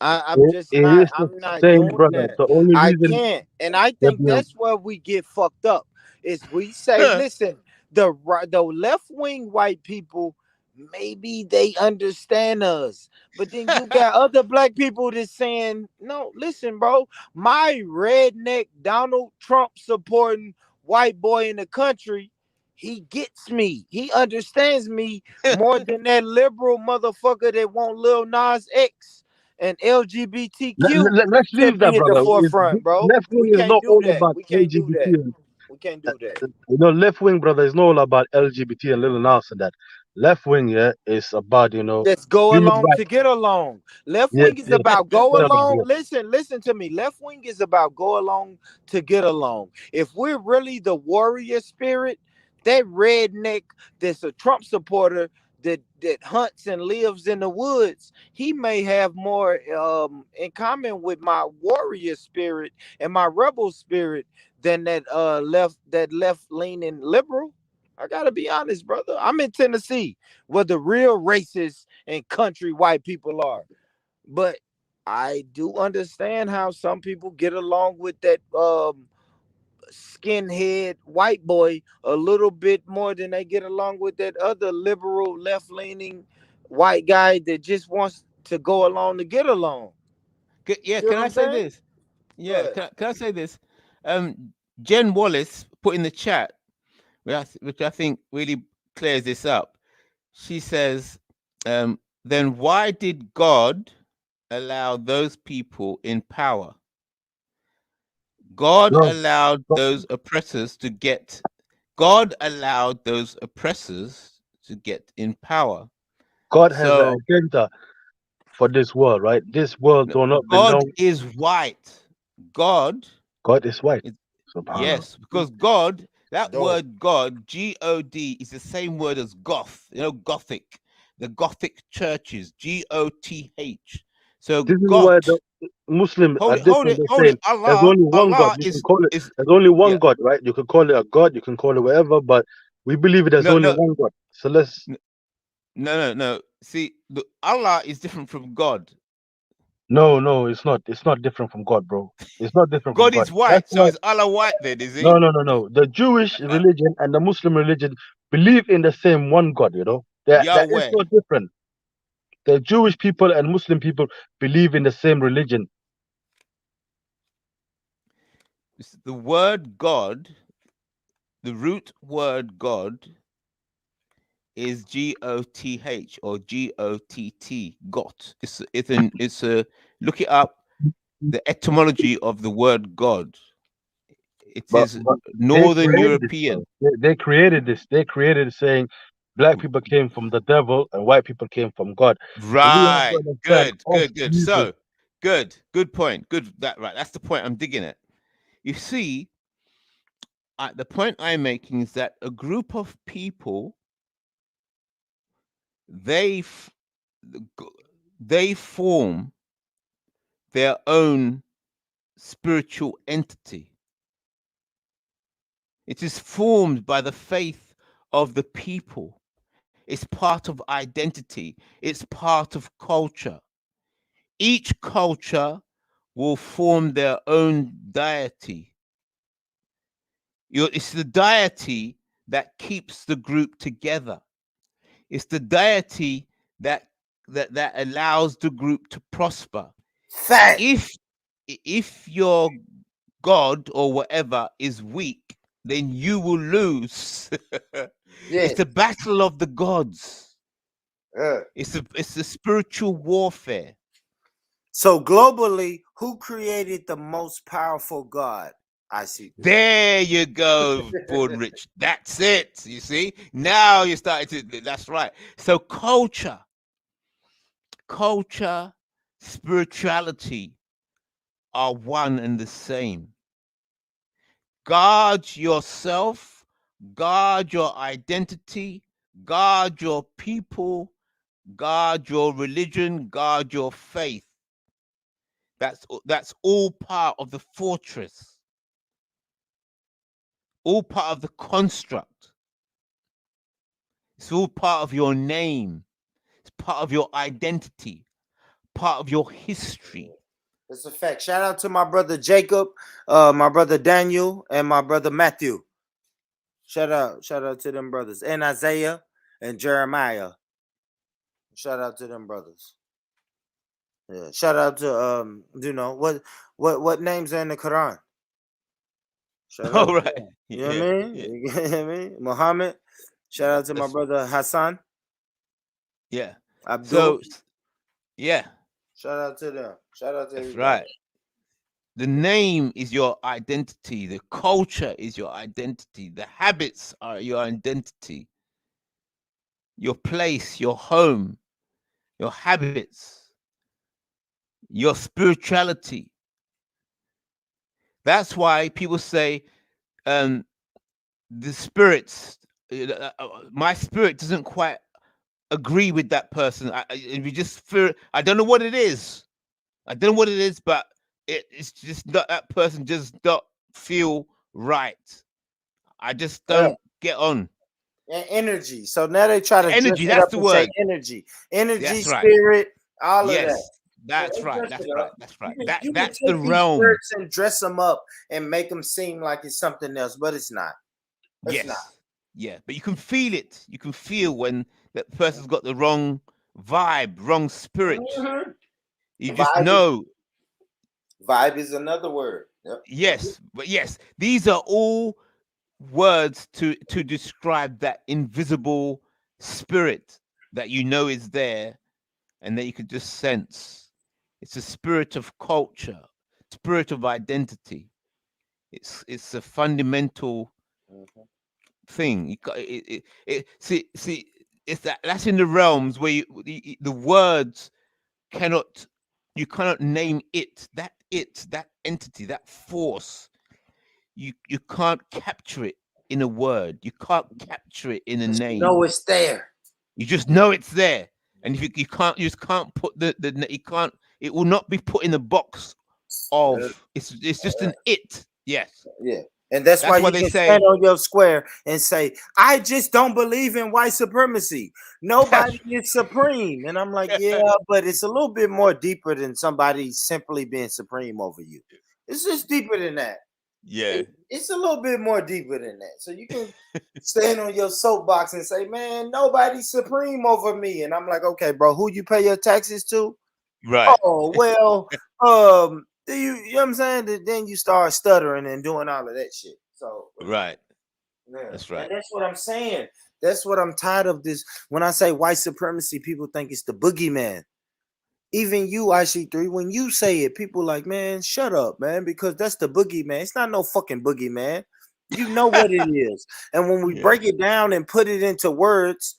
Speaker 4: I'm just
Speaker 1: It
Speaker 4: not.
Speaker 1: is the
Speaker 4: I'm not
Speaker 1: same,
Speaker 4: doing
Speaker 1: brother.
Speaker 4: that.
Speaker 1: The only
Speaker 4: I
Speaker 1: reason
Speaker 4: can't, and I
Speaker 1: that
Speaker 4: think that's where we get fucked up. Is we say, listen, the left wing white people, maybe they understand us, but then you got other black people that's saying, no, listen, bro, my redneck Donald Trump supporting white boy in the country. He gets me. He understands me more than that liberal motherfucker that want Lil Nas X and LGBTQ
Speaker 1: let's
Speaker 4: to
Speaker 1: leave that,
Speaker 4: be at the
Speaker 1: brother.
Speaker 4: forefront, bro.
Speaker 1: Left
Speaker 4: We
Speaker 1: wing is
Speaker 4: can't
Speaker 1: not
Speaker 4: do
Speaker 1: all
Speaker 4: that.
Speaker 1: about
Speaker 4: We can't do
Speaker 1: LGBT
Speaker 4: that.
Speaker 1: and
Speaker 4: We can't do that.
Speaker 1: left wing, brother, is not all about LGBT and little Nas and that. Left wing, yeah, is about
Speaker 4: Let's go
Speaker 1: human
Speaker 4: along to
Speaker 1: rights.
Speaker 4: get along. Left
Speaker 1: Yeah,
Speaker 4: wing is about go
Speaker 1: yeah,
Speaker 4: along.
Speaker 1: yeah.
Speaker 4: Listen to me. Left wing is about go along to get along. If we're really the warrior spirit, that redneck that's a Trump supporter that hunts and lives in the woods, he may have more in common with my warrior spirit and my rebel spirit than that left leaning liberal. I gotta be honest, brother. I'm in Tennessee, where the real racist and country white people are. But I do understand how some people get along with that skinhead white boy a little bit more than they get along with that other liberal left-leaning white guy that just wants to go along to get along.
Speaker 14: Yeah,
Speaker 4: See what
Speaker 14: can I
Speaker 4: I'm
Speaker 14: say
Speaker 4: saying?
Speaker 14: this? Yeah, can I say this? Jen Wallace put in the chat, which I think really clears this up. She says, then why did God allow those people in power? God allowed those oppressors to get in power.
Speaker 1: God has an agenda for this world, right? This world do not
Speaker 14: God
Speaker 1: belong.
Speaker 14: is white. God
Speaker 1: is white.
Speaker 14: Yes, because God, that word God, G-O-D, is the same word as goth. Gothic, the Gothic churches, G-O-T-H. So
Speaker 1: This is where
Speaker 14: goth.
Speaker 1: the Muslims are
Speaker 14: Hold
Speaker 1: different.
Speaker 14: it.
Speaker 1: They're saying there's only one God.
Speaker 14: Allah
Speaker 1: You can
Speaker 14: is
Speaker 1: call it. There's only one
Speaker 14: yeah.
Speaker 1: God, right? You can call it a God. You can call it whatever, but we believe there's only one God. So let's.
Speaker 14: No. See, Allah is different from God.
Speaker 1: No, it's not. It's not different from God, bro. It's not different from
Speaker 14: God
Speaker 1: God.
Speaker 14: is white,
Speaker 1: That's
Speaker 14: so
Speaker 1: why.
Speaker 14: is Allah white then, is he?
Speaker 1: No. The Jewish religion and the Muslim religion believe in the same one God. That is
Speaker 14: Yahweh.
Speaker 1: not different. The Jewish people and Muslim people believe in the same religion.
Speaker 14: The word God, the root word God, is G-O-T-H or G-O-T-T. Got. It's a look it up. The etymology of the word God. It is Northern European.
Speaker 1: They created this. They created it saying black people came from the devil and white people came from God.
Speaker 14: Right. Good.
Speaker 1: Jesus.
Speaker 14: So good point. That's the point I'm digging at. You see, the point I'm making is that a group of people, they form their own spiritual entity. It is formed by the faith of the people. It's part of identity. It's part of culture. Each culture will form their own deity. It's the deity that keeps the group together. It's the deity that allows the group to prosper. If your God or whatever is weak, then you will lose. It's the battle of the gods. It's a spiritual warfare.
Speaker 4: So globally, who created the most powerful God? I see.
Speaker 14: There you go, Born Rich. That's it. You see? Now you're starting to. That's right. So culture, spirituality are one and the same. Guard yourself, guard your identity, guard your people, guard your religion, guard your faith. That's all part of the fortress, all part of the construct. It's all part of your name. It's part of your identity, part of your history.
Speaker 4: It's a fact. Shout out to my brother Jacob, my brother Daniel, and my brother Matthew. Shout out to them brothers. And Isaiah and Jeremiah. Shout out to them brothers. Yeah. Shout out to what names are in the Quran? Shout out.
Speaker 14: All right.
Speaker 4: You know what I mean?
Speaker 14: Yeah.
Speaker 4: You know what I mean? Muhammad. Shout out to my brother Hassan.
Speaker 14: Yeah.
Speaker 4: Abdul.
Speaker 14: So, yeah.
Speaker 4: Shout out to them. Shout out to
Speaker 14: That's
Speaker 4: everybody.
Speaker 14: right. The name is your identity. The culture is your identity. The habits are your identity. Your place, your home, your habits, your spirituality. That's why people say the spirits, my spirit doesn't quite agree with that person. We just feel, I don't know what it is. I don't know what it is, but it's just not, that person just don't feel right. I just don't get on.
Speaker 4: And energy. So now they try to
Speaker 14: Energy,
Speaker 4: dress it
Speaker 14: that's
Speaker 4: up
Speaker 14: the
Speaker 4: and say
Speaker 14: word.
Speaker 4: energy. Energy,
Speaker 14: That's right.
Speaker 4: spirit, all of that.
Speaker 14: Yes, that's
Speaker 4: So they
Speaker 14: right.
Speaker 4: dress
Speaker 14: That's
Speaker 4: it
Speaker 14: right.
Speaker 4: up.
Speaker 14: That's right.
Speaker 4: You can
Speaker 14: That's
Speaker 4: take
Speaker 14: the
Speaker 4: these
Speaker 14: realm.
Speaker 4: spirits and dress them up and make them seem like it's something else, but it's not. It's
Speaker 14: Yes.
Speaker 4: not.
Speaker 14: Yeah, but you can feel it. You can feel when that person's got the wrong vibe, wrong spirit. You just know.
Speaker 4: Vibe is another word. Yep.
Speaker 14: Yes, but yes, these are all words to describe that invisible spirit that you know is there and that you can just sense. It's a spirit of culture, spirit of identity. It's a fundamental thing. See, it's that's in the realms where the words cannot, you cannot name it, that entity, that force. You can't capture it in a word. You can't capture it in a name.
Speaker 4: No, it's there.
Speaker 14: You just know it's there, and if you can't, you just can't put you can't. It will not be put in a box of. It's just an it. Yes.
Speaker 4: Yeah. And that's why you
Speaker 14: they
Speaker 4: can
Speaker 14: say.
Speaker 4: stand on your square and say, I just don't believe in white supremacy. Nobody is supreme. And I'm like, yeah, but it's a little bit more deeper than somebody simply being supreme over you. It's just deeper than that.
Speaker 14: Yeah.
Speaker 4: It's a little bit more deeper than that. So you can stand on your soapbox and say, man, nobody's supreme over me. And I'm like, okay, bro, who you pay your taxes to?
Speaker 14: Right.
Speaker 4: Oh, well, you know what I'm saying? Then you start stuttering and doing all of that shit. So
Speaker 14: right.
Speaker 4: Yeah.
Speaker 14: That's right.
Speaker 4: And that's what I'm saying. That's what I'm tired of this. When I say white supremacy, people think it's the boogeyman. Even you, IC3, when you say it, people like, man, shut up, man, because that's the boogeyman. It's not no fucking boogeyman. You know what it is. And when we break it down and put it into words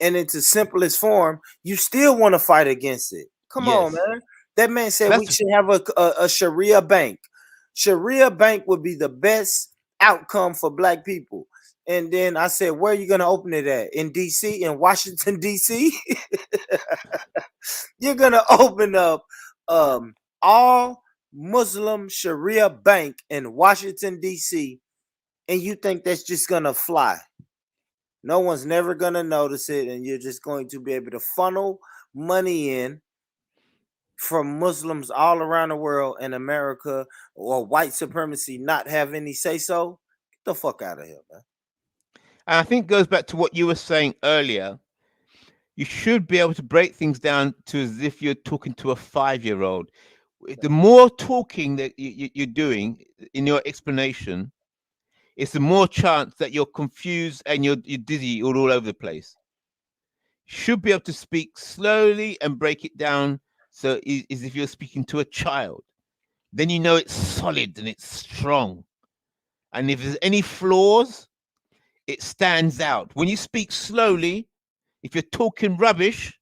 Speaker 4: and into simplest form, you still want to fight against it. Come on, man. That man said we should have a Sharia bank. Sharia bank would be the best outcome for black people. And then I said, where are you going to open it at? In DC, in Washington, DC? You're going to open up all Muslim Sharia bank in Washington, DC. And you think that's just going to fly. No one's never going to notice it. And you're just going to be able to funnel money in from Muslims all around the world, and America or white supremacy not have any say so. Get the fuck out of here, man.
Speaker 14: And I think it goes back to what you were saying earlier. You should be able to break things down to as if you're talking to a 5-year-old. The more talking that you're doing in your explanation, it's the more chance that you're confused and you're dizzy all over the place. Should be able to speak slowly and break it down so as if you're speaking to a child. Then you know it's solid and it's strong. And if there's any flaws, it stands out. When you speak slowly, if you're talking rubbish,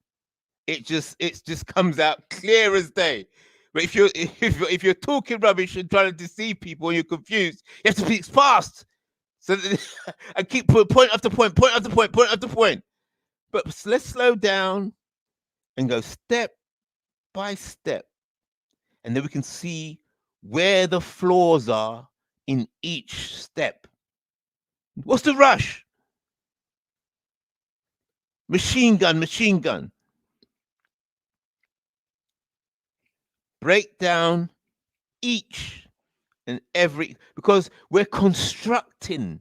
Speaker 14: it just comes out clear as day. But if you're talking rubbish and trying to deceive people and you're confused, you have to speak fast. So I keep point after point after point after point. But let's slow down and go step by step. And then we can see where the flaws are in each step. What's the rush? Machine gun. Break down each and every, because we're constructing.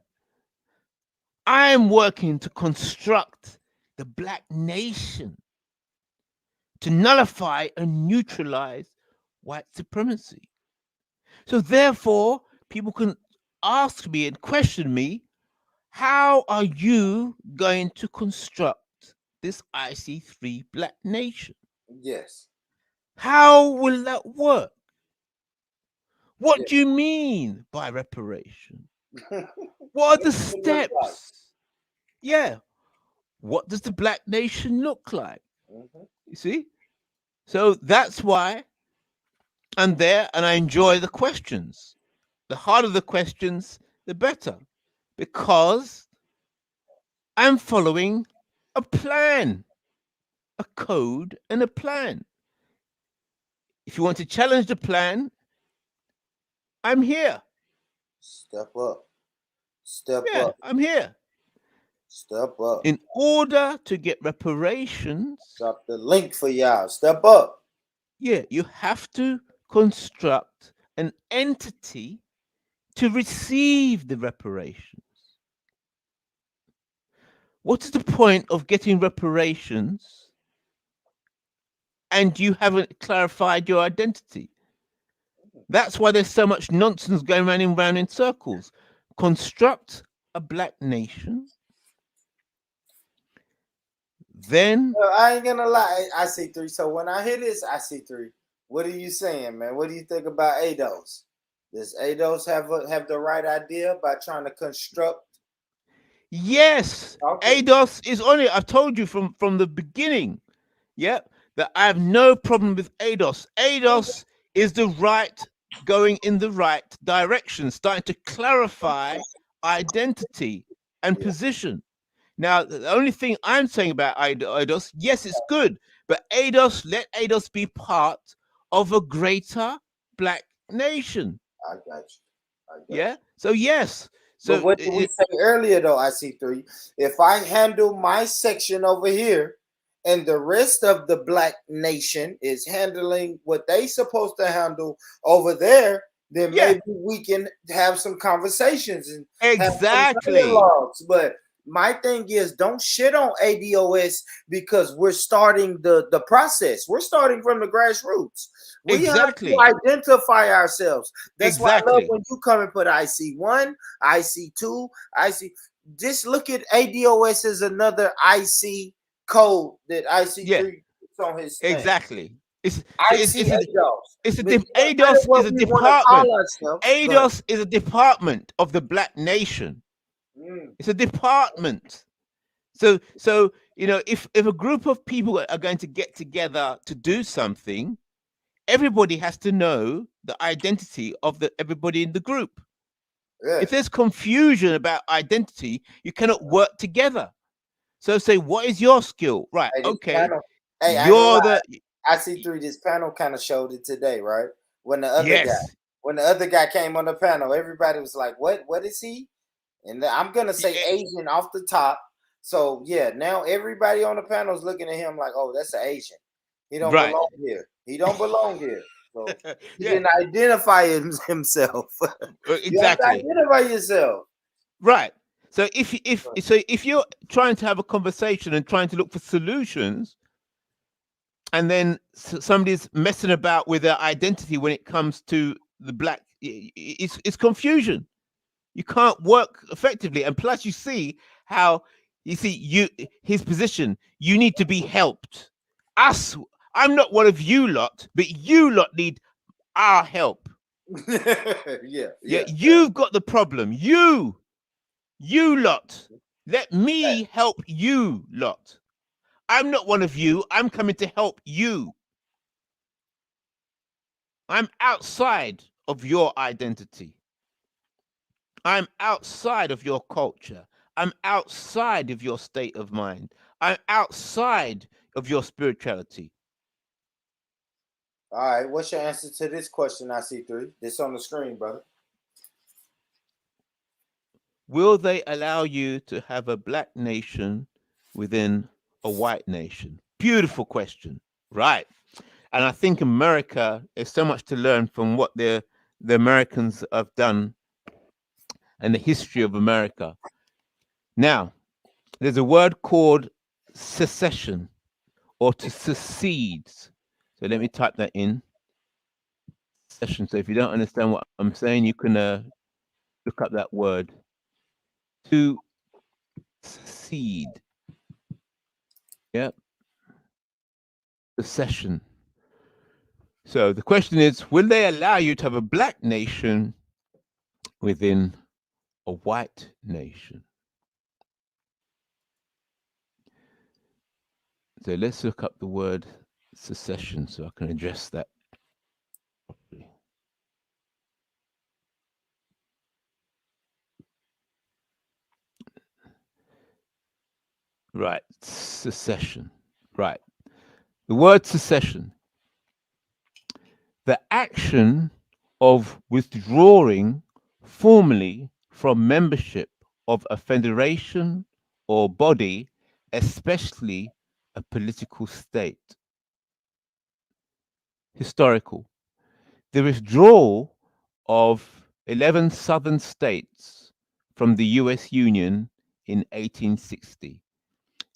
Speaker 14: I'm working to construct the black nation, to nullify and neutralize white supremacy. So therefore, people can ask me and question me, how are you going to construct this IC3 black nation?
Speaker 4: Yes.
Speaker 14: How will that work? What do you mean by reparation? What are the steps? Yeah. What does the black nation look like? You see? So that's why I'm there, and I enjoy the questions. The harder the questions, the better, because I'm following a plan, a code, and a plan. If you want to challenge the plan, I'm here.
Speaker 4: Step up. Step up.
Speaker 14: I'm here.
Speaker 4: Step up.
Speaker 14: In order to get reparations,
Speaker 4: drop the link for y'all. Step up.
Speaker 14: Yeah, you have to construct an entity to receive the reparations. What is the point of getting reparations and you haven't clarified your identity? That's why there's so much nonsense going round in circles. Construct a black nation. Then
Speaker 4: I ain't gonna lie, I see three. So when I hear this, I see three. What are you saying, man? What do you think about ADOS? Does ADOS have the right idea by trying to construct?
Speaker 14: Yes, okay. ADOS is on it. I've told you from the beginning. Yep, that I have no problem with ADOS. ADOS is the right, going in the right direction, starting to clarify identity and position. Now, the only thing I'm saying about ADOS, yes, it's good, but let ADOS be part of a greater black nation.
Speaker 4: I got you.
Speaker 14: Yeah. So yes. So
Speaker 4: but what did we say earlier though, IC3? If I handle my section over here and the rest of the black nation is handling what they supposed to handle over there, then maybe we can have some conversations and
Speaker 14: exactly
Speaker 4: have some dialogues. But my thing is, don't shit on ADOS because we're starting the process. We're starting from the grassroots. We have to identify ourselves. That's why I love when you come and put IC1, IC2, IC. Just look at ADOS as another IC code that IC3 puts on his thing.
Speaker 14: Exactly.
Speaker 4: ADOS is a
Speaker 14: department. ADOS is a department of the black nation. It's a department. So you know, if a group of people are going to get together to do something, everybody has to know the identity of everybody in the group. If there's confusion about identity, you cannot work together. So say, what is your skill? Right. Okay.
Speaker 4: You're the IC3. This panel kind of showed it today, right? When the other guy came on the panel, everybody was like, what is he? And I'm gonna say Asian off the top. So yeah, now everybody on the panel is looking at him like, oh, that's an Asian. He don't belong here. He don't belong here. So he didn't identify himself.
Speaker 14: Exactly.
Speaker 4: You have to identify yourself.
Speaker 14: Right. So if you're trying to have a conversation and trying to look for solutions, and then somebody's messing about with their identity when it comes to the black, it's confusion. You can't work effectively, and plus you see how his position. You need to be helped. I'm not one of you lot, but you lot need our help. You've got the problem. You lot. Let me help you lot. I'm not one of you. I'm coming to help you. I'm outside of your identity. I'm outside of your culture. I'm outside of your state of mind. I'm outside of your spirituality.
Speaker 4: All right. What's your answer to this question, IC3? This on the screen, brother.
Speaker 14: Will they allow you to have a black nation within a white nation? Beautiful question, right? And I think America is so much to learn from what the Americans have done and the history of America. Now, there's a word called secession, or to secede. So let me type that in. Secession. So if you don't understand what I'm saying, you can look up that word. To secede. Yep. Secession. So the question is, will they allow you to have a black nation within a white nation? So let's look up the word secession so I can address that properly. Right, secession. Right. The word secession. The action of withdrawing formally from membership of a federation or body, especially a political state. Historical. The withdrawal of 11 southern states from the US Union in 1860,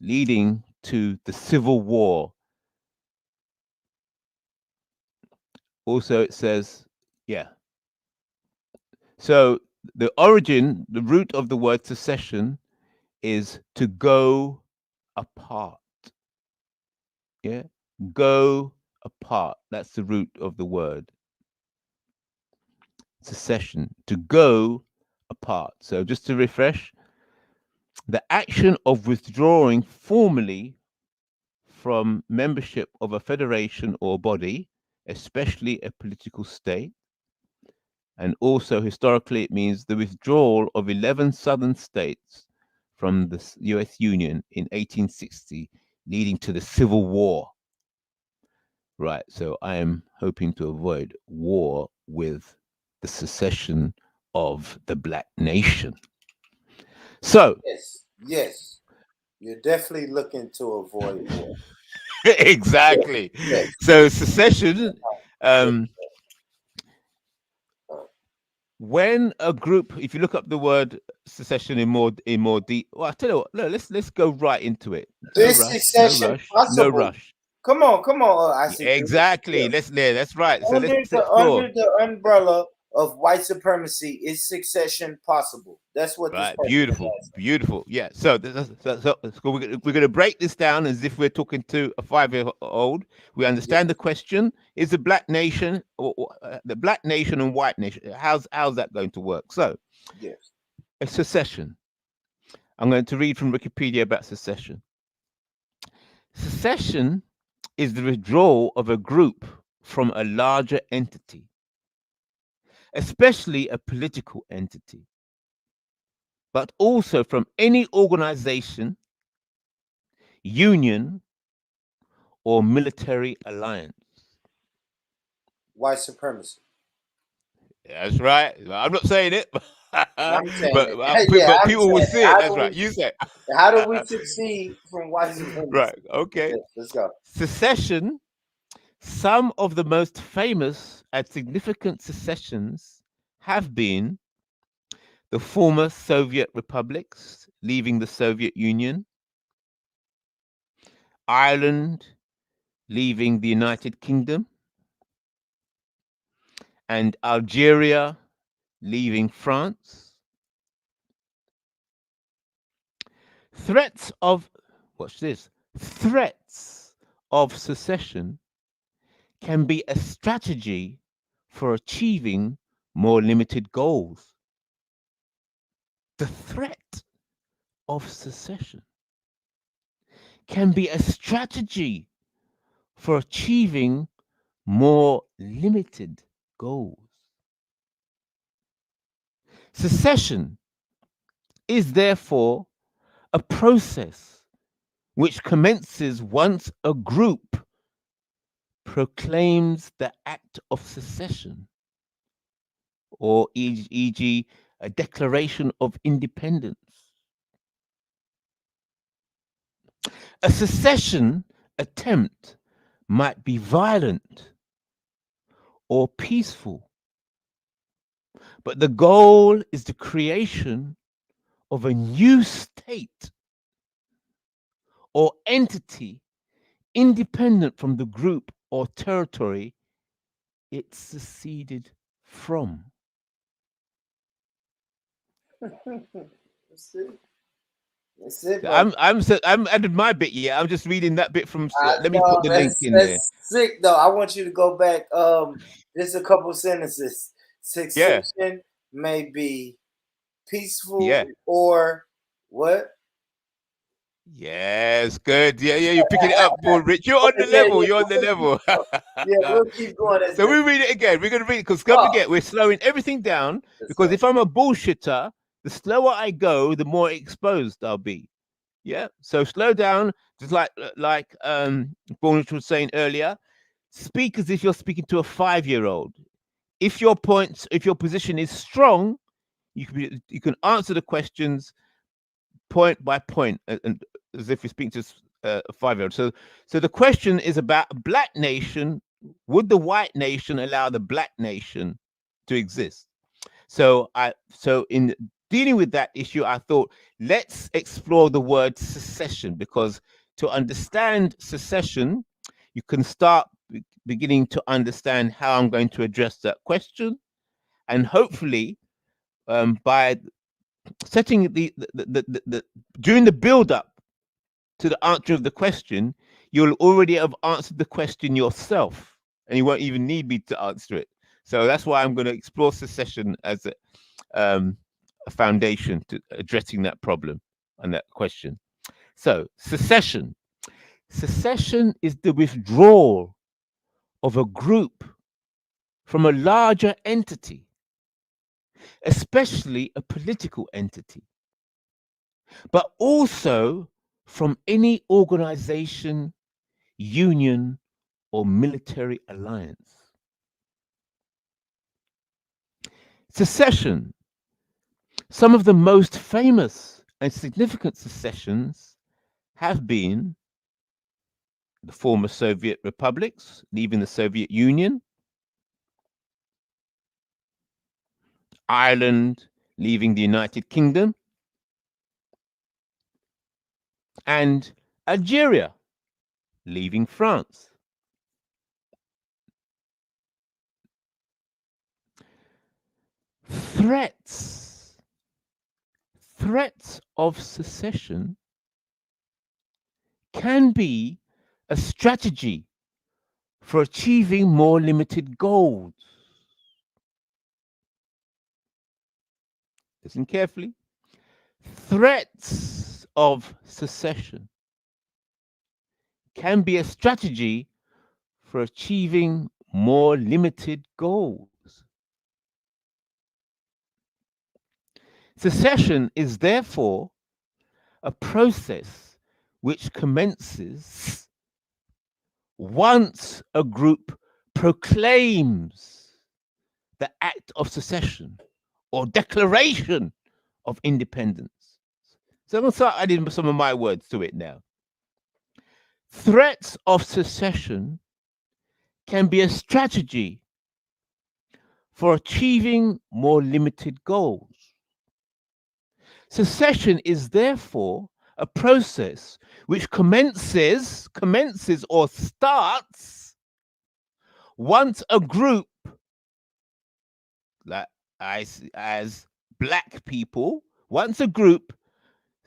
Speaker 14: leading to the Civil War. Also, it says, yeah. So the origin, the root of the word secession is to go apart. Yeah, go apart. That's the root of the word. Secession, to go apart. So just to refresh, the action of withdrawing formally from membership of a federation or body, especially a political state. And also historically, it means the withdrawal of 11 southern states from the US Union in 1860, leading to the Civil War. Right, so I am hoping to avoid war with the secession of the black nation. So,
Speaker 4: yes, you're definitely looking to avoid war.
Speaker 14: Exactly. Yes. So secession, when a group, if you look up the word secession in more deep, well, I tell you what, look, let's go right into it.
Speaker 4: This secession possible.
Speaker 14: No rush.
Speaker 4: Come on. I see.
Speaker 14: Exactly. Yeah. That's right. So
Speaker 4: Under the umbrella of white supremacy, is succession possible? That's what this
Speaker 14: right. Beautiful. Yeah. So we're going to break this down as if we're talking to a 5-year-old. We understand the question: is the black nation, or the black nation and white nation? How's that going to work? So,
Speaker 4: yes,
Speaker 14: a secession. I'm going to read from Wikipedia about secession. Secession is the withdrawal of a group from a larger entity, especially a political entity, but also from any organization, union, or military alliance.
Speaker 4: White supremacy.
Speaker 14: That's right. I'm not saying it,
Speaker 4: I'm saying
Speaker 14: but,
Speaker 4: it.
Speaker 14: but people will see it. That's right. You say.
Speaker 4: How do we succeed from white supremacy?
Speaker 14: Right. Okay.
Speaker 4: Let's go.
Speaker 14: Secession. Some of the most famous and significant secessions have been the former Soviet republics leaving the Soviet Union, Ireland leaving the United Kingdom, and Algeria leaving France. Threats of secession can be a strategy for achieving more limited goals. The threat of secession can be a strategy for achieving more limited goals. Secession is therefore a process which commences once a group proclaims the act of secession, or e.g., a declaration of independence. A secession attempt might be violent or peaceful, but the goal is the creation of a new state or entity independent from the group or territory it seceded from.
Speaker 4: That's it,
Speaker 14: I'm added my bit. Yeah, I'm just reading that bit from. Let me put the link in there.
Speaker 4: That's sick, though. I want you to go back. Just a couple sentences. Succession may be peaceful or what?
Speaker 14: Yes, good. Yeah, you're picking it up, Paul Rich. You're on the level. You're on the level.
Speaker 4: We'll keep going.
Speaker 14: So we read it again. We're going to read it because don't forget, we're slowing everything down because if I'm a bullshitter, the slower I go, the more exposed I'll be. Yeah. So slow down, just like Paul Rich was saying earlier. Speak as if you're speaking to a 5-year-old. If your position is strong, you can answer the questions point by point, and as if you're speaking to a 5-year-old. So the question is about a black nation. Would the white nation allow the black nation to exist? So in dealing with that issue, I thought let's explore the word secession, because to understand secession, you can start beginning to understand how I'm going to address that question, and hopefully by setting the during the build up to the answer of the question, you'll already have answered the question yourself, and you won't even need me to answer it. So that's why I'm going to explore secession as a foundation to addressing that problem and that question. So secession is the withdrawal of a group from a larger entity, especially a political entity, but also from any organization, union, or military alliance. Secession. Some of the most famous and significant secessions have been the former Soviet republics leaving the Soviet Union, Ireland leaving the United Kingdom, and Algeria leaving France. Threats of secession can be a strategy for achieving more limited goals. Listen carefully. Threats of secession can be a strategy for achieving more limited goals. Secession is therefore a process which commences once a group proclaims the act of secession or declaration of independence. So I'm going to start adding some of my words to it now. Threats of secession can be a strategy for achieving more limited goals. Secession is therefore a process which commences or starts once a group, like as black people, once a group,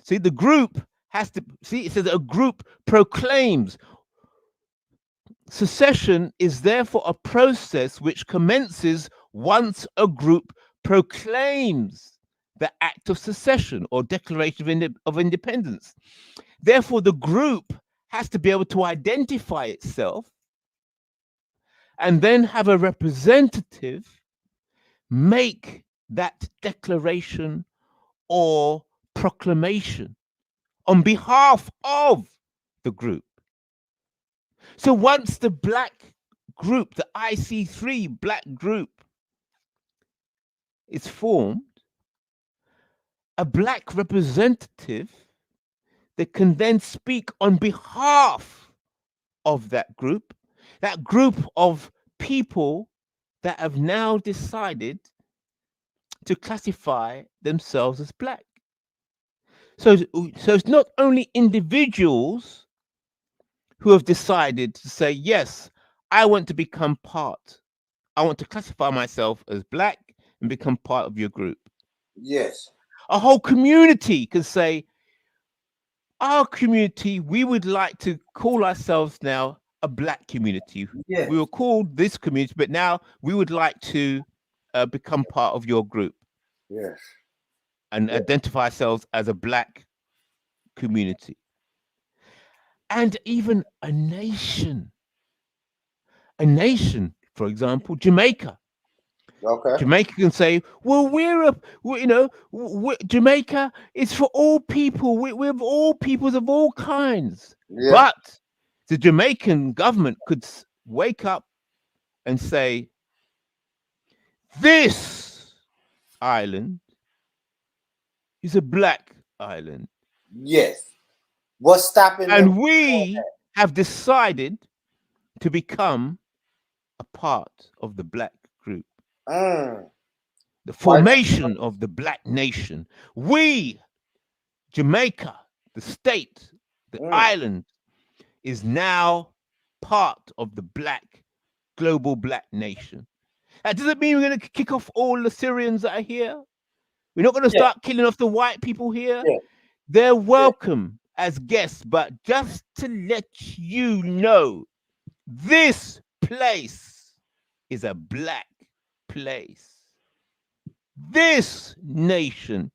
Speaker 14: see the group has to, see it says a group proclaims. Secession is therefore a process which commences once a group proclaims the act of secession or declaration of independence. Therefore, the group has to be able to identify itself and then have a representative make that declaration or proclamation on behalf of the group. So once the black group, the IC3 black group, is formed, a black representative that can then speak on behalf of that group of people that have now decided to classify themselves as black. So it's not only individuals who have decided to say, yes, I want to become part. I want to classify myself as black and become part of your group.
Speaker 4: Yes.
Speaker 14: A whole community can say, our community, we would like to call ourselves now a black community.
Speaker 4: Yes.
Speaker 14: We were called this community, but now we would like to become part of your group.
Speaker 4: Yes.
Speaker 14: And identify ourselves as a black community. And even a nation, for example, Jamaica.
Speaker 4: Okay.
Speaker 14: Jamaica can say, well, Jamaica is for all people. We're all peoples of all kinds.
Speaker 4: Yeah.
Speaker 14: But the Jamaican government could wake up and say, this island is a black island.
Speaker 4: Yes. What's stopping them?
Speaker 14: And we have decided to become a part of the black group. The formation of the black nation. We, Jamaica, the state, the island, is now part of the global black nation. That doesn't mean we're going to kick off all the Syrians that are here. We're not going to start killing off the white people here.
Speaker 4: Yeah.
Speaker 14: They're welcome as guests, but just to let you know, this place is a black place. This nation,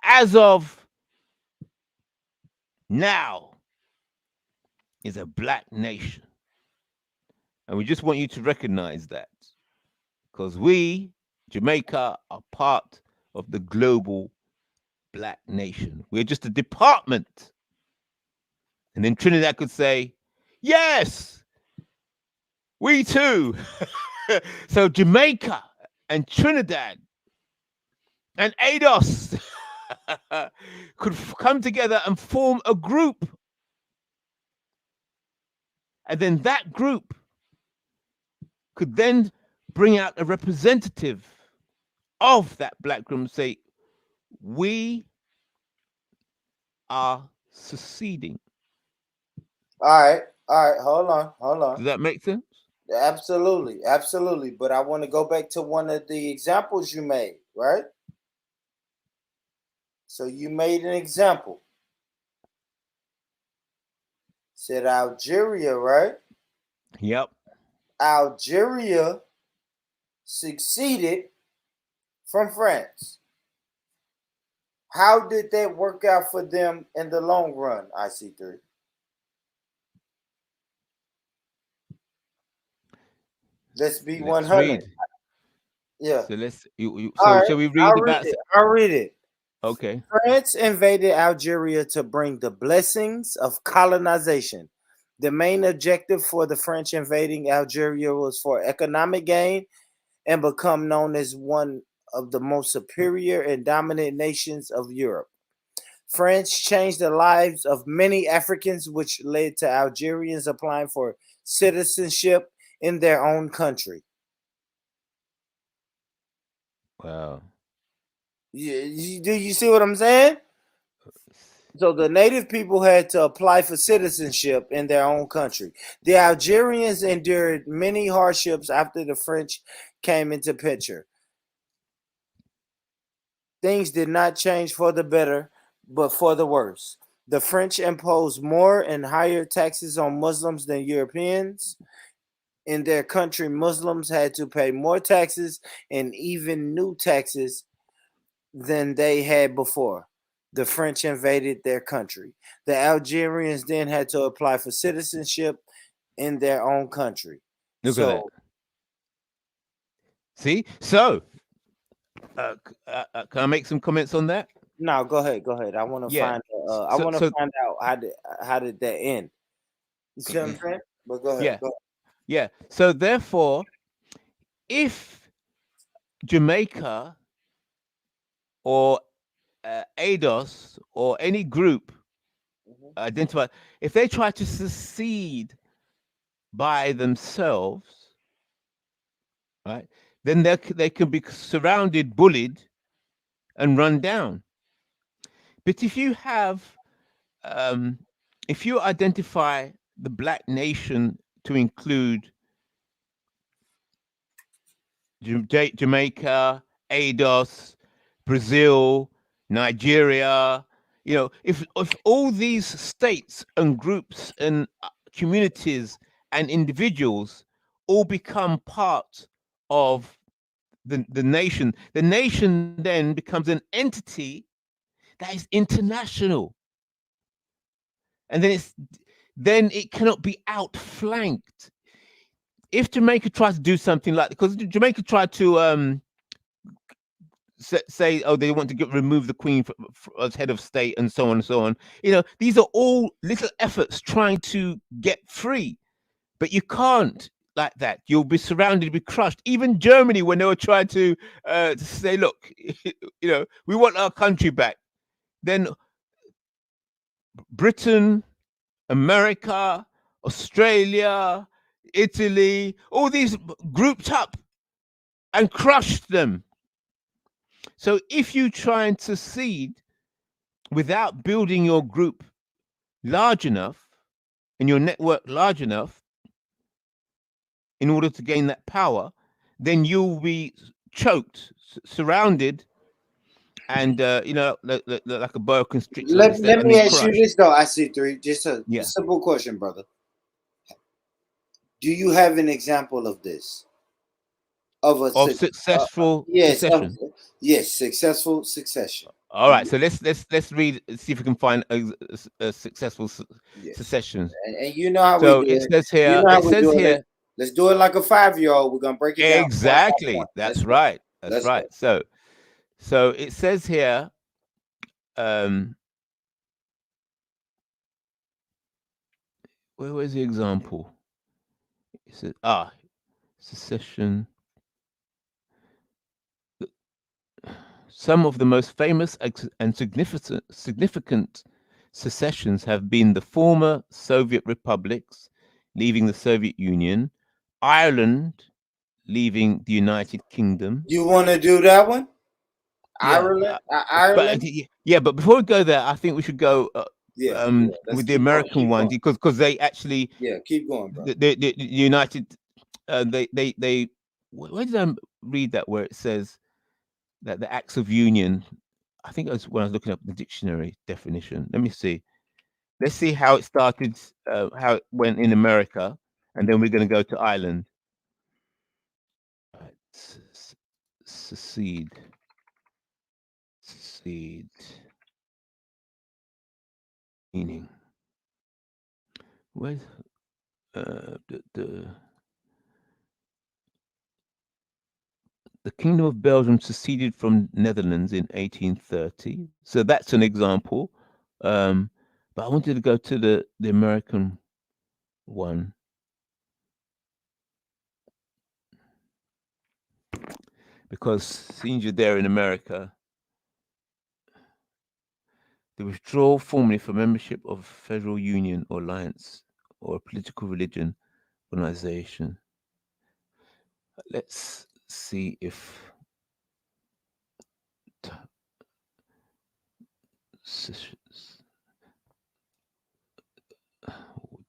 Speaker 14: as of now, is a black nation. And we just want you to recognize that, because we, Jamaica, are part of the global black nation. We're just a department. And then Trinidad could say, yes, we too. So Jamaica and Trinidad and ADOS could come together and form a group. And then that group could then bring out a representative of that black group and say, we are seceding.
Speaker 4: All right. Hold on.
Speaker 14: Does that make sense?
Speaker 4: Absolutely. But I want to go back to one of the examples you made, right? So you made an example. Said Algeria, right?
Speaker 14: Yep.
Speaker 4: Algeria succeeded from France. How did that work out for them in the long run, IC3? Let's be 100. Yeah.
Speaker 14: So shall we read about it?
Speaker 4: I'll read it.
Speaker 14: Okay.
Speaker 4: France invaded Algeria to bring the blessings of colonization. The main objective for the French invading Algeria was for economic gain and become known as one of the most superior and dominant nations of Europe. France changed the lives of many Africans, which led to Algerians applying for citizenship in their own country.
Speaker 14: Wow.
Speaker 4: Do you see what I'm saying? So the native people had to apply for citizenship in their own country. The Algerians endured many hardships after the French came into picture. Things did not change for the better, but for the worse. The French imposed more and higher taxes on Muslims than Europeans. In their country, Muslims had to pay more taxes and even new taxes than they had before. The French invaded their country. The Algerians then had to apply for citizenship in their own country.
Speaker 14: Look at that. See? So, can I make some comments on that?
Speaker 4: No, go ahead. I want to find. I want to find out how did that end. You see what I'm saying? But go ahead.
Speaker 14: Yeah. So therefore, if Jamaica or ADOS or any group identify, if they try to secede by themselves, right, then they can be surrounded, bullied, and run down. But if you have, if you identify the Black nation to include Jamaica, ADOS, Brazil, Nigeria, you know, if all these states and groups and communities and individuals all become part of the nation then becomes an entity that is international, and then it cannot be outflanked. If Jamaica tries to do something like, because Jamaica tried to say, oh, they want to remove the Queen as head of state and so on and so on. You know, these are all little efforts trying to get free, but you can't like that. You'll be surrounded, be crushed. Even Germany, when they were trying to say, look, you know, we want our country back, then Britain, America, Australia, Italy, all these grouped up and crushed them. So if you try and secede without building your group large enough and your network large enough in order to gain that power, then you'll be choked, surrounded, and you know, like a boa constrictor.
Speaker 4: Let me ask you this though, IC3, just a simple question, brother. Do you have an example of this? Of
Speaker 14: successful succession?
Speaker 4: Yes, successful succession.
Speaker 14: All right, so let's read, see if we can find a successful succession.
Speaker 4: And you know how
Speaker 14: so
Speaker 4: we do
Speaker 14: it says here.
Speaker 4: You know
Speaker 14: it says here.
Speaker 4: Let's do it like a 5-year-old. We're gonna break it down.
Speaker 14: Exactly. That's right. That's right. So it says here. Where was the example? It says secession. Some of the most famous and significant secessions have been the former Soviet republics leaving the Soviet Union, Ireland leaving the United Kingdom.
Speaker 4: You want to do that one?
Speaker 14: Yeah,
Speaker 4: Ireland?
Speaker 14: But before we go there, I think we should go with the American one, because they actually
Speaker 4: keep going, bro.
Speaker 14: The United they where did I read that where it says that the acts of union, I think it was when I was looking up the dictionary definition. Let me see. Let's see how it started, how it went in America, and then we're going to go to Ireland. Right. Secede. Meaning. Where's the Kingdom of Belgium seceded from Netherlands in 1830. So that's an example. But I wanted to go to the American one. Because since you're there in America, the withdrawal formally for membership of a federal union or alliance or a political religion organization. Let's see if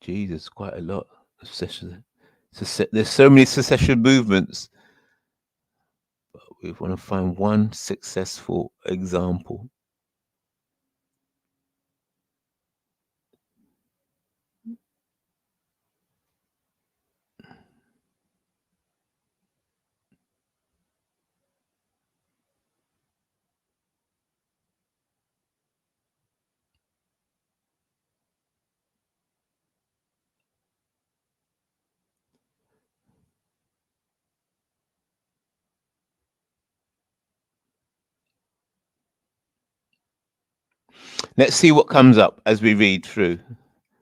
Speaker 14: Jesus, quite a lot of secession. There's so many secession movements, but we want to find one successful example. Let's see what comes up as we read through,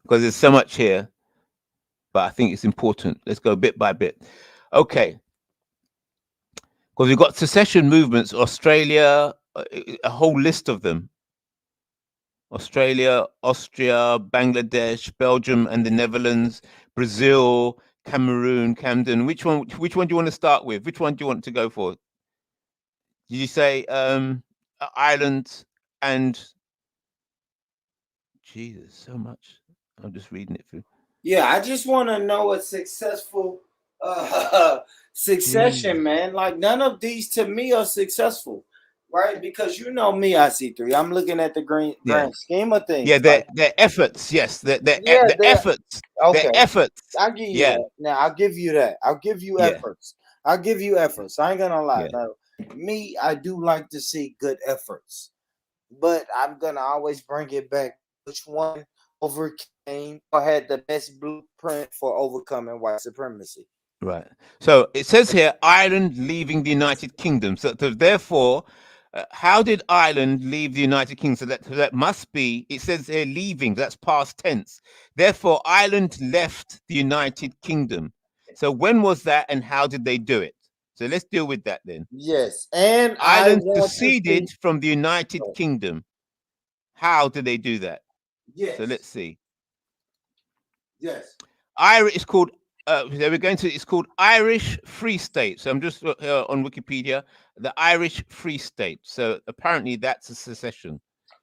Speaker 14: because there's so much here, but I think it's important. Let's go bit by bit. Okay. Because we've got secession movements, Australia, a whole list of them. Australia, Austria, Bangladesh, Belgium, and the Netherlands, Brazil, Cameroon, Camden. Which one do you want to start with? Which one do you want to go for? Did you say Ireland and Jesus? So much. I'm just reading it through.
Speaker 4: Yeah, I just want to know a successful succession, man. Like none of these to me are successful, right? Because you know me, IC3. I'm looking at the grand scheme of things.
Speaker 14: Yeah, their efforts. Yes, the efforts.
Speaker 4: Okay,
Speaker 14: their efforts.
Speaker 4: I'll give you that. Now I'll give you that. I'll give you efforts. I'll give you efforts. I ain't gonna lie. Now, me, I do like to see good efforts, but I'm gonna always bring it back. Which one overcame or had the best blueprint for overcoming white supremacy?
Speaker 14: Right. So it says here, Ireland leaving the United Kingdom. So therefore, how did Ireland leave the United Kingdom? So that must be, it says here leaving, that's past tense. Therefore, Ireland left the United Kingdom. So when was that and how did they do it? So let's deal with that then.
Speaker 4: Yes. And
Speaker 14: Ireland seceded from the United Kingdom. How did they do that?
Speaker 4: Yes.
Speaker 14: So let's see.
Speaker 4: Yes.
Speaker 14: Irish is called it's called Irish Free State. So I'm just on Wikipedia, the Irish Free State. So apparently that's a secession.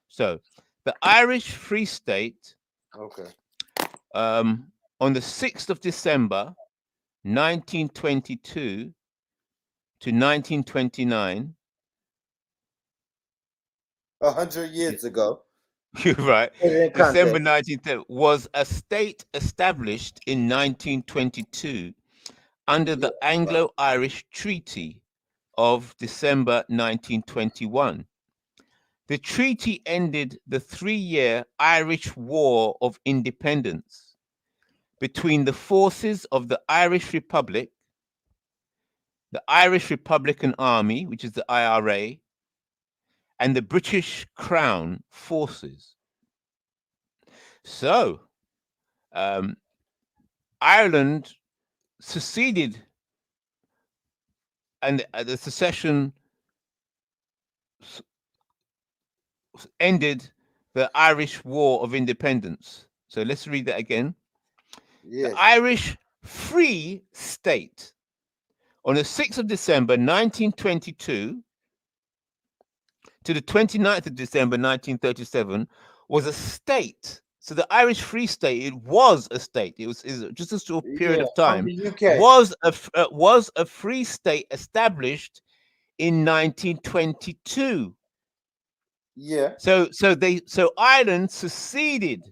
Speaker 14: So the Irish Free State, on the 6th of December, 1922 to 1929.
Speaker 4: 100 years ago.
Speaker 14: You're right. December 1930 was a state established in 1922 under the Anglo-Irish Treaty of December 1921. The treaty ended the 3-year Irish War of Independence between the forces of the Irish Republic, the Irish Republican Army, which is the IRA, and the British Crown forces. So, Ireland seceded, and the secession ended the Irish War of Independence. So let's read that again. Yes. The Irish Free State on the 6th of December 1922 to the 29th of December 1937 was a state. So the Irish Free State, it was a state. It was just a short period of time. Was a free state established in 1922.
Speaker 4: Yeah.
Speaker 14: So Ireland seceded,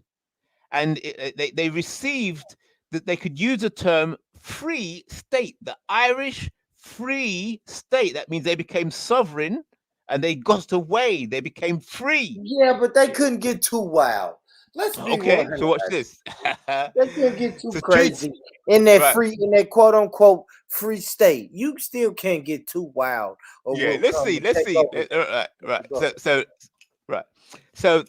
Speaker 14: and they received that they could use the term free state. The Irish Free State. That means they became sovereign, and they got away. They became free.
Speaker 4: Yeah, but they couldn't get too wild. Let's be
Speaker 14: okay. So watch this.
Speaker 4: They can't get too crazy in that free, in that quote unquote free state. You still can't get too wild.
Speaker 14: Yeah, let's see. Right. So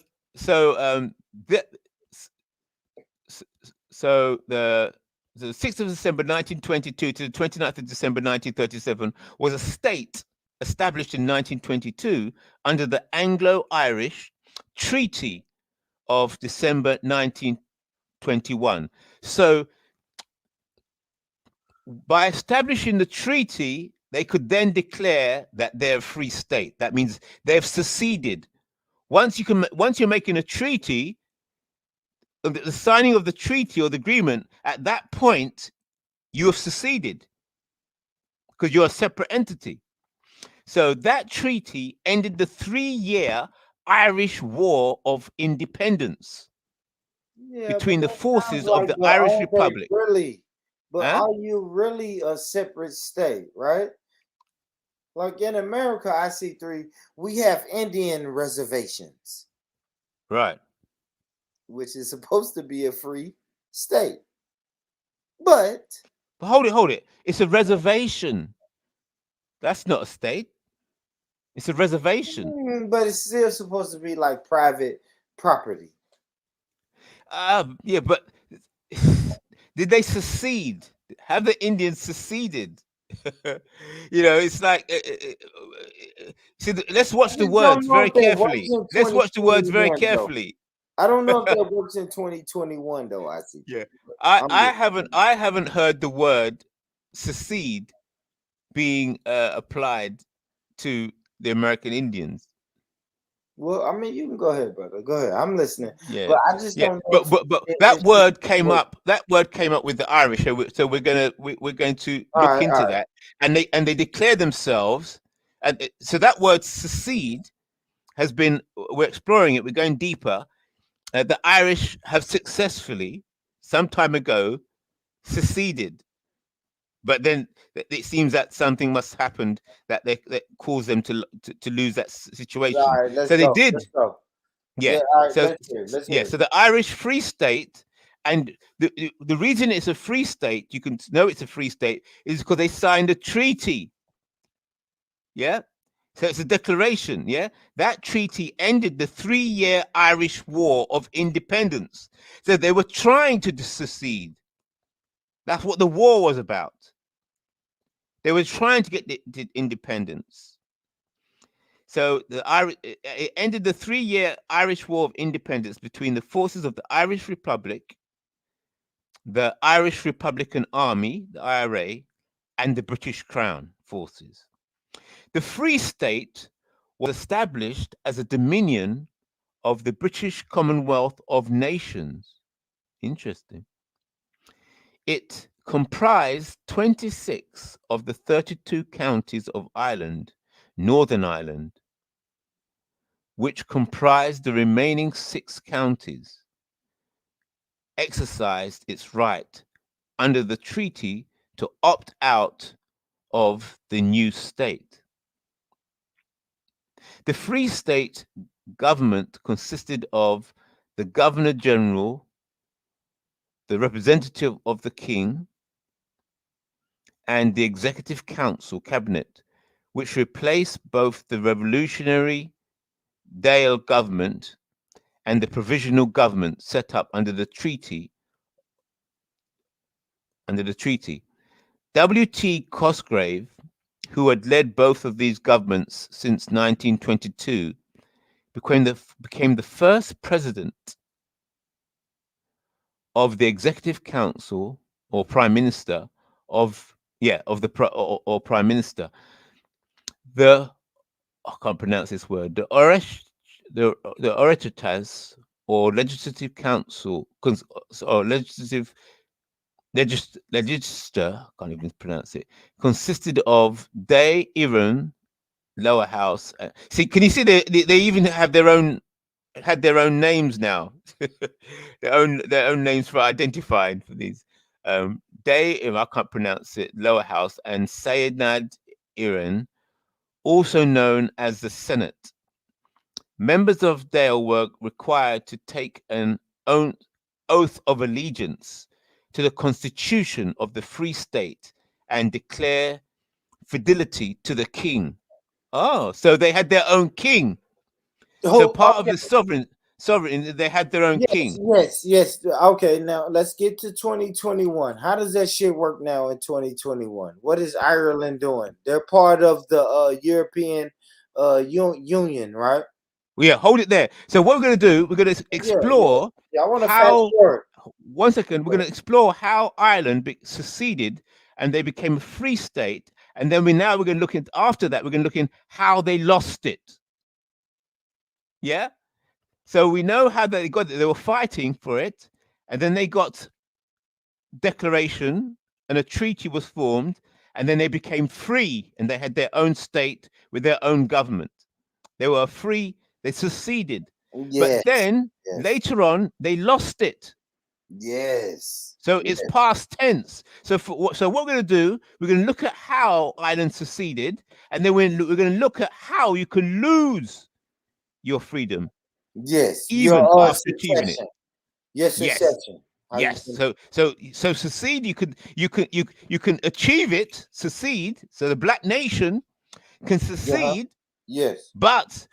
Speaker 14: the 6th of December 1922 to the 29th of December 1937 was a state established in 1922 under the Anglo-Irish Treaty of December 1921. So by establishing the treaty, they could then declare that they're a free state. That means they've seceded. Once you're making a treaty, the signing of the treaty or the agreement, at that point, you have seceded because you're a separate entity. So that treaty ended the 3-year Irish War of Independence between the forces of the Irish Republic.
Speaker 4: Really? But are you really a separate state, right? Like in America, IC3, we have Indian reservations.
Speaker 14: Right.
Speaker 4: Which is supposed to be a free state. But
Speaker 14: hold it. It's a reservation. That's not a state. It's a reservation.
Speaker 4: But it's still supposed to be like private property.
Speaker 14: Yeah, but did they secede? Have the Indians seceded? You know, it's like see, let's watch the words very carefully. Let's watch the words very carefully.
Speaker 4: I don't know if that works in 2021 though. I see.
Speaker 14: Yeah, I haven't heard the word secede being applied to the American Indians.
Speaker 4: Well, I mean, you can go ahead, brother. Go ahead. I'm listening.
Speaker 14: Yeah,
Speaker 4: but I just don't know.
Speaker 14: But that word came up. That word came up with the Irish. So we're going to look into that. And they declare themselves. And so that word secede has been. We're exploring it. We're going deeper. The Irish have successfully, some time ago, seceded. But then it seems that something must have happened that caused them to lose that situation.
Speaker 4: Right,
Speaker 14: so they did.
Speaker 4: Let's go.
Speaker 14: Yeah.
Speaker 4: All right,
Speaker 14: So
Speaker 4: let's hear it.
Speaker 14: So the Irish Free State, and the reason it's a free state, you can know it's a free state, is because they signed a treaty. Yeah. So it's a declaration. Yeah. That treaty ended the 3-year Irish War of Independence. So they were trying to secede. That's what the war was about. They were trying to get the independence. So it ended the 3-year Irish War of Independence between the forces of the Irish Republic, the Irish Republican Army, the IRA, and the British Crown forces. The Free State was established as a dominion of the British Commonwealth of Nations. Interesting. It comprised 26 of the 32 counties of Ireland, Northern Ireland, which comprised the remaining 6 counties, exercised its right under the treaty to opt out of the new state. The Free State government consisted of the Governor General, the representative of the King, and the Executive Council Cabinet, which replaced both the revolutionary Dáil government and the provisional government set up under the treaty. W.T. Cosgrave, who had led both of these governments since 1922, became the first president of the Executive Council or Prime Minister or Prime Minister. I can't pronounce this word. The Orators or Legislative Council or Legislature, can't even pronounce it, consisted of Day, Iran, Lower House. See, can you see they even have had their own names now, their own names for identifying for these. Day, I can't pronounce it, Lower House, and Sayyid Iran, also known as the Senate. Members of Dáil were required to take an oath of allegiance to the Constitution of the Free State and declare fidelity to the King. Oh, so they had their own king. So part of the sovereign, they had their own king.
Speaker 4: Yes. Okay, now let's get to 2021. How does that shit work now in 2021? What is Ireland doing? They're part of the European Union, right?
Speaker 14: Yeah, hold it there. So what we're going to do, we're going to explore
Speaker 4: I want to
Speaker 14: how. One second, we're going to explore how Ireland seceded and they became a free state, and then we're going to look at after that. We're going to look in how they lost it. Yeah. So we know how they got it. They were fighting for it, and then they got declaration, and a treaty was formed, and then they became free, and they had their own state with their own government. They were free. They seceded, but then later on they lost it.
Speaker 4: Yes.
Speaker 14: So it's past tense. So what we're going to do, we're going to look at how Ireland seceded, and then we're going to look at how you can lose your freedom.
Speaker 4: Yes.
Speaker 14: Even after achieving it.
Speaker 4: Yes.
Speaker 14: Yes. So secede. You can achieve it. Secede. So the black nation can secede.
Speaker 4: Yes.
Speaker 14: But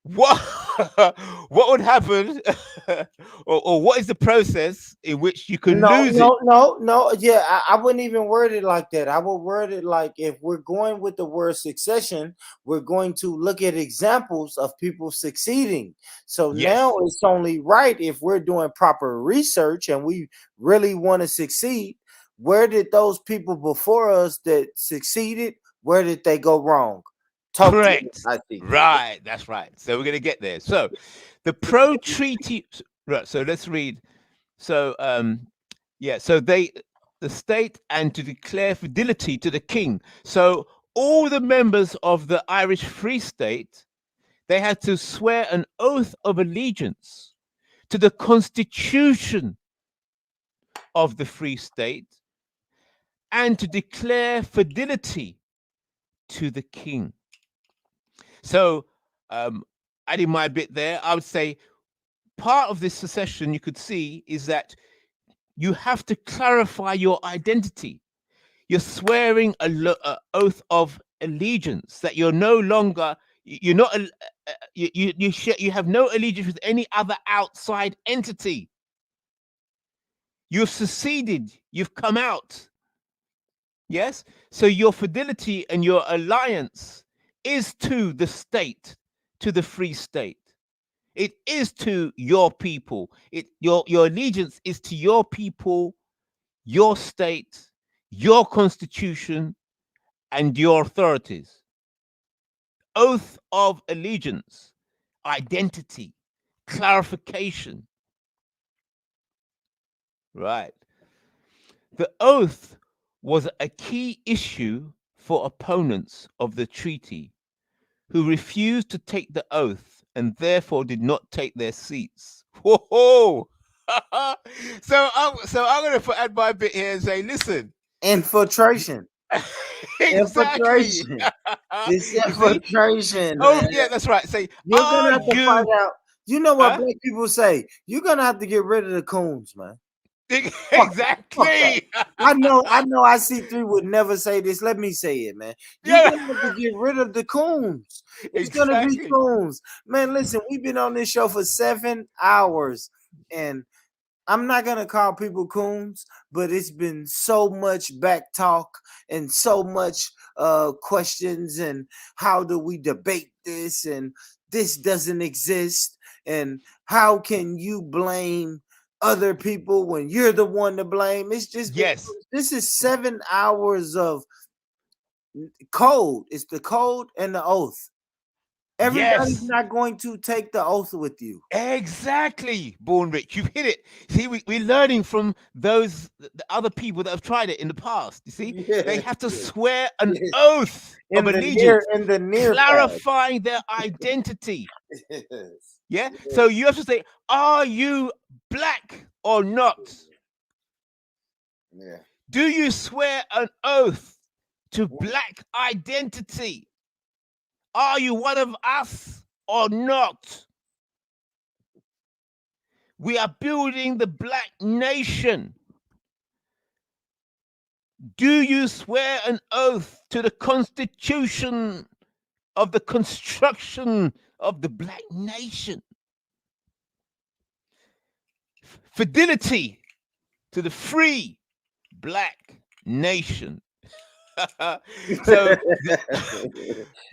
Speaker 14: what what would happen, or what is the process in which you can lose it?
Speaker 4: No. Yeah, I wouldn't even word it like that. I would word it like, if we're going with the word succession, we're going to look at examples of people succeeding. So now it's only right, if we're doing proper research and we really want to succeed, where did those people before us that succeeded, where did they go wrong?
Speaker 14: Correct. Right, that's right. So we're going to get there. So the pro-treaty, right, so let's read. So so the state, and to declare fidelity to the king. So all the members of the Irish Free State, they had to swear an oath of allegiance to the constitution of the Free State, and to declare fidelity to the king. So adding my bit there, I would say part of this secession, you could see, is that you have to clarify your identity. You're swearing an oath of allegiance, that you're no longer, you're not, you have no allegiance with any other outside entity. You've seceded, you've come out. Yes? So your fidelity and your alliance is to the state, to the Free State. It is to your people. Your allegiance is to your people, your state, your constitution, and your authorities. Oath of allegiance, identity, clarification. Right. The oath was a key issue for opponents of the treaty, who refused to take the oath and therefore did not take their seats. Whoa! So I'm going to add my bit here and say, listen.
Speaker 4: Infiltration.
Speaker 14: Exactly.
Speaker 4: It's infiltration.
Speaker 14: Oh,
Speaker 4: man.
Speaker 14: yeah, that's right. Say,
Speaker 4: you're gonna have to find out. You know what black people say? You're gonna have to get rid of the coons, man.
Speaker 14: Exactly.
Speaker 4: I know IC3 would never say this. Let me say it, man. You're gonna have to get rid of the coons. It's gonna be coons. Man, listen, we've been on this show for 7 hours, and I'm not gonna call people coons, but it's been so much back talk and so much questions, and how do we debate this, and this doesn't exist, and how can you blame other people when you're the one to blame? It's just this is 7 hours of code. It's the code and the oath. Everybody's not going to take the oath with you.
Speaker 14: Exactly, Born Rich. You've hit it. See, we're learning from the other people that have tried it in the past. You see, they have to swear an oath of allegiance, clarifying their identity. Yeah. So you have to say, are you black or not?
Speaker 4: Yeah.
Speaker 14: Do you swear an oath to black identity? Are you one of us or not? We are building the black nation. Do you swear an oath to the constitution of the construction of the black nation? Fidelity to the free black nation. So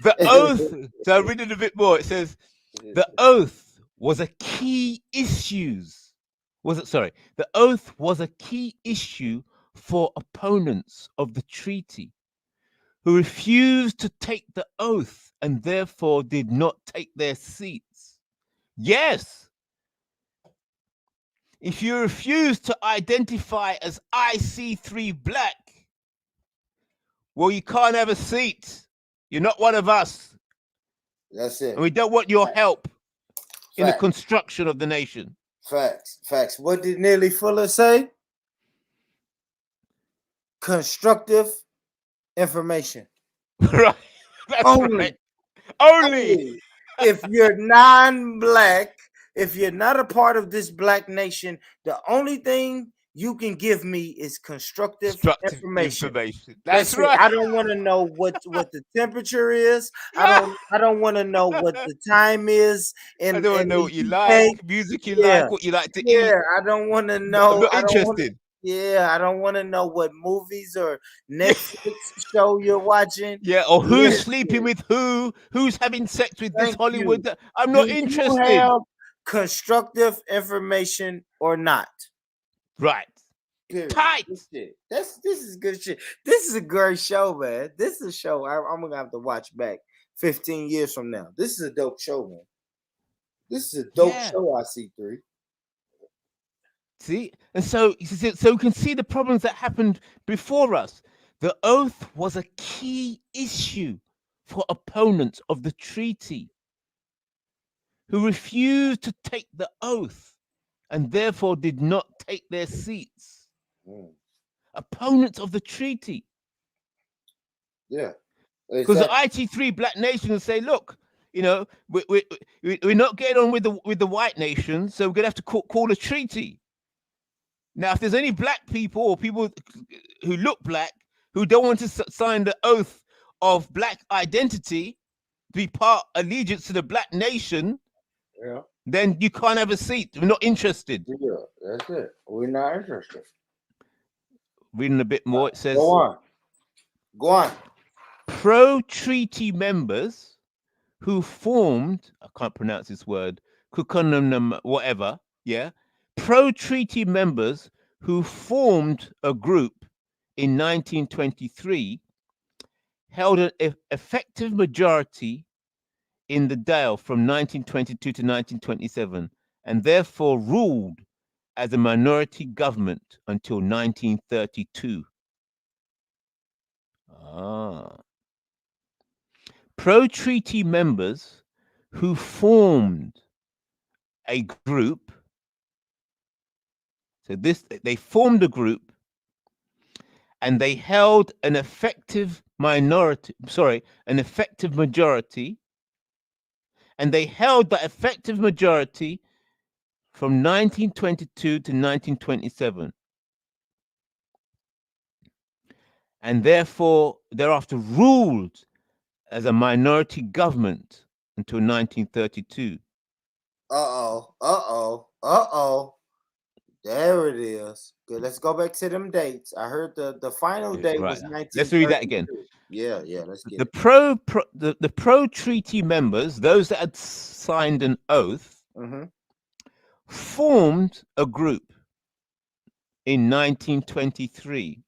Speaker 14: the oath, so I read it a bit more. It says the oath was a key issue. The oath was a key issue for opponents of the treaty, who refused to take the oath and therefore did not take their seats. Yes. If you refuse to identify as IC3 black, well, you can't have a seat. You're not one of us.
Speaker 4: That's it.
Speaker 14: And we don't want your help in the construction of the nation.
Speaker 4: Facts. What did Neely Fuller say? Constructive information.
Speaker 14: Right. That's
Speaker 4: Only.
Speaker 14: Only.
Speaker 4: If you're non-black, if you're not a part of this black nation, the only thing you can give me is constructive
Speaker 14: Constructive
Speaker 4: information.
Speaker 14: information.
Speaker 4: That's
Speaker 14: That's
Speaker 4: it.
Speaker 14: right.
Speaker 4: I don't want to know what the temperature is. I don't want to know what the time is
Speaker 14: I
Speaker 4: in
Speaker 14: don't want to know
Speaker 4: the
Speaker 14: what you
Speaker 4: UK.
Speaker 14: like, music you
Speaker 4: Yeah,
Speaker 14: like, what you like to
Speaker 4: yeah.
Speaker 14: eat.
Speaker 4: I don't want to
Speaker 14: I'm
Speaker 4: know.
Speaker 14: not
Speaker 4: I don't want.
Speaker 14: interested.
Speaker 4: Yeah, I don't want to know what movies or Netflix show you're watching.
Speaker 14: Yeah, or who's sleeping
Speaker 4: Listen,
Speaker 14: with who's having sex with this
Speaker 4: thank you.
Speaker 14: Hollywood. I'm not
Speaker 4: Do you
Speaker 14: interested.
Speaker 4: have constructive information or not?
Speaker 14: Right.
Speaker 4: Period.
Speaker 14: Tight.
Speaker 4: This is good shit. This is a great show, man. This is a show I'm gonna have to watch back 15 years from now. This is a dope show, man. This is a dope show. I see three.
Speaker 14: See, and so we can see the problems that happened before us. The oath was a key issue for opponents of the treaty who refused to take the oath and therefore did not take their seats. Opponents of the treaty.
Speaker 4: Yeah.
Speaker 14: Because the IT3 black nations say, look, you know, we're not getting on with the white nations, so we're going to have to call a treaty. Now, if there's any black people or people who look black who don't want to sign the oath of black identity, be part allegiance to the black nation, then you can't have a seat. We're not interested.
Speaker 4: Yeah, that's it. We're not interested.
Speaker 14: Reading a bit more, it says,
Speaker 4: Go on. Go on.
Speaker 14: Pro-treaty members who formed, I can't pronounce this word, Kukunum, whatever, yeah, pro-treaty members who formed a group in 1923 held an effective majority in the Dale from 1922 to 1927 and therefore ruled as a minority government until 1932. Pro-treaty members who formed a group, so they formed a group and they held an effective majority, and they held that effective majority from 1922 to 1927, and therefore thereafter ruled as a minority government until 1932.
Speaker 4: There it is. Good. Let's go back to them dates. I heard the final date was 1932.
Speaker 14: Let's read that again.
Speaker 4: Yeah, let's get
Speaker 14: the pro-treaty members, those that had signed an oath, formed a group in 1923.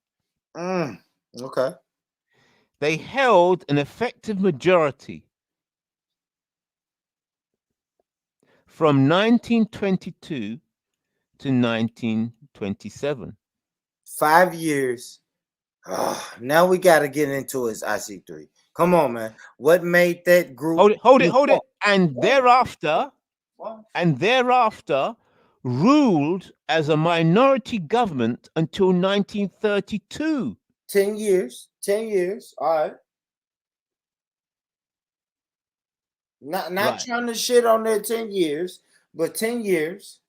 Speaker 4: Okay.
Speaker 14: They held an effective majority from 1922 to 1927.
Speaker 4: 5 years. Now we got to get into his IC3. Come on, man. What made that group?
Speaker 14: Hold it. And thereafter ruled as a minority government until 1932.
Speaker 4: 10 years. 10 years. All right. Not trying to shit on their 10 years, but 10 years.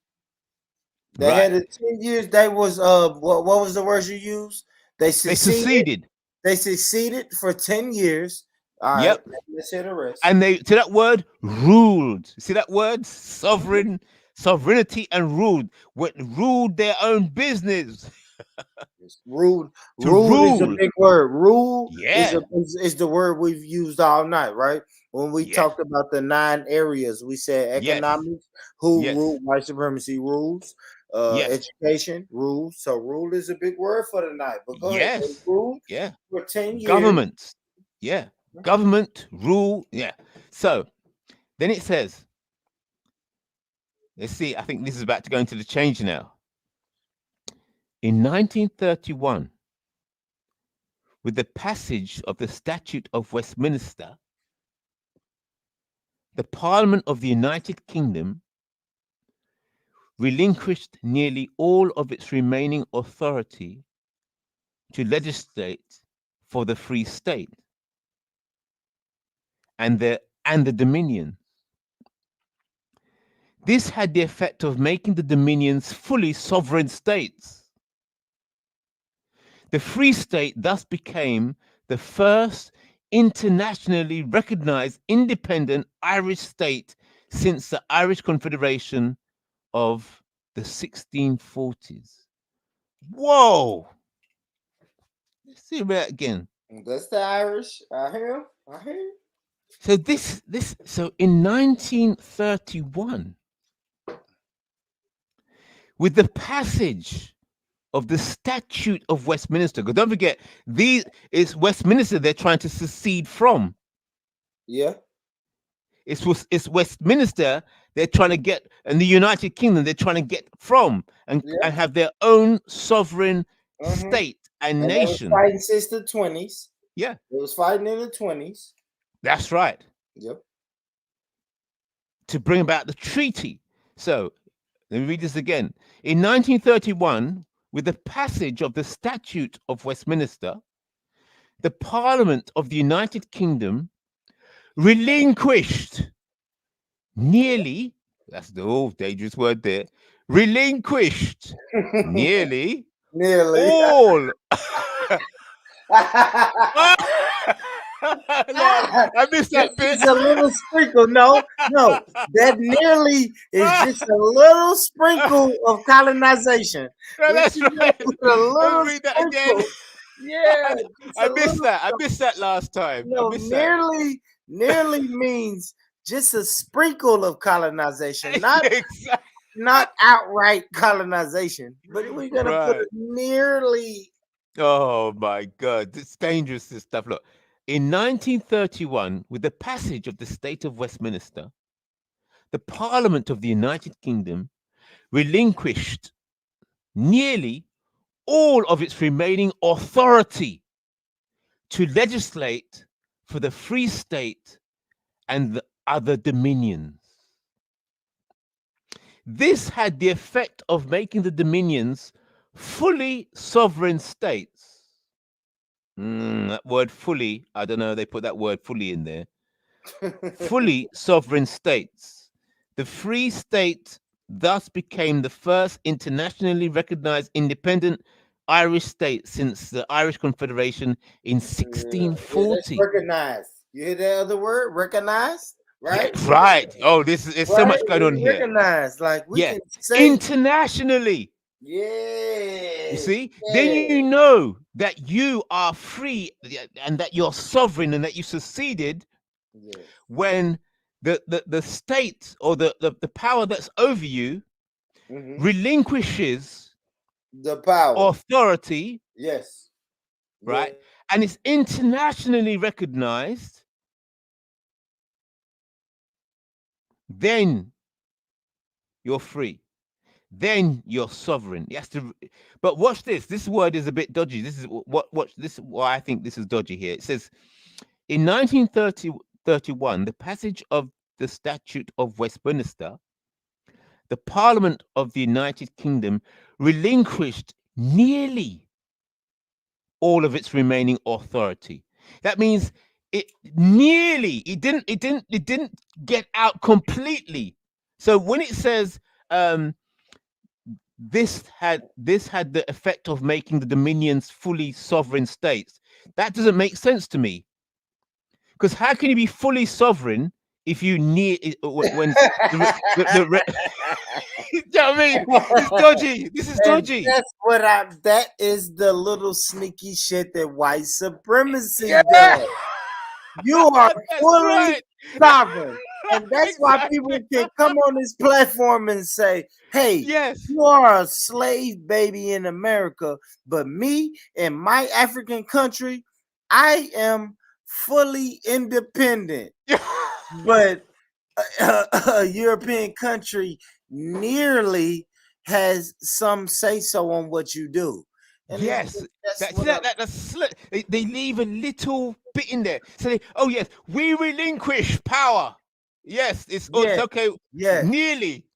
Speaker 4: They had a 10 years. They was what was the word you used? They succeeded. They succeeded for 10 years. All right, let's hear the rest.
Speaker 14: And they to that word ruled. See that word? Sovereignty and ruled. Ruled their own business.
Speaker 4: Rule is a big word. Rule is the word we've used all night, right? When we talked about the 9 areas, we said economics, rule, white supremacy rules, education, rules. So rule is a big word for the night. But go ahead, rule for 10 years.
Speaker 14: Government. Yeah. Government, rule. Yeah. So then it says, let's see, I think this is about to go into the change now. In 1931, with the passage of the Statute of Westminster, the Parliament of the United Kingdom relinquished nearly all of its remaining authority to legislate for the Free State and the Dominion. This had the effect of making the Dominions fully sovereign states. The Free State thus became the first internationally recognized independent Irish state since the Irish Confederation of the 1640s. Whoa! Let's see that again.
Speaker 4: That's the Irish. I hear.
Speaker 14: So so in 1931, with the passage of the Statute of Westminster, because don't forget, it's Westminster they're trying to secede from.
Speaker 4: Yeah.
Speaker 14: It's Westminster they're trying to get, and the United Kingdom they're trying to get from, and have their own sovereign state and nation.
Speaker 4: They was fighting since the 20s.
Speaker 14: Yeah.
Speaker 4: It was fighting in the 20s.
Speaker 14: That's right.
Speaker 4: Yep.
Speaker 14: To bring about the treaty. So let me read this again. In 1931, with the passage of the Statute of Westminster, the Parliament of the United Kingdom relinquished nearly, that's the old dangerous word there, relinquished nearly all. I missed that bit.
Speaker 4: It's a little sprinkle. No, that nearly is just a little sprinkle of colonization.
Speaker 14: No, that's right.
Speaker 4: Let's
Speaker 14: read that again.
Speaker 4: Yeah,
Speaker 14: I missed that. I missed that last time.
Speaker 4: No, nearly means just a sprinkle of colonization, not outright colonization. But we're gonna put it nearly.
Speaker 14: Oh my God, it's dangerous, this stuff. Look, in 1931, with the passage of the State of Westminster, the Parliament of the United Kingdom relinquished nearly all of its remaining authority to legislate for the Free State and the other dominions. This had the effect of making the dominions fully sovereign states. That word fully, I don't know, they put that word fully in there. Fully sovereign states. The Free State thus became the first internationally recognized independent Irish state since the Irish Confederation in 1640.
Speaker 4: Recognized. You hear that other word? Recognized? Right?
Speaker 14: Yeah, right. Oh, there's so much going on here.
Speaker 4: Recognized. Like we can say
Speaker 14: internationally.
Speaker 4: Yeah.
Speaker 14: You see? Then you know that you are free and that you're sovereign and that you succeeded when the state or the power that's over you relinquishes
Speaker 4: the power
Speaker 14: authority.
Speaker 4: Yes.
Speaker 14: Right? Yeah. And it's internationally recognized. Then you're free. Then you're sovereign. Yes, but watch this. This word is a bit dodgy. This is why I think this is dodgy here. It says in 1931, the passage of the Statute of Westminster, the Parliament of the United Kingdom relinquished nearly all of its remaining authority. That means it didn't get out completely. So when it says this had the effect of making the dominions fully sovereign states, that doesn't make sense to me. Because how can you be fully sovereign if you when you know what I mean? It's dodgy. This is dodgy.
Speaker 4: That is the little sneaky shit that white supremacy does. You are fully sovereign. And that's why people can come on this platform and say, hey, you are a slave baby in America, but me in my African country, I am fully independent. But a European country nearly has some say so on what you do. And
Speaker 14: they leave a little bit in there. So we relinquish power. Yes, it's okay.
Speaker 4: Yes,
Speaker 14: nearly.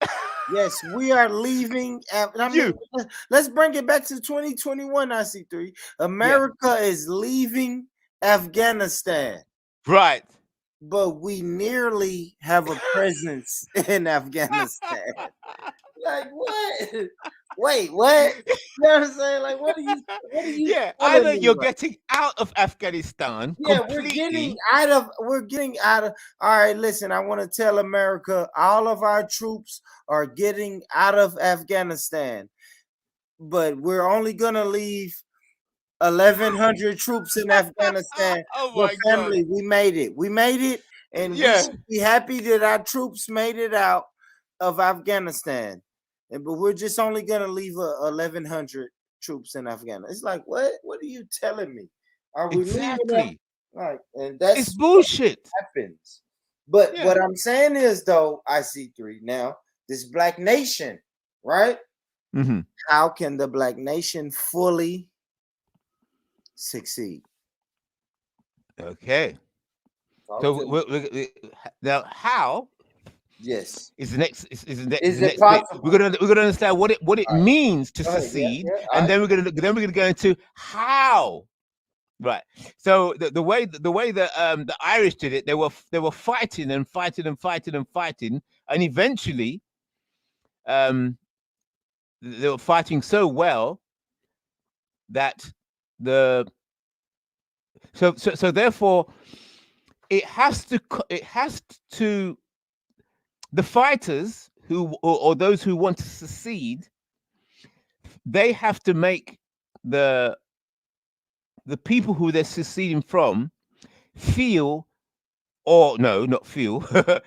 Speaker 4: Yes, we are leaving. Let's bring it back to 2021. IC3. America is leaving Afghanistan.
Speaker 14: Right.
Speaker 4: But we nearly have a presence in Afghanistan. Like what? Wait, what? You know what I'm saying? Like, what are you?
Speaker 14: Yeah,
Speaker 4: telling
Speaker 14: either
Speaker 4: me
Speaker 14: you're
Speaker 4: right
Speaker 14: getting out of Afghanistan
Speaker 4: Yeah,
Speaker 14: completely.
Speaker 4: we're getting out of. All right, listen, I want to tell America all of our troops are getting out of Afghanistan, but we're only gonna leave 1,100 troops in Afghanistan.
Speaker 14: Oh
Speaker 4: But
Speaker 14: my God.
Speaker 4: family, we made it. We made it, and we
Speaker 14: Yeah.
Speaker 4: should be happy that our troops made it out of Afghanistan. But we're just only gonna leave 1,100 troops in Afghanistan. It's like, what? What are you telling me? Are we leaving them?
Speaker 14: Exactly.
Speaker 4: Like, and that's
Speaker 14: It's bullshit.
Speaker 4: what happens. But
Speaker 14: Yeah.
Speaker 4: what I'm saying is, though, I see three now. This black nation, right?
Speaker 14: Mhm.
Speaker 4: How can the black nation fully succeed?
Speaker 14: Okay.
Speaker 4: Talk
Speaker 14: So
Speaker 4: to me.
Speaker 14: now, how
Speaker 4: Yes.
Speaker 14: is the next? Is the next?
Speaker 4: Is
Speaker 14: The
Speaker 4: it
Speaker 14: next bit.
Speaker 4: possible?
Speaker 14: We're gonna understand what it means to
Speaker 4: Go ahead. Yeah,
Speaker 14: secede,
Speaker 4: yeah.
Speaker 14: and then we're gonna go into how. Right. So the way that the Irish did it, they were fighting and fighting and fighting and fighting, and eventually, they were fighting so well that so therefore it has to the fighters who or those who want to secede, they have to make the people who they're seceding from feel, or no, not feel, the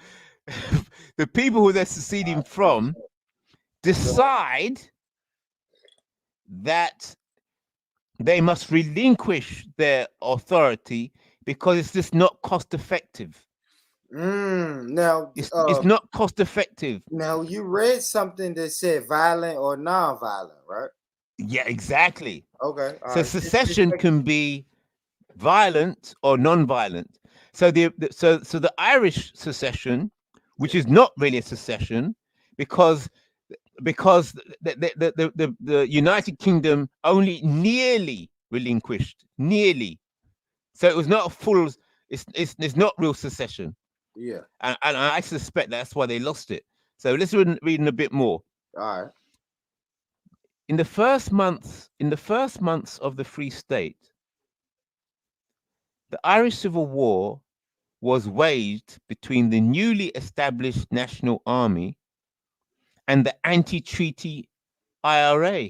Speaker 14: people who they're seceding from decide that they must relinquish their authority because it's just not cost effective.
Speaker 4: Now,
Speaker 14: It's not cost effective.
Speaker 4: Now, you read something that said violent or non-violent, right?
Speaker 14: Yeah, exactly.
Speaker 4: Okay. All
Speaker 14: So
Speaker 4: right.
Speaker 14: secession can be violent or non-violent. So the Irish secession, which is not really a secession, because the United Kingdom only nearly relinquished, nearly. So it was not a full. It's not real secession.
Speaker 4: Yeah.
Speaker 14: And I suspect that's why they lost it. So let's reading a bit more.
Speaker 4: All right.
Speaker 14: In the first months of the Free State, the Irish Civil War was waged between the newly established National Army and the anti-treaty IRA,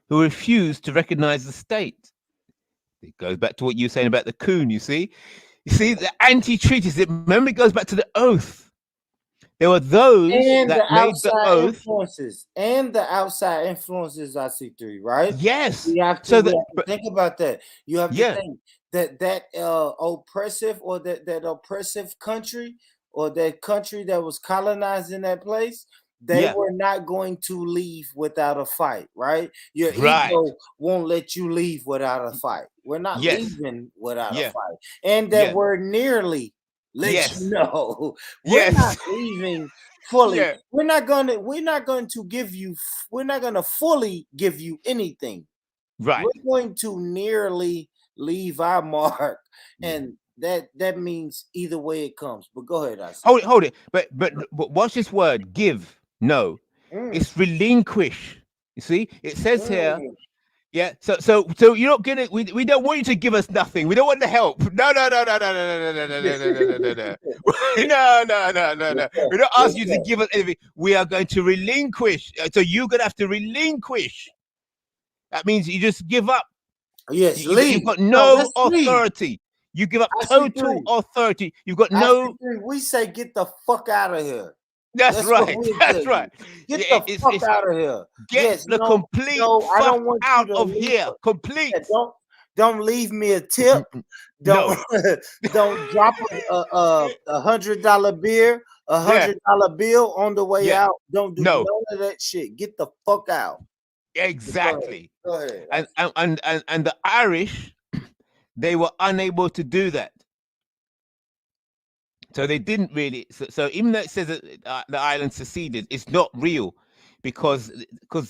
Speaker 14: who refused to recognize the state. It goes back to what you were saying about the coon, you see? You see, the anti-treaties, remember, it goes back to the oath. There were those
Speaker 4: And
Speaker 14: that
Speaker 4: the
Speaker 14: made the
Speaker 4: outside
Speaker 14: oath.
Speaker 4: influences. And the outside influences, I see three, right?
Speaker 14: Yes.
Speaker 4: We have to, think about that. You have to think that oppressive or that oppressive country or that country that was colonized in that place, they were not going to leave without a fight, right? Your ego won't let you leave without a fight. We're not leaving without a fight. And that word nearly lets you know we're not leaving fully. We're not going to fully give you anything.
Speaker 14: Right.
Speaker 4: We're going to nearly leave our mark. And that means either way it comes. But go ahead, I see.
Speaker 14: Hold it. But watch this word, give. No. It's relinquish. You see? It says here. Yeah. So you're not gonna. We don't want you to give us nothing. We don't want the help. No. No. We don't ask you to give us anything. We are going to relinquish. So you're gonna have to relinquish. That means you just give up.
Speaker 4: Yes,
Speaker 14: you've got no authority. You give up total authority. You've got no.
Speaker 4: We say get the fuck out of here.
Speaker 14: That's right. That's right.
Speaker 4: Get the fuck out of here.
Speaker 14: Get the complete fuck out of here. Complete.
Speaker 4: Don't leave me a tip. Don't drop a $100 beer, $100 bill on the way out. Don't do none of that shit. Get the fuck out.
Speaker 14: Exactly.
Speaker 4: Go ahead.
Speaker 14: And the Irish, they were unable to do that. So they didn't really. So even though it says that the island seceded, it's not real, because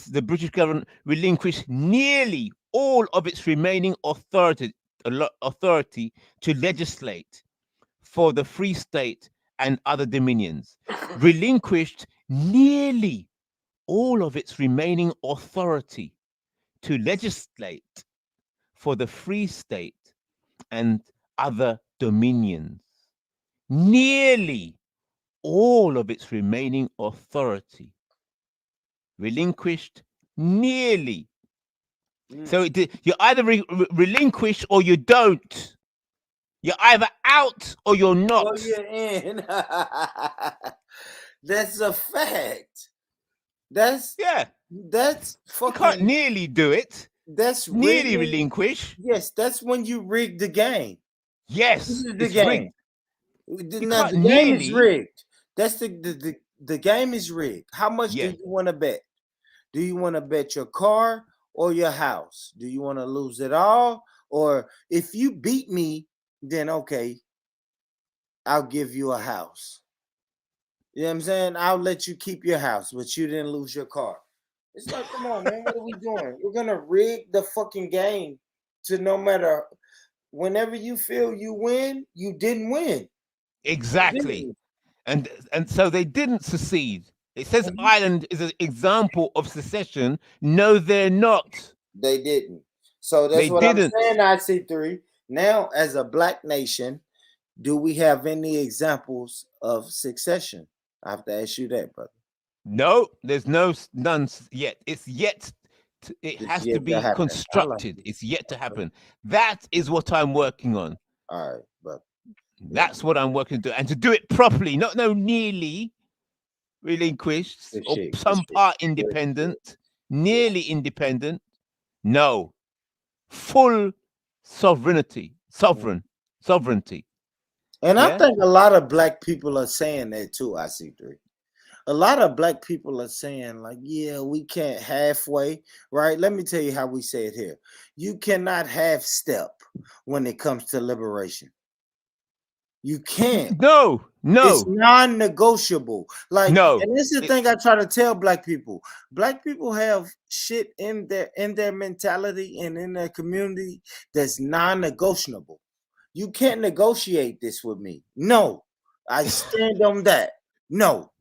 Speaker 14: the British government relinquished nearly all of its remaining authority to legislate for the Free State and other dominions. Relinquished nearly all of its remaining authority to legislate for the Free State and other dominions. Nearly all of its remaining authority relinquished, nearly. So you either relinquish or you don't. You're either out or you're not.
Speaker 4: Or you're in. That's a fact. That's fucking.
Speaker 14: You can't nearly do it.
Speaker 4: That's
Speaker 14: nearly relinquish.
Speaker 4: Yes, that's when you rig the game.
Speaker 14: Yes,
Speaker 4: this is the
Speaker 14: it's
Speaker 4: game. Now, the game is rigged. That's the game is rigged. How much do you want to bet? Do you want to bet your car or your house? Do you want to lose it all? Or if you beat me, then okay, I'll give you a house. You know what I'm saying? I'll let you keep your house, but you didn't lose your car. It's like, come on, man, what are we doing? We're gonna rig the fucking game to no matter whenever you feel you win, you didn't win.
Speaker 14: Exactly. And so they didn't secede. It says Ireland is an example of secession. No, they're not.
Speaker 4: They didn't. So that's what I'm saying, IC3. Now, as a black nation, do we have any examples of succession? I have to ask you that, brother.
Speaker 14: No, there's none yet. It's yet. It has to be constructed. It's yet to happen. That is what I'm working on.
Speaker 4: All right, but
Speaker 14: that's what I'm working to do, and to do it properly. Not nearly relinquished or some part independent, nearly independent. No, full sovereignty.
Speaker 4: And I think a lot of black people are saying that too, IC3. A lot of black people are saying, like, yeah, we can't halfway, right? Let me tell you how we say it here. You cannot half step when it comes to liberation. You can't.
Speaker 14: No.
Speaker 4: It's non-negotiable. Like, and this is the thing I try to tell black people. Black people have shit in their mentality and in their community that's non-negotiable. You can't negotiate this with me. No, I stand on that. No,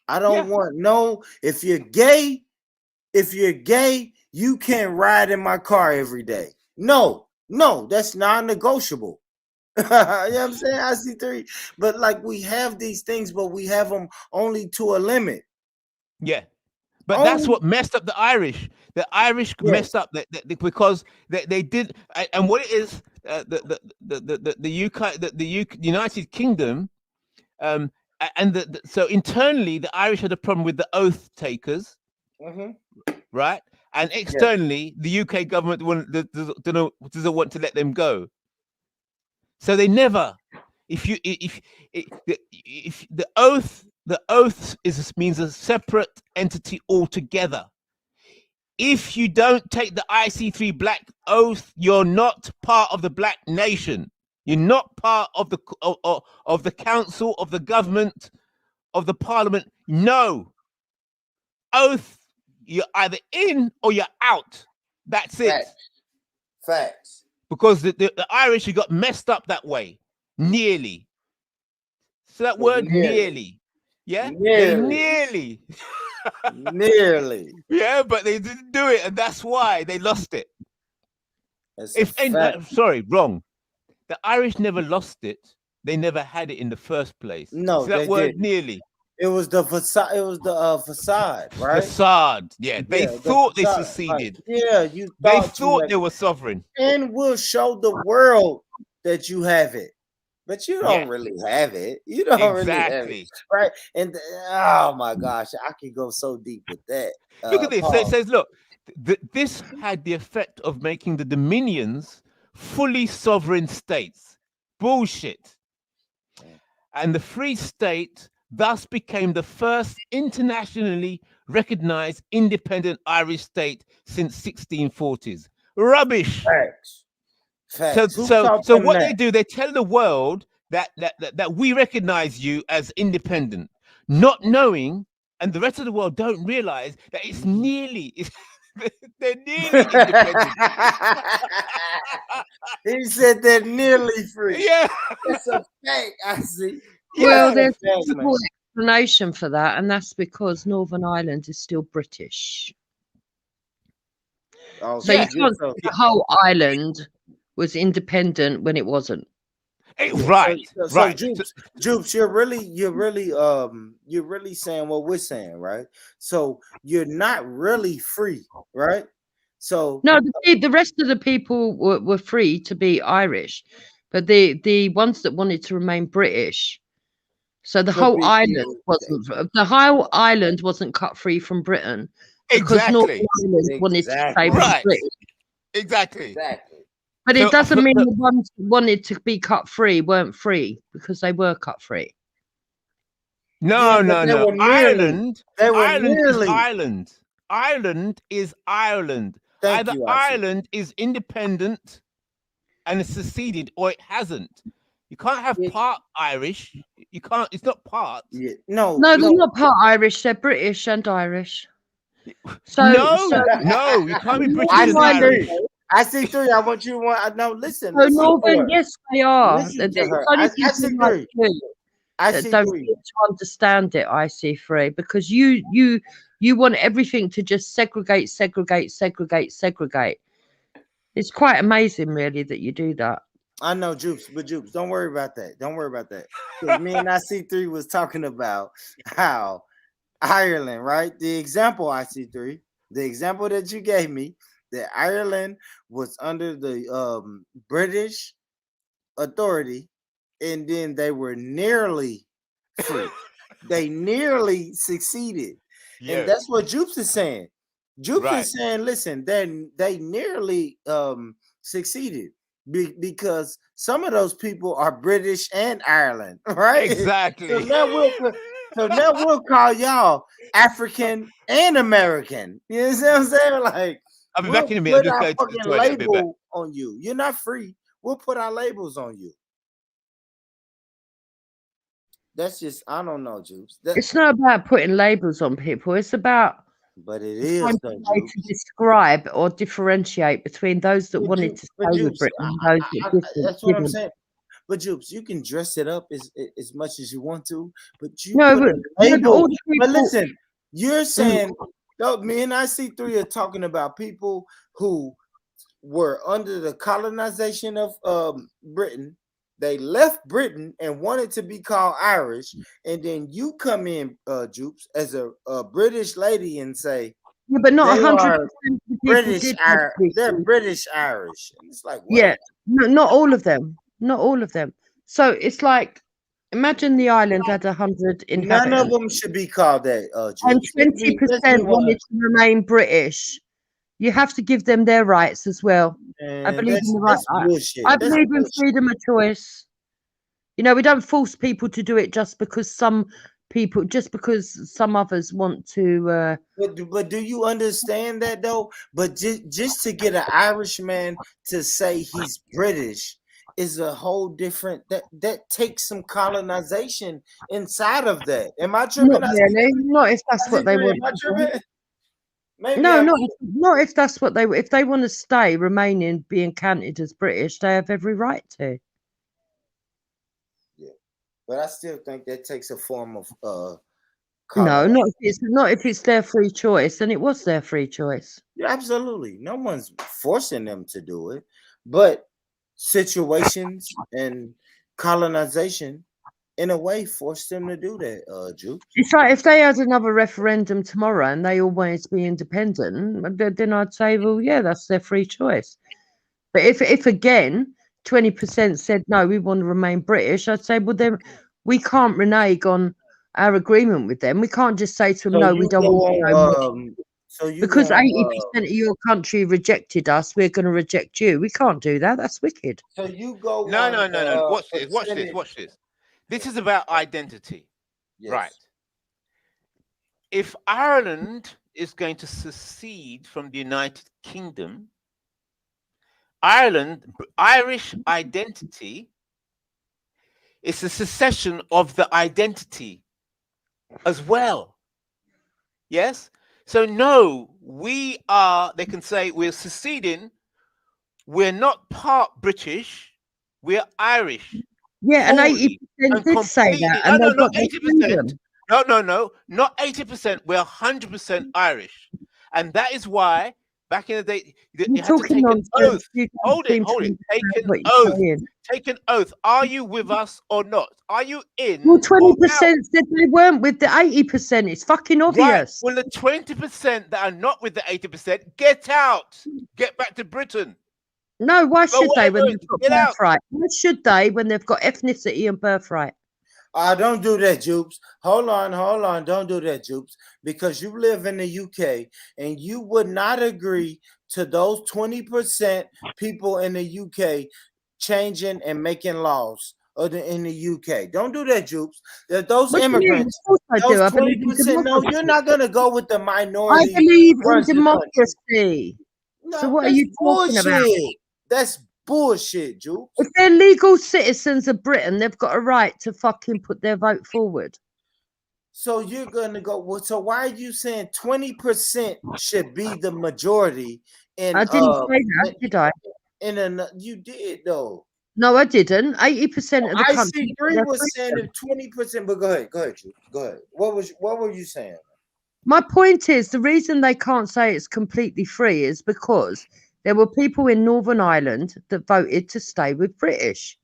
Speaker 4: I don't want if you're gay, you can't ride in my car every day. No, that's non-negotiable. You know what I'm saying? I see three. But like, we have these things, but we have them only to a limit.
Speaker 14: Yeah. But that's what messed up the Irish. The Irish messed up because they did, and what it is, the UK, the United Kingdom, so internally the Irish had a problem with the oath takers, right? And externally, the UK government doesn't want to let them go. So they never, if the oath means a separate entity altogether. If you don't take the IC3 black oath, you're not part of the black nation. You're not part of the council, of the government, of the parliament. No. Oath, you're either in or you're out. That's it.
Speaker 4: Facts.
Speaker 14: Because the Irish, you got messed up that way. Nearly. So that word nearly. Yeah? Nearly. Yeah, but they didn't do it, and that's why they lost it. Sorry, wrong. The Irish never lost it. They never had it in the first place.
Speaker 4: No,
Speaker 14: so that word nearly.
Speaker 4: It was the facade. It was the facade, right?
Speaker 14: Facade. Yeah, they thought they seceded.
Speaker 4: Like, you
Speaker 14: they thought they were sovereign.
Speaker 4: And we'll show the world that you have it, but you don't really have it. You don't really have it, right? And oh my gosh, I can go so deep with that.
Speaker 14: Look at this. It says, look, this had the effect of making the dominions fully sovereign states. Bullshit. And the Free State thus became the first internationally recognized independent Irish state since 1640s. Rubbish.
Speaker 4: Facts.
Speaker 14: So what they do, they tell the world that we recognize you as independent, not knowing, and the rest of the world don't realize that it's nearly. They're nearly independent.
Speaker 4: He said they're nearly free.
Speaker 14: Yeah,
Speaker 4: that's a fact. I see.
Speaker 21: Well, there's a point.
Speaker 6: explanation for that, and that's because Northern Ireland is still British.
Speaker 4: Oh,
Speaker 6: So you can't say the whole island was independent when it wasn't.
Speaker 14: Right.
Speaker 4: So Jupes, you're really saying what we're saying, right? So you're not really free, right? So
Speaker 6: no, the rest of the people were free to be Irish, but the ones that wanted to remain British. So the whole island wasn't cut free from Britain because Northern Ireland wanted to stay with Britain.
Speaker 14: Exactly.
Speaker 6: But it doesn't mean the ones that wanted to be cut free weren't free, because they were cut free.
Speaker 14: No.
Speaker 4: Ireland
Speaker 14: is Ireland. Either Ireland is independent and it's seceded, or it hasn't. You can't have part Irish. You can't. It's not part.
Speaker 4: No,
Speaker 6: they're not part Irish. They're British and Irish. So
Speaker 14: no, you can't be British and Irish.
Speaker 4: I see three. I want you to no. Listen.
Speaker 6: So Northern, yes, they are.
Speaker 4: Listen to her.
Speaker 6: I
Speaker 4: see three. I see
Speaker 6: don't
Speaker 4: three.
Speaker 6: seem to understand it. I see three, because you want everything to just segregate. It's quite amazing, really, that you do that.
Speaker 4: I know, Jupes, but Jupes, don't worry about that. Don't worry about that. Me and IC3 was talking about how Ireland, right? The example IC3, the example that you gave me, that Ireland was under the British authority, and then they were nearly free. They nearly succeeded.
Speaker 14: Yes.
Speaker 4: And that's what Jupes is saying. Jupes is saying, listen, they nearly succeeded. Because some of those people are British and Ireland, right?
Speaker 14: Exactly.
Speaker 4: So now we'll call y'all African and American. You know what I'm saying? Like,
Speaker 14: I'll be back in a minute.
Speaker 4: Put our fucking label on you. You're not free. We'll put our labels on you. That's just, I don't know, Jupes.
Speaker 6: It's not about putting labels on people. It's about
Speaker 4: But it is
Speaker 6: to describe or differentiate between those that wanted to stay with Britain and those that didn't.
Speaker 4: That's what I'm saying. But Jupes, you can dress it up as much as you want to, but you but listen, you're saying me and IC3 are talking about people who were under the colonization of Britain. They left Britain and wanted to be called Irish, and then you come in, Jupes, as a British lady and say,
Speaker 6: yeah, but not
Speaker 4: 100% British Irish. They're British Irish. It's like, what?
Speaker 6: Yeah, no, not all of them. Not all of them. So it's like, imagine the island had 100 inhabitants.
Speaker 4: None of them should be called that.
Speaker 6: And 20% wanted to remain British. You have to give them their rights as well. I believe in the right. I believe in freedom of choice. You know, we don't force people to do it just because some others want to.
Speaker 4: But do you understand that though? But just to get an Irishman to say he's British is a whole different. That takes some colonization inside of that. Am I tripping?
Speaker 6: Not really. Not if that's what they want. Not if that's what they. If they want to stay, remaining, being counted as British, they have every right to.
Speaker 4: Yeah, but I still think that takes a form of.
Speaker 6: No, not if it's their free choice, and it was their free choice.
Speaker 4: Yeah, absolutely. No one's forcing them to do it, but situations and colonization, in a way, forced them to do that. Jupes.
Speaker 6: It's like if they had another referendum tomorrow and they all wanted to be independent, then I'd say, well, yeah, that's their free choice. But if again 20% said no, we want to remain British, I'd say, well, then we can't renege on our agreement with them. We can't just say to them, no, we don't want to. Because 80% of your country rejected us, we're going to reject you. We can't do that. That's wicked.
Speaker 4: So you go.
Speaker 14: No. Watch this. This is about identity, right? If Ireland is going to secede from the United Kingdom, Irish identity is a secession of the identity as well. Yes? So no, they can say we're seceding, we're not part British, we're Irish.
Speaker 6: Yeah, and 80% did say that. And
Speaker 14: no, 80%. No, not 80%. We're 100% Irish, and that is why back in the day you
Speaker 6: You're
Speaker 14: had to
Speaker 6: talking
Speaker 14: take an
Speaker 6: nonsense.
Speaker 14: oath.
Speaker 6: You
Speaker 14: Hold
Speaker 6: don't
Speaker 14: it.
Speaker 6: seem to
Speaker 14: Take
Speaker 6: understand
Speaker 14: an
Speaker 6: what you're
Speaker 14: oath.
Speaker 6: saying.
Speaker 14: Take an oath. Are you with us or not? Are you
Speaker 6: Well,
Speaker 14: in or out?
Speaker 6: 20% said they weren't with the 80%. It's fucking
Speaker 14: Right.
Speaker 6: obvious.
Speaker 14: Well, the 20% that are not with the 80%, get out. Get back to Britain.
Speaker 6: No, why
Speaker 14: Go
Speaker 6: should they when
Speaker 14: whatever.
Speaker 6: they've got
Speaker 14: Get out.
Speaker 6: birthright? Why should they when they've got ethnicity and birthright?
Speaker 4: Don't do that, Jupes. Hold on. Don't do that, Jupes. Because you live in the UK and you would not agree to those 20% people in the UK changing and making laws in the UK. Don't do that, Jupes. Those
Speaker 6: What do you mean?
Speaker 4: immigrants,
Speaker 6: Of course I do.
Speaker 4: those
Speaker 6: I believe in
Speaker 4: 20%. No, you're
Speaker 6: democracy.
Speaker 4: not going to go with the
Speaker 6: I
Speaker 4: minority.
Speaker 6: believe in
Speaker 4: runs the country.
Speaker 6: democracy.
Speaker 4: No,
Speaker 6: So what are
Speaker 4: that's
Speaker 6: you talking about?
Speaker 4: bullshit. That's bullshit, Jupes.
Speaker 6: If they're legal citizens of Britain, they've got a right to fucking put their vote forward.
Speaker 4: So you're gonna go. Well, so why are you saying 20% should be the majority? And
Speaker 6: I didn't say that, did I?
Speaker 4: You did though.
Speaker 6: No, I didn't. 80% of the country.
Speaker 4: IC3 was saying if 20%. But go ahead, Jude. Go ahead. What were you saying?
Speaker 6: My point is the reason they can't say it's completely free is because there were people in Northern Ireland that voted to stay with British.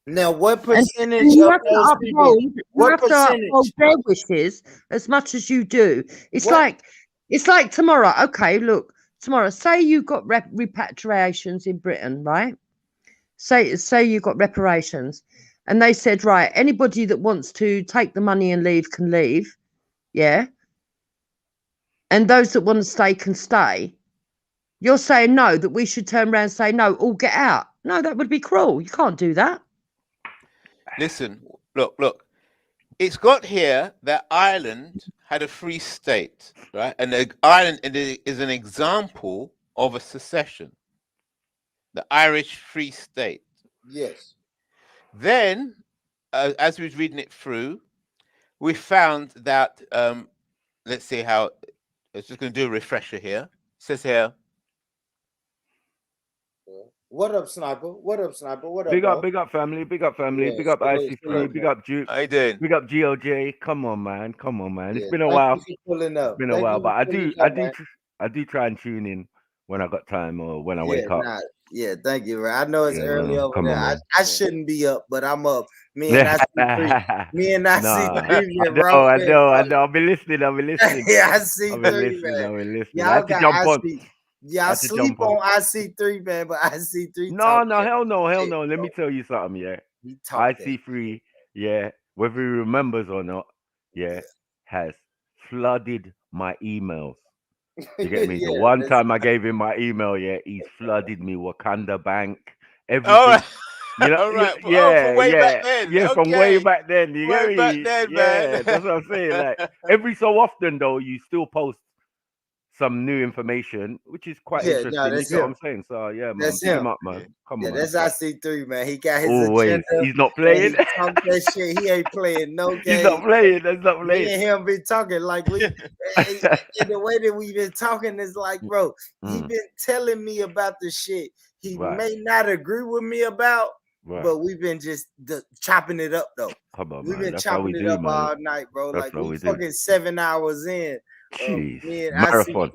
Speaker 4: Now, what percentage
Speaker 6: and you
Speaker 4: of
Speaker 6: have to
Speaker 4: those people? What percentage?
Speaker 6: uphold their wishes as much as you do. It's like tomorrow. Okay, look, tomorrow. Say you got repatriations in Britain, right? Say you got reparations, and they said, right, anybody that wants to take the money and leave can leave, yeah. And those that want to stay can stay. You're saying no, that we should turn around and say no, all get out. No, that would be cruel. You can't do that.
Speaker 14: Listen, look. It's got here that Ireland had a free state, right? And Ireland is an example of a secession. The Irish Free State.
Speaker 4: Yes.
Speaker 14: Then, as we was reading it through, we found that, let's see how, I'm just going to do a refresher here. It says here.
Speaker 4: What up, Sniper? What up,
Speaker 7: Big up, family. Big up, IC3. Big up, Duke.
Speaker 14: How you doing?
Speaker 7: Big up, GOJ. Come on, man.
Speaker 4: Yeah,
Speaker 7: It's been a while.
Speaker 4: Thank you for pulling up.
Speaker 7: It's been a while, but I do try and tune in when I got time or when I wake up.
Speaker 4: Thank you, man. I know it's early over there.
Speaker 7: On,
Speaker 4: I shouldn't be up, but I'm up. Me and IC3,
Speaker 7: bro. I know. I'll be listening.
Speaker 4: Yeah, IC3, man. Y'all got Y'all sleep on IC3, man, but IC3.
Speaker 7: No, hell no. Let me tell you something, yeah. IC3, yeah, whether he remembers or not, yeah, has flooded my emails. You get me? The one time I gave him my email, yeah, he's flooded me Wakanda Bank, everything.
Speaker 14: Oh,
Speaker 7: you know,
Speaker 14: right.
Speaker 7: From way back then.
Speaker 14: Okay.
Speaker 7: From way back then. You
Speaker 14: way
Speaker 7: get me?
Speaker 14: Back then, man.
Speaker 7: That's what I'm saying. Like every so often, though, you still post some new information, which is quite interesting. You get what I'm saying? So yeah, man,
Speaker 4: that's
Speaker 7: pick him up, man. Come on,
Speaker 4: that's IC3, man. He got his
Speaker 7: agenda. He's not playing.
Speaker 4: He talk that shit. He ain't playing no game.
Speaker 7: He's not playing. That's not playing.
Speaker 4: Me and him been talking like we, in the way that we've been talking is like, bro, he been telling me about the shit he may not agree with me about, but we've been just chopping it up though.
Speaker 7: Come on,
Speaker 4: we've
Speaker 7: man.
Speaker 4: been chopping it up all night, bro.
Speaker 7: That's
Speaker 4: like we fucking 7 hours in. Me and
Speaker 7: marathon.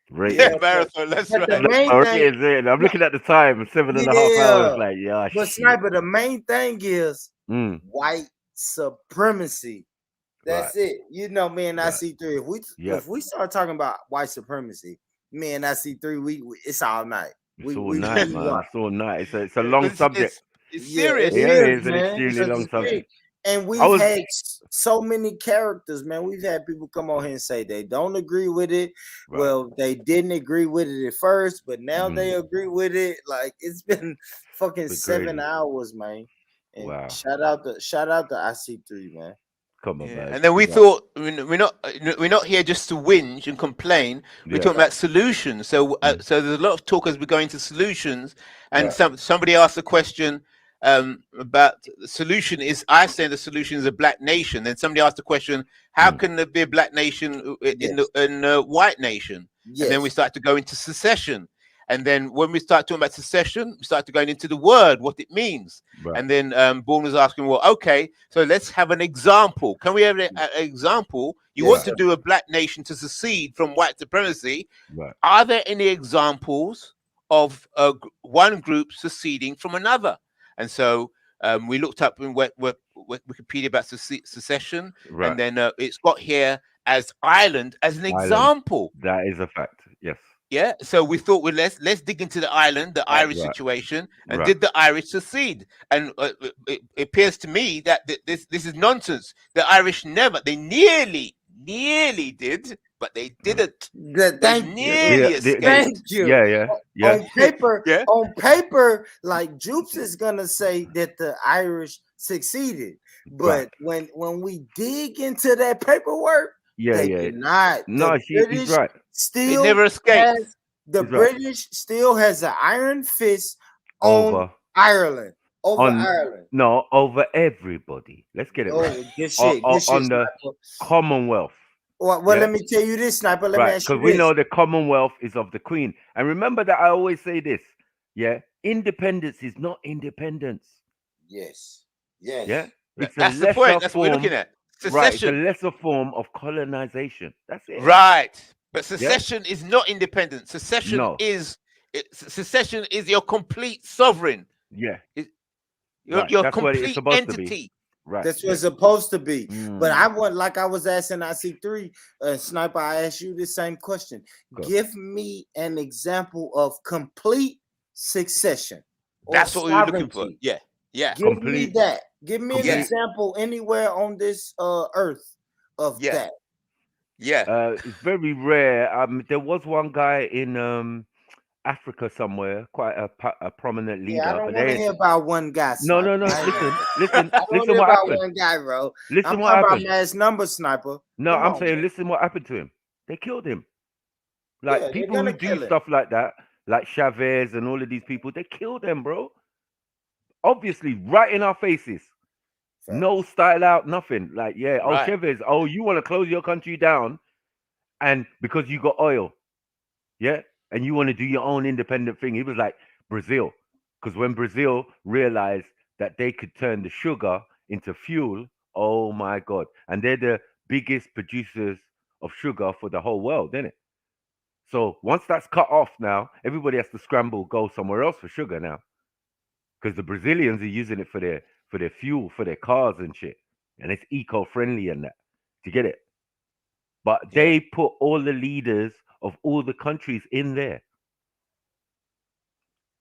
Speaker 14: Marathon. That's right.
Speaker 7: I'm looking at the time, 7.5 hours. Like,
Speaker 4: but Sniper, the main thing is white supremacy. That's it. You know, me and IC3. If we start talking about white supremacy, me and IC3, it's all night.
Speaker 7: It's all night, man. It's all night. It's a long subject.
Speaker 14: It's serious.
Speaker 7: It's an extremely long subject.
Speaker 4: And we've had so many characters, man. We've had people come on here and say they don't agree with it. Right. Well, they didn't agree with it at first, but now they agree with it. Like it's been fucking 7 hours, man. And shout out to IC3, man.
Speaker 7: Come on, man.
Speaker 14: And then we thought we're not here just to whinge and complain. We're talking about solutions. So so there's a lot of talk as we go into solutions. And somebody asked a question about the solution is, I say the solution is a black nation. Then somebody asked the question, how can there be a black nation in a white nation? And then we start to go into secession. And then when we start talking about secession, we start to going into the word, what it means.
Speaker 7: Right.
Speaker 14: And then Bourne was asking, well, okay, so let's have an example. Can we have an example? You want to do a black nation to secede from white supremacy.
Speaker 7: Right.
Speaker 14: Are there any examples of one group seceding from another? And so we looked up in Wikipedia about secession,
Speaker 7: Right.
Speaker 14: and then it's got here as Ireland as an example.
Speaker 7: That is a fact. Yes.
Speaker 14: Yeah, so we thought, well, let's dig into the island, the Irish situation, and did the Irish secede? And it appears to me that this is nonsense. The Irish they nearly did, but they didn't.
Speaker 4: Thank you.
Speaker 7: Yeah.
Speaker 4: On paper, like Jupes is gonna say that the Irish succeeded, but when we dig into that paperwork, they did not.
Speaker 7: No, he's right.
Speaker 4: Still
Speaker 14: never escaped.
Speaker 4: British still has an iron fist on Ireland. Ireland.
Speaker 7: No, over everybody. Let's get it right. On the Commonwealth.
Speaker 4: Well, let me tell you this, Sniper. Let me ask you this.
Speaker 7: Because we know the Commonwealth is of the Queen. And remember that I always say this. Yeah. Independence is not independence.
Speaker 4: Yes.
Speaker 7: Yeah.
Speaker 14: That's the point. That's what we're looking at. Secession.
Speaker 7: Right, it's a lesser form of colonization. That's it.
Speaker 14: Right, but secession is not independent. Secession is your complete sovereign.
Speaker 7: Yeah,
Speaker 14: your complete entity.
Speaker 7: Right,
Speaker 4: that's what it's supposed to be. But I want, like I was asking IC3 Sniper, I asked you the same question. Give me an example of complete succession.
Speaker 14: That's what we were looking for. Yeah.
Speaker 4: Give me that. Give me an example anywhere on this earth of that.
Speaker 14: Yeah.
Speaker 7: It's very rare. There was one guy in Africa somewhere, quite a prominent leader.
Speaker 4: I don't want to hear about one guy.
Speaker 7: Sniper. No. Listen. Listen what happened.
Speaker 4: One guy, bro.
Speaker 7: Listen what happened.
Speaker 4: About mass number, Sniper.
Speaker 7: No, I'm saying, listen what happened to him. They killed him. Like people who do stuff like that, like Chavez and all of these people, they killed them, bro. Obviously, right in our faces. No style out, nothing. Like, Chavez, you want to close your country down, and because you got oil, and you want to do your own independent thing. He was like Brazil, because when Brazil realized that they could turn the sugar into fuel, oh my God, and they're the biggest producers of sugar for the whole world, isn't it? So once that's cut off now, everybody has to scramble, go somewhere else for sugar now. Because the Brazilians are using it for their fuel, for their cars and shit. And it's eco-friendly and that. Do you get it? But they put all the leaders of all the countries in there.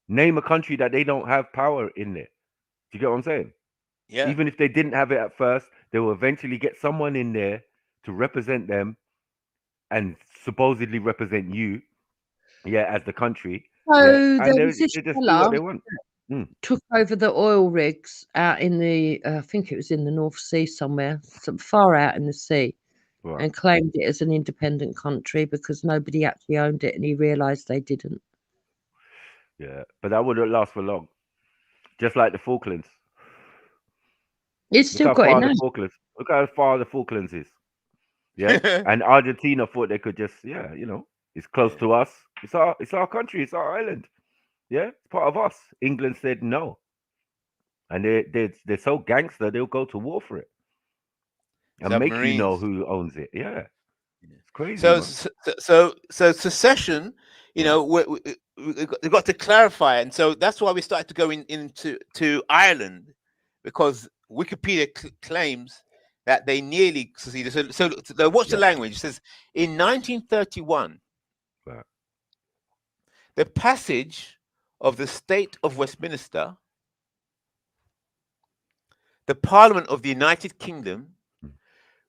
Speaker 7: Name a country that they don't have power in there. Do you get what I'm saying?
Speaker 14: Yeah.
Speaker 7: Even if they didn't have it at first, they will eventually get someone in there to represent them and supposedly represent you, as the country.
Speaker 6: So
Speaker 7: And
Speaker 6: there was this
Speaker 7: they just do what they want.
Speaker 6: Took over the oil rigs out in the, I think it was in the North Sea somewhere, far out in the sea, and claimed it as an independent country because nobody actually owned it, and he realised they didn't.
Speaker 7: Yeah, but that wouldn't last for long. Just like the Falklands.
Speaker 6: It's still got it now.
Speaker 7: Look how far the Falklands is. Yeah, and Argentina thought they could just, it's close to us. It's our country. It's our island. Yeah, it's part of us. England said no, and they're so gangster they'll go to war for it and make you know who owns it. Yeah, it's crazy.
Speaker 14: So secession, we've got to clarify, and so that's why we started to go into Ireland, because Wikipedia claims that they nearly succeeded. So what's the language? It says in 1931, the passage of the State of Westminster, the Parliament of the United Kingdom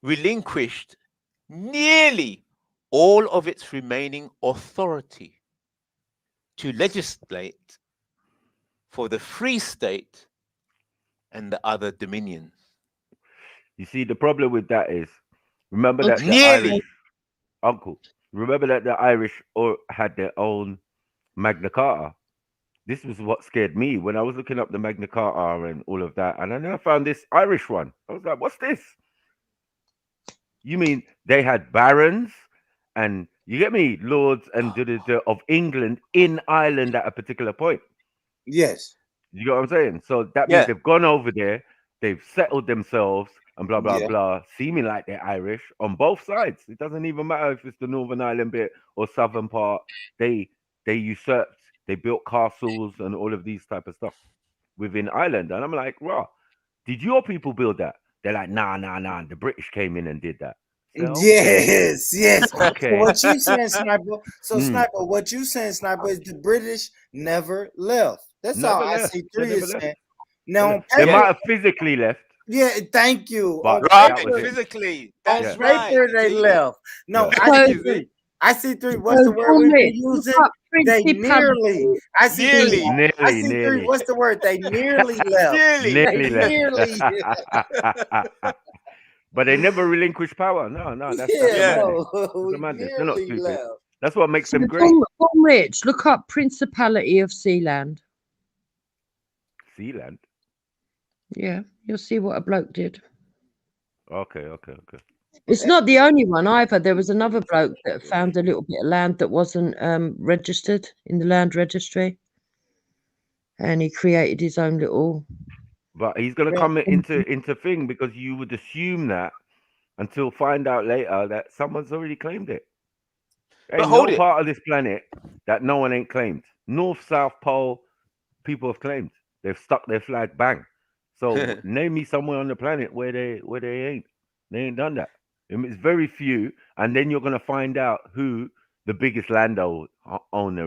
Speaker 14: relinquished nearly all of its remaining authority to legislate for the Free State and the other dominions.
Speaker 7: You see, the problem with that is, remember that the Irish had their own Magna Carta. This was what scared me when I was looking up the Magna Carta and all of that. And then I found this Irish one. I was like, what's this? You mean they had barons and You get me? Lords and of England in Ireland at a particular point.
Speaker 4: Yes.
Speaker 7: You get what I'm saying? So that means they've gone over there, they've settled themselves, and blah blah blah, seeming like they're Irish on both sides. It doesn't even matter if it's the Northern Ireland bit or southern part. They usurped, they built castles and all of these type of stuff within Ireland. And I'm like, raw, did your people build that? They're like, nah. The British came in and did that. So, okay.
Speaker 4: Yes.
Speaker 7: Okay.
Speaker 4: So what you saying, Sniper? So Sniper, what you saying, Sniper, is the British never left. That's
Speaker 7: Never
Speaker 4: all
Speaker 7: left.
Speaker 4: IC3
Speaker 7: They never
Speaker 4: is
Speaker 7: left.
Speaker 4: saying. Now,
Speaker 7: They might have physically left.
Speaker 4: Yeah, thank you.
Speaker 7: But
Speaker 4: on
Speaker 7: that was
Speaker 4: paper,
Speaker 7: it.
Speaker 14: Physically,
Speaker 4: on
Speaker 14: that's
Speaker 4: paper they left. No, IC3. IC3, what's the word we've been using? They nearly. IC3. IC3, what's the word? They nearly left.
Speaker 7: Nearly left.
Speaker 4: Nearly.
Speaker 7: But they never relinquished power. No, that's the madness. They're not stupid.
Speaker 4: left.
Speaker 7: That's what makes them great.
Speaker 6: Tom Rich, look up Principality of Sealand.
Speaker 7: Sealand?
Speaker 6: Yeah, you'll see what a bloke did.
Speaker 7: Okay.
Speaker 6: It's not the only one either. There was another bloke that found a little bit of land that wasn't registered in the land registry. And he created his own little...
Speaker 7: But he's going to come into thing because you would assume that until find out later that someone's already claimed it. Ain't no part of this planet that no one ain't claimed. North, South Pole, people have claimed. They've stuck their flag, bang. So name me somewhere on the planet where they ain't. They ain't done that. It's very few, and then you're gonna find out who the biggest landowner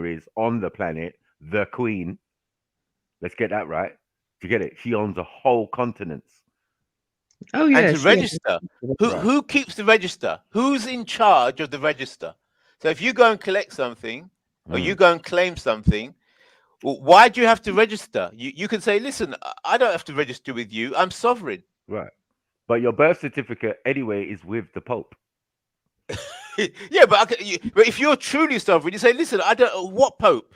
Speaker 7: is on the planet, the Queen. Let's get that right. You get it? She owns a whole continent.
Speaker 6: Oh yeah.
Speaker 14: And to register, who keeps the register? Who's in charge of the register? So if you go and collect something, or you go and claim something, well, why do you have to register? You can say, listen, I don't have to register with you. I'm sovereign.
Speaker 7: Right. But your birth certificate, anyway, is with the Pope.
Speaker 14: Yeah, but if you're truly sovereign, you say, listen, I don't... What Pope?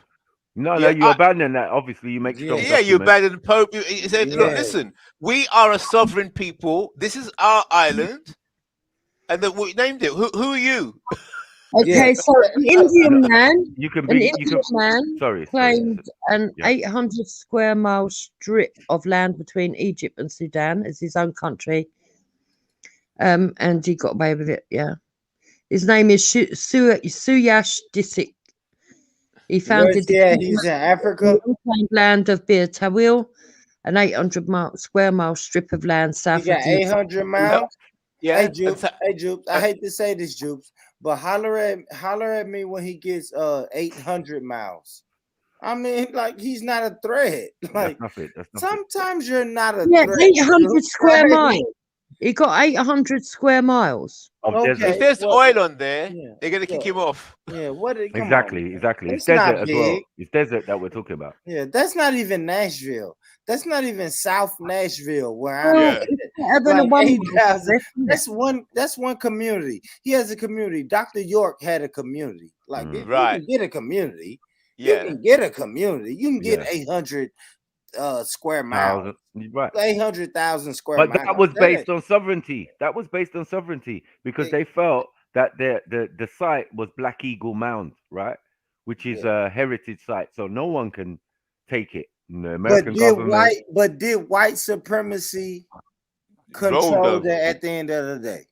Speaker 7: No, you abandon that. Obviously, you make strong
Speaker 14: you abandon the Pope. You say, look, listen, we are a sovereign people. This is our island. And then we named it. Who are you?
Speaker 6: Okay, so an Indian man,
Speaker 7: sorry,
Speaker 6: claimed an 800 square mile strip of land between Egypt and Sudan as his own country. And he got away with it, yeah. His name is Suyash Disik. He founded
Speaker 4: he's in Africa.
Speaker 6: The land of Bir Tawil, an 800 square mile strip of land south of
Speaker 4: 800 miles?
Speaker 14: Yeah.
Speaker 4: Hey, Jupes, I hate to say this, Jupes, but holler at me when he gets 800 miles. I mean, like, he's not a threat. Like, sometimes you're not a threat.
Speaker 6: 800 square miles. He got 800 square miles.
Speaker 4: Okay.
Speaker 14: If there's oil on there, they're gonna kick him off.
Speaker 4: Yeah,
Speaker 7: exactly. It's desert as well. It's desert that we're talking about.
Speaker 4: Yeah, that's not even Nashville. That's not even South Nashville where I'm at. That's one community. He has a community. Dr. York had a community. Like, if you can get a community, you can get a community. You can get 800 square miles.
Speaker 7: Right.
Speaker 4: 800,000 square miles.
Speaker 7: But that was based on sovereignty. That was based on sovereignty because they felt that the site was Black Eagle Mound, right? Which is a heritage site, so no one can take it. The American government.
Speaker 4: Did white supremacy control that at the end of the day?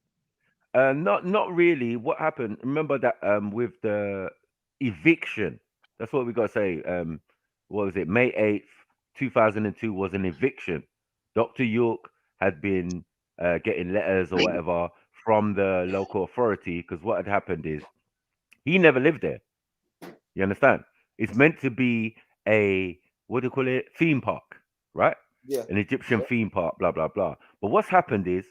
Speaker 7: Not really. What happened? Remember that with the eviction. That's what we got to say. What was it? May 8th, 2002 was an eviction. Dr. York had been getting letters or whatever from the local authority because what had happened is he never lived there. You understand? It's meant to be a, what do you call it? Theme park, right?
Speaker 4: Yeah.
Speaker 7: An Egyptian theme park, blah, blah, blah. But what's happened is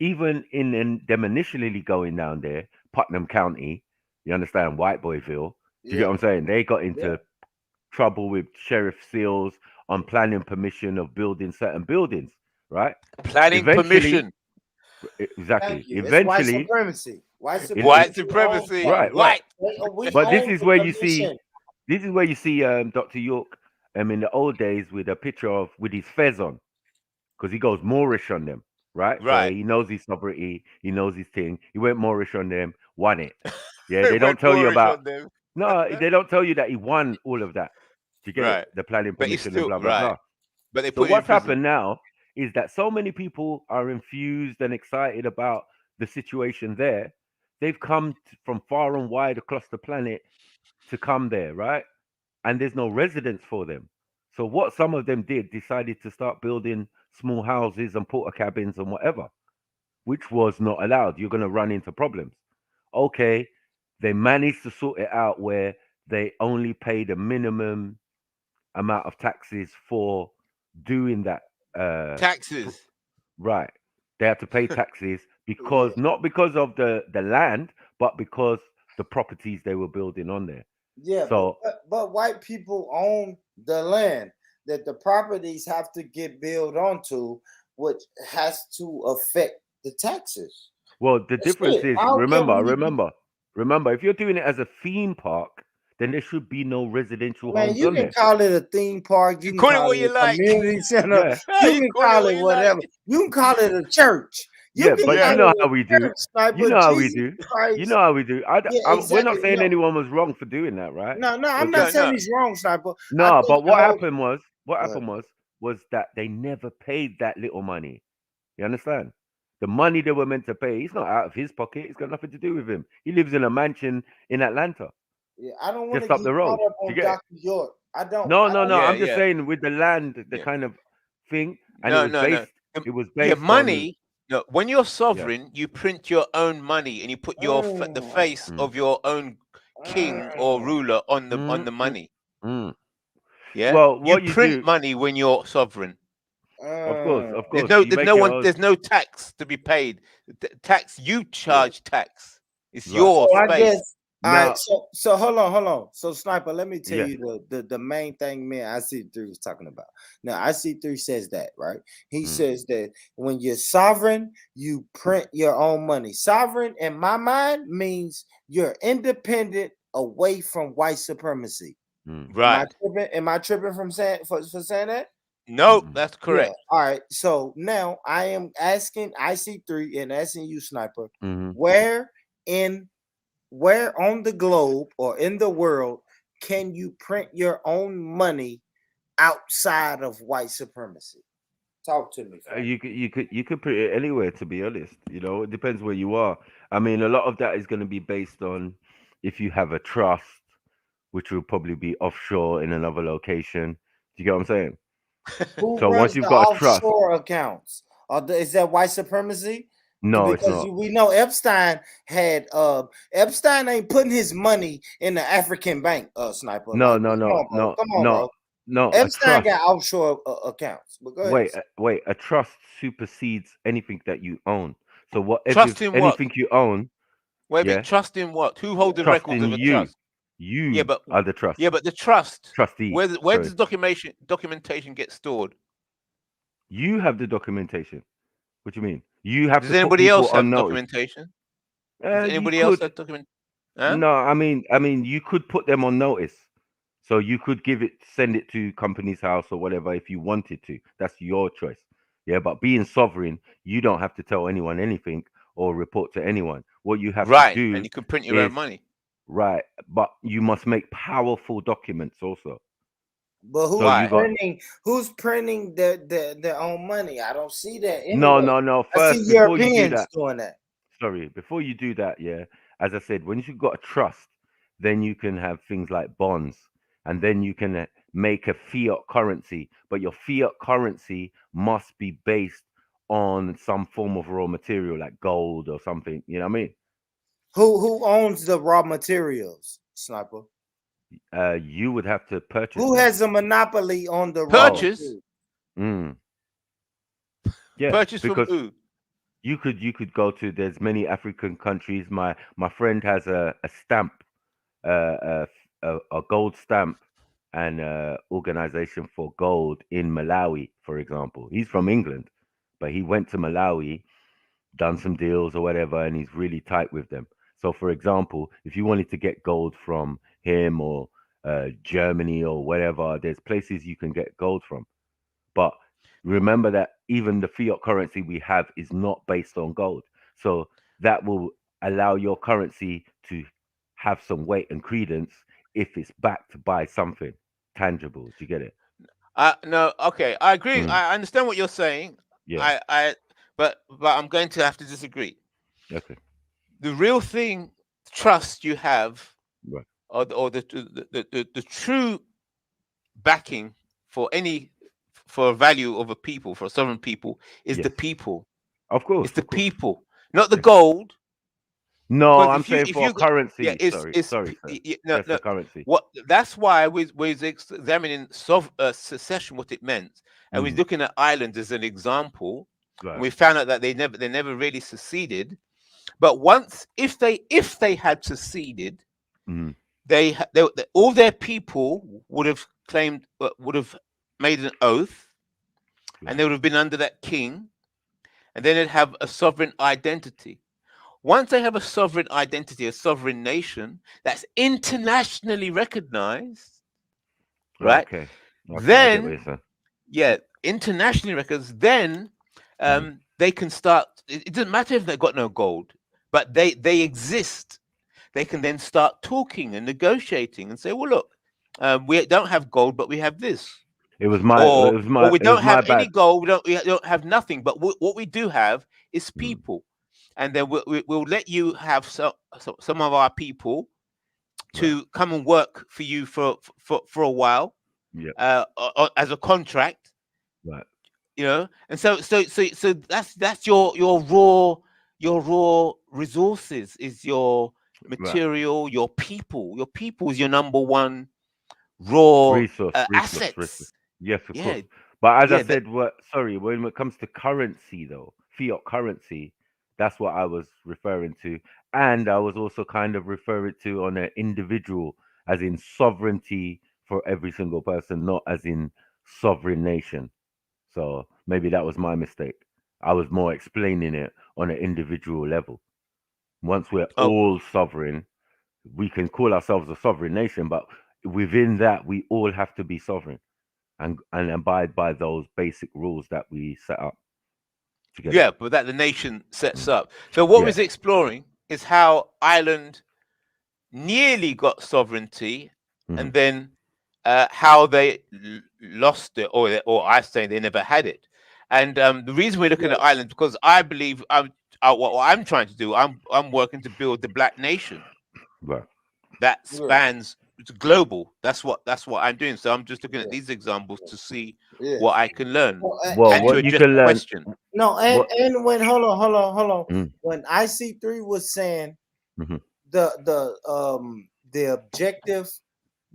Speaker 7: even in them initially going down there, Putnam County, you understand, White Boyville, do you get what I'm saying? They got into trouble with Sheriff Seals on planning permission of building certain buildings, right?
Speaker 14: Planning permission.
Speaker 7: Exactly.
Speaker 4: Eventually, white supremacy.
Speaker 7: Right. But this is where you see Dr. York in the old days with a picture with his fez on, because he goes Moorish on them, right? So he knows his sovereignty, he knows his thing. He went Moorish on them, won it. Yeah, they don't
Speaker 14: Went
Speaker 7: tell you
Speaker 14: Moorish
Speaker 7: about.
Speaker 14: on them.
Speaker 7: No, they don't tell you that he won all of that. Do you get
Speaker 14: Right.
Speaker 7: it? The planning
Speaker 14: But he's
Speaker 7: permission and
Speaker 14: still
Speaker 7: blah blah
Speaker 14: right.
Speaker 7: blah.
Speaker 14: But they
Speaker 7: So
Speaker 14: put him in
Speaker 7: what's
Speaker 14: prison.
Speaker 7: happened now is that so many people are infused and excited about the situation there. They've come from far and wide across the planet to come there, right? And there's no residence for them. So what some of them did, decided to start building small houses and porta cabins and whatever, which was not allowed. You're going to run into problems. Okay, they managed to sort it out where they only paid a minimum amount of taxes for doing that.
Speaker 14: Taxes.
Speaker 7: Right. They had to pay taxes because not because of the land, but because the properties they were building on there.
Speaker 4: Yeah,
Speaker 7: So
Speaker 4: but white people own the land that the properties have to get built onto, which has to affect the taxes.
Speaker 7: well, the
Speaker 4: That's
Speaker 7: difference
Speaker 4: it.
Speaker 7: is
Speaker 4: I don't care when you
Speaker 7: remember, if you're doing it as a theme park, then there should be no residential
Speaker 4: man,
Speaker 7: homes
Speaker 4: you
Speaker 7: on
Speaker 4: can
Speaker 7: there.
Speaker 4: call it a theme park, you can
Speaker 14: Call it
Speaker 4: call
Speaker 14: what
Speaker 4: it
Speaker 14: you
Speaker 4: a
Speaker 14: like.
Speaker 4: community center,
Speaker 7: Yeah.
Speaker 4: you
Speaker 14: You
Speaker 4: can
Speaker 14: call it
Speaker 4: call
Speaker 14: what
Speaker 4: it
Speaker 14: you
Speaker 4: whatever.
Speaker 14: like.
Speaker 4: You can call it a church. You
Speaker 7: Yeah,
Speaker 4: can
Speaker 7: but
Speaker 4: call
Speaker 7: you
Speaker 4: it
Speaker 7: know
Speaker 4: a
Speaker 7: how we do.
Speaker 4: church, sniper.
Speaker 7: You know how we
Speaker 4: Jesus
Speaker 7: do.
Speaker 4: Christ.
Speaker 7: You know how we do.
Speaker 4: Yeah,
Speaker 7: we're not
Speaker 4: exactly.
Speaker 7: saying
Speaker 4: No,
Speaker 7: anyone was wrong for doing that, right?
Speaker 4: no,
Speaker 7: We're
Speaker 4: I'm not
Speaker 7: just
Speaker 4: saying he's wrong, sniper. I
Speaker 7: no.
Speaker 4: think
Speaker 7: But
Speaker 4: the whole
Speaker 7: what happened was that they never paid that little money. You understand? The money they were meant to pay, he's not out of his pocket. It's got nothing to do with him. He lives in a mansion in Atlanta,
Speaker 4: yeah, I don't want to
Speaker 7: just up
Speaker 4: get
Speaker 7: the
Speaker 4: caught
Speaker 7: road.
Speaker 4: up
Speaker 7: Do you
Speaker 4: on
Speaker 7: get it?
Speaker 4: Dr. York. I don't.
Speaker 7: No,
Speaker 4: I
Speaker 7: no,
Speaker 4: don't
Speaker 7: no.
Speaker 14: Yeah,
Speaker 7: I'm just
Speaker 14: yeah.
Speaker 7: saying with the land, the
Speaker 14: Yeah.
Speaker 7: kind of thing, and
Speaker 14: No, no, no.
Speaker 7: it was
Speaker 14: Yeah,
Speaker 7: based on
Speaker 14: money. No, when you're
Speaker 7: yeah.
Speaker 14: sovereign, you print your own money and you put the face of your own king or ruler on the money.
Speaker 7: Mm.
Speaker 14: Yeah,
Speaker 7: Well,
Speaker 14: you
Speaker 7: what you
Speaker 14: print
Speaker 7: do,
Speaker 14: money when you're sovereign.
Speaker 7: of course,
Speaker 14: There's no
Speaker 7: you make your own.
Speaker 14: there's no tax to be paid. Tax, you charge tax. It's
Speaker 7: Right.
Speaker 14: your
Speaker 4: So I
Speaker 14: space.
Speaker 4: guess all right.
Speaker 7: Now,
Speaker 4: So hold on. So sniper, let me tell
Speaker 7: yeah.
Speaker 4: you the main thing man IC3 was talking about. Now IC3 says that, right? He says that when you're sovereign, you print your own money. Sovereign in my mind means you're independent away from white supremacy.
Speaker 14: Right.
Speaker 4: Am I tripping from saying for saying that?
Speaker 14: No, that's
Speaker 4: Yeah.
Speaker 14: correct.
Speaker 4: All right. So now I am asking IC3 and asking you, sniper,
Speaker 7: Mm-hmm.
Speaker 4: where on the globe or in the world can you print your own money outside of white supremacy? Talk to me.
Speaker 7: You could put it anywhere, to be honest. You know, it depends where you are. I mean, a lot of that is going to be based on if you have a trust, which will probably be offshore in another location. Do you get what I'm saying?
Speaker 4: Who
Speaker 7: So once
Speaker 4: runs
Speaker 7: you've
Speaker 4: the
Speaker 7: got a trust,
Speaker 4: offshore accounts? Is that white supremacy?
Speaker 7: no, it's
Speaker 4: Because
Speaker 7: not.
Speaker 4: we know Epstein had Epstein ain't putting his money in the African bank, sniper.
Speaker 7: No,
Speaker 4: Like,
Speaker 7: no, no, no,
Speaker 4: come on,
Speaker 7: no,
Speaker 4: bro.
Speaker 7: no. A
Speaker 4: Epstein
Speaker 7: trust.
Speaker 4: got offshore accounts. But go ahead.
Speaker 7: Wait. A trust supersedes anything that you own. So
Speaker 14: Trust in what?
Speaker 7: anything you own,
Speaker 14: Wait a
Speaker 7: yeah,
Speaker 14: minute. Trust in what? Who holds the
Speaker 7: trust
Speaker 14: records
Speaker 7: in
Speaker 14: of a
Speaker 7: you.
Speaker 14: trust?
Speaker 7: You
Speaker 14: Yeah, but
Speaker 7: are the trust.
Speaker 14: yeah, but the trust.
Speaker 7: Trustee.
Speaker 14: Where does documentation get stored?
Speaker 7: You have the documentation. What do you mean? You have
Speaker 14: Does
Speaker 7: to put
Speaker 14: anybody
Speaker 7: people
Speaker 14: else
Speaker 7: on
Speaker 14: have
Speaker 7: notice.
Speaker 14: documentation? Does
Speaker 7: You
Speaker 14: anybody else
Speaker 7: could.
Speaker 14: have document? Huh?
Speaker 7: No, I mean, you could put them on notice. So you could send it to company's house or whatever if you wanted to. That's your choice. Yeah, but being sovereign, you don't have to tell anyone anything or report to anyone. What you have to
Speaker 14: Right,
Speaker 7: do
Speaker 14: and you can print your own
Speaker 7: is
Speaker 14: money.
Speaker 7: right, but you must make powerful documents also.
Speaker 4: But
Speaker 7: So you got
Speaker 4: who's printing their own money? I don't see that
Speaker 7: no.
Speaker 4: anyway. I
Speaker 7: First,
Speaker 4: see
Speaker 7: before you do
Speaker 4: Europeans
Speaker 7: that,
Speaker 4: doing that.
Speaker 7: sorry, before you do that, yeah, as I said, once you've got a trust, then you can have things like bonds, and then you can make a fiat currency, but your fiat currency must be based on some form of raw material like gold or something. You know what I mean?
Speaker 4: Who owns the raw materials, sniper?
Speaker 7: You would have to purchase
Speaker 4: Who
Speaker 7: them.
Speaker 4: has a monopoly on the
Speaker 14: Purchase?
Speaker 7: Yeah,
Speaker 14: Purchase from
Speaker 7: because
Speaker 14: who?
Speaker 7: you could go to. There's many African countries. My friend has a stamp, a gold stamp, and organization for gold in Malawi, for example. He's from England, but he went to Malawi, done some deals or whatever, and he's really tight with them. So, for example, if you wanted to get gold from him or Germany or whatever, there's places you can get gold from. But remember that even the fiat currency we have is not based on gold. So that will allow your currency to have some weight and credence if it's backed by something tangible. Do you get it?
Speaker 14: No, okay, I agree.
Speaker 7: Mm.
Speaker 14: I understand what you're saying.
Speaker 7: Yeah.
Speaker 14: But I'm going to have to disagree.
Speaker 7: Okay.
Speaker 14: The real thing, trust you have,
Speaker 7: Right.
Speaker 14: or the true backing for a value of a people, for a sovereign people, is the people.
Speaker 7: Of course.
Speaker 14: It's the people, not the gold.
Speaker 7: No,
Speaker 14: Because
Speaker 7: I'm saying for currency. Sorry, sir.
Speaker 14: No,
Speaker 7: Just the currency.
Speaker 14: That's why we was examining secession, what it meant, and we're looking at Ireland as an example.
Speaker 7: Right.
Speaker 14: And we found out that they never really seceded. But once, if they had seceded, they all their people would have made an oath, and they would have been under that king, and then they'd have a sovereign identity. Once they have a sovereign identity, a sovereign nation that's internationally recognized, right?
Speaker 7: Okay.
Speaker 14: Then, internationally recognized, then they can start. It doesn't matter if they've got no gold, but they exist. They can then start talking and negotiating and say, well, look, we don't have gold, but we have this.
Speaker 7: It was my.
Speaker 14: Or we don't have
Speaker 7: any
Speaker 14: gold. We don't have nothing. But what we do have is people. And then we'll let you have some of our people to come and work for you for a while, as a contract,
Speaker 7: right?
Speaker 14: And so that's your raw resources, is your material, your people. Your people is your number one raw assets.
Speaker 7: Yes, of course. But as I said, when it comes to currency, though, fiat currency. That's what I was referring to. And I was also kind of referring to on an individual, as in sovereignty for every single person, not as in sovereign nation. So maybe that was my mistake. I was more explaining it on an individual level. Once we're all sovereign, we can call ourselves a sovereign nation, but within that, we all have to be sovereign and abide by those basic rules that we set up.
Speaker 14: Yeah, but that the nation sets up. So what we're exploring is how Ireland nearly got sovereignty, and then how they lost it, or I say they never had it. And the reason we're looking at Ireland, because I believe what I'm trying to do, I'm working to build the Black nation.
Speaker 7: Right.
Speaker 14: That spans global. That's what I'm doing. So I'm just looking at these examples to see what I can learn.
Speaker 7: Well, what you can learn.
Speaker 14: Question.
Speaker 4: No, and when hold on. When IC3 was saying the objective,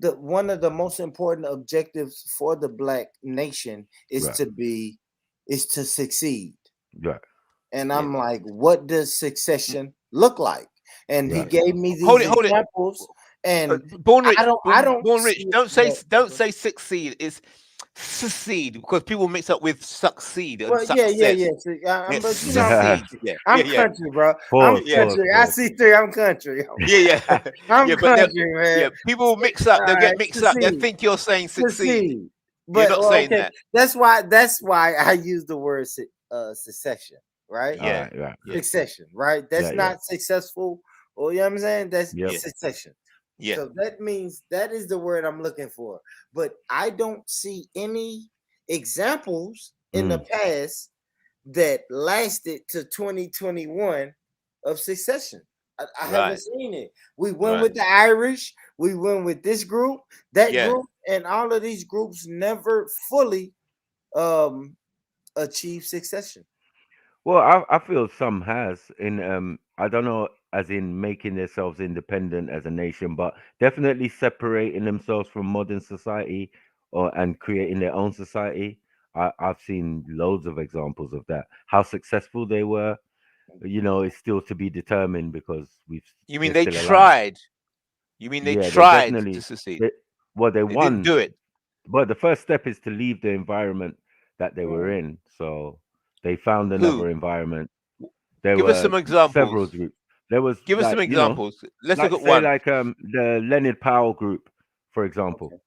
Speaker 4: one of the most important objectives for the Black nation is to succeed.
Speaker 7: Right.
Speaker 4: And I'm like, what does succession look like? And he gave me these examples. And
Speaker 14: Born Rich,
Speaker 4: I don't
Speaker 14: Born Rich. Don't say succeed. It's succeed, because people mix up with succeed and success.
Speaker 4: I'm country, bro. I'm country. IC3, I'm country. I'm country, man.
Speaker 14: Yeah, people mix up. They'll get mixed up. They think you're saying succeed. But you're not saying that.
Speaker 4: That's why I use the word secession, right?
Speaker 14: Yeah.
Speaker 4: Succession, right? That's not successful. Or you know what I'm saying? That's succession.
Speaker 14: Yeah.
Speaker 4: So that means that is the word I'm looking for. But I don't see any examples in the past that lasted to 2021 of succession. I haven't seen it. We went with the Irish, we went with this group, that group, and all of these groups never fully achieved succession.
Speaker 7: Well, I feel some has in I don't know, as in making themselves independent as a nation, but definitely separating themselves from modern society and creating their own society. I've seen loads of examples of that. How successful they were, it's still to be determined, because
Speaker 14: You mean they tried? You mean they tried to succeed?
Speaker 7: They won.
Speaker 14: Didn't do it.
Speaker 7: But the first step is to leave the environment that they were in. So they found another environment.
Speaker 14: Give us some examples.
Speaker 7: Several groups.
Speaker 14: Give us some examples. Let's look at
Speaker 7: say
Speaker 14: one.
Speaker 7: Like the Leonard Powell group, for example.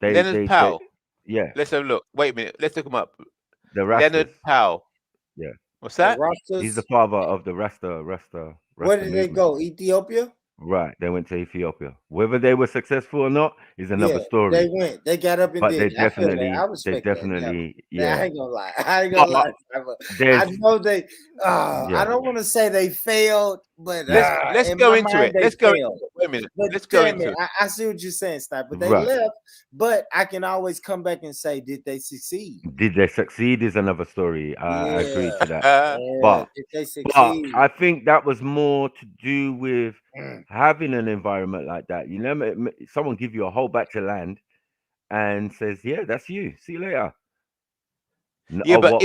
Speaker 14: Leonard Powell.
Speaker 7: Yeah.
Speaker 14: Let's have a look. Wait a minute. Let's look him up.
Speaker 7: The Rastas.
Speaker 14: Leonard Powell.
Speaker 7: Yeah.
Speaker 14: What's that?
Speaker 7: He's the father of the Rasta.
Speaker 4: Where did they go? Ethiopia?
Speaker 7: Right, they went to Ethiopia. Whether they were successful or not is another story.
Speaker 4: They went. They got up and
Speaker 7: But
Speaker 4: did. I feel that. I
Speaker 7: they
Speaker 4: respect that.
Speaker 7: definitely,
Speaker 4: I
Speaker 7: yeah.
Speaker 4: ain't gonna lie. I ain't gonna lie.
Speaker 7: There's,
Speaker 4: I know they. I
Speaker 7: yeah.
Speaker 4: don't want to say they failed, but
Speaker 14: Let's
Speaker 4: in
Speaker 14: go
Speaker 4: my
Speaker 14: into
Speaker 4: mind
Speaker 14: it.
Speaker 4: they
Speaker 14: Let's go.
Speaker 4: failed.
Speaker 14: Wait a minute.
Speaker 4: But
Speaker 14: Let's go
Speaker 4: damn
Speaker 14: into
Speaker 4: it,
Speaker 14: it.
Speaker 4: I see what you're saying, Sniper. They
Speaker 7: Right.
Speaker 4: left, but I can always come back and say, did they succeed?
Speaker 7: Did they succeed is another story. I agree to that. But
Speaker 4: did they succeed?
Speaker 7: I think that was more to do with having an environment like that. You know, someone give you a whole batch of land and says, "Yeah, that's you. See you later."
Speaker 14: Yeah, but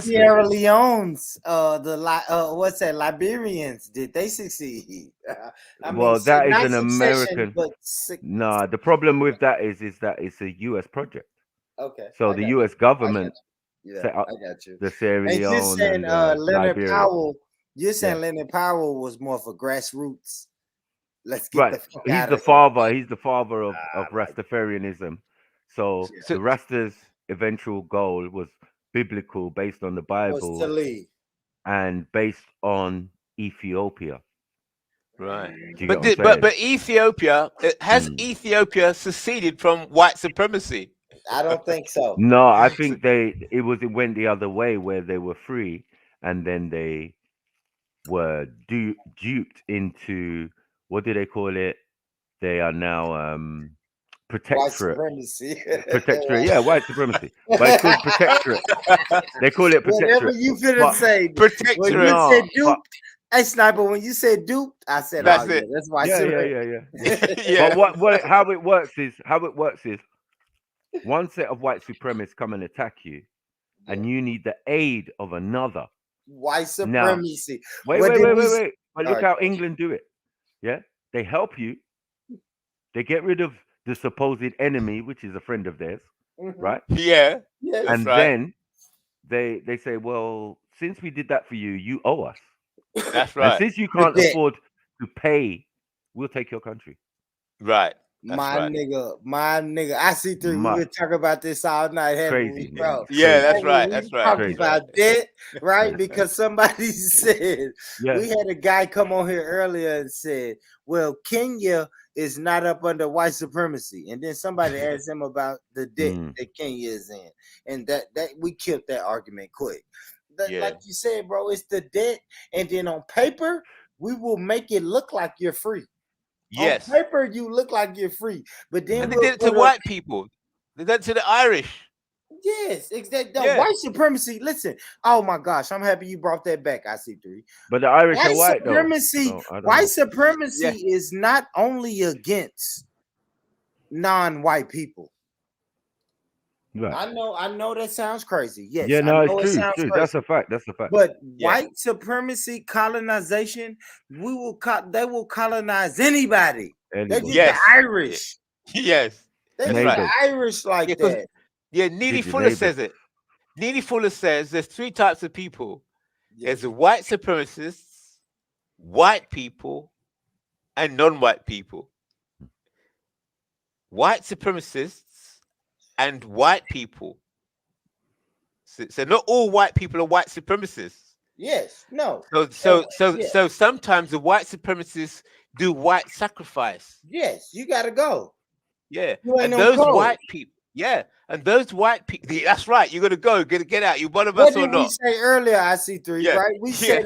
Speaker 4: Sierra Leone's what's that? Liberians, did they succeed?
Speaker 7: That is
Speaker 4: not
Speaker 7: an
Speaker 4: succession,
Speaker 7: American.
Speaker 4: but
Speaker 7: Nah, the problem with that is that it's a U.S. project.
Speaker 4: Okay.
Speaker 7: So the U.S. government set up
Speaker 4: I got you.
Speaker 7: the Sierra
Speaker 4: And you're
Speaker 7: Leone
Speaker 4: saying
Speaker 7: and
Speaker 4: Leonard
Speaker 7: Liberia.
Speaker 4: Powell. You're saying
Speaker 7: Yeah.
Speaker 4: Leonard Powell was more for grassroots. Let's get
Speaker 7: Right.
Speaker 4: the fuck
Speaker 7: He's
Speaker 4: out
Speaker 7: the
Speaker 4: of
Speaker 7: father. He's the father of Rastafarianism. So the Rastas' eventual goal was biblical, based on the Bible,
Speaker 4: to leave.
Speaker 7: and based on Ethiopia.
Speaker 14: Right.
Speaker 7: Do you get what I'm saying?
Speaker 14: But Ethiopia has Ethiopia seceded from white supremacy?
Speaker 4: I don't think so.
Speaker 7: No, I think it went the other way, where they were free and then they were duped into, what do they call it? They are now protectorate.
Speaker 4: White supremacy.
Speaker 7: Protectorate, yeah, white supremacy. But it's called protectorate. They call it protectorate.
Speaker 4: Whatever you finna say.
Speaker 14: Protectorate.
Speaker 4: When you said duped, hey Sniper, when you said duped, I said,
Speaker 14: that's
Speaker 4: it. That's why
Speaker 7: Yeah. But how it works is one set of white supremacists come and attack you, and you need the aid of another.
Speaker 4: White supremacy.
Speaker 7: Wait. But look how England do it. Yeah, they help you. They get rid of the supposed enemy, which is a friend of theirs, right?
Speaker 14: Yeah.
Speaker 7: And then they say, well, since we did that for you, you owe us.
Speaker 14: That's right.
Speaker 7: And since you can't afford to pay, we'll take your country.
Speaker 14: Right.
Speaker 4: My nigga, I see through. We would talk about this all night, haven't we, bro?
Speaker 14: Yeah, that's right. That's right.
Speaker 4: Talk about that, right? Because somebody said we had a guy come on here earlier and said, "Well, Kenya is not up under white supremacy," and then somebody asked him about the debt that Kenya is in, and that we killed that argument quick. Like you said, bro, it's the debt, and then on paper we will make it look like you're free.
Speaker 14: Yes.
Speaker 4: On paper, you look like you're free, but then
Speaker 14: they did it to white people. They did it to the Irish.
Speaker 4: Yes, exactly. White supremacy. Listen, oh my gosh, I'm happy you brought that back. I see three.
Speaker 7: But the Irish are white,
Speaker 4: supremacy.
Speaker 7: though.
Speaker 4: White supremacy is not only against non-white people.
Speaker 7: Right.
Speaker 4: I know that sounds crazy. Yes.
Speaker 7: Yeah, no, it's true.
Speaker 4: It
Speaker 7: True. That's a fact.
Speaker 4: But white supremacy, colonization, they will colonize anybody. They did the Irish.
Speaker 14: Yes.
Speaker 4: They did the Irish like that.
Speaker 14: Yeah, Neely Fuller says it. Neely Fuller says there's three types of people. There's the white supremacists, white people, and non-white people. White supremacists and white people. So not all white people are white supremacists.
Speaker 4: Yes, no.
Speaker 14: So sometimes the white supremacists do white sacrifice.
Speaker 4: Yes, you gotta go.
Speaker 14: Yeah,
Speaker 4: and
Speaker 14: those white people. Yeah, and those white people. That's right. You gotta go. Get out. You one of us or not?
Speaker 4: What did we say earlier? I see three. Right? We said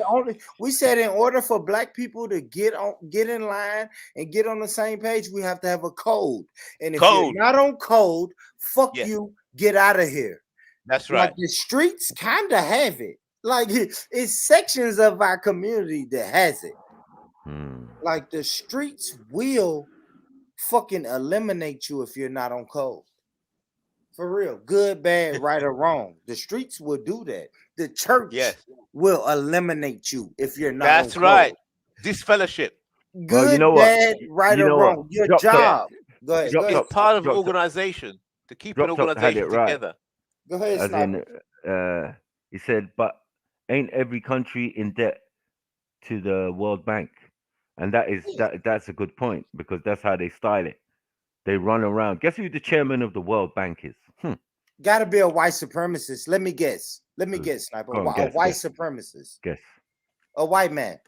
Speaker 4: We said in order for black people to get in line and get on the same page, we have to have a code. And if you're not on code, fuck you. Get out of here.
Speaker 14: That's right.
Speaker 4: Like the streets kind of have it. Like it's sections of our community that has it. Like the streets will fucking eliminate you if you're not on code. For real. Good, bad, right, or wrong. The streets will do that. The church will eliminate you if you're not
Speaker 14: That's
Speaker 4: on
Speaker 14: right.
Speaker 4: code.
Speaker 14: Disfellowship.
Speaker 4: Good, bad, right, or wrong. Your job. Go ahead.
Speaker 14: It's part of an organization to keep an organization together.
Speaker 4: Go ahead,
Speaker 7: as in, he said, but ain't every country in debt to the World Bank? And that's a good point, because that's how they style it. They run around. Guess who the chairman of the World Bank is?
Speaker 4: Gotta be a white supremacist. Let me guess, Sniper. A white supremacist.
Speaker 7: Guess.
Speaker 4: A white man.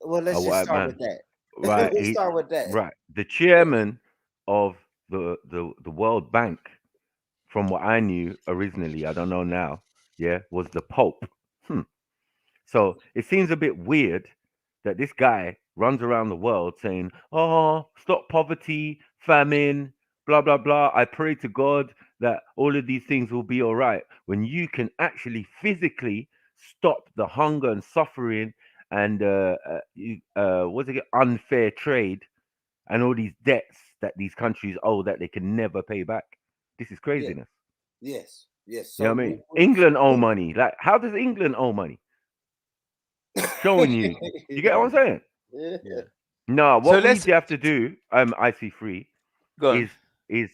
Speaker 4: Well, let's just start with that.
Speaker 7: Right.
Speaker 4: We'll start with that.
Speaker 7: Right. The chairman of the World Bank, from what I knew originally, I don't know now, yeah, was the Pope. So it seems a bit weird that this guy runs around the world saying, "Oh, stop poverty, famine, blah blah blah. I pray to God that all of these things will be all right." When you can actually physically stop the hunger and suffering and what's it, unfair trade and all these debts that these countries owe that they can never pay back. This is craziness.
Speaker 4: Yes.
Speaker 7: You know
Speaker 4: So
Speaker 7: what I mean? England owe money. Like, how does England owe money? Showing you. You get what I'm saying?
Speaker 4: Yeah.
Speaker 7: No,
Speaker 14: So
Speaker 7: what we
Speaker 14: let's
Speaker 7: have to do, IC3,
Speaker 14: go on.
Speaker 7: is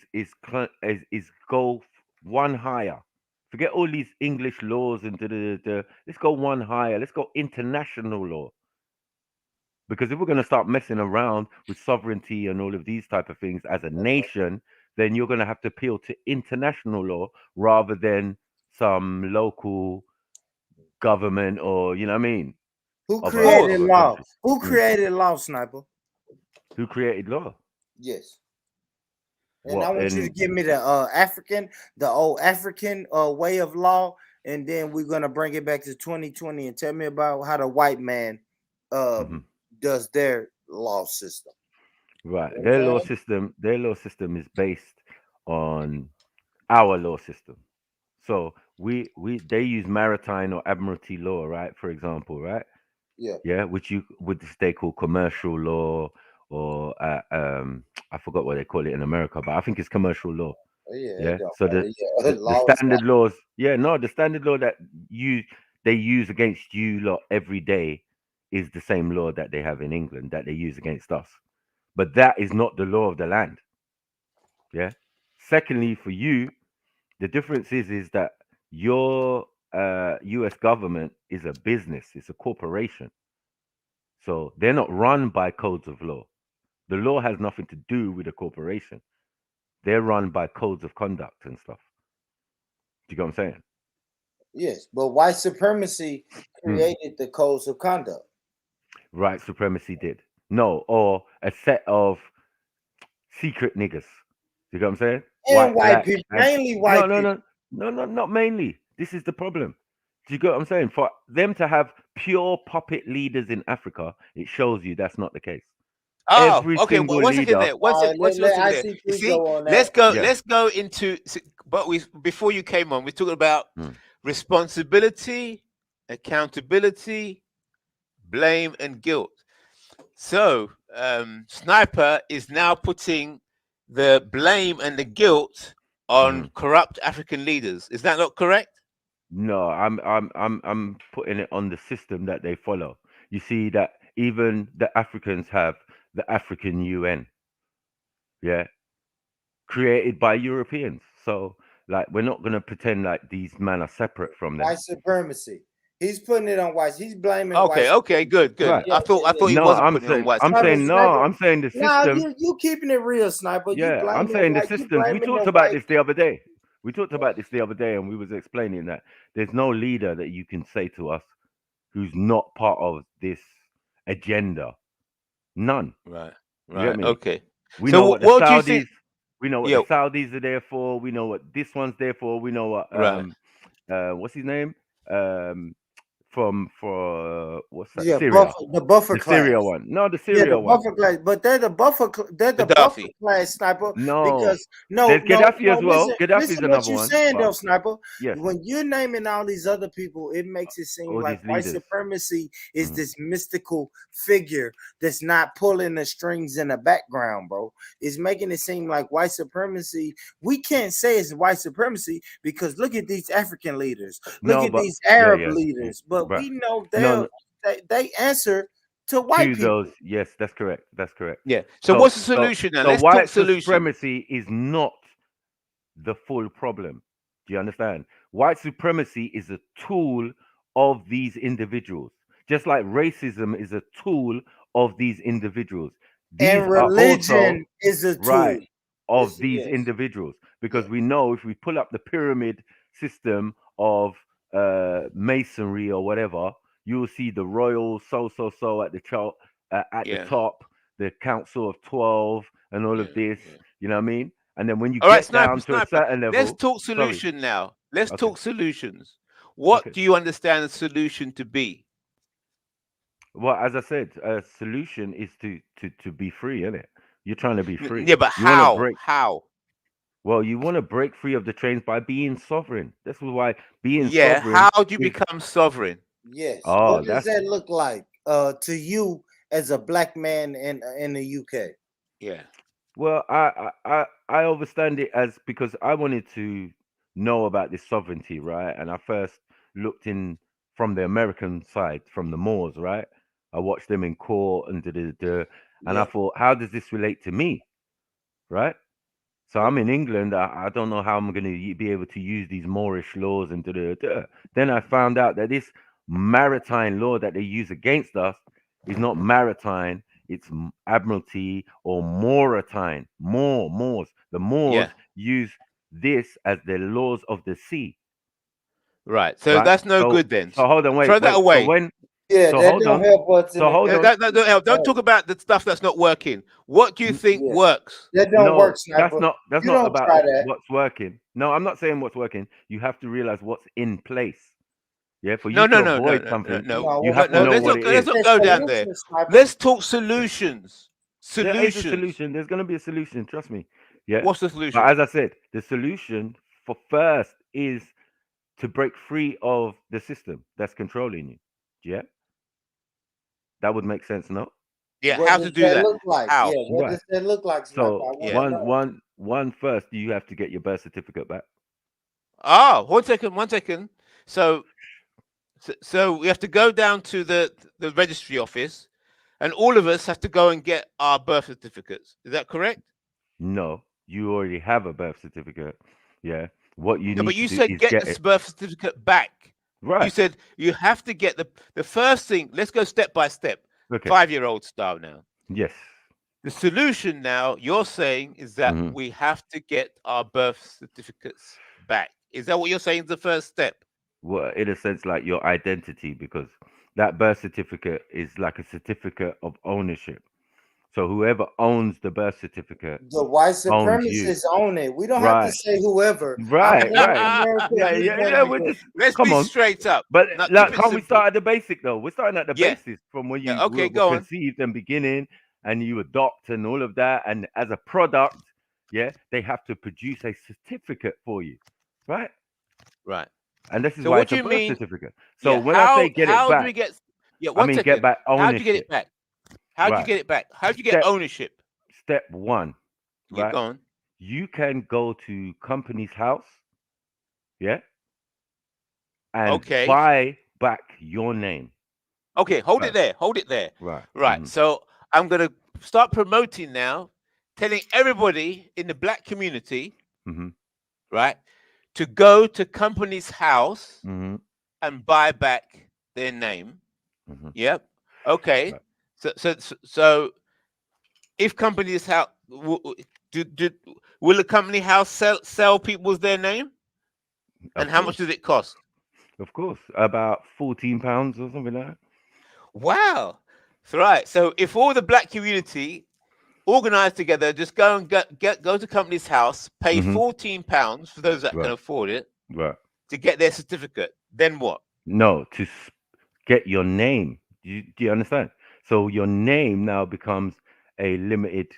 Speaker 7: go one higher. Forget all these English laws and let's go one higher. Let's go international law. Because if we're going to start messing around with sovereignty and all of these type of things as a nation, then you're going to have to appeal to international law rather than some local government, or you know what I mean?
Speaker 4: Who
Speaker 7: Of
Speaker 4: created
Speaker 7: a
Speaker 4: law?
Speaker 7: country.
Speaker 4: Who created law, Sniper?
Speaker 7: Who created law?
Speaker 4: Yes. And I
Speaker 7: What?
Speaker 4: want you to give me the old African way of law, and then we're gonna bring it back to 2020 and tell me about how the white man does their law system.
Speaker 7: Right.
Speaker 4: You know
Speaker 7: Their
Speaker 4: what I'm saying?
Speaker 7: law system is based on our law system. So they use maritime or admiralty law, right? For example, right?
Speaker 4: Yeah.
Speaker 7: Yeah, which you would they call commercial law, or I forgot what they call it in America, but I think it's commercial law.
Speaker 4: Yeah,
Speaker 7: Yeah.
Speaker 4: it don't
Speaker 7: So
Speaker 4: matter.
Speaker 7: the
Speaker 4: Law is
Speaker 7: standard laws, the standard law that they use against you lot every day is the same law that they have in England that they use against us. But that is not the law of the land. Yeah. Secondly, for you, the difference is that your US government is a business, it's a corporation. So they're not run by codes of law. The law has nothing to do with a corporation. They're run by codes of conduct and stuff. Do you get what I'm saying?
Speaker 4: Yes, but white supremacy created the codes of conduct.
Speaker 7: Right supremacy did. No, or a set of secret niggas. You get what I'm saying?
Speaker 4: And white
Speaker 7: Black,
Speaker 4: people,
Speaker 7: and
Speaker 4: mainly white people.
Speaker 7: no, not mainly. This is the problem. Do you get what I'm saying? For them to have pure puppet leaders in Africa, it shows you that's not the case.
Speaker 14: Oh,
Speaker 7: Every
Speaker 14: okay.
Speaker 7: single
Speaker 14: One second
Speaker 7: leader.
Speaker 14: there. One second there. You see, let's go into. But before you came on, we're talking about responsibility, accountability, blame, and guilt. So, Sniper is now putting the blame and the guilt on corrupt African leaders. Is that not correct?
Speaker 7: No, I'm putting it on the system that they follow. You see that even the Africans have the African UN. Yeah. Created by Europeans. So like we're not gonna pretend like these men are separate from them.
Speaker 4: White supremacy. He's putting it on whites. He's blaming
Speaker 14: Okay,
Speaker 4: white.
Speaker 14: okay, good.
Speaker 7: Right.
Speaker 14: I thought he
Speaker 7: No,
Speaker 14: wasn't
Speaker 7: I'm
Speaker 14: putting it on
Speaker 7: saying
Speaker 14: white.
Speaker 7: I'm saying the
Speaker 4: Nah,
Speaker 7: system.
Speaker 4: you keeping it real, Sniper. You
Speaker 7: Yeah, I'm
Speaker 4: blaming
Speaker 7: saying the
Speaker 4: white. You
Speaker 7: systems. We
Speaker 4: blaming
Speaker 7: talked
Speaker 4: the
Speaker 7: about
Speaker 4: white.
Speaker 7: this the other day. We talked about this the other day, and we was explaining that there's no leader that you can say to us who's not part of this agenda. None.
Speaker 14: Right.
Speaker 7: You get me?
Speaker 14: Okay.
Speaker 7: We
Speaker 14: So
Speaker 7: know what the
Speaker 14: what do you think?
Speaker 7: Saudis. We know what the Saudis are there for. We know what this one's there for. We know what what's his name? For what's that?
Speaker 4: Yeah,
Speaker 7: Syria.
Speaker 4: the buffer
Speaker 7: The
Speaker 4: class.
Speaker 7: Syria one. No, the
Speaker 4: Yeah,
Speaker 7: Syria
Speaker 4: the
Speaker 7: one.
Speaker 4: buffer class, but they're the buffer. They're the buffer class, Sniper.
Speaker 7: No,
Speaker 4: Because no,
Speaker 7: there's Gaddafi as well.
Speaker 4: Listen,
Speaker 7: Gaddafi's
Speaker 4: listen what
Speaker 7: another
Speaker 4: you're
Speaker 7: one.
Speaker 4: saying, though,
Speaker 7: But
Speaker 4: Sniper.
Speaker 7: yes,
Speaker 4: When you're naming all these other people, it makes it seem
Speaker 7: all
Speaker 4: like
Speaker 7: these
Speaker 4: white
Speaker 7: leaders.
Speaker 4: supremacy is this mystical figure that's not pulling the strings in the background, bro. It's making it seem like white supremacy. We can't say it's white supremacy because look at these African leaders, look at these Arab leaders, but we know they answer to white
Speaker 7: to
Speaker 4: people.
Speaker 7: those. Yes, that's correct. That's correct.
Speaker 14: Yeah. So what's the solution then?
Speaker 7: So
Speaker 14: Let's
Speaker 7: white
Speaker 14: talk solution.
Speaker 7: supremacy is not the full problem. Do you understand? White supremacy is a tool of these individuals, just like racism is a tool of these individuals. These
Speaker 4: And religion is a tool
Speaker 7: of these individuals, because we know if we pull up the pyramid system of masonry or whatever, you will see the royal so at the the top, the Council of 12 and all of this. You know what I mean? And then when you
Speaker 14: All right,
Speaker 7: get down to a
Speaker 14: Sniper.
Speaker 7: certain level,
Speaker 14: Let's talk solution now. Let's talk solutions. What do you understand the solution to be?
Speaker 7: Well, as I said, a solution is to be free, isn't it? You're trying to be free.
Speaker 14: Yeah, but
Speaker 7: you want to
Speaker 14: how?
Speaker 7: break.
Speaker 14: How?
Speaker 7: Well, you want to break free of the chains by being sovereign. This is why being
Speaker 14: Yeah.
Speaker 7: sovereign.
Speaker 14: How do you become sovereign?
Speaker 4: Yes.
Speaker 7: Oh,
Speaker 4: What does that look like to you as a black man in the UK?
Speaker 14: Yeah.
Speaker 7: Well, I understand it as because I wanted to know about this sovereignty, right? And I first looked in from the American side, from the Moors, right? I watched them in court and and I thought, how does this relate to me, right? So I'm in England. I don't know how I'm going to be able to use these Moorish laws and Then I found out that this maritime law that they use against us is not maritime. It's admiralty or Mauritine. Moors. The Moors use this as the laws of the sea.
Speaker 14: Right. So that's no good then.
Speaker 7: So hold on, wait.
Speaker 14: Throw that away.
Speaker 7: So when?
Speaker 4: Yeah,
Speaker 7: so
Speaker 4: that
Speaker 7: hold
Speaker 4: don't
Speaker 7: on.
Speaker 4: help us.
Speaker 7: So hold on.
Speaker 14: That don't help. Don't talk about the stuff that's not working. What do you think works?
Speaker 4: That don't work, Sniper.
Speaker 7: That's
Speaker 4: You
Speaker 7: not
Speaker 4: don't
Speaker 7: about
Speaker 4: try that.
Speaker 7: what's working. No, I'm not saying what's working. You have to realize what's in place. Yeah, for you
Speaker 14: No.
Speaker 7: to avoid something, you have to know what it is.
Speaker 14: Let's not go down there. Let's talk solutions.
Speaker 7: There is a solution. There's going to be a solution. Trust me. Yeah.
Speaker 14: What's the solution?
Speaker 7: But as I said, the solution for first is to break free of the system that's controlling you. Yeah. That would make sense, no?
Speaker 14: Yeah.
Speaker 4: What
Speaker 14: how
Speaker 4: does
Speaker 14: to do that?
Speaker 4: look like?
Speaker 14: How?
Speaker 4: Yeah. What does that look like, Sniper?
Speaker 7: So one first, you have to get your birth certificate back.
Speaker 14: Ah, one second. So we have to go down to the registry office, and all of us have to go and get our birth certificates. Is that correct?
Speaker 7: No, you already have a birth certificate. Yeah. What you need
Speaker 14: but you
Speaker 7: to
Speaker 14: said
Speaker 7: do is
Speaker 14: get
Speaker 7: get
Speaker 14: the
Speaker 7: it.
Speaker 14: birth certificate back.
Speaker 7: Right.
Speaker 14: You said you have to get the first thing. Let's go step by step.
Speaker 7: Okay.
Speaker 14: 5-year-old style now.
Speaker 7: Yes.
Speaker 14: The solution now you're saying is that we have to get our birth certificates back. Is that what you're saying is the first step?
Speaker 7: Well, in a sense, like your identity, because that birth certificate is like a certificate of ownership. So whoever owns the birth certificate,
Speaker 4: the white
Speaker 7: owns you.
Speaker 4: supremacists own it. We don't have to say whoever.
Speaker 7: Right.
Speaker 14: Let's
Speaker 7: come
Speaker 14: be
Speaker 7: on.
Speaker 14: straight up.
Speaker 7: But
Speaker 14: Not
Speaker 7: like,
Speaker 14: keep it
Speaker 7: can't we
Speaker 14: simple.
Speaker 7: start at the basic though? We're starting at the basis from when you
Speaker 14: okay,
Speaker 7: were
Speaker 14: go on.
Speaker 7: conceived and beginning, and you adopt and all of that, and as a product, they have to produce a certificate for you, right?
Speaker 14: Right.
Speaker 7: And this is
Speaker 14: So
Speaker 7: why
Speaker 14: what
Speaker 7: it's
Speaker 14: do
Speaker 7: a
Speaker 14: you
Speaker 7: birth
Speaker 14: mean?
Speaker 7: certificate. So when I say get it
Speaker 14: how
Speaker 7: back,
Speaker 14: do we get? Yeah,
Speaker 7: I mean get back ownership.
Speaker 14: How do you get it back? How do you get it back? How do you get ownership?
Speaker 7: Step one,
Speaker 14: right?
Speaker 7: Go on. You can go to company's house, and buy back your name.
Speaker 14: Okay, hold it there. Right. So I'm gonna start promoting now, telling everybody in the black community, right, to go to company's house and buy back their name. Yep. Okay. Right. So if company's house will the company house sell people's their name? And how much does it cost?
Speaker 7: Of course, about £14 or something like that.
Speaker 14: Wow. Right. So if all the black community organized together, just go and go to company's house, pay £14 for those that can afford it, to get their certificate. Then what?
Speaker 7: No, to get your name. Do you understand? So your name now becomes a limited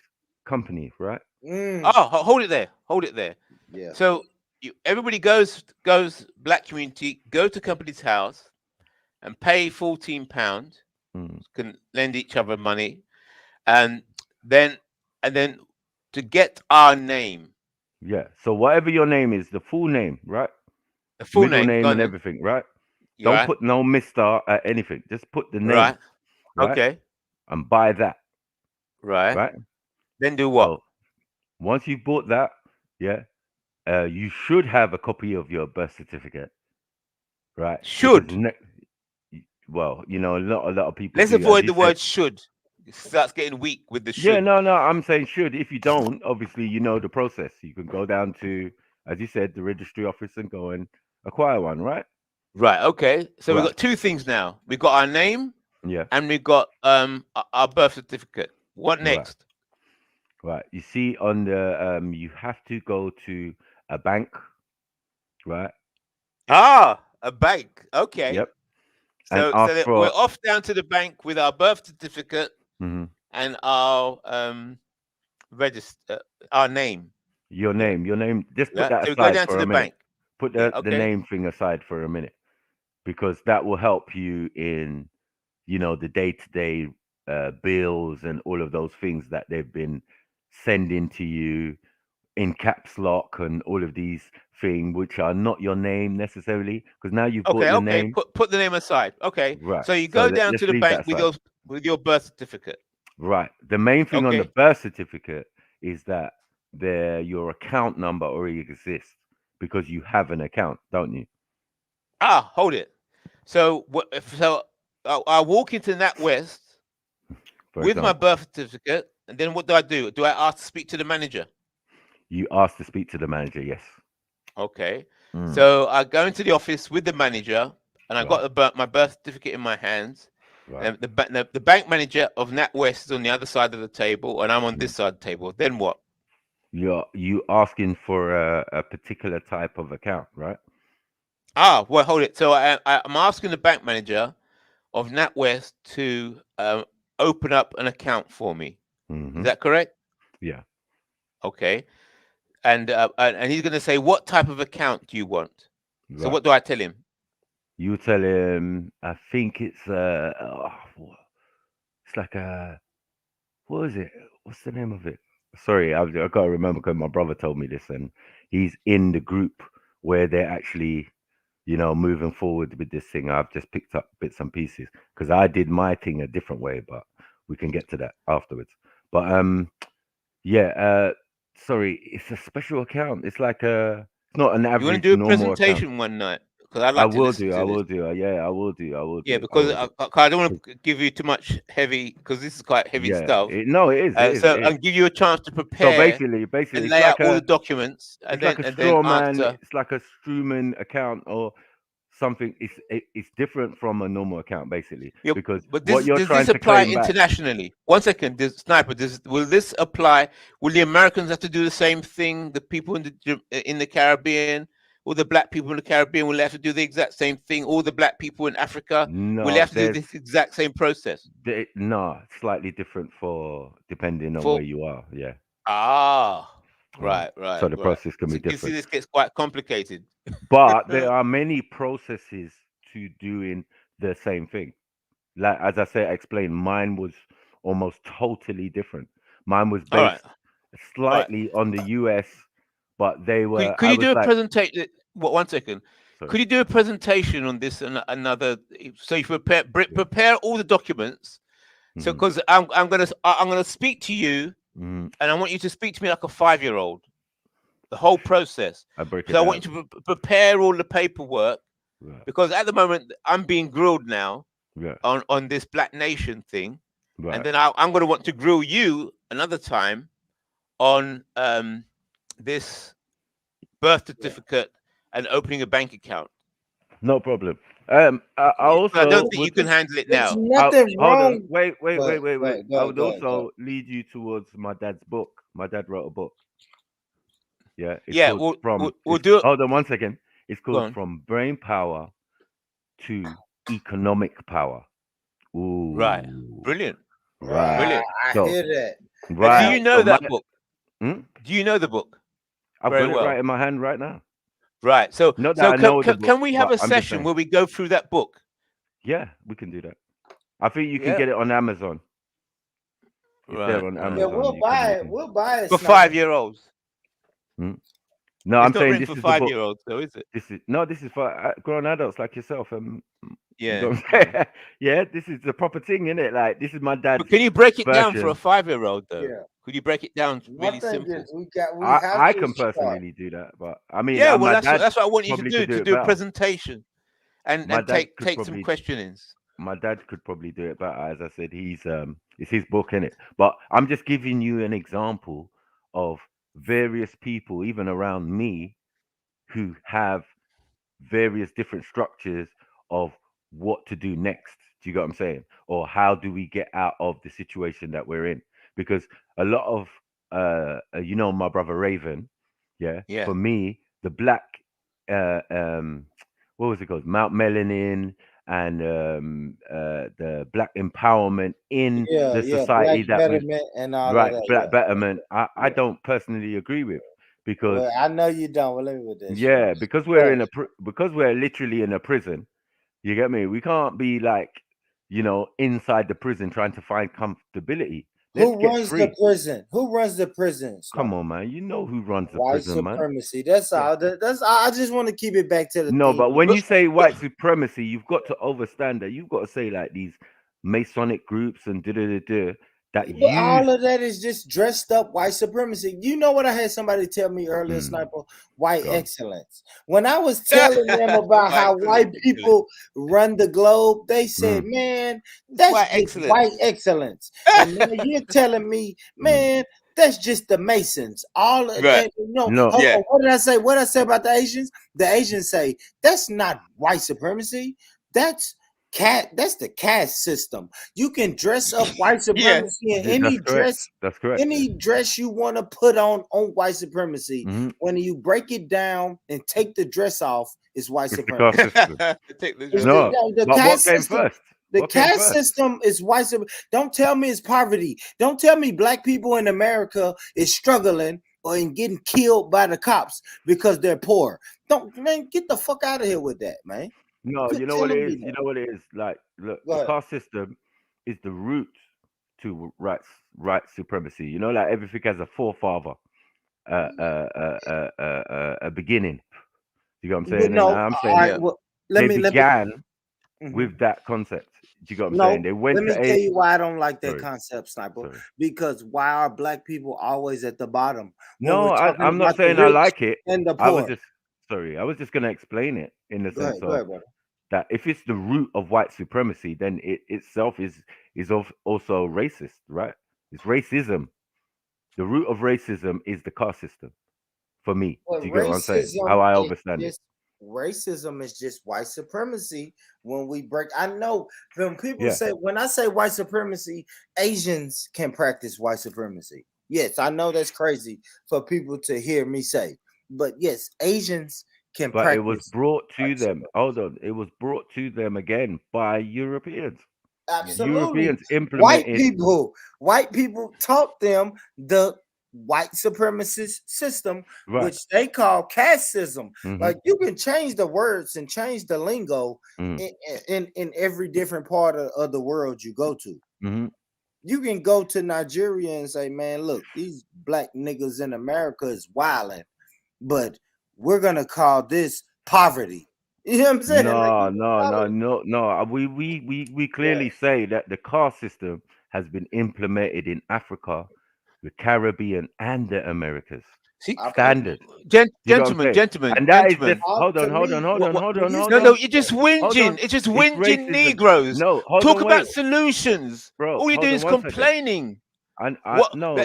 Speaker 7: company, right?
Speaker 14: Oh, hold it there.
Speaker 4: Yeah.
Speaker 14: So everybody goes black community, go to company's house and pay £14. Can lend each other money, and then to get our name.
Speaker 7: Yeah. So whatever your name is, the full name, right?
Speaker 14: The full
Speaker 7: middle name and
Speaker 14: then.
Speaker 7: everything, right? Don't put no Mr. at anything. Just put the name.
Speaker 14: Right.
Speaker 7: Okay. And buy that.
Speaker 14: Right. Then do what?
Speaker 7: So once you've bought that, you should have a copy of your birth certificate. Right.
Speaker 14: Should.
Speaker 7: Well, a lot of people.
Speaker 14: Let's avoid the word should. It starts getting weak with the should.
Speaker 7: Yeah, no, I'm saying should. If you don't, obviously you know the process. You can go down to, as you said, the registry office and go and acquire one, right?
Speaker 14: Right. Okay. So we've got two things now. We've got our name.
Speaker 7: Yeah.
Speaker 14: And we've got our birth certificate. What next?
Speaker 7: Right. You see on the you have to go to a bank, right?
Speaker 14: Ah, a bank. Okay.
Speaker 7: Yep. And
Speaker 14: So
Speaker 7: ask
Speaker 14: that we're
Speaker 7: for
Speaker 14: off down to the bank with our birth certificate
Speaker 7: Mhm.
Speaker 14: and our register our name.
Speaker 7: Your name. Just put
Speaker 14: Yeah.
Speaker 7: that
Speaker 14: So we go
Speaker 7: aside
Speaker 14: down to
Speaker 7: for a
Speaker 14: the
Speaker 7: minute.
Speaker 14: bank.
Speaker 7: Put
Speaker 14: Yeah.
Speaker 7: the
Speaker 14: Okay.
Speaker 7: name thing aside for a minute, because that will help you in, the day-to-day bills and all of those things that they've been sending to you in caps lock and all of these things, which are not your name necessarily, because now you've bought
Speaker 14: Okay.
Speaker 7: your
Speaker 14: Okay.
Speaker 7: name.
Speaker 14: Put the name aside. Okay.
Speaker 7: Right.
Speaker 14: So you
Speaker 7: So
Speaker 14: go down
Speaker 7: let's
Speaker 14: to the
Speaker 7: leave
Speaker 14: bank
Speaker 7: that aside.
Speaker 14: with your birth certificate.
Speaker 7: Right. The main thing on the
Speaker 14: Okay.
Speaker 7: birth certificate is that your account number already exists because you have an account, don't you?
Speaker 14: Ah, hold it. So I walk into NatWest
Speaker 7: For
Speaker 14: with my
Speaker 7: example,
Speaker 14: birth certificate, and then what do? Do I ask to speak to the manager?
Speaker 7: you asked to speak to the manager. Yes.
Speaker 14: Okay.
Speaker 7: Mm.
Speaker 14: So I go into the office with the manager, and I
Speaker 7: Right.
Speaker 14: got my birth certificate in my hands.
Speaker 7: Right.
Speaker 14: And the bank manager of NatWest is on the other side of the table, and I'm on this side of the table. Then what?
Speaker 7: You asking for a particular type of account, right?
Speaker 14: Ah, well, hold it. So I'm asking the bank manager of NatWest to open up an account for me.
Speaker 7: Mm-hmm.
Speaker 14: Is that correct?
Speaker 7: Yeah.
Speaker 14: Okay. And he's going to say, what type of account do you want?
Speaker 7: Right.
Speaker 14: So what do I tell him?
Speaker 7: You tell him, I think it's like what is it? What's the name of it? Sorry, I can't remember because my brother told me this, and he's in the group where they're actually, moving forward with this thing. I've just picked up bits and pieces because I did my thing a different way, but we can get to that afterwards. But yeah, sorry, it's a special account. It's like it's not an
Speaker 14: You want to
Speaker 7: average
Speaker 14: do a
Speaker 7: normal account.
Speaker 14: presentation one night? Because I'd
Speaker 7: I
Speaker 14: like to
Speaker 7: will
Speaker 14: listen
Speaker 7: do.
Speaker 14: to
Speaker 7: I
Speaker 14: this.
Speaker 7: will do. Yeah, I will do. I will
Speaker 14: Yeah,
Speaker 7: do.
Speaker 14: because I don't want to give you too much heavy, because this is quite heavy
Speaker 7: Yeah,
Speaker 14: stuff.
Speaker 7: no, it is. It is.
Speaker 14: So
Speaker 7: It is.
Speaker 14: I'll give you a chance to
Speaker 7: So
Speaker 14: prepare
Speaker 7: basically,
Speaker 14: and
Speaker 7: it's
Speaker 14: lay out
Speaker 7: like
Speaker 14: all the documents, and
Speaker 7: it's like a
Speaker 14: then
Speaker 7: straw man.
Speaker 14: answer.
Speaker 7: It's like a Struman account or something. It's different from a normal account, basically,
Speaker 14: Yeah,
Speaker 7: because
Speaker 14: but
Speaker 7: what you're
Speaker 14: does
Speaker 7: trying
Speaker 14: this
Speaker 7: to
Speaker 14: apply
Speaker 7: claim back.
Speaker 14: internationally? One second, Sniper. Will this apply? Will the Americans have to do the same thing? The people in the Caribbean, all the black people in the Caribbean will have to do the exact same thing. All the black people in Africa will
Speaker 7: No,
Speaker 14: have to do this exact same process.
Speaker 7: no, slightly different for depending on
Speaker 14: For
Speaker 7: where you are. Yeah.
Speaker 14: right.
Speaker 7: So the process can
Speaker 14: So
Speaker 7: be
Speaker 14: you can see
Speaker 7: different.
Speaker 14: this gets quite complicated.
Speaker 7: But there are many processes to doing the same thing. Like as I say, I explained, mine was almost totally different. Mine was
Speaker 14: All right.
Speaker 7: based slightly on the US, but they were.
Speaker 14: Could
Speaker 7: I
Speaker 14: you
Speaker 7: was
Speaker 14: do a
Speaker 7: like,
Speaker 14: presentation? One second.
Speaker 7: sorry.
Speaker 14: Could you do a presentation on this and another? So you prepare all the documents. So because I'm gonna speak to you, and I want you to speak to me like a 5-year-old. The whole process.
Speaker 7: I break it
Speaker 14: So I
Speaker 7: down.
Speaker 14: want you to prepare all the paperwork, because at the moment I'm being grilled now on this Black Nation thing, and then I'm going to want to grill you another time on this birth certificate and opening a bank account.
Speaker 7: No problem. I also
Speaker 14: I don't think you can handle it now.
Speaker 7: Hold on. Wait. I would also lead you towards my dad's book. My dad wrote a book. Yeah, it's called
Speaker 14: we'll do it.
Speaker 7: Hold on one second. It's
Speaker 14: Go
Speaker 7: called
Speaker 14: on.
Speaker 7: From Brain Power to Economic Power. Ooh.
Speaker 14: Right. Brilliant.
Speaker 7: Right.
Speaker 14: Brilliant.
Speaker 4: I
Speaker 7: So,
Speaker 4: hear that.
Speaker 7: right.
Speaker 14: Do you know that book?
Speaker 7: Hmm?
Speaker 14: Do you know the book?
Speaker 7: I've
Speaker 14: Very
Speaker 7: got it
Speaker 14: well.
Speaker 7: right in my hand right now.
Speaker 14: Right. So
Speaker 7: Not that I know the book,
Speaker 14: can we have
Speaker 7: but
Speaker 14: a
Speaker 7: I'm just
Speaker 14: session
Speaker 7: saying.
Speaker 14: where we go through that book?
Speaker 7: Yeah, we can do that. I think you can
Speaker 14: Yeah.
Speaker 7: get it on Amazon. If they're on Amazon,
Speaker 4: Yeah, we'll buy it. We'll buy it
Speaker 14: For 5-year-olds.
Speaker 7: No,
Speaker 14: It's
Speaker 7: I'm
Speaker 14: not
Speaker 7: saying
Speaker 14: written
Speaker 7: this
Speaker 14: for
Speaker 7: is the book.
Speaker 14: 5-year-olds, though, is it?
Speaker 7: This is for grown adults like yourself.
Speaker 14: Yeah.
Speaker 7: You know what I'm saying? Yeah, this is the proper thing, isn't it? Like this is my dad's.
Speaker 14: But can you break it down for a
Speaker 7: version.
Speaker 14: 5-year-old, though?
Speaker 4: Yeah.
Speaker 14: Could you break it down
Speaker 4: My
Speaker 14: really
Speaker 4: thing
Speaker 14: simple?
Speaker 4: is we have
Speaker 7: I
Speaker 4: to
Speaker 7: can
Speaker 4: start.
Speaker 7: personally do that, but I mean,
Speaker 14: Yeah, well,
Speaker 7: my
Speaker 14: that's
Speaker 7: dad
Speaker 14: what I want you
Speaker 7: probably
Speaker 14: to
Speaker 7: could do it
Speaker 14: do a
Speaker 7: better.
Speaker 14: presentation and
Speaker 7: My dad could
Speaker 14: take some
Speaker 7: probably
Speaker 14: questionings.
Speaker 7: My dad could probably do it better. As I said, it's his book, in it. But I'm just giving you an example of various people, even around me, who have various different structures of what to do next. Do you get what I'm saying? Or how do we get out of the situation that we're in? because a lot of you know, my brother Raven, yeah. For me, the black what was it called? Mount Melanin and the black empowerment in the society
Speaker 4: black
Speaker 7: that we've
Speaker 4: betterment and all of that.
Speaker 7: black betterment. I don't personally agree with, because
Speaker 4: Well, I know you don't. Well, let me with this.
Speaker 7: yeah, because we're in a because we're literally in a prison. You get me? We can't be like, you know, inside the prison trying to find comfortability. Let's
Speaker 4: Who
Speaker 7: get
Speaker 4: runs
Speaker 7: free.
Speaker 4: the prison? Who runs the prisons?
Speaker 7: Come on, man. You know who runs the
Speaker 4: White
Speaker 7: prison, man.
Speaker 4: supremacy. That's all. That's I just want to keep it back to the
Speaker 7: No,
Speaker 4: thing.
Speaker 7: but when you say white supremacy, you've got to overstand that. You've got to say like these Masonic groups and that
Speaker 4: But
Speaker 7: use.
Speaker 4: all of that is just dressed up white supremacy. You know what I had somebody tell me earlier, Sniper? White excellence. When I was telling them about how white people run the globe, they said, man, that's
Speaker 14: White
Speaker 4: just
Speaker 14: excellence.
Speaker 4: white excellence. And now you're telling me, man, that's just the Masons. All of that, you know,
Speaker 7: No.
Speaker 4: hold on, what did I say? What did I say about the Asians? The Asians say that's not white supremacy. That's the caste system. You can dress up white supremacy in any dress.
Speaker 7: That's correct.
Speaker 4: Any dress you want to put on white supremacy. When you break it down and take the dress off, it's white supremacy. The caste system. The caste system is white supremacy. Don't tell me it's poverty. Don't tell me black people in America is struggling or in getting killed by the cops because they're poor. Man, get the fuck out of here with that, man.
Speaker 7: No, you know what it is. You know what it is. Like, look, the caste system is the root to right supremacy. You know, like everything has a forefather, a beginning. You know what I'm saying?
Speaker 4: No,
Speaker 7: and I'm saying they began with that concept. Do you know what I'm saying? They went.
Speaker 4: Let me tell you why I don't like that concept, Sniper. Because why are black people always at the bottom?
Speaker 7: No, I'm not saying I like it.
Speaker 4: And the poor.
Speaker 7: I was just going to explain it in the sense
Speaker 4: Go ahead,
Speaker 7: that if it's the root of white supremacy, then it itself is also racist, right? It's racism. The root of racism is the caste system, for me.
Speaker 4: Well,
Speaker 7: do you get what I'm saying? How I understand it.
Speaker 4: Racism is just white supremacy. When we break, I know when people say, when I say white supremacy, Asians can practice white supremacy. Yes, I know that's crazy for people to hear me say, but yes, Asians can
Speaker 7: but
Speaker 4: practice.
Speaker 7: It was brought to them. Hold on, it was brought to them again by Europeans.
Speaker 4: Absolutely,
Speaker 7: Europeans implemented.
Speaker 4: White people taught them the white supremacist system, which they call casteism. Like, you can change the words and change the lingo in every different part of the world you go to. You can go to Nigeria and say, man, look, these black niggas in America is wilding, but we're gonna call this poverty. You know what I'm saying?
Speaker 7: No. We clearly say that the caste system has been implemented in Africa, the Caribbean, and the Americas. Standard.
Speaker 14: Gentlemen,
Speaker 7: and that is just hold on.
Speaker 14: No, you're just whinging. It's just whinging Negroes.
Speaker 7: No,
Speaker 14: talk about solutions.
Speaker 7: Bro,
Speaker 14: all you're doing is complaining.
Speaker 7: I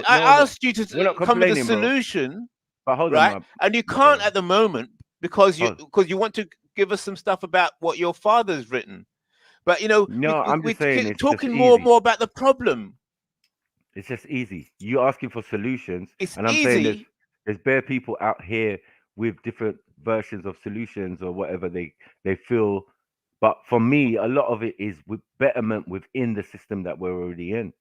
Speaker 14: asked you to come with a solution,
Speaker 7: but hold
Speaker 14: right?
Speaker 7: on,
Speaker 14: and you can't at the moment because you want to give us some stuff about what your father's written. But you know,
Speaker 7: I'm just saying, it's
Speaker 14: talking more about the problem.
Speaker 7: It's just easy. You're asking for solutions,
Speaker 14: and
Speaker 7: I'm saying there's bare people out here with different versions of solutions or whatever they feel. But for me, a lot of it is with betterment within the system that we're already in.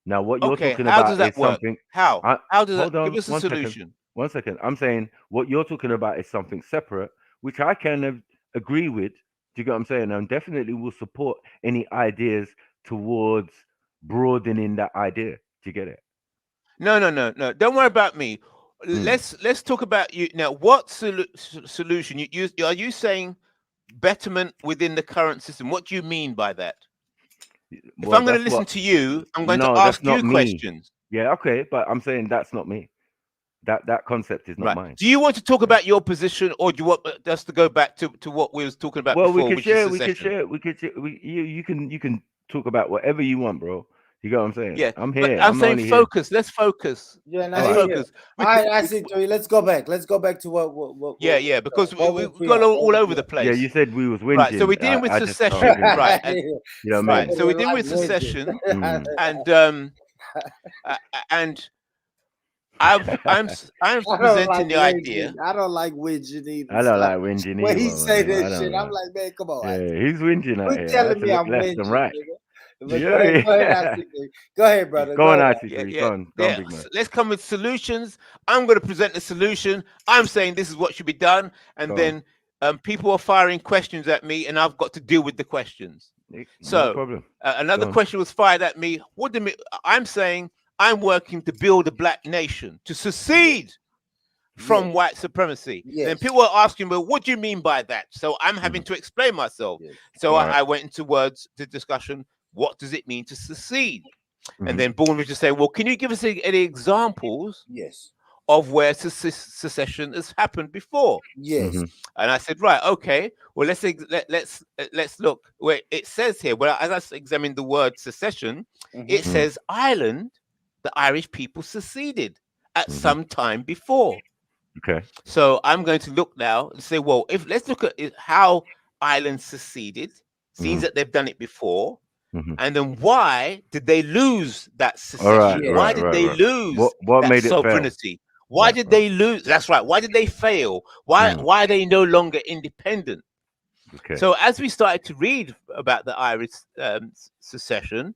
Speaker 7: Now, what you're talking about is something.
Speaker 14: How does that give us a solution?
Speaker 7: 1 second. I'm saying what you're talking about is something separate, which I can agree with. Do you get what I'm saying? And definitely will support any ideas towards broadening that idea. Do you get it?
Speaker 14: No. Don't worry about me. Let's talk about you now. What solution are you saying? Betterment within the current system. What do you mean by that? If I'm going to listen to you, I'm going to ask you questions.
Speaker 7: Yeah, okay, but I'm saying that's not me. That concept is not mine.
Speaker 14: Do you want to talk about your position, or do you want us to go back to what we was talking about before?
Speaker 7: We can share. You can talk about whatever you want, bro. You get what I'm saying?
Speaker 14: Yeah,
Speaker 7: I'm here.
Speaker 14: I'm saying focus. Here. Let's focus.
Speaker 4: Yeah, let's focus. All right, I see. Let's go back. Let's go back to what
Speaker 14: yeah, because we got all over the place.
Speaker 7: Yeah, you said we was whinging.
Speaker 14: Right, so we're dealing with secession, right?
Speaker 7: You know what I mean?
Speaker 14: So we're dealing with secession, and And I'm presenting the idea.
Speaker 4: I don't like whinging either.
Speaker 7: I don't like whinging
Speaker 4: When
Speaker 7: either,
Speaker 4: he say
Speaker 7: man. I
Speaker 4: that
Speaker 7: don't
Speaker 4: shit, I'm
Speaker 7: like.
Speaker 4: like, man, come on.
Speaker 7: Yeah, he's whinging out
Speaker 4: Quit
Speaker 7: here. I
Speaker 4: telling
Speaker 7: have to
Speaker 4: me
Speaker 7: look
Speaker 4: I'm
Speaker 7: left
Speaker 4: whinging,
Speaker 7: and right.
Speaker 4: nigga. But
Speaker 7: Yeah,
Speaker 4: go ahead,
Speaker 7: yeah.
Speaker 4: Go ahead, brother.
Speaker 7: Go on,
Speaker 4: ahead.
Speaker 7: IC3. Go on, big man.
Speaker 14: Let's come with solutions. I'm going to present the solution. I'm saying this is what should be done, and then people are firing questions at me, and I've got to deal with the questions.
Speaker 7: No problem.
Speaker 14: Another question was fired at me. What do I'm saying? I'm working to build a black nation, to secede from white supremacy. Then people are asking, well, what do you mean by that? So I'm having to explain myself. So I went into the discussion. What does it mean to secede? And then Born Rich say, well, can you give us any examples of where secession has happened before?
Speaker 4: Yes.
Speaker 14: And I said, right, okay. Well, let's look where it says here. Well, as I examined the word secession, it says Ireland, the Irish people seceded at some time before.
Speaker 7: Okay.
Speaker 14: So I'm going to look now and say, well, let's look at how Ireland seceded. Seems that they've done it before. And then why did they lose that secession? Why did they lose
Speaker 7: what
Speaker 14: that
Speaker 7: made it fail?
Speaker 14: sovereignty? Why did they lose? That's right. Why did they fail? Why are they no longer independent?
Speaker 7: Okay.
Speaker 14: So as we started to read about the Irish secession,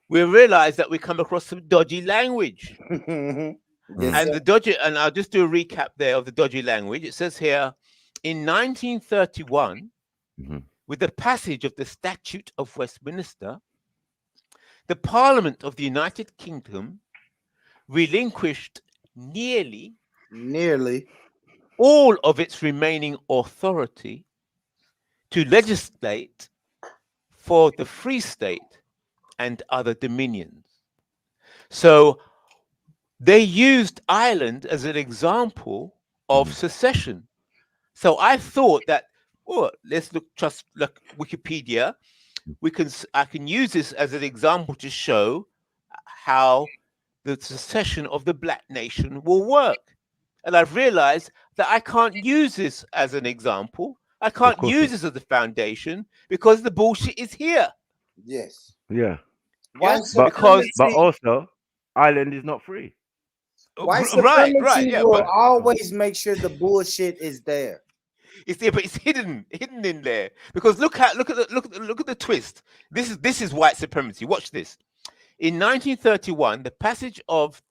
Speaker 14: we realized that we come across some dodgy language. And the dodgy, and I'll just do a recap there of the dodgy language. It says here, in 1931, with the passage of the Statute of Westminster, the Parliament of the United Kingdom relinquished nearly all of its remaining authority to legislate for the Free State and other dominions. So they used Ireland as an example of secession. So I thought that, let's look Wikipedia. I can use this as an example to show how the secession of the black nation will work. And I've realized that I can't use this as an example. I can't use this as a foundation because the bullshit is here.
Speaker 4: Yes.
Speaker 7: Yeah.
Speaker 14: But
Speaker 7: also, Ireland is not free.
Speaker 4: White supremacy will
Speaker 14: but
Speaker 4: always make sure the bullshit is there.
Speaker 14: It's there, but it's hidden in there. Because look at the twist. This is white supremacy. Watch this. In 1931, the passage of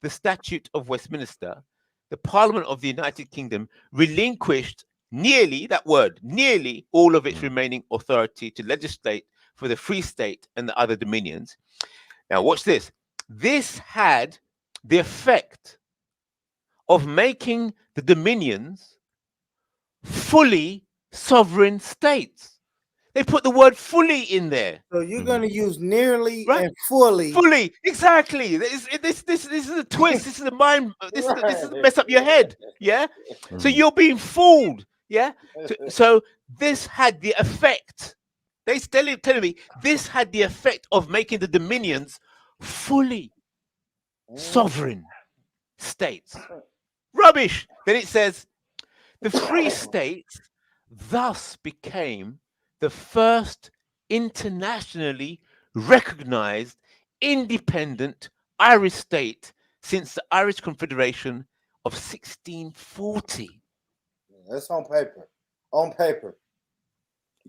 Speaker 14: the Statute of Westminster, the Parliament of the United Kingdom relinquished nearly all of its remaining authority to legislate for the Free State and the other dominions. Now, watch this. This had the effect of making the dominions fully sovereign states. They put the word fully in there.
Speaker 4: So you're going to use nearly and fully.
Speaker 14: Fully, exactly. This is a twist. This is a mind. This is to mess up your head. Yeah. So you're being fooled. Yeah. So this had the effect. They still telling me this had the effect of making the dominions fully sovereign states. Rubbish. Then it says the Free States thus became the first internationally recognized independent Irish state since the Irish Confederation of 1640.
Speaker 4: That's on paper. On paper.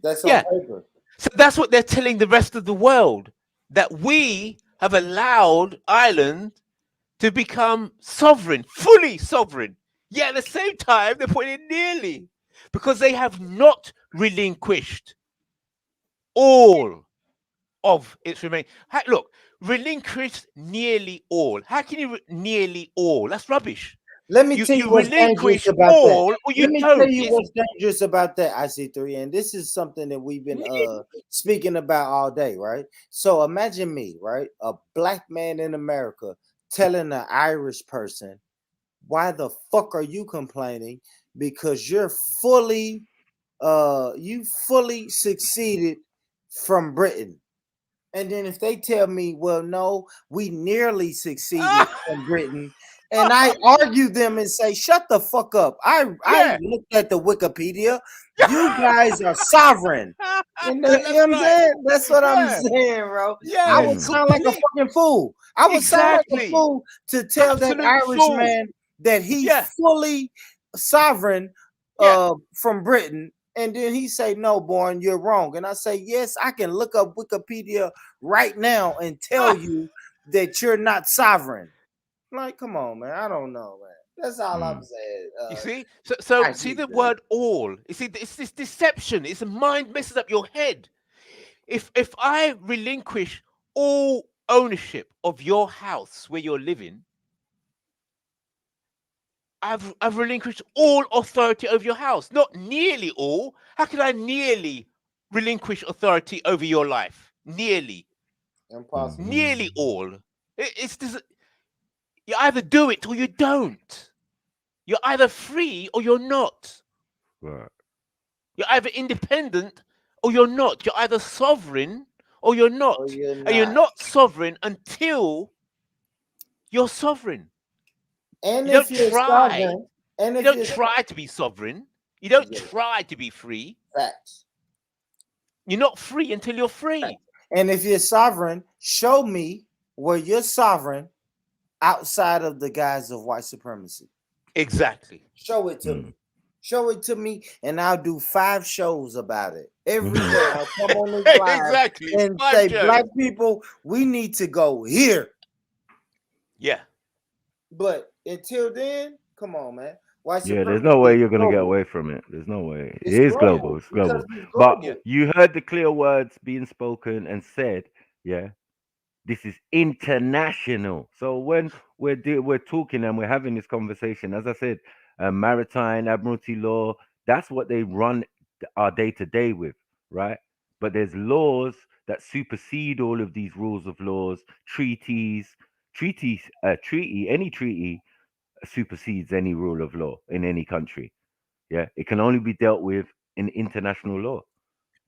Speaker 4: That's on paper.
Speaker 14: So that's what they're telling the rest of the world, that we have allowed Ireland to become sovereign, fully sovereign. Yet at the same time, they're putting it nearly, because they have not relinquished all of its remaining. Look, relinquished nearly all. How can you nearly all? That's rubbish.
Speaker 4: Let me tell you what's dangerous about that. Let me tell you what's dangerous about that, IC3. And this is something that we've been speaking about all day, right? So imagine me, right? A black man in America telling an Irish person, why the fuck are you complaining? Because you're fully succeeded from Britain. And then if they tell me, well, no, we nearly succeeded from Britain, and I argue them and say, "Shut the fuck up." I looked at the Wikipedia. You guys are sovereign. And you know what I'm saying? That's what I'm saying, bro. I would sound like a fucking fool. I would sound like a fool to tell that Irishman that he's fully sovereign from Britain. And then he say, "No, Born, you're wrong." And I say, "Yes, I can look up Wikipedia right now and tell you that you're not sovereign." Like, come on, man. I don't know, man. That's all I'm saying.
Speaker 14: You see? So see the word all. You see, it's this deception. It's a mind messes up your head. If I relinquish all ownership of your house where you're living, I've relinquished all authority over your house. Not nearly all. How can I nearly relinquish authority over your life? Nearly.
Speaker 4: Impossible.
Speaker 14: Nearly all. It's this. You either do it or you don't. You're either free or you're not.
Speaker 7: Right.
Speaker 14: You're either independent or you're not. You're either sovereign or you're not. And you're not sovereign until you're sovereign.
Speaker 4: And
Speaker 14: you
Speaker 4: if
Speaker 14: don't
Speaker 4: you're
Speaker 14: try.
Speaker 4: sovereign, and
Speaker 14: You
Speaker 4: if
Speaker 14: don't
Speaker 4: you're
Speaker 14: try to be sovereign. You don't try to be free.
Speaker 4: Facts.
Speaker 14: You're not free until you're free.
Speaker 4: And if you're sovereign, show me where you're sovereign outside of the guise of white supremacy.
Speaker 14: Exactly.
Speaker 4: Show it to me. Show it to me, and I'll do 5 shows about it. Every day I'll come on this live and say, "Black people, we need to go here."
Speaker 14: Yeah.
Speaker 4: But until then, come on, man.
Speaker 7: There's no way you're gonna get away from it. There's no way. It is global. It's global. But you heard the clear words being spoken and said. Yeah, this is international. So when we're talking and we're having this conversation, as I said, maritime admiralty law. That's what they run our day to day with, right? But there's laws that supersede all of these rules of laws, treaty, any treaty supersedes any rule of law in any country. Yeah, it can only be dealt with in international law.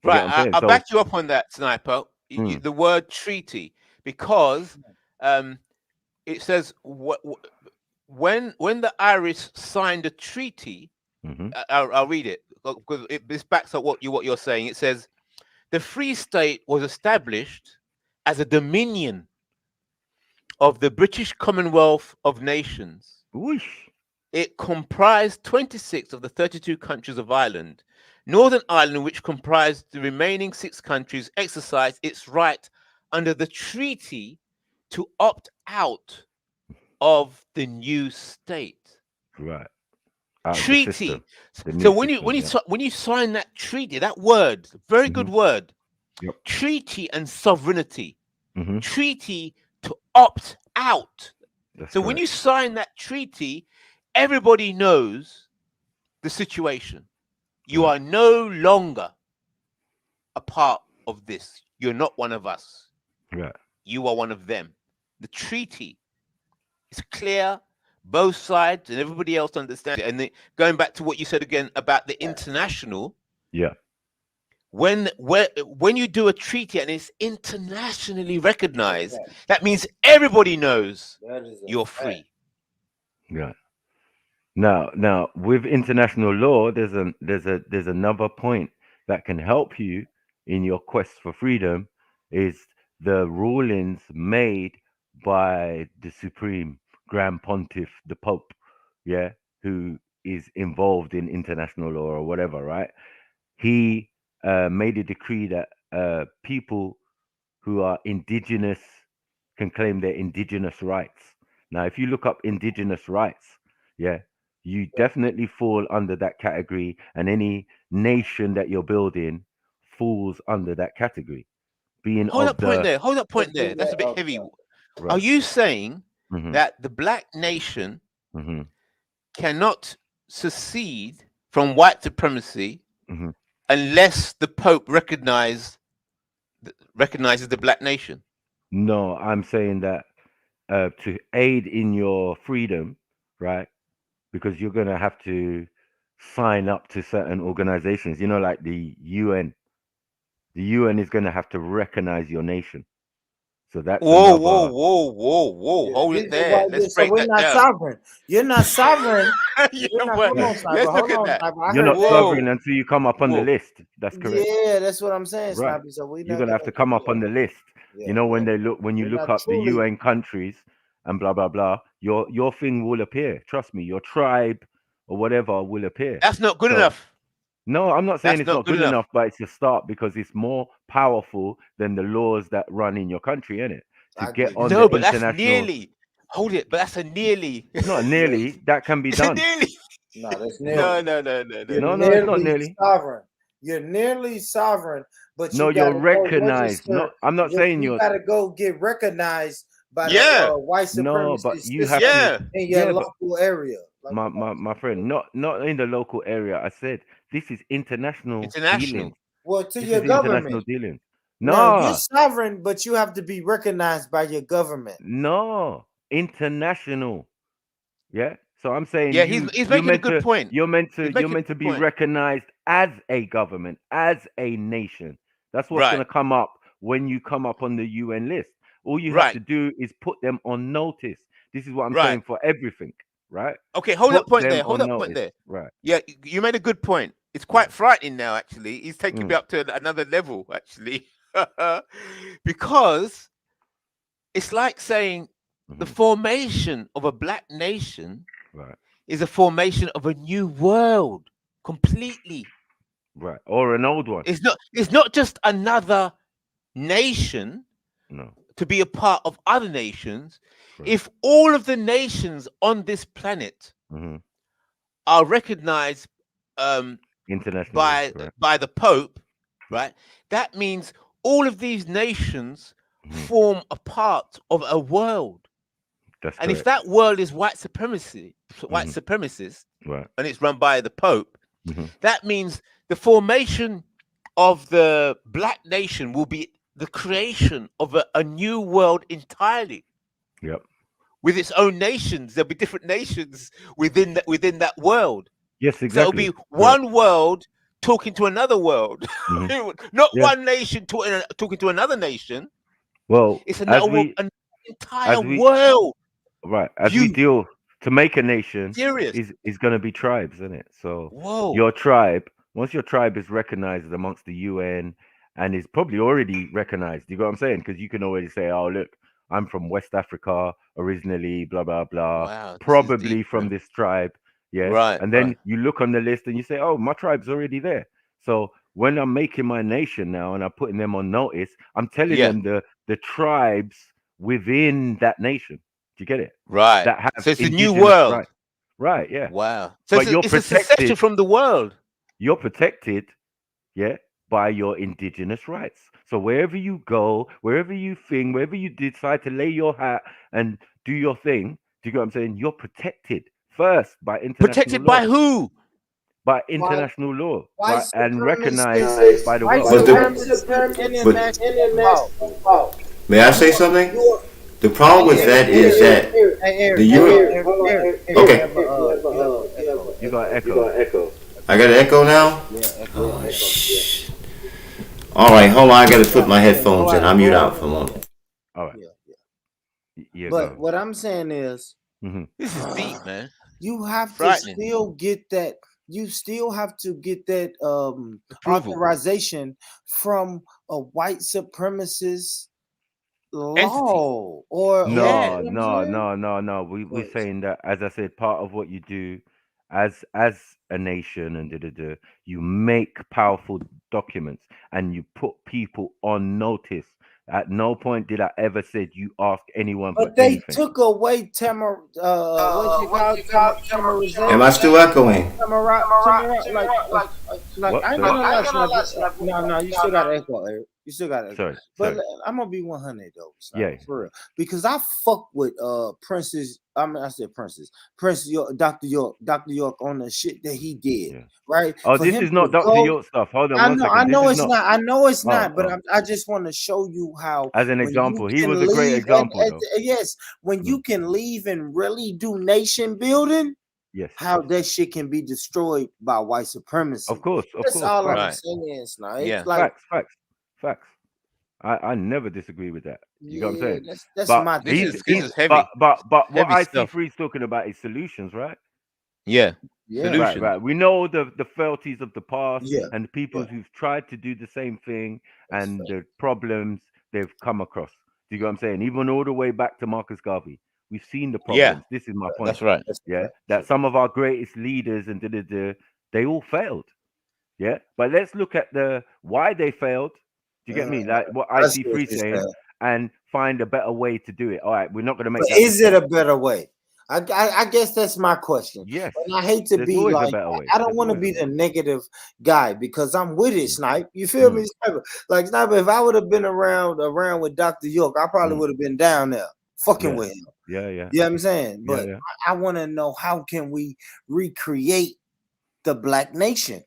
Speaker 14: Right, I'll back you up on that, Sniper. The word treaty, because it says when the Irish signed a treaty, I'll read it because this backs up what you're saying. It says the Free State was established as a dominion of the British Commonwealth of Nations. It comprised 26 of the 32 countries of Ireland. Northern Ireland, which comprised the remaining 6 countries, exercised its right under the treaty to opt out of the new state.
Speaker 7: Right.
Speaker 14: Treaty. So when you sign that treaty, that word, very good word, treaty and sovereignty. Treaty to opt out. So when you sign that treaty, everybody knows the situation. You are no longer a part of this. You're not one of us.
Speaker 7: Yeah.
Speaker 14: You are one of them. The treaty is clear, both sides, and everybody else understands it. And going back to what you said again about the international.
Speaker 7: Yeah.
Speaker 14: When you do a treaty and it's internationally recognized, that means everybody knows you're free.
Speaker 7: Yeah. Now, with international law, there's another point that can help you in your quest for freedom, is the rulings made by the Supreme Grand Pontiff, the Pope, yeah, who is involved in international law or whatever, right? He made a decree that people who are indigenous can claim their indigenous rights. Now, if you look up indigenous rights, yeah, you definitely fall under that category, and any nation that you're building falls under that category.
Speaker 14: Hold that point there. That's a bit heavy. Right. Are you saying that the black nation cannot secede from white supremacy unless the Pope recognizes the black nation?
Speaker 7: No, I'm saying that to aid in your freedom, right? Because you're going to have to sign up to certain organizations, like the UN. The UN is going to have to recognize your nation. So that's
Speaker 14: Whoa,
Speaker 7: another.
Speaker 14: whoa. Hold it there. Let's break
Speaker 4: we're
Speaker 14: that
Speaker 4: not
Speaker 14: down.
Speaker 4: sovereign. You're not sovereign.
Speaker 14: Come on,
Speaker 4: Sniper.
Speaker 14: let's look
Speaker 4: Hold
Speaker 14: at
Speaker 4: on,
Speaker 14: that.
Speaker 4: Sniper.
Speaker 7: You're not sovereign until you come up on the list. That's correct.
Speaker 4: Yeah, that's what I'm saying,
Speaker 7: Right.
Speaker 4: Sniper. So we're
Speaker 7: You're
Speaker 4: not
Speaker 7: gonna have to come up on the list.
Speaker 4: Yeah,
Speaker 7: you know, when you
Speaker 4: We're
Speaker 7: look
Speaker 4: not
Speaker 7: up the
Speaker 4: truly-
Speaker 7: UN countries and blah blah blah, your thing will appear. Trust me, your tribe or whatever will appear.
Speaker 14: That's not good enough.
Speaker 7: No, I'm not saying
Speaker 14: That's
Speaker 7: it's not good
Speaker 14: enough.
Speaker 7: enough, but it's a start because it's more powerful than the laws that run in your country, isn't it? To get on the
Speaker 14: but
Speaker 7: international.
Speaker 14: that's nearly. Hold it, but that's a nearly.
Speaker 7: It's not nearly. That can be done.
Speaker 14: Nearly.
Speaker 4: No, that's nearly.
Speaker 14: No.
Speaker 7: No, it's not nearly.
Speaker 4: Sovereign. You're nearly sovereign, but
Speaker 7: No, you're recognized. No, I'm not saying
Speaker 4: you
Speaker 7: you're.
Speaker 4: gotta go get recognized by the white supremacist
Speaker 7: No, but you have
Speaker 4: system in your
Speaker 7: but
Speaker 4: local area.
Speaker 7: my friend, not in the local area. I said this is international dealings.
Speaker 4: Well, to
Speaker 7: This
Speaker 4: your
Speaker 7: is international
Speaker 4: government.
Speaker 7: dealings.
Speaker 4: No, you're
Speaker 7: No,
Speaker 4: sovereign, but you have to be recognized by your government.
Speaker 7: no, international. Yeah. So I'm saying
Speaker 14: Yeah, he's making a good point.
Speaker 7: You're meant to be recognized as a government, as a nation. That's what's going to come up when you come up on the UN list. All you have to do is put them on notice. This is what I'm saying for everything, right?
Speaker 14: Okay, hold that point there.
Speaker 7: Hold that point there. Right.
Speaker 14: Yeah, you made a good point. It's quite frightening now, actually. He's taking me up to another level, actually. Because it's like saying the formation of a black nation is a formation of a new world completely.
Speaker 7: Right. Or an old one.
Speaker 14: It's not just another nation to be a part of other nations. Right. If all of the nations on this planet are recognized
Speaker 7: internationally
Speaker 14: by the Pope, right? That means all of these nations form a part of a world. And if that world is white supremacist, and it's run by the Pope, that means the formation of the black nation will be the creation of a new world entirely.
Speaker 7: Yep.
Speaker 14: With its own nations, there'll be different nations within that world.
Speaker 7: Yes, exactly.
Speaker 14: So it'll be one world talking to another world, not one nation talking to another nation.
Speaker 7: Well,
Speaker 14: it's an entire world.
Speaker 7: Right. As we deal to make a nation is going to be tribes, isn't it? So your tribe, once your tribe is recognized amongst the UN and is probably already recognized, you know what I'm saying? Because you can already say, oh, look, I'm from West Africa originally, blah, blah, blah,
Speaker 14: wow,
Speaker 7: probably from this tribe. Yeah.
Speaker 14: Right.
Speaker 7: And then you look on the list and you say, oh, my tribe's already there. So when I'm making my nation now and I'm putting them on notice, I'm telling them the tribes within that nation. Do you get it?
Speaker 14: Right.
Speaker 7: That have
Speaker 14: so it's a new world.
Speaker 7: Rights. Right. Yeah.
Speaker 14: Wow. So it's a secession from the world.
Speaker 7: You're protected, by your indigenous rights. So wherever you go, wherever you think, wherever you decide to lay your hat and do your thing, do you get what I'm saying? You're protected first by international
Speaker 14: Protected
Speaker 7: law.
Speaker 14: by who?
Speaker 7: By international law. And
Speaker 4: recognized
Speaker 7: by the
Speaker 4: world.
Speaker 8: May I say something? The problem with that is that the UN. Okay.
Speaker 7: You got echo.
Speaker 8: I got an echo now? Oh, shit. All right, hold on. I got to put my headphones in. I'll mute out for a moment.
Speaker 7: All right. Yeah,
Speaker 4: but what I'm saying is,
Speaker 14: this is deep, man.
Speaker 4: You have to still get that. You still have to get that authorization from a white supremacist law or
Speaker 7: no. We're saying that, as I said, part of what you do as a nation and you make powerful documents and you put people on notice. At no point did I ever said you ask anyone
Speaker 4: but
Speaker 7: for
Speaker 4: they
Speaker 7: anything.
Speaker 4: took away
Speaker 8: Am I still echoing?
Speaker 4: Like I ain't gonna no, you still got to echo, Eric. You still got to echo. But I'm gonna be 100 though. For real. Because I fuck with Princess. I mean, I said Princess York, Dr. York on the shit that he did, right?
Speaker 7: Oh, this is not Dr. York stuff. Hold on one second.
Speaker 4: I know it's not, but I just want to show you how.
Speaker 7: As an example, he was a great example.
Speaker 4: Yes, when you can leave and really do nation building.
Speaker 7: Yes.
Speaker 4: How that shit can be destroyed by white supremacy.
Speaker 7: Of course.
Speaker 4: That's all I'm saying.
Speaker 7: Yeah. Like, facts. I never disagree with that. You know what I'm saying?
Speaker 4: That's
Speaker 7: But
Speaker 4: my
Speaker 11: This
Speaker 4: thing.
Speaker 11: is heavy.
Speaker 7: but what
Speaker 11: Heavy stuff.
Speaker 7: IC3 is talking about is solutions, right?
Speaker 11: Yeah.
Speaker 4: Yeah.
Speaker 11: Solutions.
Speaker 7: Right. We know the frailties of the past
Speaker 4: Yeah.
Speaker 7: and the people who've tried to do the same thing and the problems they've come across. Do you know what I'm saying? Even all the way back to Marcus Garvey, we've seen the
Speaker 11: Yeah.
Speaker 7: problems. This is my point.
Speaker 11: That's right.
Speaker 7: Yeah, that some of our greatest leaders and they all failed. Yeah, but let's look at the why they failed. Do you get me? Like what
Speaker 4: I see what
Speaker 7: IC3
Speaker 4: you're
Speaker 7: saying,
Speaker 4: saying.
Speaker 7: and find a better way to do it. All right, we're not going to make
Speaker 4: But
Speaker 7: that.
Speaker 4: is it a better way? I guess that's my question.
Speaker 7: Yes.
Speaker 4: And I hate to
Speaker 7: There's
Speaker 4: be
Speaker 7: always a
Speaker 4: like,
Speaker 7: better way.
Speaker 4: I don't
Speaker 7: There's
Speaker 4: want to
Speaker 7: always a
Speaker 4: be the negative guy because I'm with it, Snipe. You feel me, Sniper? Like Sniper, if I would have been around with Dr. York, I probably would have been down there fucking with him.
Speaker 7: Yeah.
Speaker 4: You know what I'm saying? But
Speaker 7: Yeah.
Speaker 4: I want to know, how can we recreate the Black nation?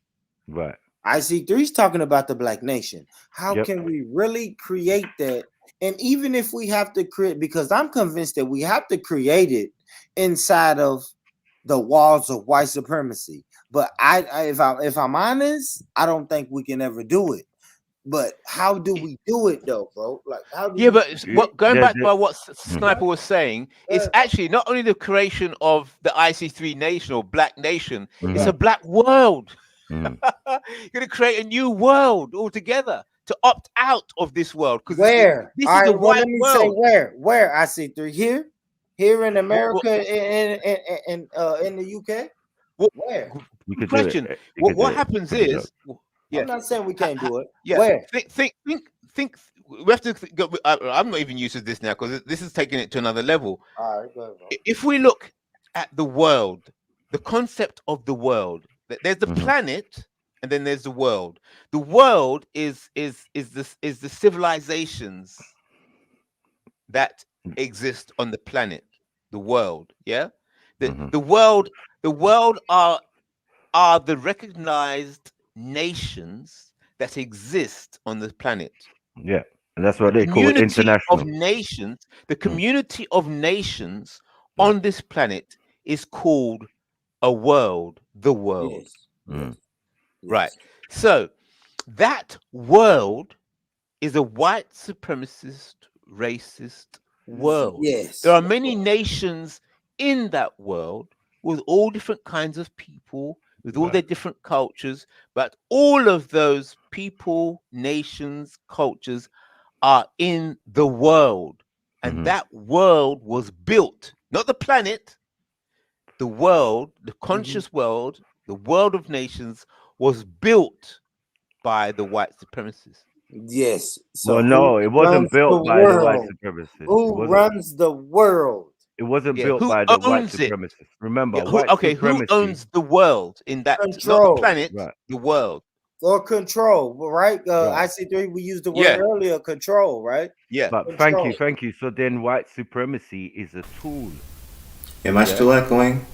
Speaker 7: Right.
Speaker 4: IC3's talking about the Black nation. How can we really create that? And even if we have to create, because I'm convinced that we have to create it inside of the walls of white supremacy. But if I'm honest, I don't think we can ever do it. But how do we do it though, bro? Like how do
Speaker 14: but going back to what Sniper was saying, it's actually not only the creation of the IC3 nation or Black nation, it's a Black world. You're going to create a new world altogether to opt out of this world because
Speaker 4: where
Speaker 14: this is a white world.
Speaker 4: Say where IC3 here in America in the UK. Where?
Speaker 7: You
Speaker 14: question. What happens is,
Speaker 4: I'm not saying we can't do it.
Speaker 14: Yeah.
Speaker 4: Where?
Speaker 14: Think. We have to. I'm not even used to this now because this is taking it to another level.
Speaker 4: All right, go ahead, bro.
Speaker 14: If we look at the world, the concept of the world, there's the planet, and then there's the world. The world is the civilizations that exist on the planet. The world, yeah. The world are the recognized nations that exist on the planet.
Speaker 7: Yeah, and that's what they call it, international.
Speaker 14: Of nations, the community of nations on this planet is called a world, the world.
Speaker 4: Yes.
Speaker 14: Right. So that world is a white supremacist, racist world.
Speaker 4: Yes.
Speaker 14: There are many nations in that world with all different kinds of people, with all their different cultures, but all of those people, nations, cultures are in the world. And that world was built, not the planet, the world, the conscious world, the world of nations was built by the white supremacists.
Speaker 4: Yes. So
Speaker 7: well, no, it wasn't built by the white supremacists.
Speaker 4: Who runs the world?
Speaker 7: It wasn't built by the white supremacists. Remember, white supremacy.
Speaker 14: Who owns the world in that
Speaker 4: control?
Speaker 14: Not the planet, the world.
Speaker 4: Or control, right? IC3, we used the word earlier, control, right?
Speaker 14: Yeah.
Speaker 7: But
Speaker 4: control.
Speaker 7: thank you. So then white supremacy is a tool.
Speaker 8: Am I still echoing?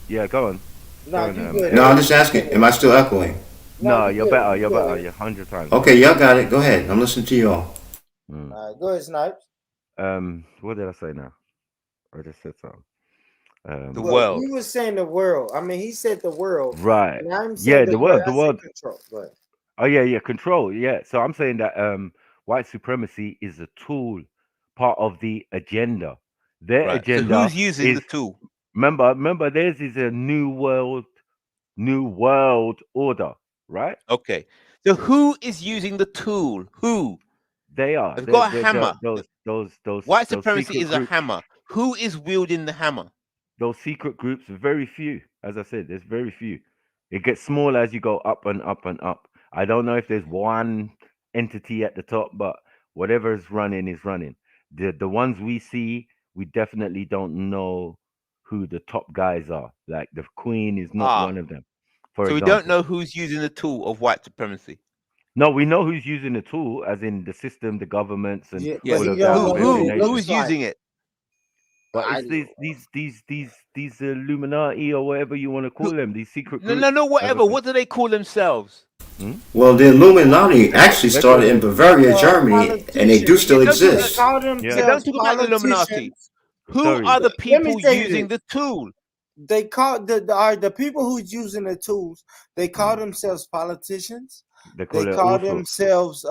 Speaker 7: Yeah, go on.
Speaker 4: No,
Speaker 8: no, I'm just asking. Am I still echoing?
Speaker 7: No, you're better. You're better. You're 100 times.
Speaker 8: Okay, y'all got it. Go ahead. I'm listening to you all.
Speaker 4: All right, go ahead, Snipes.
Speaker 7: What did I say now? I just said something.
Speaker 14: The world.
Speaker 4: He was saying the world. I mean, he said the world.
Speaker 7: Right.
Speaker 4: And I'm saying
Speaker 7: The world.
Speaker 4: Control. Go ahead.
Speaker 7: Oh yeah, control. Yeah. So I'm saying that white supremacy is a tool, part of the agenda. Their agenda.
Speaker 14: So who's using the tool?
Speaker 7: Remember, theirs is a new world order, right?
Speaker 14: Okay. So who is using the tool? Who?
Speaker 7: They are.
Speaker 14: They've got a hammer.
Speaker 7: Those
Speaker 14: white supremacy is a hammer. Who is wielding the hammer?
Speaker 7: Those secret groups, very few. As I said, there's very few. It gets smaller as you go up and up and up. I don't know if there's one entity at the top, but whatever is running is running. The ones we see, we definitely don't know who the top guys are. Like the Queen is not one of them.
Speaker 14: So example. We don't know who's using the tool of white supremacy.
Speaker 7: No, we know who's using the tool, as in the system, the governments, and all of
Speaker 14: that. Who's using it?
Speaker 7: But it's these Illuminati or whatever you want to call them, these secret groups.
Speaker 14: No, whatever. What do they call themselves?
Speaker 8: Well, the Illuminati actually started in Bavaria, Germany, and they do still exist.
Speaker 14: They don't talk about the Illuminati. Who are the people using the tool?
Speaker 4: They call the people who's using the tools. They call themselves politicians. They call themselves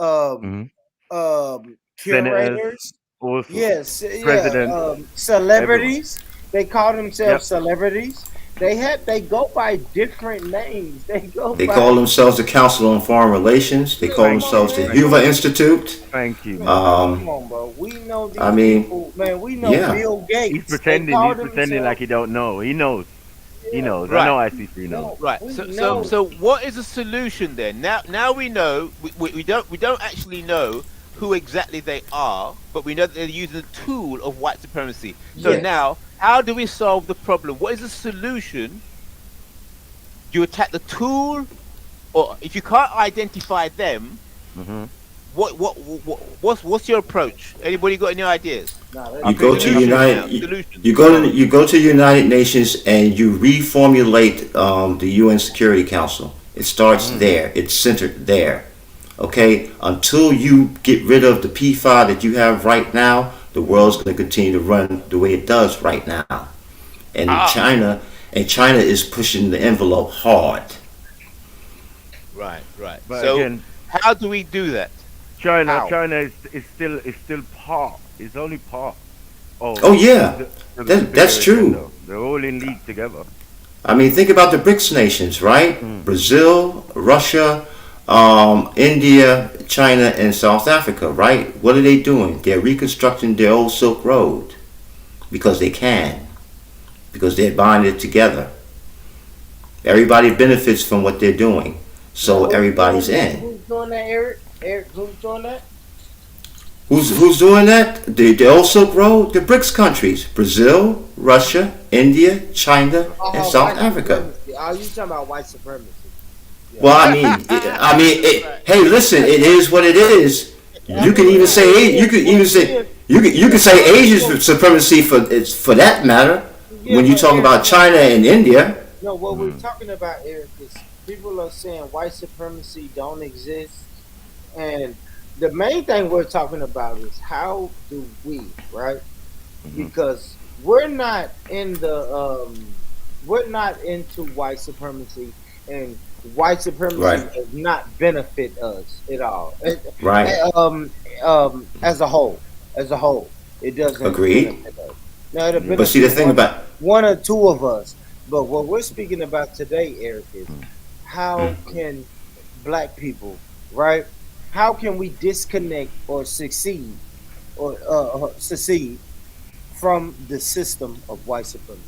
Speaker 7: senators,
Speaker 4: curators.
Speaker 7: also
Speaker 4: Yes,
Speaker 7: presidents, everyone.
Speaker 4: celebrities. They call themselves
Speaker 7: Yep.
Speaker 4: celebrities. They go by different names. They go
Speaker 8: They
Speaker 4: by
Speaker 8: call themselves the Council on Foreign Relations. They call
Speaker 7: Thank you.
Speaker 8: themselves the
Speaker 4: man.
Speaker 7: Thank
Speaker 8: Hoover
Speaker 7: you.
Speaker 8: Institute.
Speaker 7: Thank you, man.
Speaker 4: Man, come on, bro. We know
Speaker 8: I
Speaker 4: these
Speaker 8: mean,
Speaker 4: people, man. We know
Speaker 8: yeah.
Speaker 4: Bill
Speaker 7: He's
Speaker 4: Gates. They
Speaker 7: pretending.
Speaker 4: call
Speaker 7: He's pretending like
Speaker 4: themselves.
Speaker 7: he don't know. He knows. He
Speaker 4: Yeah,
Speaker 7: knows. I
Speaker 14: Right.
Speaker 7: know. IC3 knows.
Speaker 14: Right.
Speaker 4: we
Speaker 14: So
Speaker 4: know.
Speaker 14: what is the solution then? Now we know we don't actually know who exactly they are, but we know that they're using the tool of white supremacy. So
Speaker 4: Yes.
Speaker 14: now, how do we solve the problem? What is the solution? Do you attack the tool, or if you can't identify them,
Speaker 7: Mm-hmm.
Speaker 14: what's your approach? Anybody got any ideas?
Speaker 8: You go to
Speaker 14: Solution now.
Speaker 8: United.
Speaker 14: Solution.
Speaker 8: You go to United Nations and you reformulate the UN Security Council. It starts there. It's centered there. Okay. Until you get rid of the P5 that you have right now, the world's going to continue to run the way it does right now. And China is pushing the envelope hard.
Speaker 14: Right.
Speaker 7: But
Speaker 14: So
Speaker 7: again,
Speaker 14: how do we do that?
Speaker 7: China
Speaker 14: How?
Speaker 7: is still part. It's only part.
Speaker 8: Oh yeah, that's true.
Speaker 7: Agenda. They're all in league together.
Speaker 8: I mean, think about the BRICS nations, right? Brazil, Russia, India, China, and South Africa, right? What are they doing? They're reconstructing their old Silk Road because they can, because they're bonded together. Everybody benefits from what they're doing, so everybody's in.
Speaker 4: Who's doing that, Eric? Eric, who's doing that?
Speaker 8: Who's doing that? The old Silk Road, the BRICS countries: Brazil, Russia, India, China, and South Africa.
Speaker 4: Oh, you talking about white supremacy? Yeah.
Speaker 8: Well, hey, listen, it is what it is. You can even say you can say Asian supremacy for that matter. When you talk about China and India.
Speaker 4: No, what we're talking about, Eric, is people are saying white supremacy don't exist, and the main thing we're talking about is how do we, right? Because we're not into white supremacy, and white supremacy does not benefit us at all.
Speaker 8: Right.
Speaker 4: As a whole, it doesn't
Speaker 8: Agreed.
Speaker 4: benefit us. Now, it'll
Speaker 8: But see, the thing about
Speaker 4: one or two of us. But what we're speaking about today, Eric, is how can black people, right? How can we disconnect or succeed from the system of white supremacy?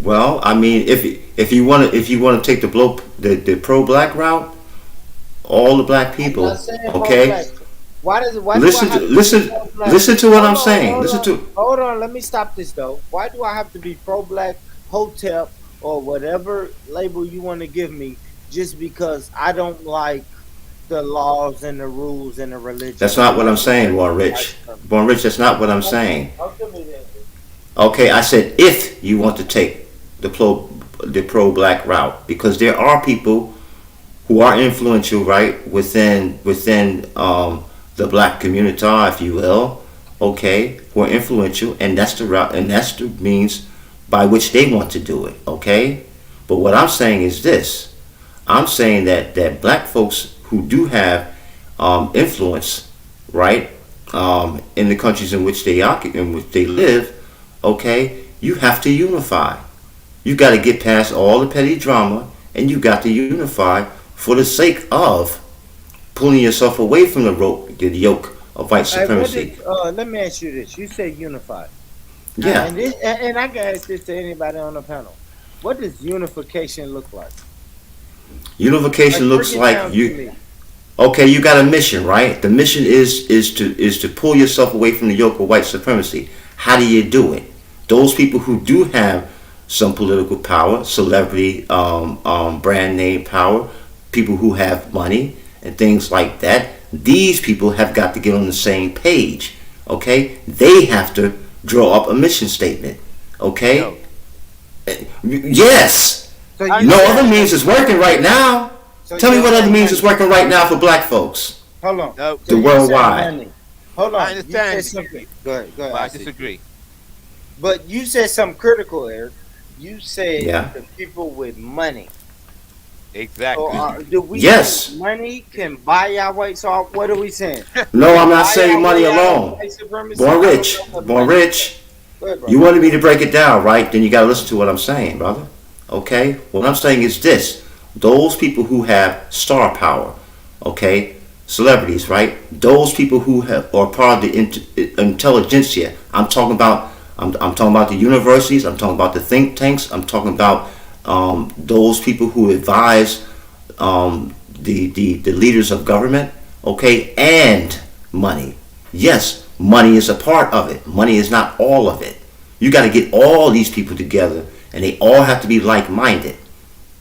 Speaker 8: Well, I mean, if you want to take the pro-black route, all the black people, okay. Listen to what I'm saying.
Speaker 4: Hold on, let me stop this though. Why do I have to be pro-black, hotep, or whatever label you want to give me, just because I don't like the laws and the rules and the religion?
Speaker 8: That's not what I'm saying, Born Rich. Born Rich, that's not what I'm saying. Okay, I said if you want to take the pro-black route, because there are people who are influential, right, within the black community, if you will, okay, who are influential, and that's the route, and that's the means by which they want to do it, okay? But what I'm saying is this. I'm saying that black folks who do have influence, right, in the countries in which they live, okay, you have to unify. You got to get past all the petty drama, and you got to unify for the sake of pulling yourself away from the yoke of white supremacy.
Speaker 4: Let me ask you this. You say unified.
Speaker 8: Yeah.
Speaker 4: And I can ask this to anybody on the panel. What does unification look like?
Speaker 8: Unification looks like you. Okay, you got a mission, right? The mission is to pull yourself away from the yoke of white supremacy. How do you do it? Those people who do have some political power, celebrity, brand name power, people who have money and things like that, these people have got to get on the same page. Okay, they have to draw up a mission statement. Okay. No. Yes. So no other means is working right now. So tell me what other means is working right now for black folks.
Speaker 4: Hold on.
Speaker 14: No.
Speaker 8: The worldwide.
Speaker 4: Hold on.
Speaker 14: I understand.
Speaker 4: Go ahead.
Speaker 14: I disagree.
Speaker 4: But you said something critical, Eric. You said the people with money.
Speaker 14: Exactly.
Speaker 4: So, do we
Speaker 8: Yes.
Speaker 4: think money can buy our way? So, what are we saying?
Speaker 8: No, I'm not
Speaker 4: Buy
Speaker 8: saying
Speaker 4: our
Speaker 8: money
Speaker 4: way out of
Speaker 8: alone.
Speaker 4: white supremacy?
Speaker 8: Born
Speaker 4: I don't
Speaker 8: rich.
Speaker 4: know what
Speaker 8: Born
Speaker 4: money is.
Speaker 8: rich.
Speaker 4: Go ahead,
Speaker 8: You
Speaker 4: brother.
Speaker 8: wanted me to break it down, right? Then you got to listen to what I'm saying, brother. Okay? What I'm saying is this. Those people who have star power, okay? Celebrities, right? Those people who are part of the intelligentsia. I'm talking about the universities. I'm talking about the think tanks. I'm talking about those people who advise the leaders of government, okay, and money. Yes, money is a part of it. Money is not all of it. You got to get all these people together, and they all have to be like-minded.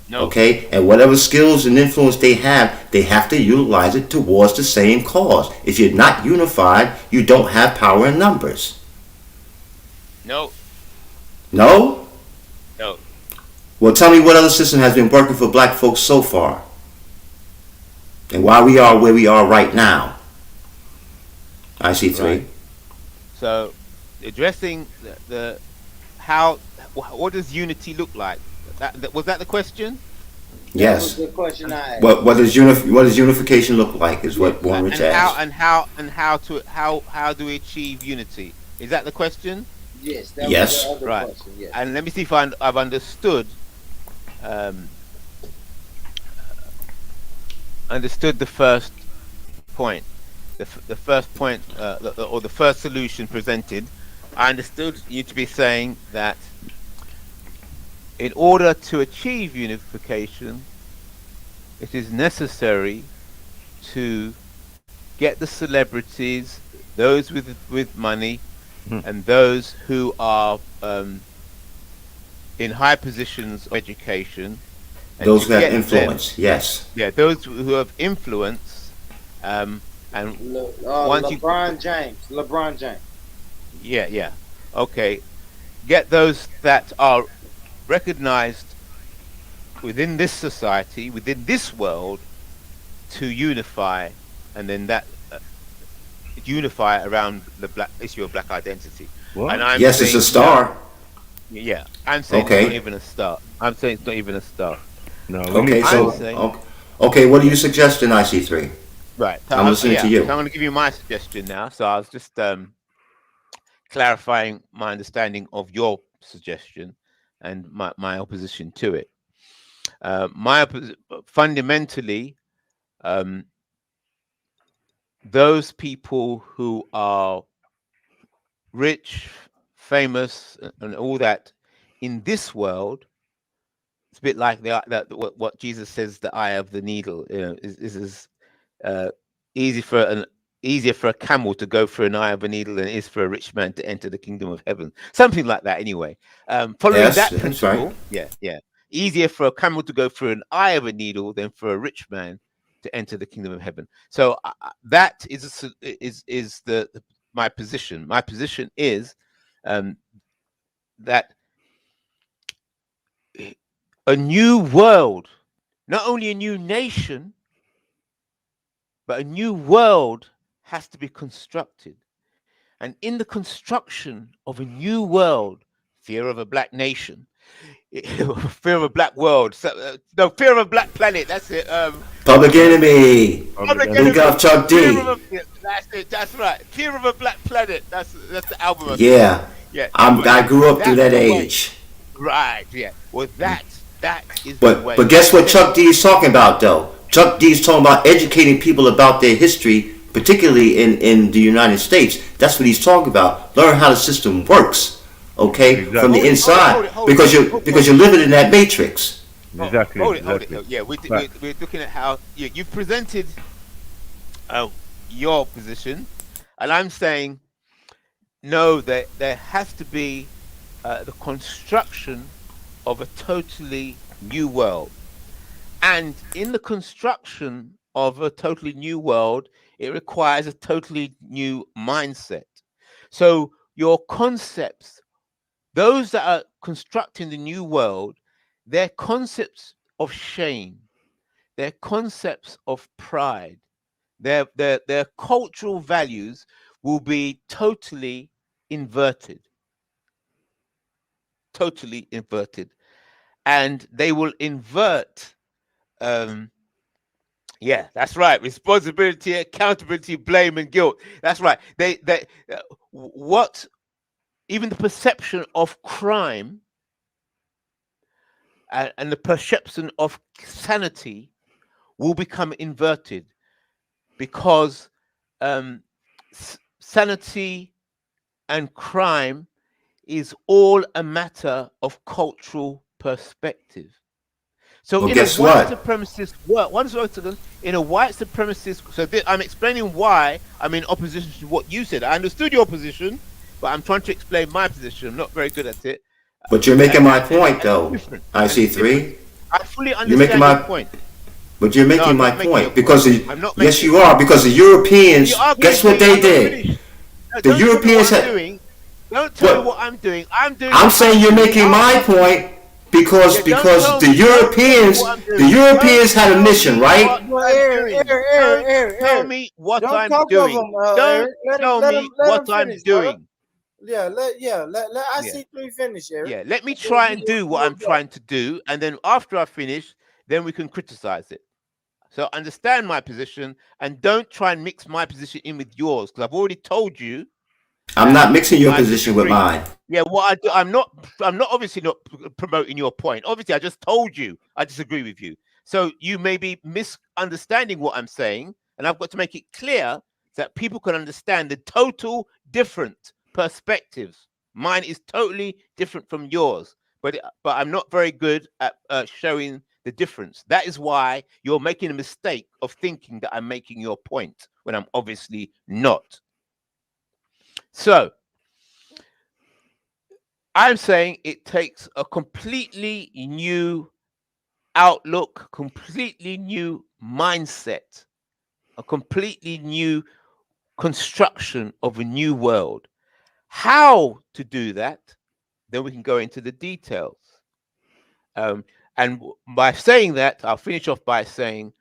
Speaker 14: No.
Speaker 8: Okay, and whatever skills and influence they have to utilize it towards the same cause. If you're not unified, you don't have power in numbers.
Speaker 14: No.
Speaker 8: No?
Speaker 14: No.
Speaker 8: Well, tell me what other system has been working for black folks so far, and why we are where we are right now. I see three.
Speaker 14: Right. So, addressing the how, what does unity look like? Was that the question?
Speaker 4: That was
Speaker 8: Yes.
Speaker 4: the question I asked.
Speaker 8: What does unification look like? Is what Born Rich asked.
Speaker 14: How do we achieve unity? Is that the question?
Speaker 4: Yes. That
Speaker 8: Yes.
Speaker 4: was the other
Speaker 14: Right.
Speaker 4: question. Yes.
Speaker 14: And let me see if I've understood. Understood the first point. The first point, or the first solution presented. I understood you to be saying that in order to achieve unification, it is necessary to get the celebrities, those with money, and those who are in high positions of education. And
Speaker 8: Those who have
Speaker 14: get
Speaker 8: influence,
Speaker 14: them,
Speaker 8: yes.
Speaker 14: Yeah, those who have influence, and once
Speaker 4: LeBron James. LeBron James.
Speaker 14: Yeah. Okay. Get those that are recognized within this society, within this world, to unify, and then that unify around the issue of black identity.
Speaker 7: What?
Speaker 14: And I'm
Speaker 8: Yes,
Speaker 14: saying
Speaker 8: it's a star.
Speaker 14: Yeah, I'm saying
Speaker 8: Okay.
Speaker 14: it's not even a start. I'm saying it's not even a start.
Speaker 7: No.
Speaker 8: Okay, so okay, what are you suggesting, IC3?
Speaker 14: Right.
Speaker 8: I'm listening to you.
Speaker 14: So I'm going to give you my suggestion now. So I was just clarifying my understanding of your suggestion and my opposition to it. Fundamentally, those people who are rich, famous, and all that in this world, it's a bit like what Jesus says, the eye of the needle. You know, is easier for a camel to go through an eye of a needle than it is for a rich man to enter the kingdom of heaven. Something like that, anyway. Following
Speaker 8: Yes,
Speaker 14: that
Speaker 8: that's
Speaker 14: principle,
Speaker 8: right.
Speaker 14: yeah. Easier for a camel to go through an eye of a needle than for a rich man to enter the kingdom of heaven. So that is my position. My position is that a new world, not only a new nation, but a new world has to be constructed. And in the construction of a new world, fear of a black nation, fear of a black world, no, fear of a black planet, that's it.
Speaker 8: Public Enemy.
Speaker 14: Public
Speaker 8: Big up Chuck D.
Speaker 14: That's it, that's right. Fear of a black planet, that's the album.
Speaker 8: Yeah.
Speaker 14: Yeah.
Speaker 8: I grew up through that age.
Speaker 14: Right, yeah. Well, that is the way.
Speaker 8: But guess what Chuck D is talking about, though? Chuck D is talking about educating people about their history, particularly in the United States. That's what he's talking about. Learn how the system works, okay, exactly. From the inside, because you're living in that matrix.
Speaker 7: Exactly.
Speaker 14: Hold it. Yeah, we're looking at how you've presented your position, and I'm saying no. There has to be the construction of a totally new world. And in the construction of a totally new world, it requires a totally new mindset. So your concepts, those that are constructing the new world, their concepts of shame, their concepts of pride, their cultural values will be totally inverted. Totally inverted. And they will invert Yeah, that's right. Responsibility, accountability, blame, and guilt. That's right. What even the perception of crime and the perception of sanity will become inverted because sanity and crime is all a matter of cultural perspective. So
Speaker 8: well,
Speaker 14: in
Speaker 8: guess
Speaker 14: a white
Speaker 8: what?
Speaker 14: supremacist world, in a white supremacist, so I'm explaining why I'm in opposition to what you said. I understood your position, but I'm trying to explain my position. I'm not very good at it.
Speaker 8: But you're making my point, though. I see three.
Speaker 14: I fully
Speaker 8: You're making
Speaker 14: understand your point.
Speaker 8: But you're making my point because
Speaker 14: I'm not
Speaker 8: yes,
Speaker 14: making
Speaker 8: you are because the Europeans. Guess what they did?
Speaker 14: No,
Speaker 8: The Europeans had.
Speaker 14: Don't tell me what I'm doing.
Speaker 8: I'm saying you're making my point because the Europeans had a mission, right?
Speaker 14: Tell me what I'm doing. Don't tell me what I'm doing.
Speaker 4: Let IC3 finish, Eric.
Speaker 14: Yeah, let me try and do what I'm trying to do, and then after I finish, then we can criticize it. So understand my position, and don't try and mix my position in with yours, because I've already told you.
Speaker 8: I'm not mixing your position with mine.
Speaker 14: Yeah, what I do, I'm not obviously not promoting your point. Obviously, I just told you I disagree with you. So you may be misunderstanding what I'm saying, and I've got to make it clear that people can understand the total different perspectives. Mine is totally different from yours, but I'm not very good at showing the difference. That is why you're making a mistake of thinking that I'm making your point when I'm obviously not. So I'm saying it takes a completely new outlook, completely new mindset, a completely new construction of a new world. How to do that, then we can go into the details. And by saying that, I'll finish off by saying,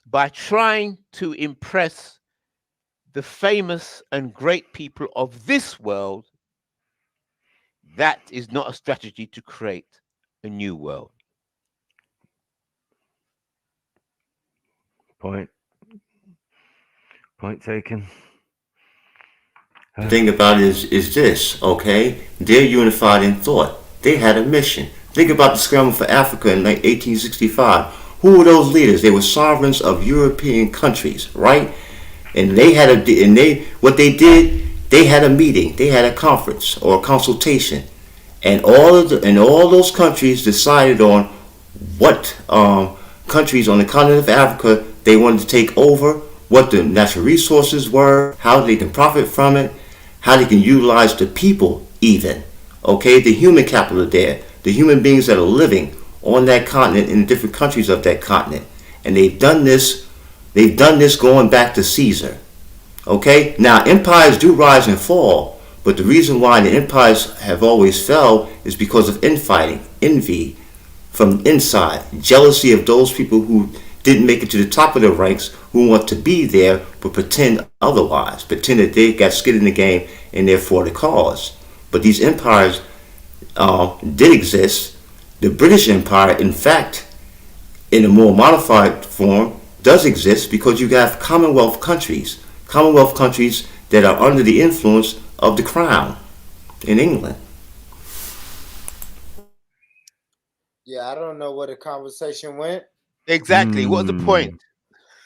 Speaker 14: by trying to impress the famous and great people of this world, that is not a strategy to create a new world.
Speaker 7: Point taken.
Speaker 8: The thing about it is this, okay? They're unified in thought. They had a mission. Think about the scramble for Africa in 1865. Who were those leaders? They were sovereigns of European countries, right? And they had what they did, they had a meeting, they had a conference or a consultation, and all those countries decided on what countries on the continent of Africa they wanted to take over, what the natural resources were, how they can profit from it, how they can utilize the people even, okay, the human capital there, the human beings that are living on that continent in the different countries of that continent. And they've done this going back to Caesar. Okay? Now, empires do rise and fall, but the reason why the empires have always fell is because of infighting, envy from inside, jealousy of those people who didn't make it to the top of the ranks, who want to be there but pretend otherwise, pretend that they got skin in the game and they're for the cause. But these empires did exist. The British Empire, in fact, in a more modified form, does exist because you have Commonwealth countries that are under the influence of the crown in England.
Speaker 4: Yeah, I don't know where the conversation went.
Speaker 14: Exactly. What's the point?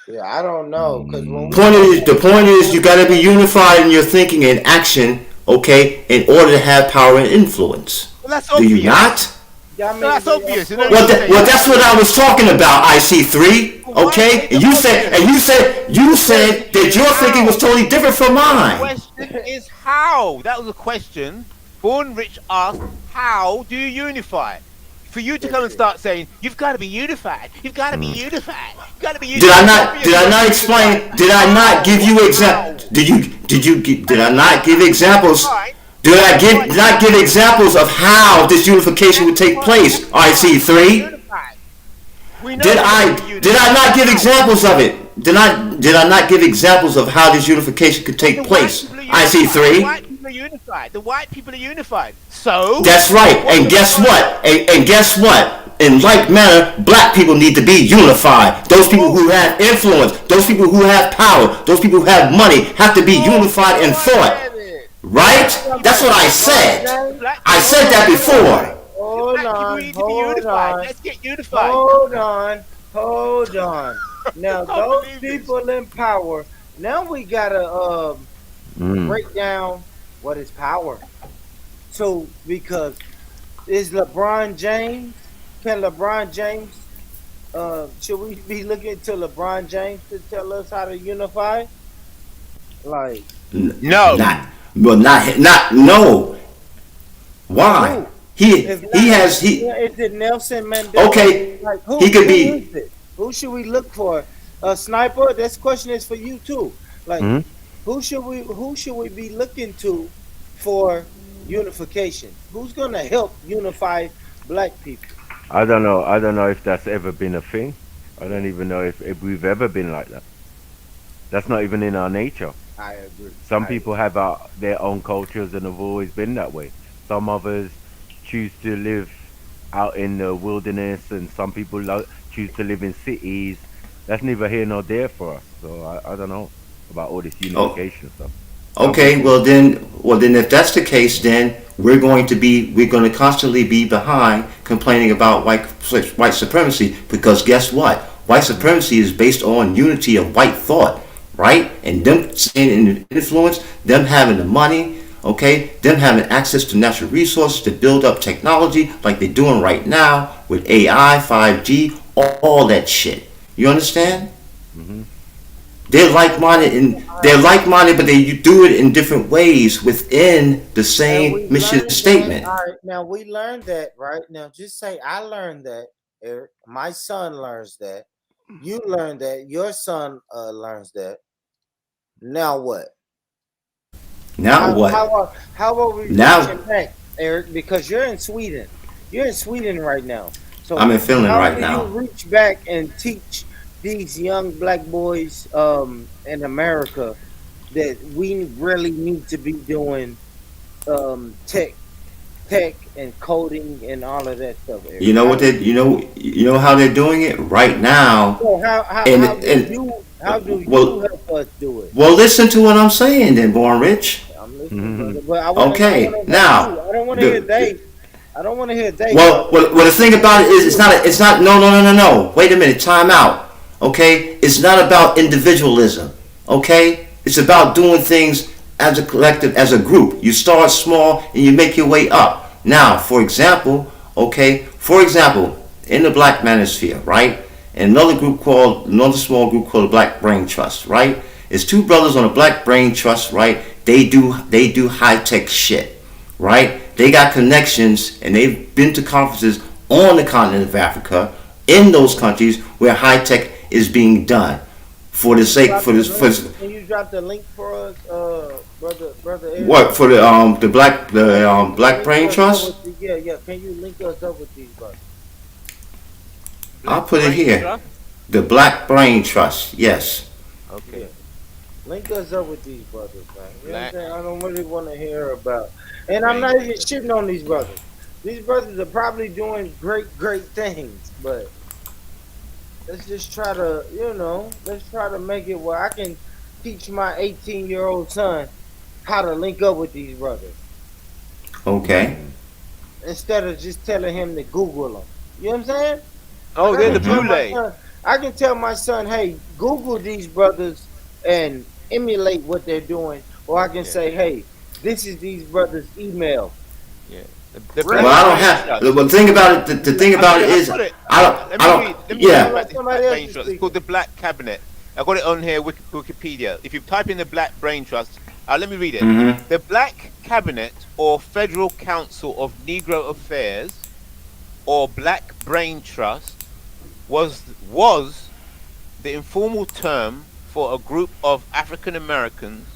Speaker 4: Yeah, I don't know. Because
Speaker 8: the point is you got to be unified in your thinking and action, okay, in order to have power and influence.
Speaker 14: Well, that's
Speaker 8: Do
Speaker 14: obvious.
Speaker 8: you not?
Speaker 4: Yeah, I mean,
Speaker 14: that's obvious.
Speaker 8: Well, that's what I was talking about. IC3, okay, and you said that your thinking was totally different from mine.
Speaker 14: The question is how. That was a question. Born Rich asked, "How do you unify?" For you to come and start saying, "You've got to be unified. You've got to be unified. You've got to be unified."
Speaker 8: Did I not explain? Did I not give you examples? Did I not give examples? Did I not give examples of how this unification would take place? IC3. Did I not give examples of it? Did I not give examples of how this unification could take place? IC3.
Speaker 14: The white people are unified. So
Speaker 8: that's right. And guess what? And guess what? in like manner, black people need to be unified. Those people who have influence, those people who have power, those people who have money have to be unified in thought. Right? That's what I said. I said that before.
Speaker 4: Hold on.
Speaker 14: Let's get unified.
Speaker 4: Hold on. Now those people in power. Now we gotta break down what is power. So because is LeBron James? Can LeBron James? Should we be looking to LeBron James to tell us how to unify? Like
Speaker 14: no,
Speaker 8: no. Why? He
Speaker 4: is it Nelson Mandela?
Speaker 8: Okay,
Speaker 4: like,
Speaker 8: he could be.
Speaker 4: Is it? Who should we look for? A sniper? This question is for you too. Like, who should we be looking to for unification? Who's gonna help unify black people?
Speaker 7: I don't know. I don't know if that's ever been a thing. I don't even know if we've ever been like that. That's not even in our nature.
Speaker 4: I agree.
Speaker 7: Some people have their own cultures and have always been that way. Some others choose to live out in the wilderness, and some people choose to live in cities. That's neither here nor there for us. So I don't know about all this unification stuff.
Speaker 8: Okay, well then, if that's the case, then we're going to constantly be behind complaining about white supremacy, because guess what? White supremacy is based on unity of white thought, right? And them in influence, them having the money, okay, them having access to natural resources to build up technology like they're doing right now with AI, 5G, all that shit. You understand?
Speaker 7: Mm-hmm.
Speaker 8: They're like-minded, but they do it in different ways within the same mission statement.
Speaker 4: All right, now we learned that, right? Now just say I learned that, Eric. My son learns that. You learned that. Your son learns that. Now what?
Speaker 8: Now what?
Speaker 4: How are we reaching back, Eric? Because you're in Sweden. You're in Sweden right now. So
Speaker 8: I'm in Finland right now.
Speaker 4: How do you reach back and teach these young black boys in America that we really need to be doing tech and coding and all of that stuff, Eric?
Speaker 8: You know what you know how they're doing it right now.
Speaker 4: So how do you help us do it?
Speaker 8: Well, listen to what I'm saying then, Born Rich.
Speaker 4: I'm listening, brother.
Speaker 8: I don't want to hear
Speaker 4: Dave. I don't want to hear Dave.
Speaker 8: Well, the thing about it is, it's not. No. Wait a minute. Time out. Okay, it's not about individualism. Okay, it's about doing things as a collective, as a group. You start small and you make your way up. Now, for example, in the Black Manosphere, right? And another small group called the Black Brain Trust, right? It's two brothers on a Black Brain Trust, right? They do high tech shit, right? They got connections and they've been to conferences on the continent of Africa in those countries where high tech is being done for the sake for this.
Speaker 4: Can you drop the link for us, brother? Eric?
Speaker 8: What for the Black Brain Trust?
Speaker 4: Yeah. Can you link us up with these brothers?
Speaker 8: I'll put it here. The Black Brain Trust. Yes.
Speaker 14: Okay.
Speaker 4: Yeah. Link us up with these brothers, man. You know what I'm saying? I don't really want to hear about. And I'm not even shitting on these brothers. These brothers are probably doing great things, but let's just try to make it where I can teach my 18-year-old son how to link up with these brothers.
Speaker 8: Okay.
Speaker 4: Instead of just telling him to Google them. You know what I'm saying?
Speaker 14: Oh, they're the blue.
Speaker 4: I can tell my son, hey, Google these brothers and emulate what they're doing. Or I can say, hey, this is these brothers' email.
Speaker 14: Yeah.
Speaker 8: Well, I don't have. The thing about it, the thing about it is, I don't. Yeah.
Speaker 14: It's called the Black Cabinet. I got it on here, Wikipedia. If you type in the Black Brain Trust, let me read it.
Speaker 8: Mm-hmm.
Speaker 14: The Black Cabinet, or Federal Council of Negro Affairs, or Black Brain Trust, was the informal term for a group of African Americans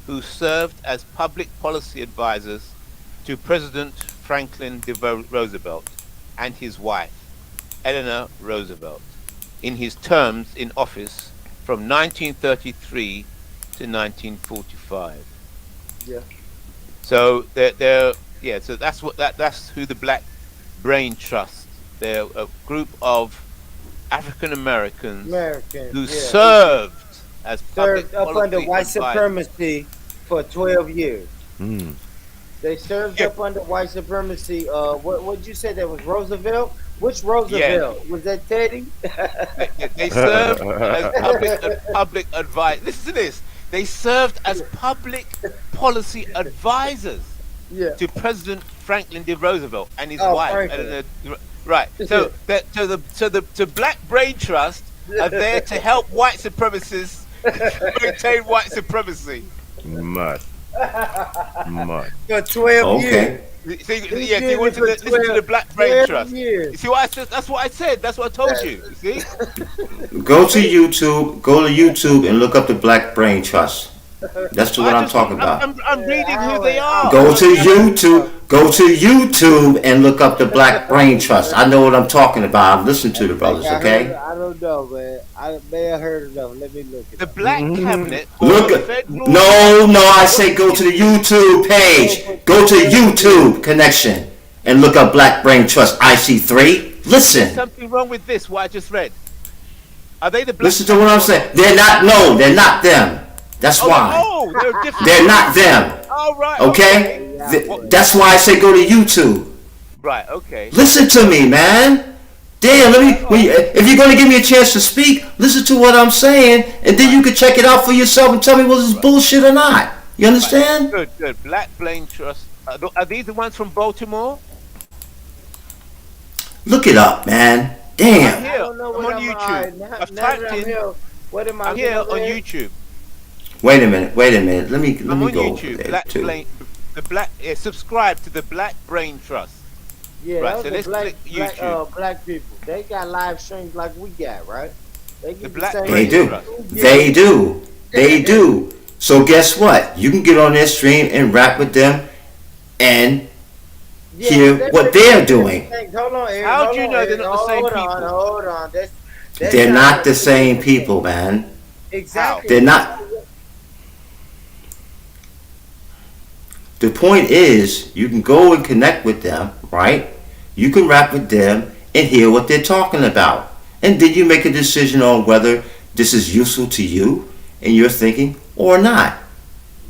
Speaker 14: who served as public policy advisors to President Franklin D. Roosevelt and his wife, Eleanor Roosevelt, in his terms in office from 1933 to 1945.
Speaker 4: Yeah.
Speaker 14: So so that's who the Black Brain Trust They're a group of African Americans who
Speaker 4: Yeah.
Speaker 14: served as public
Speaker 4: Served up under
Speaker 14: policy
Speaker 4: white
Speaker 14: advisors.
Speaker 4: supremacy for 12 years.
Speaker 7: Mm.
Speaker 4: They served up under white supremacy. What'd you say that was Roosevelt? Which Roosevelt? Was that Teddy?
Speaker 14: They served as public advice. Listen to this. They served as public policy advisors to President Franklin D. Roosevelt and his wife. Right. So the Black Brain Trust are there to help white supremacists maintain white supremacy.
Speaker 7: Mad.
Speaker 4: For 12 years.
Speaker 14: See, you want to listen to the Black Brain Trust. You see what I said? That's what I said. That's what I told you. You see?
Speaker 8: Go to YouTube and look up the Black Brain Trust. That's what I'm talking about.
Speaker 14: I'm reading who they are.
Speaker 8: Go to YouTube and look up the Black Brain Trust. I know what I'm talking about. I've listened to the brothers, okay?
Speaker 4: I don't know, man. I may have heard of them. Let me look at
Speaker 14: the Black Cabinet.
Speaker 8: No, I say go to the YouTube page. Go to YouTube connection and look up Black Brain Trust IC3. Listen.
Speaker 14: There's something wrong with this, what I just read. Are they the Black
Speaker 8: Listen to what I'm saying. They're not them. That's why.
Speaker 14: Oh, they're different.
Speaker 8: They're not them.
Speaker 14: All right.
Speaker 8: Okay? That's why I say go to YouTube.
Speaker 14: Right, okay.
Speaker 8: Listen to me, man. Damn, if you're going to give me a chance to speak, listen to what I'm saying, and then you can check it out for yourself and tell me whether it's bullshit or not. You understand?
Speaker 14: Good. Black Brain Trust. Are these the ones from Baltimore?
Speaker 8: Look it up, man. Damn.
Speaker 14: I'm on YouTube. I've typed in. I'm here on YouTube.
Speaker 8: Wait a minute. Let me
Speaker 14: I'm on
Speaker 8: go
Speaker 14: YouTube. Subscribe to the Black Brain Trust.
Speaker 4: Yeah,
Speaker 14: right.
Speaker 4: So let's click YouTube. Black people. They got live streams like we got, right? They
Speaker 8: do. So guess what? You can get on their stream and rap with them and hear what they're doing.
Speaker 4: Hold on, Eric.
Speaker 14: How do you know they're not the same people?
Speaker 4: Hold on.
Speaker 8: They're not the same people, man.
Speaker 4: Exactly.
Speaker 8: They're not. The point is, you can go and connect with them, right? You can rap with them and hear what they're talking about. And then you make a decision on whether this is useful to you and your thinking or not.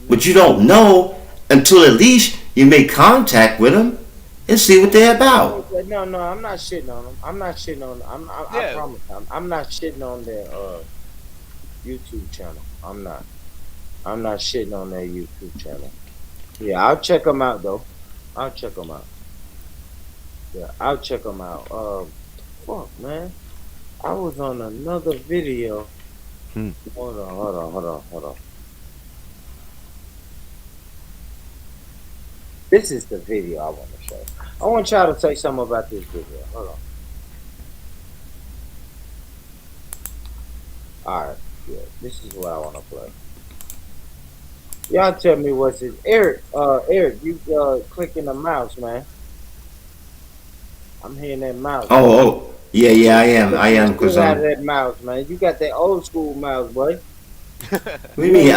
Speaker 8: But you don't know until at least you make contact with them and see what they're about.
Speaker 4: No, I'm not shitting on them. I promise. I'm not shitting on their YouTube channel. I'm not shitting on their YouTube channel. Yeah, I'll check them out though. Fuck, man. I was on another video. Hold on. This is the video I want to show. I want y'all to say something about this video. Hold on. Alright, yeah, this is what I want to play. Y'all tell me what's it. Eric, you clicking the mouse, man. I'm hearing that mouse.
Speaker 8: Oh, yeah, I am,
Speaker 4: because that mouse, man. You got that old school mouse, boy.
Speaker 8: What do you mean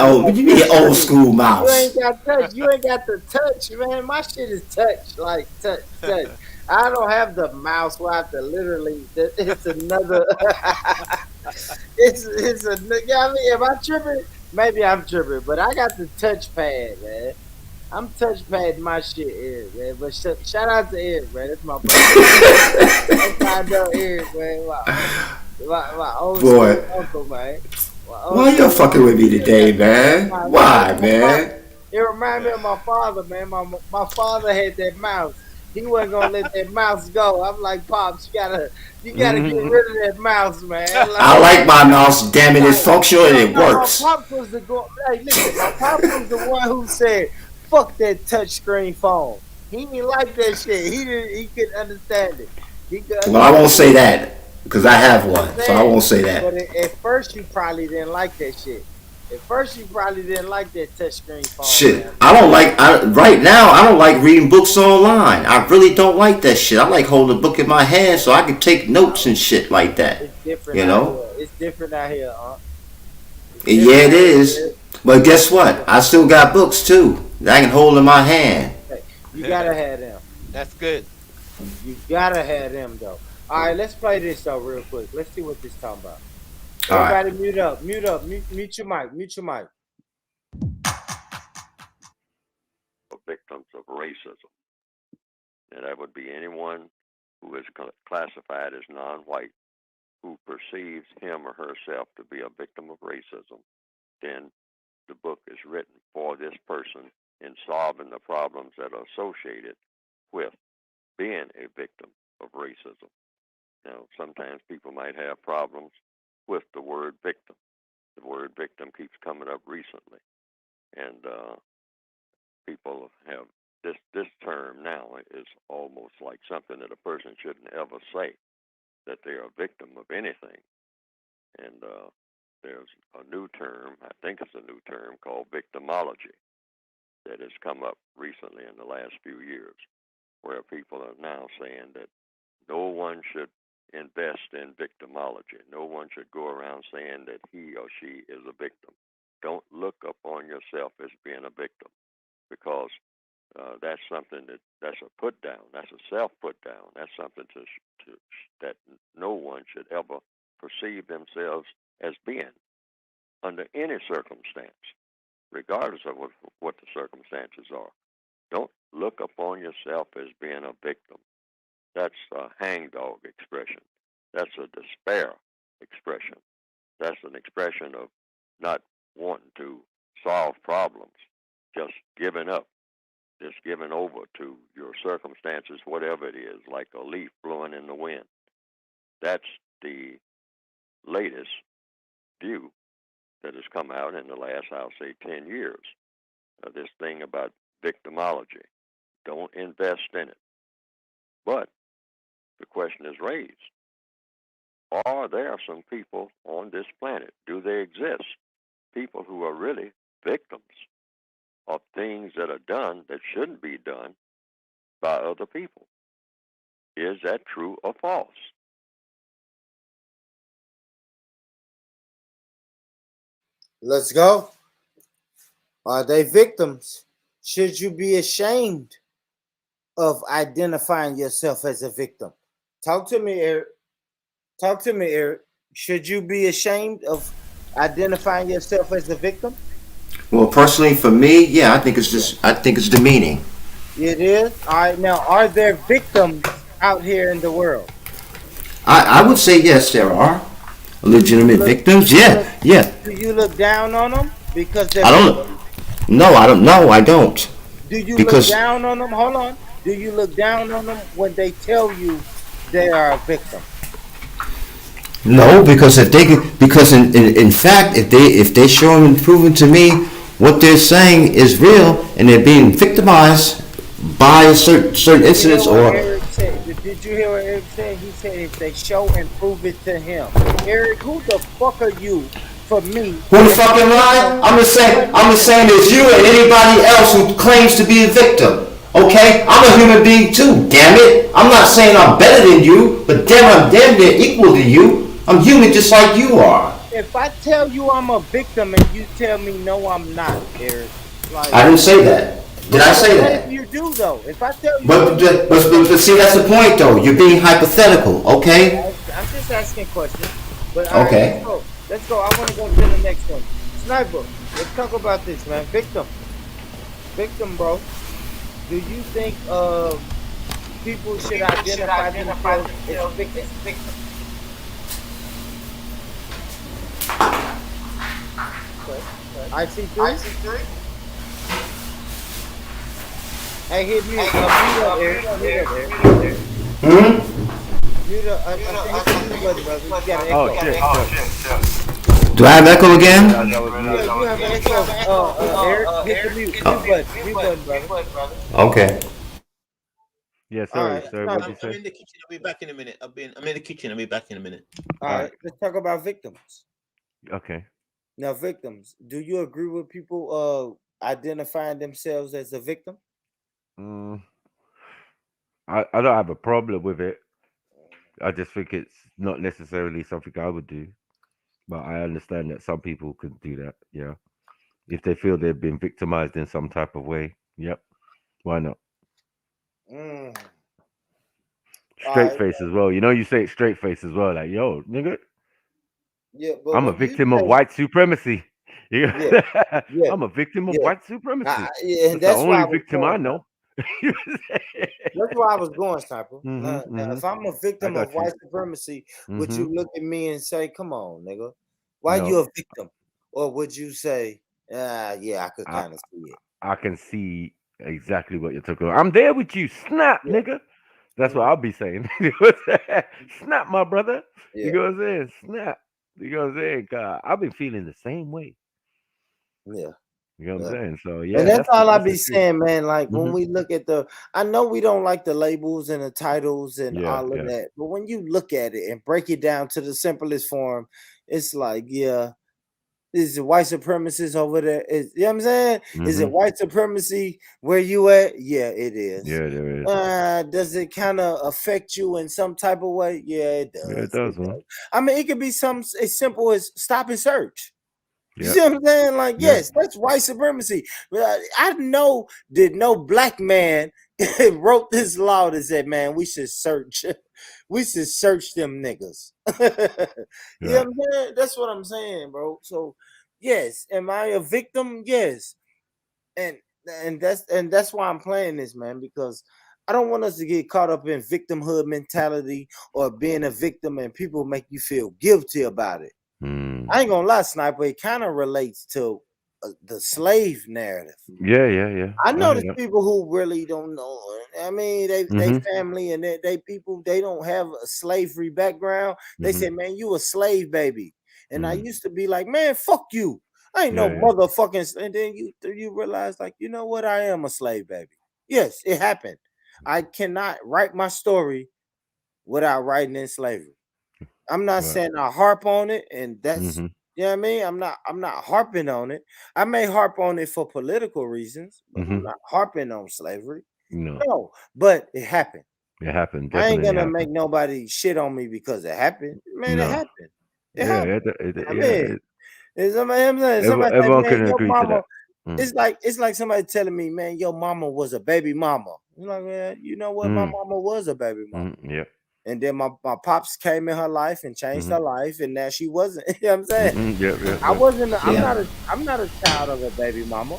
Speaker 8: old school mouse?
Speaker 4: You ain't got touch. You ain't got the touch, man. My shit is touch, like touch. I don't have the mouse where I have to literally. It's another. it's a. Yeah, I mean, am I tripping? Maybe I'm tripping, but I got the touchpad, man. I'm touchpad my shit, Eric, man. But shout out to Eric, man. That's my brother. That's my dog, Eric, man. My old
Speaker 8: boy.
Speaker 4: Uncle, man.
Speaker 8: Why you fucking with me today, man? Why, man?
Speaker 4: It reminds me of my father, man. My father had that mouse. He wasn't gonna let that mouse go. I'm like, Pops, you gotta get rid of that mouse, man.
Speaker 8: I like my mouse. Damn it, it's functional and it works.
Speaker 4: My Pops was the my Pops was the one who said, "Fuck that touchscreen phone." He didn't like that shit. He couldn't understand it.
Speaker 8: Well, I won't say that because I have one, so I won't say that.
Speaker 4: But at first, you probably didn't like that shit. At first, you probably didn't like that touchscreen phone.
Speaker 8: Shit,
Speaker 4: man.
Speaker 8: Right now, I don't like reading books online. I really don't like that shit. I like holding a book in my hand so I can take notes and shit like that.
Speaker 4: It's different.
Speaker 8: You know?
Speaker 4: It's different out here,
Speaker 8: Yeah, it is. But guess what? I still got books too that I can hold in my hand.
Speaker 4: You gotta have them.
Speaker 14: That's good.
Speaker 4: You gotta have them though. All right, let's play this though real quick. Let's see what this talking about.
Speaker 8: All right.
Speaker 4: Everybody mute up, mute up, mute your mic, mute your mic.
Speaker 17: Victims of racism. And that would be anyone who is classified as non-white who perceives him or herself to be a victim of racism. Then the book is written for this person in solving the problems that are associated with being a victim of racism. Now, sometimes people might have problems with the word victim. The word victim keeps coming up recently. And people have this term now is almost like something that a person shouldn't ever say, that they're a victim of anything. And there's a new term, I think it's a new term, called victimology that has come up recently in the last few years, where people are now saying that no one should invest in victimology. No one should go around saying that he or she is a victim. Don't look upon yourself as being a victim, because that's something that's a put down. That's a self put down. That's something that no one should ever perceive themselves as being under any circumstance, regardless of what the circumstances are. Don't look upon yourself as being a victim. That's a hangdog expression. That's a despair expression. That's an expression of not wanting to solve problems, just giving up, just giving over to your circumstances, whatever it is, like a leaf blowing in the wind. That's the latest view that has come out in the last, I'll say, 10 years. This thing about victimology. Don't invest in it. But the question is raised. Are there some people on this planet, do they exist, people who are really victims of things that are done that shouldn't be done by other people? Is that true or false?
Speaker 4: Let's go. Are they victims? Should you be ashamed of identifying yourself as a victim? Talk to me, Eric. Talk to me, Eric. Should you be ashamed of identifying yourself as a victim?
Speaker 8: Well, personally, for me, yeah, I think it's demeaning.
Speaker 4: It is. All right. Now, are there victims out here in the world?
Speaker 8: I would say yes, there are legitimate victims. Yeah, yeah.
Speaker 4: Do you look down on them because they're
Speaker 8: I
Speaker 4: victims?
Speaker 8: don't. No, I don't. No, I don't.
Speaker 4: Do you
Speaker 8: Because
Speaker 4: look down on them? Hold on. Do you look down on them when they tell you they are a victim?
Speaker 8: no, because because in fact, if they show and proven to me what they're saying is real and they're being victimized by certain incidents or
Speaker 4: Did you hear what Eric said? He said if they show and prove it to him. Eric, who the fuck are you for me?
Speaker 8: who the fuck am I? I'm the same as you and anybody else who claims to be a victim. Okay? I'm a human being too, damn it. I'm not saying I'm better than you, but I'm damn near equal to you. I'm human just like you are.
Speaker 4: If I tell you I'm a victim and you tell me no, I'm not, Eric. Like,
Speaker 8: I didn't say that. Did I say that?
Speaker 4: If you do though, if I tell you,
Speaker 8: But see, that's the point though. You're being hypothetical, okay?
Speaker 4: I'm just asking questions. But
Speaker 8: Okay.
Speaker 4: Let's go. I want to go to the next one. Sniper, let's talk about this, man. Victim, bro. Do you think people should identify themselves as victims? I see three. Hey, hit me. Mute up, Eric. Mute up. I think it's brother. You got an echo.
Speaker 8: Shit. Do I have echo again?
Speaker 4: Yeah, you have an echo. Eric, hit the mute button, brother.
Speaker 8: Okay.
Speaker 7: Yeah, sorry.
Speaker 4: Right.
Speaker 7: Sorry,
Speaker 4: I'm
Speaker 7: what did you say?
Speaker 10: I'm in the kitchen. I'll be back in a minute. I'm in the kitchen. I'll be back in a minute.
Speaker 4: All right. Let's talk about victims.
Speaker 7: Okay.
Speaker 4: Now, victims. Do you agree with people identifying themselves as a victim?
Speaker 7: I don't have a problem with it. I just think it's not necessarily something I would do. But I understand that some people could do that, yeah. If they feel they've been victimized in some type of way, yep. Why not? Straight face as well. You know, you say it straight face as well. Like, yo, nigga,
Speaker 4: Yeah, but
Speaker 7: I'm a
Speaker 4: when you
Speaker 7: victim of
Speaker 4: say,
Speaker 7: white supremacy.
Speaker 4: yeah, yeah,
Speaker 7: I'm a victim of
Speaker 4: yeah,
Speaker 7: white supremacy.
Speaker 4: yeah, and
Speaker 7: That's the
Speaker 4: that's why
Speaker 7: only
Speaker 4: I was
Speaker 7: victim
Speaker 4: going,
Speaker 7: I know.
Speaker 4: That's where I was going, Sniper. Now,
Speaker 7: Mm-hmm.
Speaker 4: if I'm a
Speaker 7: I
Speaker 4: victim of
Speaker 7: got you.
Speaker 4: white supremacy, would
Speaker 7: Mm-hmm.
Speaker 4: you look at me and say, "Come on, nigga, why you
Speaker 7: No,
Speaker 4: a victim?" Or would you say, yeah, I could
Speaker 7: I
Speaker 4: kind of see it.
Speaker 7: I can see exactly what you're talking about. I'm there with you. Snap,
Speaker 4: Yeah,
Speaker 7: nigga. That's what
Speaker 4: mhm,
Speaker 7: I'll be saying. You know what I'm saying? Snap, my brother. You
Speaker 4: yeah,
Speaker 7: know what I'm saying? Snap. You know what I'm saying? God, I've been feeling the same way.
Speaker 4: yeah,
Speaker 7: You know what I'm
Speaker 4: yeah.
Speaker 7: saying? So
Speaker 4: And
Speaker 7: yeah,
Speaker 4: that's all I
Speaker 7: that's
Speaker 4: be
Speaker 7: the truth.
Speaker 4: saying, man. Like when
Speaker 7: Mm-hmm.
Speaker 4: we look at I know we don't like the labels and the titles and
Speaker 7: Yeah,
Speaker 4: all of
Speaker 7: yeah.
Speaker 4: that, but when you look at it and break it down to the simplest form, it's like, yeah, is it white supremacists over there? You know what I'm saying? Is
Speaker 7: Mm-hmm.
Speaker 4: it white supremacy where you at? Yeah, it is.
Speaker 7: Yeah, there is.
Speaker 4: Does it kind of affect you in some type of way? Yeah, it
Speaker 7: Yeah, it
Speaker 4: does.
Speaker 7: does,
Speaker 4: It
Speaker 7: man.
Speaker 4: does. I mean, it could be something as simple as stop and search. You
Speaker 7: Yeah,
Speaker 4: see what I'm saying? Like,
Speaker 7: yeah.
Speaker 4: yes, that's white supremacy. But I know that no black man wrote this law that said, man, we should search. We should search them niggas. You know
Speaker 7: Yeah.
Speaker 4: what I'm saying? That's what I'm saying, bro. So, yes, am I a victim? Yes. And that's why I'm playing this, man, because I don't want us to get caught up in victimhood mentality or being a victim and people make you feel guilty about it. I ain't gonna lie, Sniper. It kind of relates to the slave narrative.
Speaker 7: Yeah, yeah, yeah.
Speaker 4: I
Speaker 7: I
Speaker 4: know
Speaker 7: hear
Speaker 4: there's
Speaker 7: that.
Speaker 4: people who really don't know. I mean, they
Speaker 7: Mm-hmm.
Speaker 4: family and they people they don't have a slavery background. They
Speaker 7: Mm-hmm.
Speaker 4: say, man, you a slave baby. And I
Speaker 7: Mm-hmm.
Speaker 4: used to be like, man, fuck you. I ain't no
Speaker 7: Yeah, yeah.
Speaker 4: motherfucking. And then you realize, like, you know what? I am a slave baby. Yes, it happened. I cannot write my story without writing in slavery. I'm not
Speaker 7: Right.
Speaker 4: saying I harp on it, and that's
Speaker 7: Mm-hmm.
Speaker 4: you know what I mean. I'm not harping on it. I may harp on it for political reasons, but I'm
Speaker 7: Mm-hmm.
Speaker 4: not harping on slavery.
Speaker 7: No,
Speaker 4: No, but it happened.
Speaker 7: it happened.
Speaker 4: I ain't
Speaker 7: Definitely
Speaker 4: gonna make
Speaker 7: happened.
Speaker 4: nobody shit on me because it happened. Man, it
Speaker 7: No.
Speaker 4: happened. It
Speaker 7: Yeah,
Speaker 4: happened.
Speaker 7: it,
Speaker 4: I
Speaker 7: yeah.
Speaker 4: mean, and somebody say,
Speaker 7: Everyone
Speaker 4: man,
Speaker 7: can
Speaker 4: your
Speaker 7: agree to
Speaker 4: mama.
Speaker 7: that. Mm.
Speaker 4: It's like somebody telling me, man, your mama was a baby mama. You're like, man, you know what? My
Speaker 7: Mm.
Speaker 4: mama was a baby mama.
Speaker 7: Mm. Yep.
Speaker 4: And then my pops came in her life and changed
Speaker 7: Mm-hmm.
Speaker 4: her life, and now she wasn't. You know what I'm saying?
Speaker 7: Mm-hmm. Yep. Yep.
Speaker 4: I
Speaker 7: Yep.
Speaker 4: wasn't.
Speaker 5: Yeah.
Speaker 4: I'm not a child of a baby mama,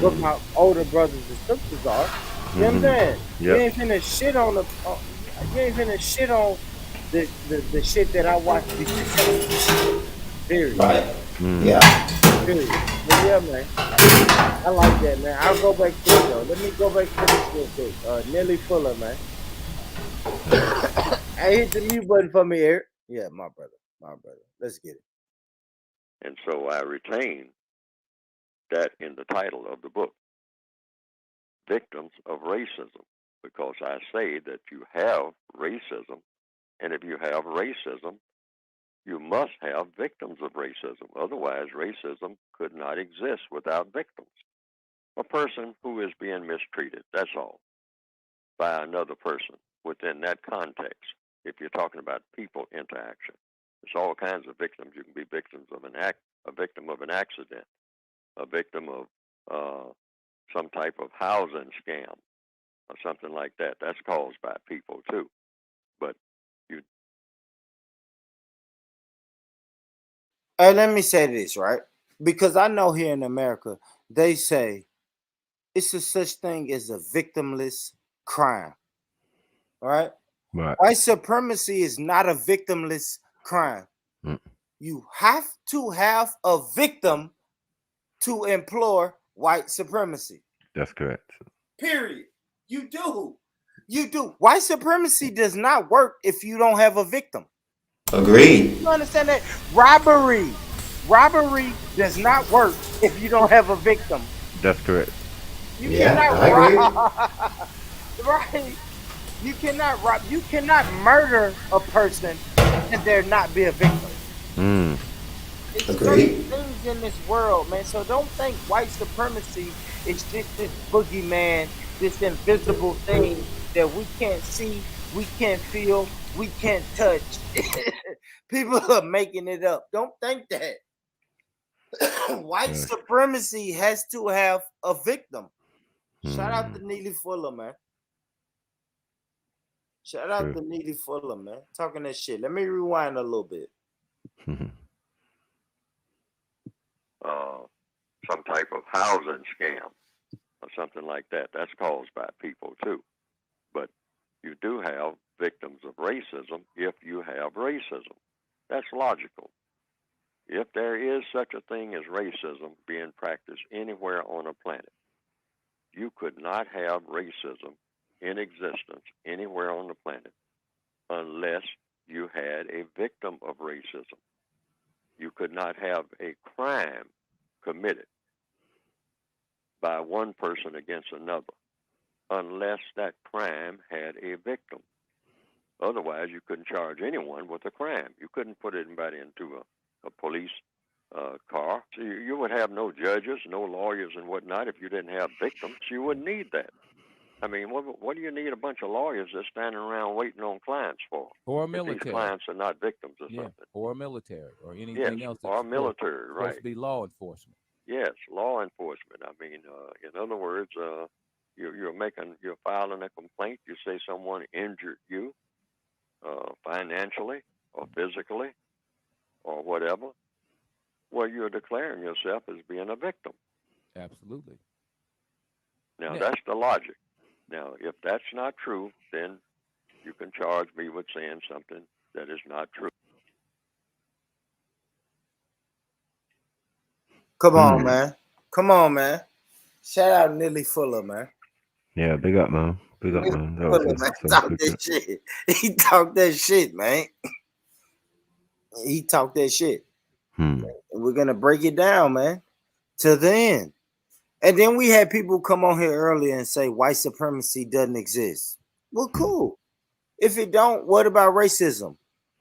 Speaker 4: but my older brothers and sisters are. You know what I'm
Speaker 7: Mm-hmm.
Speaker 4: saying? You
Speaker 7: Yep.
Speaker 4: ain't finna shit on you ain't finna shit on the shit that I watched you shit on. Period.
Speaker 5: Right.
Speaker 7: Mm.
Speaker 5: Yeah.
Speaker 4: Period. But yeah, man. I like that, man. I'll go back to it though. Let me go back to this real quick. Nelly Fuller, man. I hit the mute button for me, Eric. Yeah, my brother. My brother. Let's get it.
Speaker 17: And so I retain that in the title of the book, Victims of Racism, because I say that you have racism, and if you have racism, you must have victims of racism. Otherwise, racism could not exist without victims. A person who is being mistreated, that's all, by another person within that context. If you're talking about people interaction, there's all kinds of victims. You can be victims of a victim of an accident, a victim of some type of housing scam or something like that. That's caused by people too. But you,
Speaker 4: Let me say this, right? Because I know here in America, they say it's a such thing as a victimless crime. Right?
Speaker 7: Right.
Speaker 4: White supremacy is not a victimless crime.
Speaker 7: Mm.
Speaker 4: You have to have a victim to implore white supremacy.
Speaker 7: That's correct.
Speaker 4: Period. You do. You do. White supremacy does not work if you don't have a victim.
Speaker 5: Agreed.
Speaker 4: You understand that? Robbery does not work if you don't have a victim.
Speaker 7: That's correct.
Speaker 4: You
Speaker 5: Yeah,
Speaker 4: cannot
Speaker 5: I agree.
Speaker 4: rob. Right? You cannot rob. You cannot murder a person and there not be a victim.
Speaker 7: Mm.
Speaker 4: It's
Speaker 5: Agreed.
Speaker 4: certain things in this world, man. So don't think white supremacy is just this boogeyman, this invisible thing that we can't see, we can't feel, we can't touch. People are making it up. Don't think that. White
Speaker 7: Yes.
Speaker 4: supremacy has to have a victim. Shout out
Speaker 7: Mm.
Speaker 4: to Neely Fuller, man. Shout out to Needy Fuller, man. Talking that shit. Let me rewind a little bit.
Speaker 17: Some type of housing scam or something like that. That's caused by people too. But you do have victims of racism if you have racism. That's logical. If there is such a thing as racism being practiced anywhere on a planet, you could not have racism in existence anywhere on the planet unless you had a victim of racism. You could not have a crime committed by one person against another unless that crime had a victim. Otherwise, you couldn't charge anyone with a crime. You couldn't put anybody into a police car. So you would have no judges, no lawyers and whatnot if you didn't have victims. You wouldn't need that. I mean, what do you need a bunch of lawyers that's standing around waiting on clients for?
Speaker 2: Or a
Speaker 17: if
Speaker 2: military.
Speaker 17: These clients are not victims or something.
Speaker 2: Or a military, or anything else.
Speaker 17: Or military, right.
Speaker 2: Supposed to be law enforcement.
Speaker 17: Yes, law enforcement. I mean, in other words, you're filing a complaint. You say someone injured you financially or physically or whatever. Well, you're declaring yourself as being a victim.
Speaker 2: Absolutely.
Speaker 17: Now, that's the logic. Now, if that's not true, then you can charge me with saying something that is not true.
Speaker 4: Come on, man. Come on, man. Shout out Nelly Fuller, man.
Speaker 7: Yeah, big up, man. Big up, man.
Speaker 4: Talk that shit. He talked that shit, man. He talked that shit. We're gonna break it down, man, to the end. And then we had people come on here earlier and say white supremacy doesn't exist. Well, cool. If it don't, what about racism?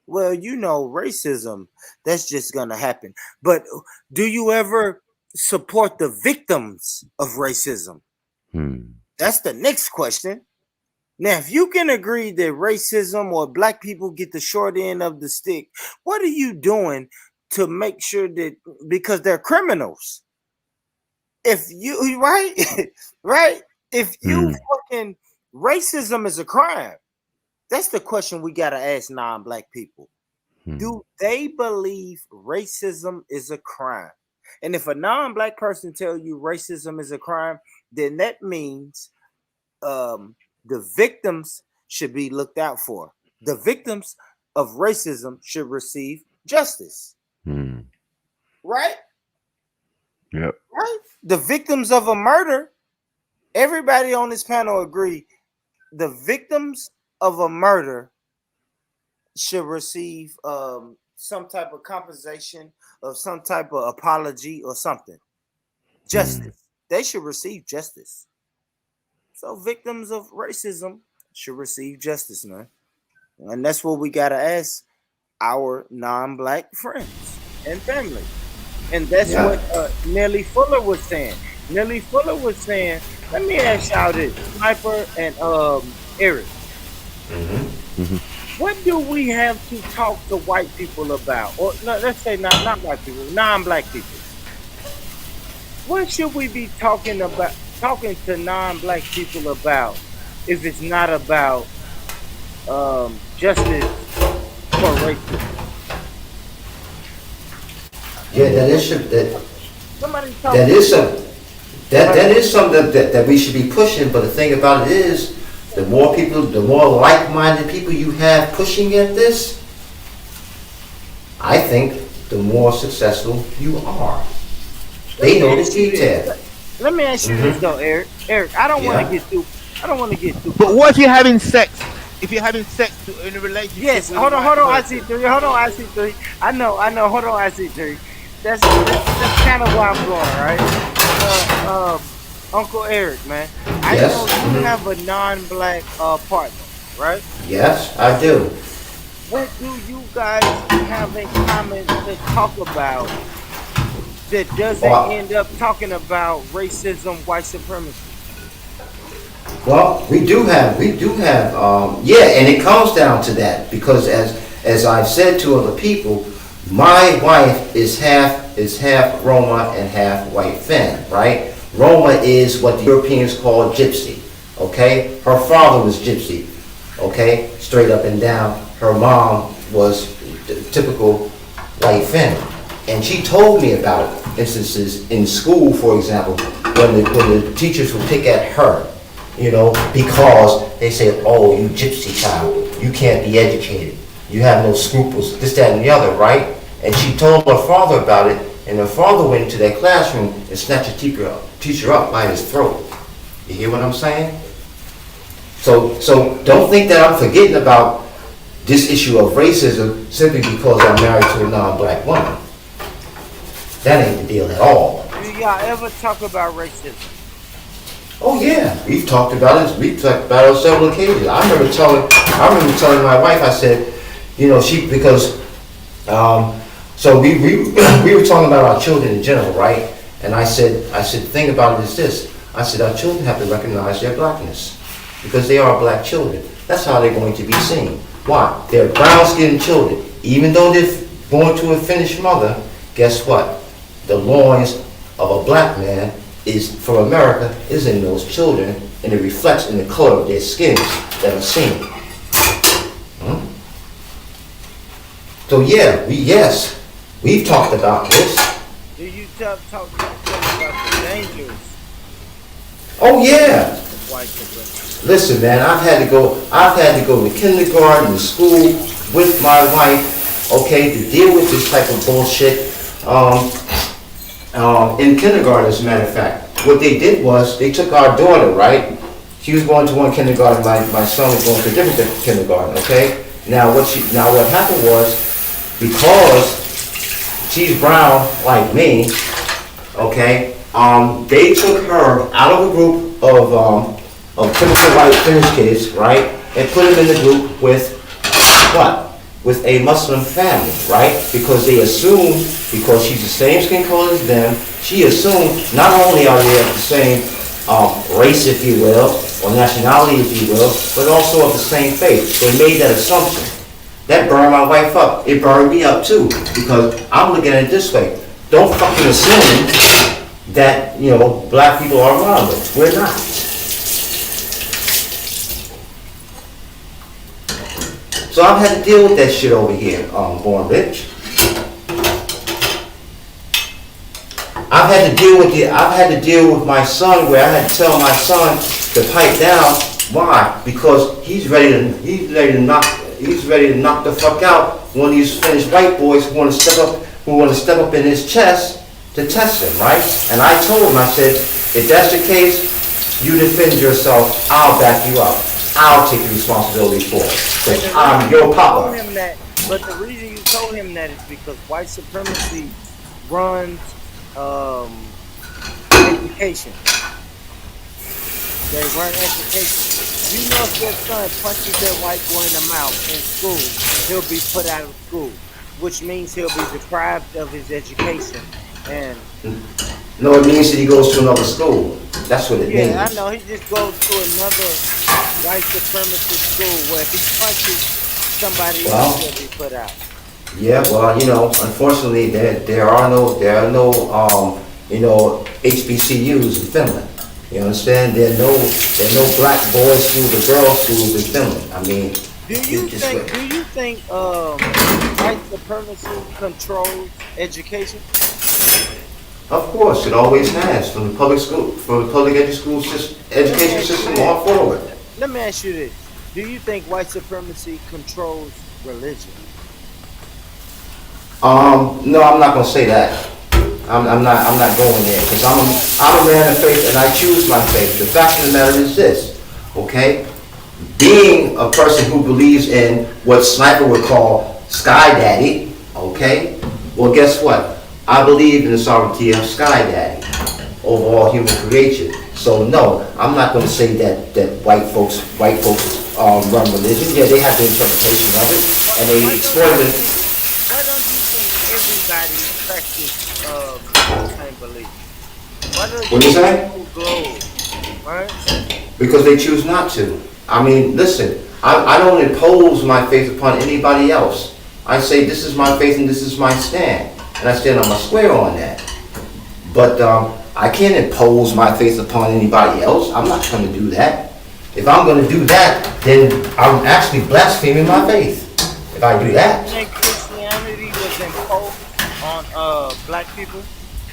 Speaker 4: Well, you know, racism, that's just gonna happen. But do you ever support the victims of racism? That's the next question. Now, if you can agree that racism or black people get the short end of the stick, what are you doing to make sure that, because they're criminals? If you, right, right? If you fucking, racism is a crime. That's the question we got to ask non-black people. Do they believe racism is a crime? And if a non-black person tell you racism is a crime, then that means the victims should be looked out for. The victims of racism should receive justice. Right?
Speaker 7: Yep.
Speaker 4: Right? The victims of a murder, everybody on this panel agree, the victims of a murder should receive some type of compensation or some type of apology or something. Justice. They should receive justice. So victims of racism should receive justice, man. And that's what we got to ask our non-black friends and family. And that's what Nelly Fuller was saying. Nelly Fuller was saying, let me ask y'all this, Sniper and Eric. What do we have to talk to white people about? Or no, let's say not white people, non-black people. What should we be talking to non-black people about if it's not about justice for racism?
Speaker 8: Yeah, that is something that we should be pushing. But the thing about it is, the more people, the more like-minded people you have pushing at this, I think the more successful you are. They know the detail.
Speaker 4: Let me ask you this though, Eric. Eric, I don't want to get too.
Speaker 14: But what if you're having sex? If you're having sex in a relationship?
Speaker 4: Yes. Hold on, IC3. Hold on, IC3. I know. Hold on, IC3. That's kind of where I'm going, right? Uncle Eric, man. I know you have a non-black partner, right?
Speaker 8: Yes, I do.
Speaker 4: What do you guys have in common to talk about that doesn't end up talking about racism, white supremacy?
Speaker 8: Well, we do have, and it comes down to that because as I've said to other people, my wife is half Roma and half white Finn, right? Roma is what the Europeans call gypsy, okay? Her father was gypsy. okay, straight up and down. Her mom was typical white femme. And she told me about instances in school, for example, when the teachers would pick at her, you know, because they said, oh, you gypsy child, you can't be educated, you have no scruples, this, that, and the other, right? And she told her father about it, and her father went into that classroom and snatched the teacher up by his throat. You hear what I'm saying? So don't think that I'm forgetting about this issue of racism simply because I'm married to a non-black woman. That ain't the deal at all.
Speaker 4: Do y'all ever talk about racism?
Speaker 8: Oh yeah, we've talked about it. We've talked about it on several occasions. I remember telling my wife. I said, you know, so we were talking about our children in general, right? And I said, the thing about it is this. I said, our children have to recognize their blackness because they are black children. That's how they're going to be seen. Why? They're brown-skinned children. Even though they're born to a Finnish mother, guess what? The loins of a black man from America is in those children, and it reflects in the color of their skins that are seen. So yeah, we've talked about this.
Speaker 4: Do you talk about the dangers?
Speaker 8: Oh yeah. Listen, man, I've had to go to kindergarten and school with my wife, okay, to deal with this type of bullshit. In kindergarten, as a matter of fact, what they did was they took our daughter, right? She was going to one kindergarten. My son was going to a different kindergarten. Okay. Now what happened was, because she's brown like me, okay, they took her out of a group of typical white Finnish kids, right, and put them in the group with what? With a Muslim family, right? Because they assume, because she's the same skin color as them, she assumed not only are they of the same race, if you will, or nationality, if you will, but also of the same faith. They made that assumption. That burned my wife up. It burned me up too, because I'm looking at it this way. Don't fucking assume that, you know, black people are monoliths. We're not. So I've had to deal with that shit over here, Born Rich. I've had to deal with my son, where I had to tell my son to pipe down. Why? Because he's ready to knock the fuck out one of these Finnish white boys who want to step up in his chest to test him, right? And I told him, I said, if that's the case, you defend yourself, I'll back you up. I'll take the responsibility for it, because I'm your papa.
Speaker 4: But the reason you told him that is because white supremacy runs education. They run education. You know, if your son punches that white boy in the mouth in school, he'll be put out of school, which means he'll be deprived of his education. And
Speaker 8: no, it means that he goes to another school. That's what it means.
Speaker 4: Yeah, I know. He just goes to another white supremacist school where if he punches somebody else, he'll be put out.
Speaker 8: Yeah, well, you know, unfortunately, there are no you know, HBCUs in Finland. You understand? There are no black boys schools or girls schools in Finland. I mean,
Speaker 4: do you think white supremacy controls education?
Speaker 8: Of course, it always has, from the public education system on forward.
Speaker 4: Let me ask you this: do you think white supremacy controls religion?
Speaker 8: No, I'm not gonna say that. I'm not going there, because I'm a man of faith and I choose my faith. The fact of the matter is this, okay? Being a person who believes in what Sniper would call Sky Daddy, okay? Well, guess what? I believe in the sovereignty of Sky Daddy over all human creation. So no, I'm not going to say that white folks run religion. Yeah, they have the interpretation of it, and they exploit it.
Speaker 4: Why don't you think everybody practices the same belief?
Speaker 8: What do you say?
Speaker 4: Globe, right?
Speaker 8: Because they choose not to. I mean, listen, I don't impose my faith upon anybody else. I say this is my faith and this is my stand. And I stand on my square on that. But I can't impose my faith upon anybody else. I'm not going to do that. If I'm going to do that, then I'm actually blaspheming my faith. If I do that.
Speaker 4: You think Christianity was imposed on black people?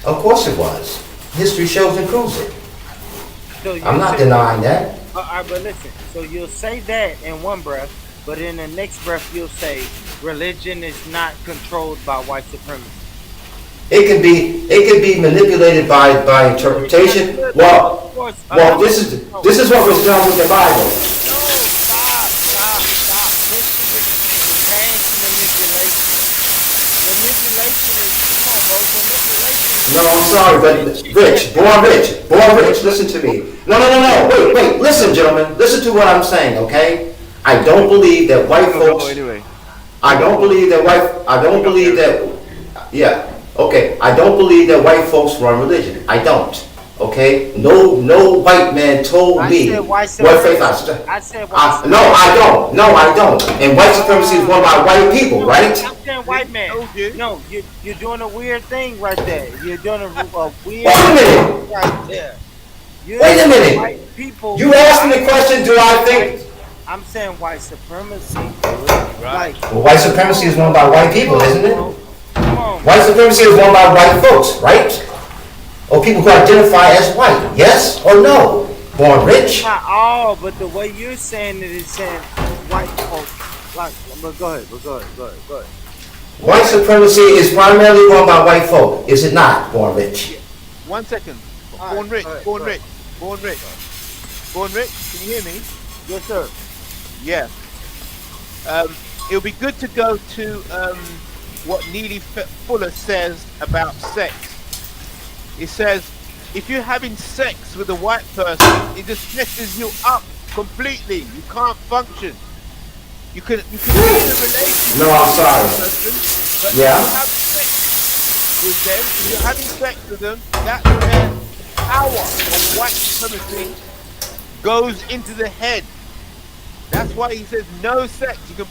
Speaker 8: Of course it was. History shows and proves it.
Speaker 4: So
Speaker 8: I'm not denying that.
Speaker 4: All right, but listen. So you'll say that in one breath, but in the next breath you'll say religion is not controlled by white supremacy.
Speaker 8: It can be manipulated by interpretation. Well, this is what was done with the Bible.
Speaker 4: No, stop. History is past manipulation. Manipulation is, come on, bro. Manipulation.
Speaker 8: No, I'm sorry, but born rich, listen to me. No, wait, listen, gentlemen, listen to what I'm saying, okay? I don't believe that white folks. I don't believe that white folks run religion. I don't. Okay? No white man told me what faith I stood. No, I don't. And white supremacy is run by white people, right?
Speaker 4: I'm saying white man. No, you're doing a weird thing right there. You're doing a weird
Speaker 8: Wait a minute.
Speaker 4: thing right there.
Speaker 8: Wait a minute. You asked me the question, do I think...
Speaker 4: I'm saying white supremacy.
Speaker 8: Right. Well, white supremacy is run by white people, isn't it? White supremacy is run by white folks, right? Or people who identify as white, yes or no? Born rich?
Speaker 4: Not all, but the way you're saying it is saying white folks. Like, but go ahead.
Speaker 8: White supremacy is primarily run by white folk, is it not, Born Rich?
Speaker 14: 1 second. Born Rich. Can you hear me?
Speaker 4: Yes, sir.
Speaker 14: Yeah. It'll be good to go to what Neely Fuller says about sex. It says, if you're having sex with a white person, it just messes you up completely. You can't function. You can be in a relationship.
Speaker 8: No, I'm sorry.
Speaker 14: But
Speaker 8: yeah.
Speaker 14: If you're having sex with them, that's where power of white supremacy goes into the head. That's why he says no sex. You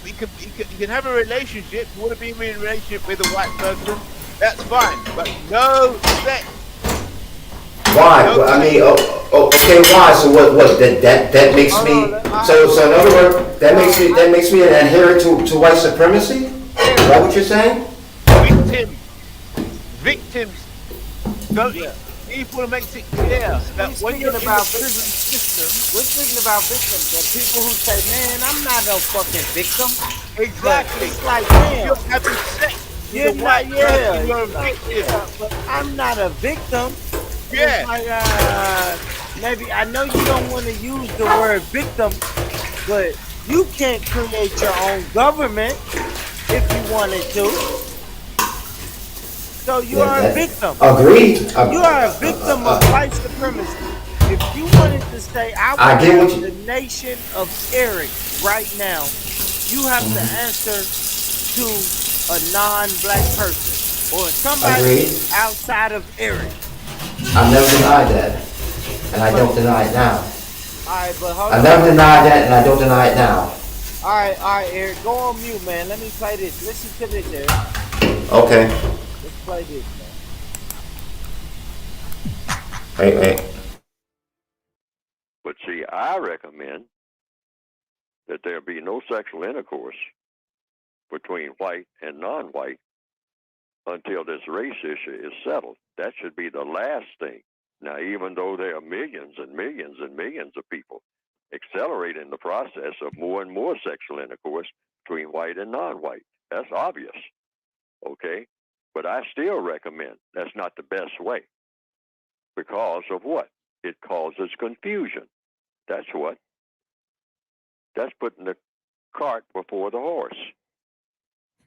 Speaker 14: can have a relationship. You want to be in a relationship with a white person, that's fine. But no sex.
Speaker 8: Why? No I mean, okay, why? So what? That makes me. So in other words, that makes me an adherent to white supremacy. Is that what you're saying?
Speaker 14: Victims. Don't. People makes it clear that when you're about prison system,
Speaker 4: we're speaking about victims. The people who say, "Man, I'm not a fucking victim."
Speaker 14: Exactly.
Speaker 4: It's like, damn,
Speaker 14: you're having sex.
Speaker 4: You're not. Yeah.
Speaker 14: You're a victim.
Speaker 4: But I'm not a victim.
Speaker 14: Yeah.
Speaker 4: Like, maybe I know you don't want to use the word victim, but you can't create your own government if you wanted to. So you are a victim.
Speaker 8: Agreed.
Speaker 4: You are a victim of white supremacy. If you wanted to say, I want the nation of Eric right now, you have to answer to a non-black person or somebody outside of Eric.
Speaker 8: I've never denied that, and I don't deny it now.
Speaker 4: All right, but hold on.
Speaker 8: I've never denied that, and I don't deny it now.
Speaker 4: All right, Eric, go on mute, man. Let me play this. Listen to this, Eric.
Speaker 8: Okay.
Speaker 4: Let's play this,
Speaker 8: man. Hey.
Speaker 17: But see, I recommend that there be no sexual intercourse between white and non-white until this race issue is settled. That should be the last thing. Now, even though there are millions and millions and millions of people accelerating the process of more and more sexual intercourse between white and non-white, that's obvious, okay? But I still recommend that's not the best way. Because of what? It causes confusion. That's what. That's putting the cart before the horse.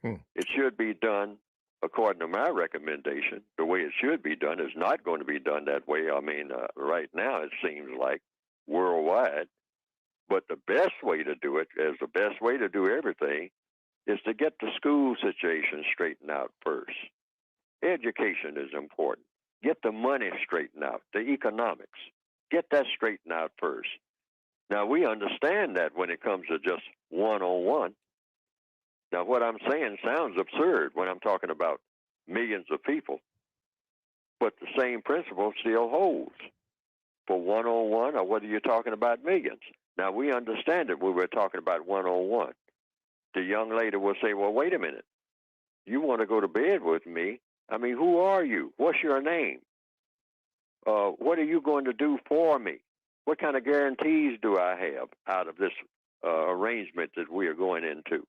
Speaker 17: It should be done according to my recommendation. The way it should be done is not going to be done that way. I mean, right now it seems like worldwide. But the best way to do it, as the best way to do everything, is to get the school situation straightened out first. Education is important. Get the money straightened out, the economics. Get that straightened out first. Now, we understand that when it comes to just one-on-one. Now, what I'm saying sounds absurd when I'm talking about millions of people, but the same principle still holds for one-on-one or whether you're talking about millions. Now, we understand it when we're talking about one-on-one. The young lady will say, well, wait a minute. You want to go to bed with me? I mean, who are you? What's your name? What are you going to do for me? What kind of guarantees do I have out of this arrangement that we are going into?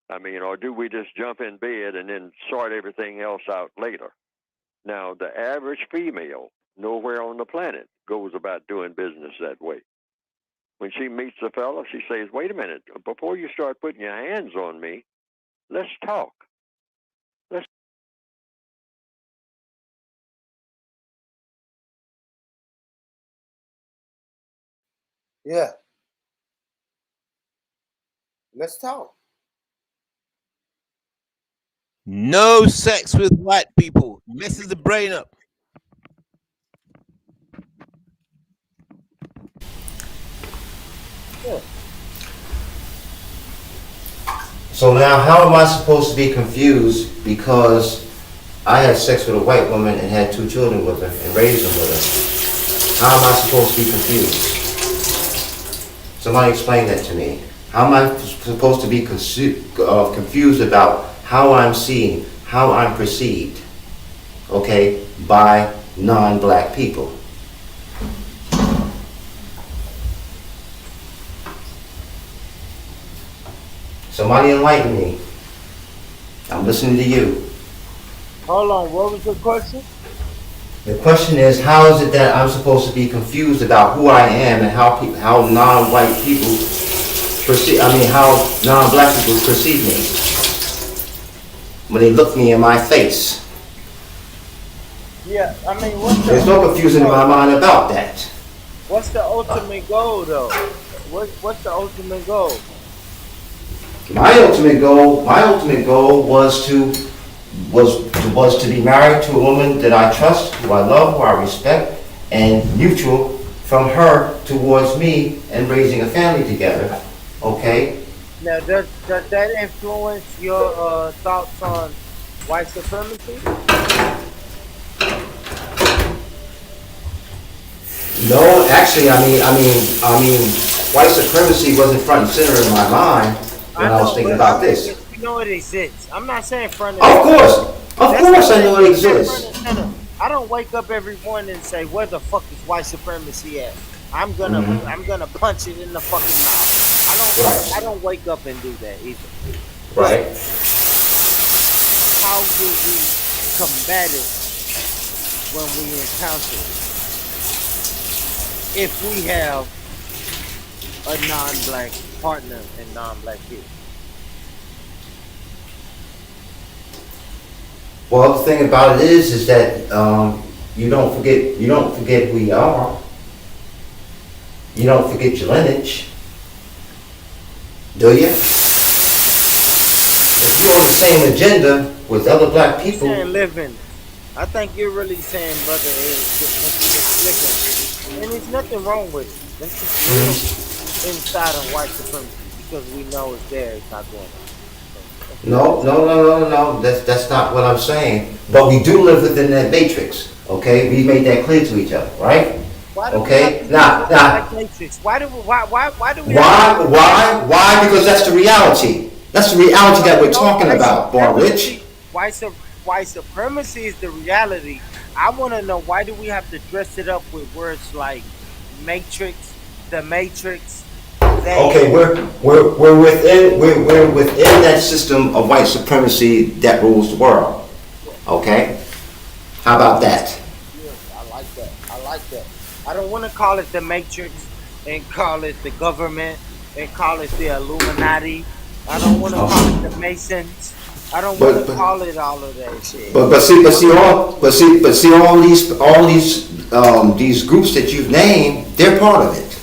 Speaker 17: I mean, or do we just jump in bed and then sort everything else out later? Now, the average female nowhere on the planet goes about doing business that way. When she meets a fella, she says, wait a minute, before you start putting your hands on me, let's talk. Let's.
Speaker 4: Yeah. Let's talk.
Speaker 14: No sex with white people. Messes the brain up.
Speaker 4: Yeah.
Speaker 8: So now, how am I supposed to be confused because I had sex with a white woman and had 2 children with her and raised them with her? How am I supposed to be confused? Somebody explain that to me. How am I supposed to be confused about how I'm seen, how I'm perceived, okay, by non-black people? Somebody enlighten me. I'm listening to you.
Speaker 4: Hold on, what was the question?
Speaker 8: The question is, how is it that I'm supposed to be confused about who I am and how non-white people perceive, how non-black people perceive me when they look me in my face?
Speaker 4: Yeah, I mean,
Speaker 8: there's no confusion in my mind about that.
Speaker 4: What's the ultimate goal, though? What's the ultimate goal?
Speaker 8: My ultimate goal was to be married to a woman that I trust, who I love, who I respect, and mutual from her towards me and raising a family together. Okay?
Speaker 4: Now, does that influence your thoughts on white supremacy?
Speaker 8: No, actually, I mean, white supremacy wasn't front and center in my mind when I was thinking about this.
Speaker 4: You know it exists. I'm not saying front and
Speaker 8: center. Of course I know it exists.
Speaker 4: I don't wake up every morning and say, where the fuck is white supremacy at? I'm gonna punch it in the fucking mouth. I don't wake up and do that either.
Speaker 8: Right.
Speaker 4: How do we combat it when we encounter it? If we have a non-black partner and non-black kids.
Speaker 8: Well, the thing about it is that you don't forget who you are. You don't forget your lineage, do you? If you're on the same agenda with other black people.
Speaker 4: You're saying living. I think you're really saying, brother, it's living, and there's nothing wrong with it. Let's just live inside of white supremacy because we know it's there. It's not going on.
Speaker 8: No. That's not what I'm saying. But we do live within that matrix. Okay, we made that clear to each other, right? Okay. Now.
Speaker 4: Why do we?
Speaker 8: Why? Because that's the reality. That's the reality that we're talking about, Bar Rich.
Speaker 4: White supremacy is the reality. I want to know, why do we have to dress it up with words like matrix, the matrix?
Speaker 8: Okay, we're within that system of white supremacy that rules the world. Okay, how about that?
Speaker 4: Yes, I like that. I don't want to call it the matrix and call it the government and call it the Illuminati. I don't want to call it the Masons. I don't want to call it all of that shit.
Speaker 8: But see all these groups that you've named, they're part of it.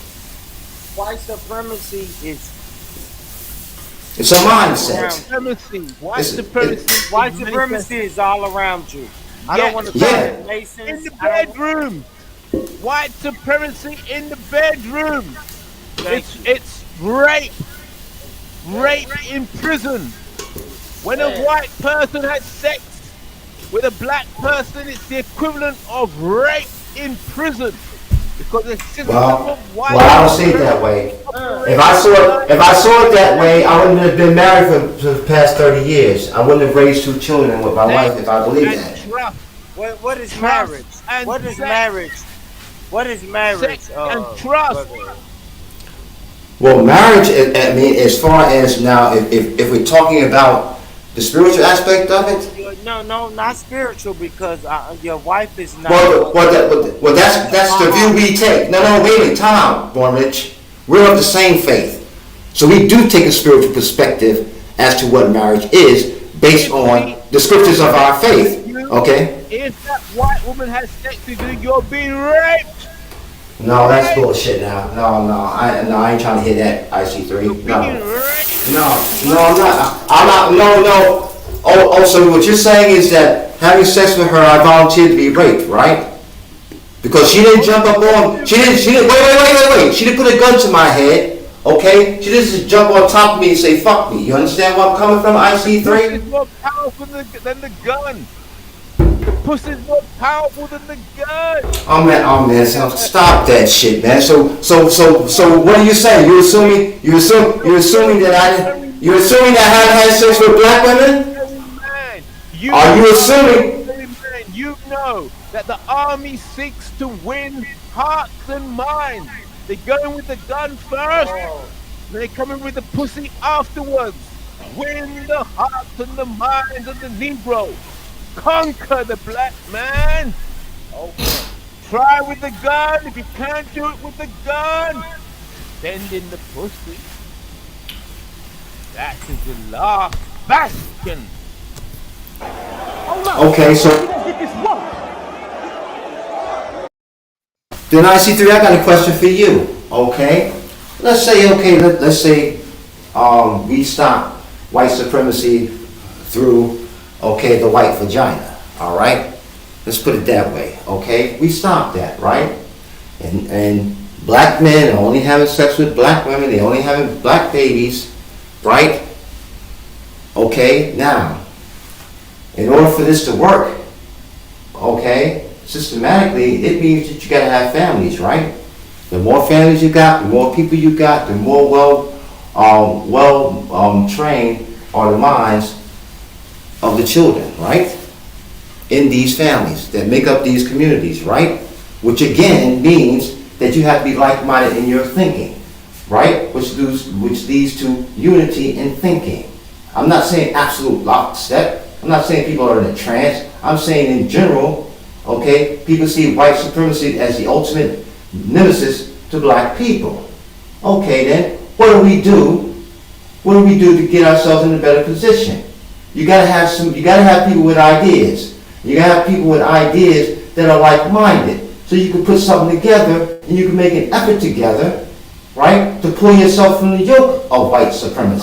Speaker 4: White supremacy
Speaker 8: it's a mindset.
Speaker 4: White supremacy is all around you. I don't want to call it Masons.
Speaker 14: In the bedroom. White supremacy in the bedroom. It's rape. Rape in prison. When a white person has sex with a black person, it's the equivalent of rape in prison. because the system
Speaker 8: Well,
Speaker 14: of white.
Speaker 8: I don't see it that way. If I saw it that way, I wouldn't have been married for the past 30 years. I wouldn't have raised 2 children with my wife if I believed that.
Speaker 14: Trust.
Speaker 4: What is marriage? What is marriage? What is marriage?
Speaker 14: And trust.
Speaker 8: Well, marriage, I mean, as far as now, if we're talking about the spiritual aspect of it.
Speaker 4: No, not spiritual, because your wife is not.
Speaker 8: Well, that's the view we take. No, wait a minute, time out, Born Rich. We're of the same faith. So we do take a spiritual perspective as to what marriage is based on the scriptures of our faith. Okay?
Speaker 14: If that white woman has sex with you, you're being raped.
Speaker 8: No, that's bullshit now. No, I ain't trying to hear that, IC3. No, I'm not. No. Oh, so what you're saying is that having sex with her, I volunteered to be raped, right? Because she didn't jump up on, she didn't, wait. She didn't put a gun to my head, okay? She didn't just jump on top of me and say, fuck me. You understand where I'm coming from, IC3?
Speaker 14: It's more powerful than the gun. The pussy's more powerful than the gun.
Speaker 8: Oh man, stop that shit, man. So what are you saying? You're assuming that I haven't had sex with black women? Are you assuming?
Speaker 14: You know that the army seeks to win hearts and minds. They go in with the gun first, they come in with the pussy afterwards. Win the hearts and the minds of the Negro. Conquer the black man. Okay. Try with the gun. If you can't do it with the gun, send in the pussy. That is the last bastion.
Speaker 8: Okay, so then IC3, I got a question for you. Okay, let's say we stop white supremacy through the white vagina. All right, let's put it that way. Okay, we stop that, right? And black men are only having sex with black women. They only having black babies, right? Okay, now. In order for this to work, systematically, it means that you gotta have families, right? The more families you got, the more people you got, the more trained are the minds of the children, right? In these families that make up these communities, right? Which again means that you have to be like-minded in your thinking, right? Which leads to unity in thinking. I'm not saying absolute lockstep. I'm not saying people are in a trance. I'm saying in general, people see white supremacy as the ultimate nemesis to black people. Okay, then, what do we do? What do we do to get ourselves in a better position? You gotta have people with ideas. You gotta have people with ideas that are like-minded. So you can put something together and you can make an effort together, right? To pull yourself from the yoke of white supremacy.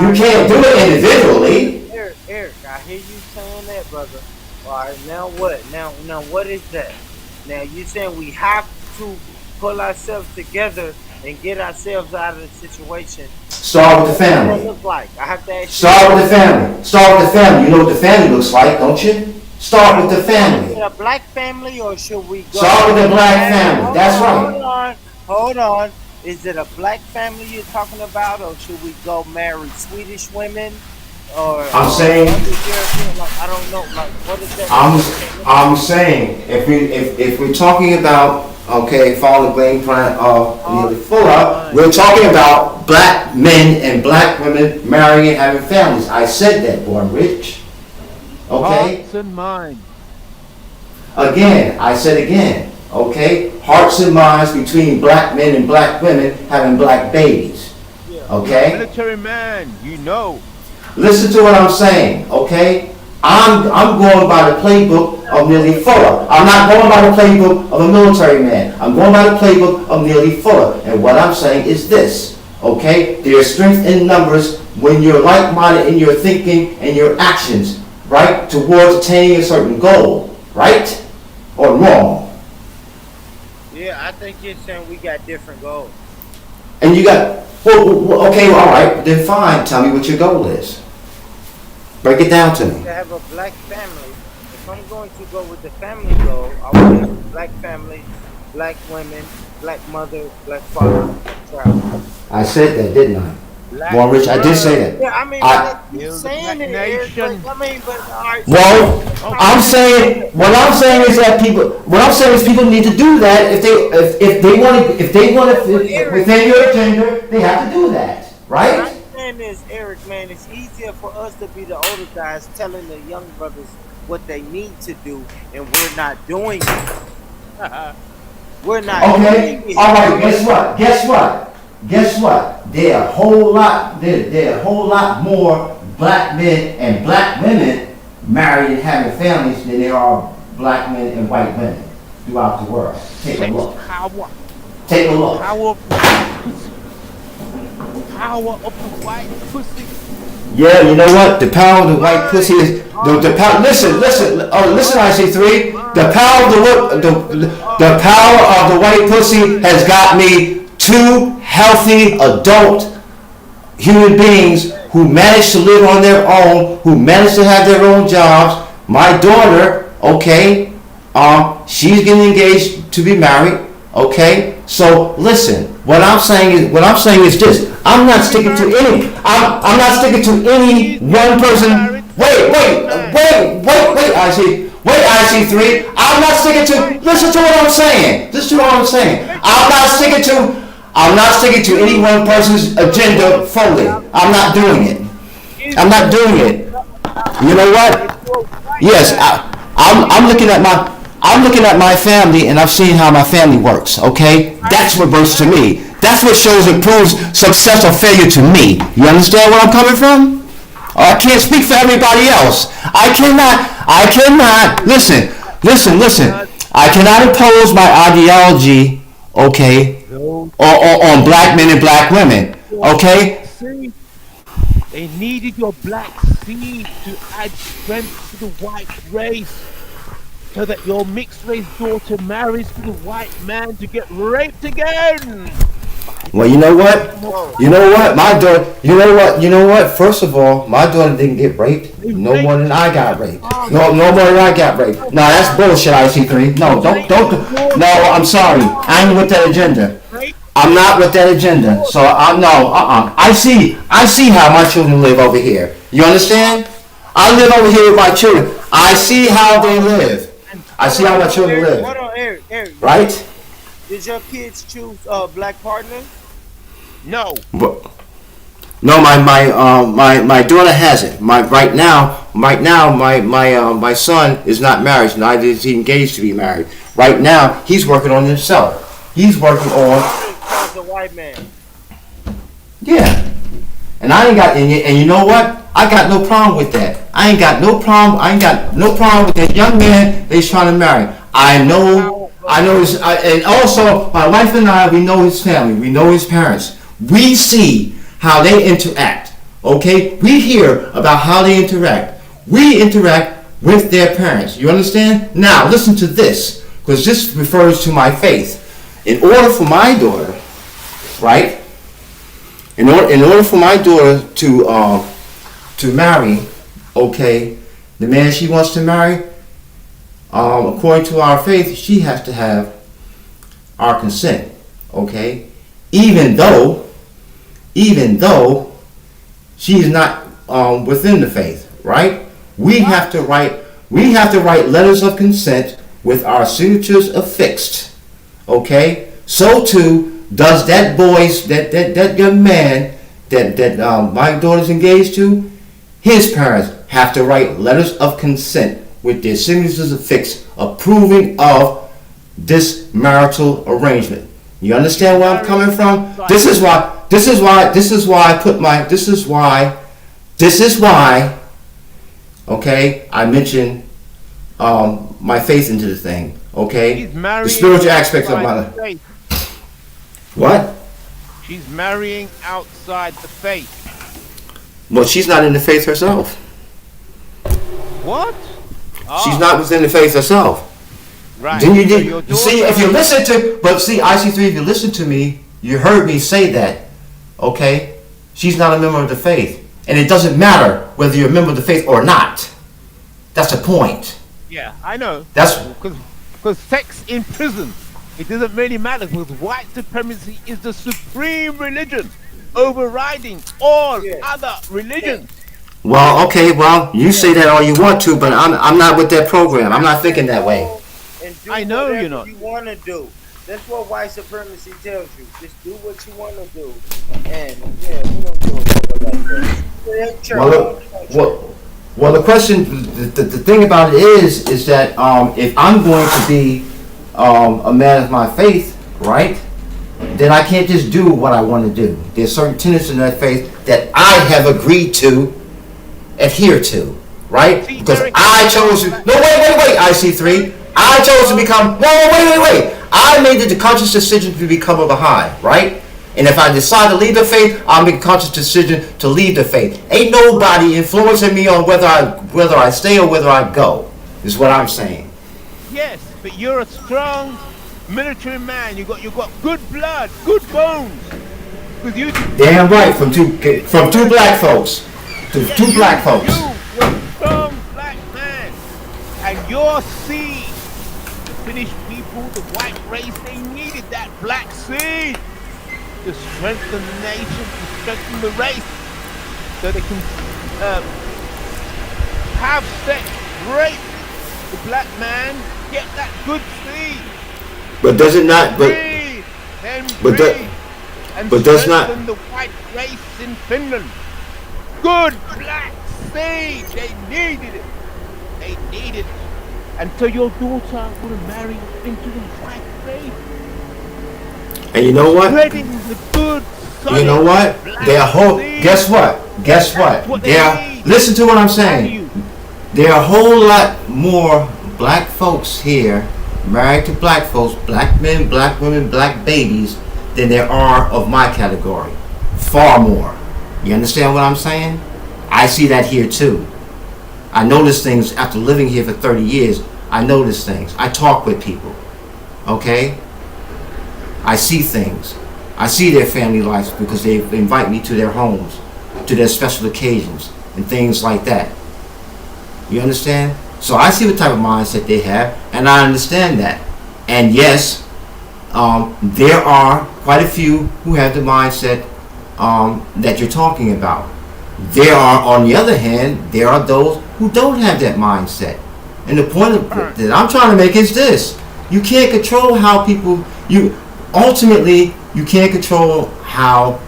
Speaker 8: You can't do it individually.
Speaker 4: Eric, I hear you saying that, brother. All right, now what? Now what is that? Now you saying we have to pull ourselves together and get ourselves out of the situation.
Speaker 8: Start with the family.
Speaker 4: What does it look like? I have to ask you.
Speaker 8: Start with the family. Start with the family. You know what the family looks like, don't you? Start with the family.
Speaker 4: Is it a black family or should we go?
Speaker 8: Start with the black family. That's right.
Speaker 4: Hold on. Is it a black family you're talking about, or should we go marry Swedish women?
Speaker 8: I'm saying.
Speaker 4: I don't know. Like, what is that?
Speaker 8: I'm saying if we're talking about following the blame plan of Neely Fuller, we're talking about black men and black women marrying and having families. I said that, Born Rich. Okay.
Speaker 14: Hearts and minds.
Speaker 8: Again, I said again. Okay, hearts and minds between black men and black women having black babies. Okay.
Speaker 14: Military man, you know.
Speaker 8: Listen to what I'm saying, okay? I'm going by the playbook of Neely Fuller. I'm not going by the playbook of a military man. I'm going by the playbook of Neely Fuller. And what I'm saying is this, okay? There's strength in numbers when you're like-minded in your thinking and your actions, right? Towards attaining a certain goal, right? Or wrong?
Speaker 4: Yeah, I think you're saying we got different goals.
Speaker 8: And you got, all right, then fine. Tell me what your goal is. Break it down to me.
Speaker 4: To have a black family. If I'm going to go with the family goal, I want to have a black family black women, black mother, black father, black child.
Speaker 8: I said that, didn't I?
Speaker 4: Black
Speaker 8: Well, Rich, I did say
Speaker 4: yeah,
Speaker 8: that.
Speaker 4: I mean,
Speaker 8: I,
Speaker 4: but you saying it, Eric, but I mean, but all right.
Speaker 8: well, I'm saying what I'm saying is that people. What I'm saying is people need to do that if they want to within your agenda, they have to do that, right?
Speaker 4: What I'm saying is, Eric, man, it's easier for us to be the older guys telling the young brothers what they need to do, and we're not doing it. We're not.
Speaker 8: Okay.
Speaker 4: Doing it.
Speaker 8: All right. Guess what? There are a whole lot more black men and black women married and having families than there are black men and white women throughout the world. Take a look. Take a look.
Speaker 14: Power of the white pussy.
Speaker 8: Yeah, you know what? The power of the white pussy is the power. Listen. Listen, IC3. The power of the white pussy has got me two healthy adult human beings who manage to live on their own, who manage to have their own jobs. My daughter, okay, she's getting engaged to be married. Okay, so listen. What I'm saying is this. I'm not sticking to any. I'm not sticking to any one person. Wait, IC3. I'm not sticking to. Listen to what I'm saying. I'm not sticking to any one person's agenda fully. I'm not doing it. You know what? Yes, I'm looking at my family, and I've seen how my family works. Okay, that's what works to me. That's what shows and proves success or failure to me. You understand where I'm coming from? I can't speak for everybody else. I cannot. Listen. I cannot impose my ideology, okay, on black men and black women. Okay.
Speaker 14: They needed your black seed to add strength to the white race, so that your mixed race daughter marries to the white man to get raped again.
Speaker 8: Well, you know what? My daughter. You know what? First of all, my daughter didn't get raped. No more than I got raped. No more than I got raped. No, that's bullshit. IC3. No, don't. No, I'm sorry. I ain't with that agenda. I'm not with that agenda. So I see how my children live over here. You understand? I live over here with my children. I see how they live. I see how my children live.
Speaker 4: Hold on, Eric.
Speaker 8: Right?
Speaker 4: Did your kids choose black partners?
Speaker 14: No.
Speaker 8: No, my daughter hasn't. Right now, my son is not married. Neither is he engaged to be married. Right now, he's working on himself. He's working on.
Speaker 4: The white man.
Speaker 8: Yeah, and I ain't got. And you know what? I got no problem with that. I ain't got no problem with that young man that he's trying to marry. I know his, and also my wife and I, we know his family, we know his parents. We see how they interact, okay? We hear about how they interact. We interact with their parents, you understand? Now, listen to this, because this refers to my faith. In order for my daughter, right? In order for my daughter to marry, okay, the man she wants to marry, according to our faith, she has to have our consent, okay? Even though she's not within the faith, right? We have to write letters of consent with our signatures affixed, okay? So too does that young man that my daughter's engaged to. His parents have to write letters of consent with their signatures affixed, approving of this marital arrangement. You understand where I'm coming from? This is why, okay, I mentioned my faith into the thing, okay? The spiritual aspects of my life. What?
Speaker 14: She's marrying outside the faith.
Speaker 8: Well, she's not in the faith herself.
Speaker 14: What?
Speaker 8: She's not within the faith herself.
Speaker 14: Right.
Speaker 8: Then you see, if you listen to, but see, IC3, if you listen to me, you heard me say that, okay? She's not a member of the faith. And it doesn't matter whether you're a member of the faith or not. That's the point.
Speaker 14: Yeah, I know.
Speaker 8: That's
Speaker 14: because sex in prison. It doesn't really matter because white supremacy is the supreme religion, overriding all other religions.
Speaker 8: Well, okay, well, you say that all you want to, but I'm not with that program. I'm not thinking that way.
Speaker 4: And do
Speaker 14: I know you're
Speaker 4: whatever
Speaker 14: not.
Speaker 4: you want to do. That's what white supremacy tells you. Just do what you want to do. And yeah, we don't give a fuck about that.
Speaker 8: Well, the question, the thing about it is that if I'm going to be a man of my faith, right, then I can't just do what I want to do. There's certain tenets in that faith that I have agreed to adhere to, right? Because I chose to. No, wait. IC3. I chose to become. No, wait. I made the conscious decision to become a Baha'i, right? And if I decide to leave the faith, I'll make a conscious decision to leave the faith. Ain't nobody influencing me on whether I stay or whether I go. Is what I'm saying.
Speaker 14: Yes, but you're a strong military man. You got good blood, good bones. With you.
Speaker 8: Damn right. From two black folks. Two black folks.
Speaker 14: You're a strong black man, and your seed, the Finnish people, the white race, they needed that black seed to strengthen the nation, to strengthen the race, so they can have sex, rape the black man, get that good seed.
Speaker 8: But does it not? But does not.
Speaker 14: Strengthen the white race in Finland. Good black seed. They needed it. They needed it. And so your daughter would have married into the white race.
Speaker 8: And you know what?
Speaker 14: Spreading the good.
Speaker 8: You know what? They are whole. Guess what? They are. Listen to what I'm saying. There are a whole lot more black folks here, married to black folks, black men, black women, black babies, than there are of my category. Far more. You understand what I'm saying? I see that here too. I notice things after living here for 30 years. I notice things. I talk with people. Okay? I see things. I see their family lives because they invite me to their homes, to their special occasions, and things like that. You understand? So I see what type of mindset they have, and I understand that. And yes, there are quite a few who have the mindset that you're talking about. There are, on the other hand, there are those who don't have that mindset. And the point that I'm trying to make is this: you can't control how people. Ultimately, you can't control how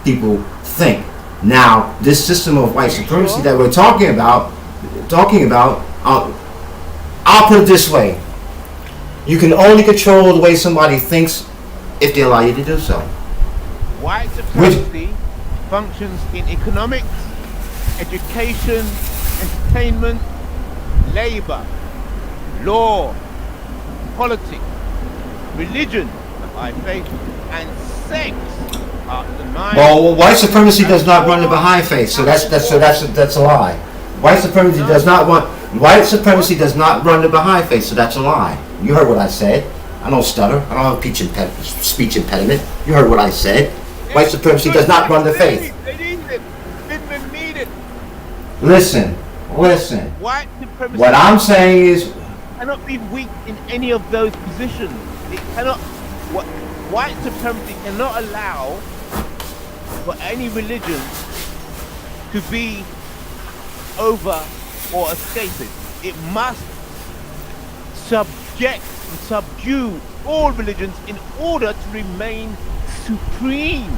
Speaker 8: people think. Now, this system of white supremacy that we're talking about, I'll put it this way: you can only control the way somebody thinks if they allow you to do so.
Speaker 14: White supremacy functions in economics, education, entertainment, labor, law, politics, religion, I faith, and sex are the 9.
Speaker 8: Well, white supremacy does not run the Baha'i faith, so that's a lie. White supremacy does not run the Baha'i faith, so that's a lie. You heard what I said. I don't stutter. I don't have a speech impediment. You heard what I said. White supremacy does not run the faith.
Speaker 14: They need it. Finland need it.
Speaker 8: Listen.
Speaker 14: White supremacy.
Speaker 8: What I'm saying is,
Speaker 14: cannot be weak in any of those positions. It cannot. White supremacy cannot allow for any religion to be over or escapist. It must subject and subdue all religions in order to remain supreme.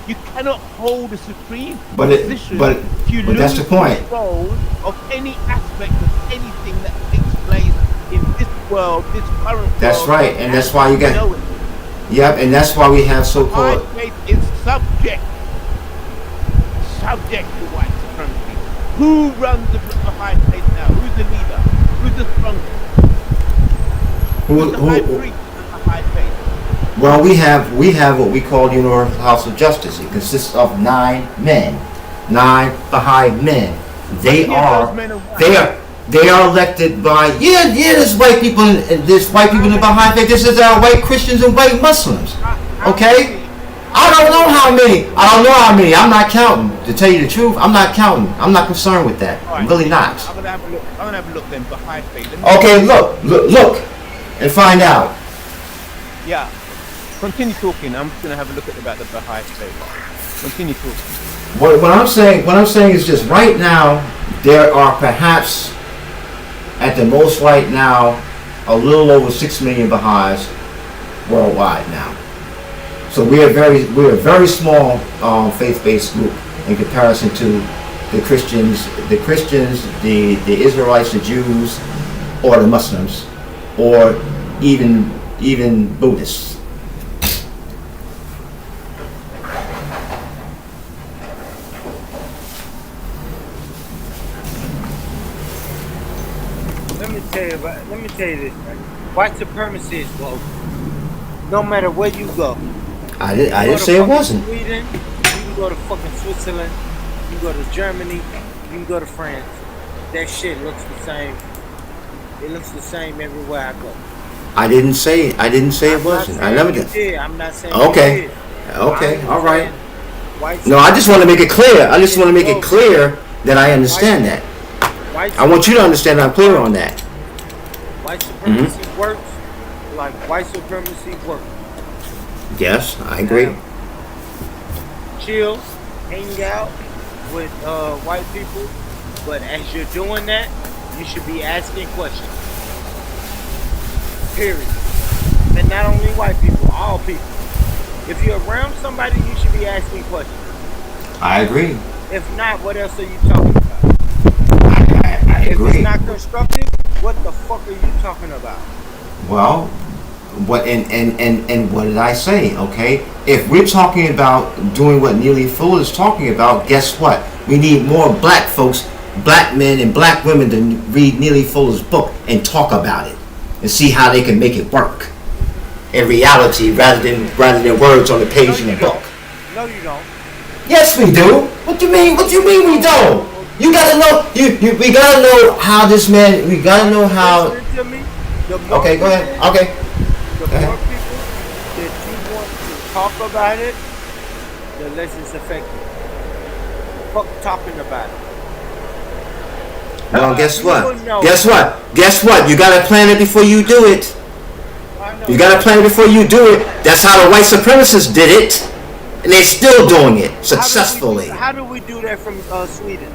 Speaker 14: You cannot hold a supreme position if you lose
Speaker 8: that's the point.
Speaker 14: Control of any aspect of anything that takes place in this world, this current world.
Speaker 8: That's right, and that's why you got. Yep, and that's why we have so-called.
Speaker 14: White faith is subject to white supremacy. Who runs the Baha'i faith now? Who's the leader? Who's the strongest? Who's the high priest of the Baha'i faith?
Speaker 8: Well, we have what we call the Universal House of Justice. It consists of 9 Baha'i men. They are elected by there's white people in the Baha'i faith. This is white Christians and white Muslims. Okay? I don't know how many. I'm not counting. To tell you the truth, I'm not counting. I'm not concerned with that. I'm really not.
Speaker 14: I'm gonna have a look then. Baha'i faith.
Speaker 8: Okay, look, and find out.
Speaker 14: Yeah. Continue talking. I'm just gonna have a look about the Baha'i state. Continue talking.
Speaker 8: What I'm saying is just right now there are perhaps at the most right now a little over 6 million Baha'is worldwide now. So we're a very small faith-based group in comparison to the Christians, the Israelites, the Jews, or the Muslims, or even Buddhists.
Speaker 4: Let me tell you this, right? White supremacy is global. No matter where you go.
Speaker 8: I didn't say it wasn't.
Speaker 4: Sweden, you can go to fucking Switzerland, you can go to Germany, you can go to France. That shit looks the same. It looks the same everywhere I go.
Speaker 8: I didn't say it wasn't. I never did.
Speaker 4: I'm not saying
Speaker 8: Okay.
Speaker 4: you did.
Speaker 8: Okay. All right.
Speaker 4: White
Speaker 8: No, I just want to make it clear. I just want to make it clear that I understand that. I want you to understand that I'm clear on that.
Speaker 4: White supremacy works like white supremacy works.
Speaker 8: Yes, I agree.
Speaker 4: Chill, hang out with white people, but as you're doing that, you should be asking questions. Period. And not only white people, all people. If you're around somebody, you should be asking questions.
Speaker 8: I agree.
Speaker 4: If not, what else are you talking about?
Speaker 8: I
Speaker 4: If
Speaker 8: agree.
Speaker 4: it's not constructive, what the fuck are you talking about?
Speaker 8: Well, what and what did I say? Okay, if we're talking about doing what Neely Fuller is talking about, guess what? We need more black folks, black men and black women to read Neely Fuller's book and talk about it and see how they can make it work in reality rather than words on the page in the book.
Speaker 4: No, you don't.
Speaker 8: Yes, we do. What do you mean? What do you mean we don't? You gotta know. We gotta know how this man. We gotta know how.
Speaker 4: Listen to me.
Speaker 8: Okay, go ahead. Okay.
Speaker 4: The more people that you want to talk about it, the less it's effective. Fuck talking about it.
Speaker 8: Well, guess what?
Speaker 4: People know.
Speaker 8: Guess what? Guess what? You gotta plan it before you do it. You gotta plan it before you do it. That's how the white supremacists did it, and they're still doing it successfully.
Speaker 4: How do we do that from Sweden?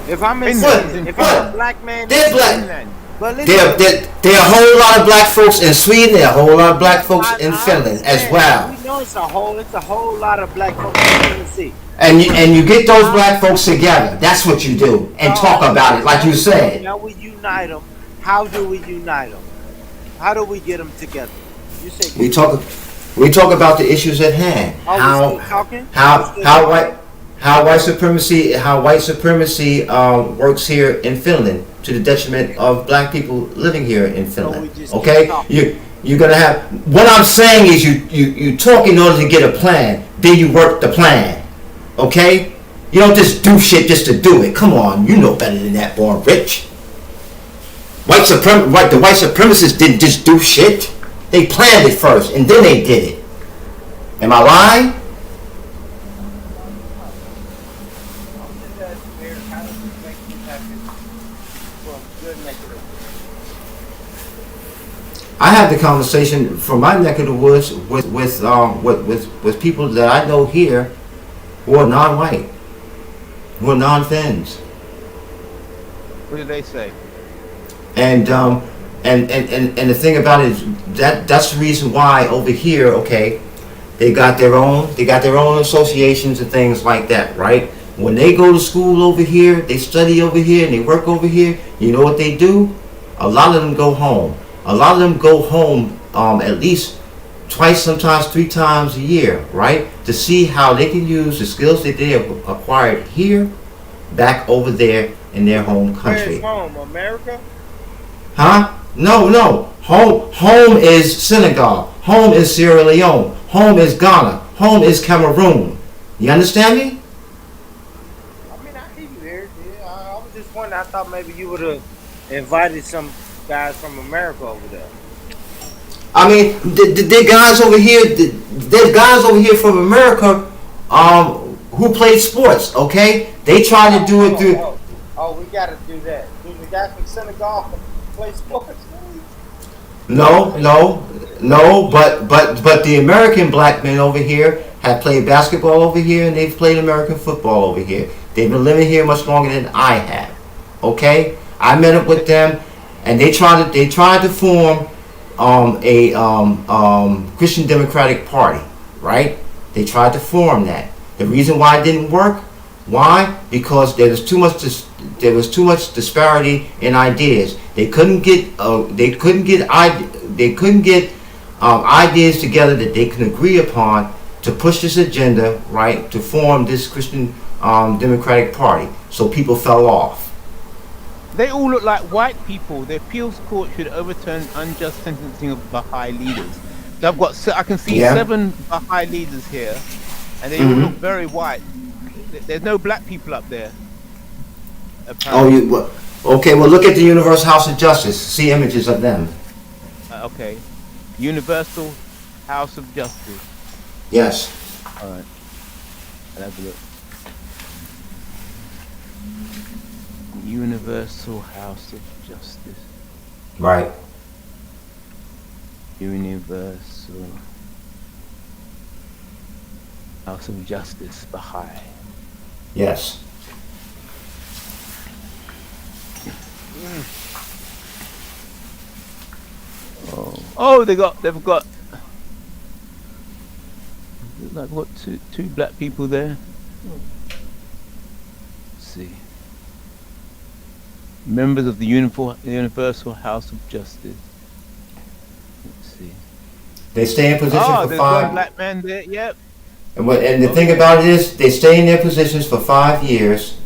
Speaker 4: If I'm in Sweden, if I'm a black man,
Speaker 8: they're black.
Speaker 4: But
Speaker 8: There are a whole lot of black folks in Sweden. There are a whole lot of black folks in Finland as well.
Speaker 4: We know it's a whole lot of black folks in Tennessee.
Speaker 8: And you get those black folks together. That's what you do, and talk about it, like you said.
Speaker 4: Now we unite them. How do we unite them? How do we get them together? You say
Speaker 8: We talk about the issues at hand. How white supremacy works here in Finland to the detriment of black people living here in Finland. Okay, you're gonna have. What I'm saying is you talk in order to get a plan, then you work the plan. Okay, you don't just do shit just to do it. Come on, you know better than that, boy, Rich. The white supremacists didn't just do shit. They planned it first, and then they did it. Am I lying? I have the conversation from my neck of the woods with people that I know here who are non-white, who are non-Finns.
Speaker 14: What did they say?
Speaker 8: And the thing about it is that's the reason why over here, okay, they got their own associations and things like that, right? When they go to school over here, they study over here, and they work over here, you know what they do? A lot of them go home. A lot of them go home at least twice, sometimes 3 times a year, right? To see how they can use the skills that they have acquired here back over there in their home country.
Speaker 4: Where's home? America?
Speaker 8: Huh? No. Home is Senegal. Home is Sierra Leone. Home is Ghana. Home is Cameroon. You understand me?
Speaker 4: I mean, I hear you there. Yeah, I was just wondering. I thought maybe you would have invited some guys from America over there.
Speaker 8: I mean, the guys over here. There's guys over here from America who played sports. Okay, they try to do it through.
Speaker 4: Oh, we got to do that. Do the guys from Senegal play sports?
Speaker 8: But the American black men over here have played basketball over here, and they've played American football over here. They've been living here much longer than I have. Okay, I met up with them, and they tried to form a Christian Democratic Party, right? They tried to form that. The reason why it didn't work, why? Because there was too much disparity in ideas. They couldn't get ideas together that they can agree upon to push this agenda, right? To form this Christian Democratic Party. So people fell off.
Speaker 14: They all look like white people. The appeals court should overturn unjust sentencing of Baha'i leaders. So I can see 7 Baha'i leaders here, and they all look very white. There's no black people up there. Apparently.
Speaker 8: Okay. Well, look at the Universal House of Justice. See images of them.
Speaker 14: Okay. Universal House of Justice.
Speaker 8: Yes.
Speaker 14: All right. I'll have a look. Universal House of Justice.
Speaker 8: Right.
Speaker 14: Universal House of Justice, Baha'i.
Speaker 8: Yes.
Speaker 14: Oh, they've got like what two black people there. Let's see. Members of the Universal House of Justice. Let's see.
Speaker 8: They stay in position for
Speaker 14: there's
Speaker 8: 5.
Speaker 14: one black man there. Yep.
Speaker 8: And the thing about it is, they stay in their positions for 5 years,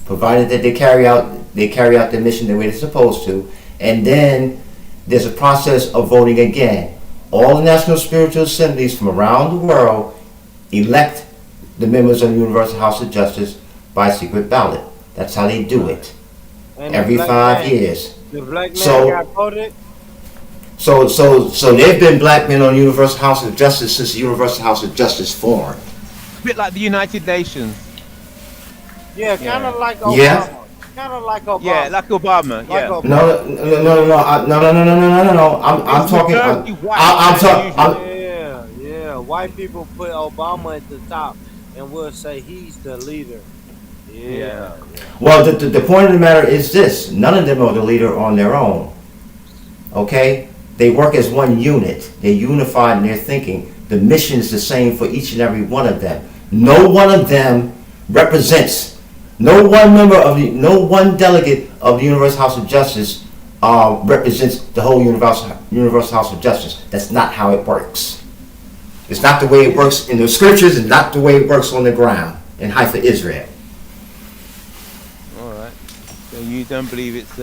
Speaker 8: provided that they carry out their mission the way they're supposed to, and then there's a process of voting again. All the national spiritual assemblies from around the world elect the members of the Universal House of Justice by secret ballot. That's how they do it.
Speaker 4: And
Speaker 8: every 5 years.
Speaker 4: The black man got voted.
Speaker 8: So there have been black men on the Universal House of Justice since the Universal House of Justice formed.
Speaker 14: A bit like the United Nations.
Speaker 4: Yeah, kind of like Obama.
Speaker 8: Yeah.
Speaker 4: Kind of like Obama.
Speaker 14: Yeah, like Obama.
Speaker 4: Like
Speaker 14: Yeah.
Speaker 4: Obama.
Speaker 8: No. I'm talking.
Speaker 4: Yeah. White people put Obama at the top, and we'll say he's the leader. Yeah.
Speaker 8: Well, the point of the matter is this: none of them are the leader on their own. Okay, they work as one unit. They're unified in their thinking. The mission is the same for each and every one of them. No one of them represents. No one delegate of the Universal House of Justice represents the whole Universal House of Justice. That's not how it works. It's not the way it works in the scriptures, and not the way it works on the ground in Haifa, Israel.
Speaker 14: All right. So you don't believe it's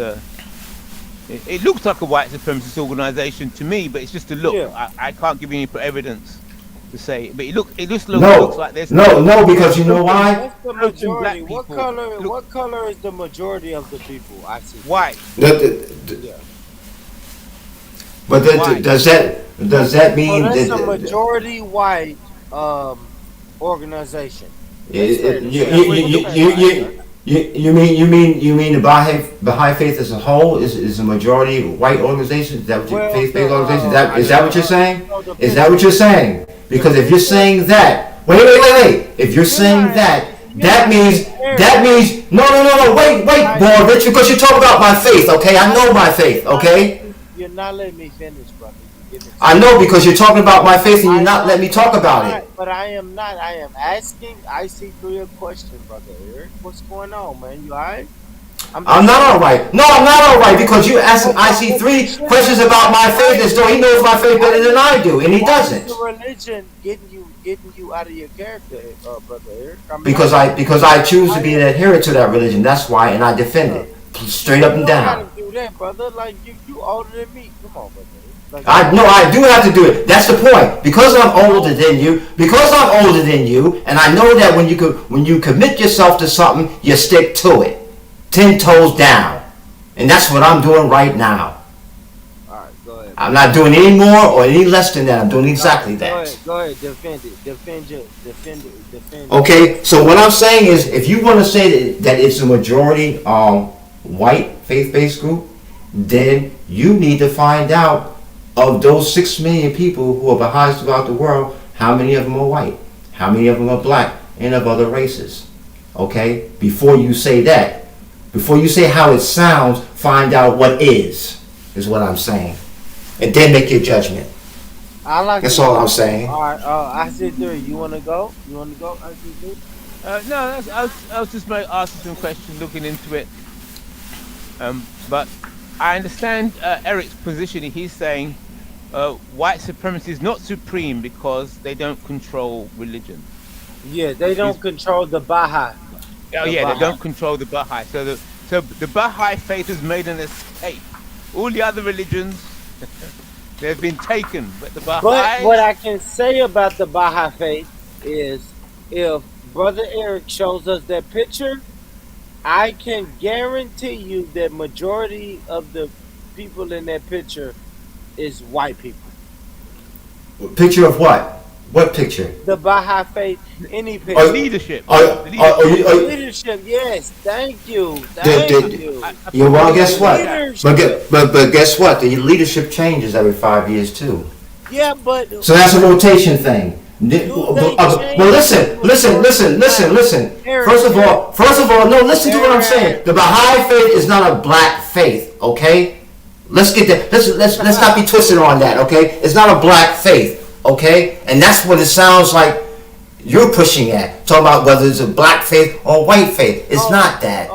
Speaker 14: it looks like a white supremacist organization to me, but it's just a look. Yeah. I can't give you any evidence to say, but it looks like there's
Speaker 8: no, because you know why?
Speaker 4: What's the majority? What color is the majority of the people? I see.
Speaker 14: White.
Speaker 8: But does that mean
Speaker 4: that's
Speaker 8: that
Speaker 4: a majority white organization?
Speaker 8: You mean the Baha'i faith as a whole is a majority white organization? Is that what faith-based organization? Is that what you're saying? Is that what you're saying? Because if you're saying that, wait. If you're saying that means no. Wait, boy, Rich, because you talk about my faith. Okay, I know my faith. Okay.
Speaker 4: You're not letting me finish, brother.
Speaker 8: I know, because you're talking about my faith and you're not letting me talk about it.
Speaker 4: But I am not. I am asking. I see through your question, brother Eric. What's going on, man? You alright?
Speaker 8: I'm not alright. No, I'm not alright, because you asked him IC3 questions about my faith as though he knows my faith better than I do, and he doesn't.
Speaker 4: Why is the religion getting you out of your character, brother Eric?
Speaker 8: Because I choose to be an adherent to that religion. That's why, and I defend it straight up and down.
Speaker 4: You gotta do that, brother. Like you older than me. Come on, brother.
Speaker 8: I do have to do it. That's the point. Because I'm older than you, and I know that when you commit yourself to something, you stick to it, 10 toes down, and that's what I'm doing right now.
Speaker 4: All right, go ahead.
Speaker 8: I'm not doing any more or any less than that. I'm doing exactly that.
Speaker 4: Go ahead. Defend it. Defend it.
Speaker 8: Okay. So what I'm saying is, if you want to say that it's a majority white faith-based group, then you need to find out of those 6 million people who are Baha'is throughout the world, how many of them are white? How many of them are black and of other races? Okay? Before you say that, before you say how it sounds, find out what is what I'm saying. And then make your judgment.
Speaker 4: I like
Speaker 8: That's all I'm saying.
Speaker 4: All right, I see 3. You want to go? You want to go? I see 3.
Speaker 14: No, I was just asking some questions, looking into it. But I understand Eric's position. He's saying white supremacy is not supreme because they don't control religion.
Speaker 4: Yeah, they don't control the Baha'i.
Speaker 14: Oh yeah, they don't control the Baha'i. So the Baha'i faith has made an escape. All the other religions, they've been taken, but the Baha'i.
Speaker 4: But what I can say about the Baha'i faith is, if Brother Eric shows us that picture, I can guarantee you that majority of the people in that picture is white people.
Speaker 8: Picture of what? What picture?
Speaker 4: The Baha'i faith, any picture.
Speaker 14: Leadership.
Speaker 4: Leadership, yes. Thank you. Thank you.
Speaker 8: Yeah, well, guess what? But guess what? The leadership changes every 5 years too.
Speaker 4: Yeah, but
Speaker 8: so that's a rotation thing. Well, listen. First of all, no. Listen to what I'm saying. The Baha'i faith is not a black faith. Okay, let's get that. Let's not be twisted on that. Okay, it's not a black faith. Okay, and that's what it sounds like you're pushing at. Talking about whether it's a black faith or white faith. It's not that.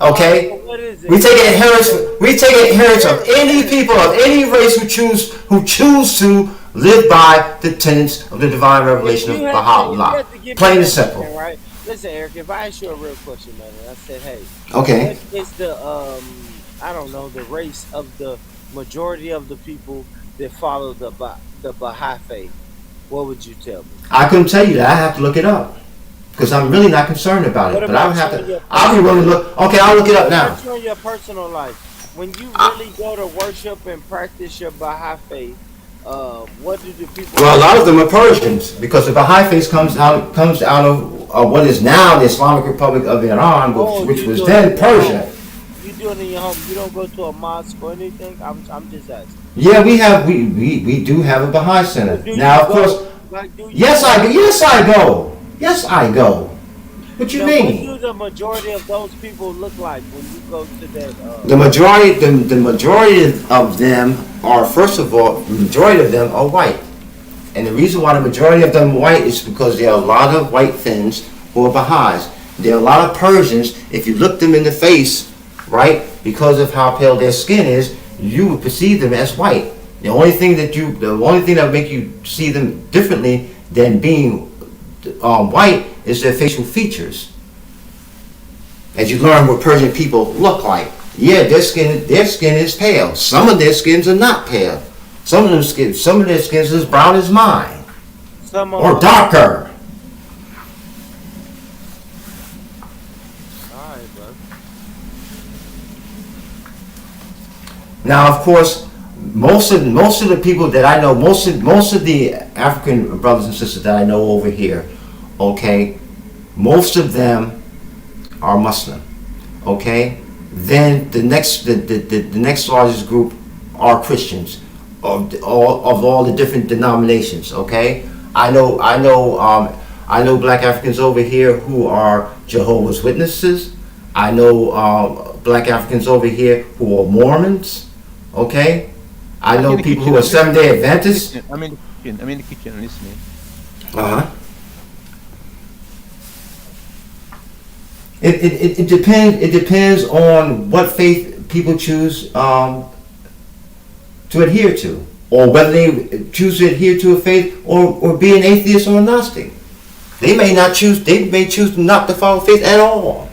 Speaker 8: Okay, we take inheritance of any people of any race who choose to live by the tenets of the divine revelation of Baha'u'llah. Plain and simple.
Speaker 4: Right? Listen, Eric, if I ask you a real question, man, and I said, hey,
Speaker 8: okay,
Speaker 4: what is the I don't know, the race of the majority of the people that follow the Baha'i faith, what would you tell me?
Speaker 8: I couldn't tell you that. I have to look it up because I'm really not concerned about it. But I would have to. I'll be willing to look. Okay, I'll look it up now.
Speaker 4: In your personal life, when you really go to worship and practice your Baha'i faith, what do the people?
Speaker 8: Well, a lot of them are Persians because the Baha'i faith comes out of what is now the Islamic Republic of Iran, which was then Persia.
Speaker 4: You do it in your home. You don't go to a mosque or anything. I'm just asking.
Speaker 8: Yeah, we do have a Baha'i center. Now, of course, yes, I go. What you mean?
Speaker 4: What do the majority of those people look like when you go to that?
Speaker 8: The majority of them are, first of all, the majority of them are white. And the reason why the majority of them are white is because there are a lot of white Finns who are Baha'is. There are a lot of Persians. If you look them in the face, right, because of how pale their skin is, you would perceive them as white. The only thing that would make you see them differently than being white is their facial features. As you learn what Persian people look like, yeah, their skin is pale. Some of their skins are not pale. Some of their skins is brown as mine, or darker.
Speaker 4: All right, bro.
Speaker 8: Now, of course, most of the people that I know, most of the African brothers and sisters that I know over here, okay, most of them are Muslim, okay. Then the next largest group are Christians, of all the different denominations, okay. I know Black Africans over here who are Jehovah's Witnesses. I know Black Africans over here who are Mormons, okay. I know people who are Seventh-day Adventists.
Speaker 14: I'm in the kitchen listening.
Speaker 8: It depends on what faith people choose to adhere to, or whether they choose to adhere to a faith or be an atheist or a Gnostic. They may choose not to follow faith at all.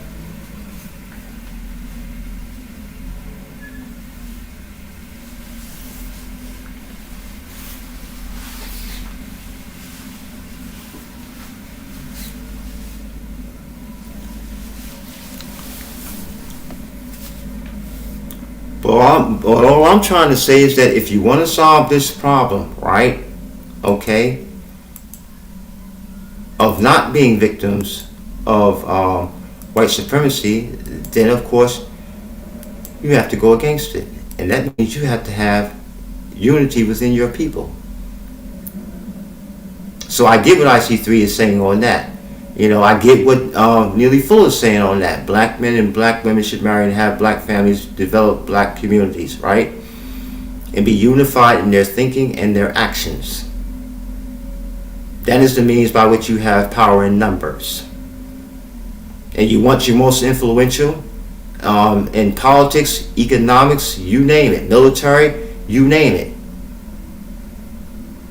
Speaker 8: But all I'm trying to say is that if you want to solve this problem, right, okay, of not being victims of white supremacy, then of course you have to go against it, and that means you have to have unity within your people. So I get what IC3 is saying on that. You know, I get what Neely Fuller is saying on that. Black men and black women should marry and have black families, develop black communities, right? And be unified in their thinking and their actions. That is the means by which you have power in numbers. And you want your most influential in politics, economics, you name it, military, you name it.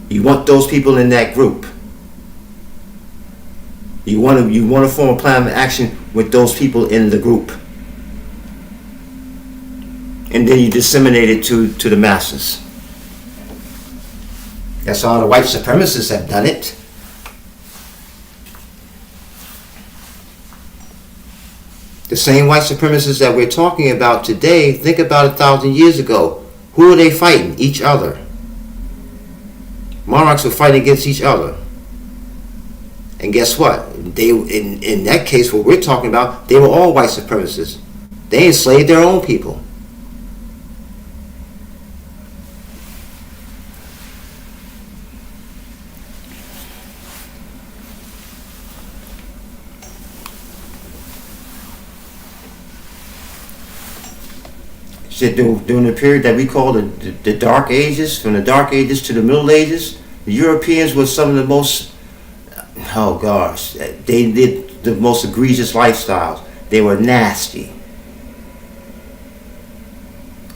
Speaker 8: You want those people in that group. You want to form a plan of action with those people in the group. And then you disseminate it to the masses. That's how the white supremacists have done it. The same white supremacists that we're talking about today, think about 1,000 years ago. Who are they fighting? Each other. Monarchs were fighting against each other. And guess what? They, in that case, what we're talking about, they were all white supremacists. They enslaved their own people. During the period that we call the Dark Ages, from the Dark Ages to the Middle Ages, the Europeans were some of the most, oh gosh, they did the most egregious lifestyles. They were nasty.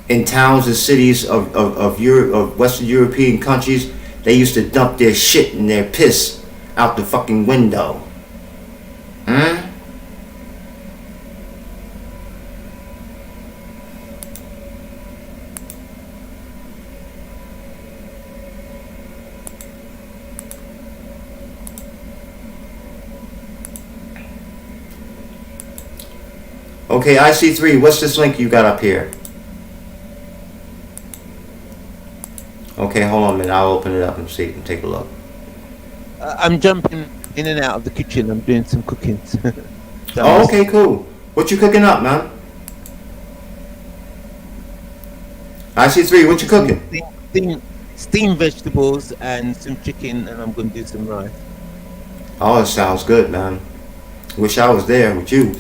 Speaker 8: In towns and cities of Western European countries, they used to dump their shit and their piss out the fucking window. Huh? Okay, IC3, what's this link you got up here? Okay, hold on a minute. I'll open it up and see and take a look.
Speaker 14: I'm jumping in and out of the kitchen. I'm doing some cooking.
Speaker 8: Oh, okay, cool. What you cooking up, man? IC3, what you cooking?
Speaker 14: Steamed vegetables and some chicken, and I'm going to do some rice.
Speaker 8: Oh, it sounds good, man. Wish I was there with you.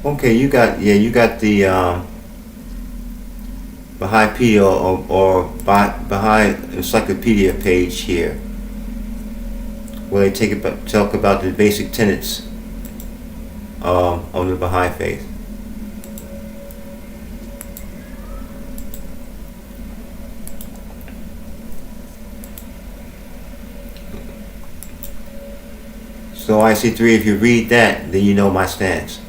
Speaker 8: Okay, you got the Baha'u'pedia or Baha'i Encyclopedia page here, where they talk about the basic tenets of the Baha'i faith. So IC3, if you read that, then you know my stance.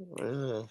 Speaker 9: Yeah.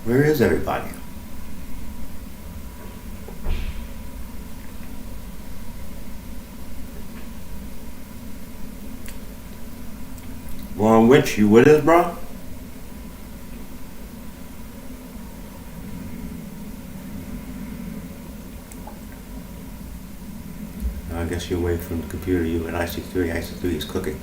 Speaker 8: Where is everybody? Warren Witch, you with us, bro? I guess you're away from the computer. You and IC3. IC3 is cooking.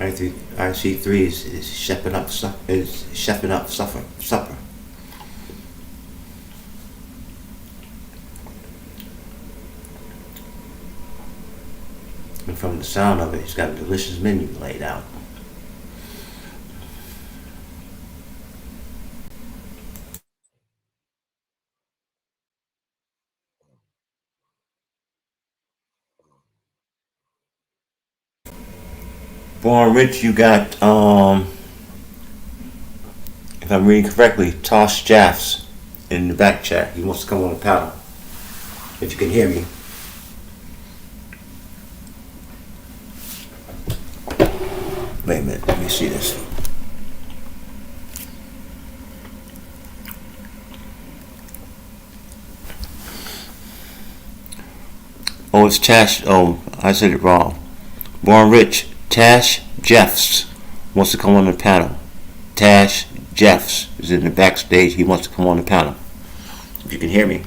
Speaker 8: IC3 is chefing up supper. And from the sound of it, he's got a delicious menu laid out. Born Rich, you got, if I'm reading correctly, Tosh Jaffs in the back chat. He wants to come on the panel. If you can hear me. Wait a minute, let me see this. Oh, it's Tash. Oh, I said it wrong. Born Rich, Tash Jeffs wants to come on the panel. Tash Jeffs is in the backstage. He wants to come on the panel. If you can hear me.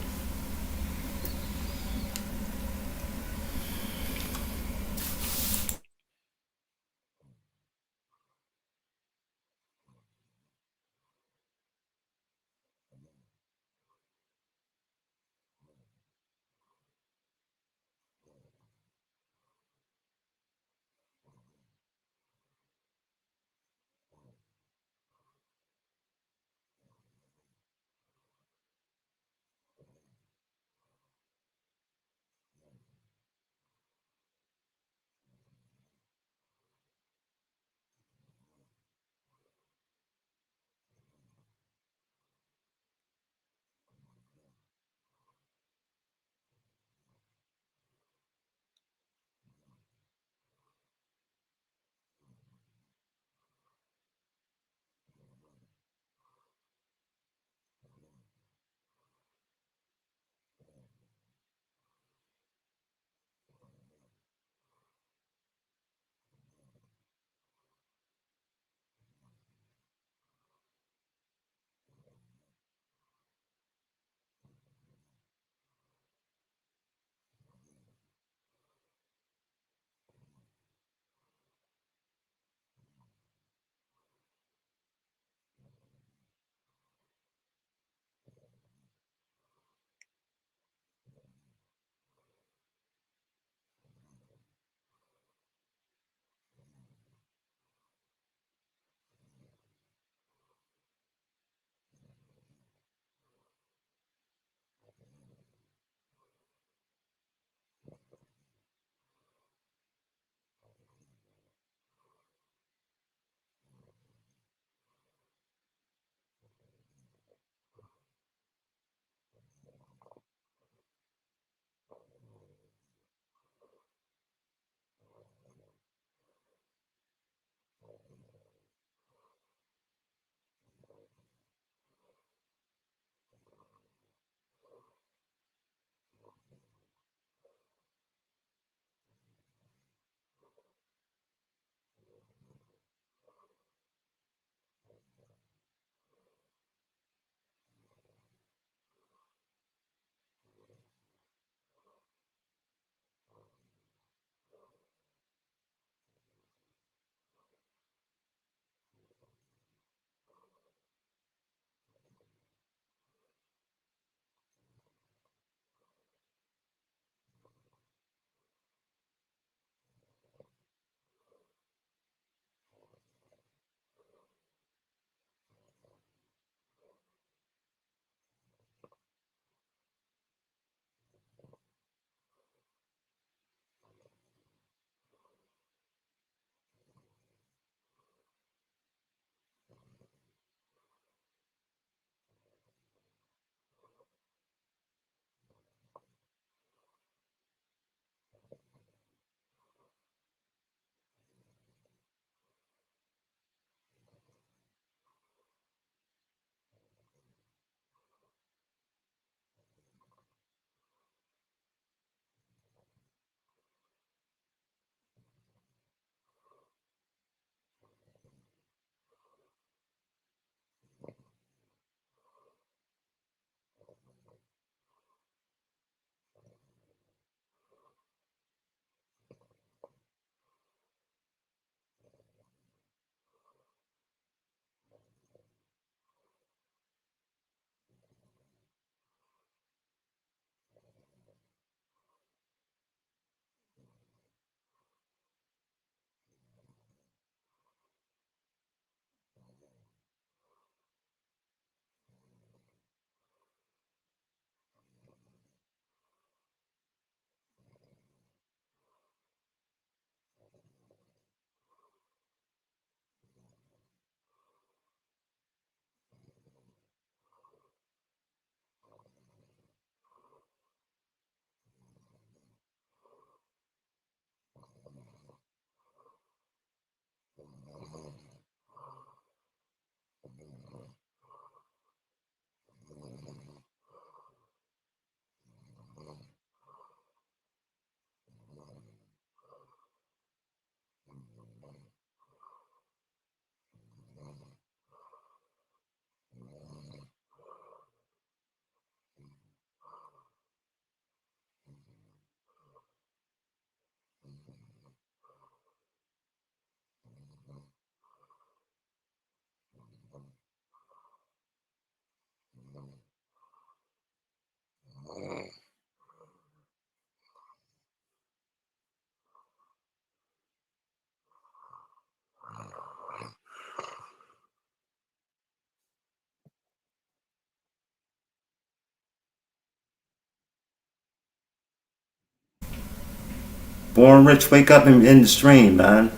Speaker 8: Born Rich, wake up in the stream, man,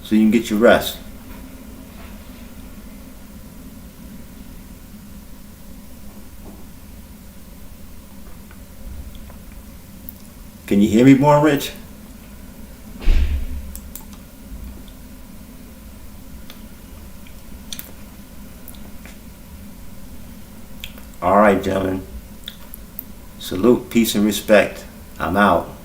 Speaker 8: so you can get your rest. Can you hear me, Born Rich? All right, gentlemen. Salute, peace, and respect. I'm out.